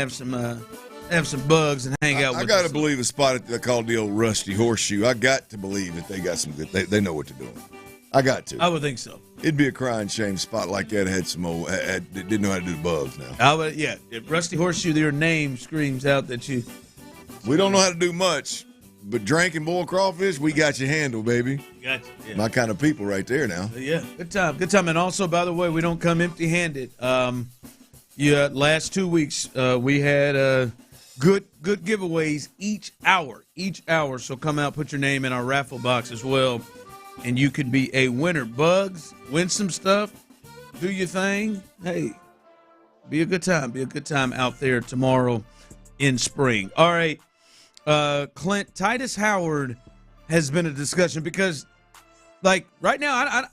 have some bugs and hang out with us. I got to believe a spot called the old Rusty Horseshoe. I got to believe that they got some good. They know what they're doing. I got to. I would think so. It'd be a crying shame spot like that had some old didn't know how to do the bugs now. If Rusty Horseshoe, your name screams out that you. We don't know how to do much, but drinking boiled crawfish, we got you handled, baby. Gotcha. Yeah. My kind of people right there now. Yeah, good time. And also, by the way, we don't come empty-handed. Last 2 weeks we had good giveaways each hour. So come out, put your name in our raffle box as well. And you could be a winner. Bugs, win some stuff, do your thing. Hey, be a good time. Be a good time out there tomorrow in Spring. All right, Clint, Titus Howard has been a discussion because, like, right now,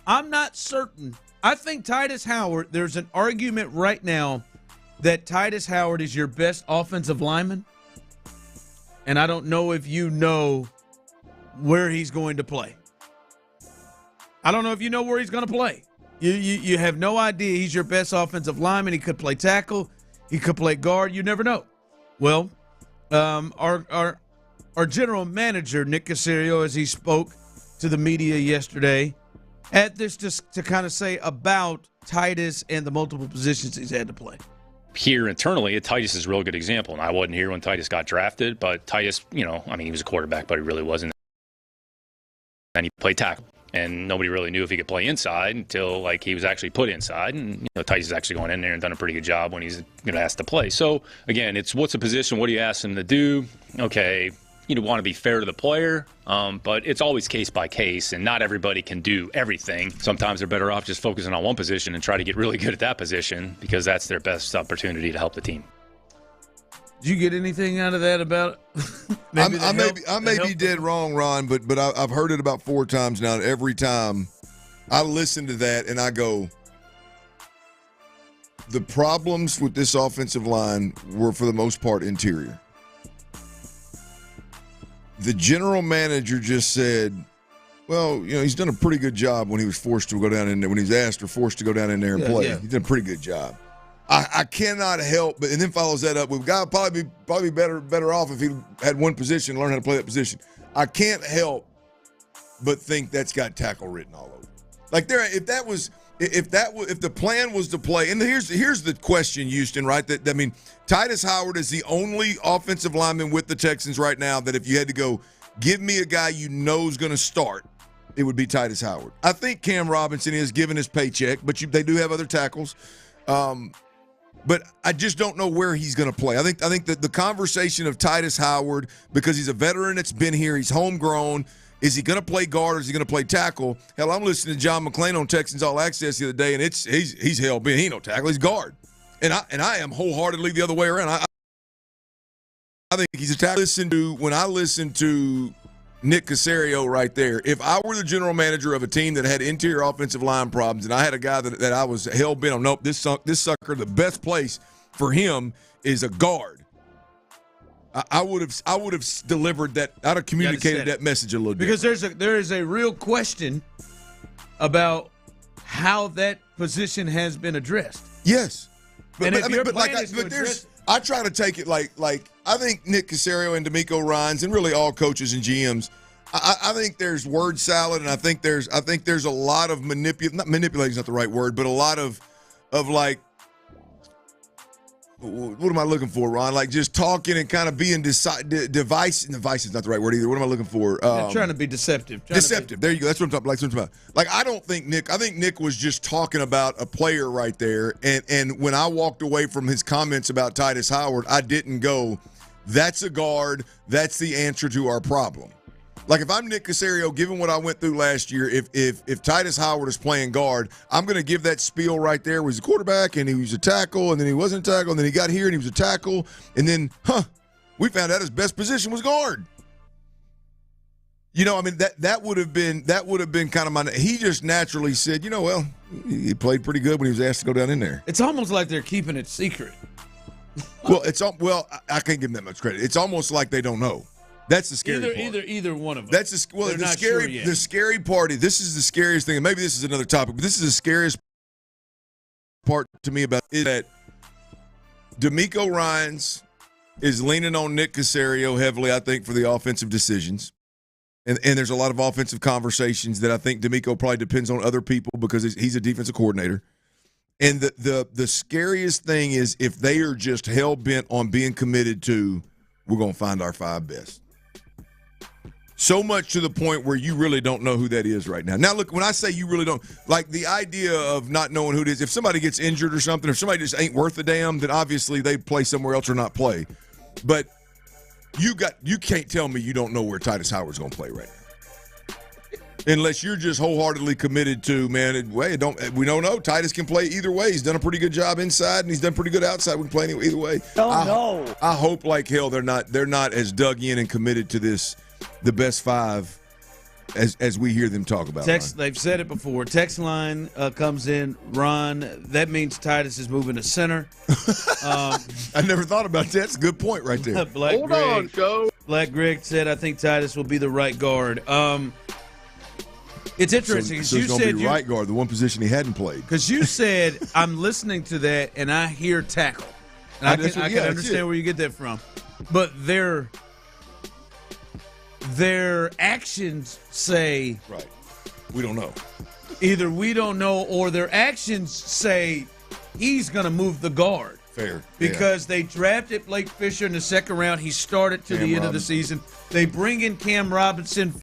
I'm not certain. I think Titus Howard, there's an argument right now that Titus Howard is your best offensive lineman. And I don't know if you know where he's going to play. I don't know if you know where he's going to play. You have no idea. He's your best offensive lineman. He could play tackle. He could play guard. You never know. Well, our general manager, Nick Caserio, as he spoke to the media yesterday, had this to kind of say about Titus and the multiple positions he's had to play. Here internally, Titus is a real good example. And I wasn't here when Titus got drafted, but Titus, he was a quarterback, but he really wasn't. And he played tackle. And nobody really knew if he could play inside until, he was actually put inside. And, Titus is actually going in there and done a pretty good job when he's asked to play. So, again, it's what's the position? What do you ask him to do? Okay, you want to be fair to the player, but it's always case by case, and not everybody can do everything. Sometimes they're better off just focusing on one position and try to get really good at that position because that's their best opportunity to help the team. Did you get anything out of that about? I may be dead wrong, Ron, but I've heard it about 4 times now. And every time I listen to that and I go, the problems with this offensive line were for the most part interior. The general manager just said, well, he's done a pretty good job when he was forced to go down in there, when he was asked or forced to go down in there and play. Yeah. He's done a pretty good job. I cannot help, and then follows that up with, God probably be better off if he had one position, learn how to play that position. I can't help but think that's got tackle written all over. Like if the plan was to play, and here's the question, Houston, right? Titus Howard is the only offensive lineman with the Texans right now that if you had to go, give me a guy you know is going to start, it would be Titus Howard. I think Cam Robinson is given his paycheck, but they do have other tackles. But I just don't know where he's going to play. I think that the conversation of Titus Howard, because he's a veteran that's been here, he's homegrown. Is he going to play guard or is he going to play tackle? Hell, I'm listening to John McClain on Texans All Access the other day, and he's hell bent. He ain't no tackle, he's guard. And I am wholeheartedly the other way around. I think he's a tackle. When I listen to Nick Caserio right there, if I were the general manager of a team that had interior offensive line problems and I had a guy that I was hell-bent on, nope, this sucker, the best place for him is a guard. I would have delivered that. I'd have communicated that message a little bit. Because there is a real question about how that position has been addressed. Yes. But I try to take it like I think Nick Caserio and D'Amico Ryans and really all coaches and GMs, I think there's word salad, and I think there's a lot of manipulating is not the right word, but a lot of like, what am I looking for, Ron? Like just talking and kind of being device is not the right word either. What am I looking for? Trying to be deceptive. There you go. That's what I'm talking about. Like I think Nick was just talking about a player right there. And when I walked away from his comments about Titus Howard, I didn't go, that's a guard. That's the answer to our problem. Like if I'm Nick Caserio, given what I went through last year, if Titus Howard is playing guard, I'm going to give that spiel right there. He was a quarterback, and he was a tackle, and then he wasn't a tackle, and then he got here, and he was a tackle, and then, we found out his best position was guard. That would have been kind of my. He just naturally said, he played pretty good when he was asked to go down in there. It's almost like they're keeping it secret. I can't give them that much credit. It's almost like they don't know. That's the scary part. Either one of them. That's the scary part. This is the scariest thing, and maybe this is another topic, but this is the scariest part to me about it, that D'Amico Ryans is leaning on Nick Caserio heavily, I think, for the offensive decisions. And there's a lot of offensive conversations that I think D'Amico probably depends on other people because he's a defensive coordinator. And the scariest thing is if they are just hell-bent on being committed to, we're going to find our 5 best. So much to the point where you really don't know who that is right now. Now, look, when I say you really don't, like the idea of not knowing who it is, if somebody gets injured or something, if somebody just ain't worth a damn, then obviously they play somewhere else or not play. But you can't tell me you don't know where Titus Howard's going to play right now. Unless you're just wholeheartedly committed to, we don't know. Titus can play either way. He's done a pretty good job inside, and he's done pretty good outside. We can play either way. I hope like hell they're not as dug in and committed to this, the best 5, as we hear them talk about. They've said it before. Text line comes in, Ron, that means Titus is moving to center. I never thought about that. That's a good point right there. Hold on, Joe. Black Greg said, I think Titus will be the right guard. It's interesting. So he's going to be right guard, the one position he hadn't played. Because you said, I'm listening to that, and I hear tackle. And I can understand where you get that from. But their actions say, right, we don't know. Either we don't know, or their actions say he's going to move the guard. Fair. Because they drafted Blake Fisher in the second round. He started to the end of the season. They bring in Cam Robinson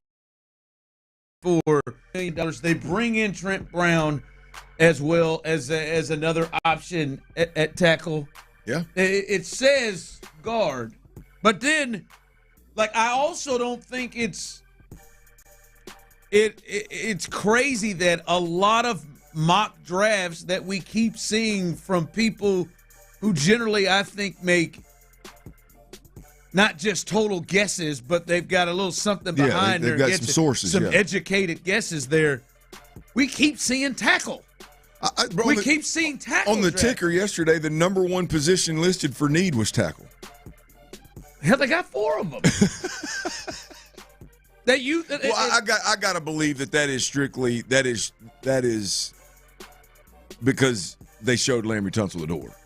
for $1 million. They bring in Trent Brown as well as another option at tackle. Yeah. It says guard, but then Like, I also don't think it's crazy that a lot of mock drafts that we keep seeing from people who generally, I think, make not just total guesses, but they've got a little something behind they've their got some sources, some educated guesses there. We keep seeing tackle. We keep seeing tackle. On the ticker yesterday, the number one position listed for need was tackle. Hell, they got 4 of them. I got to believe that is strictly that is because they showed Laramie Tunsil the door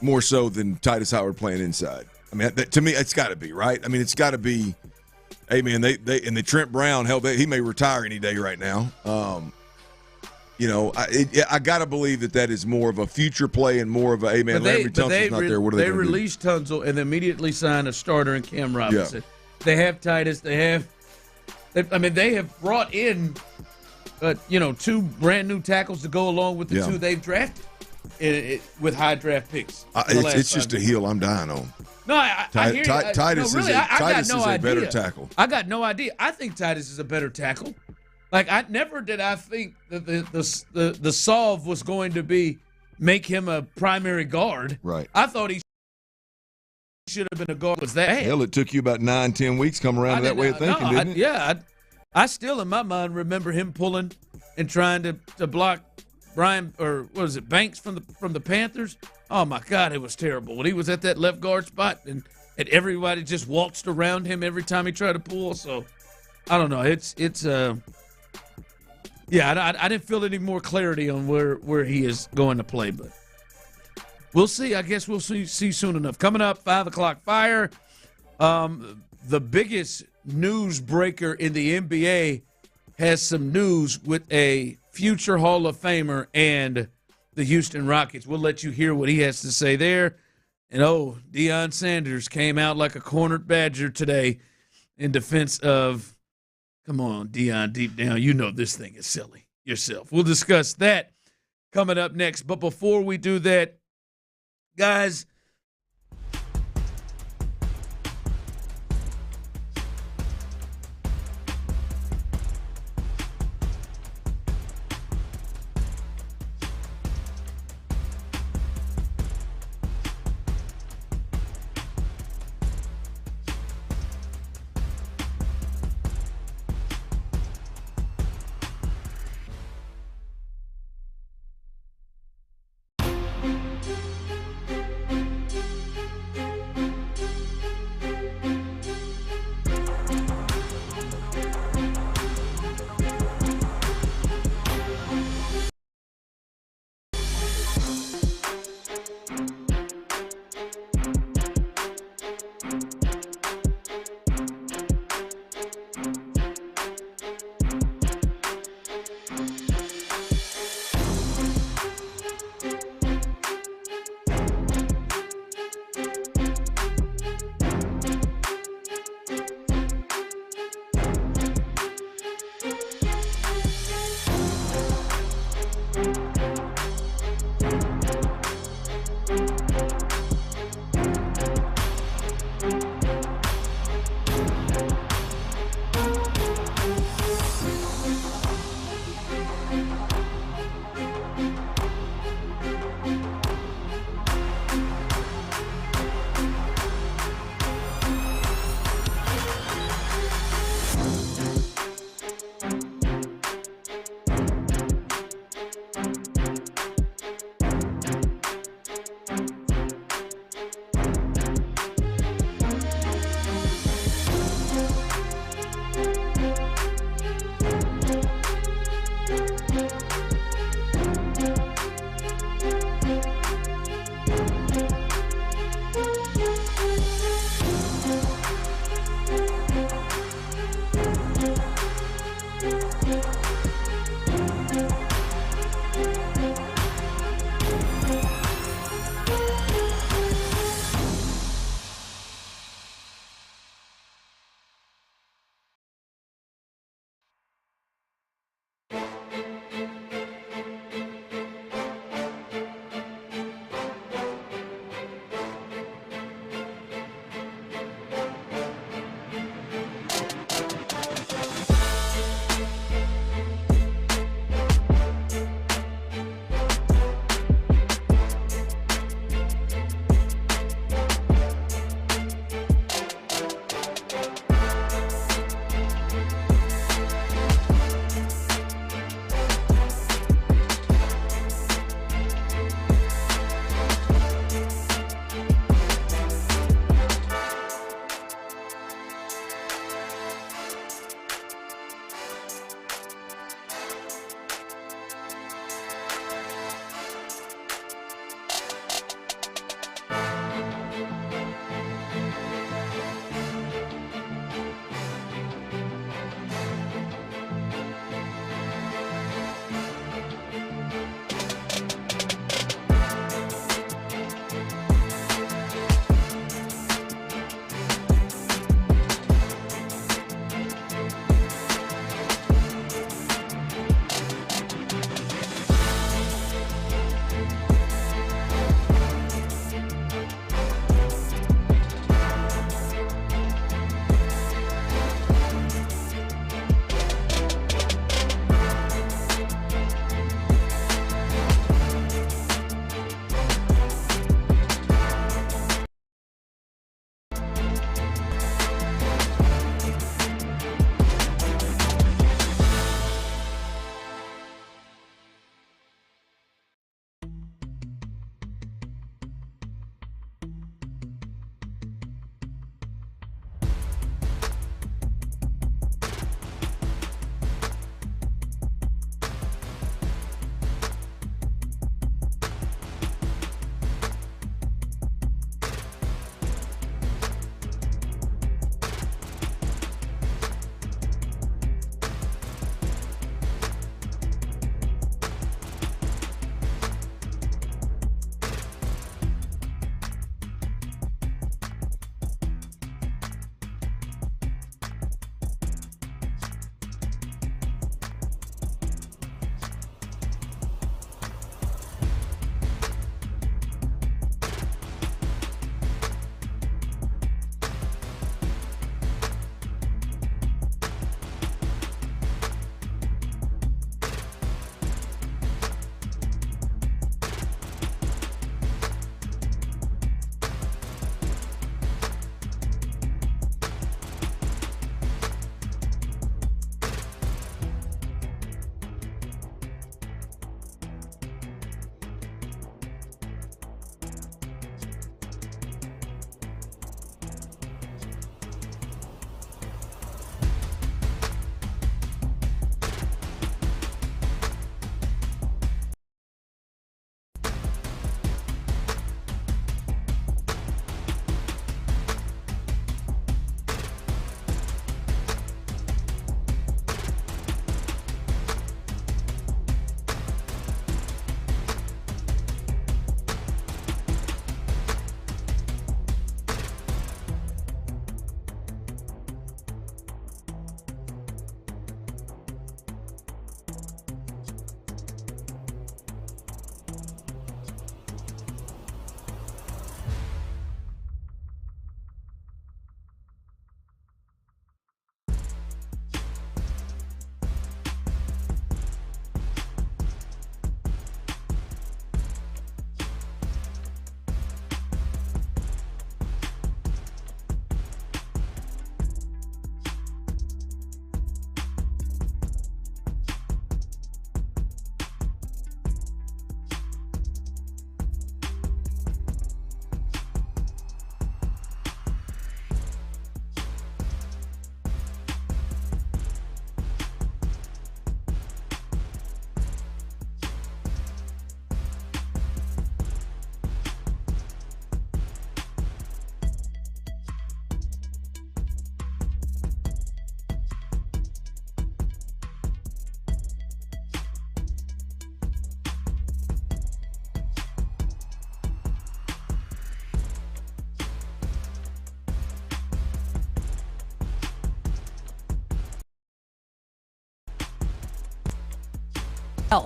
more so than Titus Howard playing inside. I mean, to me, it's got to be right. I mean, it's got to be. Hey, man, they and the Trent Brown, hell, he may retire any day right now. I got to believe that is more of a future play and more of a, hey, man, Laramie Tunsil's not there. What are they going to do? They released Tunsil and immediately signed a starter in Cam Robinson. Yeah. They have Titus. They have brought in, 2 brand new tackles to go along with the 2 they've drafted with high draft picks. It's just a hill I'm dying on. No, I hear you. Titus is a better tackle. I got no idea. I think Titus is a better tackle. Like, I never did I think that the solve was going to be make him a primary guard. Right. I thought he should have been a guard. Was that? Hell, it took you about 9-10 weeks to come around to that way of thinking, didn't it? Yeah. I still, in my mind, remember him pulling and trying to block Brian, or what was it, Banks from the Panthers. Oh, my God, it was terrible. When he was at that left guard spot and everybody just waltzed around him every time he tried to pull. So, I don't know. I didn't feel any more clarity on where he is going to play, but we'll see. I guess we'll see soon enough. Coming up, 5 o'clock fire. The biggest news breaker in the NBA has some news with a future Hall of Famer and the Houston Rockets. We'll let you hear what he has to say there. And, Deion Sanders came out like a cornered badger today in defense of, come on, Deion, deep down, you know this thing is silly yourself. We'll discuss that coming up next. But before we do that, guys,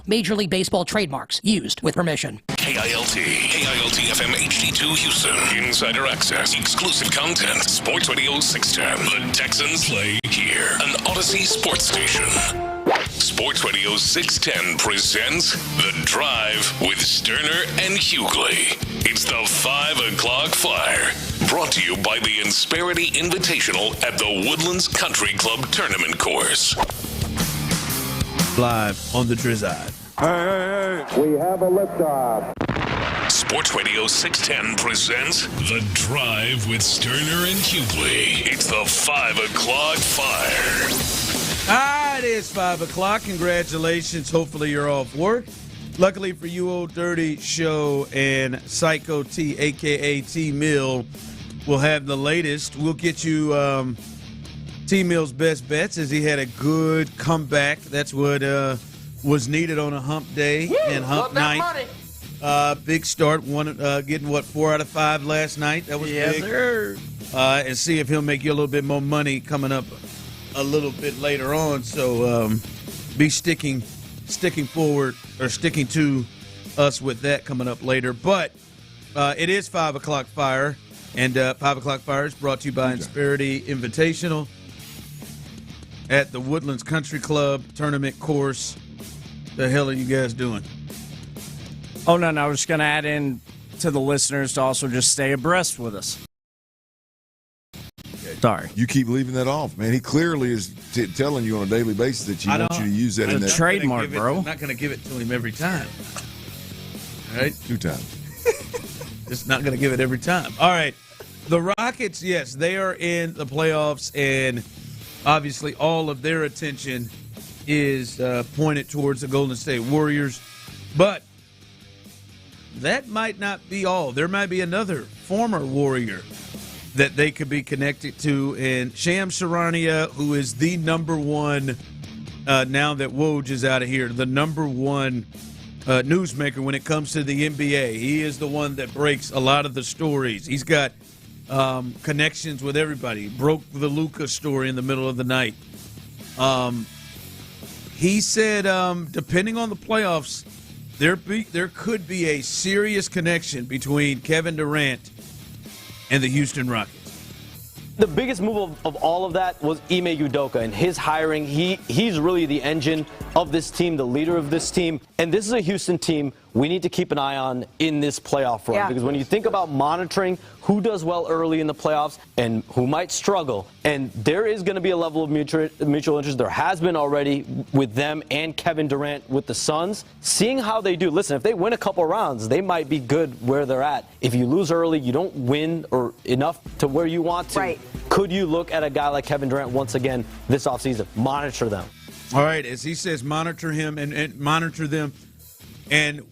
Major League Baseball trademarks used with permission. KILT FM HD2 Houston. Insider access, exclusive content. Sports Radio 610. The Texans play here. An Odyssey sports station. Sports Radio 610 presents The Drive with Stoerner and Hughley. It's the 5 o'clock fire. Brought to you by the Insperity Invitational at the Woodlands Country Club Tournament Course. Live on the Drizzide. Hey. We have a liftoff. Sports Radio 610 presents The Drive with Stoerner and Hughley. It's the 5 o'clock fire. It is 5 o'clock. Congratulations. Hopefully you're off work. Luckily for you, Old Dirty Show and Psycho T, a.k.a. T-Mill, will have the latest. We'll get you T-Mill's best bets as he had a good comeback. That's what was needed on a hump day and hump night. Big start, getting 4 out of 5 last night. That was big. Sir. And see if he'll make you a little bit more money coming up a little bit later on. So be sticking forward or sticking to us with that coming up later. But it is 5 o'clock fire, and 5 o'clock fire is brought to you by Insperity Invitational at the Woodlands Country Club Tournament Course. The hell are you guys doing? Oh, no, I was just going to add in to the listeners to also just stay abreast with us. Sorry. You keep leaving that off, man. He clearly is telling you on a daily basis that he wants you to use that in that trademark, bro. I'm not going to give it to him every time. All right? 2 times. Just not going to give it every time. All right. The Rockets, yes, they are in the playoffs, and obviously all of their attention is pointed towards the Golden State Warriors. But that might not be all. There might be another former Warrior that they could be connected to. And Shams Charania, who is the number one, now that Woj is out of here, the number one newsmaker when it comes to the NBA. He is the one that breaks a lot of the stories. He's got connections with everybody. Broke the Luka story in the middle of the night. He said, depending on the playoffs, there could be a serious connection between Kevin Durant and the Houston Rockets. The biggest move of all of that was Ime Udoka and his hiring. He's really the engine of this team, the leader of this team. And this is a Houston team we need to keep an eye on in this playoff run. Because when you think about monitoring who does well early in the playoffs and who might struggle, and there is going to be a level of mutual interest. There has been already with them and Kevin Durant with the Suns. Seeing how they do. Listen, if they win a couple rounds, they might be good where they're at. If you lose early, you don't win or enough to where you want to. Right. Could you look at a guy like Kevin Durant once again this offseason? Monitor them. All right, as he says, monitor him and monitor them. And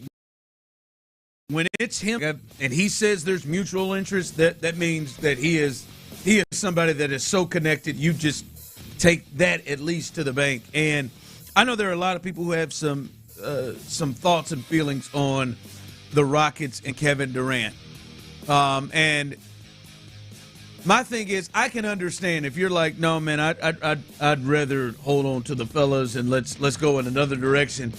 when it's him and he says there's mutual interest, that means that he is somebody that is so connected, you just take that at least to the bank. And I know there are a lot of people who have some thoughts and feelings on the Rockets and Kevin Durant. And my thing is, I can understand if you're like, no, man, I'd rather hold on to the fellas and let's go in another direction.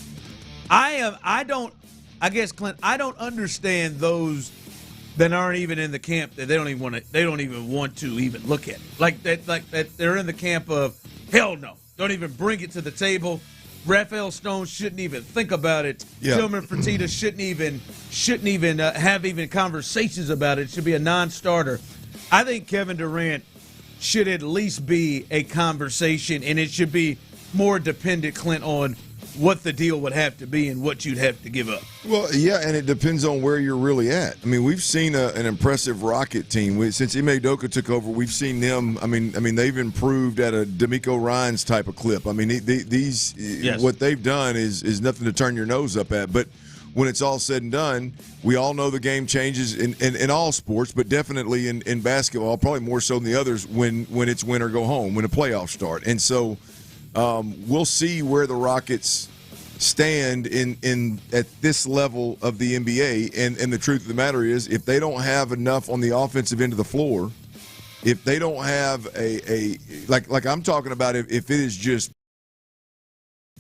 I guess, Clint, I don't understand those that aren't even in the camp that they don't even want to even look at it. Like that they're in the camp of hell no, don't even bring it to the table. Raphael Stone shouldn't even think about it. Yeah. Tillman Fertitta shouldn't even have even conversations about it. It should be a non-starter. I think Kevin Durant should at least be a conversation, and it should be more dependent, Clint, on what the deal would have to be and what you'd have to give up. Well, yeah, and it depends on where you're really at. I mean, we've seen an impressive Rocket team. Since Ime Udoka took over, we've seen them. I mean, they've improved at a D'Amico Ryans type of clip. I mean, these yes. What they've done is nothing to turn your nose up at. But when it's all said and done, we all know the game changes in all sports, but definitely in basketball, probably more so than the others when it's win or go home, when the playoffs start. And so we'll see where the Rockets stand in at this level of the NBA. And the truth of the matter is, if they don't have enough on the offensive end of the floor, if they don't have a like I'm talking about, if it is just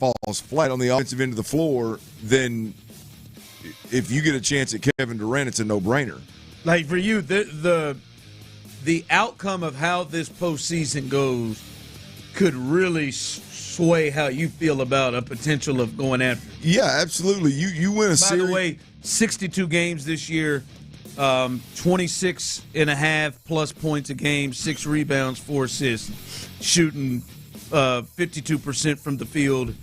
falls flat on the offensive end of the floor, then if you get a chance at Kevin Durant, it's a no-brainer. Like for you, the outcome of how this postseason goes could really sway how you feel about a potential of going after it. Yeah, absolutely. You win a series. By the way, 62 games this year, 26 and a half plus points a game, 6 rebounds, 4 assists, shooting 52% from the field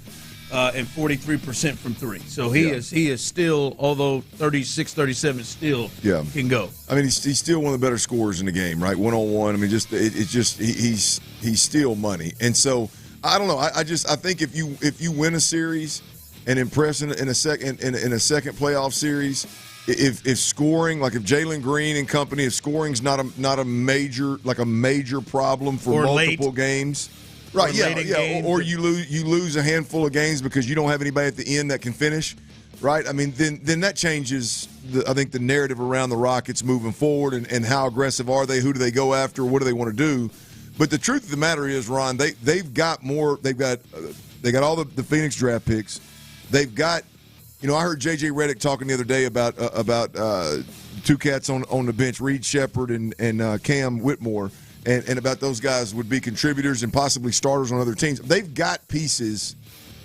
and 43% from three. So he is still, although 36, 37 still can go. I mean, he's still one of the better scorers in the game, right? One-on-one. I mean, he's still money. And so I don't know. I think if you win a series and impress in a second playoff series, if scoring, like if Jalen Green and company, if scoring's not a major problem for multiple games. Right, or you lose a handful of games because you don't have anybody at the end that can finish, right? I mean, then that changes, I think, the narrative around the Rockets moving forward and how aggressive are they, who do they go after, what do they want to do. But the truth of the matter is, Ron, they've got more. They got all the Phoenix draft picks. They've got, I heard J.J. Redick talking the other day about two cats on the bench, Reed Shepherd and Cam Whitmore. And about those guys would be contributors and possibly starters on other teams. They've got pieces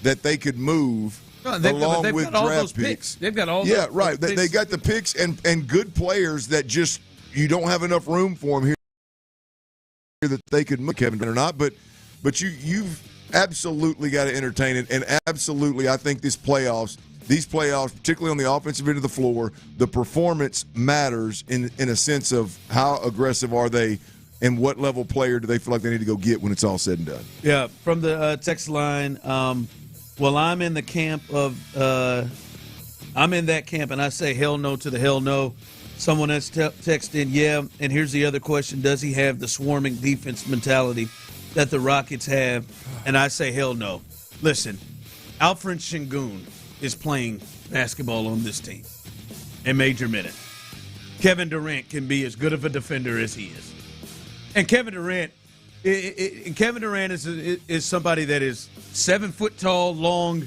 that they could move along with draft picks. They've got all yeah, right. They got the picks and good players that just you don't have enough room for them here that they could move Kevin or not. But you've absolutely got to entertain it. And absolutely, I think these playoffs, particularly on the offensive end of the floor, the performance matters in a sense of how aggressive are they. And what level player do they feel like they need to go get when it's all said and done? Yeah, from the text line, well, I'm in the camp of I'm in that camp, and I say hell no to the hell no. Someone that's texted, yeah, and here's the other question. Does he have the swarming defense mentality that the Rockets have? And I say hell no. Listen, Alfred Sengun is playing basketball on this team in major minutes. Kevin Durant can be as good of a defender as he is. And Kevin Durant is somebody that is 7 foot tall, long,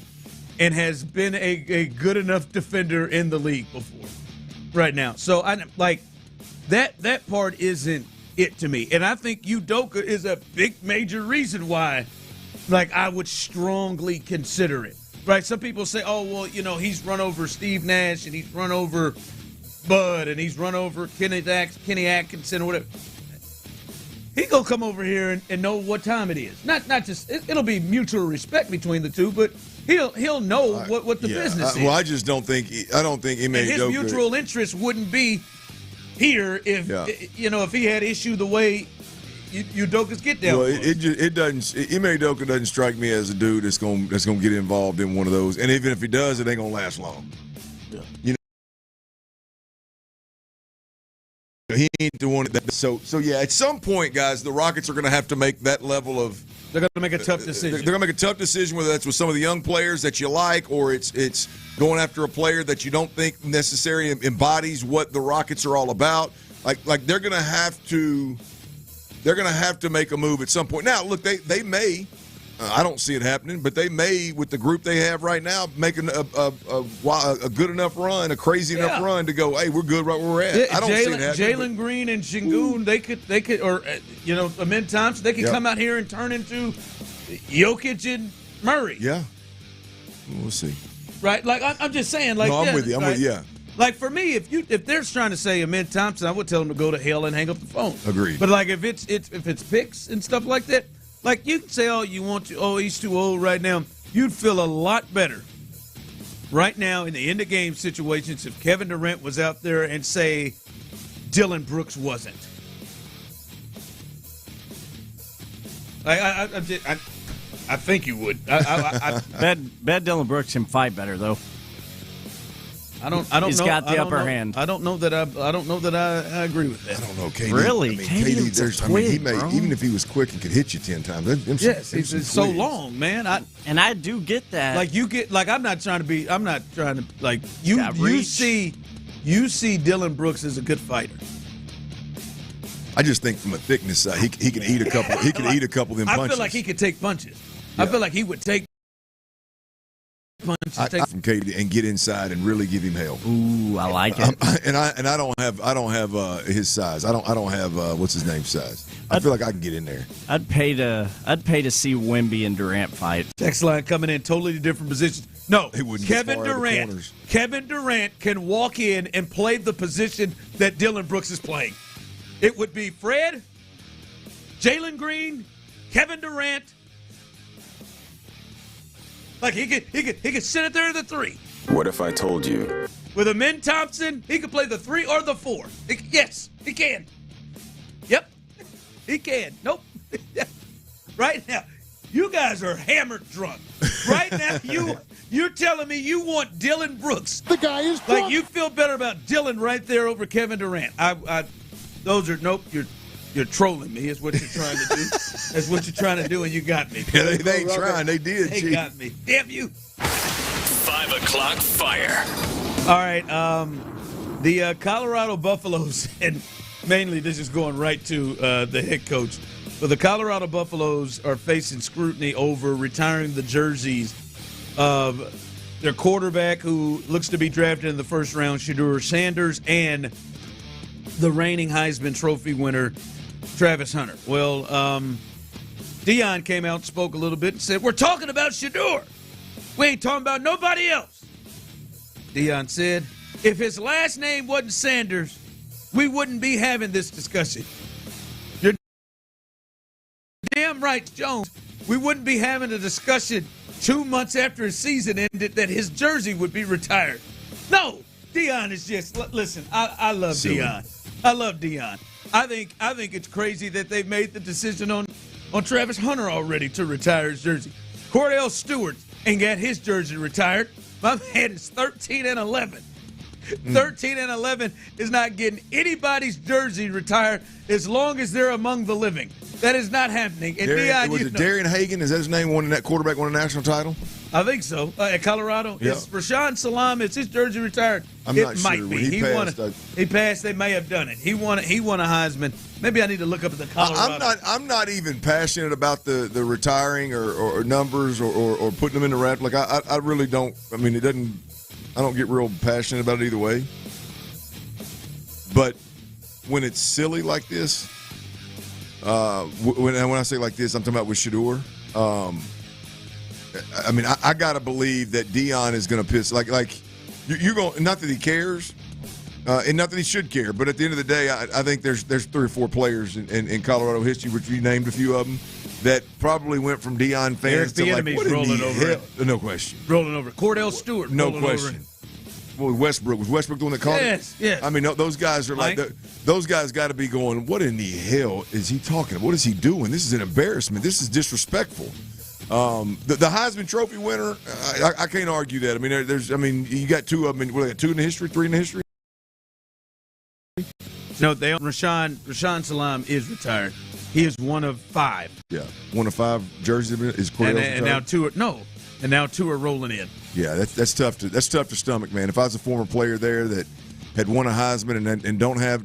and has been a good enough defender in the league before. Right now, so I like that part isn't it to me, and I think Udoka is a big major reason why. Like I would strongly consider it. Right? Some people say, oh well, he's run over Steve Nash and he's run over Bud and he's run over Kenny Atkinson or whatever. He gonna come over here and know what time it is. Not just it'll be mutual respect between the two, but he'll know what the business is. Well, I just don't think Ime his Udoka, mutual interest wouldn't be here if he had issue the way Udoka's get down. Well, it doesn't. Ime Udoka doesn't strike me as a dude that's gonna get involved in one of those. And even if he does, it ain't gonna last long. Yeah. He ain't the one that. So yeah. At some point, guys, the Rockets are going to have to make that level of. They're going to make a tough decision. They're going to make a tough decision, whether that's with some of the young players that you like, or it's going after a player that you don't think necessarily embodies what the Rockets are all about. Like they're going to have to. They're going to have to make a move at some point. Now, look, they may. I don't see it happening, but they may, with the group they have right now, make a good enough run, a crazy enough run to go, hey, we're good right where we're at. Yeah, I don't see it happening. Jalen Green and Sengun, they could, or Amin Thompson, they could come out here and turn into Jokic and Murray. Yeah, we'll see. Right, like I'm just saying, like. No, I'm with you. I'm with you. Like for me, if they're trying to say Amin Thompson, I would tell them to go to hell and hang up the phone. Agreed. But like if it's picks and stuff like that. Like, you can say all you want to, he's too old right now. You'd feel a lot better right now in the end-of-game situations if Kevin Durant was out there and, say, Dylan Brooks wasn't. I think you would. Bet Dylan Brooks can fight better, though. I don't He's know. got the upper hand. I don't know that I agree with that. I don't know, KD. Really? KD, even if he was quick and could hit you 10 times. Yes, he's so long, man. I do get that. I'm not trying to you see Dylan Brooks as a good fighter. I just think from a thickness side, he can eat a couple. He can eat a couple of them punches. I feel like he could take punches. Yeah. I feel like he would take from Katie and get inside and really give him hell. Ooh, I like it. I don't have his size. I don't have what's his name size. I feel like I can get in there. I'd pay to see Wemby and Durant fight. Text line coming in totally different positions. No, Kevin Durant can walk in and play the position that Dillon Brooks is playing. It would be Fred, Jalen Green, Kevin Durant. Like he could sit it there at the 3. What if I told you? With Amin Thompson, he could play the 3 or the 4. Yes, he can. Yep, he can. Nope. Right now, you guys are hammered drunk. Right now, you're telling me you want Dillon Brooks. The guy is drunk. Like you feel better about Dillon right there over Kevin Durant. You're trolling me. Is what you're trying to do. That's what you're trying to do, and you got me. Yeah, they ain't trying. They did. They got me. Damn you. 5 o'clock fire. All right. The Colorado Buffaloes, and mainly this is going right to the head coach. But the Colorado Buffaloes are facing scrutiny over retiring the jerseys of their quarterback, who looks to be drafted in the first round, Shedeur Sanders, and the reigning Heisman Trophy winner, Travis Hunter. Well, Deion came out and spoke a little bit and said, "We're talking about Shedeur. We ain't talking about nobody else." Deion said, "If his last name wasn't Sanders, we wouldn't be having this discussion." You're damn right, Jones. We wouldn't be having a discussion 2 months after his season ended that his jersey would be retired. No, Deion is just, listen, I love Deion. I love Deion. I think it's crazy that they've made the decision on Travis Hunter already to retire his jersey. Cordell Stewart ain't got his jersey retired. My man is 13-11. 13-11 is not getting anybody's jersey retired as long as they're among the living. That is not happening. And Darian Hagan? Is that his name? That quarterback won a national title? I think so. At Colorado, yeah. It's Rashawn Salam. Is his jersey retired? I'm not sure. Might be. He passed. They may have done it. He won a Heisman. Maybe I need to look up at the Colorado. I'm not even passionate about the retiring or numbers or putting them in the wrap. Like I really don't. I mean, I don't get real passionate about it either way. But when it's silly like this, when I say like this, I'm talking about with Shedeur. I mean, I gotta believe that Deion is gonna piss. Like you're going. Not that he cares, and not that he should care. But at the end of the day, I think there's 3 or 4 players in Colorado history, which you named a few of them, that probably went from Deion fans to like, what rolling over? No question. Rolling over. Cordell Stewart. No question. Well, Westbrook. Was Westbrook the one that caught it? Yes. I mean, those guys are like, those guys got to be going, what in the hell is he talking about? What is he doing? This is an embarrassment. This is disrespectful. The Heisman Trophy winner, I can't argue that. I mean, you got 2 of them. What, they got 2 in the history, 3 in the history? No, Rashawn Salam is retired. He is one of 5. Yeah, one of 5 jerseys is Cordell. And now 2 are now 2 are rolling in. Yeah, that's tough to stomach, man. If I was a former player there that had won a Heisman and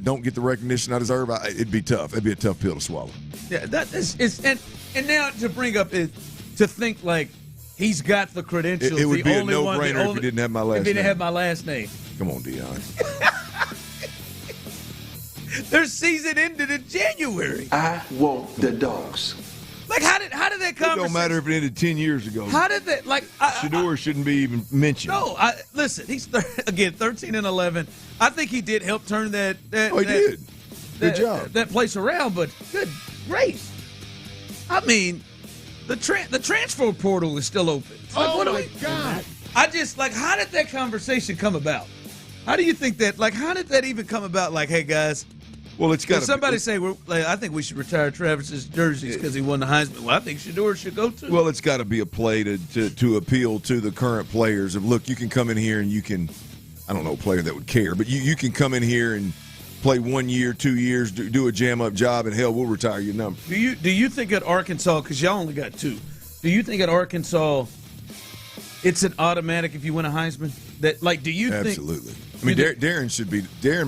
don't get the recognition I deserve, it'd be tough. It'd be a tough pill to swallow. Yeah, that is and now to bring up is to think like he's got the credentials. It would be a no-brainer if he didn't have my last name. If he didn't have my last name. Come on, Deion. Their season ended in January. I want the dogs. Like, how did that conversation? It don't matter if it ended 10 years ago. How did that, like... Shedeur shouldn't be even mentioned. No, listen, he's, again, 13-11. I think he did help turn that he did. Good job. That place around, but good grace. I mean, the transfer portal is still open. Like, God. I just, like, how did that conversation come about? How do you think that, like, how did that even come about? Like, hey, guys... Well, it's got somebody say, I think we should retire Travis's jerseys because he won the Heisman. Well, I think Shedeur should go too. Well, it's got to be a play to appeal to the current players. Of look, you can come in here and you can, I don't know a player that would care, but you can come in here and play 1 year, 2 years, do a jam up job, and hell, we'll retire your number. Do you think at Arkansas, because y'all only got 2, do you think at Arkansas it's an automatic if you win a Heisman? That do you think? Absolutely. I mean, Darren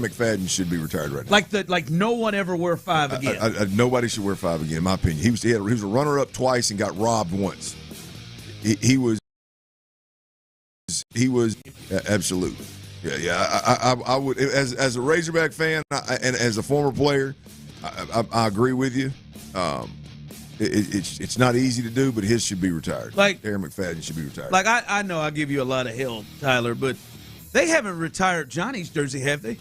McFadden should be retired right now. Like no one ever wear 5 again. Nobody should wear 5 again, in my opinion. He was a runner-up twice and got robbed once. He was He was absolutely. Yeah. I would as a Razorback fan and as a former player, I agree with you. It's not easy to do, but his should be retired. Like Aaron McFadden should be retired. Like I know I give you a lot of hell, Tyler, but they haven't retired Johnny's jersey, have they?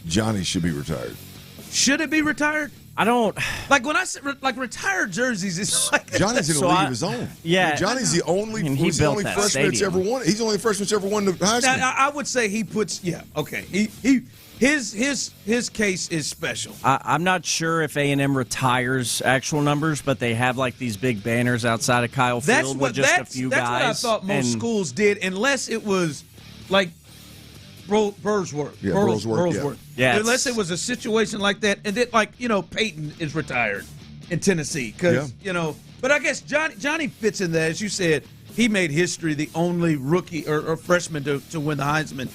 Johnny should be retired. Should it be retired? I don't like when I say like retired jerseys. It's like Johnny's in a league of his own. Yeah, I mean, Johnny's the only. He's the only freshman that's ever won. He's the only freshman that's ever won the Heisman. Now, I would say he puts. Yeah, okay. His case is special. I'm not sure if A&M retires actual numbers, but they have like these big banners outside of Kyle Field with just a few guys. That's what I thought most schools did, unless it was like Burrsworth. Yeah, Burrsworth. Yeah, unless it was a situation like that, and then Payton is retired in Tennessee because But I guess Johnny fits in there, as you said. He made history, the only rookie or freshman to win the Heisman.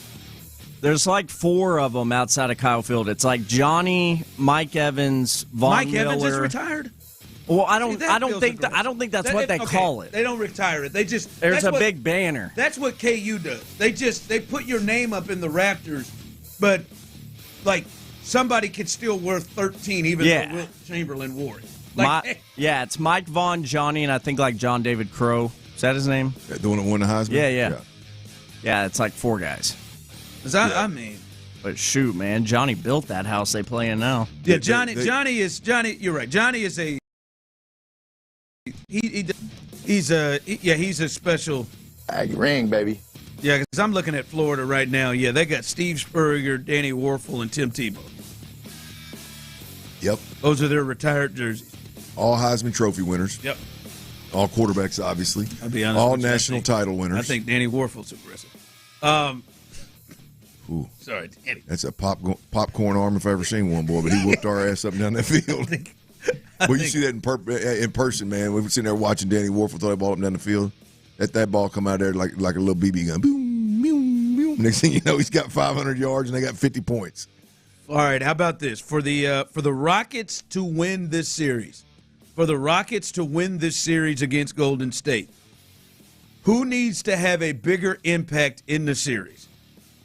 There's like 4 of them outside of Kyle Field. It's like Johnny, Mike Evans, Von Miller. Evans is retired. Well, I don't think that's what they call it. They don't retire it. There's a big banner. That's what KU does. They put your name up in the rafters, but like somebody could still wear 13 even though Wilt Chamberlain wore it. It's Mike Vaughn, Johnny, and I think like John David Crow. Is that his name? The one that won the Heisman? Yeah, it's like 4 guys. I mean, but shoot, man, Johnny built that house they play in now. Yeah, Johnny. You're right. Johnny is a he's a special ring, baby. Yeah, because I'm looking at Florida right now. Yeah, they got Steve Spurrier, Danny Warfel, and Tim Tebow. Yep, those are their retared jerseys. All Heisman Trophy winners. Yep. All quarterbacks, obviously. I'll be honest. All national title winners. I think Danny Warfel's aggressive. Ooh. Sorry, Danny. That's a popcorn arm if I ever seen one, boy. But he whooped our ass up and down that field. You see that in person, man. We were sitting there watching Danny Warfel throw that ball up and down the field. That ball come out there like a little BB gun. Boom, boom, boom. Next thing you know, he's got 500 yards and they got 50 points. All right, how about this? For the Rockets to win this series, against Golden State, who needs to have a bigger impact in the series?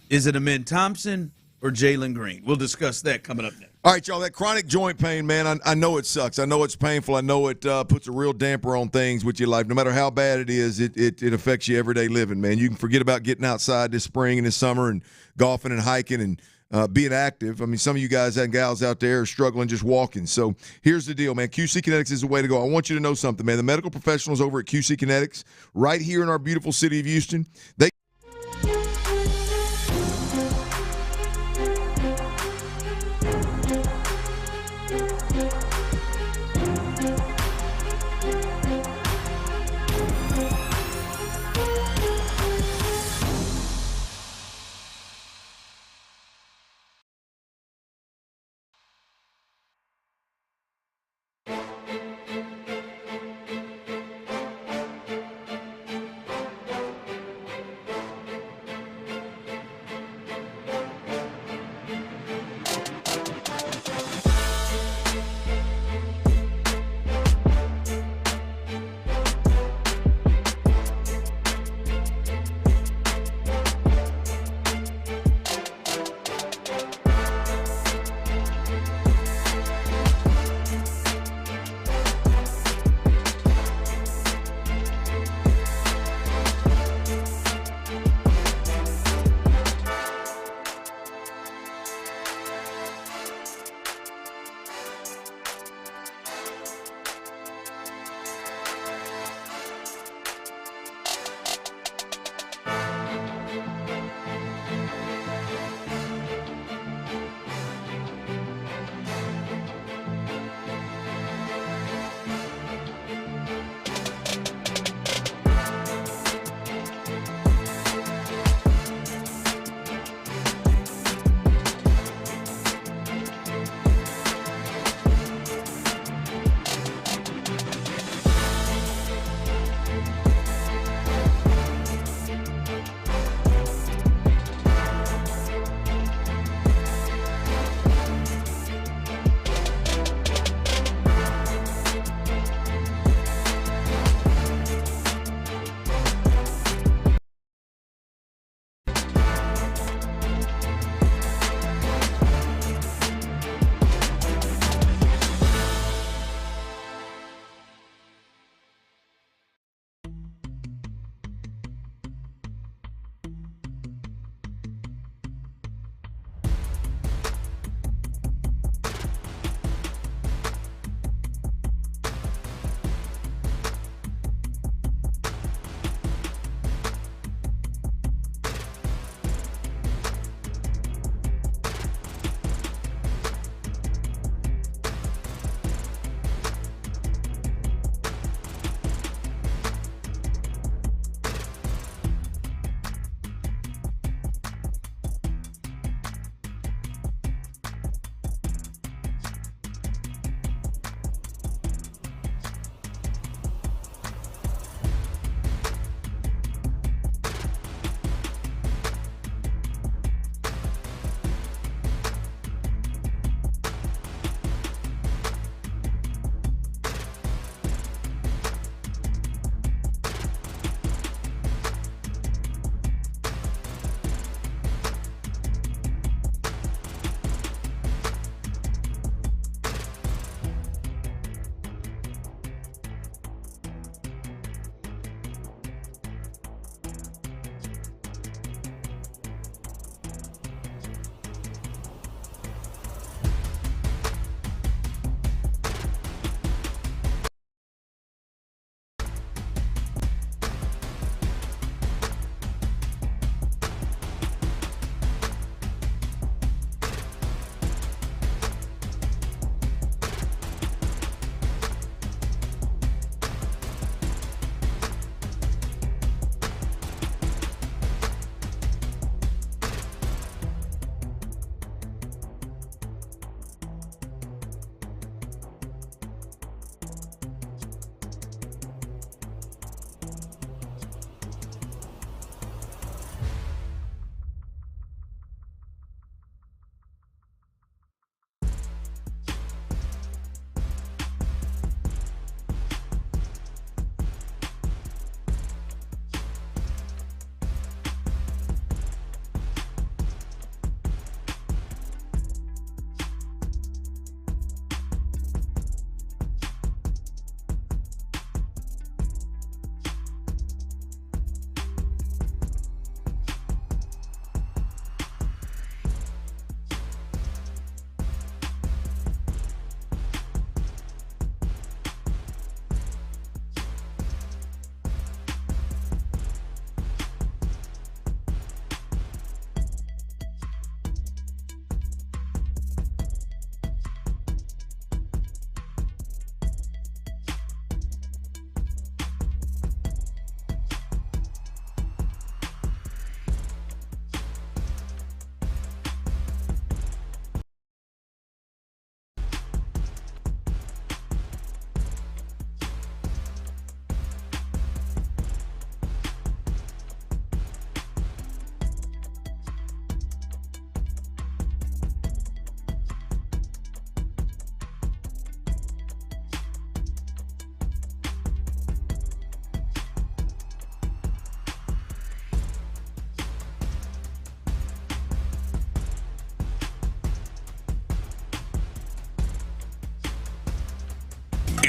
Is it Amin Thompson or Jalen Green? We'll discuss that coming up next. All right, y'all, that chronic joint pain, man, I know it sucks. I know it's painful. I know it puts a real damper on things with your life. No matter how bad it is, it affects you everyday living, man. You can forget about getting outside this spring and this summer and golfing and hiking and being active. I mean, some of you guys and gals out there are struggling just walking. So here's the deal, man. QC Kinetics is the way to go. I want you to know something, man. The medical professionals over at QC Kinetics, right here in our beautiful city of Houston, they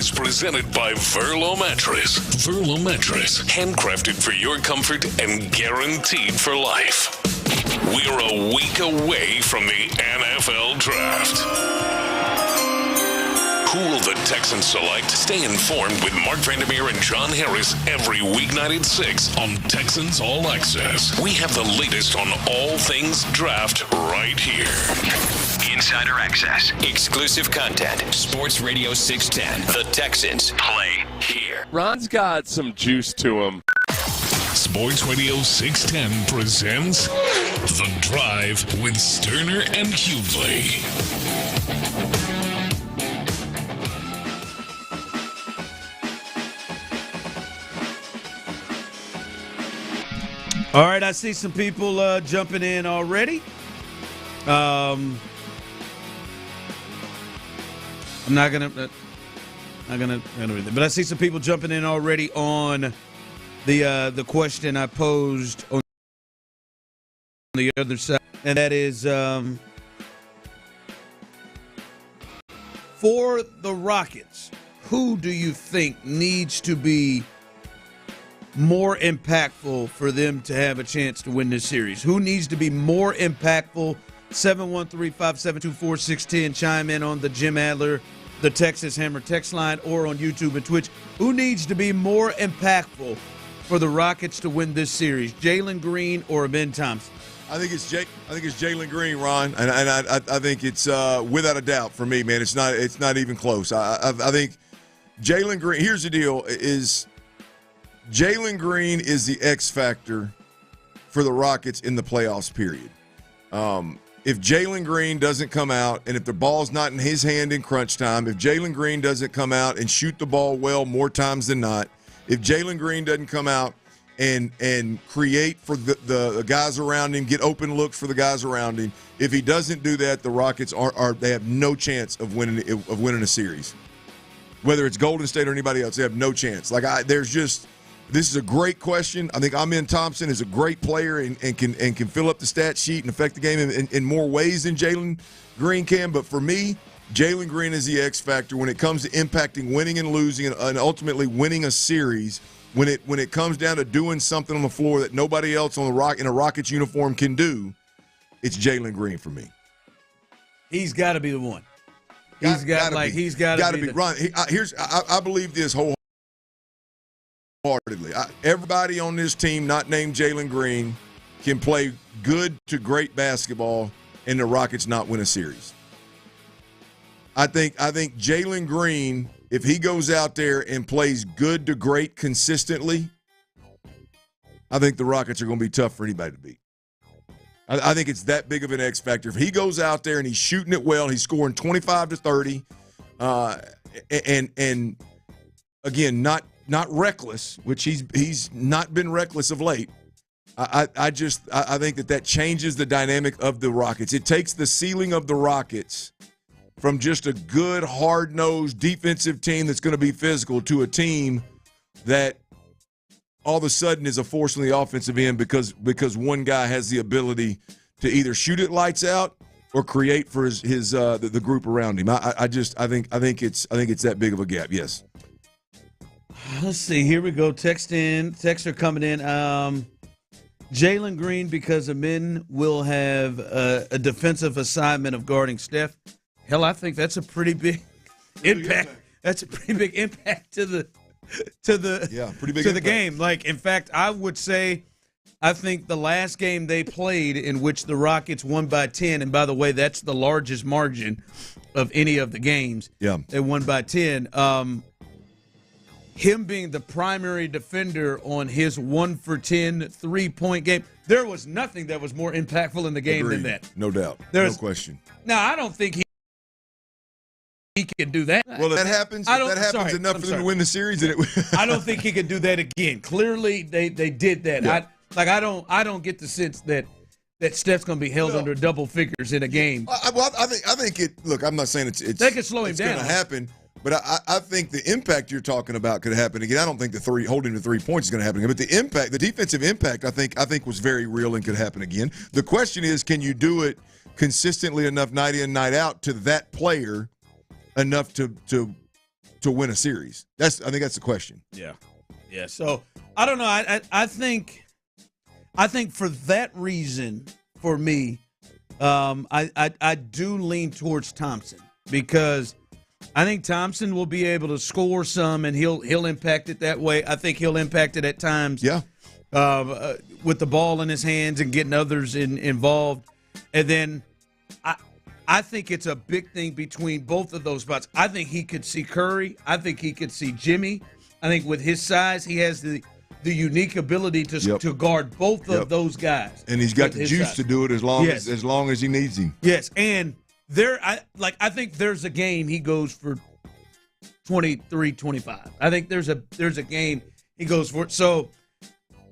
is presented by Verlo Mattress. Verlo Mattress, handcrafted for your comfort and guaranteed for life. We're a week away from the NFL Draft. Who will the Texans select? Stay informed with Mark Vandermeer and John Harris every weeknight at 6 on Texans All Access. We have the latest on all things draft right here. Insider access, exclusive content. Sports Radio 610. The Texans play here. Ron's got some juice to him. Sports Radio 610 presents The Drive with Stoerner and Hughley. All right, I see some people jumping in already. I'm not gonna read it, but I see some people jumping in already on the question I posed on the other side, and that is for the Rockets, who do you think needs to be more impactful for them to have a chance to win this series? Who needs to be more impactful? 713-572-4610. Chime in on the Jim Adler, the Texas Hammer text line, or on YouTube and Twitch. Who needs to be more impactful for the Rockets to win this series? Jalen Green or Ben Thompson? I think it's Jalen Green, Ron, and I think it's without a doubt for me, man. It's not even close. I think Jalen Green. Here's the deal: is Jalen Green is the X factor for the Rockets in the playoffs, period. If Jalen Green doesn't come out, and if the ball's not in his hand in crunch time, if Jalen Green doesn't come out and shoot the ball well more times than not, if Jalen Green doesn't come out and create for the guys around him, get open looks for the guys around him, if he doesn't do that, the Rockets they have no chance of winning a series. Whether it's Golden State or anybody else, they have no chance. This is a great question. I think Amen Thompson is a great player and can fill up the stat sheet and affect the game in more ways than Jalen Green can. But for me, Jalen Green is the X factor when it comes to impacting winning and losing and ultimately winning a series. When it comes down to doing something on the floor that nobody else in a Rockets uniform can do, it's Jalen Green for me. He's got to be the one. He's got to be. Ron, I believe this wholeheartedly. Everybody on this team not named Jalen Green can play good to great basketball and the Rockets not win a series. I think Jalen Green, if he goes out there and plays good to great consistently, I think the Rockets are going to be tough for anybody to beat. I think it's that big of an X factor. If he goes out there and he's shooting it well, he's scoring 25 to 30, and again, not reckless, which he's not been reckless of late. I think that changes the dynamic of the Rockets. It takes the ceiling of the Rockets from just a good, hard-nosed defensive team that's going to be physical to a team that all of a sudden is a force on the offensive end because one guy has the ability to either shoot it lights out or create for the group around him. I think it's that big of a gap. Yes. Let's see. Here we go. Texts are coming in. Jalen Green, because Amin will have a defensive assignment of guarding Steph. Hell, I think that's a pretty big impact. That's a pretty big impact to the game. Like, in fact, I would say, I think the last game they played in which the Rockets won by 10, and by the way, that's the largest margin of any of the games. Yeah, they won by 10. Him being the primary defender on his 1-for-10 3-point game, there was nothing that was more impactful in the game than that. No doubt. No question. Now, I don't think he can do that. Well, if that happens enough for them to win the series, then I don't think he can do that again. Clearly, they did that. Yeah. I don't get the sense that Steph's going to be held under double figures in a game. I think it. Look, I'm not saying it's they can slow him down. It's going to happen. But I think the impact you're talking about could happen again. I don't think holding the 3 points is going to happen again. But the impact, the defensive impact, I think was very real and could happen again. The question is, can you do it consistently enough night in, night out to that player enough to to win a series? I think that's the question. Yeah. So I don't know. I think for that reason, for me, I do lean towards Thompson because I think Thompson will be able to score some, and he'll impact it that way. I think he'll impact it at times. Yeah. With the ball in his hands and getting others involved. And then I think it's a big thing between both of those spots. I think he could see Curry. I think he could see Jimmy. I think with his size, he has the unique ability to guard both of those guys. And he's got the juice to do it as long as he needs him. Yes, and I think there's a game he goes for 23, 25. I think there's a game he goes for it. So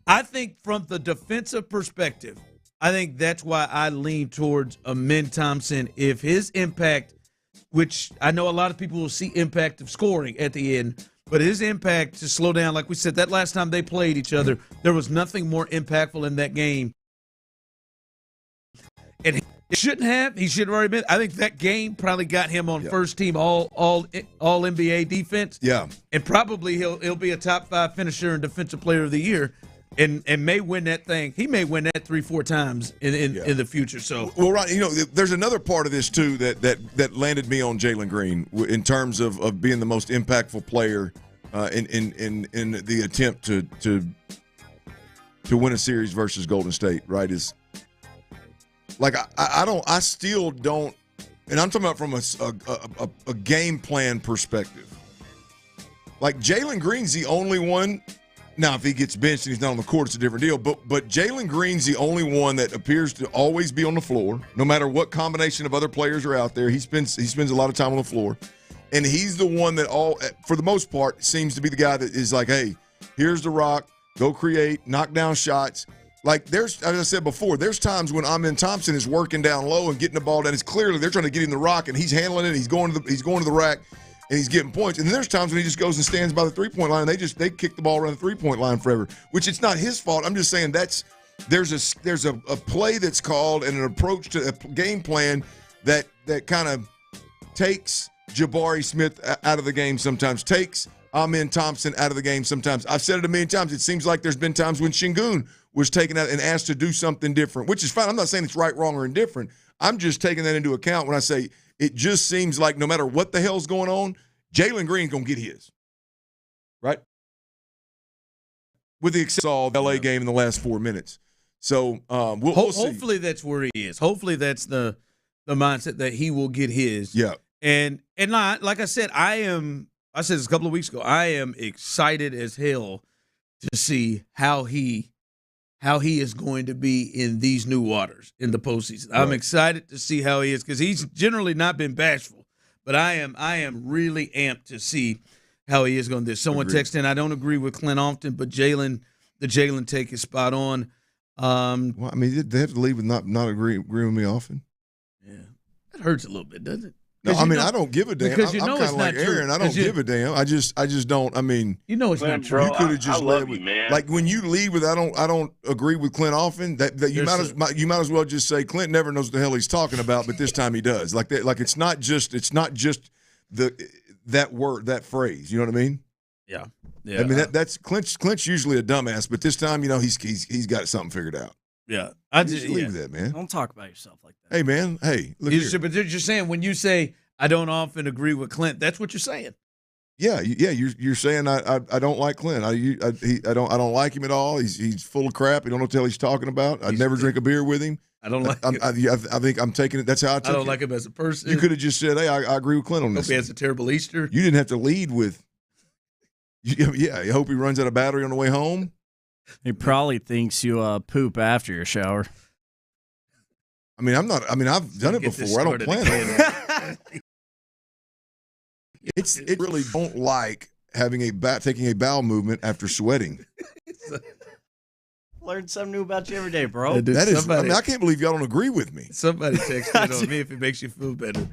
I think from the defensive perspective, I think that's why I lean towards Amen Thompson. If his impact, which I know a lot of people will see impact of scoring at the end, but his impact to slow down, like we said, that last time they played each other, there was nothing more impactful in that game. And he shouldn't have. He should have already been. I think that game probably got him on first team all NBA defense. Yeah. And probably he'll be a top 5 finisher and defensive player of the year. And may win that thing. He may win that 3-4 times in the future. So well, right. There's another part of this too that landed me on Jalen Green in terms of being the most impactful player in the attempt to win a series versus Golden State. Right? Is like I still don't, and I'm talking about from a game plan perspective. Like Jalen Green's the only one. Now, if he gets benched and he's not on the court, it's a different deal. But Jalen Green's the only one that appears to always be on the floor, no matter what combination of other players are out there. He spends a lot of time on the floor, and he's the one that for the most part, seems to be the guy that is like, hey, here's the rock, go create, knock down shots. Like as I said before, there's times when Amen Thompson is working down low and getting the ball down. It's clearly they're trying to get him the rock, and he's handling it. He's going to the rack. And he's getting points. And then there's times when he just goes and stands by the three-point line, and they kick the ball around the three-point line forever, which it's not his fault. I'm just saying there's a play that's called and an approach to a game plan that kind of takes Jabari Smith out of the game sometimes, takes Amen Thompson out of the game sometimes. I've said it a million times. It seems like there's been times when Şengün was taken out and asked to do something different, which is fine. I'm not saying it's right, wrong, or indifferent. I'm just taking that into account when I say it just seems like no matter what the hell's going on, Jalen Green's going to get his. Right? With the exception of the LA game in the last 4 minutes. So we'll see. Hopefully that's where he is. Hopefully that's the mindset that he will get his. Yeah. And like I said, I said this a couple of weeks ago, I am excited as hell to see how he is going to be in these new waters in the postseason. Right. I'm excited to see how he is because he's generally not been bashful, but I am really amped to see how he is going to do. Someone texted in, I don't agree with Clint often, but the Jalen take is spot on. Well, I mean, they have to leave with not agreeing with me often. Yeah, that hurts a little bit, doesn't it? No, I mean, I don't give a damn. Because I'm kind of like Aaron. I don't give a damn. I just don't. I mean, it's not true. You could have just led with, like when you lead with I don't agree with Clint often. That you might as well just say Clint never knows what the hell he's talking about, but this time he does. Like that. Like it's not just that word, that phrase. You know what I mean? Yeah. I mean that's Clint's usually a dumbass, but this time he's got something figured out. Yeah, I just leave that, man. Don't talk about yourself like that. Hey, man. Hey, look here. But you're saying when you say I don't often agree with Clint, that's what you're saying. Yeah. You're saying I don't like Clint. I don't like him at all. He's full of crap. He don't know what the hell he's talking about. I'd never drink a beer with him. I don't like him. I think I'm taking it. That's how I took it. I don't like him as a person. You could have just said, hey, I agree with Clint on this. Hope he has a terrible Easter. You didn't have to lead with. Yeah. I hope he runs out of battery on the way home. He probably thinks you poop after your shower. I mean, I've done it before. I don't plan on it. It really don't like having taking a bowel movement after sweating. Learn something new about you every day, bro. That is. I mean, I can't believe y'all don't agree with me. Somebody texted it on me if it makes you feel better.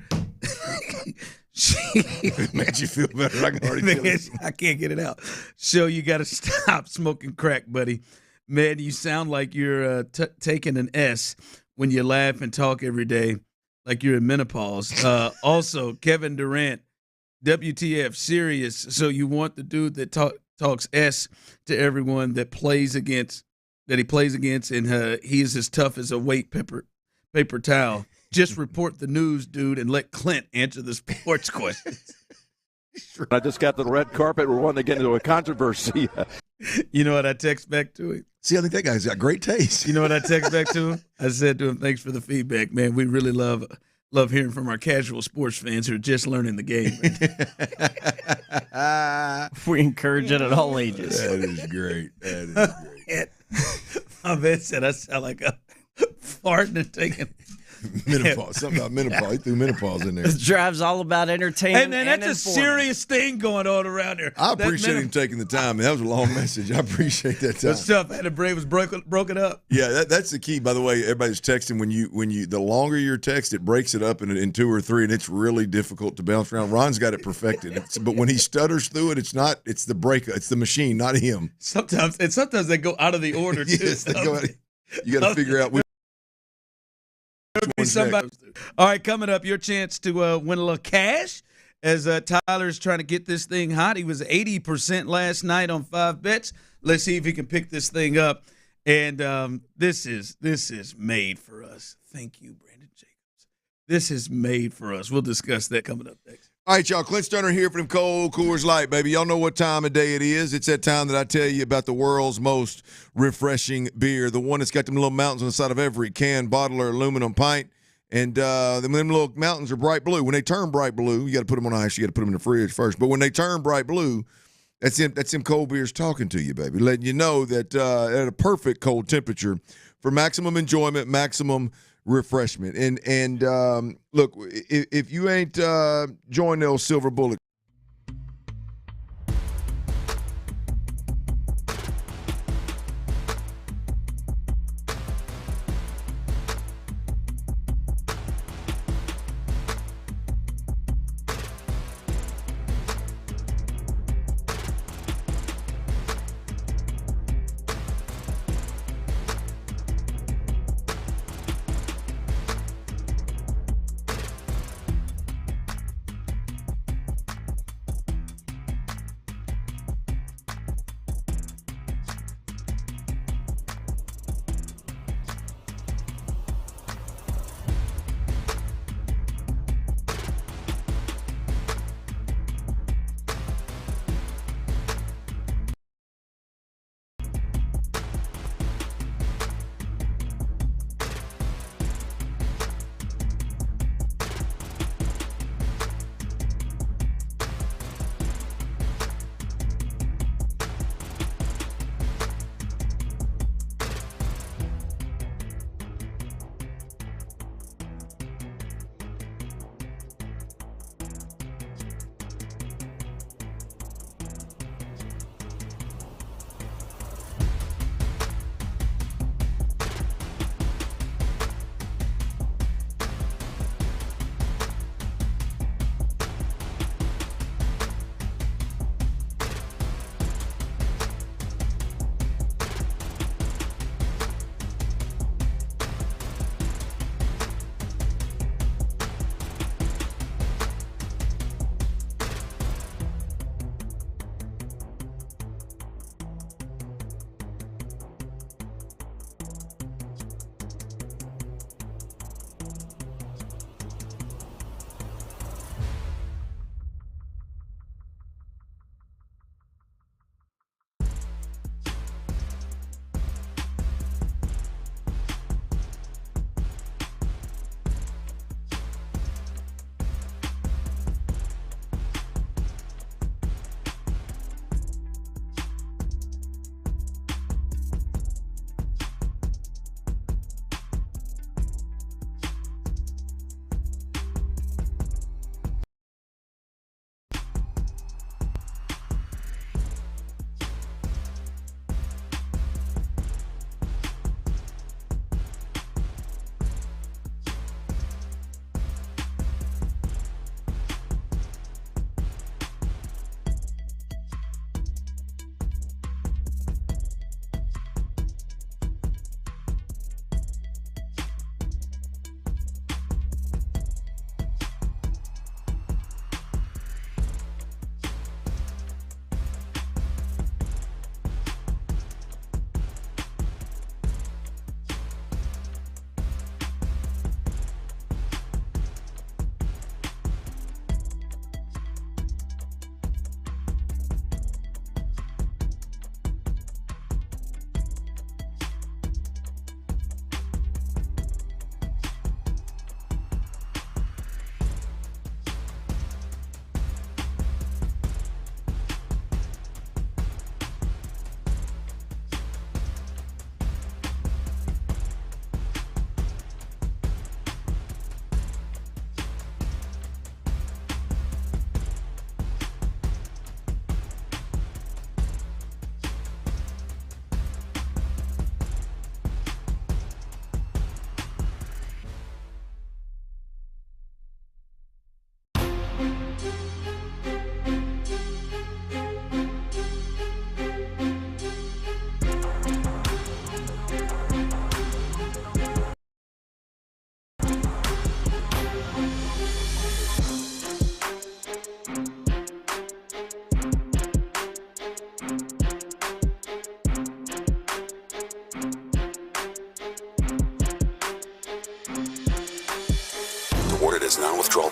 It makes you feel better. I can already feel it. I can't get it out. So you got to stop smoking crack, buddy. Man, you sound like you're taking an S when you laugh and talk every day, like you're in menopause. Also, Kevin Durant WTF, serious. So you want the dude that talks S to everyone that he plays against, and he is as tough as a weight paper towel. Just report the news, dude, and let Clint answer the sports questions. I just got the red carpet. We're wanting to get into a controversy. You know what I text back to him? See, I think that guy's got great taste. You know what I text back to him? I said to him, thanks for the feedback, man. We really love hearing from our casual sports fans who are just learning the game. We encourage it at all ages. That is great. That is great. My man said I sound like a farting and taking menopause. Something about menopause. He threw menopause in there. This drive's all about entertainment. And that's a serious thing going on around there. I appreciate him taking the time. That was a long message. I appreciate that time. The stuff I had to brain was broken up. Yeah, that's the key. By the way, everybody's texting when you the longer your text, it breaks it up in 2 or 3, and it's really difficult to bounce around. Ron's got it perfected. But when he stutters through it, it's the breaker. It's the machine, not him. Sometimes they go out of the order too. Yes, you got to figure out which. All right, coming up, your chance to win a little cash as Tyler's trying to get this thing hot. He was 80% last night on 5 bets. Let's see if he can pick this thing up. And this is made for us. Thank you, Brandon Jacobs. This is made for us. We'll discuss that coming up next. All right, y'all. Clint Stoerner here from Cold Coors Light, baby. Y'all know what time of day it is. It's that time that I tell you about the world's most refreshing beer, the one that's got them little mountains on the side of every can, bottle, or aluminum pint. And them little mountains are bright blue. When they turn bright blue, you got to put them on ice. You got to put them in the fridge first. But when they turn bright blue, that's them cold beers talking to you, baby, letting you know that at a perfect cold temperature for maximum enjoyment, maximum refreshment. And look, if you ain't joined those Silver Bullet,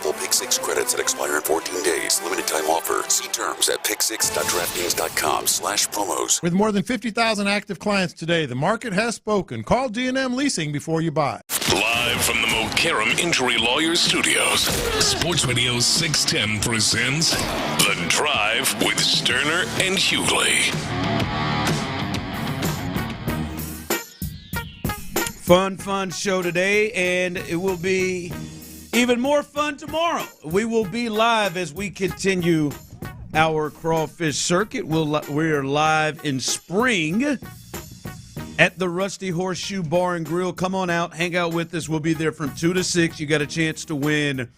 Eligible Pick 6 credits that expire in 14 days. Limited time offer. See terms at pick6.draftkings.com/promos. With more than 50,000 active clients today, the market has spoken. Call D&M Leasing before you buy. Live from the Mokaram Injury Lawyers Studios, Sports Radio 610 presents The Drive with Stoerner and Hughley. Fun show today, and it will be even more fun tomorrow. We will be live as we continue our crawfish circuit. We are live in spring at the Rusty Horseshoe Bar and Grill. Come on out, hang out with us. We'll be there from 2 to 6. You got a chance to win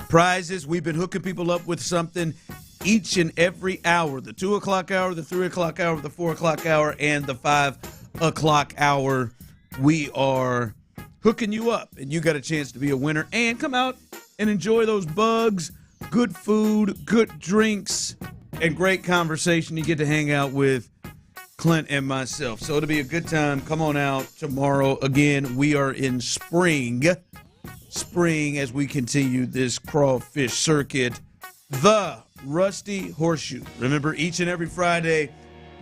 prizes. We've been hooking people up with something each and every hour. The 2 o'clock hour, the 3 o'clock hour, the 4 o'clock hour, and the 5 o'clock hour. We are hooking you up, and you got a chance to be a winner. And come out and enjoy those bugs, good food, good drinks, and great conversation. You get to hang out with Clint and myself. So it'll be a good time. Come on out tomorrow. Again, we are in spring as we continue this crawfish circuit. The Rusty Horseshoe. Remember, each and every Friday,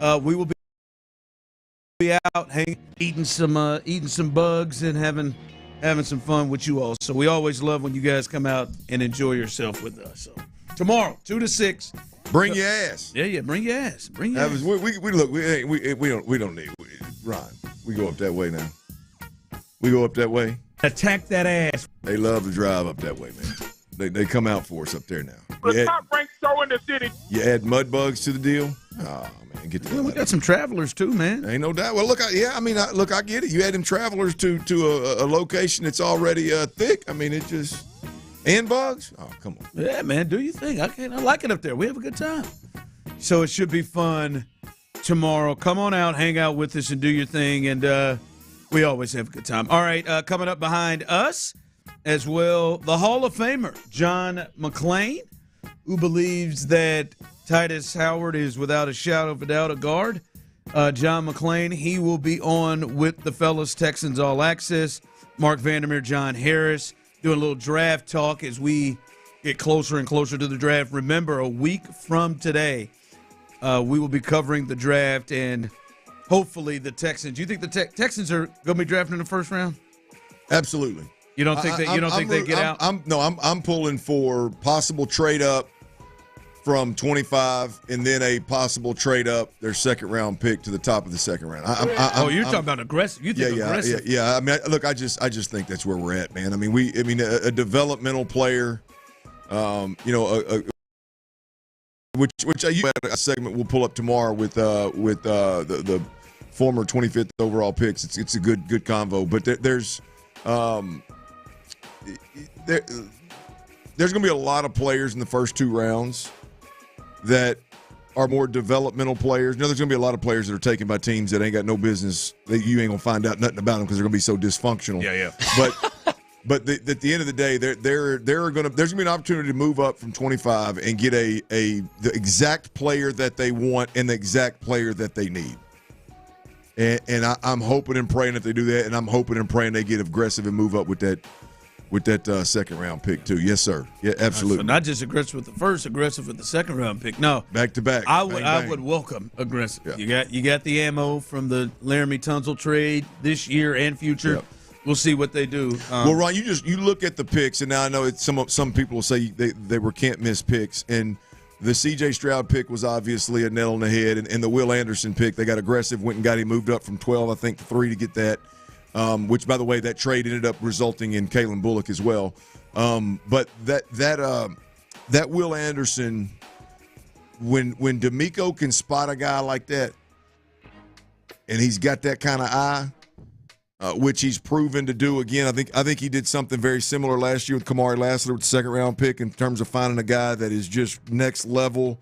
we will be out eating some bugs and having some fun with you all. So we always love when you guys come out and enjoy yourself with us. So tomorrow, 2 to 6. Bring your ass. Yeah, bring your ass. Bring your ass. We don't need Ron. We go up that way now. We go up that way. Attack that ass. They love to drive up that way, man. They come out for us up there now. The top ranked show in the city. You add mud bugs to the deal. Oh man, get the we got some travelers too, man. Ain't no doubt. Well, look, I get it. You add them travelers to a location that's already thick. I mean, it just and bugs. Oh, come on. Yeah, man, do your thing. I like it up there. We have a good time. So it should be fun tomorrow. Come on out, hang out with us, and do your thing. And we always have a good time. All right, coming up behind us as well, the Hall of Famer John McClain, who believes that Titus Howard is without a shadow of a doubt a guard. John McClain, he will be on with the fellas Texans All Access. Mark Vandermeer, John Harris, doing a little draft talk as we get closer and closer to the draft. Remember, a week from today, we will be covering the draft, and hopefully the Texans. Do you think the Texans are going to be drafting in the first round? Absolutely. You don't think they get out? I'm pulling for possible trade up from 25 and then a possible trade up their second round pick to the top of the second round. You're talking about aggressive. You think aggressive? Yeah. I mean, look, I just think that's where we're at, man. I mean, a developmental player, which a segment we'll pull up tomorrow with the former 25th overall picks. It's a good convo, but there's going to be a lot of players in the first 2 rounds that are more developmental players. There's going to be a lot of players that are taken by teams that ain't got no business. That you ain't going to find out nothing about them because they're going to be so dysfunctional. Yeah. But at the end of the day, there's going to be an opportunity to move up from 25 and get the exact player that they want and the exact player that they need. And I'm hoping and praying that they do that, and I'm hoping and praying they get aggressive and move up with that second round pick too. Yes, sir. Yeah, absolutely. So not just aggressive with the first, aggressive with the second round pick. No, back to back. I would welcome aggressive. Yeah. You got the ammo from the Laramie Tunsil trade this year and future. Yep. We'll see what they do. Well, Ron, you look at the picks, and now I know some people will say they were can't miss picks, and the C.J. Stroud pick was obviously a nail on the head, and the Will Anderson pick, they got aggressive, went and got him moved up from 12, I think, to 3 to get that, which, by the way, that trade ended up resulting in Kalen Bullock as well. But that Will Anderson, when D'Amico can spot a guy like that, and he's got that kind of eye, which he's proven to do again. I think he did something very similar last year with Kamari Lassiter with the second-round pick in terms of finding a guy that is just next level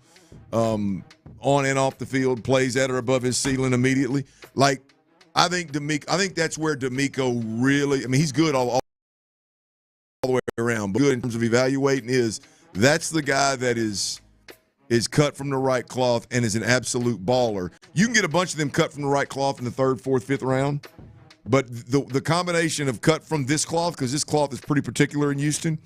on and off the field, plays at or above his ceiling immediately. Like, I think that's where D'Amico really – I mean, he's good all the way around, but good in terms of evaluating that's the guy that is cut from the right cloth and is an absolute baller. You can get a bunch of them cut from the right cloth in the 3rd, 4th, 5th round. But the combination of cut from this cloth, because this cloth is pretty particular in Houston,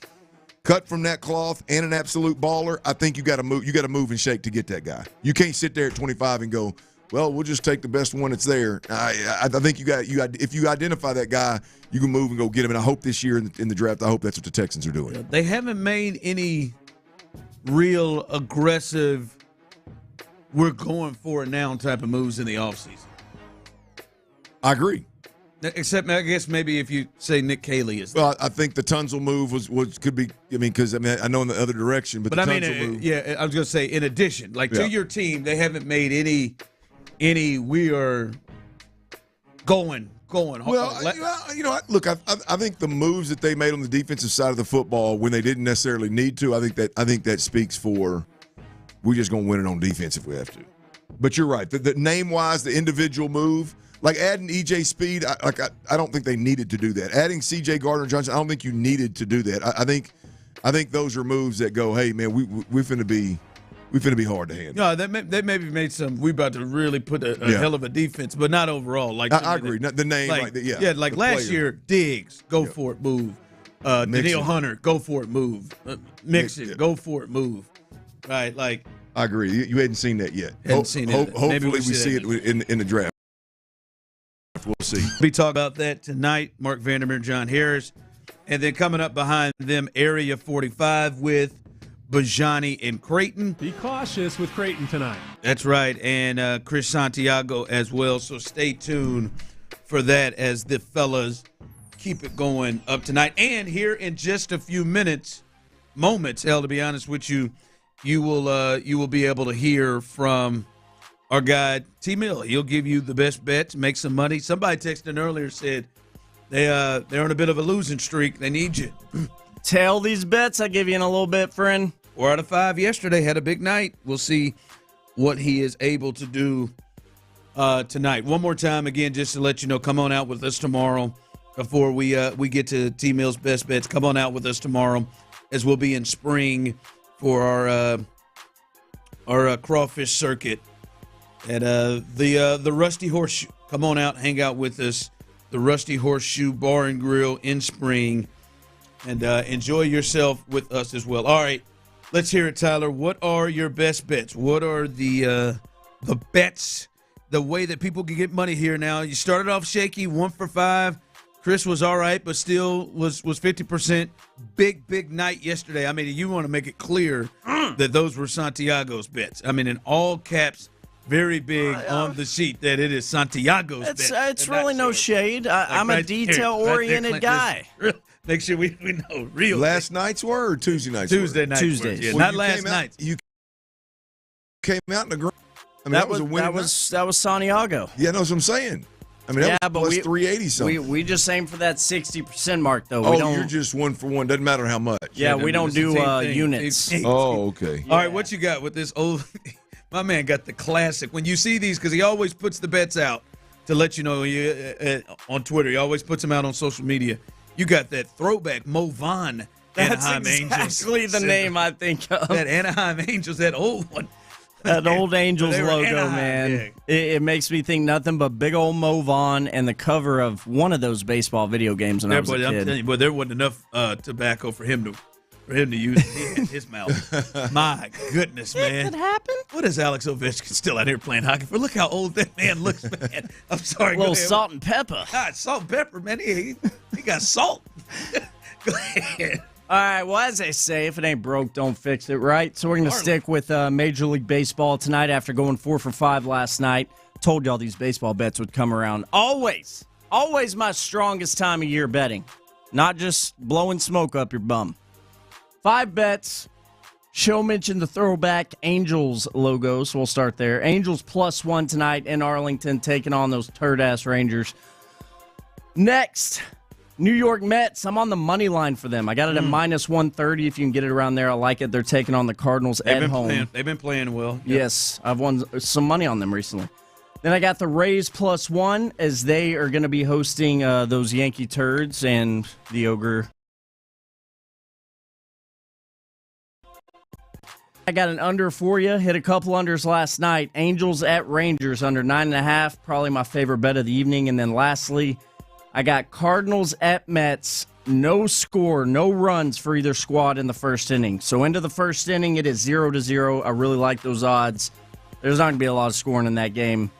cut from that cloth and an absolute baller, I think you got to move. You got to move and shake to get that guy. You can't sit there at 25 and go, well, we'll just take the best one that's there. I think you got if you identify that guy, you can move and go get him. And I hope this year in the draft, I hope that's what the Texans are doing. They haven't made any real aggressive, we're going for it now type of moves in the offseason. I agree. Except, I guess, maybe if you say Nick Caley is. Well, I think the Tunzel move could be. I mean, because I know in the other direction, but the Tunzel move. Yeah, I was going to say, in addition, to your team, they haven't made any. We are going. Well, look, I think the moves that they made on the defensive side of the football when they didn't necessarily need to, I think that speaks for we're just going to win it on defense if we have to. But you're right. The name-wise, the individual move. Like adding EJ Speed, I don't think they needed to do that. Adding CJ Gardner-Johnson, I don't think you needed to do that. I think those are moves that go, hey man, we finna be hard to handle. No, they maybe made some. We about to really put a hell of a defense, but not overall. Like I agree. The name, like last year, Diggs, go for it, move. Daniil Hunter, go for it, move. Mixon, go for it, move. Right, like I agree. You hadn't seen that yet. Hopefully, we see it in the draft. We'll see. We talk about that tonight. Mark Vandermeer, John Harris. And then coming up behind them, Area 45 with Bijani and Creighton. Be cautious with Creighton tonight. That's right. And Chris Santiago as well. So stay tuned for that as the fellas keep it going up tonight. And here in just a few moments, to be honest with you, you will be able to hear from our guy, T. Mill. He'll give you the best bets, make some money. Somebody texted in earlier, said they're on a bit of a losing streak. They need you. Tail these bets I give you in a little bit, friend. 4 out of 5 yesterday. Had a big night. We'll see what he is able to do tonight. One more time, again, just to let you know, come on out with us tomorrow before we get to T. Mill's best bets. Come on out with us tomorrow as we'll be in spring for our crawfish circuit at the Rusty Horseshoe. Come on out, hang out with us. The Rusty Horseshoe Bar and Grill in Spring, and enjoy yourself with us as well. All right, let's hear it, Tyler. What are your best bets? What are the bets, the way that people can get money here now? You started off shaky, 1 for 5. Chris was all right, but still was 50%. Big night yesterday. I mean, you want to make it clear that those were Santiago's bets. I mean, in all caps, very big on the sheet that it is Santiago's bets. It's really no shade. I'm a detail-oriented guy. Make sure we know real. Last night's were Tuesday night's Tuesday night. Tuesdays. Yeah, not last night. You came out in the green. I mean, that was a win. That was Santiago. Yeah, that's what I'm saying. I mean, that was plus 380 something. We just aim for that 60% mark, though. You're just 1 for 1. Doesn't matter how much. Yeah, we don't do units. Oh, okay. All right, what you got with this old? My man got the classic. When you see these, because he always puts the bets out to let you know on Twitter. He always puts them out on social media. You got that throwback Mo Vaughn Anaheim Angels. That's exactly the name I think of. That Anaheim Angels, that old one. That old Angels logo, Anaheim, man. Yeah. It makes me think nothing but big old Mo Vaughn and the cover of one of those baseball video games when I was a kid. I'm telling you, there wasn't enough tobacco for him to use in his mouth. My goodness, man. It could happen. What is Alex Ovechkin still out here playing hockey for? Look how old that man looks, man. I'm sorry. A little salt and pepper. God, salt and pepper, man. He got salt. Go ahead. All right, well, as they say, if it ain't broke, don't fix it, right? So we're going to stick with Major League Baseball tonight after going 4 for 5 last night. Told y'all these baseball bets would come around. Always my strongest time of year betting, not just blowing smoke up your bum. 5 bets. Show mentioned the throwback Angels logo, so we'll start there. Angels +1 tonight in Arlington, taking on those turd-ass Rangers. Next, New York Mets. I'm on the money line for them. I got it at -130. If you can get it around there, I like it. They're taking on the Cardinals at home. They've been playing well. Yep. Yes, I've won some money on them recently. Then I got the Rays +1 as they are going to be hosting those Yankee turds and the Ogre. I got an under for you. Hit a couple unders last night. Angels at Rangers under 9.5. Probably my favorite bet of the evening. And then lastly, I got Cardinals at Mets no score, no runs for either squad in the first inning. So into the first inning, it is 0-0. I really like those odds. There's not going to be a lot of scoring in that game.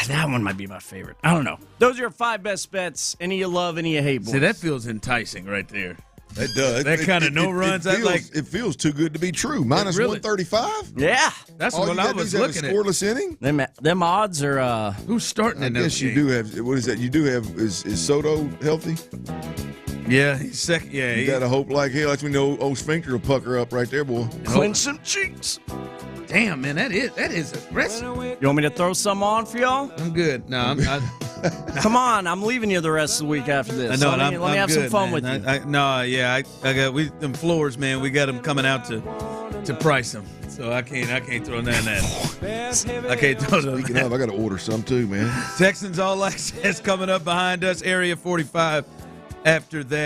That one might be my favorite. I don't know. Those are your 5 best bets. Any you love, any you hate, boys. See, that feels enticing right there. It does. That kind of no runs. It feels too good to be true. Minus really? 135? Yeah. That's what I was looking at. Scoreless inning? Them odds are... Who's starting in that I guess you do have... What is that? You do have... Is Soto healthy? Yeah, he's second. Yeah, you got to hope like hell. That's when the old sphincter will pucker up right there, boy. Clench some cheeks. Damn, man, that is aggressive. You want me to throw some on for y'all? I'm good. No, I'm not. Come on, I'm leaving you the rest of the week after this. I know, let me have good, some fun man. with you. I got them floors, man. We got them coming out to price them, so I can't throw none of that. I can't throw those. Speaking of, I got to order some too, man. Texans All Access coming up behind us. Area 45 after that.